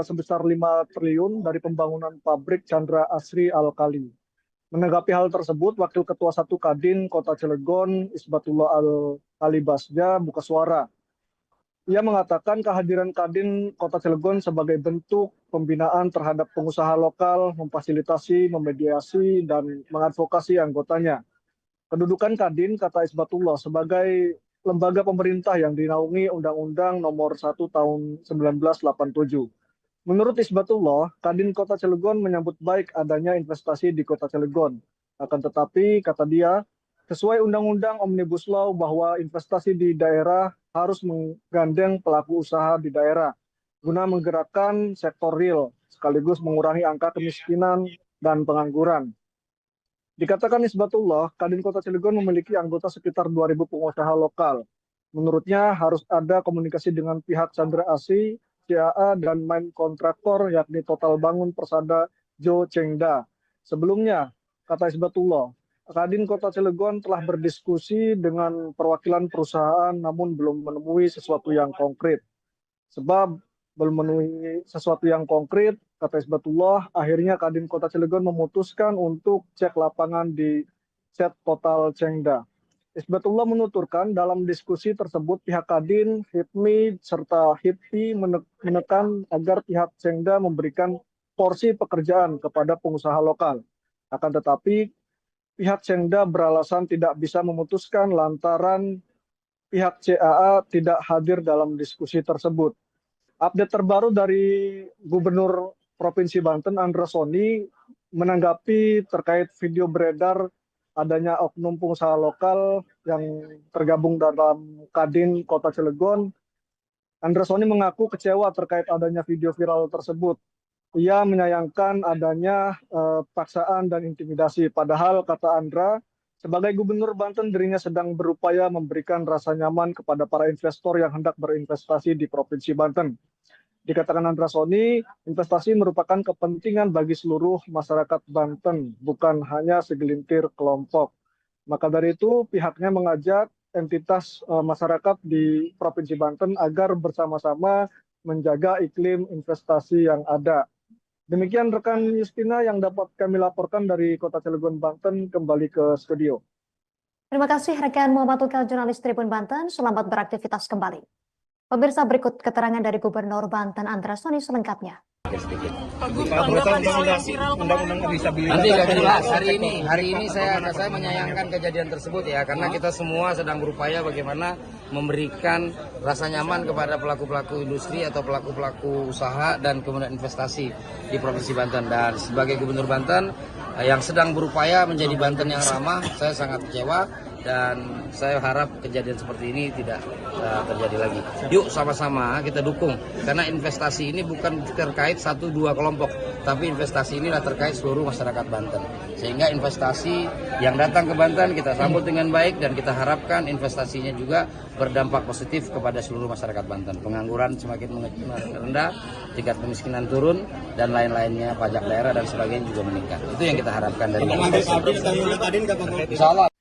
sebesar 5 triliun dari pembangunan pabrik Chandra Asri Alkali. Menanggapi hal tersebut, Wakil Ketua 1 Kadin Kota Cilegon, Isbatullah Ali Basja, buka suara. Ia mengatakan kehadiran Kadin Kota Cilegon sebagai bentuk pembinaan terhadap pengusaha lokal, memfasilitasi, memediasi, dan mengadvokasi anggotanya. Kedudukan Kadin, kata Isbatullah, sebagai lembaga pemerintah yang dinaungi Undang-Undang Nomor 1 Tahun 1987. Menurut Isbatullah, Kadin Kota Cilegon menyambut baik adanya investasi di Kota Cilegon. Akan tetapi, kata dia, sesuai Undang-Undang Omnibus Law bahwa investasi di daerah harus menggandeng pelaku usaha di daerah guna menggerakkan sektor real, sekaligus mengurangi angka kemiskinan dan pengangguran. Dikatakan Isbatullah, Kadin Kota Cilegon memiliki anggota sekitar 2.000 pengusaha lokal. Menurutnya harus ada komunikasi dengan pihak Chandra Asri, CAA, dan main kontraktor yakni Total Bangun Persada Jo Chengda. Sebelumnya, kata Isbatullah, Kadin Kota Cilegon telah berdiskusi dengan perwakilan perusahaan namun belum menemui sesuatu yang konkret. Sebab belum memenuhi sesuatu yang konkret, kata Isbatullah, akhirnya Kadin Kota Cilegon memutuskan untuk cek lapangan di set Total Chengda. Isbatullah menuturkan dalam diskusi tersebut pihak Kadin, HIPMI, serta HIPI menekan agar pihak Chengda memberikan porsi pekerjaan kepada pengusaha lokal. Akan tetapi, pihak Chengda beralasan tidak bisa memutuskan lantaran pihak CAA tidak hadir dalam diskusi tersebut. Update terbaru dari Gubernur Provinsi Banten, Andra Soni, menanggapi terkait video beredar adanya oknum pengusaha lokal yang tergabung dalam Kadin Kota Cilegon. Andra Soni mengaku kecewa terkait adanya video viral tersebut. Ia menyayangkan adanya paksaan dan intimidasi. Padahal, kata Andra, sebagai Gubernur Banten dirinya sedang berupaya memberikan rasa nyaman kepada para investor yang hendak berinvestasi di Provinsi Banten. Dikatakan Andra Soni, investasi merupakan kepentingan bagi seluruh masyarakat Banten, bukan hanya segelintir kelompok. Maka dari itu pihaknya mengajak entitas masyarakat di Provinsi Banten agar bersama-sama menjaga iklim investasi yang ada. Demikian rekan Justina yang dapat kami laporkan dari Kota Cilegon, Banten, kembali ke studio. Terima kasih rekan Muhammad Tukel, jurnalis Tribun Banten. Selamat beraktivitas kembali. Pemirsa, berikut keterangan dari Gubernur Banten Andra Soni selengkapnya. Nanti akan jelas hari ini saya menyayangkan kejadian tersebut ya, karena kita semua sedang berupaya bagaimana memberikan rasa nyaman kepada pelaku-pelaku industri atau pelaku-pelaku usaha dan kemudian investasi di Provinsi Banten. Dan sebagai Gubernur Banten yang sedang berupaya menjadi Banten yang ramah, saya sangat kecewa dan saya harap kejadian seperti ini tidak terjadi lagi. Yuk sama-sama kita dukung, karena investasi ini bukan terkait 1-2 kelompok, tapi investasi ini terkait seluruh masyarakat Banten. Sehingga investasi yang datang ke Banten kita sambut dengan baik dan kita harapkan investasinya juga berdampak positif kepada seluruh masyarakat Banten. Pengangguran semakin rendah, tingkat kemiskinan turun, dan lain-lainnya, pajak daerah dan sebagainya juga meningkat. Itu yang kita harapkan dari Insya Allah.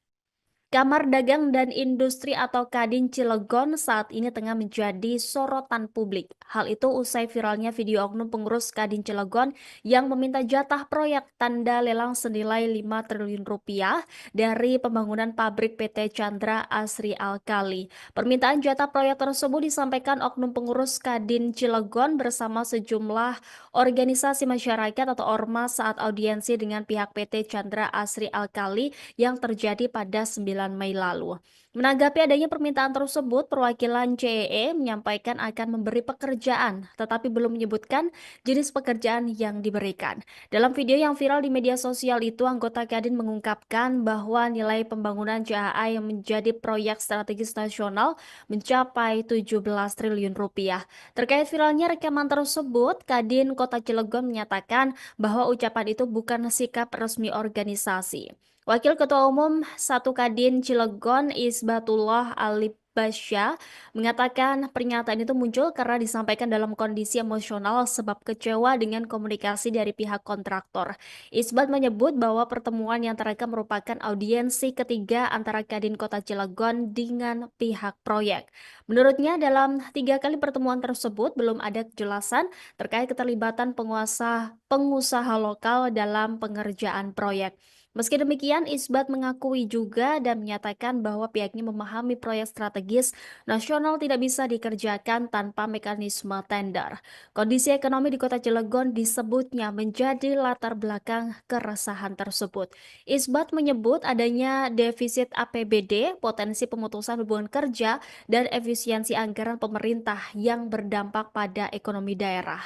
Kamar Dagang dan Industri atau Kadin Cilegon saat ini tengah menjadi sorotan publik. Hal itu usai viralnya video oknum pengurus Kadin Cilegon yang meminta jatah proyek tanda lelang senilai 5 triliun rupiah dari pembangunan pabrik PT Chandra Asri Alkali. Permintaan jatah proyek tersebut disampaikan oknum pengurus Kadin Cilegon bersama sejumlah organisasi masyarakat atau ormas saat audiensi dengan pihak PT Chandra Asri Alkali yang terjadi pada 9 Mei lalu. Menanggapi adanya permintaan tersebut, perwakilan CEE menyampaikan akan memberi pekerjaan, tetapi belum menyebutkan jenis pekerjaan yang diberikan. Dalam video yang viral di media sosial itu, anggota Kadin mengungkapkan bahwa nilai pembangunan JAA yang menjadi proyek strategis nasional mencapai 17 triliun rupiah. Terkait viralnya rekaman tersebut, Kadin Kota Cilegon menyatakan bahwa ucapan itu bukan sikap resmi organisasi. Wakil Ketua Umum 1 Kadin Cilegon Isbatullah Alibasya mengatakan pernyataan itu muncul karena disampaikan dalam kondisi emosional sebab kecewa dengan komunikasi dari pihak kontraktor. Isbat menyebut bahwa pertemuan yang terekam merupakan audiensi ketiga antara Kadin Kota Cilegon dengan pihak proyek. Menurutnya dalam 3 kali pertemuan tersebut belum ada kejelasan terkait keterlibatan pengusaha lokal dalam pengerjaan proyek. Meski demikian, Isbat mengakui juga dan menyatakan bahwa pihaknya memahami proyek strategis nasional tidak bisa dikerjakan tanpa mekanisme tender. Kondisi ekonomi di Kota Cilegon disebutnya menjadi latar belakang keresahan tersebut. Isbat menyebut adanya defisit APBD, potensi pemutusan hubungan kerja, dan efisiensi anggaran pemerintah yang berdampak pada ekonomi daerah.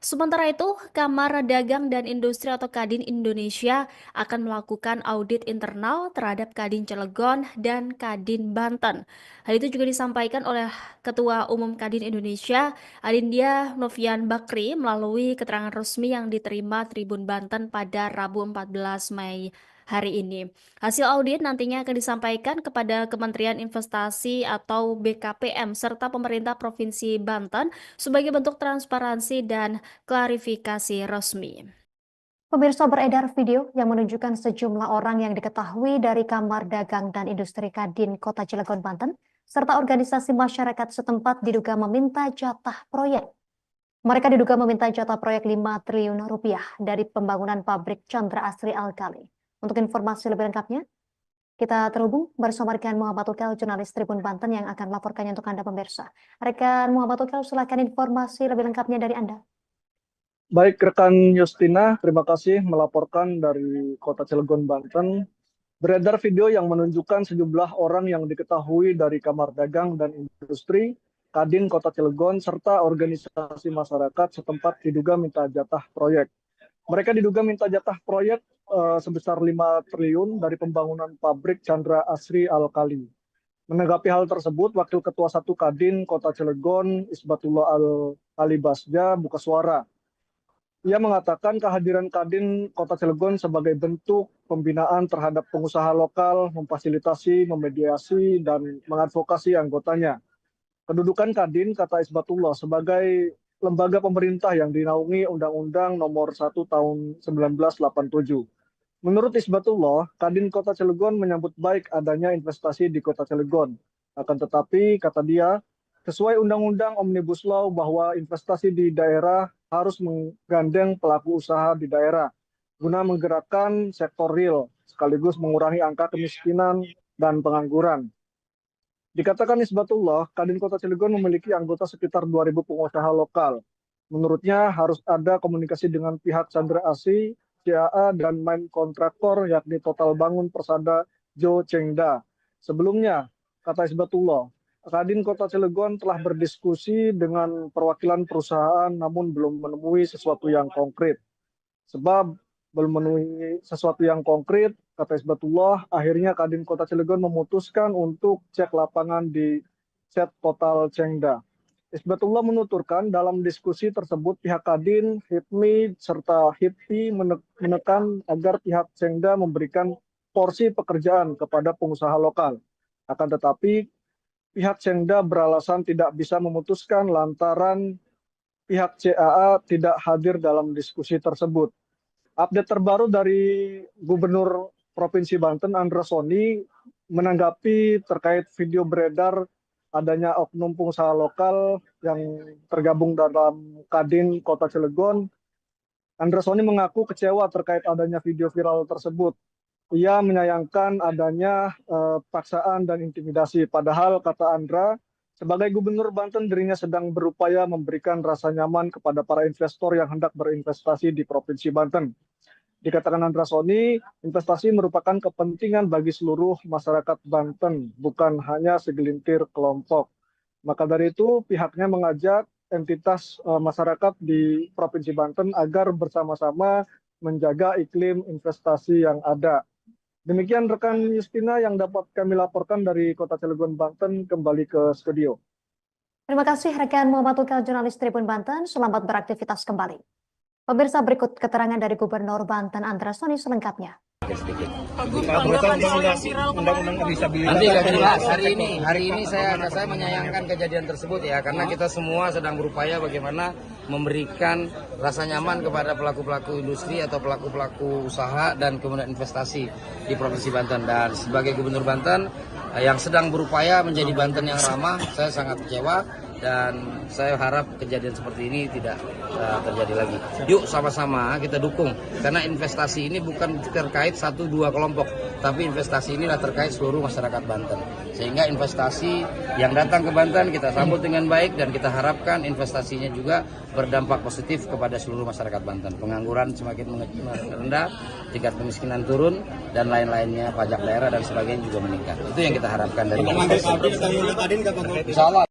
Sementara itu, Kamar Dagang dan Industri atau Kadin Indonesia akan melakukan audit internal terhadap Kadin Cilegon dan Kadin Banten. Hal itu juga disampaikan oleh Ketua Umum Kadin Indonesia, Adindia Novian Bakri, melalui keterangan resmi yang diterima Tribun Banten pada Rabu 14 Mei hari ini. Hasil audit nantinya akan disampaikan kepada Kementerian Investasi atau BKPM serta pemerintah Provinsi Banten sebagai bentuk transparansi dan klarifikasi resmi. Pemirsa, beredar video yang menunjukkan sejumlah orang yang diketahui dari Kamar Dagang dan Industri Kadin Kota Cilegon, Banten, serta organisasi masyarakat setempat diduga meminta jatah proyek. Mereka diduga meminta jatah proyek 5 triliun rupiah dari pembangunan pabrik Chandra Asri Alkali. Untuk informasi lebih lengkapnya, kita terhubung bersama rekan Muhammad Tukel, jurnalis Tribun Banten yang akan melaporkannya untuk Anda pemirsa. Rekan Muhammad Tukel, silakan informasi lebih lengkapnya dari Anda. Baik, rekan Justina, terima kasih melaporkan dari Kota Cilegon, Banten. Beredar video yang menunjukkan sejumlah orang yang diketahui dari Kamar Dagang dan Industri, Kadin Kota Cilegon, serta organisasi masyarakat setempat diduga minta jatah proyek. Mereka diduga minta jatah proyek sebesar 5 triliun dari pembangunan pabrik Chandra Asri Alkali. Menanggapi hal tersebut, Wakil Ketua 1 Kadin Kota Cilegon, Isbatullah Alibasya, buka suara. Ia mengatakan kehadiran Kadin Kota Cilegon sebagai bentuk pembinaan terhadap pengusaha lokal, memfasilitasi, memediasi, dan mengadvokasi anggotanya. Kedudukan Kadin, kata Isbatullah, sebagai lembaga pemerintah yang dinaungi Undang-Undang Nomor 1 Tahun 1987. Menurut Isbatullah, Kadin Kota Cilegon menyambut baik adanya investasi di Kota Cilegon. Akan tetapi, kata dia, sesuai Undang-Undang Omnibus Law bahwa investasi di daerah harus menggandeng pelaku usaha di daerah guna menggerakkan sektor real, sekaligus mengurangi angka kemiskinan dan pengangguran. Dikatakan Isbatullah, Kadin Kota Cilegon memiliki anggota sekitar 2.000 pengusaha lokal. Menurutnya harus ada komunikasi dengan pihak Chandra Asri, CAA, dan main kontraktor yakni Total Bangun Persada Jo Chengda. Sebelumnya, kata Isbatullah, Kadin Kota Cilegon telah berdiskusi dengan perwakilan perusahaan namun belum menemui sesuatu yang konkret. Sebab belum memenuhi sesuatu yang konkret, kata Isbatullah, akhirnya Kadin Kota Cilegon memutuskan untuk cek lapangan di Set Total Chengda. Isbatullah menuturkan dalam diskusi tersebut pihak Kadin, HIPMI, serta HIPI menekan agar pihak Chengda memberikan porsi pekerjaan kepada pengusaha lokal. Akan tetapi, pihak Chengda beralasan tidak bisa memutuskan lantaran pihak CAA tidak hadir dalam diskusi tersebut. Update terbaru dari Gubernur Provinsi Banten, Andra Soni, menanggapi terkait video beredar adanya oknum pengusaha lokal yang tergabung dalam Kadin Kota Cilegon. Andra Soni mengaku kecewa terkait adanya video viral tersebut. Ia menyayangkan adanya paksaan dan intimidasi. Padahal, kata Andra, sebagai Gubernur Banten dirinya sedang berupaya memberikan rasa nyaman kepada para investor yang hendak berinvestasi di Provinsi Banten. Dikatakan Andra Soni, investasi merupakan kepentingan bagi seluruh masyarakat Banten, bukan hanya segelintir kelompok. Maka dari itu, pihaknya mengajak entitas masyarakat di Provinsi Banten agar bersama-sama menjaga iklim investasi yang ada. Demikian rekan Justina yang dapat kami laporkan dari Kota Cilegon, Banten, kembali ke studio. Terima kasih rekan Muhammad Ukal, jurnalis Tribun Banten. Selamat beraktivitas kembali. Pemirsa, berikut keterangan dari Gubernur Banten Andra Soni selengkapnya. Nanti akan jelas hari ini saya menyayangkan kejadian tersebut ya, karena kita semua sedang berupaya bagaimana memberikan rasa nyaman kepada pelaku-pelaku industri atau pelaku-pelaku usaha dan kemudian investasi di Provinsi Banten. Dan sebagai Gubernur Banten yang sedang berupaya menjadi Banten yang ramah, saya sangat kecewa dan saya harap kejadian seperti ini tidak terjadi lagi. Yuk sama-sama kita dukung, karena investasi ini bukan terkait 1-2 kelompok, tapi investasi inilah terkait seluruh masyarakat Banten. Sehingga investasi yang datang ke Banten kita sambut dengan baik dan kita harapkan investasinya juga berdampak positif kepada seluruh masyarakat Banten. Pengangguran semakin rendah, tingkat kemiskinan turun, dan lain-lainnya, pajak daerah dan sebagainya juga meningkat. Itu yang kita harapkan dari investasi. Insya Allah.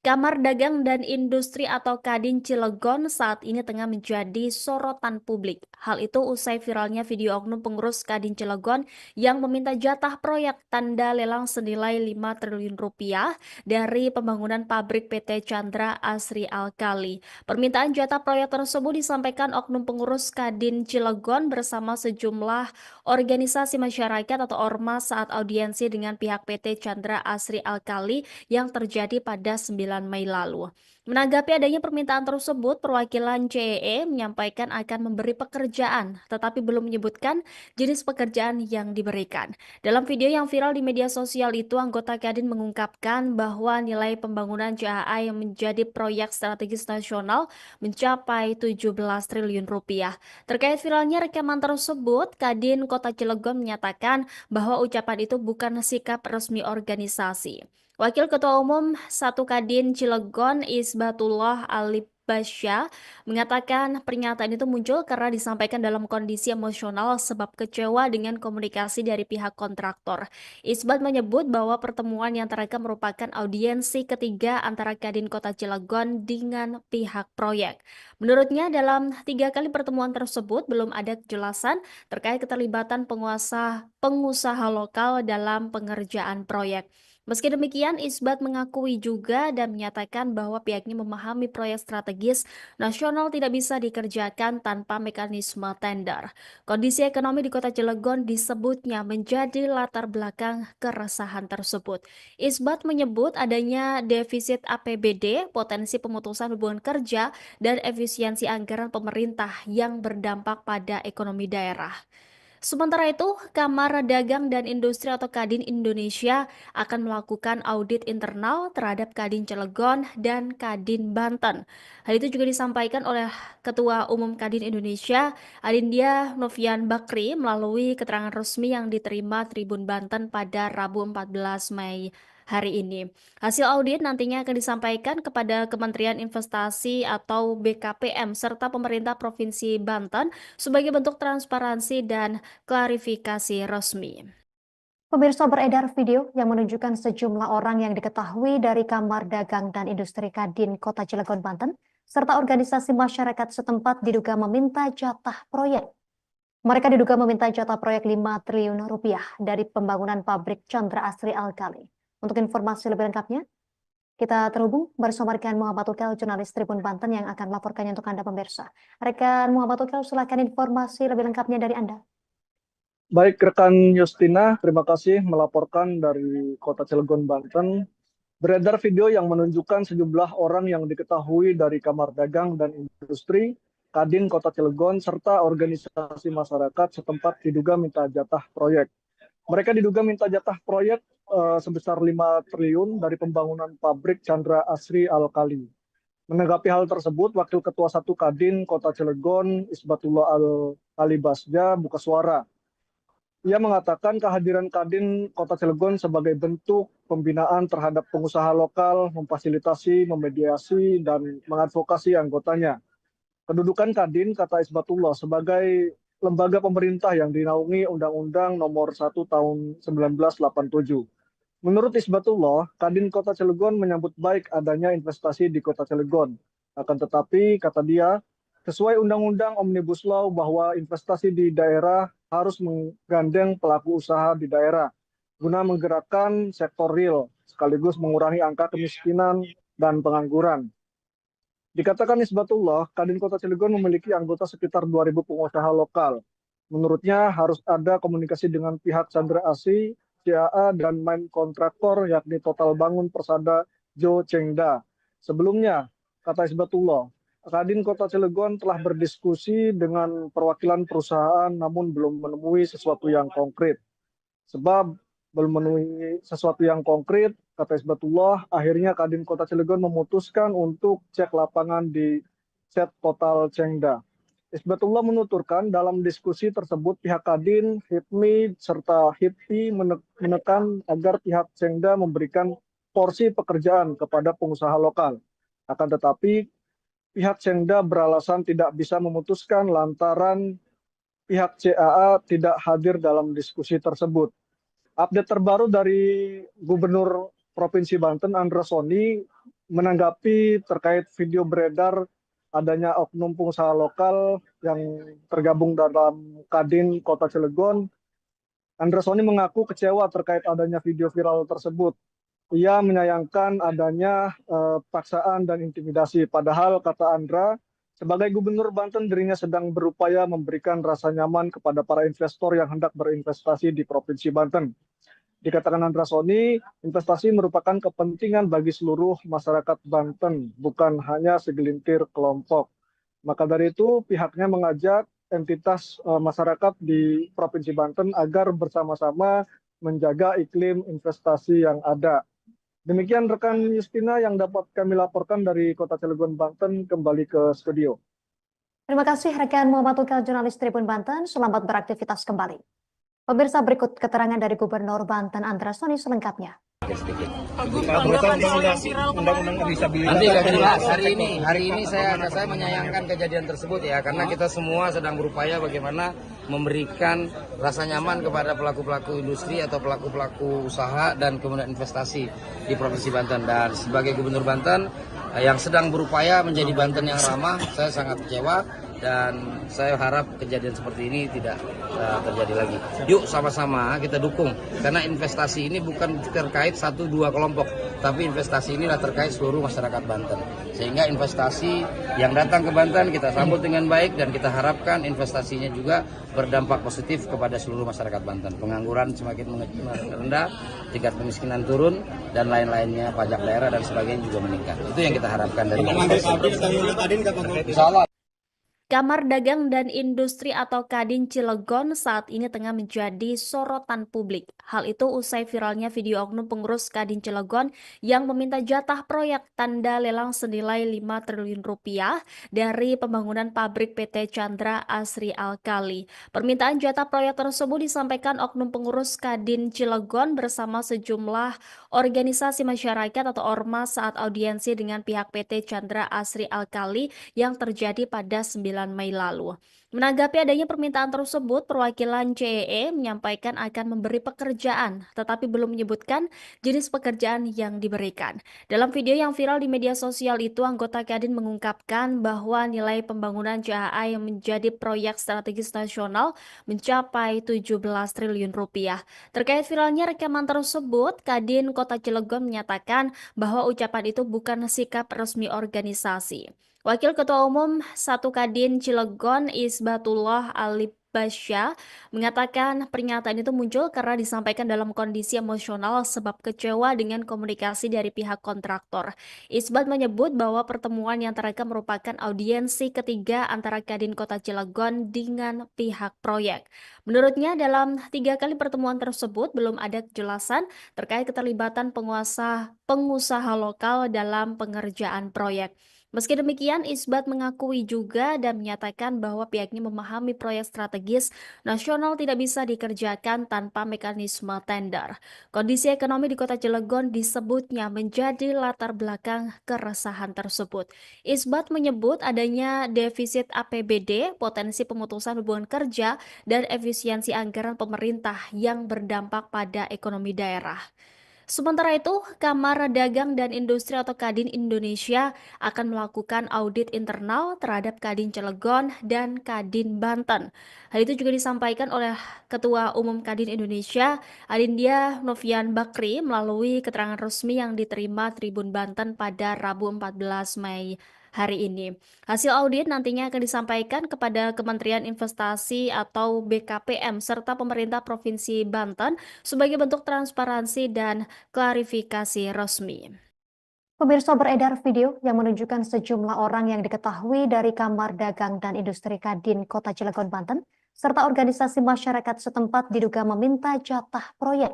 Kamar Dagang dan Industri atau Kadin Cilegon saat ini tengah menjadi sorotan publik. Hal itu usai viralnya video oknum pengurus Kadin Cilegon yang meminta jatah proyek tanda lelang senilai 5 triliun rupiah dari pembangunan pabrik PT Chandra Asri Alkali. Permintaan jatah proyek tersebut disampaikan oknum pengurus Kadin Cilegon bersama sejumlah organisasi masyarakat atau ormas saat audiensi dengan pihak PT Chandra Asri Alkali yang terjadi pada 9 Mei lalu. Menanggapi adanya permintaan tersebut, perwakilan CEE menyampaikan akan memberi pekerjaan, tetapi belum menyebutkan jenis pekerjaan yang diberikan. Dalam video yang viral di media sosial itu, anggota Kadin mengungkapkan bahwa nilai pembangunan CAA yang menjadi proyek strategis nasional mencapai 17 triliun rupiah. Terkait viralnya rekaman tersebut, Kadin Kota Cilegon menyatakan bahwa ucapan itu bukan sikap resmi organisasi. Wakil Ketua Umum 1 Kadin Cilegon Isbatullah Alibasya mengatakan pernyataan itu muncul karena disampaikan dalam kondisi emosional sebab kecewa dengan komunikasi dari pihak kontraktor. Isbat menyebut bahwa pertemuan yang terekam merupakan audiensi ketiga antara Kadin Kota Cilegon dengan pihak proyek. Menurutnya dalam 3 kali pertemuan tersebut belum ada kejelasan terkait keterlibatan pengusaha lokal dalam pengerjaan proyek. Meski demikian, Isbat mengakui juga dan menyatakan bahwa pihaknya memahami proyek strategis nasional tidak bisa dikerjakan tanpa mekanisme tender. Kondisi ekonomi di Kota Cilegon disebutnya menjadi latar belakang keresahan tersebut. Isbat menyebut adanya defisit APBD, potensi pemutusan hubungan kerja, dan efisiensi anggaran pemerintah yang berdampak pada ekonomi daerah. Sementara itu, Kamar Dagang dan Industri atau Kadin Indonesia akan melakukan audit internal terhadap Kadin Cilegon dan Kadin Banten. Hal itu juga disampaikan oleh Ketua Umum Kadin Indonesia, Adindya Novian Bakri, melalui keterangan resmi yang diterima Tribun Banten pada Rabu 14 Mei hari ini. Hasil audit nantinya akan disampaikan kepada Kementerian Investasi atau BKPM serta pemerintah Provinsi Banten sebagai bentuk transparansi dan klarifikasi resmi. Pemirsa, beredar video yang menunjukkan sejumlah orang yang diketahui dari Kamar Dagang dan Industri Kadin Kota Cilegon, Banten, serta organisasi masyarakat setempat diduga meminta jatah proyek. Mereka diduga meminta jatah proyek 5 triliun rupiah dari pembangunan pabrik Chandra Asri Alkali. Untuk informasi lebih lengkapnya, kita terhubung bersama rekan Muhammad Ukel, jurnalis Tribun Banten yang akan melaporkannya untuk Anda pemirsa. Rekan Muhammad Ukel, silakan informasi lebih lengkapnya dari Anda. Baik, rekan Justina, terima kasih melaporkan dari Kota Cilegon, Banten. Beredar video yang menunjukkan sejumlah orang yang diketahui dari Kamar Dagang dan Industri, Kadin Kota Cilegon, serta organisasi masyarakat setempat diduga minta jatah proyek. Mereka diduga minta jatah proyek sebesar 5 triliun dari pembangunan pabrik Chandra Asri Alkali. Menanggapi hal tersebut, Wakil Ketua 1 Kadin Kota Cilegon, Isbatullah Al-Alibasja, buka suara. Ia mengatakan kehadiran Kadin Kota Cilegon sebagai bentuk pembinaan terhadap pengusaha lokal, memfasilitasi, memediasi, dan mengadvokasi anggotanya. Kedudukan Kadin, kata Isbatullah, sebagai lembaga pemerintah yang dinaungi Undang-Undang Nomor 1 Tahun 1987. Menurut Isbatullah, Kadin Kota Cilegon menyambut baik adanya investasi di Kota Cilegon. Akan tetapi, kata dia, sesuai Undang-Undang Omnibus Law bahwa investasi di daerah harus menggandeng pelaku usaha di daerah guna menggerakkan sektor real sekaligus mengurangi angka kemiskinan dan pengangguran. Dikatakan Isbatullah, Kadin Kota Cilegon memiliki anggota sekitar 2.000 pengusaha lokal. Menurutnya harus ada komunikasi dengan pihak Chandra Asri, CAA, dan main kontraktor yakni Total Bangun Persada Jo Chengda. Sebelumnya, kata Isbatullah, Kadin Kota Cilegon telah berdiskusi dengan perwakilan perusahaan namun belum menemui sesuatu yang konkret. Sebab belum menemui sesuatu yang konkret, kata Isbatullah, akhirnya Kadin Kota Cilegon memutuskan untuk cek lapangan di set Total Chengda. Isbatullah menuturkan dalam diskusi tersebut pihak Kadin, HIPMI, serta HIPI menekan agar pihak Chengda memberikan porsi pekerjaan kepada pengusaha lokal. Akan tetapi, pihak Chengda beralasan tidak bisa memutuskan lantaran pihak CAA tidak hadir dalam diskusi tersebut. Update terbaru dari Gubernur Provinsi Banten, Andra Soni, menanggapi terkait video beredar adanya oknum pengusaha lokal yang tergabung dalam Kadin Kota Cilegon. Andra Soni mengaku kecewa terkait adanya video viral tersebut. Ia menyayangkan adanya paksaan dan intimidasi. Padahal, kata Andra, sebagai Gubernur Banten dirinya sedang berupaya memberikan rasa nyaman kepada para investor yang hendak berinvestasi di Provinsi Banten. Dikatakan Andra Soni, investasi merupakan kepentingan bagi seluruh masyarakat Banten, bukan hanya segelintir kelompok. Maka dari itu, pihaknya mengajak entitas masyarakat di Provinsi Banten agar bersama-sama menjaga iklim investasi yang ada. Demikian rekan Justina yang dapat kami laporkan dari Kota Cilegon, Banten, kembali ke studio. Terima kasih rekan Muhammad Ukel, jurnalis Tribun Banten. Selamat beraktivitas kembali. Pemirsa, berikut keterangan dari Gubernur Banten Andra Soni selengkapnya. Nanti akan jelas. Hari ini saya menyayangkan kejadian tersebut ya, karena kita semua sedang berupaya bagaimana memberikan rasa nyaman kepada pelaku-pelaku industri atau pelaku-pelaku usaha dan kemudian investasi di Provinsi Banten. Dan sebagai Gubernur Banten yang sedang berupaya menjadi Banten yang ramah, saya sangat kecewa dan saya harap kejadian seperti ini tidak terjadi lagi. Yuk sama-sama kita dukung, karena investasi ini bukan terkait 1-2 kelompok, tapi investasi inilah terkait seluruh masyarakat Banten. Sehingga investasi yang datang ke Banten kita sambut dengan baik, dan kita harapkan investasinya juga berdampak positif kepada seluruh masyarakat Banten. Pengangguran semakin rendah, tingkat kemiskinan turun, dan lain-lainnya, pajak daerah dan sebagainya juga meningkat. Itu yang kita harapkan dari Insya Kamar Dagang dan Industri atau Kadin Cilegon saat ini tengah menjadi sorotan publik. Hal itu usai viralnya video oknum pengurus Kadin Cilegon yang meminta jatah proyek tanda lelang senilai 5 triliun rupiah dari pembangunan pabrik PT Chandra Asri Alkali. Permintaan jatah proyek tersebut disampaikan oknum pengurus Kadin Cilegon bersama sejumlah organisasi masyarakat atau ormas saat audiensi dengan pihak PT Chandra Asri Alkali yang terjadi pada 9 Mei lalu. Menanggapi adanya permintaan tersebut, perwakilan CEE menyampaikan akan memberi pekerjaan, tetapi belum menyebutkan jenis pekerjaan yang diberikan. Dalam video yang viral di media sosial itu, anggota Kadin mengungkapkan bahwa nilai pembangunan CHA yang menjadi proyek strategis nasional mencapai 17 triliun rupiah. Terkait viralnya rekaman tersebut, Kadin Kota Cilegon menyatakan bahwa ucapan itu bukan sikap resmi organisasi. Wakil Ketua Umum 1 Kadin Cilegon Isbatullah Alibasya mengatakan pernyataan itu muncul karena disampaikan dalam kondisi emosional sebab kecewa dengan komunikasi dari pihak kontraktor. Isbat menyebut bahwa pertemuan yang terekam merupakan audiensi ketiga antara Kadin Kota Cilegon dengan pihak proyek. Menurutnya dalam 3 kali pertemuan tersebut belum ada kejelasan terkait keterlibatan pengusaha lokal dalam pengerjaan proyek. Meski demikian, Isbat mengakui juga dan menyatakan bahwa pihaknya memahami proyek strategis nasional tidak bisa dikerjakan tanpa mekanisme tender. Kondisi ekonomi di Kota Cilegon disebutnya menjadi latar belakang keresahan tersebut. Isbat menyebut adanya defisit APBD, potensi pemutusan hubungan kerja, dan efisiensi anggaran pemerintah yang berdampak pada ekonomi daerah. Sementara itu, Kamar Dagang dan Industri atau Kadin Indonesia akan melakukan audit internal terhadap Kadin Cilegon dan Kadin Banten. Hal itu juga disampaikan oleh Ketua Umum Kadin Indonesia, Adindia Novian Bakri, melalui keterangan resmi yang diterima Tribun Banten pada Rabu 14 Mei hari ini. Hasil audit nantinya akan disampaikan kepada Kementerian Investasi atau BKPM serta pemerintah Provinsi Banten sebagai bentuk transparansi dan klarifikasi resmi. Pemirsa, beredar video yang menunjukkan sejumlah orang yang diketahui dari Kamar Dagang dan Industri Kadin Kota Cilegon, Banten, serta organisasi masyarakat setempat diduga meminta jatah proyek.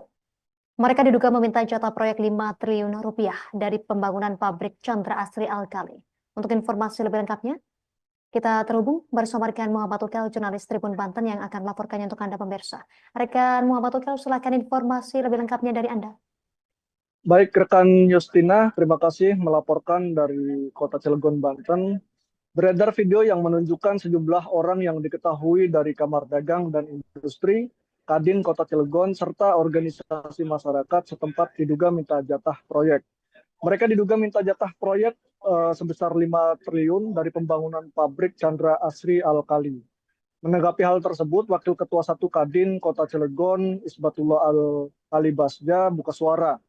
Mereka diduga meminta jatah proyek 5 triliun rupiah dari pembangunan pabrik Chandra Asri Alkali. Untuk informasi lebih lengkapnya, kita terhubung bersama rekan Muhammad Ukel, jurnalis Tribun Banten yang akan melaporkannya untuk Anda pemirsa. Rekan Muhammad Ukel, silakan informasi lebih lengkapnya dari Anda. Baik, rekan Justina, terima kasih melaporkan dari Kota Cilegon, Banten. Beredar video yang menunjukkan sejumlah orang yang diketahui dari Kamar Dagang dan Industri, Kadin Kota Cilegon, serta organisasi masyarakat setempat diduga minta jatah proyek. Mereka diduga minta jatah proyek sebesar 5 triliun dari pembangunan pabrik Chandra Asri Alkali. Menanggapi hal tersebut, Wakil Ketua 1 Kadin Kota Cilegon, Isbatullah Alibasja, buka suara.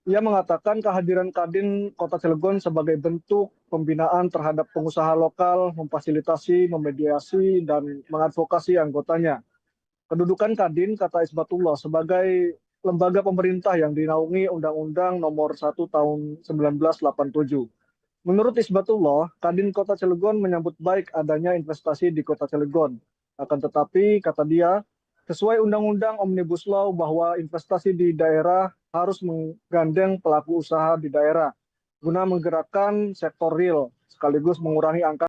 Ia mengatakan kehadiran Kadin Kota Cilegon sebagai bentuk pembinaan terhadap pengusaha lokal, memfasilitasi, memediasi, dan mengadvokasi anggotanya. Kedudukan Kadin, kata Isbatullah, sebagai lembaga pemerintah yang dinaungi Undang-Undang Nomor 1 Tahun 1987. Menurut Isbatullah, Kadin Kota Cilegon menyambut baik adanya investasi di Kota Cilegon. Akan tetapi, kata dia, sesuai Undang-Undang Omnibus Law bahwa investasi di daerah harus menggandeng pelaku usaha di daerah guna menggerakkan sektor real sekaligus mengurangi angka